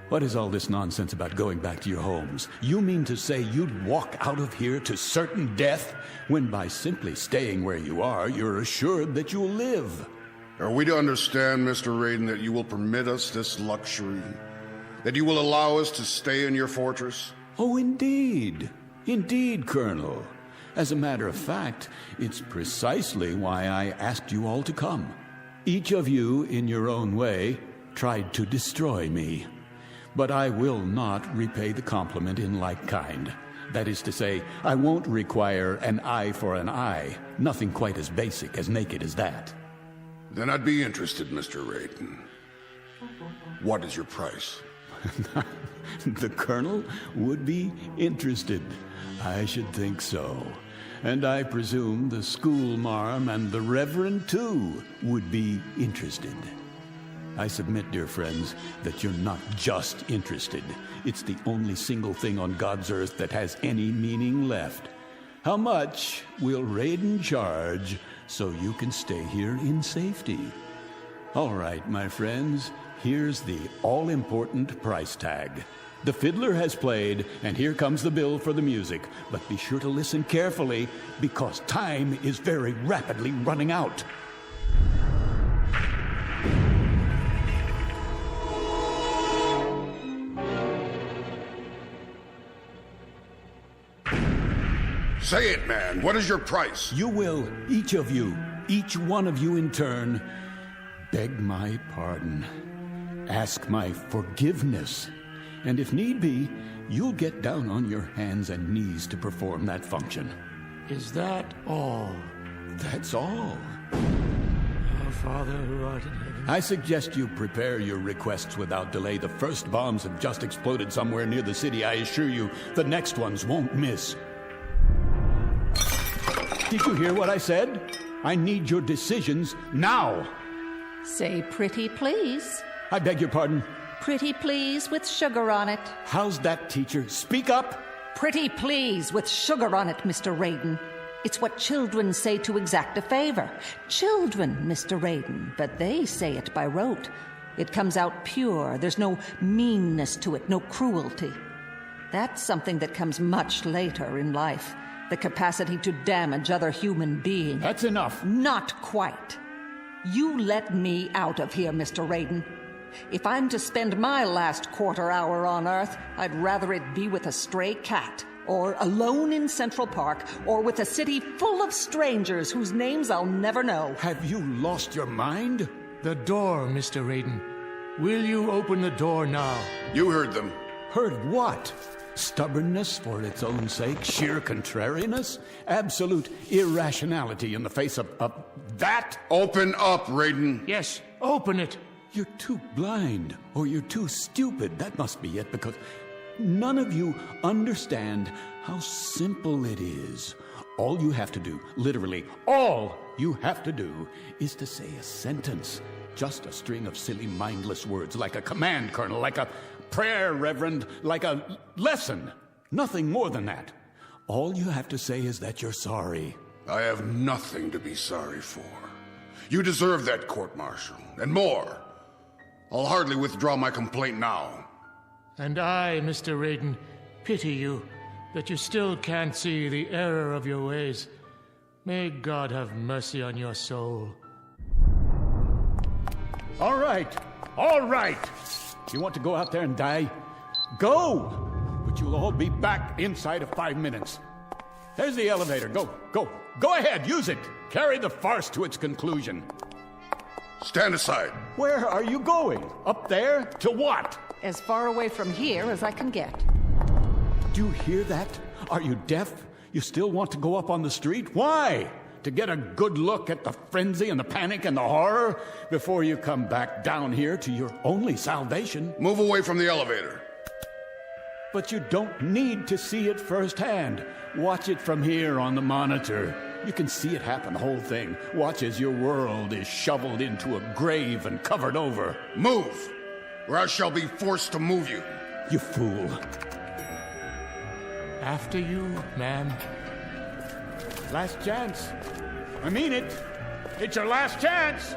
what is all this nonsense about going back to your homes? You mean to say you'd walk out of here to certain death, when by simply staying where you are, you're assured that you'll live? Are we to understand, Mr. Raiden, that you will permit us this luxury? That you will allow us to stay in your fortress? Oh, indeed. Indeed, Colonel. As a matter of fact, it's precisely why I asked you all to come. Each of you, in your own way, tried to destroy me. But I will not repay the compliment in like kind. That is to say, I won't require an eye for an eye. Nothing quite as basic, as naked as that. Then I'd be interested, Mr. Raiden. What is your price? The Colonel would be interested. I should think so. And I presume the schoolmarm and the Reverend, too, would be interested. I submit, dear friends, that you're not just interested. It's the only single thing on God's earth that has any meaning left. How much will Raiden charge so you can stay here in safety? All right, my friends, here's the all-important price tag. The fiddler has played, and here comes the bill for the music. But be sure to listen carefully, because time is very rapidly running out. Say it, man. What is your price? You will, each one of you in turn, beg my pardon, ask my forgiveness, and if need be, you'll get down on your hands and knees to perform that function. Is that all? That's all. Our Father who art in heaven. I suggest you prepare your requests without delay. The first bombs have just exploded somewhere near the city. I assure you, the next ones won't miss. Did you hear what I said? I need your decisions now. Say pretty please. I beg your pardon? Pretty please with sugar on it. How's that, teacher? Speak up. Pretty please with sugar on it, Mr. Raiden. It's what children say to exact a favor. Children, Mr. Raiden, but they say it by rote. It comes out pure. There's no meanness to it, no cruelty. That's something that comes much later in life. The capacity to damage other human beings. That's enough. Not quite. You let me out of here, Mr. Raiden. If I'm to spend my last quarter hour on Earth, I'd rather it be with a stray cat, or alone in Central Park, or with a city full of strangers whose names I'll never know. Have you lost your mind? The door, Mr. Raiden. Will you open the door now? You heard them. Heard what? Stubbornness for its own sake, sheer contrariness, absolute irrationality in the face of that? Open up, Raiden. Yes, open it. You're too blind, or you're too stupid. That must be it, because none of you understand how simple it is. All you have to do, literally all you have to do, is to say a sentence. Just a string of silly, mindless words, like a command, Colonel, like a prayer, Reverend, like a lesson. Nothing more than that. All you have to say is that you're sorry. I have nothing to be sorry for. You deserve that, court-martial, and more. I'll hardly withdraw my complaint now. And I, Mr. Raiden, pity you that you still can't see the error of your ways. May God have mercy on your soul. All right. You want to go out there and die? Go! But you'll all be back inside of 5 minutes. There's the elevator. Go ahead, use it. Carry the farce to its conclusion. Stand aside. Where are you going? Up there? To what? As far away from here as I can get. Do you hear that? Are you deaf? You still want to go up on the street? Why? To get a good look at the frenzy and the panic and the horror before you come back down here to your only salvation? Move away from the elevator. But you don't need to see it firsthand. Watch it from here on the monitor. You can see it happen, the whole thing. Watch as your world is shoveled into a grave and covered over. Move, or I shall be forced to move you. You fool. After you, ma'am. Last chance. I mean it. It's your last chance.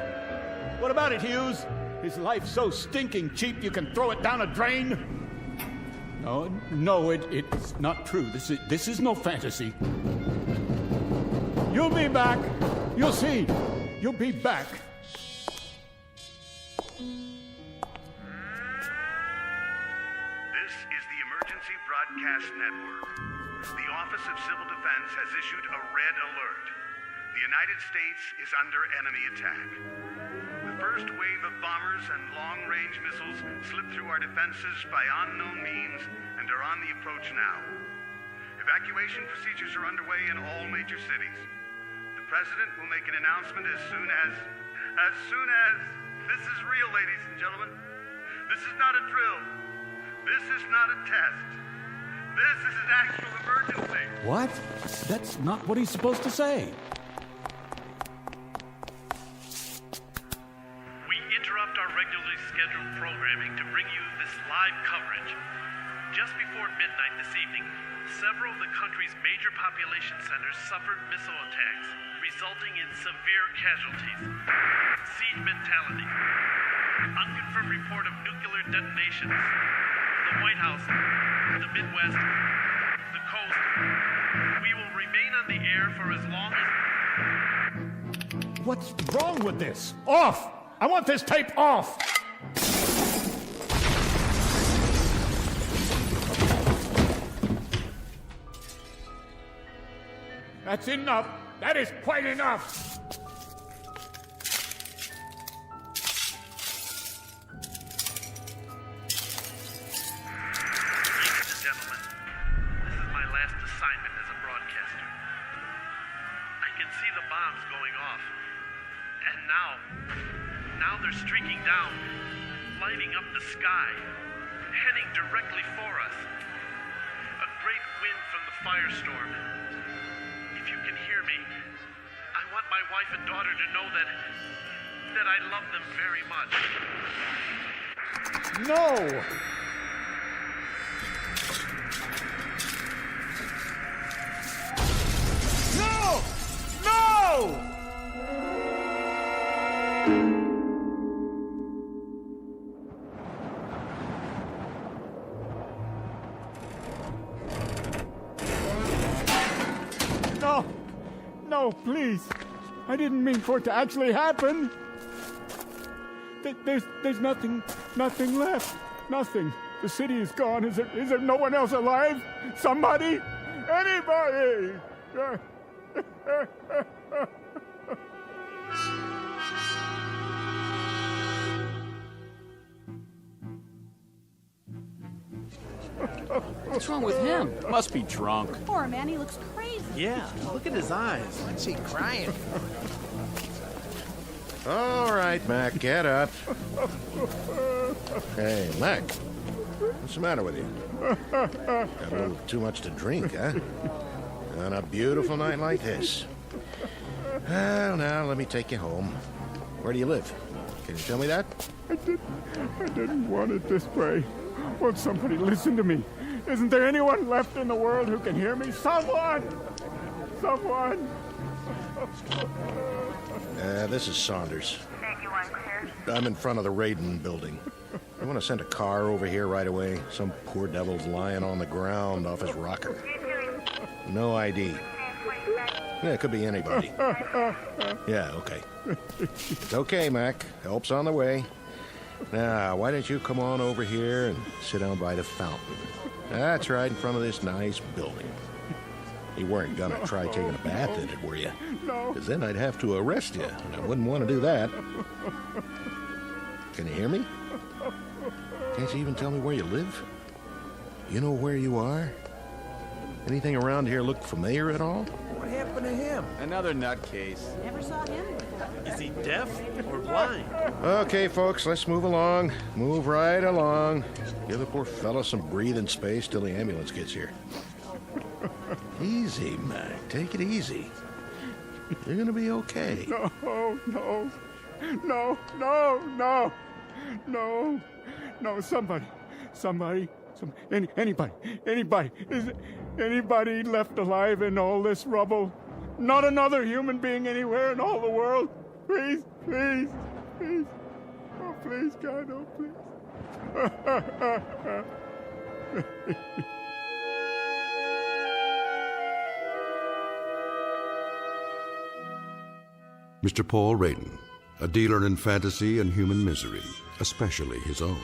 What about it, Hughes? Is life so stinking cheap you can throw it down a drain? No, it's not true. This is no fantasy. You'll be back. You'll see. You'll be back. This is the Emergency Broadcast Network. The Office of Civil Defense has issued a red alert. The United States is under enemy attack. The first wave of bombers and long-range missiles slipped through our defenses by unknown means and are on the approach now. Evacuation procedures are underway in all major cities. The President will make an announcement as soon as... This is real, ladies and gentlemen. This is not a drill. This is not a test. This is an actual emergency. What? That's not what he's supposed to say. We interrupt our regularly scheduled programming to bring you this live coverage. Just before midnight this evening, several of the country's major population centers suffered missile attacks, resulting in severe casualties. Siege mentality. Unconfirmed report of nuclear detonations. The White House, the Midwest, the coast. We will remain on the air for as long as... What's wrong with this? Off! I want this tape off! That's enough. That is quite enough. Ladies and gentlemen, this is my last assignment as a broadcaster. I can see the bombs going off. And now they're streaking down, lighting up the sky, heading directly for us. A great wind from the firestorm. If you can hear me, I want my wife and daughter to know that I love them very much. No! No! No! No! No, please. I didn't mean for it to actually happen. There's nothing left. Nothing. The city is gone. Is there no one else alive? Somebody? Anybody? What's wrong with him? Must be drunk. Poor man, he looks crazy. Yeah, look at his eyes. What's he crying? All right, Mac, get up. Hey, Mac, what's the matter with you? Got a little too much to drink, huh? On a beautiful night like this. Well, now, let me take you home. Where do you live? Can you tell me that? I didn't want it this way. Won't somebody listen to me? Isn't there anyone left in the world who can hear me? Someone! Someone! This is Saunders. I'm in front of the Raiden building. I want to send a car over here right away. Some poor devil's lying on the ground off his rocker. No ID. Yeah, it could be anybody. Yeah, okay. It's okay, Mac. Help's on the way. Now, why don't you come on over here and sit down by the fountain? That's right in front of this nice building. You weren't gonna try taking a bath in it, were you? No. Because then I'd have to arrest you, and I wouldn't want to do that. Can you hear me? Can't you even tell me where you live? You know where you are? Anything around here look familiar at all? What happened to him? Another nutcase. Never saw him. Is he deaf or blind? Okay, folks, let's move along. Move right along. Give the poor fella some breathing space till the ambulance gets here. Easy, Mac. Take it easy. You're gonna be okay. No, anybody. Is anybody left alive in all this rubble? Not another human being anywhere in all the world? Please. Oh, please, God, oh, please. Mr. Paul Raiden, a dealer in fantasy and human misery, especially his own.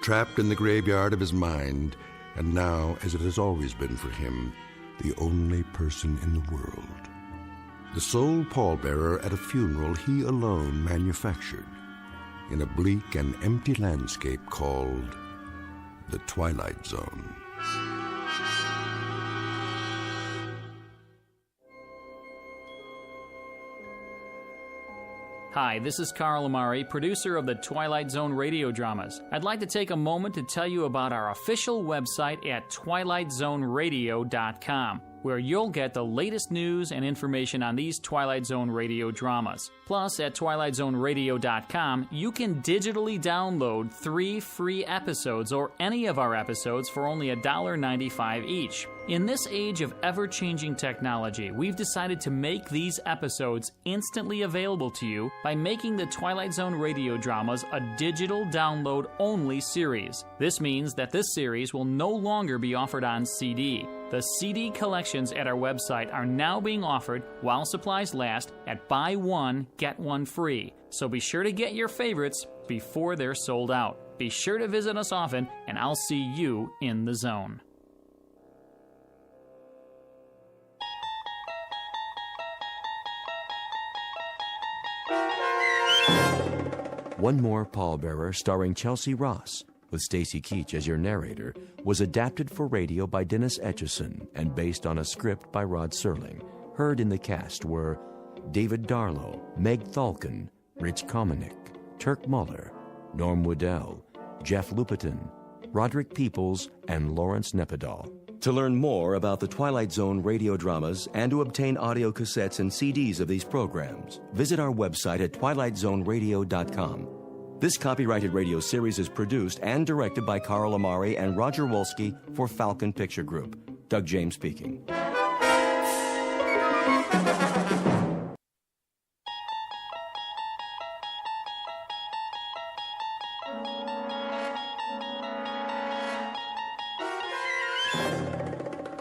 Trapped in the graveyard of his mind, and now, as it has always been for him, the only person in the world. The sole pallbearer at a funeral he alone manufactured, in a bleak and empty landscape called the Twilight Zone. Hi, this is Carl Amari, producer of the Twilight Zone Radio Dramas. I'd like to take a moment to tell you about our official website at twilightzoneradio.com, where you'll get the latest news and information on these Twilight Zone Radio dramas. Plus, at twilightzoneradio.com, you can digitally download 3 free episodes or any of our episodes for only $1.95 each. In this age of ever-changing technology, we've decided to make these episodes instantly available to you by making the Twilight Zone Radio Dramas a digital download-only series. This means that this series will no longer be offered on CD. The CD collections at our website are now being offered while supplies last at buy one, get one free. So be sure to get your favorites before they're sold out. Be sure to visit us often, and I'll see you in the zone. One More Pallbearer, starring Chelsea Ross, with Stacy Keach as your narrator, was adapted for radio by Dennis Etchison and based on a script by Rod Serling. Heard in the cast were David Darlow, Meg Thalken, Rich Komanik, Turk Muller, Norm Woodell, Jeff Lupetin, Roderick Peoples, and Lawrence Nepidal. To learn more about the Twilight Zone radio dramas and to obtain audio cassettes and CDs of these programs, visit our website at twilightzoneradio.com. This copyrighted radio series is produced and directed by Carl Amari and Roger Wolski for Falcon Picture Group. Doug James speaking.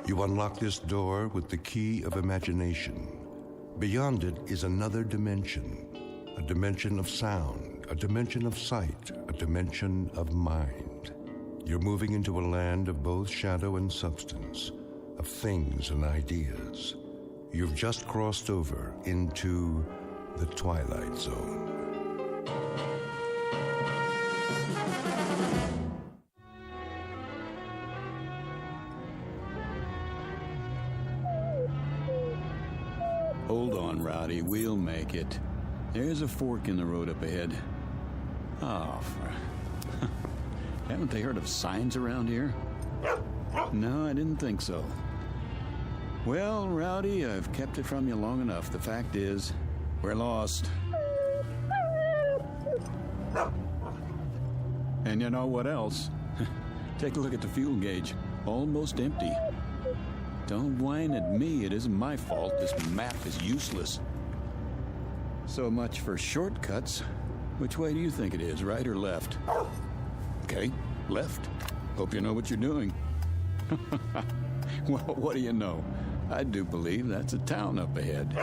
You unlock this door with the key of imagination. Beyond it is another dimension, a dimension of sound, a dimension of sight, a dimension of mind. You're moving into a land of both shadow and substance, of things and ideas. You've just crossed over into the Twilight Zone. Hold on, Rowdy. We'll make it. There's a fork in the road up ahead. Oh, haven't they heard of signs around here? No, I didn't think so. Well, Rowdy, I've kept it from you long enough. The fact is, we're lost. And you know what else? Take a look at the fuel gauge. Almost empty. Don't whine at me. It isn't my fault. This map is useless. So much for shortcuts. Which way do you think it is, right or left? Okay, left. Hope you know what you're doing. Well, what do you know? I do believe that's a town up ahead.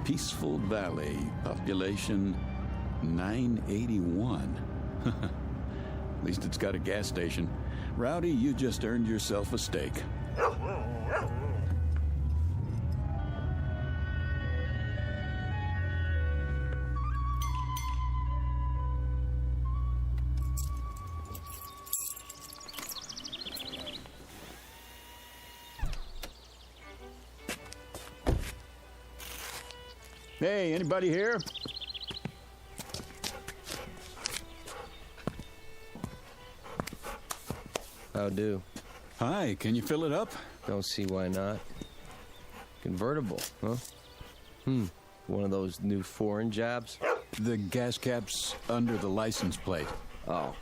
Peaceful Valley, population 981. At least it's got a gas station. Rowdy, you just earned yourself a steak. Hey, anybody here? How do? Hi, can you fill it up? Don't see why not. Convertible, huh? One of those new foreign jobs? The gas cap's under the license plate. Oh.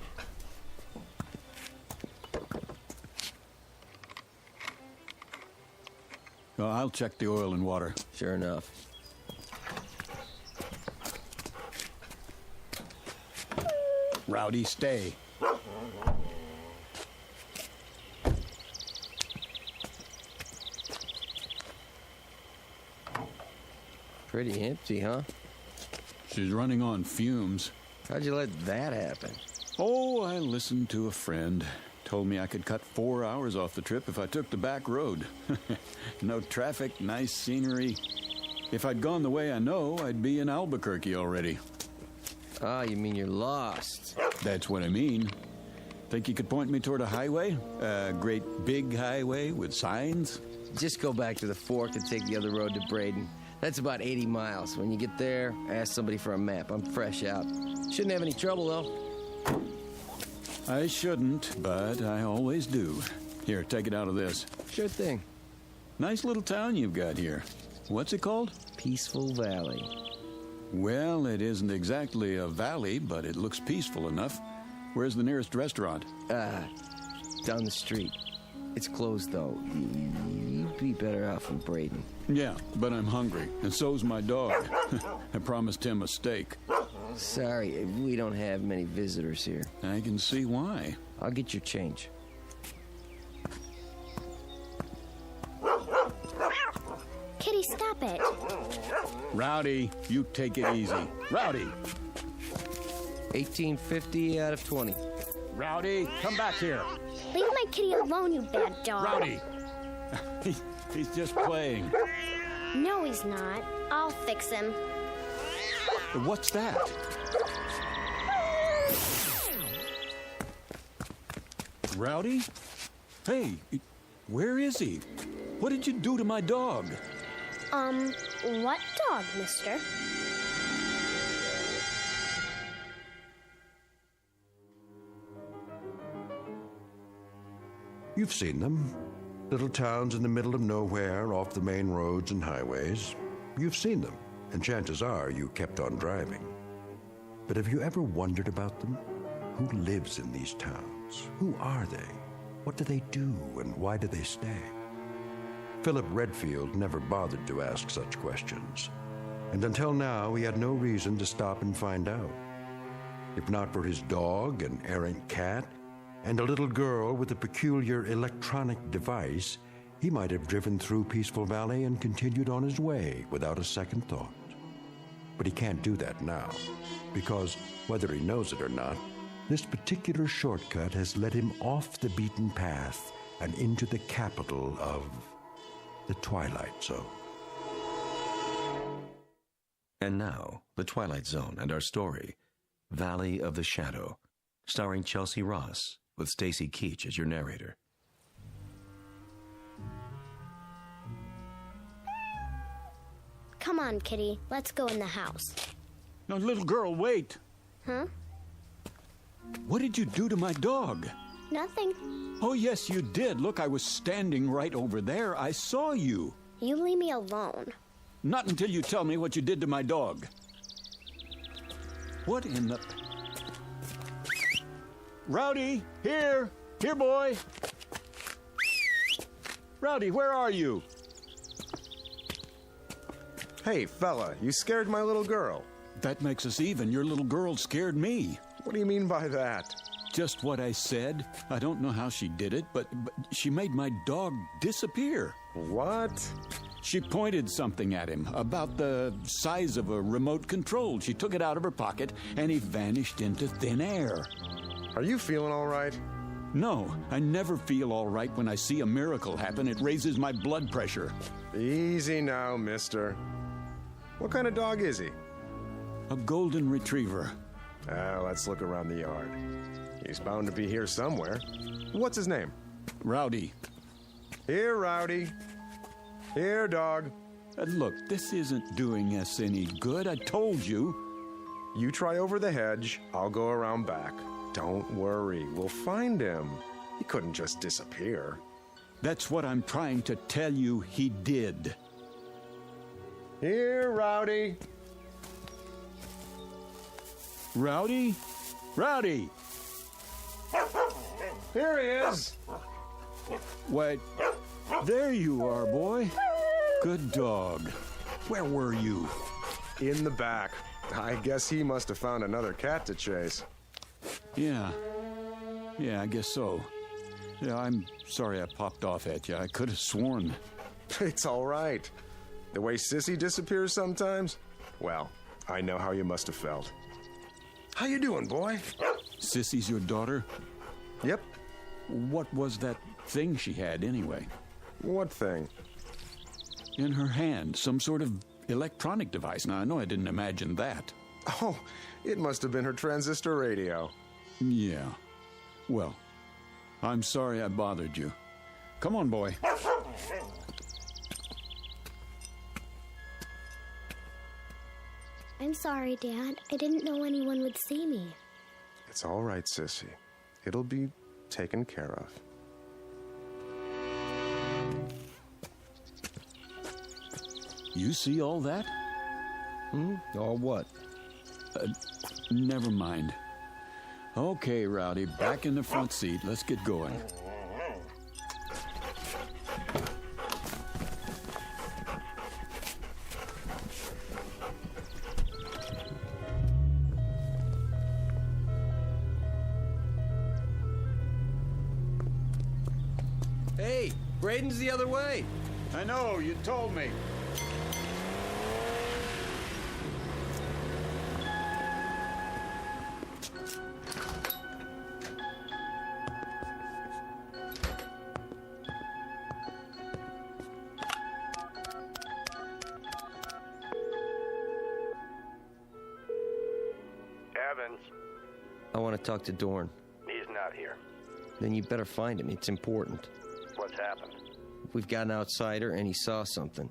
Well, I'll check the oil and water. Sure enough. Rowdy, stay. Pretty empty, huh? She's running on fumes. How'd you let that happen? Oh, I listened to a friend. Told me I could cut 4 hours off the trip if I took the back road. No traffic, nice scenery. If I'd gone the way I know, I'd be in Albuquerque already. Ah, you mean you're lost? That's what I mean. Think you could point me toward a highway? A great big highway with signs? Just go back to the fork and take the other road to Braden. That's about 80 miles. When you get there, ask somebody for a map. I'm fresh out. Shouldn't have any trouble, though. I shouldn't, but I always do. Here, take it out of this. Sure thing. Nice little town you've got here. What's it called? Peaceful Valley. Well, it isn't exactly a valley, but it looks peaceful enough. Where's the nearest restaurant? Down the street. It's closed, though. You'd be better off in Braden. Yeah, but I'm hungry, and so's my dog. I promised him a steak. Sorry, we don't have many visitors here. I can see why. I'll get your change. Kitty, stop it. Rowdy, you take it easy. Rowdy! 1850 out of 20. Rowdy, come back here. Leave my kitty alone, you bad dog. Rowdy! He's just playing. No, he's not. I'll fix him. What's that? Rowdy? Hey, where is he? What did you do to my dog? What dog, mister? You've seen them. Little towns in the middle of nowhere, off the main roads and highways. You've seen them, and chances are you kept on driving. But have you ever wondered about them? Who lives in these towns? Who are they? What do they do, and why do they stay? Philip Redfield never bothered to ask such questions, and until now he had no reason to stop and find out. If not for his dog, an errant cat, and a little girl with a peculiar electronic device, he might have driven through Peaceful Valley and continued on his way without a second thought. But he can't do that now, because, whether he knows it or not, this particular shortcut has led him off the beaten path and into the capital of the Twilight Zone. And now, the Twilight Zone and our story, Valley of the Shadow, starring Chelsea Ross, with Stacy Keach as your narrator. Come on, Kitty. Let's go in the house. No, little girl, wait. Huh? What did you do to my dog? Nothing. Oh, yes, you did. Look, I was standing right over there. I saw you. You leave me alone. Not until you tell me what you did to my dog. What in the... Rowdy, here! Here, boy! Rowdy, where are you? Hey, fella, you scared my little girl. That makes us even. Your little girl scared me. What do you mean by that? Just what I said. I don't know how she did it, but she made my dog disappear. What? She pointed something at him, about the size of a remote control. She took it out of her pocket, and he vanished into thin air. Are you feeling all right? No, I never feel all right when I see a miracle happen. It raises my blood pressure. Easy now, mister. What kind of dog is he? A golden retriever. Let's look around the yard. He's bound to be here somewhere. What's his name? Rowdy. Here, Rowdy. Here, dog. Look, this isn't doing us any good. I told you. You try over the hedge. I'll go around back. Don't worry. We'll find him. He couldn't just disappear. That's what I'm trying to tell you he did. Here, Rowdy. Rowdy? Rowdy! Here he is. Wait, there you are, boy. Good dog. Where were you? In the back. I guess he must have found another cat to chase. Yeah, I guess so. Yeah, I'm sorry I popped off at you. I could have sworn. It's all right. The way Sissy disappears sometimes? Well, I know how you must have felt. How you doing, boy? Sissy's your daughter? Yep. What was that thing she had, anyway? What thing? In her hand, some sort of electronic device. Now, I know I didn't imagine that. Oh, it must have been her transistor radio. Yeah. Well, I'm sorry I bothered you. Come on, boy. I'm sorry, Dad. I didn't know anyone would see me. It's all right, Sissy. It'll be taken care of. You see all that? All what? Never mind. Okay, Rowdy, back in the front seat. Let's get going. Hey, Braden's the other way. I know, you told me. Evans, I want to talk to Dorn. he's not here. Then you better find him. It's important. What's happened? We've got an outsider, and he saw something.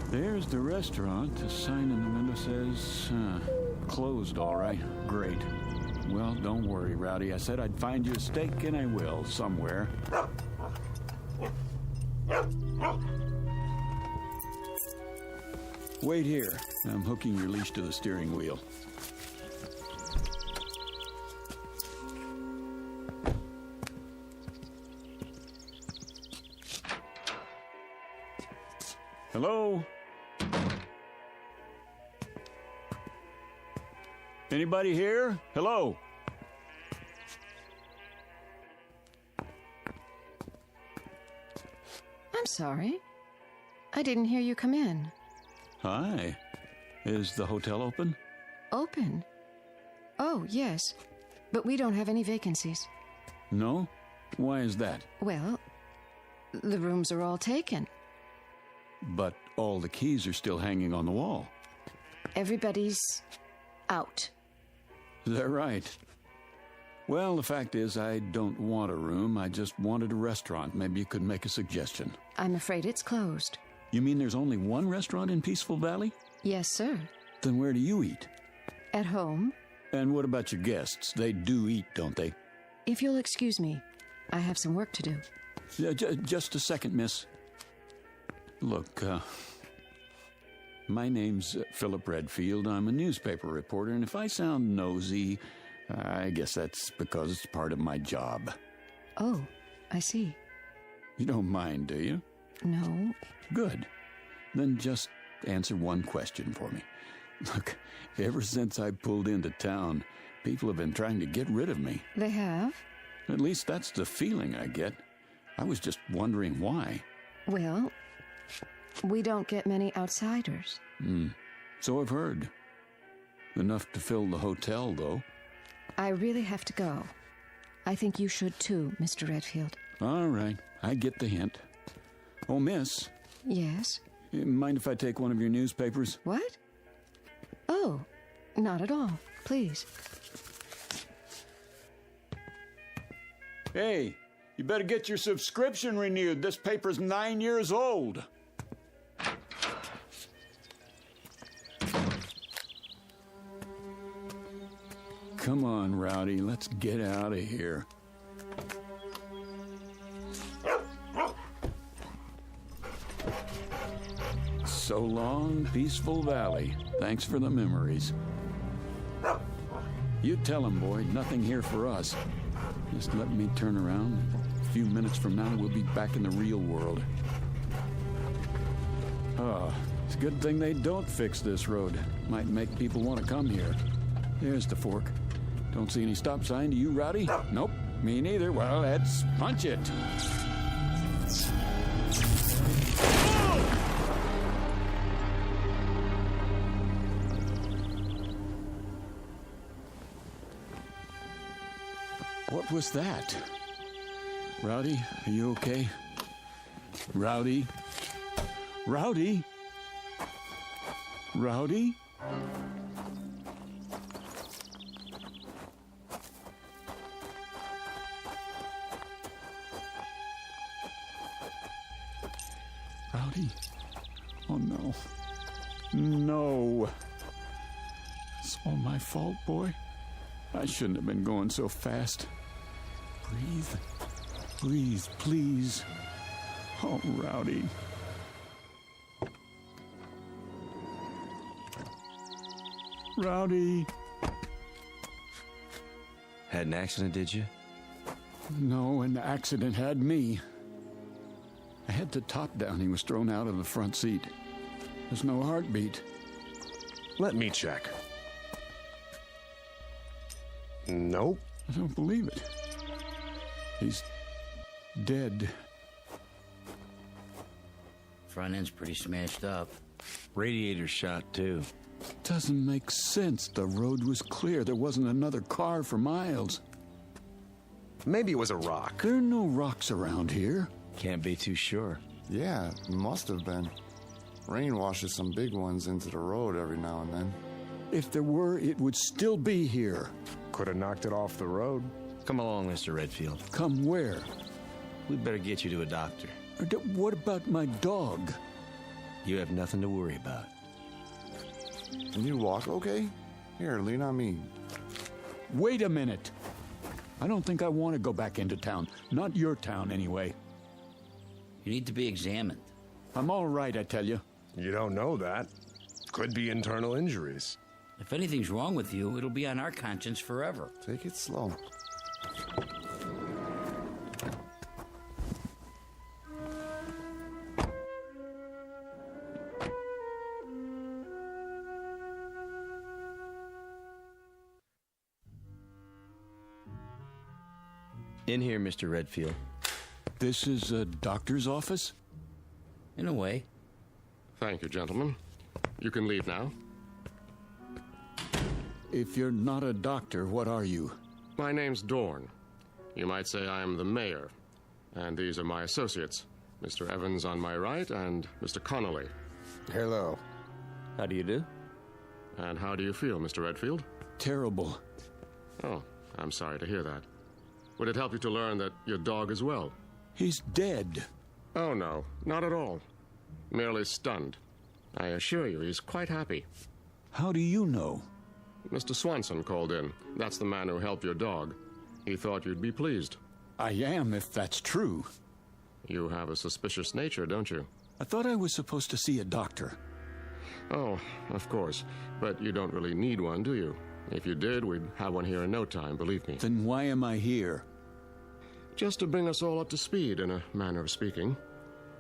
There's the restaurant. The sign in the window says, closed, all right. Great. Well, don't worry, Rowdy. I said I'd find you a steak, and I will, somewhere. Wait here. I'm hooking your leash to the steering wheel. Hello? Anybody here? Hello? I'm sorry. I didn't hear you come in. Hi. Is the hotel open? Open? Oh, yes. But we don't have any vacancies. No? Why is that? Well, the rooms are all taken. But all the keys are still hanging on the wall. Everybody's out. Is that right? Well, the fact is, I don't want a room. I just wanted a restaurant. Maybe you could make a suggestion. I'm afraid it's closed. You mean there's only one restaurant in Peaceful Valley? Yes, sir. Then where do you eat? At home. And what about your guests? They do eat, don't they? If you'll excuse me, I have some work to do. Just a second, miss. Look, my name's Philip Redfield. I'm a newspaper reporter, and if I sound nosy, I guess that's because it's part of my job. Oh, I see. You don't mind, do you? No. Good. Then just answer one question for me. Look, ever since I pulled into town, people have been trying to get rid of me. They have? At least that's the feeling I get. I was just wondering why. Well, we don't get many outsiders. So I've heard. Enough to fill the hotel, though. I really have to go. I think you should too, Mr. Redfield. All right, I get the hint. Oh, miss. Yes? Mind if I take one of your newspapers? What? Oh, not at all. Please. Hey, you better get your subscription renewed. This paper's 9 years old. Come on, Rowdy, let's get out of here. So long, Peaceful Valley. Thanks for the memories. You tell him, boy, nothing here for us. Just let me turn around. A few minutes from now, we'll be back in the real world. Oh, it's a good thing they don't fix this road. Might make people want to come here. There's the fork. Don't see any stop sign. Do you, Rowdy? Nope, me neither. Well, let's punch it. What was that? Rowdy, are you okay? Rowdy? Rowdy? Rowdy? Rowdy. Oh, no. No. It's all my fault, boy. I shouldn't have been going so fast. Breathe. Breathe, please. Oh, Rowdy. Rowdy. Had an accident, did you? No, an accident had me. I had the top down. He was thrown out of the front seat. There's no heartbeat. Let me check. Nope. I don't believe it. He's dead. Front end's pretty smashed up. Radiator shot, too. Doesn't make sense. The road was clear. There wasn't another car for miles. Maybe it was a rock. There are no rocks around here. Can't be too sure. Yeah, must have been. Rain washes some big ones into the road every now and then. If there were, it would still be here. Could have knocked it off the road. Come along, Mr. Redfield. Come where? We'd better get you to a doctor. What about my dog? You have nothing to worry about. Can you walk okay? Here, lean on me. Wait a minute. I don't think I want to go back into town. Not your town, anyway. You need to be examined. I'm all right, I tell you. You don't know that. Could be internal injuries. If anything's wrong with you, it'll be on our conscience forever. Take it slow. In here, Mr. Redfield. This is a doctor's office? In a way. Thank you, gentlemen. You can leave now. If you're not a doctor, what are you? My name's Dorn. You might say I am the mayor. And these are my associates, Mr. Evans on my right and Mr. Connolly. Hello. How do you do? And how do you feel, Mr. Redfield? Terrible. Oh, I'm sorry to hear that. Would it help you to learn that your dog is well? He's dead. Oh, no, not at all. Merely stunned. I assure you, he's quite happy. How do you know? Mr. Swanson called in. That's the man who helped your dog. He thought you'd be pleased. I am, if that's true. You have a suspicious nature, don't you? I thought I was supposed to see a doctor. Oh, of course. But you don't really need one, do you? If you did, we'd have one here in no time, believe me. Then why am I here? Just to bring us all up to speed, in a manner of speaking.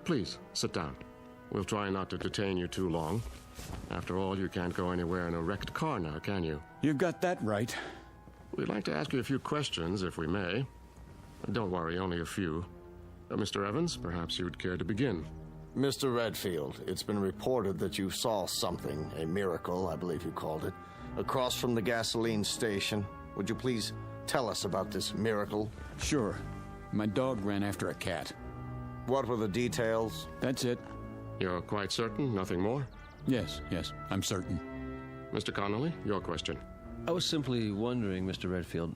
Please, sit down. We'll try not to detain you too long. After all, you can't go anywhere in a wrecked car now, can you? You got that right. We'd like to ask you a few questions, if we may. Don't worry, only a few. Mr. Evans, perhaps you would care to begin. Mr. Redfield, it's been reported that you saw something, a miracle, I believe you called it, across from the gasoline station. Would you please tell us about this miracle? Sure. My dog ran after a cat. What were the details? That's it. You're quite certain? Nothing more? Yes, I'm certain. Mr. Connolly, your question. I was simply wondering, Mr. Redfield,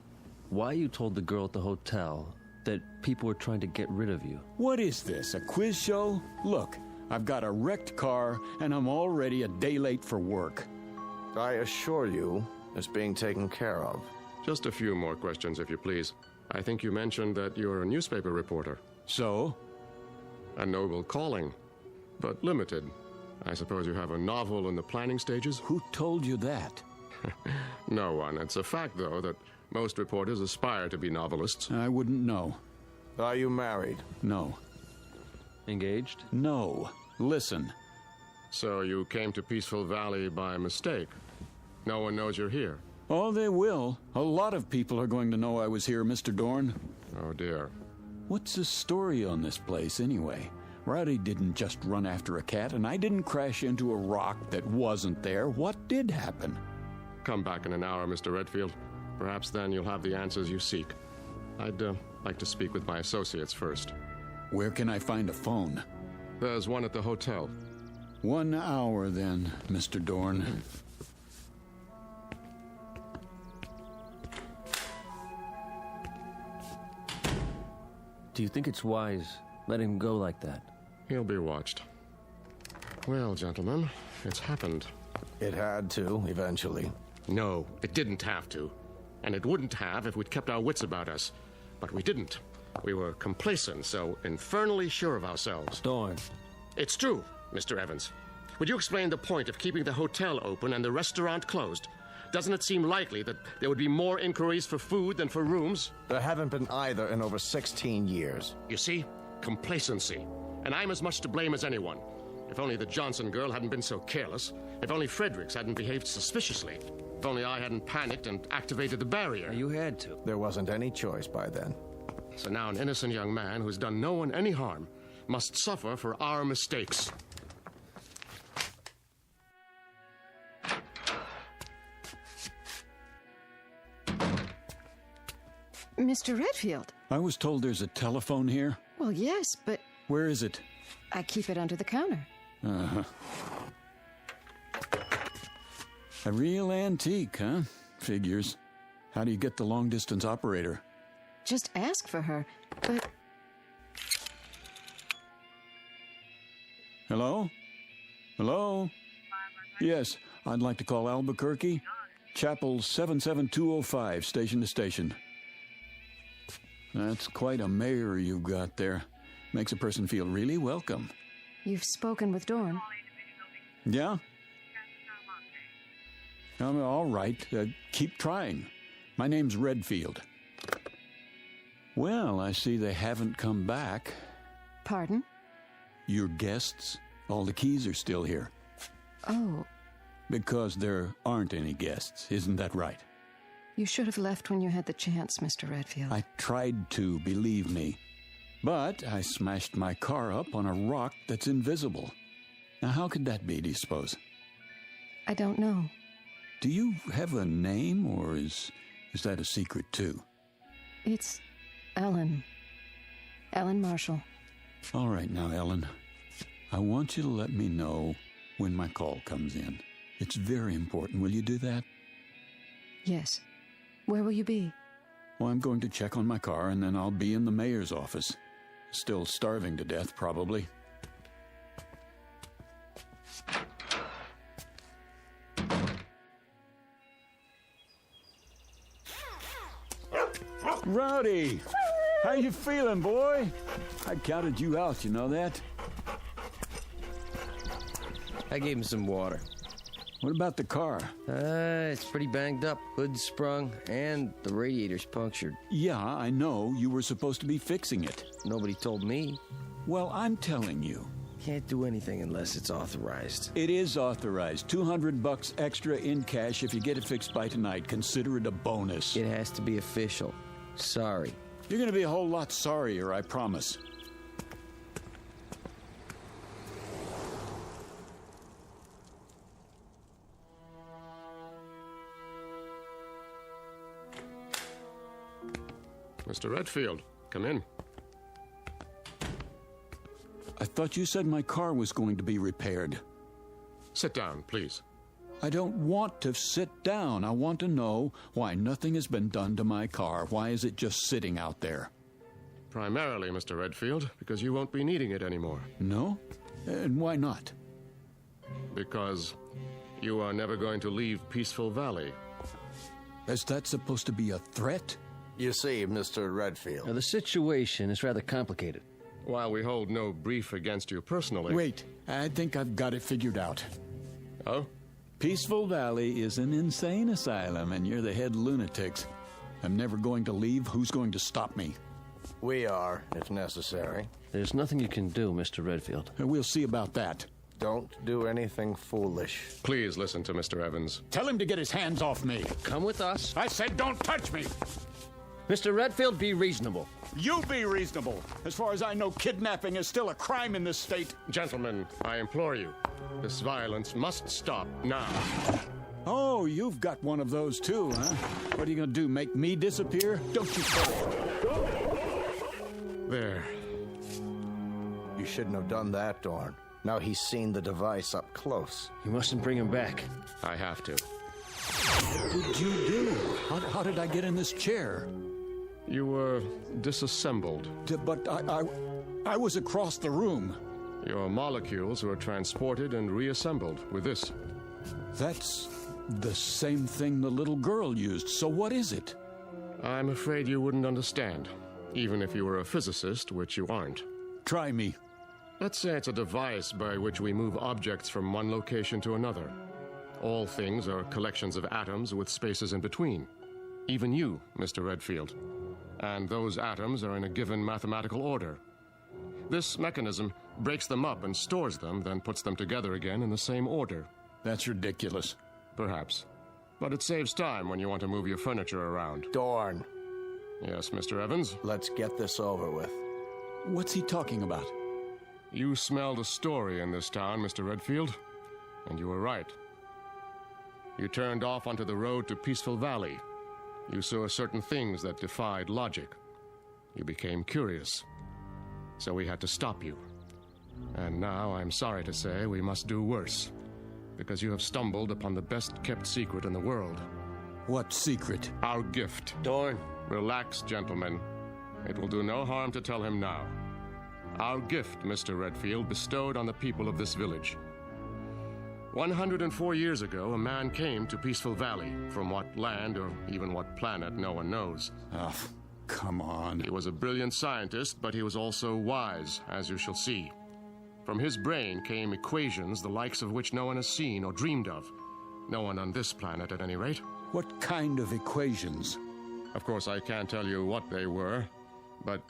why you told the girl at the hotel that people were trying to get rid of you. What is this, a quiz show? Look, I've got a wrecked car, and I'm already a day late for work. I assure you, it's being taken care of. Just a few more questions, if you please. I think you mentioned that you're a newspaper reporter. So? A noble calling, but limited. I suppose you have a novel in the planning stages? Who told you that? No one. It's a fact, though, that most reporters aspire to be novelists. I wouldn't know. Are you married? No. Engaged? No. Listen. So you came to Peaceful Valley by mistake? No one knows you're here? Oh, they will. A lot of people are going to know I was here, Mr. Dorn. Oh, dear. What's the story on this place, anyway? Rowdy didn't just run after a cat, and I didn't crash into a rock that wasn't there. What did happen? Come back in an hour, Mr. Redfield. Perhaps then you'll have the answers you seek. I'd like to speak with my associates first. Where can I find a phone? There's one at the hotel. 1 hour, then, Mr. Dorn. Do you think it's wise letting him go like that? He'll be watched. Well, gentlemen, it's happened. It had to, eventually. No, it didn't have to. And it wouldn't have if we'd kept our wits about us. But we didn't. We were complacent, so infernally sure of ourselves. Darn. It's true, Mr. Evans. Would you explain the point of keeping the hotel open and the restaurant closed? Doesn't it seem likely that there would be more inquiries for food than for rooms? There haven't been either in over 16 years. You see? Complacency. And I'm as much to blame as anyone. If only the Johnson girl hadn't been so careless. If only Fredericks hadn't behaved suspiciously. If only I hadn't panicked and activated the barrier. You had to. There wasn't any choice by then. So now an innocent young man who's done no one any harm must suffer for our mistakes. Mr. Redfield. I was told there's a telephone here. Well, yes, but Where is it? I keep it under the counter. Uh-huh. A real antique, huh? Figures. How do you get the long-distance operator? Just ask for her, but... Hello? Hello? Yes, I'd like to call Albuquerque. Chapel 77205, station to station. That's quite a mayor you've got there. Makes a person feel really welcome. You've spoken with Dorn. Yeah? All right. Keep trying. My name's Redfield. Well, I see they haven't come back. Pardon? Your guests? All the keys are still here. Oh. Because there aren't any guests, isn't that right? You should have left when you had the chance, Mr. Redfield. I tried to, believe me. But I smashed my car up on a rock that's invisible. Now, how could that be, do you suppose? I don't know. Do you have a name, or is that a secret, too? It's Ellen. Ellen Marshall. All right now, Ellen. I want you to let me know when my call comes in. It's very important. Will you do that? Yes. Where will you be? Well, I'm going to check on my car, and then I'll be in the mayor's office. Still starving to death, probably. Rowdy! How you feeling, boy? I counted you out, you know that? I gave him some water. What about the car? It's pretty banged up. Hood's sprung, and the radiator's punctured. Yeah, I know. You were supposed to be fixing it. Nobody told me. Well, I'm telling you. Can't do anything unless it's authorized. It is authorized. $200 extra in cash if you get it fixed by tonight. Consider it a bonus. It has to be official. Sorry. You're going to be a whole lot sorrier, I promise. Mr. Redfield, come in. I thought you said my car was going to be repaired. Sit down, please. I don't want to sit down. I want to know why nothing has been done to my car. Why is it just sitting out there? Primarily, Mr. Redfield, because you won't be needing it anymore. No? And why not? Because you are never going to leave Peaceful Valley. Is that supposed to be a threat? You see, Mr. Redfield. Now, the situation is rather complicated. While we hold no brief against you personally... Wait, I think I've got it figured out. Oh? Peaceful Valley is an insane asylum, and you're the head lunatics. I'm never going to leave. Who's going to stop me? We are, if necessary. There's nothing you can do, Mr. Redfield. We'll see about that. Don't do anything foolish. Please listen to Mr. Evans. Tell him to get his hands off me. Come with us. I said don't touch me. Mr. Redfield, be reasonable. You be reasonable. As far as I know, kidnapping is still a crime in this state. Gentlemen, I implore you. This violence must stop now. Oh, you've got one of those too, huh? What are you going to do, make me disappear? Don't you... There. You shouldn't have done that, Dorn. Now he's seen the device up close. You mustn't bring him back. I have to. What did you do? How did I get in this chair? You were disassembled. But I was across the room. Your molecules were transported and reassembled with this. That's the same thing the little girl used, so what is it? I'm afraid you wouldn't understand, even if you were a physicist, which you aren't. Try me. Let's say it's a device by which we move objects from one location to another. All things are collections of atoms with spaces in between. Even you, Mr. Redfield. And those atoms are in a given mathematical order. This mechanism breaks them up and stores them, then puts them together again in the same order. That's ridiculous. Perhaps. But it saves time when you want to move your furniture around. Dorn. Yes, Mr. Evans? Let's get this over with. What's he talking about? You smelled a story in this town, Mr. Redfield, and you were right. You turned off onto the road to Peaceful Valley. You saw certain things that defied logic. You became curious. So we had to stop you. And now, I'm sorry to say, we must do worse. Because you have stumbled upon the best-kept secret in the world. What secret? Our gift. Dorn. Relax, gentlemen. It will do no harm to tell him now. Our gift, Mr. Redfield, bestowed on the people of this village. 104 years ago, a man came to Peaceful Valley. From what land or even what planet, no one knows. Oh, come on. He was a brilliant scientist, but he was also wise, as you shall see. From his brain came equations the likes of which no one has seen or dreamed of. No one on this planet, at any rate. What kind of equations? Of course, I can't tell you what they were, but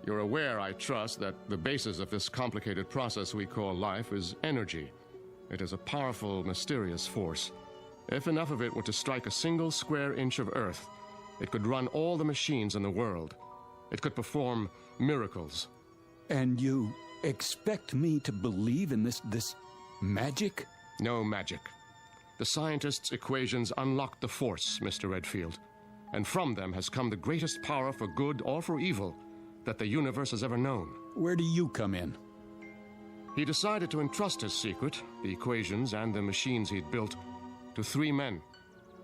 you're aware, I trust, that the basis of this complicated process we call life is energy. It is a powerful, mysterious force. If enough of it were to strike a single square inch of Earth, it could run all the machines in the world. It could perform miracles. And you expect me to believe in this magic? No magic. The scientists' equations unlocked the force, Mr. Redfield. And from them has come the greatest power for good or for evil that the universe has ever known. Where do you come in? He decided to entrust his secret, the equations and the machines he'd built, to 3 men.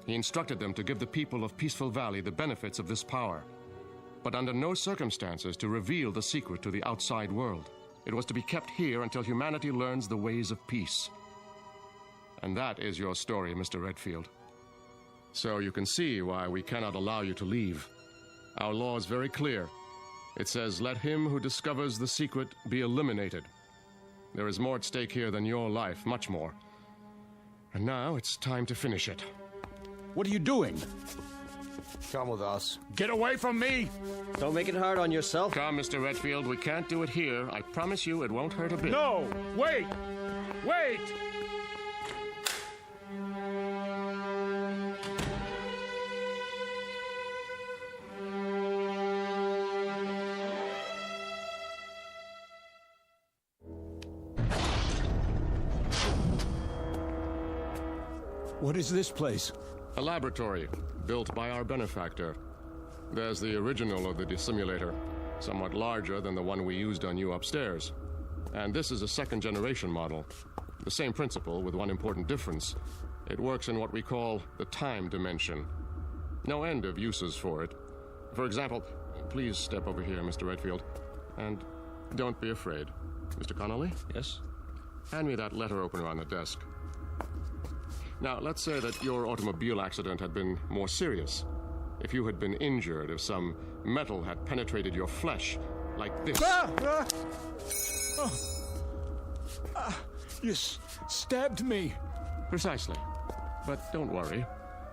He instructed them to give the people of Peaceful Valley the benefits of this power, but under no circumstances to reveal the secret to the outside world. It was to be kept here until humanity learns the ways of peace. And that is your story, Mr. Redfield. So you can see why we cannot allow you to leave. Our law is very clear. It says, let him who discovers the secret be eliminated. There is more at stake here than your life, much more. And now it's time to finish it. What are you doing? Come with us. Get away from me! Don't make it hard on yourself. Come, Mr. Redfield, we can't do it here. I promise you it won't hurt a bit. No! Wait! Wait! What is this place? A laboratory, built by our benefactor. There's the original of the dissimulator, somewhat larger than the one we used on you upstairs. And this is a second-generation model. The same principle, with one important difference. It works in what we call the time dimension. No end of uses for it. For example, please step over here, Mr. Redfield. And don't be afraid. Mr. Connolly? Yes? Hand me that letter opener on the desk. Now, let's say that your automobile accident had been more serious. If you had been injured, if some metal had penetrated your flesh, like this. You stabbed me. Precisely. But don't worry.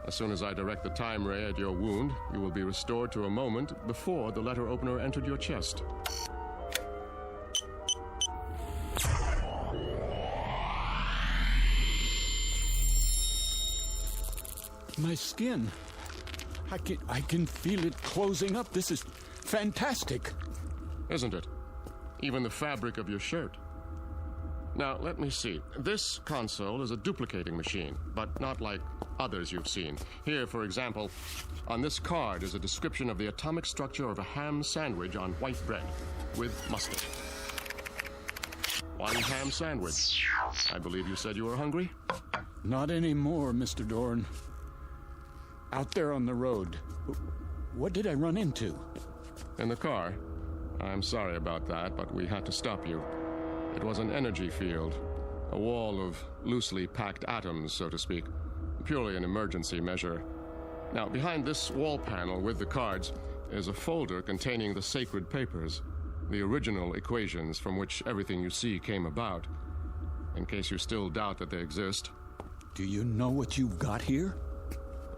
As soon as I direct the time ray at your wound, you will be restored to a moment before the letter opener entered your chest. My skin. I can feel it closing up. This is fantastic. Isn't it? Even the fabric of your shirt. Now, let me see. This console is a duplicating machine, but not like others you've seen. Here, for example, on this card is a description of the atomic structure of a ham sandwich on white bread with mustard. One ham sandwich. I believe you said you were hungry? Not anymore, Mr. Dorn. Out there on the road, what did I run into? In the car. I'm sorry about that, but we had to stop you. It was an energy field, a wall of loosely packed atoms, so to speak, purely an emergency measure. Now, behind this wall panel with the cards is a folder containing the sacred papers, the original equations from which everything you see came about, in case you still doubt that they exist. Do you know what you've got here?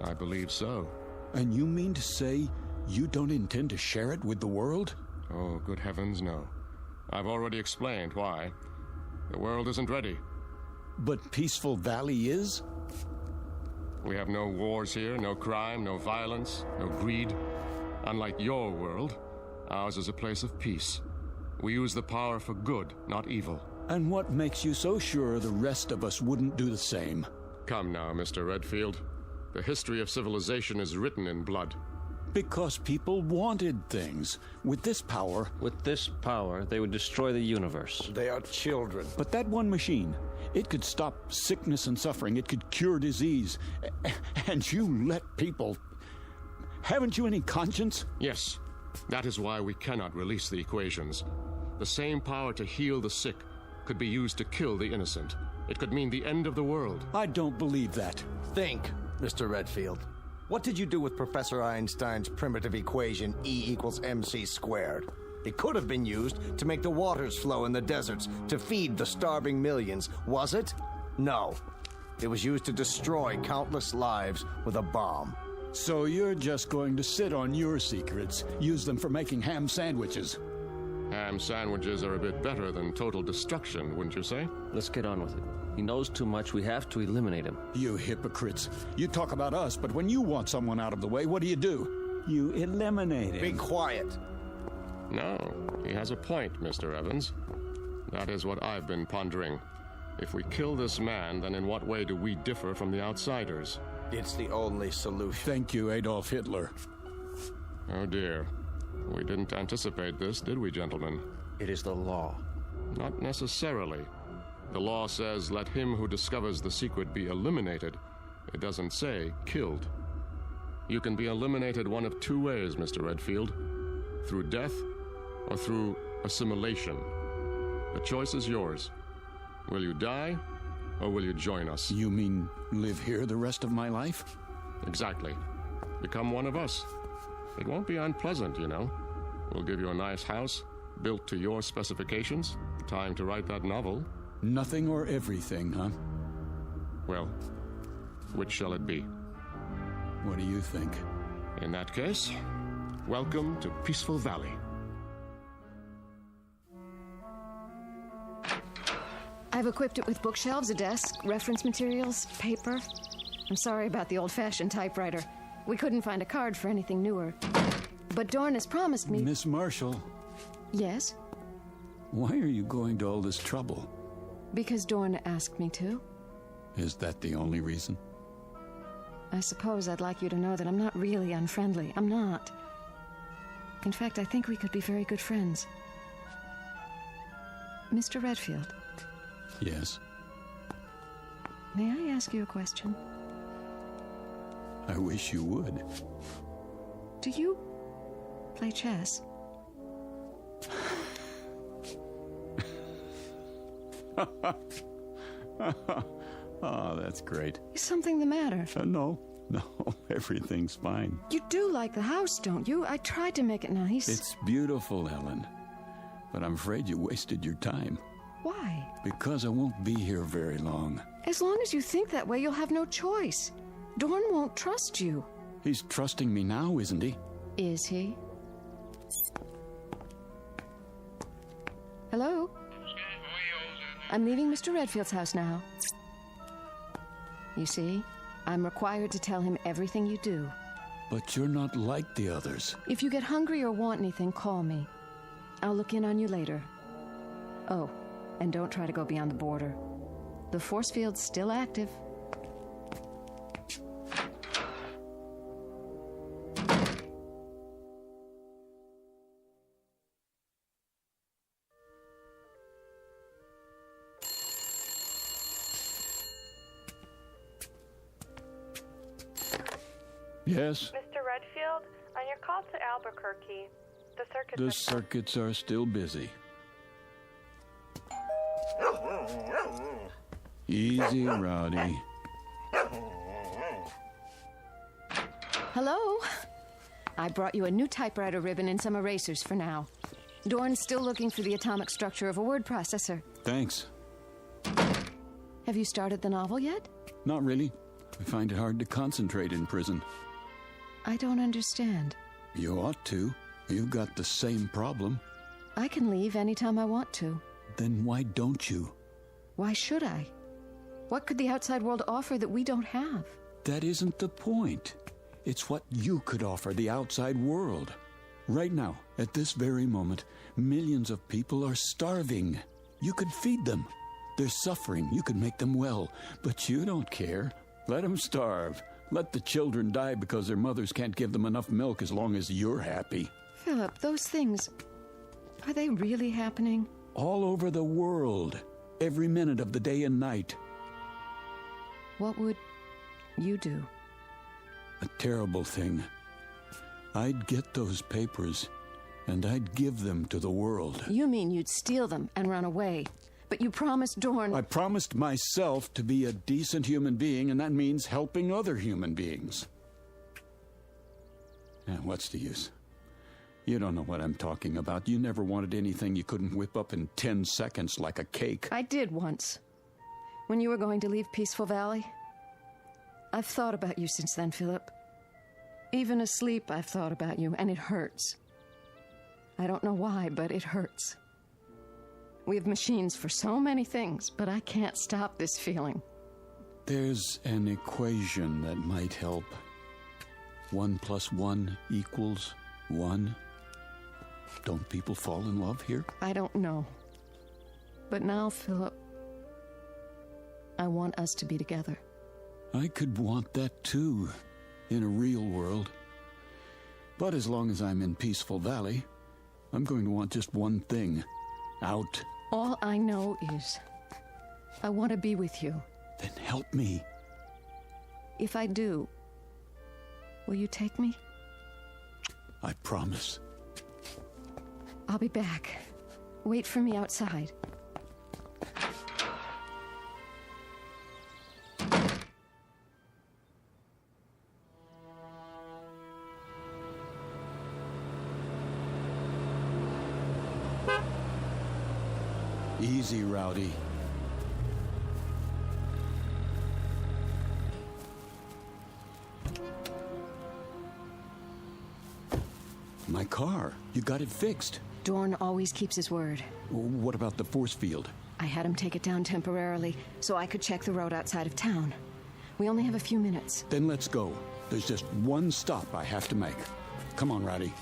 I believe so. And you mean to say you don't intend to share it with the world? Oh, good heavens, no. I've already explained why. The world isn't ready. But Peaceful Valley is? We have no wars here, no crime, no violence, no greed. Unlike your world, ours is a place of peace. We use the power for good, not evil. And what makes you so sure the rest of us wouldn't do the same? Come now, Mr. Redfield. The history of civilization is written in blood. Because people wanted things. With this power, they would destroy the universe. They are children. But that one machine, it could stop sickness and suffering. It could cure disease. And you let people... Haven't you any conscience? Yes. That is why we cannot release the equations. The same power to heal the sick could be used to kill the innocent. It could mean the end of the world. I don't believe that. Think, Mr. Redfield. What did you do with Professor Einstein's primitive equation E=mc²? It could have been used to make the waters flow in the deserts to feed the starving millions, was it? No. It was used to destroy countless lives with a bomb. So you're just going to sit on your secrets, use them for making ham sandwiches. Ham sandwiches are a bit better than total destruction, wouldn't you say? Let's get on with it. He knows too much. We have to eliminate him. You hypocrites. You talk about us, but when you want someone out of the way, what do? You eliminate him. Be quiet. No, he has a point, Mr. Evans. That is what I've been pondering. If we kill this man, then in what way do we differ from the outsiders? It's the only solution. Thank you, Adolf Hitler. Oh dear. We didn't anticipate this, did we, gentlemen? It is the law. Not necessarily. The law says, let him who discovers the secret be eliminated. It doesn't say killed. You can be eliminated one of two ways, Mr. Redfield. Through death or through assimilation. The choice is yours. Will you die or will you join us? You mean live here the rest of my life? Exactly. Become one of us. It won't be unpleasant, you know. We'll give you a nice house, built to your specifications. Time to write that novel. Nothing or everything, huh? Well, which shall it be? What do you think? In that case, welcome to Peaceful Valley. I've equipped it with bookshelves, a desk, reference materials, paper. I'm sorry about the old-fashioned typewriter. We couldn't find a card for anything newer. But Dorn has promised me... Miss Marshall. Yes? Why are you going to all this trouble? Because Dorn asked me to. Is that the only reason? I suppose I'd like you to know that I'm not really unfriendly. I'm not. In fact, I think we could be very good friends. Mr. Redfield. Yes? May I ask you a question? I wish you would. Do you play chess? Oh, that's great. Is something the matter? No, everything's fine. You do like the house, don't you? I tried to make it nice. It's beautiful, Ellen. But I'm afraid you wasted your time. Why? Because I won't be here very long. As long as you think that way, you'll have no choice. Dorn won't trust you. He's trusting me now, isn't he? Is he? Hello? I'm leaving Mr. Redfield's house now. You see, I'm required to tell him everything you do. But you're not like the others. If you get hungry or want anything, call me. I'll look in on you later. Oh, and don't try to go beyond the border. The force field's still active. Yes? Mr. Redfield, on your call to Albuquerque, the circuits are still busy. Easy, Rowdy. Hello? I brought you a new typewriter ribbon and some erasers for now. Dorn's still looking for the atomic structure of a word processor. Thanks. Have you started the novel yet? Not really. I find it hard to concentrate in prison. I don't understand. You ought to. You've got the same problem. I can leave anytime I want to. Then why don't you? Why should I? What could the outside world offer that we don't have? That isn't the point. It's what you could offer the outside world. Right now, at this very moment, millions of people are starving. You could feed them. They're suffering. You could make them well. But you don't care. Let them starve. Let the children die because their mothers can't give them enough milk as long as you're happy. Philip, those things, are they really happening? All over the world. Every minute of the day and night. What would you do? A terrible thing. I'd get those papers, and I'd give them to the world. You mean you'd steal them and run away? But you promised Dorn... I promised myself to be a decent human being, and that means helping other human beings. Now, what's the use? You don't know what I'm talking about. You never wanted anything you couldn't whip up in 10 seconds like a cake. I did once. When you were going to leave Peaceful Valley. I've thought about you since then, Philip. Even asleep, I've thought about you, and it hurts. I don't know why, but it hurts. We have machines for so many things, but I can't stop this feeling. There's an equation that might help. 1 + 1 = 1. Don't people fall in love here? I don't know. But now, Philip, I want us to be together. I could want that too, in a real world. But as long as I'm in Peaceful Valley, I'm going to want just one thing. Out. All I know is I want to be with you. Then help me. If I do, will you take me? I promise. I'll be back. Wait for me outside. Easy, Rowdy. My car. You got it fixed. Dorn always keeps his word. What about the force field? I had him take it down temporarily so I could check the road outside of town. We only have a few minutes. Then let's go. There's just one stop I have to make. Come on, Rowdy.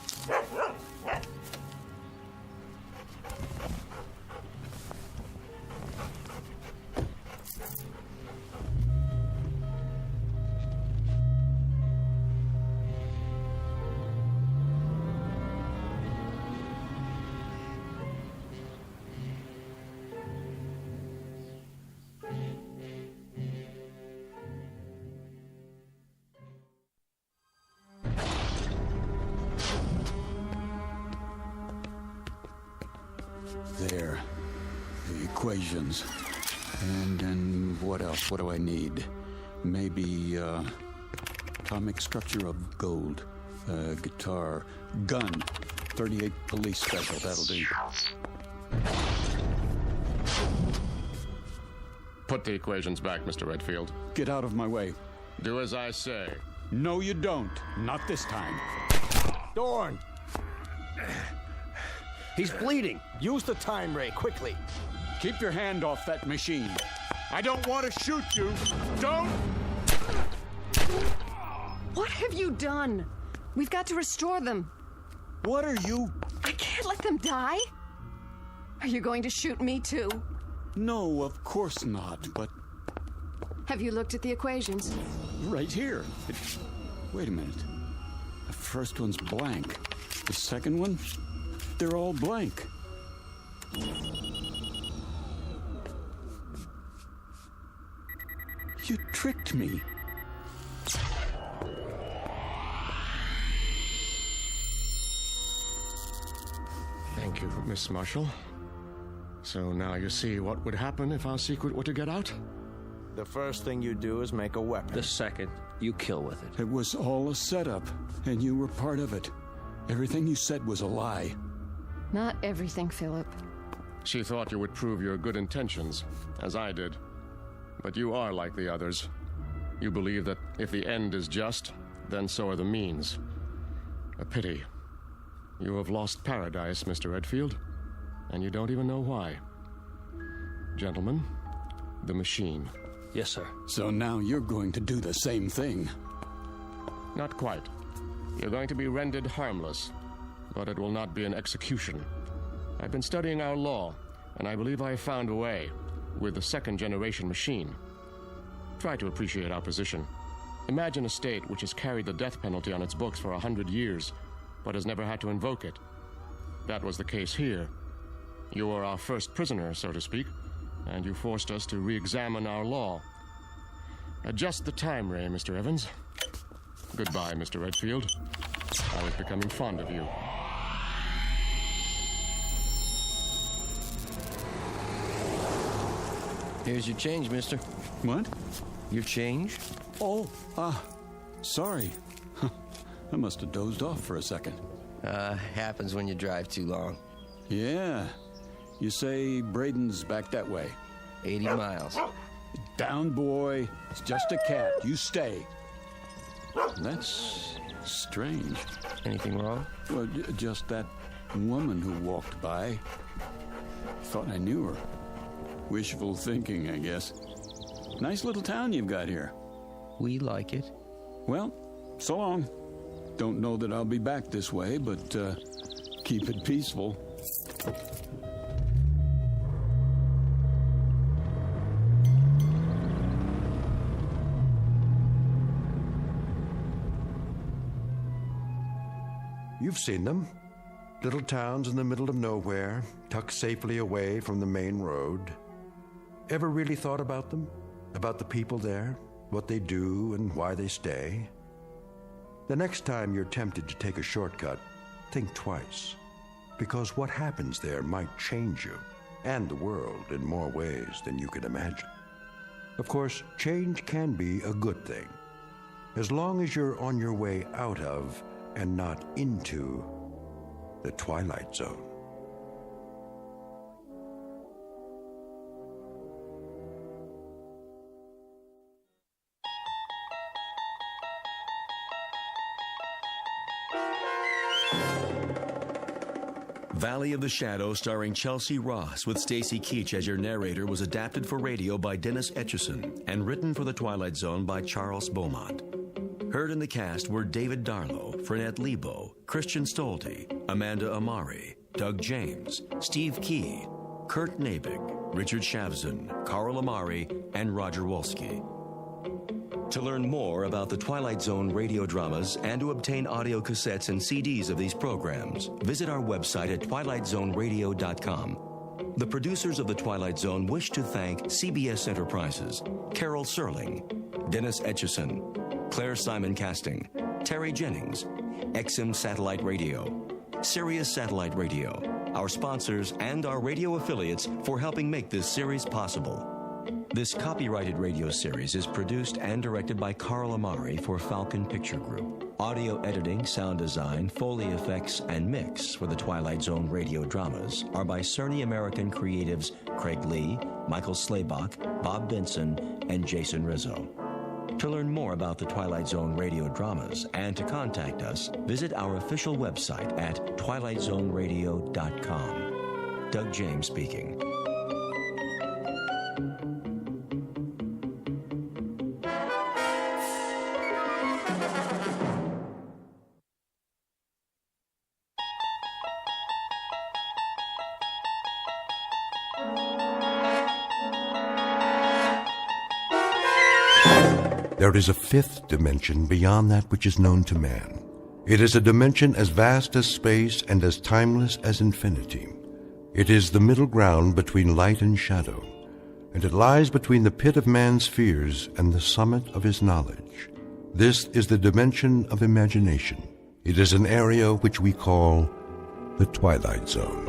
There. The equations. And what else? What do I need? Maybe, atomic structure of gold. Guitar. Gun. 38 police special. That'll do. Put the equations back, Mr. Redfield. Get out of my way. Do as I say. No, you don't. Not this time. Dorn! He's bleeding. Use the time ray, quickly. Keep your hand off that machine. I don't want to shoot you. Don't! What have you done? We've got to restore them. What are you? I can't let them die. Are you going to shoot me too? No, of course not, but... Have you looked at the equations? Right here. Wait a minute. The first one's blank. The second one? They're all blank. You tricked me. Thank you, Miss Marshall. So now you see what would happen if our secret were to get out? The first thing you do is make a weapon. The second, you kill with it. It was all a setup, and you were part of it. Everything you said was a lie. Not everything, Philip. She thought you would prove your good intentions, as I did. But you are like the others. You believe that if the end is just, then so are the means. A pity. You have lost paradise, Mr. Redfield, and you don't even know why. Gentlemen, the machine. Yes, sir. So now you're going to do the same thing. Not quite. You're going to be rendered harmless, but it will not be an execution. I've been studying our law, and I believe I have found a way with the second-generation machine. Try to appreciate our position. Imagine a state which has carried the death penalty on its books for 100 years, but has never had to invoke it. That was the case here. You were our first prisoner, so to speak, and you forced us to re-examine our law. Adjust the time ray, Mr. Evans. Goodbye, Mr. Redfield. I was becoming fond of you. Here's your change, mister. What? Your change? Oh, sorry. I must have dozed off for a second. Happens when you drive too long. Yeah. You say Braden's back that way. 80 miles. Down, boy. It's just a cat. You stay. That's strange. Anything wrong? Well, just that woman who walked by. Thought I knew her. Wishful thinking, I guess. Nice little town you've got here. We like it. Well, so long. Don't know that I'll be back this way, but keep it peaceful. You've seen them. Little towns in the middle of nowhere, tucked safely away from the main road. Ever really thought about them? About the people there? What they do and why they stay? The next time you're tempted to take a shortcut, think twice. Because what happens there might change you and the world in more ways than you can imagine. Of course, change can be a good thing, as long as you're on your way out of and not into the Twilight Zone. Valley of the Shadow, starring Chelsea Ross, with Stacy Keach as your narrator, was adapted for radio by Dennis Etchison and written for The Twilight Zone by Charles Beaumont. Heard in the cast were David Darlow, Fernette Lebo, Christian Stolte, Amanda Amari, Doug James, Steve Key, Kurt Nabig, Richard Shavzin, Carl Amari, and Roger Wolski. To learn more about the Twilight Zone radio dramas and to obtain audio cassettes and CDs of these programs, visit our website at twilightzoneradio.com. The producers of The Twilight Zone wish to thank CBS Enterprises, Carol Serling, Dennis Etchison, Claire Simon Casting, Terry Jennings, XM Satellite Radio, Sirius Satellite Radio, our sponsors and our radio affiliates for helping make this series possible. This copyrighted radio series is produced and directed by Carl Amari for Falcon Picture Group. Audio editing, sound design, Foley effects, and mix for the Twilight Zone radio dramas are by Cerny American creatives Craig Lee, Michael Slaybach, Bob Benson, and Jason Rizzo. To learn more about the Twilight Zone radio dramas and to contact us, visit our official website at twilightzoneradio.com. Doug James speaking. There is a fifth dimension beyond that which is known to man. It is a dimension as vast as space and as timeless as infinity. It is the middle ground between light and shadow, and it lies between the pit of man's fears and the summit of his knowledge. This is the dimension of imagination. It is an area which we call the Twilight Zone.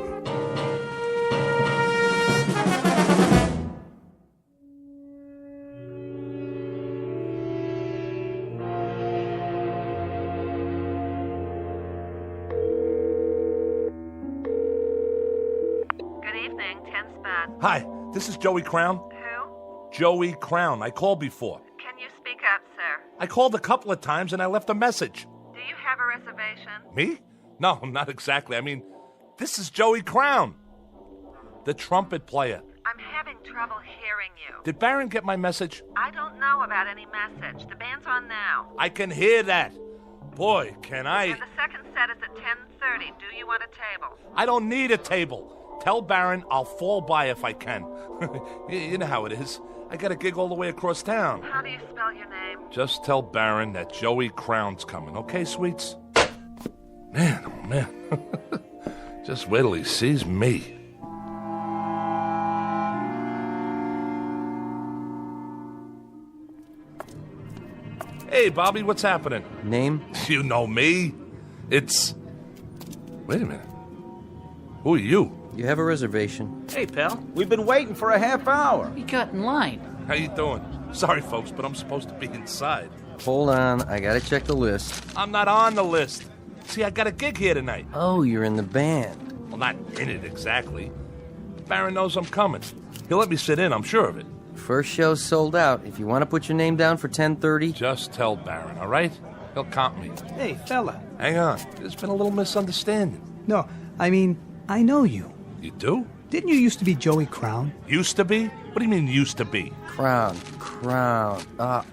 Hi, this is Joey Crown. Who? Joey Crown. I called before. Can you speak up, sir? I called a couple of times and I left a message. Do you have a reservation? Me? No, not exactly. I mean, this is Joey Crown, the trumpet player. I'm having trouble hearing you. Did Baron get my message? I don't know about any message. The band's on now. I can hear that. Boy, can I... And the second set is at 10:30. Do you want a table? I don't need a table. Tell Baron I'll fall by if I can. You know how it is. I got a gig all the way across town. How do you spell your name? Just tell Baron that Joey Crown's coming, okay, sweets? Man, oh man. Just wait till he sees me. Hey, Bobby, what's happening? Name? You know me. It's... Wait a minute. Who are you? You have a reservation. Hey, pal. We've been waiting for a half hour. We got in line. How you doing? Sorry, folks, but I'm supposed to be inside. Hold on, I gotta check the list. I'm not on the list. See, I got a gig here tonight. Oh, you're in the band. Well, not in it exactly. Baron knows I'm coming. He'll let me sit in, I'm sure of it. First show's sold out. If you want to put your name down for 10:30... Just tell Baron, all right? He'll comp me. Hey, fella. Hang on. There's been a little misunderstanding. No, I mean, I know you. You do? Didn't you used to be Joey Crown? Used to be? What do you mean, used to be? Crown.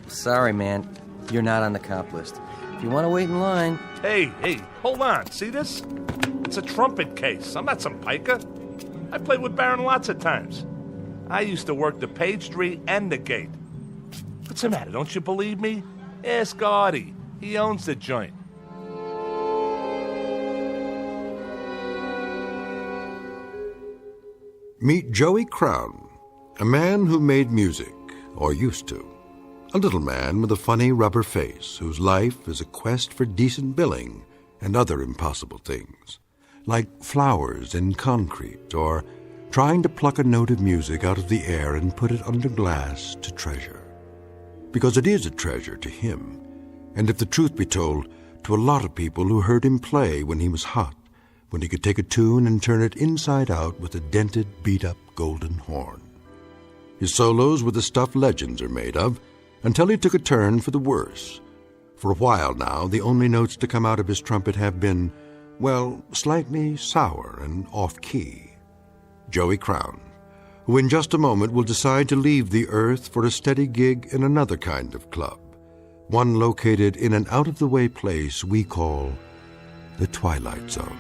Sorry, man. You're not on the comp list. If you want to wait in line... Hey, hold on. See this? It's a trumpet case. I'm not some piker. I played with Baron lots of times. I used to work the page tree and the gate. What's the matter? Don't you believe me? Ask Artie. He owns the joint. Meet Joey Crown, a man who made music, or used to. A little man with a funny rubber face whose life is a quest for decent billing and other impossible things, like flowers in concrete or trying to pluck a note of music out of the air and put it under glass to treasure. Because it is a treasure to him, and if the truth be told, to a lot of people who heard him play when he was hot, when he could take a tune and turn it inside out with a dented, beat-up golden horn. His solos were the stuff legends are made of, until he took a turn for the worse. For a while now, the only notes to come out of his trumpet have been, well, slightly sour and off-key. Joey Crown, who in just a moment will decide to leave the earth for a steady gig in another kind of club, one located in an out-of-the-way place we call the Twilight Zone.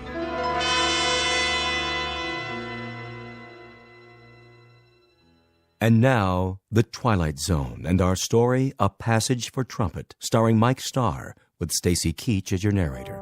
And now, The Twilight Zone, and our story, A Passage for Trumpet, starring Mike Starr, with Stacy Keach as your narrator.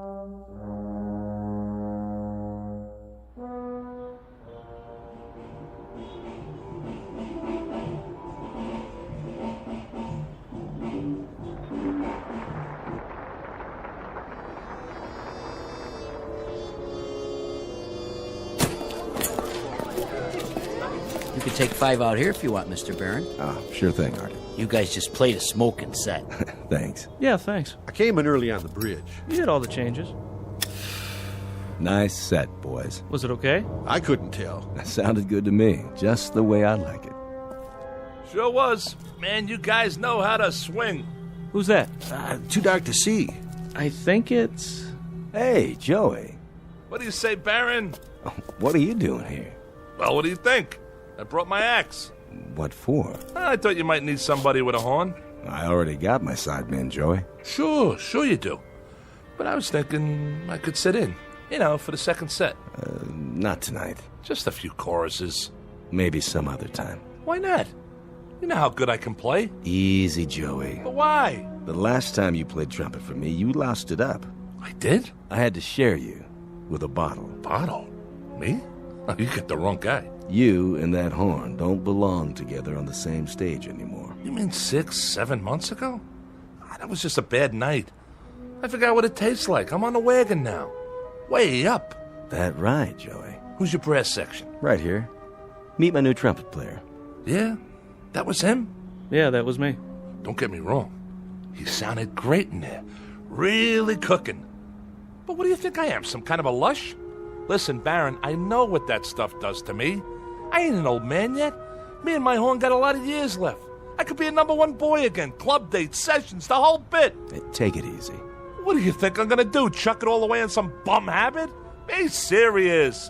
You can take 5 out here if you want, Mr. Barron. Oh, sure thing, Artie. You guys just played a smoking set. Thanks. Yeah, thanks. I came in early on the bridge. You did all the changes. Nice set, boys. Was it okay? I couldn't tell. That sounded good to me, just the way I like it. Sure was. Man, you guys know how to swing. Who's that? Too dark to see. I think it's... Hey, Joey. What do you say, Baron? What are you doing here? Well, what do you think? I brought my axe. What for? I thought you might need somebody with a horn. I already got my sidemen, Joey. Sure you do. But I was thinking I could sit in, for the second set. Not tonight. Just a few choruses. Maybe some other time. Why not? You know how good I can play. Easy, Joey. But why? The last time you played trumpet for me, you lost it up. I did? I had to share you with a bottle. Bottle? Me? Oh, you got the wrong guy. You and that horn don't belong together on the same stage anymore. You mean 6-7 months ago? That was just a bad night. I forgot what it tastes like. I'm on the wagon now. Way up. That right, Joey. Who's your brass section? Right here. Meet my new trumpet player. Yeah? That was him? Yeah, that was me. Don't get me wrong. He sounded great in there. Really cooking. But what do you think I am, some kind of a lush? Listen, Baron, I know what that stuff does to me. I I ain't an old man yet. Me and my horn got a lot of years left. I could be a #1 boy again. Club dates, sessions, the whole bit. Hey, take it easy. What do you think I'm gonna do? Chuck it all away on some bum habit? Be serious.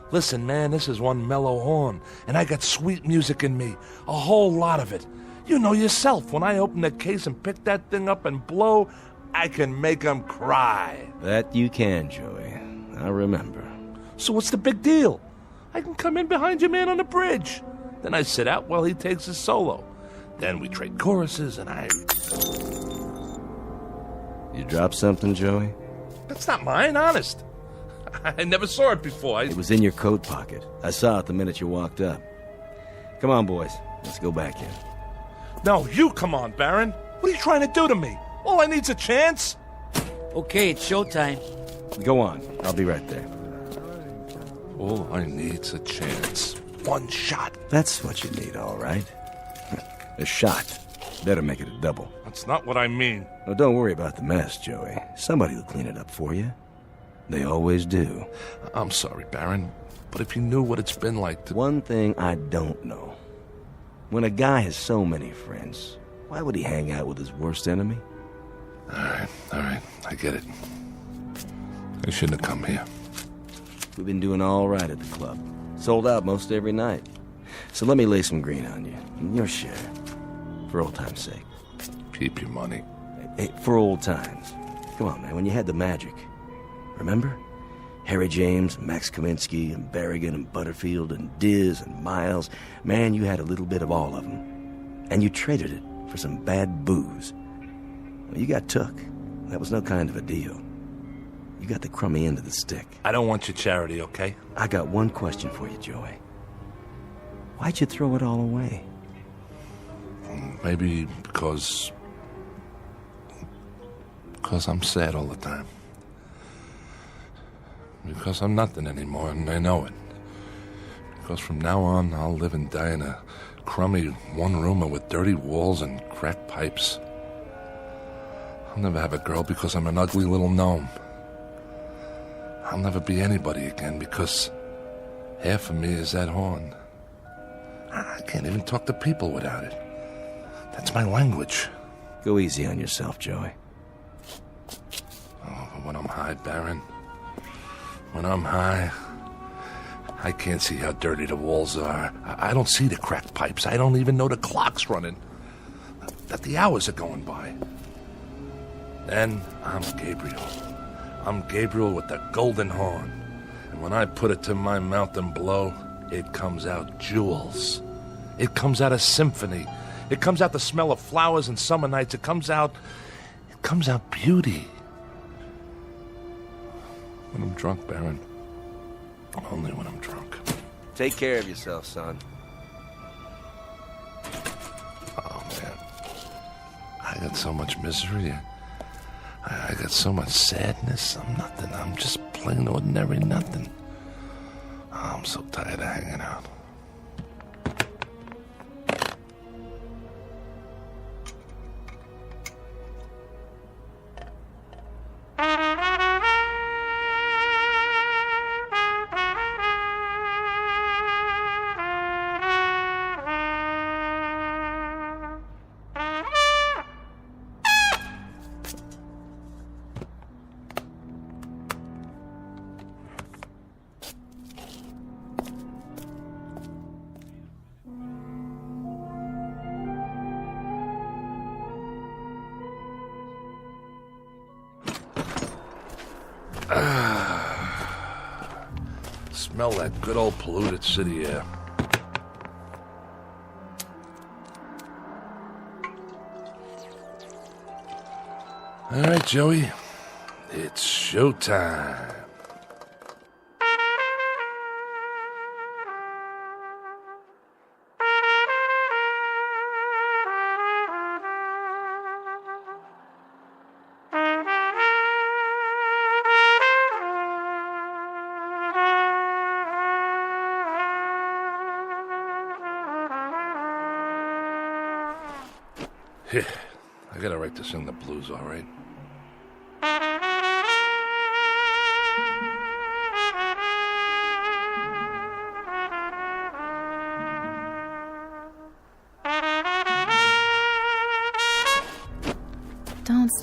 Listen, man, this is one mellow horn, and I got sweet music in me. A whole lot of it. You know yourself, when I open the case and pick that thing up and blow, I can make 'em cry. That you can, Joey. I remember. So what's the big deal? I can come in behind your man on the bridge. Then I sit out while he takes his solo. Then we trade choruses and I... You dropped something, Joey? That's not mine, honest. I never saw it before. It was in your coat pocket. I saw it the minute you walked up. Come on, boys. Let's go back in. No, you come on, Baron. What are you trying to do to me? All I need's a chance. Okay, it's showtime. Go on. I'll be right there. All I need's a chance. One shot. That's what you need, all right. A shot. Better make it a double. That's not what I mean. Oh, don't worry about the mess, Joey. Somebody will clean it up for you. They always do. I'm sorry, Baron, but if you knew what it's been like to... One thing I don't know. When a guy has so many friends, why would he hang out with his worst enemy? All right. I get it. I shouldn't have come here. We've been doing all right at the club. Sold out most every night. So let me lay some green on you. Your share. For old time's sake. Keep your money. Hey, for old times. Come on, man, when you had the magic. Remember? Harry James, Max Kaminsky, and Berrigan, and Butterfield, and Diz, and Miles. Man, you had a little bit of all of them. And you traded it for some bad booze. Well, you got took. That was no kind of a deal. You got the crummy end of the stick. I don't want your charity, okay? I got one question for you, Joey. Why'd you throw it all away? Maybe because I'm sad all the time. Because I'm nothing anymore, and I know it. Because from now on, I'll live and die in a crummy one-roomer with dirty walls and cracked pipes. I'll never have a girl because I'm an ugly little gnome. I'll never be anybody again because half of me is that horn. I can't even talk to people without it. That's my language. Go easy on yourself, Joey. Oh, but when I'm high, Baron, when I'm high, I can't see how dirty the walls are. I don't see the cracked pipes. I don't even know the clock's running, that the hours are going by. Then I'm Gabriel. I'm Gabriel with the golden horn. And when I put it to my mouth and blow, it comes out jewels. It comes out a symphony. It comes out the smell of flowers and summer nights. It comes out beauty. When I'm drunk, Baron. Only when I'm drunk. Take care of yourself, son. Oh, man. I got so much misery. I got so much sadness. I'm nothing. I'm just plain ordinary nothing. Oh, I'm so tired of hanging out. Smell that good old polluted city air. All right, Joey. It's showtime. Yeah, I got a right to sing the blues, all right?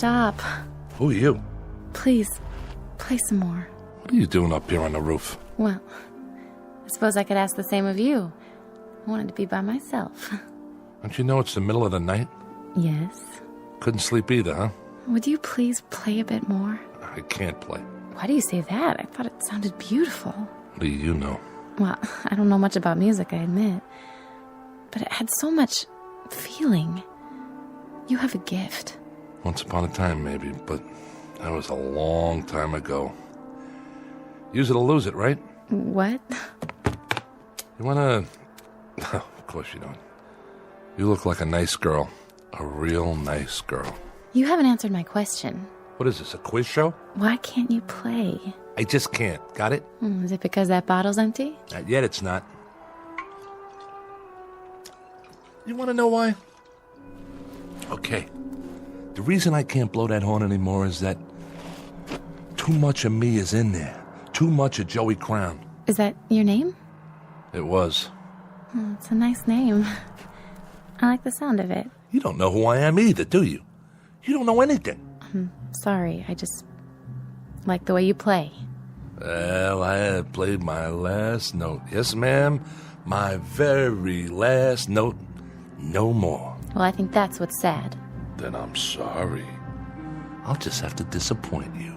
stop. Who are you? Please, play some more. What are you doing up here on the roof? Well, I suppose I could ask the same of you. I wanted to be by myself. Don't you know it's the middle of the night? Yes. Couldn't sleep either, huh? Would you please play a bit more? I can't play. Why do you say that? I thought it sounded beautiful. What do you know? Well, I don't know much about music, I admit. But it had so much feeling. You have a gift. Once upon a time, maybe, but that was a long time ago. Use it or lose it, right? What? You wanna... Oh, of course you don't. You look like a nice girl. A real nice girl. You haven't answered my question. What is this, a quiz show? Why can't you play? I just can't. Got it? Is it because that bottle's empty? Not yet, it's not. You want to know why? Okay. The reason I can't blow that horn anymore is that too much of me is in there. Too much of Joey Crown. Is that your name? It was. Oh, it's a nice name. I like the sound of it. You don't know who I am either, do you? You don't know anything. Sorry, I just like the way you play. Well, I had played my last note. Yes, ma'am. My very last note. No more. Well, I think that's what's sad. Then I'm sorry. I'll just have to disappoint you.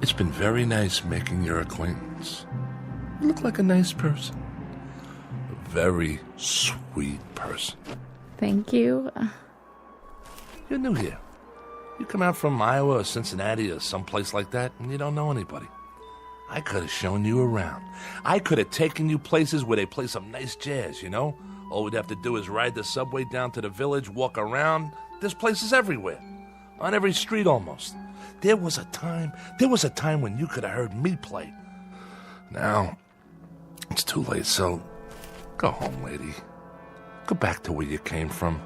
It's been very nice making your acquaintance. You look like a nice person. A very sweet person. Thank you. You're new here. You come out from Iowa or Cincinnati or someplace like that, and you don't know anybody. I could have shown you around. I could have taken you places where they play some nice jazz, you know? All we'd have to do is ride the subway down to the village, walk around. There's places everywhere. On every street almost. There was a time when you could have heard me play. Now, it's too late, so go home, lady. Go back to where you came from.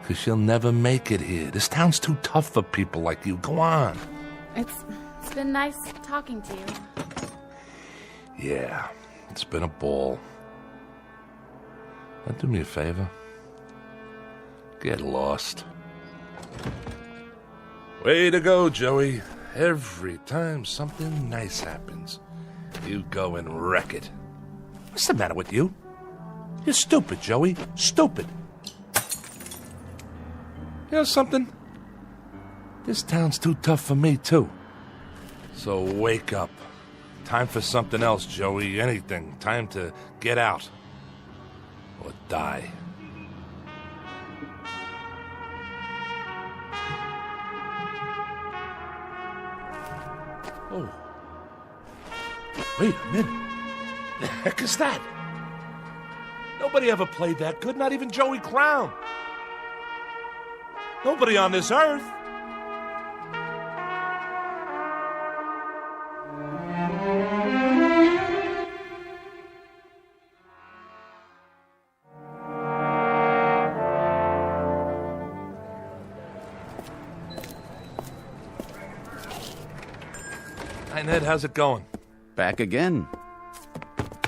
Because you'll never make it here. This town's too tough for people like you. Go on. It's been nice talking to you. Yeah, it's been a ball. Now do me a favor. Get lost. Way to go, Joey. Every time something nice happens, you go and wreck it. What's the matter with you? You're stupid, Joey. Stupid. You know something? This town's too tough for me, too. So wake up. Time for something else, Joey. Anything. Time to get out. Or die. Oh. Wait a minute. The heck is that? Nobody ever played that good, not even Joey Crown. Nobody on this earth. Hi, Ned. How's it going? Back again.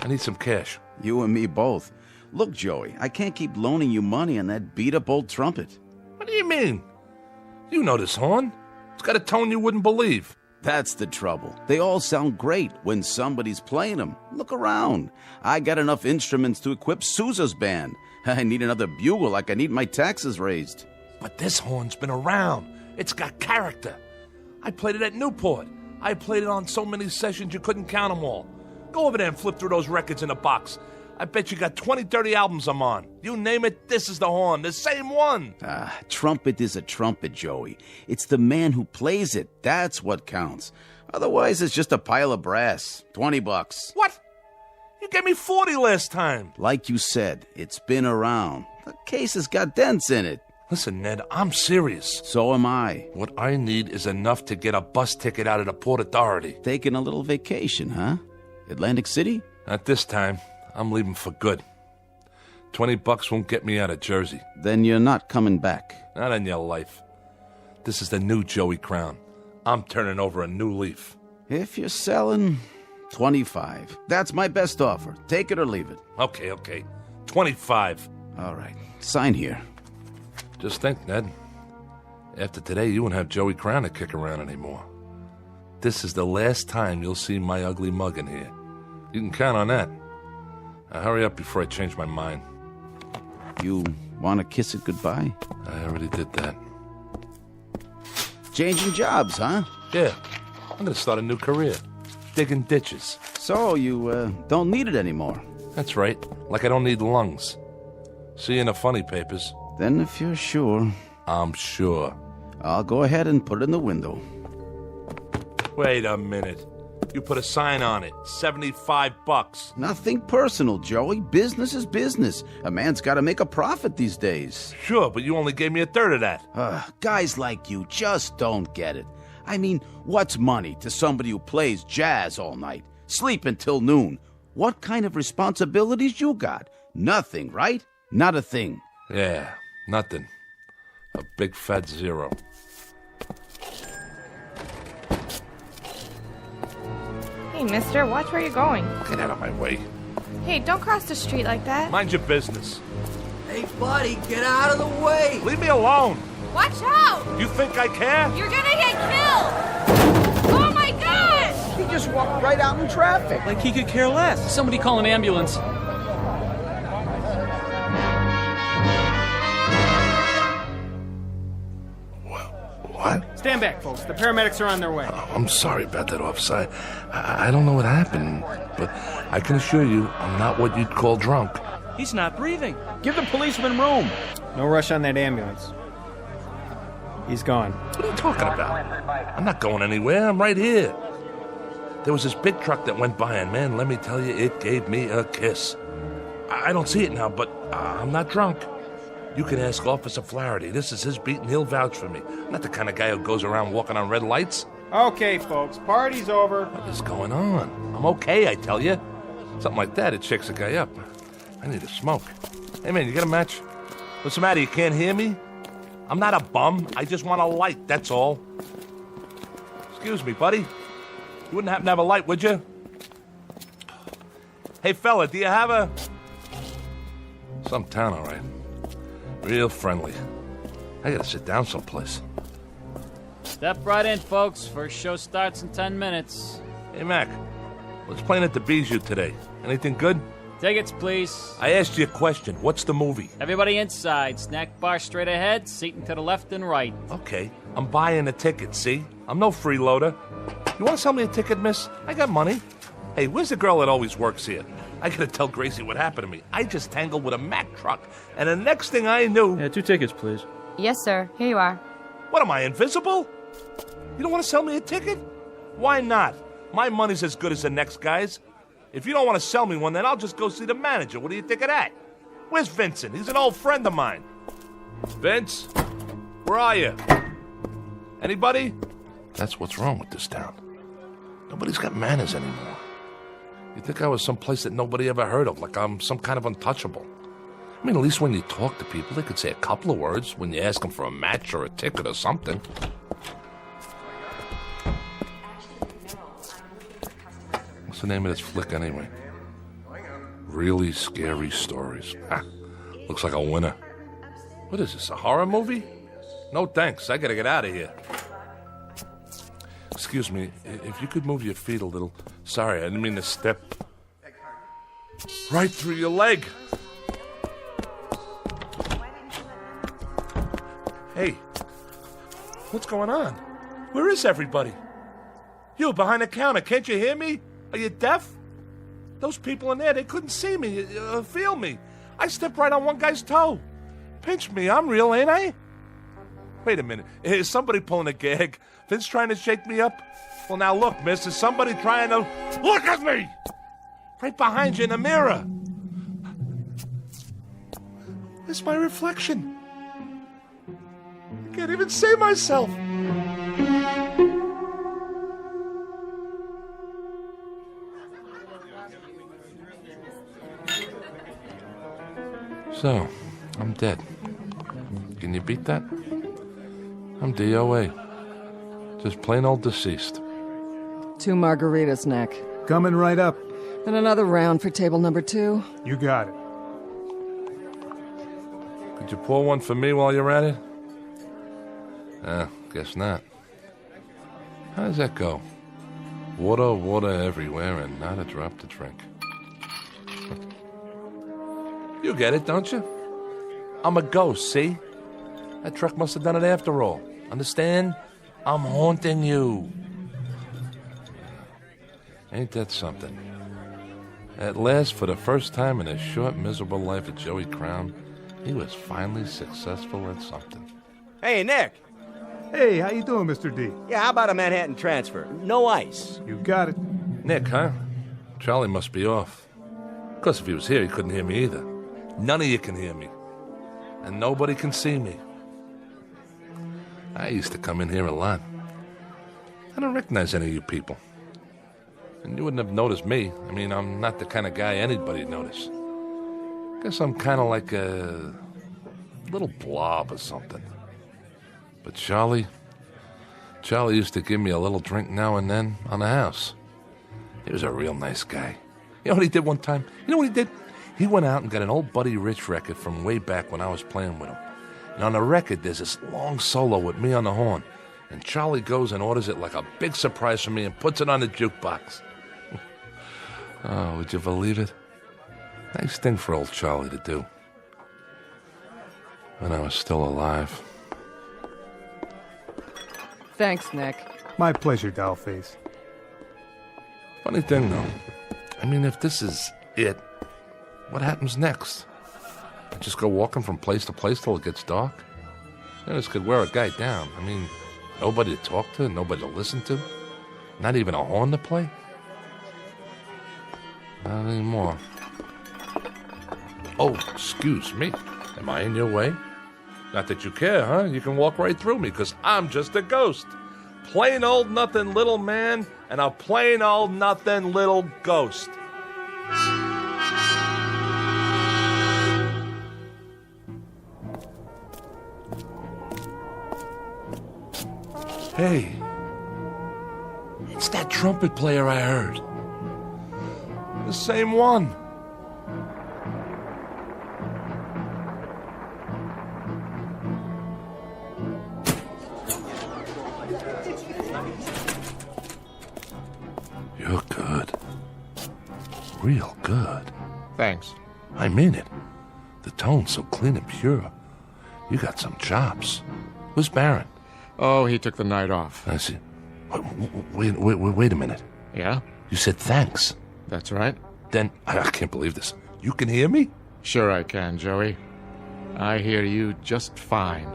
I need some cash. You and me both. Look, Joey, I can't keep loaning you money on that beat-up old trumpet. What do you mean? You know this horn. It's got a tone you wouldn't believe. That's the trouble. They all sound great when somebody's playing them. Look around. I got enough instruments to equip Sousa's band. I need another bugle like I need my taxes raised. But this horn's been around. It's got character. I played it at Newport. I played it on so many sessions you couldn't count them all. Go over there and flip through those records in a box. I bet you got 20, 30 albums I'm on. You name it, this is the horn. The same one. Trumpet is a trumpet, Joey. It's the man who plays it. That's what counts. Otherwise, it's just a pile of brass. $20. What? You gave me 40 last time. Like you said, it's been around. The case has got dents in it. Listen, Ned, I'm serious. So am I. What I need is enough to get a bus ticket out of the Port Authority. Taking a little vacation, huh? Atlantic City? Not this time. I'm leaving for good. $20 won't get me out of Jersey. Then you're not coming back. Not in your life. This is the new Joey Crown. I'm turning over a new leaf. If you're selling, 25. That's my best offer. Take it or leave it. Okay. 25. All right. Sign here. Just think, Ned. After today, you won't have Joey Crown to kick around anymore. This is the last time you'll see my ugly mug in here. You can count on that. Now hurry up before I change my mind. You want to kiss it goodbye? I already did that. Changing jobs, huh? Yeah. I'm going to start a new career. Digging ditches. So you don't need it anymore? That's right. Like I don't need lungs. See you in the funny papers. Then if you're sure... I'm sure. I'll go ahead and put it in the window. Wait a minute. You put a sign on it. $75. Nothing personal, Joey. Business is business. A man's got to make a profit these days. Sure, but you only gave me a third of that. Guys like you just don't get it. I mean, what's money to somebody who plays jazz all night? Sleep until noon. What kind of responsibilities you got? Nothing, right? Not a thing. Yeah, nothing. A big fat zero. Hey, mister, watch where you're going. Get out of my way. Hey, don't cross the street like that. Mind your business. Hey, buddy, get out of the way! Leave me alone! Watch out! You think I care? You're gonna get killed! Oh my gosh! He just walked right out in traffic. Like he could care less. Somebody call an ambulance. What? Stand back, folks. The paramedics are on their way. Oh, I'm sorry about that, officer. I don't know what happened, but I can assure you I'm not what you'd call drunk. He's not breathing. Give the policeman room. No rush on that ambulance. He's gone. What are you talking about? I'm not going anywhere. I'm right here. There was this big truck that went by, and man, let me tell you, it gave me a kiss. I don't see it now, but I'm not drunk. You can ask Officer Flaherty. This is his beat, and he'll vouch for me. I'm not the kind of guy who goes around walking on red lights. Okay, folks. Party's over. What is going on? I'm okay, I tell you. Something like that, it shakes a guy up. I need a smoke. Hey, man, you got a match? What's the matter? You can't hear me? I'm not a bum. I just want a light, that's all. Excuse me, buddy. You wouldn't happen to have a light, would you? Hey, fella, do you have a... Some town, all right. Real friendly. I gotta sit down someplace. Step right in, folks. First show starts in 10 minutes. Hey, Mac. What's playing at the Bijou today? Anything good? Tickets, please. I asked you a question. What's the movie? Everybody inside. Snack bar straight ahead, seating to the left and right. Okay. I'm buying a ticket, see? I'm no freeloader. You want to sell me a ticket, miss? I got money. Hey, where's the girl that always works here? I gotta tell Gracie what happened to me. I just tangled with a Mack truck, and the next thing I knew... Yeah, 2 tickets, please. Yes, sir. Here you are. What, am I invisible? You don't want to sell me a ticket? Why not? My money's as good as the next guy's. If you don't want to sell me one, then I'll just go see the manager. What do you think of that? Where's Vincent? He's an old friend of mine. Vince? Where are you? Anybody? That's what's wrong with this town. Nobody's got manners anymore. You'd think I was someplace that nobody ever heard of, like I'm some kind of untouchable. I mean, at least when you talk to people, they could say a couple of words when you ask them for a match or a ticket or something. What's the name of this flick, anyway? Really Scary Stories. Looks like a winner. What is this, a horror movie? No thanks, I gotta get out of here. Excuse me, if you could move your feet a little. Sorry, I didn't mean to step right through your leg. Hey, what's going on? Where is everybody? You, behind the counter, can't you hear me? Are you deaf? Those people in there, they couldn't see me, feel me. I stepped right on one guy's toe. Pinch me, I'm real, ain't I? Wait a minute, is somebody pulling a gag? Vince trying to shake me up? Well, now look, miss, is somebody trying to... Look at me! Right behind you in the mirror. Where's my reflection? I can't even see myself. So, I'm dead. Can you beat that? I'm DOA. Just plain old deceased. 2 margaritas, Nick. Coming right up. And another round for table number 2. You got it. Could you pour one for me while you're at it? Guess not. How does that go? Water, water everywhere, and not a drop to drink. You get it, don't you? I'm a ghost, see? That truck must have done it after all. Understand? I'm haunting you. Ain't that something? At last, for the first time in the short, miserable life of Joey Crown, he was finally successful at something. Hey, Nick. Hey, how you doing, Mr. D? Yeah, how about a Manhattan transfer? No ice. You got it. Nick, huh? Charlie must be off. Of course, if he was here, he couldn't hear me either. None of you can hear me. And nobody can see me. I used to come in here a lot. I don't recognize any of you people. And you wouldn't have noticed me. I mean, I'm not the kind of guy anybody'd notice. Guess I'm kind of like a little blob or something. But Charlie used to give me a little drink now and then on the house. He was a real nice guy. You know what he did one time? You know what he did? He went out and got an old Buddy Rich record from way back when I was playing with him. And on the record, there's this long solo with me on the horn. And Charlie goes and orders it like a big surprise for me and puts it on the jukebox. Oh, would you believe it? Nice thing for old Charlie to do. When I was still alive. Thanks, Nick. My pleasure, Dollface. Funny thing, though. I mean, if this is it, what happens next? I just go walking from place to place till it gets dark? This could wear a guy down. I mean, nobody to talk to, nobody to listen to, not even a horn to play. Not anymore. Oh, excuse me. Am I in your way? Not that you care, huh? You can walk right through me, because I'm just a ghost. Plain old nothing little man and a plain old nothing little ghost. Hey, it's that trumpet player I heard. The same one. You're good. Real good. Thanks. I mean it. The tone's so clean and pure. You got some chops. Where's Baron? Oh, he took the night off. I see. Wait a minute. Yeah? You said thanks. That's right. Then, I can't believe this. You can hear me? Sure I can, Joey. I hear you just fine.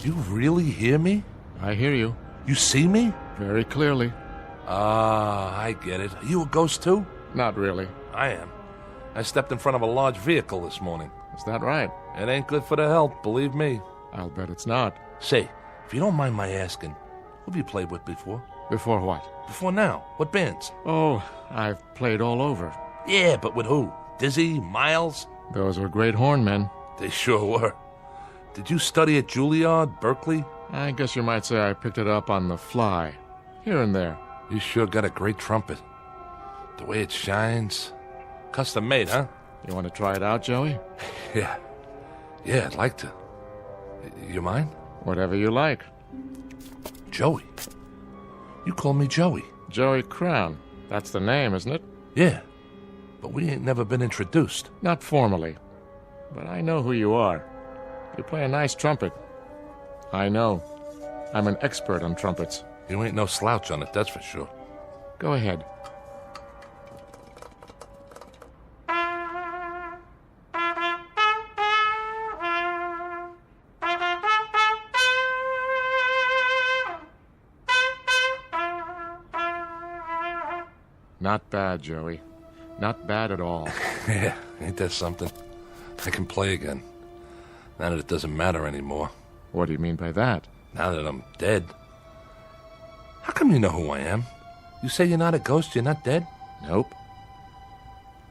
You really hear me? I hear you. You see me? Very clearly. Ah, I get it. Are you a ghost too? Not really. I am. I stepped in front of a large vehicle this morning. Is that right? It ain't good for the health, believe me. I'll bet it's not. Say, if you don't mind my asking, who have you played with before? Before what? Before now. What bands? Oh, I've played all over. Yeah, but with who? Dizzy? Miles? Those were great hornmen. They sure were. Did you study at Juilliard, Berkeley? I guess you might say I picked it up on the fly. Here and there. You sure got a great trumpet. The way it shines. Custom made, huh? You want to try it out, Joey? Yeah. Yeah, I'd like to. You mind? Whatever you like. Joey. You call me Joey. Joey Crown. That's the name, isn't it? Yeah. But we ain't never been introduced. Not formally. But I know who you are. You play a nice trumpet. I know. I'm an expert on trumpets. You ain't no slouch on it, that's for sure. Go ahead. Not bad, Joey. Not bad at all. Yeah, ain't that something? I can play again. Now that it doesn't matter anymore. What do you mean by that? Now that I'm dead. How come you know who I am? You say you're not a ghost, you're not dead? Nope.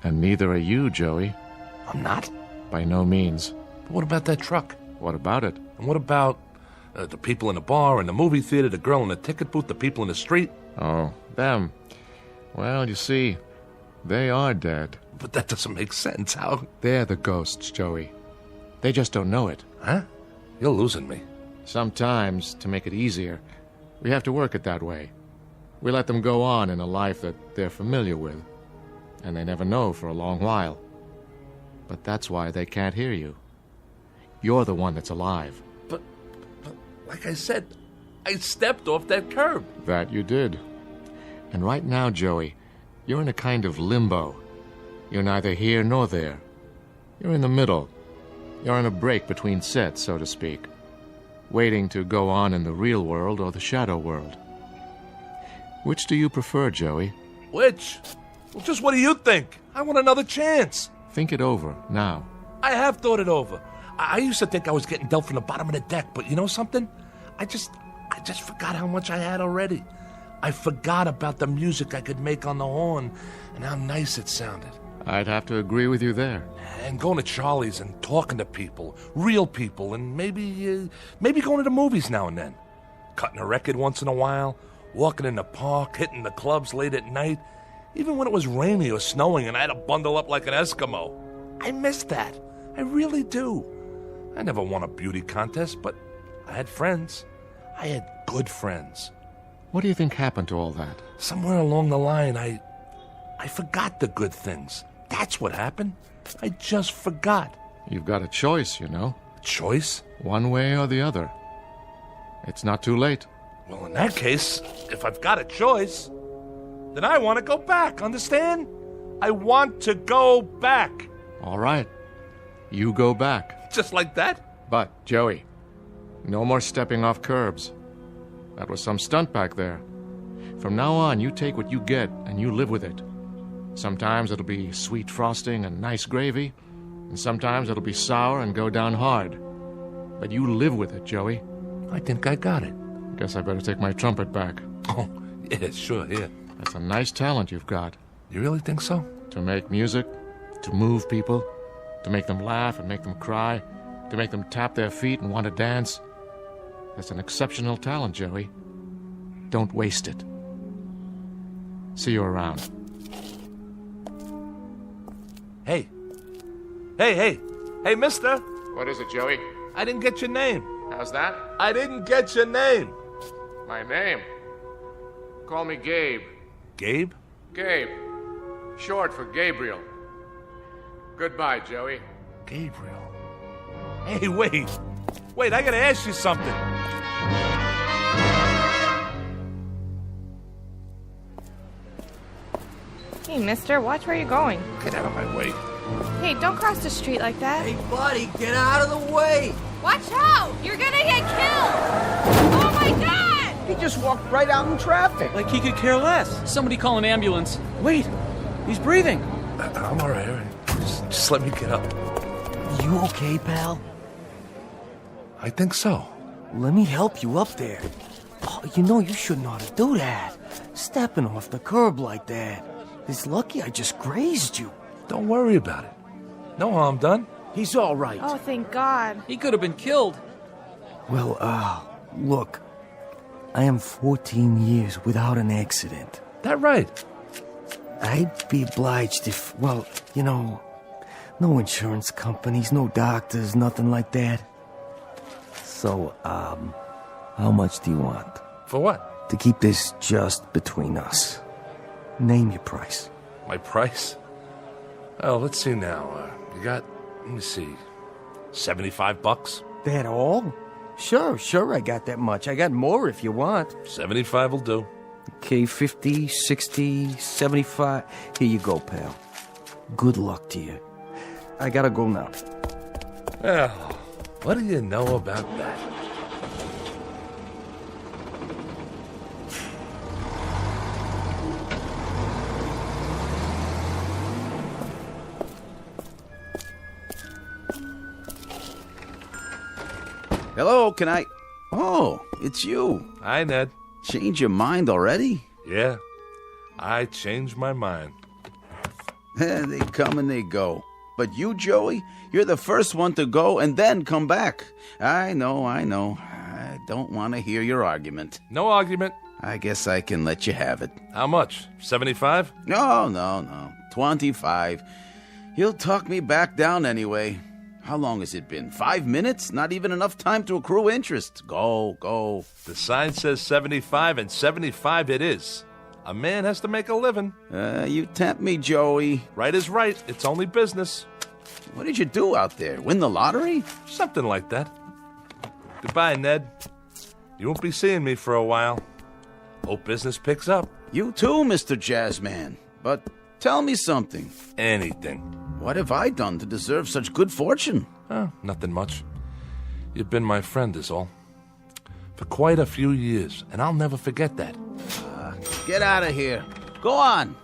And neither are you, Joey. I'm not? By no means. But what about that truck? What about it? And what about The people in the bar, in the movie theater, the girl in the ticket booth, the people in the street. Oh, them. Well, you see, they are dead. But that doesn't make sense. How? They're the ghosts, Joey. They just don't know it. Huh? You're losing me. Sometimes, to make it easier, we have to work it that way. We let them go on in a life that they're familiar with, and they never know for a long while. But that's why they can't hear you. You're the one that's alive. But like I said, I stepped off that curb. That you did. And right now, Joey, you're in a kind of limbo. You're neither here nor there. You're in the middle. You're on a break between sets, so to speak, waiting to go on in the real world or the shadow world. Which do you prefer, Joey? Which? Well, just what do you think? I want another chance. Think it over, now. I have thought it over. I used to think I was getting dealt from the bottom of the deck, but you know something? I just forgot how much I had already. I forgot about the music I could make on the horn and how nice it sounded. I'd have to agree with you there. And going to Charlie's and talking to people, real people, and maybe going to the movies now and then. Cutting a record once in a while, walking in the park, hitting the clubs late at night, even when it was rainy or snowing and I had to bundle up like an Eskimo. I miss that. I really do. I never won a beauty contest, but I had friends. I had good friends. What do you think happened to all that? Somewhere along the line, I forgot the good things. That's what happened. I just forgot. You've got a choice, you know. Choice? One way or the other. It's not too late. Well, in that case, if I've got a choice, then I want to go back, understand? I want to go back. All right. You go back. Just like that? But, Joey, no more stepping off curbs. That was some stunt back there. From now on, you take what you get and you live with it. Sometimes it'll be sweet frosting and nice gravy, and sometimes it'll be sour and go down hard. But you live with it, Joey. I think I got it. Guess I better take my trumpet back. Oh, yeah, sure, yeah. That's a nice talent you've got. You really think so? To make music, to move people, to make them laugh and make them cry, to make them tap their feet and want to dance. That's an exceptional talent, Joey. Don't waste it. See you around. Hey, mister. What is it, Joey? I didn't get your name. How's that? I didn't get your name. My name? Call me Gabe. Gabe? Gabe. Short for Gabriel. Goodbye, Joey. Gabriel. Hey, wait, I gotta ask you something. Hey, mister, watch where you're going. Get out of my way. Hey, don't cross the street like that. Hey, buddy, get out of the way! Watch out! You're gonna get killed! Oh my god! He just walked right out in traffic. Like he could care less. Somebody call an ambulance. Wait, he's breathing. I'm all right. Just let me get up. You okay, pal? I think so. Let me help you up there. Oh, you know you shouldn't ought to do that. Stepping off the curb like that. It's lucky I just grazed you. Don't worry about it. No harm done. He's all right. Oh, thank God. He could have been killed. Well, look. I am 14 years without an accident. That right? I'd be obliged if, well, you know, no insurance companies, no doctors, nothing like that. So, how much do you want? For what? To keep this just between us. Name your price. My price? Oh, let's see now. You got, let me see, $75? That all? Sure, I got that much. I got more if you want. 75 will do. Okay, 50, 60, 75. Here you go, pal. Good luck to you. I gotta go now. Well, what do you know about that? Hello, can I... Oh, it's you. Hi, Ned. Change your mind already? Yeah, I changed my mind. They come and they go. But you, Joey, you're the first one to go and then come back. I know. don't want to hear your argument. No argument. I guess I can let you have it. How much? 75? No. 25. He'll talk me back down anyway. How long has it been? 5 minutes? Not even enough time to accrue interest. Go. The sign says 75, and 75 it is. A man has to make a living. You tempt me, Joey. Right is right. It's only business. What did you do out there? Win the lottery? Something like that. Goodbye, Ned. You won't be seeing me for a while. Hope business picks up. You too, Mr. Jazzman. But tell me something. Anything. What have I done to deserve such good fortune? Nothing much. You've been my friend is all. For quite a few years, and I'll never forget that. Get out of here. Go on.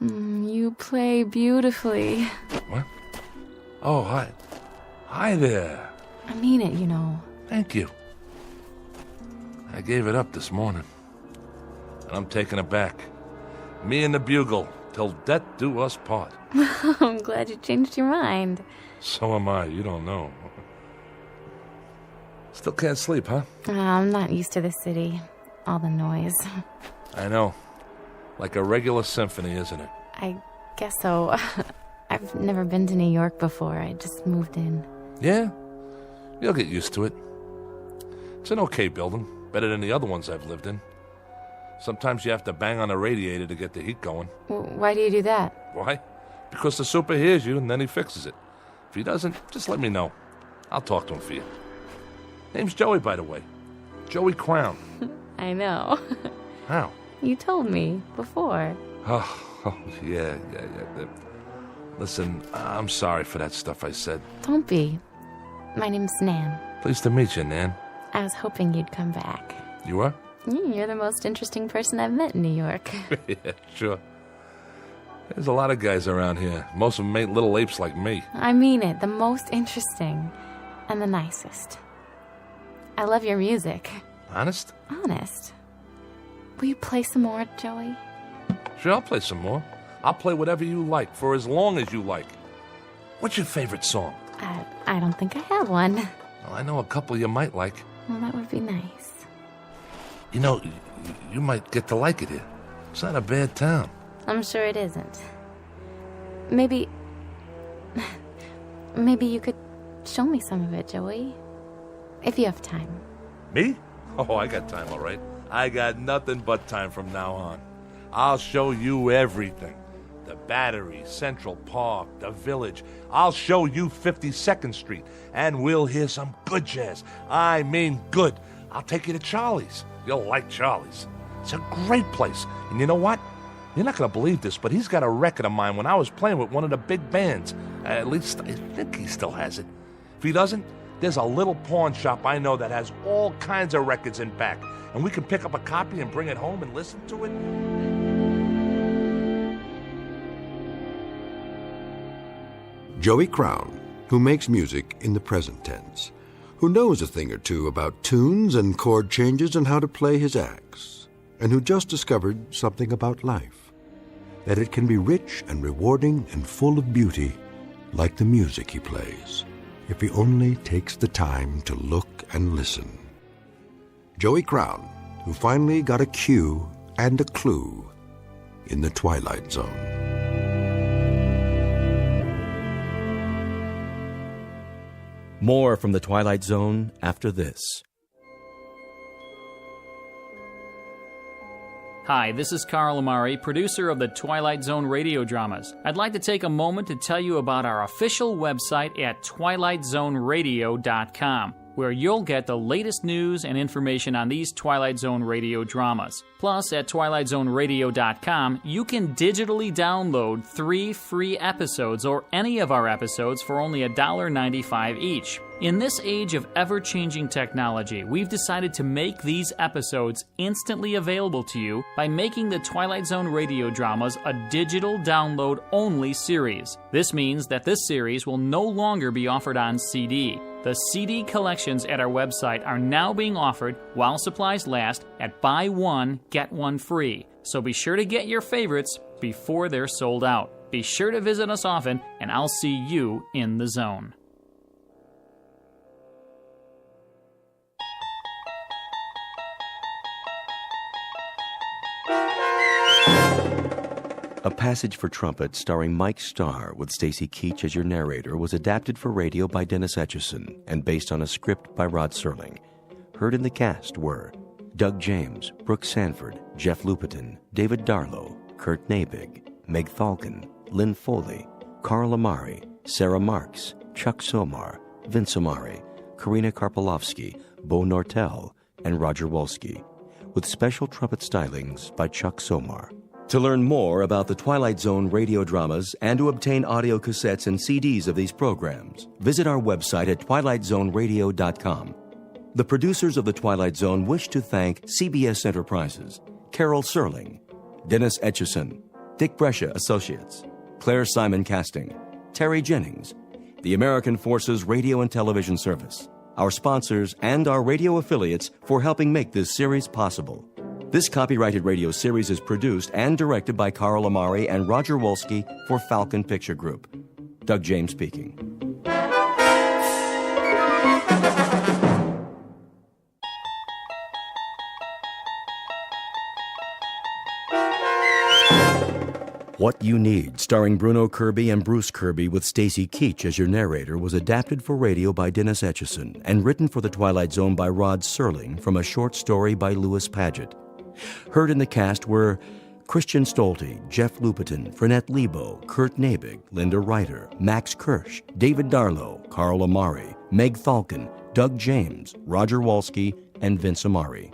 You play beautifully. What? Oh, hi. Hi there. I mean it, you know. Thank you. I gave it up this morning. And I'm taking it back. Me and the bugle, till death do us part. I'm glad you changed your mind. So am I, you don't know. Still can't sleep, huh? I'm not used to the city. All the noise. I know. Like a regular symphony, isn't it? I guess so. I've never been to New York before. I just moved in. Yeah? You'll get used to it. It's an okay building. Better than the other ones I've lived in. Sometimes you have to bang on the radiator to get the heat going. Why do you do that? Why? Because the super hears you and then he fixes it. If he doesn't, just let me know. I'll talk to him for you. Name's Joey, by the way. Joey Crown. I know. How? You told me before. Oh, yeah. Listen, I'm sorry for that stuff I said. Don't be. My name's Nan. Pleased to meet you, Nan. I was hoping you'd come back. You are? You're the most interesting person I've met in New York. Yeah, sure. There's a lot of guys around here. Most of them ain't little apes like me. I mean it. The most interesting. And the nicest. I love your music. Honest? Honest. Will you play some more, Joey? Sure, I'll play some more. I'll play whatever you like, for as long as you like. What's your favorite song? I don't think I have one. Well, I know a couple you might like. Well, that would be nice. You know, you might get to like it here. It's not a bad town. I'm sure it isn't. Maybe you could show me some of it, Joey. If you have time. Me? Oh, I got time, all right. I got nothing but time from now on. I'll show you everything. The Battery, Central Park, the Village. I'll show you 52nd Street, and we'll hear some good jazz. I mean good. I'll take you to Charlie's. You'll like Charlie's. It's a great place. And you know what? You're not going to believe this, but he's got a record of mine when I was playing with one of the big bands. At least I think he still has it. If he doesn't, there's a little pawn shop I know that has all kinds of records in back. And we can pick up a copy and bring it home and listen to it. Joey Crown, who makes music in the present tense, who knows a thing or two about tunes and chord changes and how to play his axe, and who just discovered something about life, that it can be rich and rewarding and full of beauty, like the music he plays, if he only takes the time to look and listen. Joey Crown, who finally got a cue and a clue in the Twilight Zone. More from the Twilight Zone after this. Hi, this is Carl Amari, producer of the Twilight Zone Radio Dramas. I'd like to take a moment to tell you about our official website at twilightzoneradio.com, where you'll get the latest news and information on these Twilight Zone radio dramas. Plus, at twilightzoneradio.com, you can digitally download 3 free episodes or any of our episodes for only $1.95 each. In this age of ever-changing technology, we've decided to make these episodes instantly available to you by making the Twilight Zone radio dramas a digital download-only series. This means that this series will no longer be offered on CD. The CD collections at our website are now being offered while supplies last at buy one, get one free. So be sure to get your favorites before they're sold out. Be sure to visit us often, and I'll see you in the zone. A Passage for Trumpet starring Mike Starr with Stacy Keach as your narrator was adapted for radio by Dennis Etchison and based on a script by Rod Serling. Heard in the cast were Doug James, Brooke Sanford, Jeff Lupetin, David Darlow, Kurt Nabig, Meg Thalken, Lynn Foley, Carl Amari, Sarah Marks, Chuck Somar, Vince Amari, Karina Karpolovsky, Bo Nortel, and Roger Wolski, with special trumpet stylings by Chuck Somar. To learn more about the Twilight Zone radio dramas and to obtain audio cassettes and CDs of these programs, visit our website at twilightzoneradio.com. The producers of The Twilight Zone wish to thank CBS Enterprises, Carol Serling, Dennis Etchison, Dick Brescia Associates, Claire Simon Casting, Terry Jennings, the American Forces Radio and Television Service, our sponsors, and our radio affiliates for helping make this series possible. This copyrighted radio series is produced and directed by Carl Amari and Roger Wolski for Falcon Picture Group. Doug James speaking. What You Need, starring Bruno Kirby and Bruce Kirby with Stacy Keach as your narrator, was adapted for radio by Dennis Etchison and written for The Twilight Zone by Rod Serling from a short story by Louis Paget. Heard in the cast were Christian Stolte, Jeff Lupetin, Frenette Lebo, Kurt Nabig, Linda Ryder, Max Kirsch, David Darlow, Carl Amari, Meg Thalken, Doug James, Roger Wolski, and Vince Amari.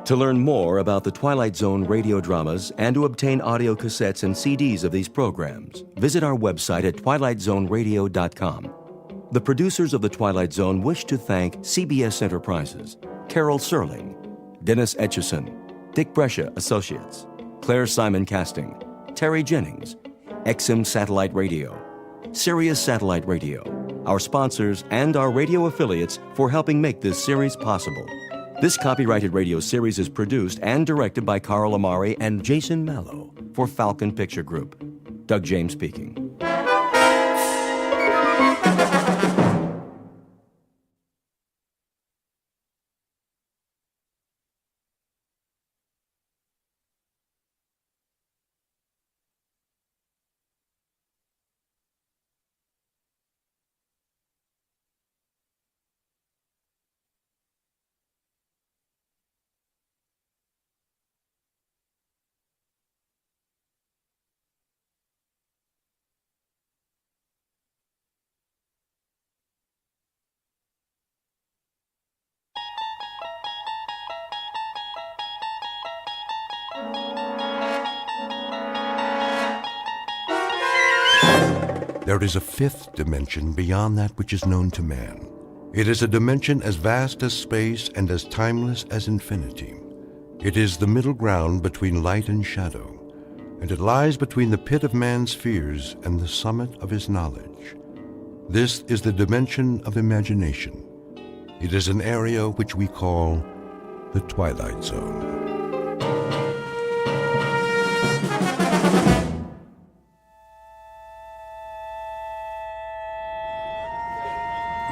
To learn more about the Twilight Zone radio dramas and to obtain audio cassettes and CDs of these programs, visit our website at twilightzoneradio.com. The producers of The Twilight Zone wish to thank CBS Enterprises, Carol Serling, Dennis Etchison, Dick Brescia Associates, Claire Simon Casting, Terry Jennings, XM Satellite Radio, Sirius Satellite Radio, our sponsors, and our radio affiliates for helping make this series possible. This copyrighted radio series is produced and directed by Carl Amari and Jason Mallow for Falcon Picture Group. Doug James speaking. There is a fifth dimension beyond that which is known to man. It is a dimension as vast as space and as timeless as infinity. It is the middle ground between light and shadow, and it lies between the pit of man's fears and the summit of his knowledge. This is the dimension of imagination. It is an area which we call the Twilight Zone.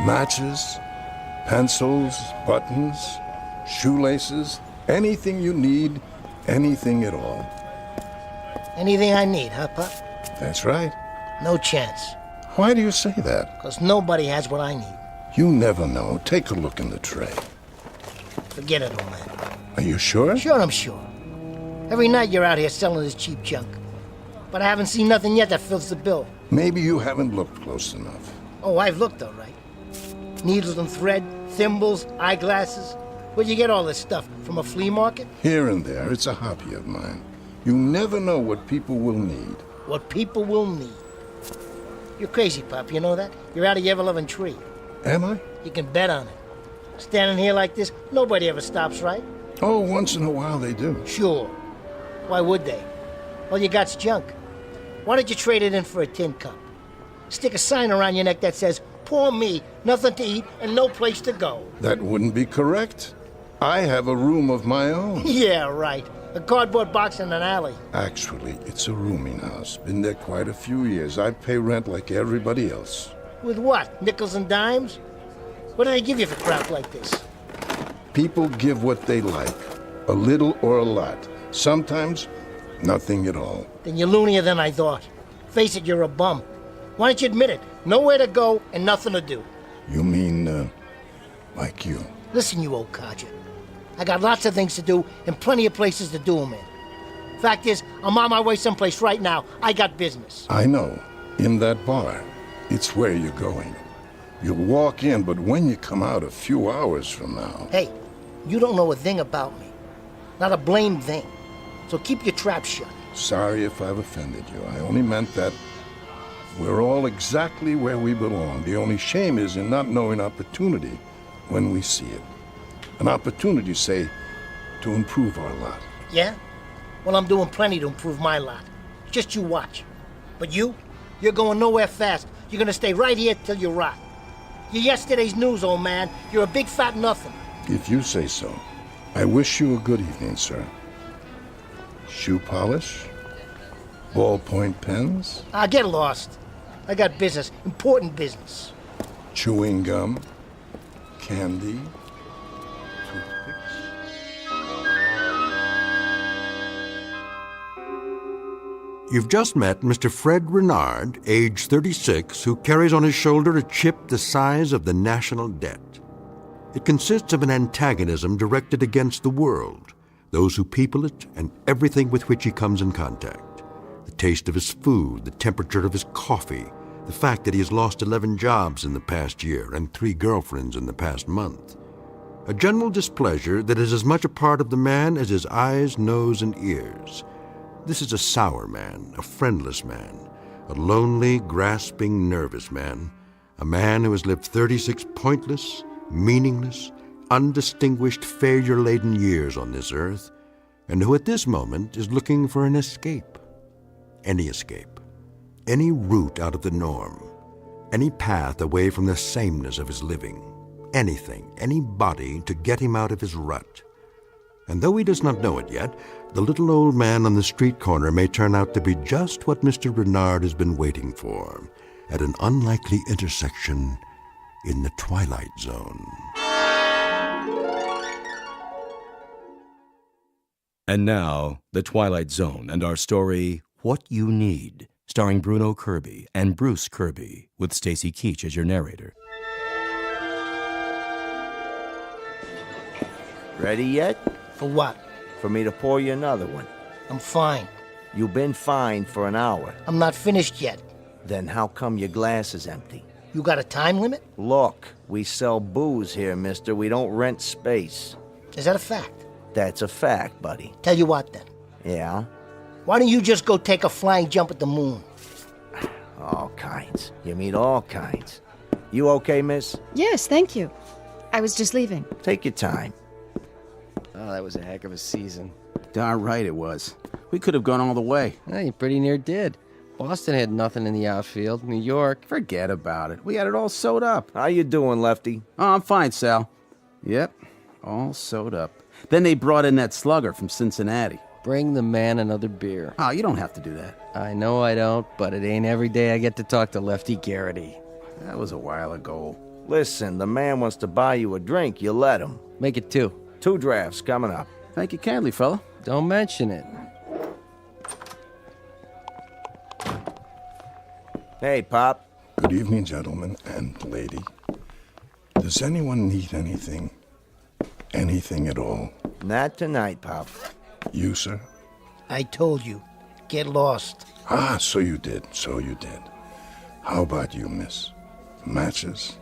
Matches, pencils, buttons, shoelaces, anything you need, anything at all. Anything I need, huh, Pup? That's right. No chance. Why do you say that? Because nobody has what I need. You never know. Take a look in the tray. Forget it, old man. Are you sure? Sure, I'm sure. Every night you're out here selling this cheap junk. But I haven't seen nothing yet that fills the bill. Maybe you haven't looked close enough. Oh, I've looked, all right. Needles and thread, thimbles, eyeglasses. Where'd you get all this stuff? From a flea market? Here and there, it's a hobby of mine. You never know what people will need. What people will need. You're crazy, Pop, you know that? You're out of your ever-loving tree. Am I? You can bet on it. Standing here like this, nobody ever stops, right? Oh, once in a while they do. Sure. Why would they? All you got's junk. Why don't you trade it in for a tin cup? Stick a sign around your neck that says, "Poor me, nothing to eat and no place to go." That wouldn't be correct. I have a room of my own. Yeah, right. A cardboard box in an alley. Actually, it's a rooming house. Been there quite a few years. I pay rent like everybody else. With what? Nickels and dimes? What do they give you for crap like this? People give what they like. A little or a lot. Sometimes, nothing at all. Then you're loonier than I thought. Face it, you're a bum. Why don't you admit it? Nowhere to go and nothing to do. You mean, like you? Listen, you old codger. I got lots of things to do and plenty of places to do them in. Fact is, I'm on my way someplace right now. I got business. I know. In that bar. It's where you're going. You'll walk in, but when you come out a few hours from now... Hey, you don't know a thing about me. Not a blame thing. So keep your trap shut. Sorry if I've offended you. I only meant that we're all exactly where we belong. The only shame is in not knowing opportunity when we see it. An opportunity, say, to improve our lot. Yeah? Well, I'm doing plenty to improve my lot. Just you watch. But you're going nowhere fast. You're gonna stay right here till you rot. You're yesterday's news, old man. You're a big fat nothing. If you say so. I wish you a good evening, sir. Shoe polish? Ballpoint pens? Get lost. I got business. Important business. Chewing gum? Candy? You've just met Mr. Fred Renard, age 36, who carries on his shoulder a chip the size of the national debt. It consists of an antagonism directed against the world, those who people it, and everything with which he comes in contact. The taste of his food, the temperature of his coffee, the fact that he has lost 11 jobs in the past year and 3 girlfriends in the past month. A general displeasure that is as much a part of the man as his eyes, nose, and ears. This is a sour man, a friendless man, a lonely, grasping, nervous man, a man who has lived 36 pointless, meaningless, undistinguished, failure-laden years on this earth, and who at this moment is looking for an escape. Any escape. Any route out of the norm. Any path away from the sameness of his living. Anything, anybody to get him out of his rut. And though he does not know it yet, the little old man on the street corner may turn out to be just what Mr. Renard has been waiting for, at an unlikely intersection in the Twilight Zone. And now, The Twilight Zone and our story, What You Need, starring Bruno Kirby and Bruce Kirby, with Stacy Keach as your narrator. Ready yet? For what? For me to pour you another one. I'm fine. You've been fine for an hour. I'm not finished yet. Then how come your glass is empty? You got a time limit? Look, we sell booze here, mister. We don't rent space. Is that a fact? That's a fact, buddy. Tell you what, then. Yeah? Why don't you just go take a flying jump at the moon? All kinds. You meet all kinds. You okay, miss? Yes, thank you. I was just leaving. Take your time. Oh, that was a heck of a season. Darn right it was. We could have gone all the way. Well, you pretty near did. Boston had nothing in the outfield. New York... Forget about it. We had it all sewed up. How you doing, Lefty? Oh, I'm fine, Sal. Yep, all sewed up. Then they brought in that slugger from Cincinnati. Bring the man another beer. Oh, you don't have to do that. I know I don't, but it ain't every day I get to talk to Lefty Garrity. That was a while ago. Listen, the man wants to buy you a drink. You let him. Make it 2. 2 drafts coming up. Thank you kindly, fella. Don't mention it. Hey, Pop. Good evening, gentlemen and lady. Does anyone need anything? Anything at all? Not tonight, Pop. You, sir? I told you. Get lost. Ah, so you did. How about you, miss? Matches?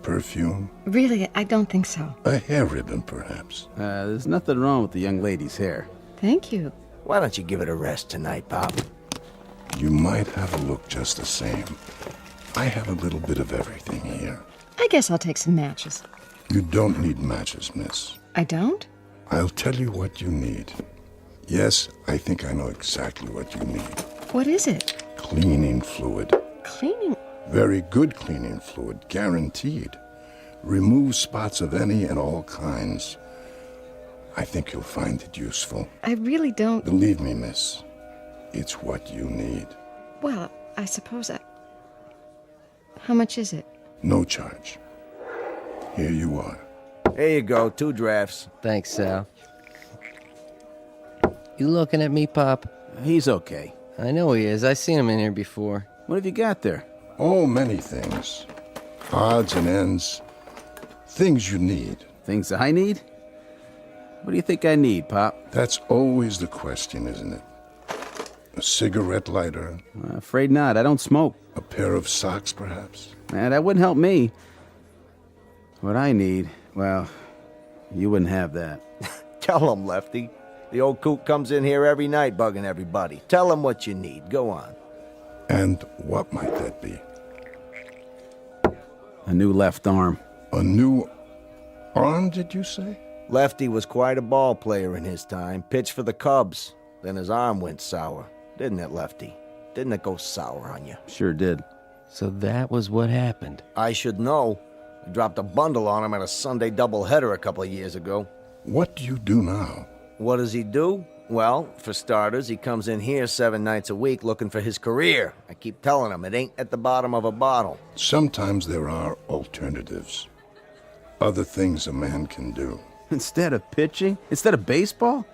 Perfume? Really, I don't think so. A hair ribbon, perhaps? There's nothing wrong with the young lady's hair. Thank you. Why don't you give it a rest tonight, Pop? You might have a look just the same. I have a little bit of everything here. I guess I'll take some matches. You don't need matches, miss. I don't? I'll tell you what you need. Yes, I think I know exactly what you need. What is it? Cleaning fluid. Cleaning? Very good cleaning fluid, guaranteed. Remove spots of any and all kinds. I think you'll find it useful. I really don't... Believe me, miss, it's what you need. Well, I suppose I... How much is it? No charge. Here you are. Here you go, 2 drafts. Thanks, Sal. You looking at me, Pop? He's okay. I know he is. I've seen him in here before. What have you got there? Oh, many things. Odds and ends. Things you need. Things I need? What do you think I need, Pop? That's always the question, isn't it? A cigarette lighter? Afraid not. I don't smoke. A pair of socks, perhaps? That wouldn't help me. What I need, well, you wouldn't have that. Tell him, Lefty. The old coot comes in here every night bugging everybody. Tell him what you need. Go on. And what might that be? A new left arm. A new arm, did you say? Lefty was quite a ball player in his time. Pitched for the Cubs. Then his arm went sour. Didn't it, Lefty? Didn't it go sour on you? Sure did. So that was what happened. I should know. I dropped a bundle on him at a Sunday doubleheader a couple of years ago. What do you do now? What does he do? Well, for starters, he comes in here 7 nights a week looking for his career. I keep telling him it ain't at the bottom of a bottle. Sometimes there are alternatives. Other things a man can do. Instead of pitching? Instead of baseball?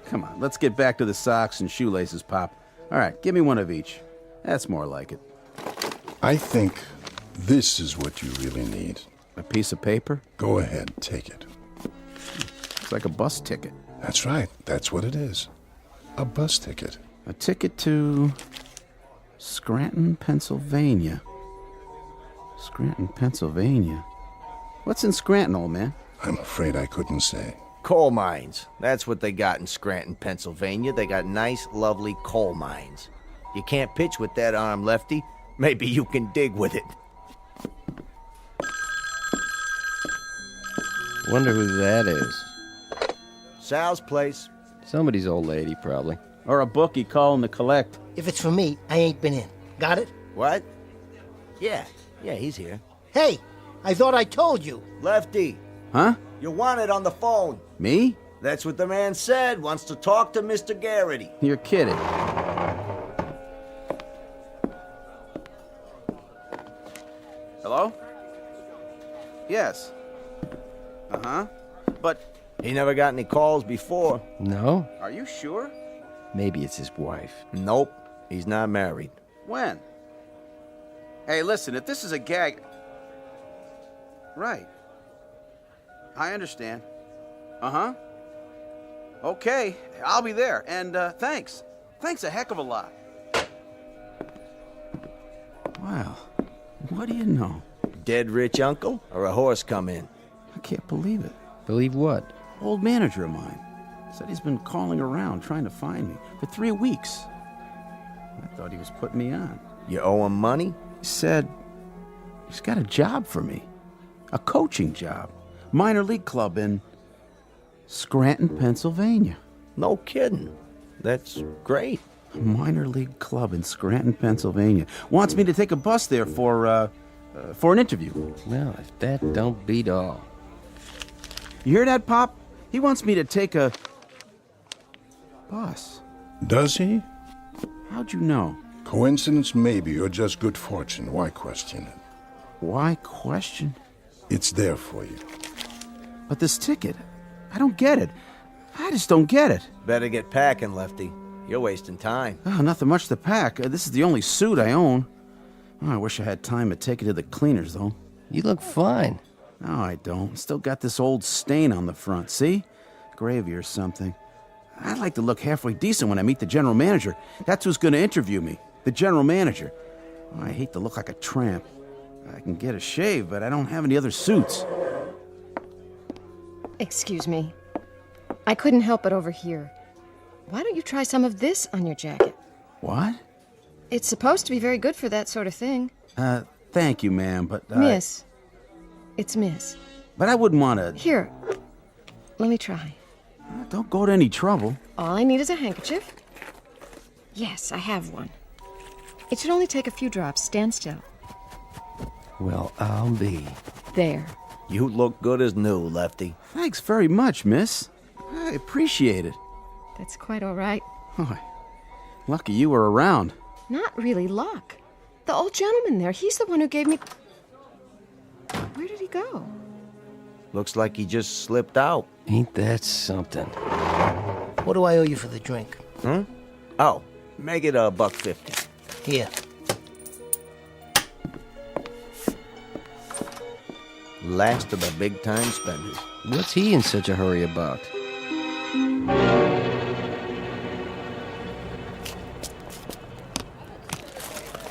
Come on, let's get back to the socks and shoelaces, Pop. All right, give me one of each. That's more like it. I think this is what you really need. A piece of paper? Go ahead, take it. It's like a bus ticket. That's right. That's what it is. A bus ticket. A ticket to Scranton, Pennsylvania. Scranton, Pennsylvania. What's in Scranton, old man? I'm afraid I couldn't say. Coal mines. That's what they got in Scranton, Pennsylvania. They got nice, lovely coal mines. You can't pitch with that arm, Lefty. Maybe you can dig with it. Wonder who that is. Sal's place. Somebody's old lady, probably. Or a bookie calling to collect. If it's for me, I ain't been in. Got it? What? Yeah, he's here. Hey, I thought I told you. Lefty. Huh? You're wanted on the phone. Me? That's what the man said. Wants to talk to Mr. Garrity. You're kidding. Hello? Yes. Uh-huh. But... He never got any calls before. No? Are you sure? Maybe it's his wife. Nope. He's not married. When? Hey, listen, if this is a gag... Right. I understand. Uh-huh. Okay, I'll be there. And, thanks. Thanks a heck of a lot. Wow. What do you know? Dead rich uncle or a horse come in? I can't believe it. Believe what? Old manager of mine. Said he's been calling around trying to find me for 3 weeks. I thought he was putting me on. You owe him money? He said he's got a job for me. A coaching job. Minor league club in Scranton, Pennsylvania. No kidding. That's great. A minor league club in Scranton, Pennsylvania. Wants me to take a bus there for an interview. Well, if that don't beat all. You hear that, Pop? He wants me to take a bus. Does he? How'd you know? Coincidence maybe, or just good fortune. Why question it? Why question? It's there for you. But this ticket, I don't get it. I just don't get it. Better get packing, Lefty. You're wasting time. Oh, nothing much to pack. This is the only suit I own. Oh, I wish I had time to take it to the cleaners, though. You look fine. No, I don't. Still got this old stain on the front, see? Gravy or something. I'd like to look halfway decent when I meet the general manager. That's who's going to interview me, the general manager. Oh, I hate to look like a tramp. I can get a shave, but I don't have any other suits. Excuse me. I couldn't help but overhear. Why don't you try some of this on your jacket? What? It's supposed to be very good for that sort of thing. Thank you, ma'am, but... Miss. It's Miss. But I wouldn't want to... Here. Let me try. Don't go to any trouble. All I need is a handkerchief. Yes, I have one. It should only take a few drops. Stand still. Well, I'll be. There. You look good as new, Lefty. Thanks very much, miss. I appreciate it. That's quite all right. Oh, lucky you were around. Not really luck. The old gentleman there, he's the one who gave me... Where did he go? Looks like he just slipped out. Ain't that something? What do I owe you for the drink? Oh, make it $1.50. Here. Last of the big-time spenders. What's he in such a hurry about?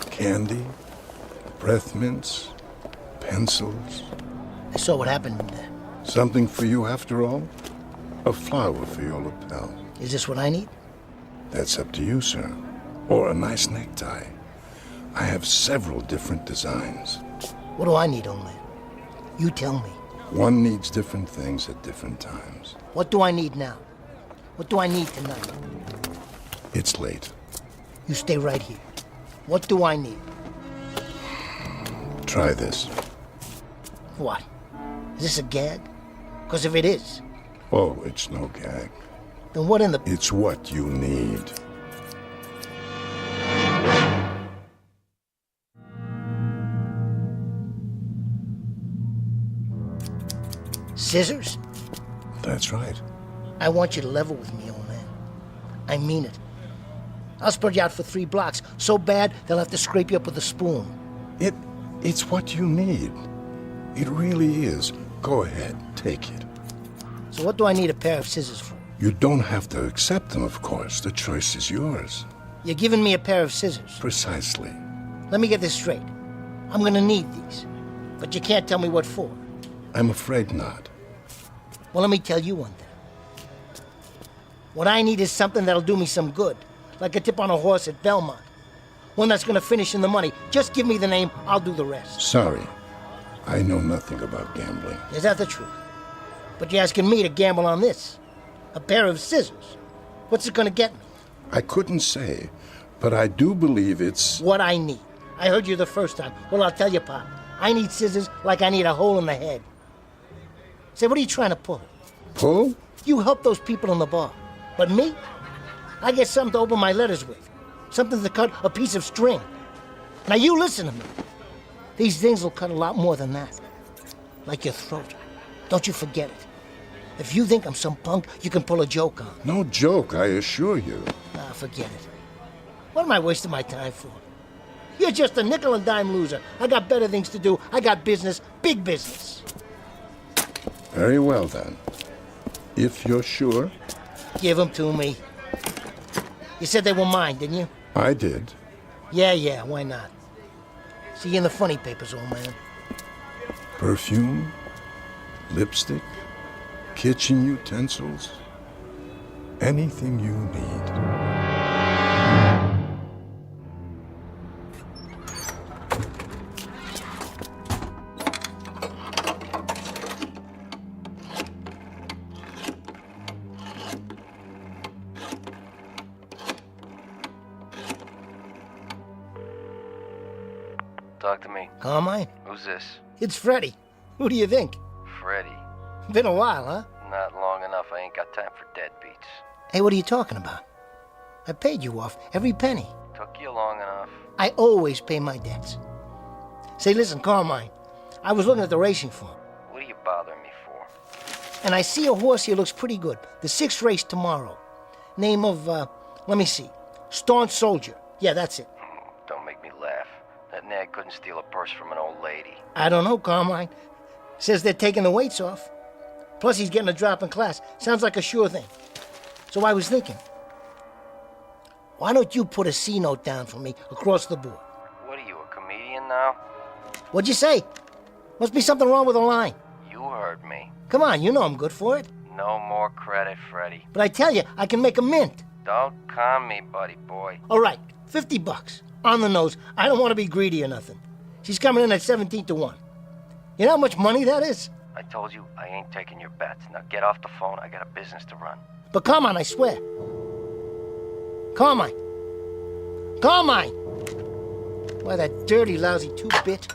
Candy, breath mints, pencils. I saw what happened there. Something for you after all? A flower for your lapel. Is this what I need? That's up to you, sir. Or a nice necktie. I have several different designs. What do I need, old man? You tell me. One needs different things at different times. What do I need now? What do I need tonight? It's late. You stay right here. What do I need? Try this. What? Is this a gag? Because if it is... Oh, it's no gag. Then what in the... It's what you need. Scissors? That's right. I want you to level with me, old man. I mean it. I'll spread you out for 3 blocks. So bad, they'll have to scrape you up with a spoon. It's what you need. It really is. Go ahead, take it. So what do I need a pair of scissors for? You don't have to accept them, of course. The choice is yours. You're giving me a pair of scissors. Precisely. Let me get this straight. I'm gonna need these. But you can't tell me what for. I'm afraid not. Well, let me tell you one thing. What I need is something that'll do me some good. Like a tip on a horse at Belmont. One that's gonna finish in the money. Just give me the name, I'll do the rest. Sorry. I know nothing about gambling. Is that the truth? But you're asking me to gamble on this. A pair of scissors. What's it gonna get me? I couldn't say, but I do believe it's... What I need. I heard you the first time. Well, I'll tell you, Pop. I need scissors like I need a hole in the head. Say, what are you trying to pull? Pull? You help those people in the bar. But me? I get something to open my letters with. Something to cut a piece of string. Now you listen to me. These things will cut a lot more than that. Like your throat. Don't you forget it. If you think I'm some punk, you can pull a joke on. No joke, I assure you. Ah, forget it. What am I wasting my time for? You're just a nickel and dime loser. I got better things to do. I got business, big business. Very well, then. If you're sure. Give them to me. You said they were mine, didn't you? I did. Yeah, why not? See you in the funny papers, old man. Perfume, lipstick, kitchen utensils, anything you need. Talk to me. Carmine? Who's this? It's Freddie. Who do you think? Freddie. Been a while, huh? Not long enough. I ain't got time for deadbeats. Hey, what are you talking about? I paid you off, every penny. Took you long enough. I always pay my debts. Say, listen, Carmine, I was looking at the racing form. What are you bothering me for? And I see a horse here looks pretty good. The 6th race tomorrow. Name of, let me see. Staunch Soldier. Yeah, that's it. Don't make me laugh. That nag couldn't steal a purse from an old lady. I don't know, Carmine. Says they're taking the weights off. Plus he's getting a drop in class. Sounds like a sure thing. So I was thinking, why don't you put a C note down for me across the board? What are you, a comedian now? What'd you say? Must be something wrong with the line. You heard me. Come on, you know I'm good for it. No more credit, Freddy. But I tell you, I can make a mint. Don't con me, buddy boy. All right, $50. On the nose. I don't want to be greedy or nothing. She's coming in at 17 to 1. You know how much money that is? I told you I ain't taking your bets. Now get off the phone. I got a business to run. But Carmine, I swear. Carmine. Carmine! Why, that dirty, lousy 2-bit.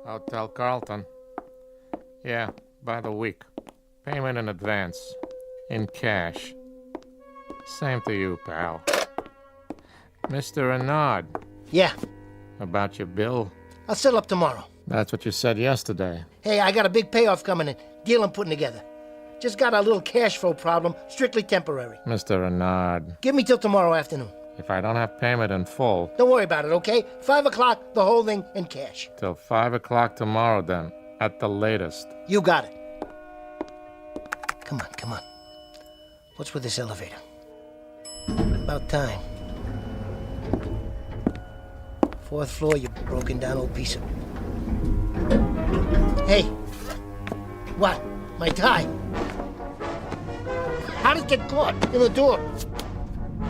Hotel Carlton. Yeah, by the week. Payment in advance. In cash. Same to you, pal. Mr. Renard. Yeah. About your bill? I'll settle up tomorrow. That's what you said yesterday. Hey, I got a big payoff coming in. Deal I'm putting together. Just got a little cash flow problem, strictly temporary. Mr. Renard. Give me till tomorrow afternoon. If I don't have payment in full... Don't worry about it, okay? 5 o'clock, the whole thing in cash. Till 5 o'clock tomorrow, then. At the latest. You got it. Come on. What's with this elevator? About time. 4th floor, you broken down old piece of... Hey! What? My tie? How did it get caught in the door?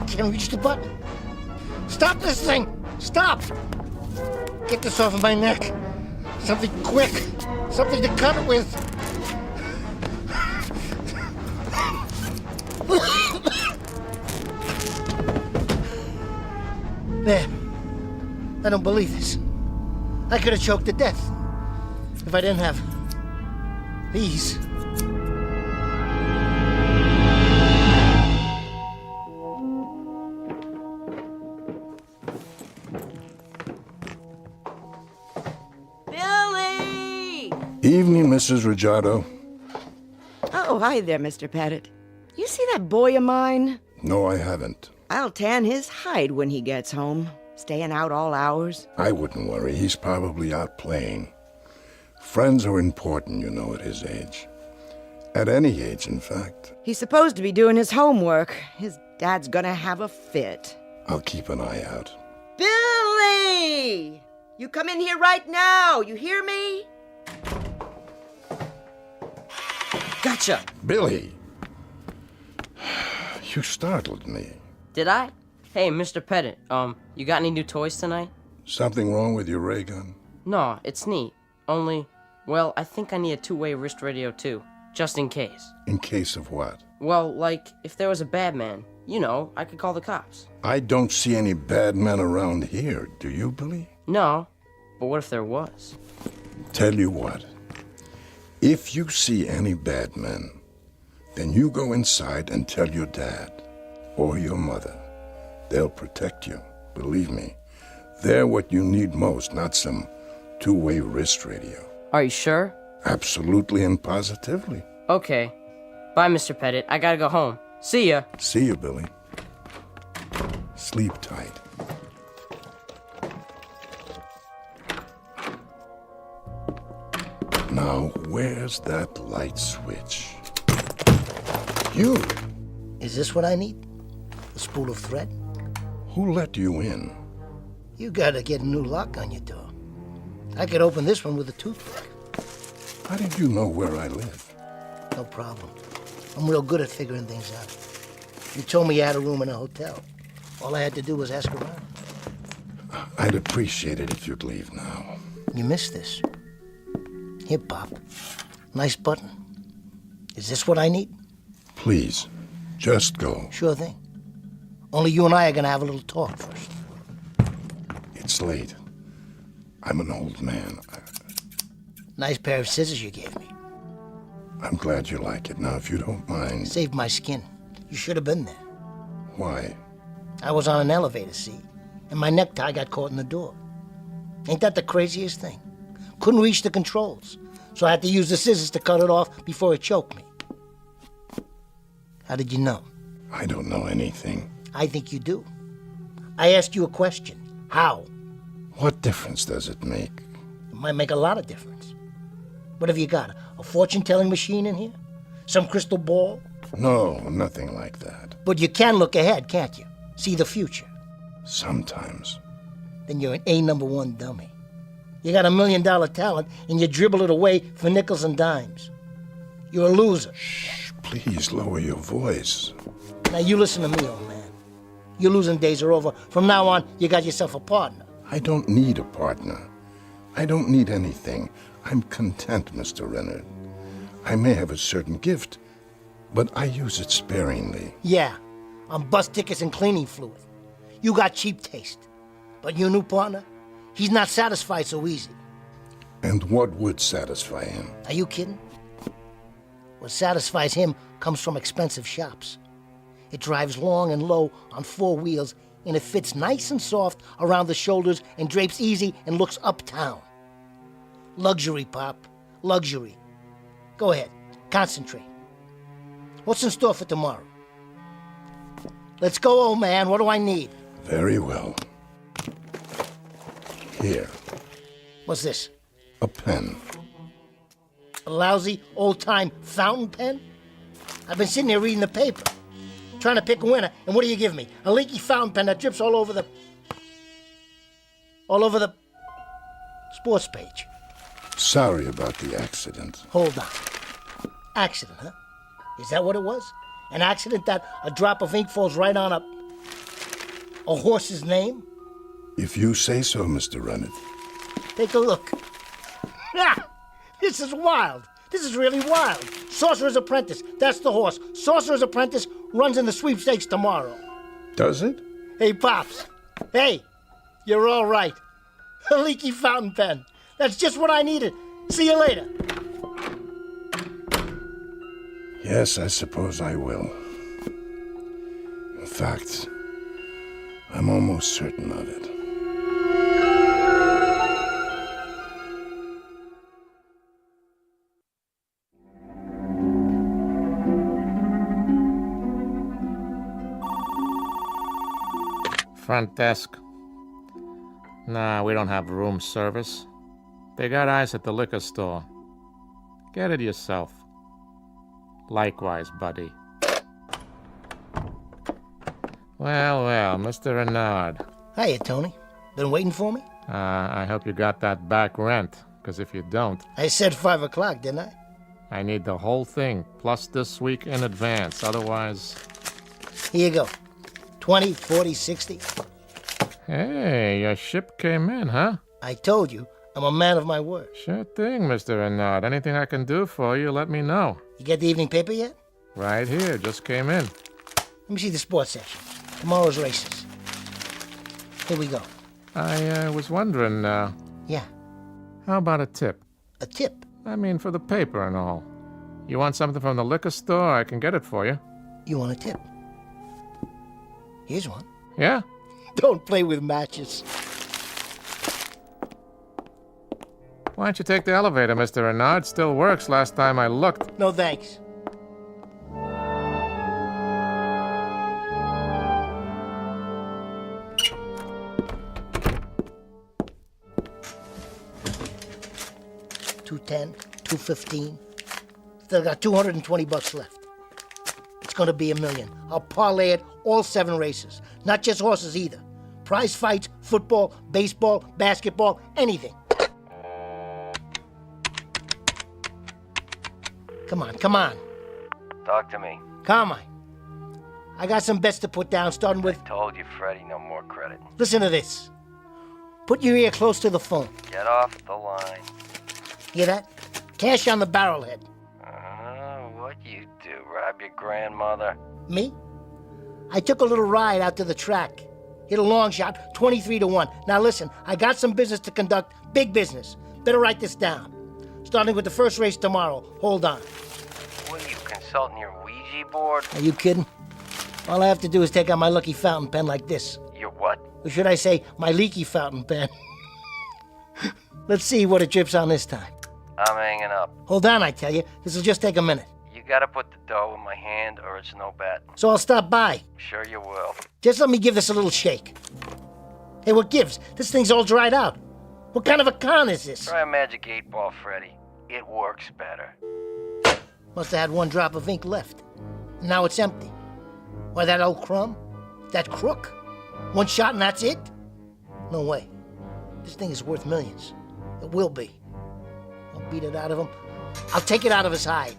Can't reach the button. Stop this thing! Stop! Get this off of my neck. Something quick. Something to cut it with. There. I don't believe this. I could have choked to death if I didn't have these. Billy! Evening, Mrs. Rajado. Oh, hi there, Mr. Pettit. You see that boy of mine? No, I haven't. I'll tan his hide when he gets home. Staying out all hours. I wouldn't worry. He's probably out playing. Friends are important, you know, at his age. At any age, in fact. He's supposed to be doing his homework. His dad's gonna have a fit. I'll keep an eye out. Billy! You come in here right now. You hear me? Gotcha. Billy! You startled me. Did I? Hey, Mr. Pettit, you got any new toys tonight? Something wrong with your ray gun? No, it's neat. Only, well, I think I need a two-way wrist radio too, just in case. In case of what? Well, like, if there was a bad man, you know, I could call the cops. I don't see any bad men around here, do you, Billy? No, but what if there was? Tell you what. If you see any bad men, then you go inside and tell your dad or your mother. They'll protect you, believe me. They're what you need most, not some two-way wrist radio. Are you sure? Absolutely and positively. Okay. Bye, Mr. Pettit. I gotta go home. See ya. See you, Billy. Sleep tight. Now, where's that light switch? You! Is this what I need? A spool of thread? Who let you in? You gotta get a new lock on your door. I could open this one with a toothpick. How did you know where I live? No problem. I'm real good at figuring things out. You told me you had a room in a hotel. All I had to do was ask around. I'd appreciate it if you'd leave now. You missed this. Here, Pop. Nice button. Is this what I need? Please, just go. Sure thing. Only you and I are gonna have a little talk first. It's late. I'm an old man. Nice pair of scissors you gave me. I'm glad you like it. Now, if you don't mind... Saved my skin. You should have been there. Why? I was on an elevator seat, and my necktie got caught in the door. Ain't that the craziest thing? Couldn't reach the controls, so I had to use the scissors to cut it off before it choked me. How did you know? I don't know anything. I think you do. I asked you a question. How? What difference does it make? It might make a lot of difference. What have you got? A fortune-telling machine in here? Some crystal ball? No, nothing like that. But you can look ahead, can't you? See the future. Sometimes. Then you're an A1 dummy. You got $1 million talent, and you dribble it away for nickels and dimes. You're a loser. Shh, please lower your voice. Now you listen to me, old man. Your losing days are over. From now on, you got yourself a partner. I don't need a partner. I don't need anything. I'm content, Mr. Renard. I may have a certain gift, but I use it sparingly. Yeah, on bus tickets and cleaning fluid. You got cheap taste. But your new partner, he's not satisfied so easy. And what would satisfy him? Are you kidding? What satisfies him comes from expensive shops. It drives long and low on 4 wheels, and it fits nice and soft around the shoulders and drapes easy and looks uptown. Luxury, Pop. Luxury. Go ahead. Concentrate. What's in store for tomorrow? Let's go, old man. What do I need? Very well. Here. What's this? A pen. A lousy, old-time fountain pen? I've been sitting here reading the paper, trying to pick a winner, and what do you give me? A leaky fountain pen that drips all over the sports page. Sorry about the accident. Hold on. Accident, huh? Is that what it was? An accident that a drop of ink falls right on a horse's name? If you say so, Mr. Renard. Take a look. Ah, this is wild. This is really wild. Sorcerer's Apprentice. That's the horse. Sorcerer's Apprentice runs in the sweepstakes tomorrow. Does it? Hey, Pops. Hey, you're all right. A leaky fountain pen. That's just what I needed. See you later. Yes, I suppose I will. In fact, I'm almost certain of it. Front desk. Nah, we don't have room service. They got ice at the liquor store. Get it yourself. Likewise, buddy. Well, Mr. Renard. Hiya, Tony. Been waiting for me? I hope you got that back rent, because if you don't... I said 5 o'clock, didn't I? I need the whole thing, plus this week in advance, otherwise... Here you go. 20, 40, 60. Hey, your ship came in, huh? I told you, I'm a man of my word. Sure thing, Mr. Renard. Anything I can do for you, let me know. You get the evening paper yet? Right here, just came in. Let me see the sports section. Tomorrow's races. Here we go. I was wondering, Yeah. How about a tip? A tip? I mean, for the paper and all. You want something from the liquor store? I can get it for you. You want a tip? Here's one. Yeah? Don't play with matches. Why don't you take the elevator, Mr. Renard? Still works last time I looked. No, thanks. $210, $215. Still got $220 left. It's gonna be $1 million. I'll parlay it all 7 races. Not just horses either. Prize fights, football, baseball, basketball, anything. Come on. Talk to me. Come on. I got some bets to put down, starting with... I told you, Freddie, no more credit. Listen to this. Put your ear close to the phone. Get off the line. Hear that? Cash on the barrelhead. What you do, rob your grandmother? Me? I took a little ride out to the track. Hit a long shot, 23-1. Now listen, I got some business to conduct, big business. Better write this down. Starting with the first race tomorrow. Hold on. What are you, consulting your Ouija board? Are you kidding? All I have to do is take out my lucky fountain pen like this. Your what? Or should I say, my leaky fountain pen? Let's see what it drips on this time. I'm hanging up. Hold on, I tell you. This'll just take a minute. You You gotta put the dough in my hand or it's no bet. So I'll stop by. Sure you will. Just let me give this a little shake. Hey, what gives? This thing's all dried out. What kind of a con is this? Try a magic 8-ball, Freddy. It works better. Must have had one drop of ink left. Now it's empty. Why, that old crumb? That crook? One shot and that's it? No way. This thing is worth millions. It will be. I'll beat it out of him. I'll take it out of his hide.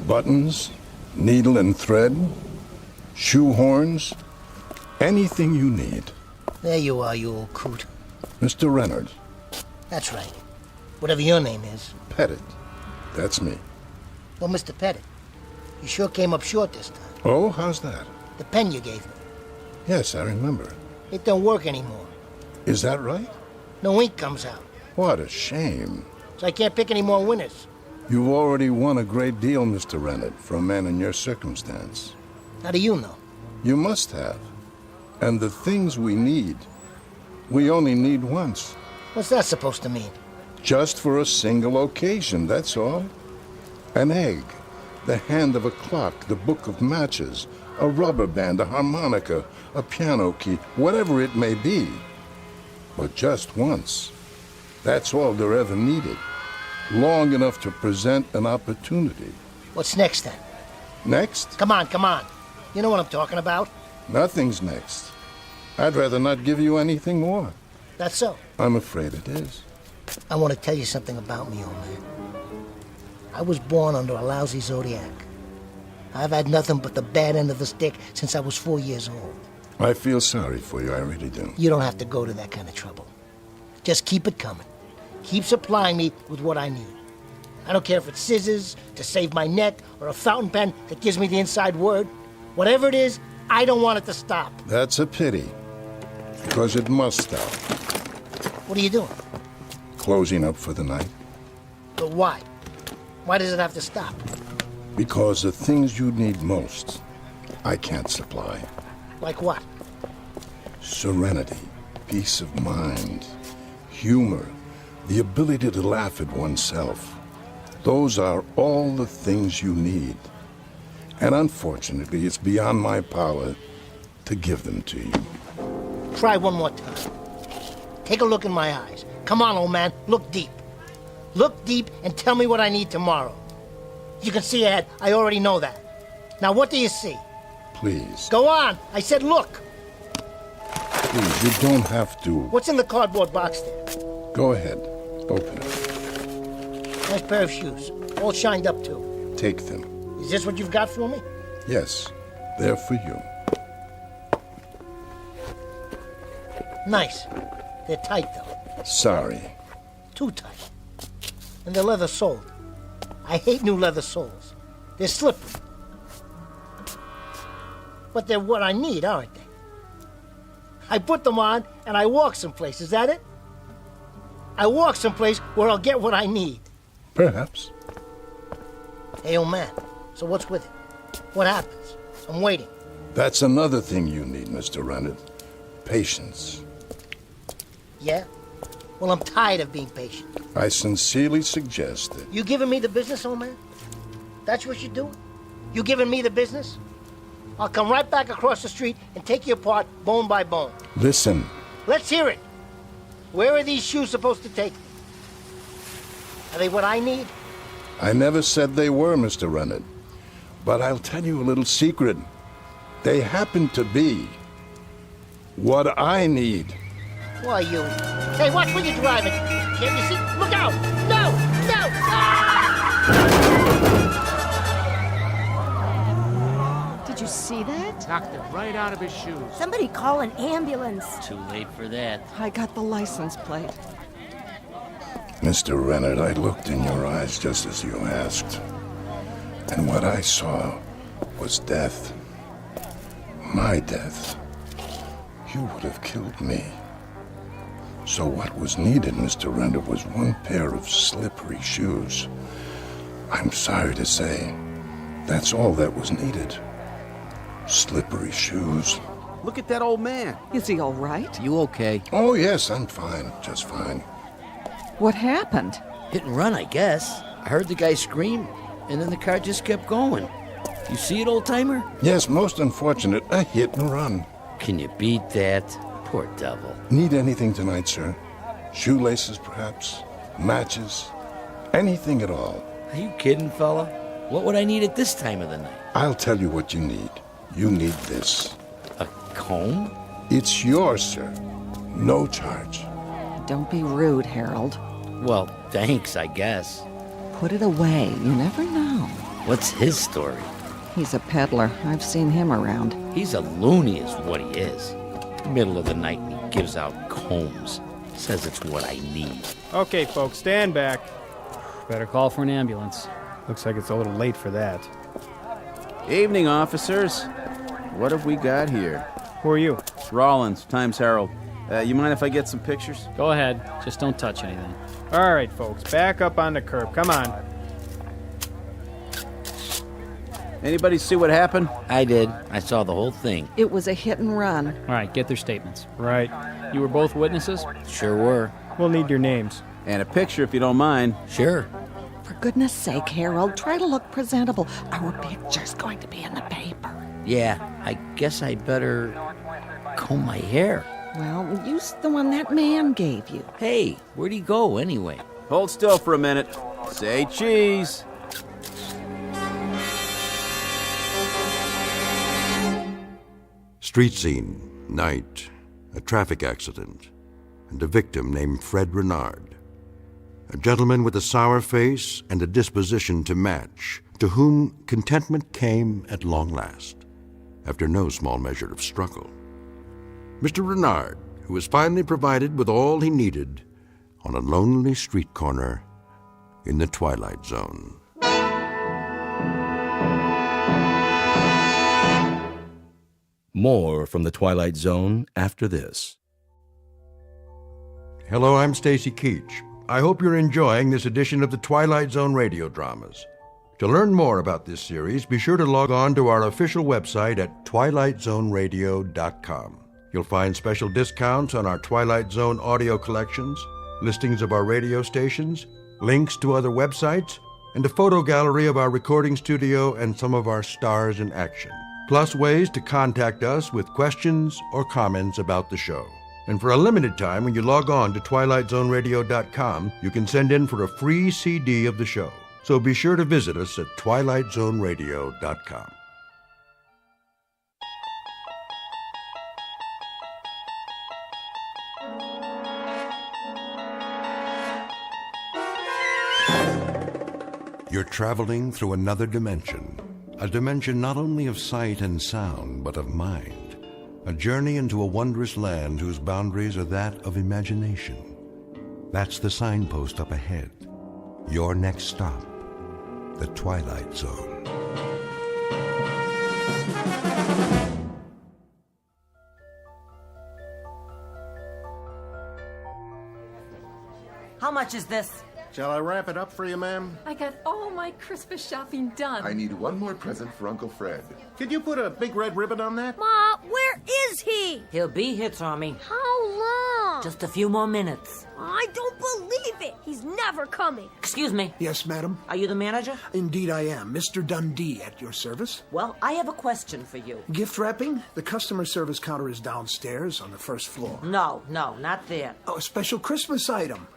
Buttons, needle and thread, shoehorns, anything you need. There you are, you old coot. Mr. Renard. That's right. Whatever your name is. Pettit. That's me. Well, Mr. Pettit, you sure came up short this time. Oh, how's that? The pen you gave me. Yes, I remember. It don't work anymore. Is that right? No ink comes out. What a shame. So I can't pick any more winners. You've already won a great deal, Mr. Renard, for a man in your circumstance. How do you know? You must have. And the things we need, we only need once. What's that supposed to mean? Just for a single occasion, that's all. An egg, the hand of a clock, the book of matches, a rubber band, a harmonica, a piano key, whatever it may be. But just once. That's all they're ever needed. Long enough to present an opportunity. What's next, then? Next? Come on, come on. You know what I'm talking about. Nothing's next. I'd rather not give you anything more. That's so. I'm afraid it is. I want to tell you something about me, old man. I was born under a lousy zodiac. I've had nothing but the bad end of the stick since I was 4 years old. I feel sorry for you, I really do. You don't have to go to that kind of trouble. Just keep it coming. Keep supplying me with what I need. I don't care if it's scissors to save my neck or a fountain pen that gives me the inside word. Whatever it is, I don't want it to stop. That's a pity, because it must stop. What are you doing? Closing up for the night. But why? Why does it have to stop? Because the things you need most, I can't supply. Like what? Serenity, peace of mind, humor, the ability to laugh at oneself. Those are all the things you need. And unfortunately, it's beyond my power to give them to you. Try one more time. Take a look in my eyes. Come on, old man, look deep. Look deep and tell me what I need tomorrow. You can see ahead, I already know that. Now what do you see? Please. Go on, I said look. Please, you don't have to. What's in the cardboard box there? Go ahead, open it. Nice pair of shoes, all shined up too. Take them. Is this what you've got for me? Yes, they're for you. Nice. They're tight though. Sorry. Too tight. And they're leather soled. I hate new leather soles. They're slippery. But they're what I need, aren't they? I put them on and I walk someplace, is that it? I walk someplace where I'll get what I need. Perhaps. Hey, old man, so what's with it? What happens? I'm waiting. That's another thing you need, Mr. Renard. Patience. Yeah? Well, I'm tired of being patient. I sincerely suggest that... You giving me the business, old man? That's what you're doing? You giving me the business? I'll come right back across the street and take you apart bone by bone. Listen. Let's hear it. Where are these shoes supposed to take me? Are they what I need? I never said they were, Mr. Renard. But I'll tell you a little secret. They happen to be what I need. Why, you... Hey, watch where you're driving. Can't you see? Look out! No! No! Ah! Did you see that? Knocked it right out of his shoes. Somebody call an ambulance. Too late for that. I got the license plate. Mr. Renard, I looked in your eyes just as you asked. And what I saw was death. My death. You would have killed me. So what was needed, Mr. Renard, was one pair of slippery shoes. I'm sorry to say, that's all that was needed. Slippery shoes. Look at that old man. Is he all right? You okay? Oh, yes, I'm fine. Just fine. What happened? Hit and run, I guess. I heard the guy scream, and then the car just kept going. You see it, old-timer? Yes, most unfortunate. A hit and run. Can you beat that? Poor devil. Need anything tonight, sir? Shoelaces, perhaps? Matches? Anything at all. Are you kidding, fella? What would I need at this time of the night? I'll tell you what you need. You need this. A comb? It's yours, sir. No charge. Don't be rude, Harold. Well, thanks, I guess. Put it away. You never know. What's his story? He's a peddler. I've seen him around. He's a loony is what he is. Middle of the night and he gives out combs. Says it's what I need. Okay, folks, stand back. Better call for an ambulance. Looks like it's a little late for that. Evening, officers. What have we got here? Who are you? Rollins, Times Herald. You mind if I get some pictures? Go ahead. Just don't touch anything. All right, folks, back up on the curb. Come on. Anybody see what happened? I did. I saw the whole thing. It was a hit and run. All right, get their statements. Right. You were both witnesses? Sure were. We'll need your names. And a picture if you don't mind. Sure. For goodness sake, Harold, try to look presentable. Our picture's going to be in the paper. Yeah, I guess I better comb my hair. Well, use the one that man gave you. Hey, where'd he go anyway? Hold still for a minute. Say cheese. Street scene, night, a traffic accident, and a victim named Fred Renard. A gentleman with a sour face and a disposition to match, to whom contentment came at long last, after no small measure of struggle. Mr. Renard, who was finally provided with all he needed on a lonely street corner in the Twilight Zone. More from the Twilight Zone after this. Hello, I'm Stacy Keach. I hope you're enjoying this edition of the Twilight Zone Radio Dramas. To learn more about this series, be sure to log on to our official website at twilightzoneradio.com. You'll find special discounts on our Twilight Zone audio collections, listings of our radio stations, links to other websites, and a photo gallery of our recording studio and some of our stars in action. Plus ways to contact us with questions or comments about the show. And for a limited time, when you log on to twilightzoneradio.com, you can send in for a free CD of the show. So be sure to visit us at twilightzoneradio.com. You're traveling through another dimension. A dimension not only of sight and sound, but of mind. A journey into a wondrous land whose boundaries are that of imagination. That's the signpost up ahead. Your next stop, the Twilight Zone. How much is this? Shall I wrap it up for you, ma'am? I got all my Christmas shopping done. I need one more present for Uncle Fred. Could you put a big red ribbon on that? Ma, where is he? He'll be here, Tommy. How long? Just a few more minutes. I don't believe it. He's never coming. Excuse me. Yes, madam? Are you the manager? Indeed I am. Mr. Dundee at your service. Well, I have a question for you. Gift wrapping? The customer service counter is downstairs on the first floor. No, not there. Oh, a special Christmas item.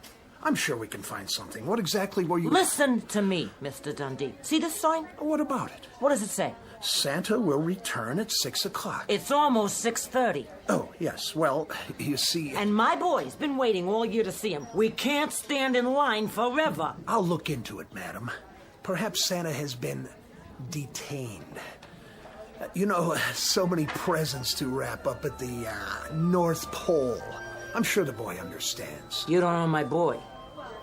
I'm sure we can find something. What exactly were you... Listen to me, Mr. Dundee. See this sign? What about it? What does it say? Santa will return at 6 o'clock. It's almost 6:30. Oh, yes. Well, you see... And my boy's been waiting all year to see him. We can't stand in line forever. I'll look into it, madam. Perhaps Santa has been detained. You know, so many presents to wrap up at the North Pole. I'm sure the boy understands. You don't know my boy.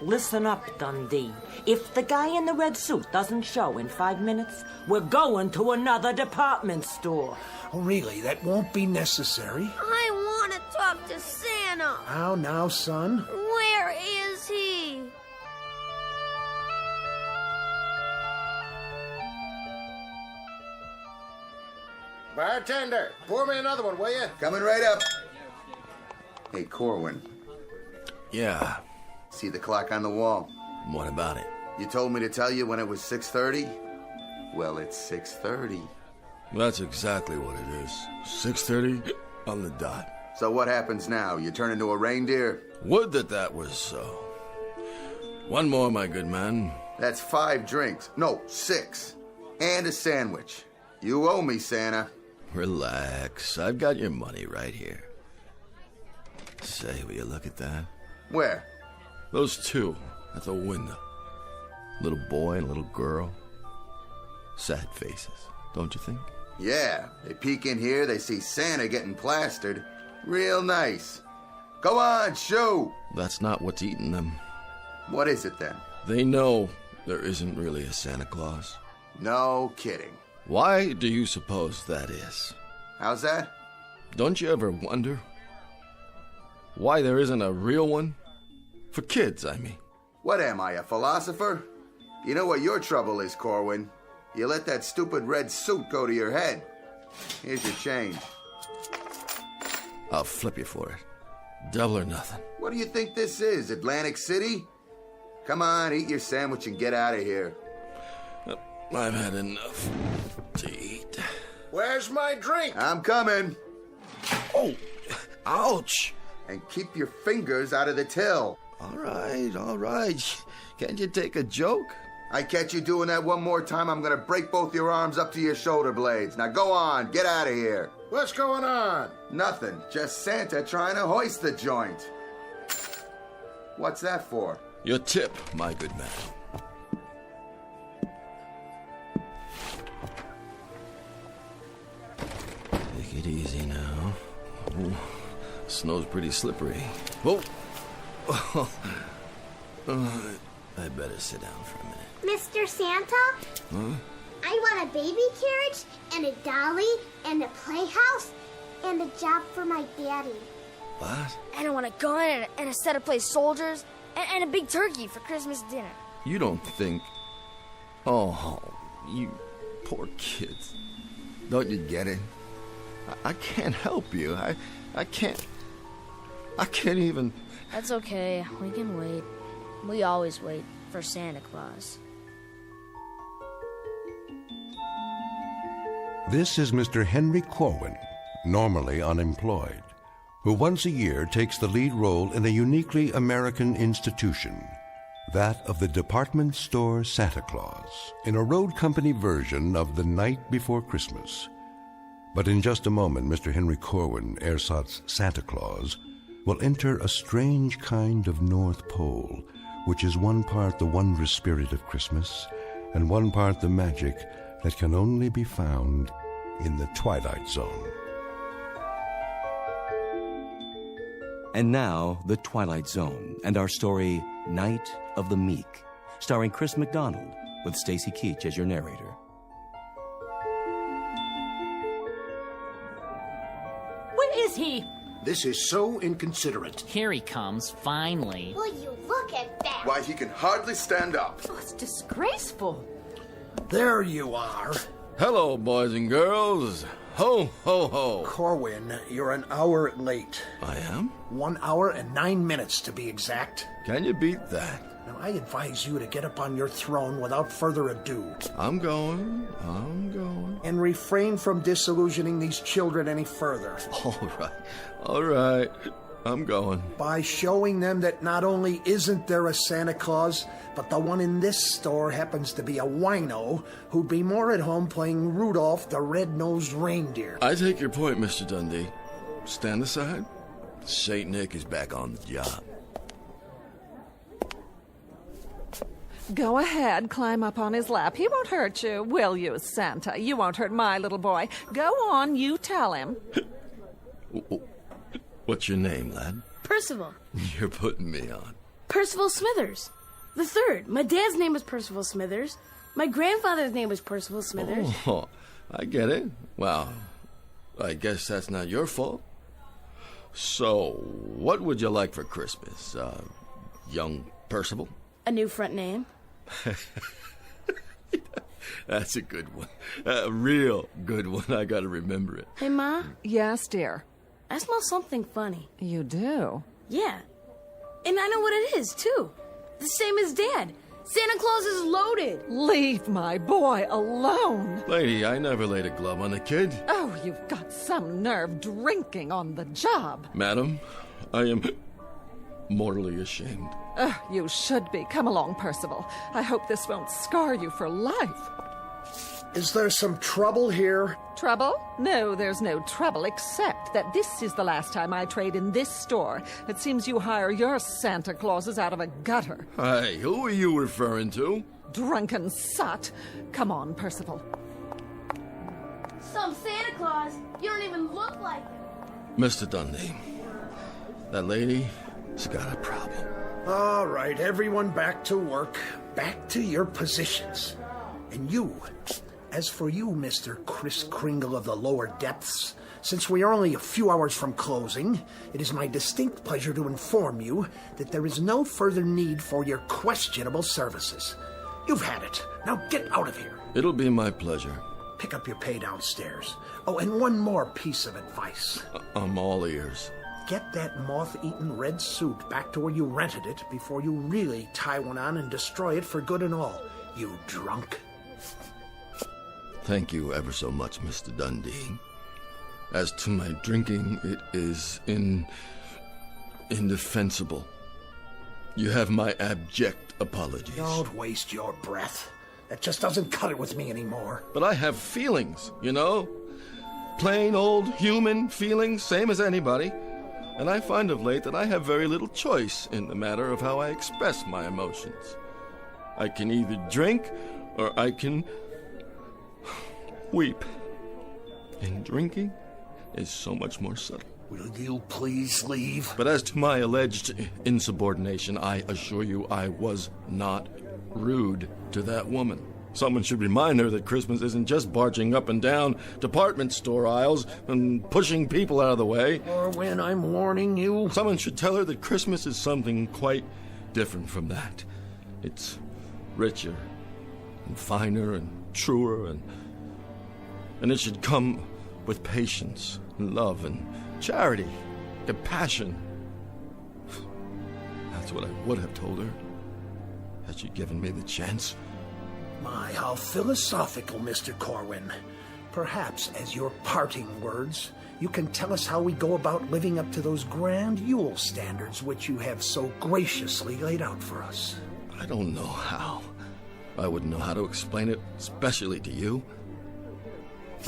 Listen up, Dundee. If the guy in the red suit doesn't show in 5 minutes, we're going to another department store. Oh, really? That won't be necessary. I want to talk to Santa. How now, son? Where is he? Bartender, pour me another one, will you? Coming right up. Hey, Corwin. Yeah. See the clock on the wall? What about it? You told me to tell you when it was 6:30? Well, it's 6:30. That's exactly what it is. 6:30 on the dot. So what happens now? You turn into a reindeer? Would that was so. One more, my good man. That's 5 drinks. No, 6. And a sandwich. You owe me, Santa. Relax. I've got your money right here. Say, will you look at that? Where? Those two at the window. Little boy and little girl. Sad faces, don't you think? Yeah, they peek in here, they see Santa getting plastered. Real nice. Go on, shoot! That's not what's eating them. What is it then? They know there isn't really a Santa Claus. No kidding. Why do you suppose that is? How's that? Don't you ever wonder why there isn't a real one? For kids, I mean. What am I, a philosopher? You know what your trouble is, Corwin? You let that stupid red suit go to your head. Here's your change. I'll flip you for it. Double or nothing. What do you think this is, Atlantic City? Come on, eat your sandwich and get out of here. I've had enough to eat. Where's my drink? I'm coming. Oh, ouch. And keep your fingers out of the till. All right. Can't you take a joke? I catch you doing that one more time, I'm gonna break both your arms up to your shoulder blades. Now go on, get out of here. What's going on? Nothing, just Santa trying to hoist the joint. What's that for? Your tip, my good man. Take it easy now. Ooh, snow's pretty slippery. Whoa! I better sit down for a minute. Mr. Santa? Huh? I want a baby carriage and a dolly and a playhouse and a job for my daddy. What? And I want a gun and a set of play soldiers and a big turkey for Christmas dinner. You don't think... Oh, you poor kids. Don't you get it? I can't help you. I can't even... That's okay. We can wait. We always wait for Santa Claus. This is Mr. Henry Corwin, normally unemployed, who once a year takes the lead role in a uniquely American institution, that of the department store Santa Claus, in a road company version of The Night Before Christmas. But in just a moment, Mr. Henry Corwin, ersatz Santa Claus, will enter a strange kind of North Pole, which is one part the wondrous spirit of Christmas and one part the magic that can only be found in the Twilight Zone. And now, The Twilight Zone and our story, Night of the Meek, starring Chris McDonald with Stacy Keach as your narrator. Where is he? This is so inconsiderate. Here he comes, finally. Will you look at that? Why, he can hardly stand up. Oh, it's disgraceful. There you are. Hello, boys and girls. Ho, ho, ho. Corwin, you're an hour late. I am? 1 hour and 9 minutes, to be exact. Can you beat that? Now, I advise you to get up on your throne without further ado. I'm going. And refrain from disillusioning these children any further. All right. I'm going. By showing them that not only isn't there a Santa Claus, but the one in this store happens to be a wino who'd be more at home playing Rudolph the Red-Nosed Reindeer. I take your point, Mr. Dundee. Stand aside. Saint Nick is back on the job. Go ahead, climb up on his lap. He won't hurt you, will you, Santa? You won't hurt my little boy. Go on, you tell him. What's your name, lad? Percival. You're putting me on. Percival Smithers. The third. My dad's name was Percival Smithers. My grandfather's name was Percival Smithers. Oh, I get it. Well, I guess that's not your fault. So, what would you like for Christmas, young Percival? A new front name. That's a good one. A real good one. I gotta remember it. Hey, Ma? Yes, dear. I smell something funny. You do? Yeah. And I know what it is, too. The same as Dad. Santa Claus is loaded. Leave my boy alone. Lady, I never laid a glove on a kid. Oh, you've got some nerve drinking on the job. Madam, I am mortally ashamed. You should be. Come along, Percival. I hope this won't scar you for life. Is there some trouble here? Trouble? No, there's no trouble, except that this is the last time I trade in this store. It seems you hire your Santa Clauses out of a gutter. Hey, who are you referring to? Drunken sot. Come on, Percival. Some Santa Claus? You don't even look like him. Mr. Dundee, that lady, she's got a problem. All right, everyone back to work. Back to your positions. And you, as for you, Mr. Kris Kringle of the lower depths, since we are only a few hours from closing, it is my distinct pleasure to inform you that there is no further need for your questionable services. You've had it. Now get out of here. It'll be my pleasure. Pick up your pay downstairs. Oh, and one more piece of advice. I'm all ears. Get that moth-eaten red suit back to where you rented it before you really tie one on and destroy it for good and all, you drunk. Thank you ever so much, Mr. Dundee. As to my drinking, it is indefensible. You have my abject apologies. Don't waste your breath. That just doesn't cut it with me anymore. But I have feelings, you know? Plain old human feelings, same as anybody. And I find of late that I have very little choice in the matter of how I express my emotions. I can either drink or I can weep. And drinking is so much more subtle. Will you please leave? But as to my alleged insubordination, I assure you I was not rude to that woman. Someone should remind her that Christmas isn't just barging up and down department store aisles and pushing people out of the way. Or when I'm warning you. Someone should tell her that Christmas is something quite different from that. It's richer and finer and truer, and it should come with patience and love and charity, compassion. That's what I would have told her, had she given me the chance. My, how philosophical, Mr. Corwin. Perhaps, as your parting words, you can tell us how we go about living up to those grand Yule standards which you have so graciously laid out for us. I don't know how. I wouldn't know how to explain it, especially to you.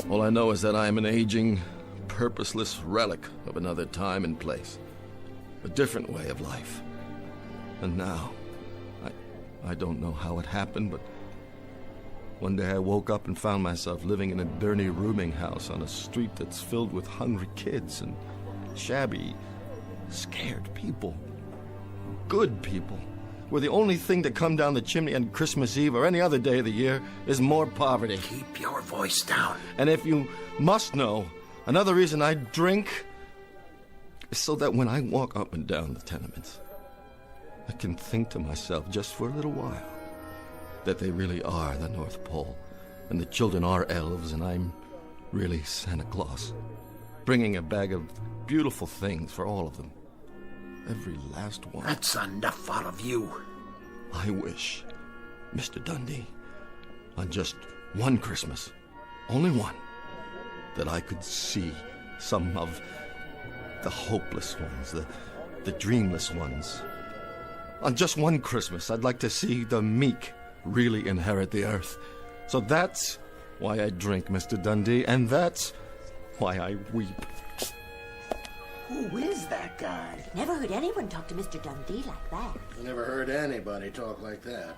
All I know is that I am an aging, purposeless relic of another time and place. A different way of life. And now, I don't know how it happened, but one day I woke up and found myself living in a dirty rooming house on a street that's filled with hungry kids and shabby, scared people. Good people. Where the only thing to come down the chimney on Christmas Eve or any other day of the year is more poverty. Keep your voice down. And if you must know, another reason I drink is so that when I walk up and down the tenements, I can think to myself just for a little while that they really are the North Pole, and the children are elves, and I'm really Santa Claus, bringing a bag of beautiful things for all of them. Every last one. That's enough out of you. I wish, Mr. Dundee, on just one Christmas, only one, that I could see some of the hopeless ones, the dreamless ones. On just one Christmas, I'd like to see the meek really inherit the earth. So that's why I drink, Mr. Dundee, and that's why I weep. Who is that guy? Never heard anyone talk to Mr. Dundee like that. I never heard anybody talk like that.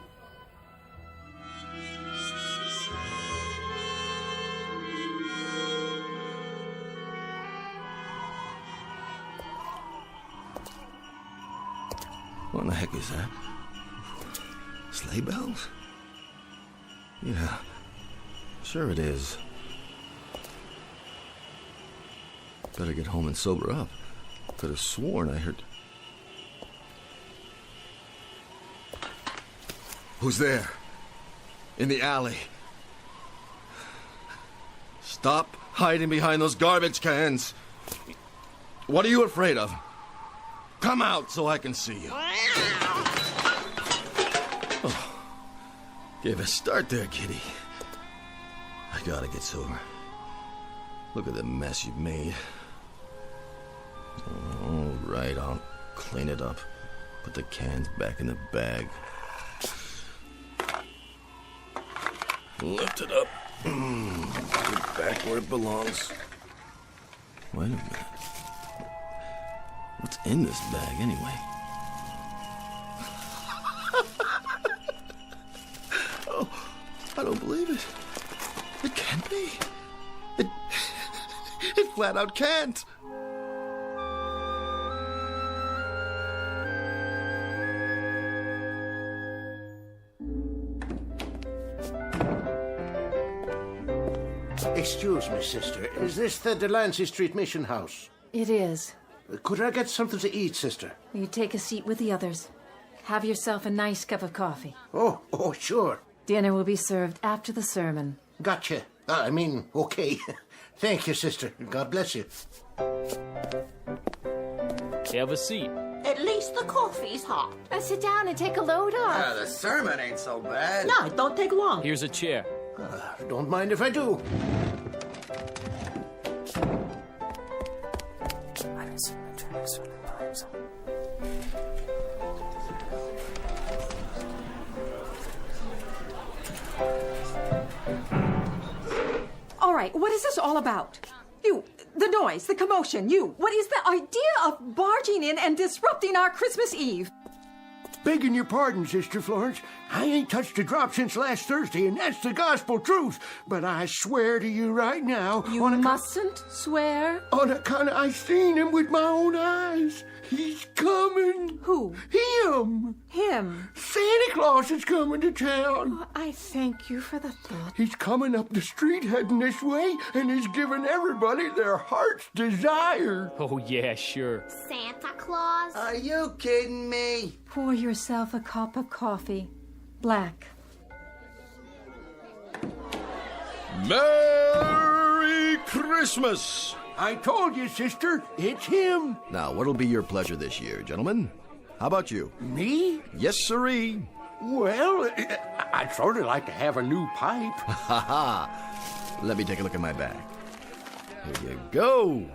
What in the heck is that? Sleigh bells? Yeah, sure it is. Better get home and sober up. Could have sworn I heard... Who's there? In the alley? Stop hiding behind those garbage cans. What are you afraid of? Come out so I can see you. Oh, gave a start there, kitty. I gotta get sober. Look at the mess you've made. All right, I'll clean it up. Put the cans back in the bag. Lift it up. Put it back where it belongs. Wait a minute. What's in this bag, anyway? Oh, I don't believe it. It can't be. It flat out can't. Excuse me, sister. Is this the Delancey Street Mission House? It is. Could I get something to eat, sister? Will you take a seat with the others? Have yourself a nice cup of coffee. Oh, sure. Dinner will be served after the sermon. Gotcha. Okay. Thank you, sister. God bless you. Have a seat. At least the coffee's hot. Sit down and take a load off. The sermon ain't so bad. No, it don't take long. Here's a chair. Don't mind if I do. All right, what is this all about? You, the noise, the commotion, what is the idea of barging in and disrupting our Christmas Eve? Begging your pardon, Sister Florence. I ain't touched a drop since last Thursday, and that's the gospel truth. But I swear to you right now... You mustn't swear. On account of I seen him with my own eyes. He's coming. Who? Him. Him? Santa Claus is coming to town. Oh, I thank you for the thought. He's coming up the street heading this way, and he's giving everybody their heart's desire. Oh, yeah, sure. Santa Claus? Are you kidding me? Pour yourself a cup of coffee. Black. Merry Christmas! I told you, sister, it's him. Now, what'll be your pleasure this year, gentlemen? How about you? Me? Yes, sirree. Well, I'd sort of like to have a new pipe. Ha ha! Let me take a look at my bag. Here you go.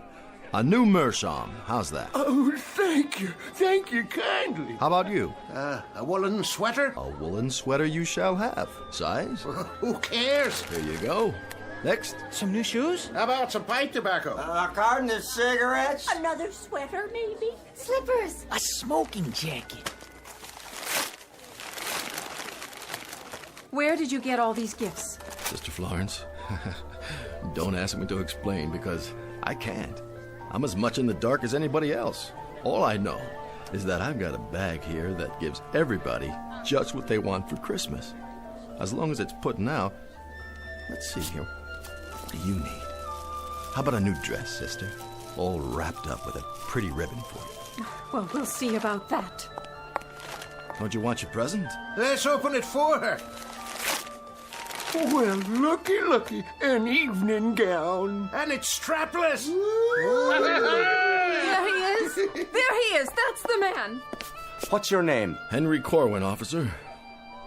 A new meerschaum. How's that? Oh, thank you. Thank you kindly. How about you? A woolen sweater? A woolen sweater you shall have. Size? Who cares? Here you go. Next. Some new shoes? How about some pipe tobacco? A carton of cigarettes? Another sweater, maybe? Slippers. A smoking jacket. Where did you get all these gifts? Sister Florence, don't ask me to explain because I can't. I'm as much in the dark as anybody else. All I know is that I've got a bag here that gives everybody just what they want for Christmas. As long as it's putting out. Let's see here. What do you need? How about a new dress, sister? All wrapped up with a pretty ribbon for you. Well, we'll see about that. Don't you want your present? Let's open it for her. Well, looky, an evening gown. And it's strapless. There he is. There he is. That's the man. What's your name? Henry Corwin, officer.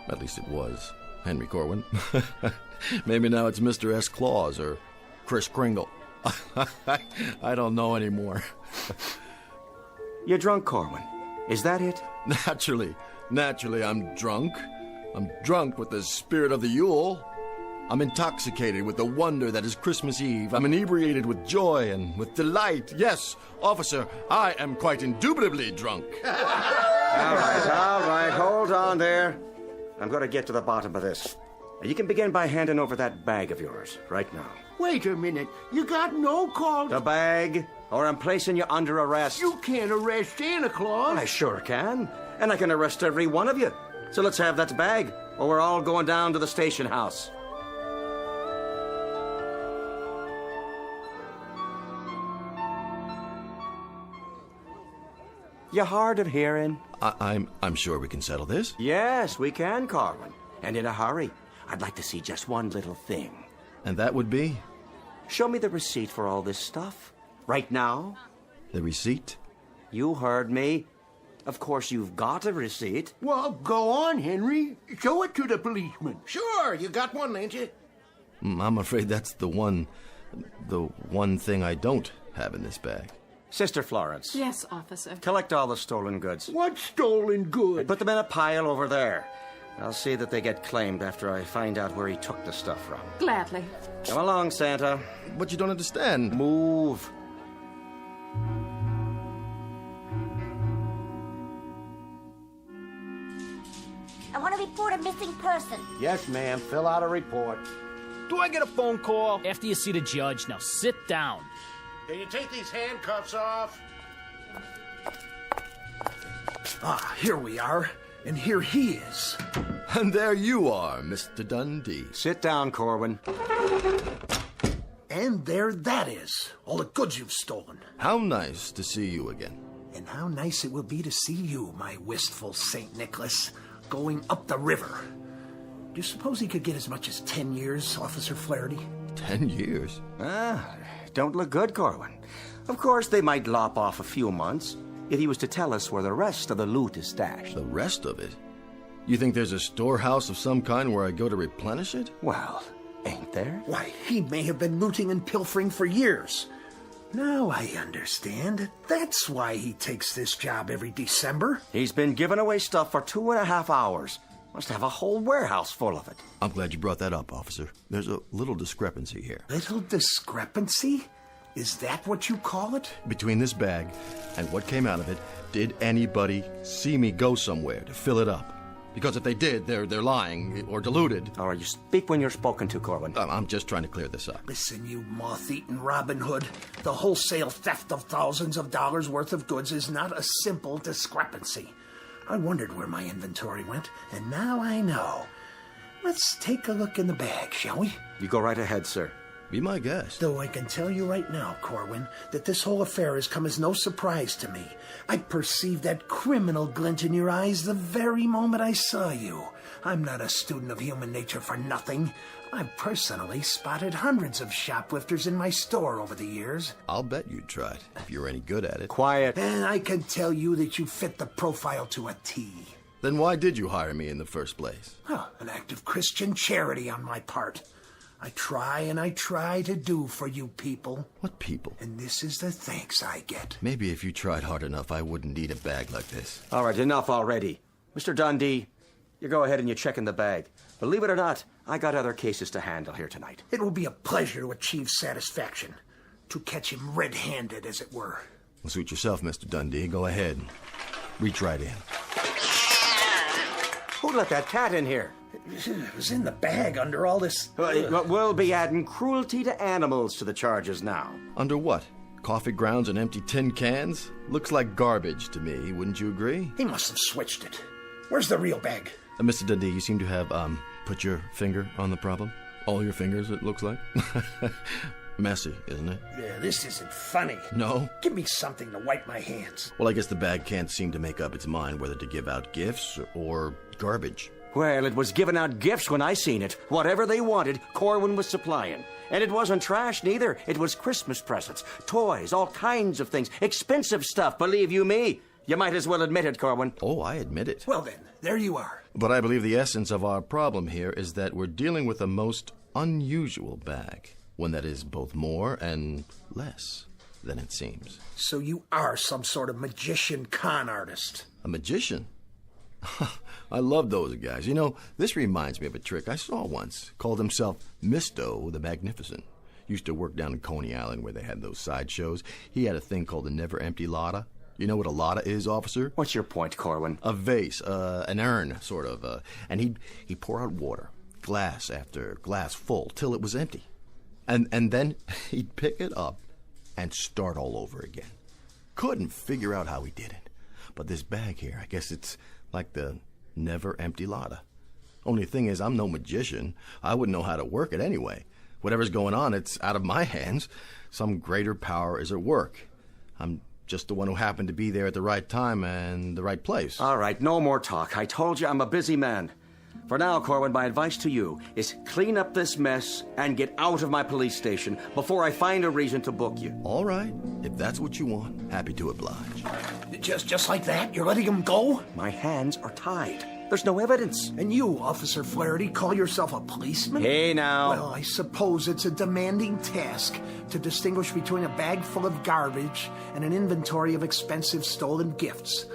At least it was Henry Corwin. Maybe now it's Mr. S. Claus or Kris Kringle. I don't know anymore. You're drunk, Corwin. Is that it? Naturally, I'm drunk. I'm drunk with the spirit of the Yule. I'm intoxicated with the wonder that is Christmas Eve. I'm inebriated with joy and with delight. Yes, officer, I am quite indubitably drunk. All right. Hold on there. I'm going to get to the bottom of this. You can begin by handing over that bag of yours right now. Wait a minute. You got no call. The bag, or I'm placing you under arrest. You can't arrest Santa Claus. I sure can. And I can arrest every one of you. So let's have that bag, or we're all going down to the station house. You hard of hearing? I'm sure we can settle this. Yes, we can, Corwin. And in a hurry. I'd like to see just one little thing. And that would be? Show me the receipt for all this stuff. Right now. The receipt? You heard me. Of course you've got a receipt. Well, go on, Henry. Show it to the policeman. Sure, you got one, ain't you? I'm afraid that's the one thing I don't have in this bag. Sister Florence. Yes, officer. Collect all the stolen goods. What stolen goods? Put them in a pile over there. I'll see that they get claimed after I find out where he took the stuff from. Gladly. Come along, Santa. But you don't understand. Move. I want to report a missing person. Yes, ma'am. Fill out a report. Do I get a phone call? After you see the judge, now sit down. Can you take these handcuffs off? Ah, here we are. And here he is. And there you are, Mr. Dundee. Sit down, Corwin. And there that is. All the goods you've stolen. How nice to see you again. And how nice it will be to see you, my wistful St. Nicholas, going up the river. Do you suppose he could get as much as 10 years, Officer Flaherty? 10 years? Don't look good, Corwin. Of course, they might lop off a few months if he was to tell us where the rest of the loot is stashed. The rest of it? You think there's a storehouse of some kind where I go to replenish it? Well, ain't there? Why, he may have been looting and pilfering for years. Now I understand. That's why he takes this job every December. He's been giving away stuff for 2.5 hours. Must have a whole warehouse full of it. I'm glad you brought that up, officer. There's a little discrepancy here. Little discrepancy? Is that what you call it? Between this bag and what came out of it, did anybody see me go somewhere to fill it up? Because if they did, they're lying or deluded. All right, you speak when you're spoken to, Corwin. I'm just trying to clear this up. Listen, you moth-eaten Robin Hood. The wholesale theft of thousands of dollars worth of goods is not a simple discrepancy. I wondered where my inventory went, and now I know. Let's take a look in the bag, shall we? You go right ahead, sir. Be my guest. Though I can tell you right now, Corwin, that this whole affair has come as no surprise to me. I perceived that criminal glint in your eyes the very moment I saw you. I'm not a student of human nature for nothing. I've personally spotted hundreds of shoplifters in my store over the years. I'll bet you'd try it, if you're any good at it. Quiet. And I can tell you that you fit the profile to a T. Then why did you hire me in the first place? An act of Christian charity on my part. I try to do for you people. What people? And this is the thanks I get. Maybe if you tried hard enough, I wouldn't need a bag like this. All right, enough already. Mr. Dundee, you go ahead and you check in the bag. Believe it or not, I got other cases to handle here tonight. It will be a pleasure to achieve satisfaction. To catch him red-handed, as it were. Well, suit yourself, Mr. Dundee. Go ahead. Reach right in. Who let that cat in here? It was in the bag under all this... We'll be adding cruelty to animals to the charges now. Under what? Coffee grounds and empty tin cans? Looks like garbage to me, wouldn't you agree? He must have switched it. Where's the real bag? Mr. Dundee, you seem to have, put your finger on the problem. All your fingers, it looks like. Messy, isn't it? Yeah, this isn't funny. No? Give me something to wipe my hands. Well, I guess the bag can't seem to make up its mind whether to give out gifts or garbage. Well, it was giving out gifts when I seen it. Whatever they wanted, Corwin was supplying. And it wasn't trash neither. It was Christmas presents, toys, all kinds of things. Expensive stuff, believe you me. You might as well admit it, Corwin. Oh, I admit it. Well then, there you are. But I believe the essence of our problem here is that we're dealing with a most unusual bag. One that is both more and less than it seems. So you are some sort of magician con artist. A magician? I love those guys. You know, this reminds me of a trick I saw once. Called himself Misto the Magnificent. Used to work down in Coney Island where they had those sideshows. He had a thing called the Never Empty Lotta. You know what a lotta is, officer? What's your point, Corwin? A vase, an urn, sort of. And he'd pour out water, glass after glass full, till it was empty. And then he'd pick it up and start all over again. Couldn't figure out how he did it. But this bag here, I guess it's like the Never Empty Lotta. Only thing is, I'm no magician. I wouldn't know how to work it anyway. Whatever's going on, it's out of my hands. Some greater power is at work. I'm just the one who happened to be there at the right time and the right place. All right, no more talk. I told you I'm a busy man. For now, Corwin, my advice to you is clean up this mess and get out of my police station before I find a reason to book you. All right. If that's what you want, happy to oblige. Just like that? You're letting him go? My hands are tied. There's no evidence. And you, Officer Flaherty, call yourself a policeman? Hey, now. Well, I suppose it's a demanding task to distinguish between a bag full of garbage and an inventory of expensive stolen gifts.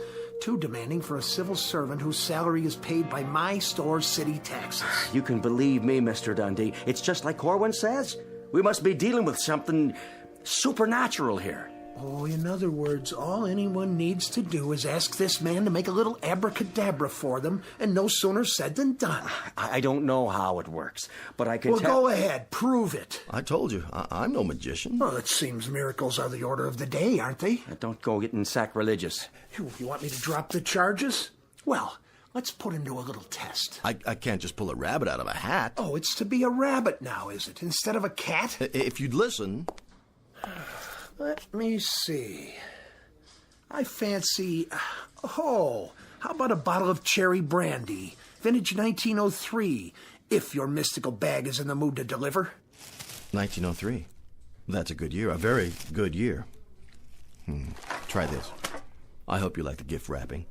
Too demanding for a civil servant whose salary is paid by my store's city taxes. You can believe me, Mr. Dundee. It's just like Corwin says. We must be dealing with something supernatural here. Oh, in other words, all anyone needs to do is ask this man to make a little abracadabra for them, and no sooner said than done. I don't know how it works, but I can Well, tell... go ahead. Prove it. I told you, I'm no magician. Well, it seems miracles are the order of the day, aren't they? Don't go getting sacrilegious. You want me to drop the charges? Well, let's put him to a little test. I can't just pull a rabbit out of a hat. Oh, it's to be a rabbit now, is it? Instead of a cat? If you'd listen... Let me see. I fancy... Oh, how about a bottle of cherry brandy? Vintage 1903, if your mystical bag is in the mood to deliver. 1903. That's a good year. A very good year. Try this. I hope you like the gift wrapping.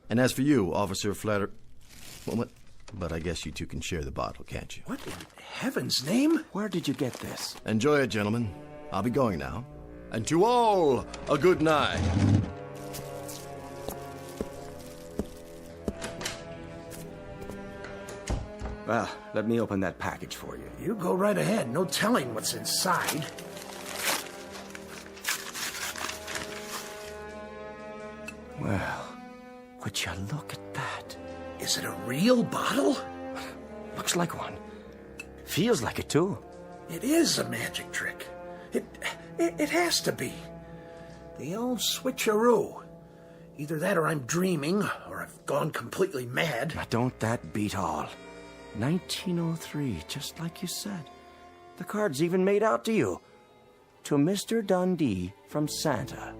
And as for you, Officer Flatter... Well, what? But I guess you two can share the bottle, can't you? What in heaven's name? Where did you get this? Enjoy it, gentlemen. I'll be going now. And to all, a good night. Well, let me open that package for you. You go right ahead. No telling what's inside. Well, would you look at that? Is it a real bottle? Looks like one. Feels like it, too. It is a magic trick. It has to be. The old switcheroo. Either that or I'm dreaming, or I've gone completely mad. Now, don't that beat all? 1903, just like you said. The card's even made out to you. To Mr. Dundee from Santa.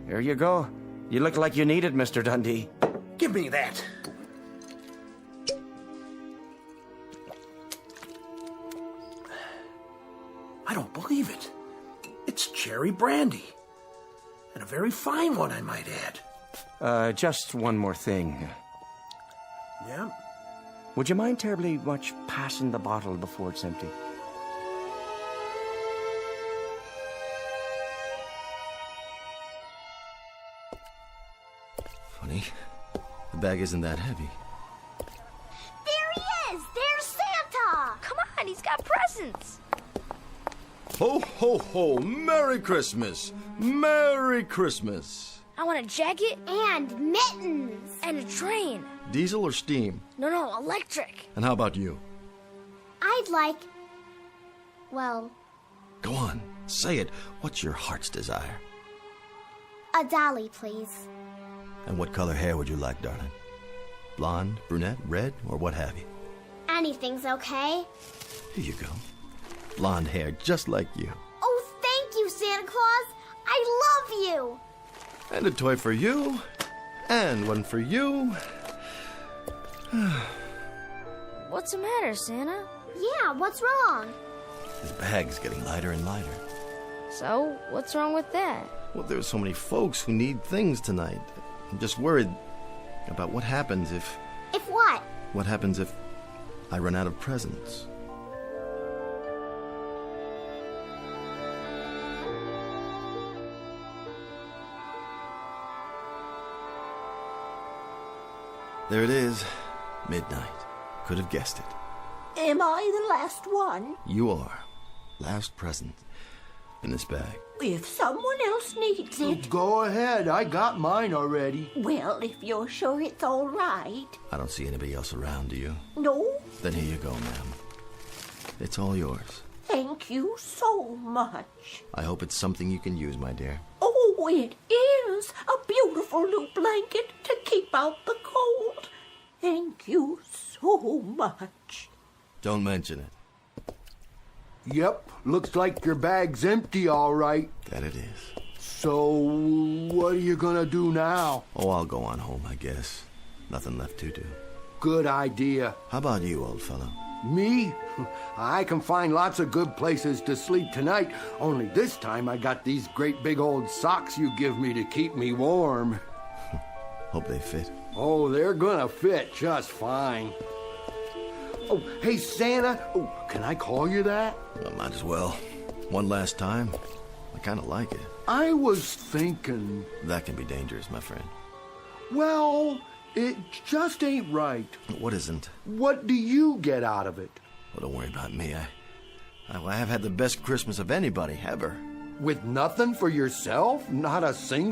Here you go. You look like you need it, Mr. Dundee. Give me that. I don't believe it. It's cherry brandy. And a very fine one, I might add. Just one more thing. Yeah? Would you mind terribly much passing the bottle before it's empty? Funny. The bag isn't that heavy. There he is! There's Santa! Come on, he's got presents. Ho, ho, ho! Merry Christmas! Merry Christmas! I want a jacket and mittens and a train. Diesel or steam? No, electric. And how about you? I'd like... Well... Go on, say it. What's your heart's desire? A dolly, please. And what color hair would you like, darling? Blonde, brunette, red, or what have you? Anything's okay. Here you go. Blonde hair, just like you. Oh, thank you, Santa Claus. I love you. And a toy for you. And one for you. What's the matter, Santa? Yeah, what's wrong? This bag's getting lighter and lighter. So, what's wrong with that? Well, there's so many folks who need things tonight. I'm just worried about what happens if... If what? What happens if I run out of presents? There it is. Midnight. Could have guessed it. Am I the last one? You are. Last present in this bag. If someone else needs it. Go ahead. I got mine already. Well, if you're sure it's all right. I don't see anybody else around, do you? No? Then here you go, ma'am. It's all yours. Thank you so much. I hope it's something you can use, my dear. Oh, it is a beautiful new blanket to keep out the cold. Thank you so much. Don't mention it. Yep, looks like your bag's empty, all right. That it is. So, what are you gonna do now? Oh, I'll go on home, I guess. Nothing left to do. good idea. How about you, old fellow? Me? I can find lots of good places to sleep tonight, only this time I got these great big old socks you give me to keep me warm. Hope they fit. Oh, they're gonna fit just fine. Oh, hey, Santa. Oh, can I call you that? Well, might as well. One last time. I kind of like it. I was thinking... That can be dangerous, my friend. Well, it just ain't right. What isn't? What do you get out of it? Well, don't worry about me. I have had the best Christmas of anybody, ever. With nothing for yourself? Not a single...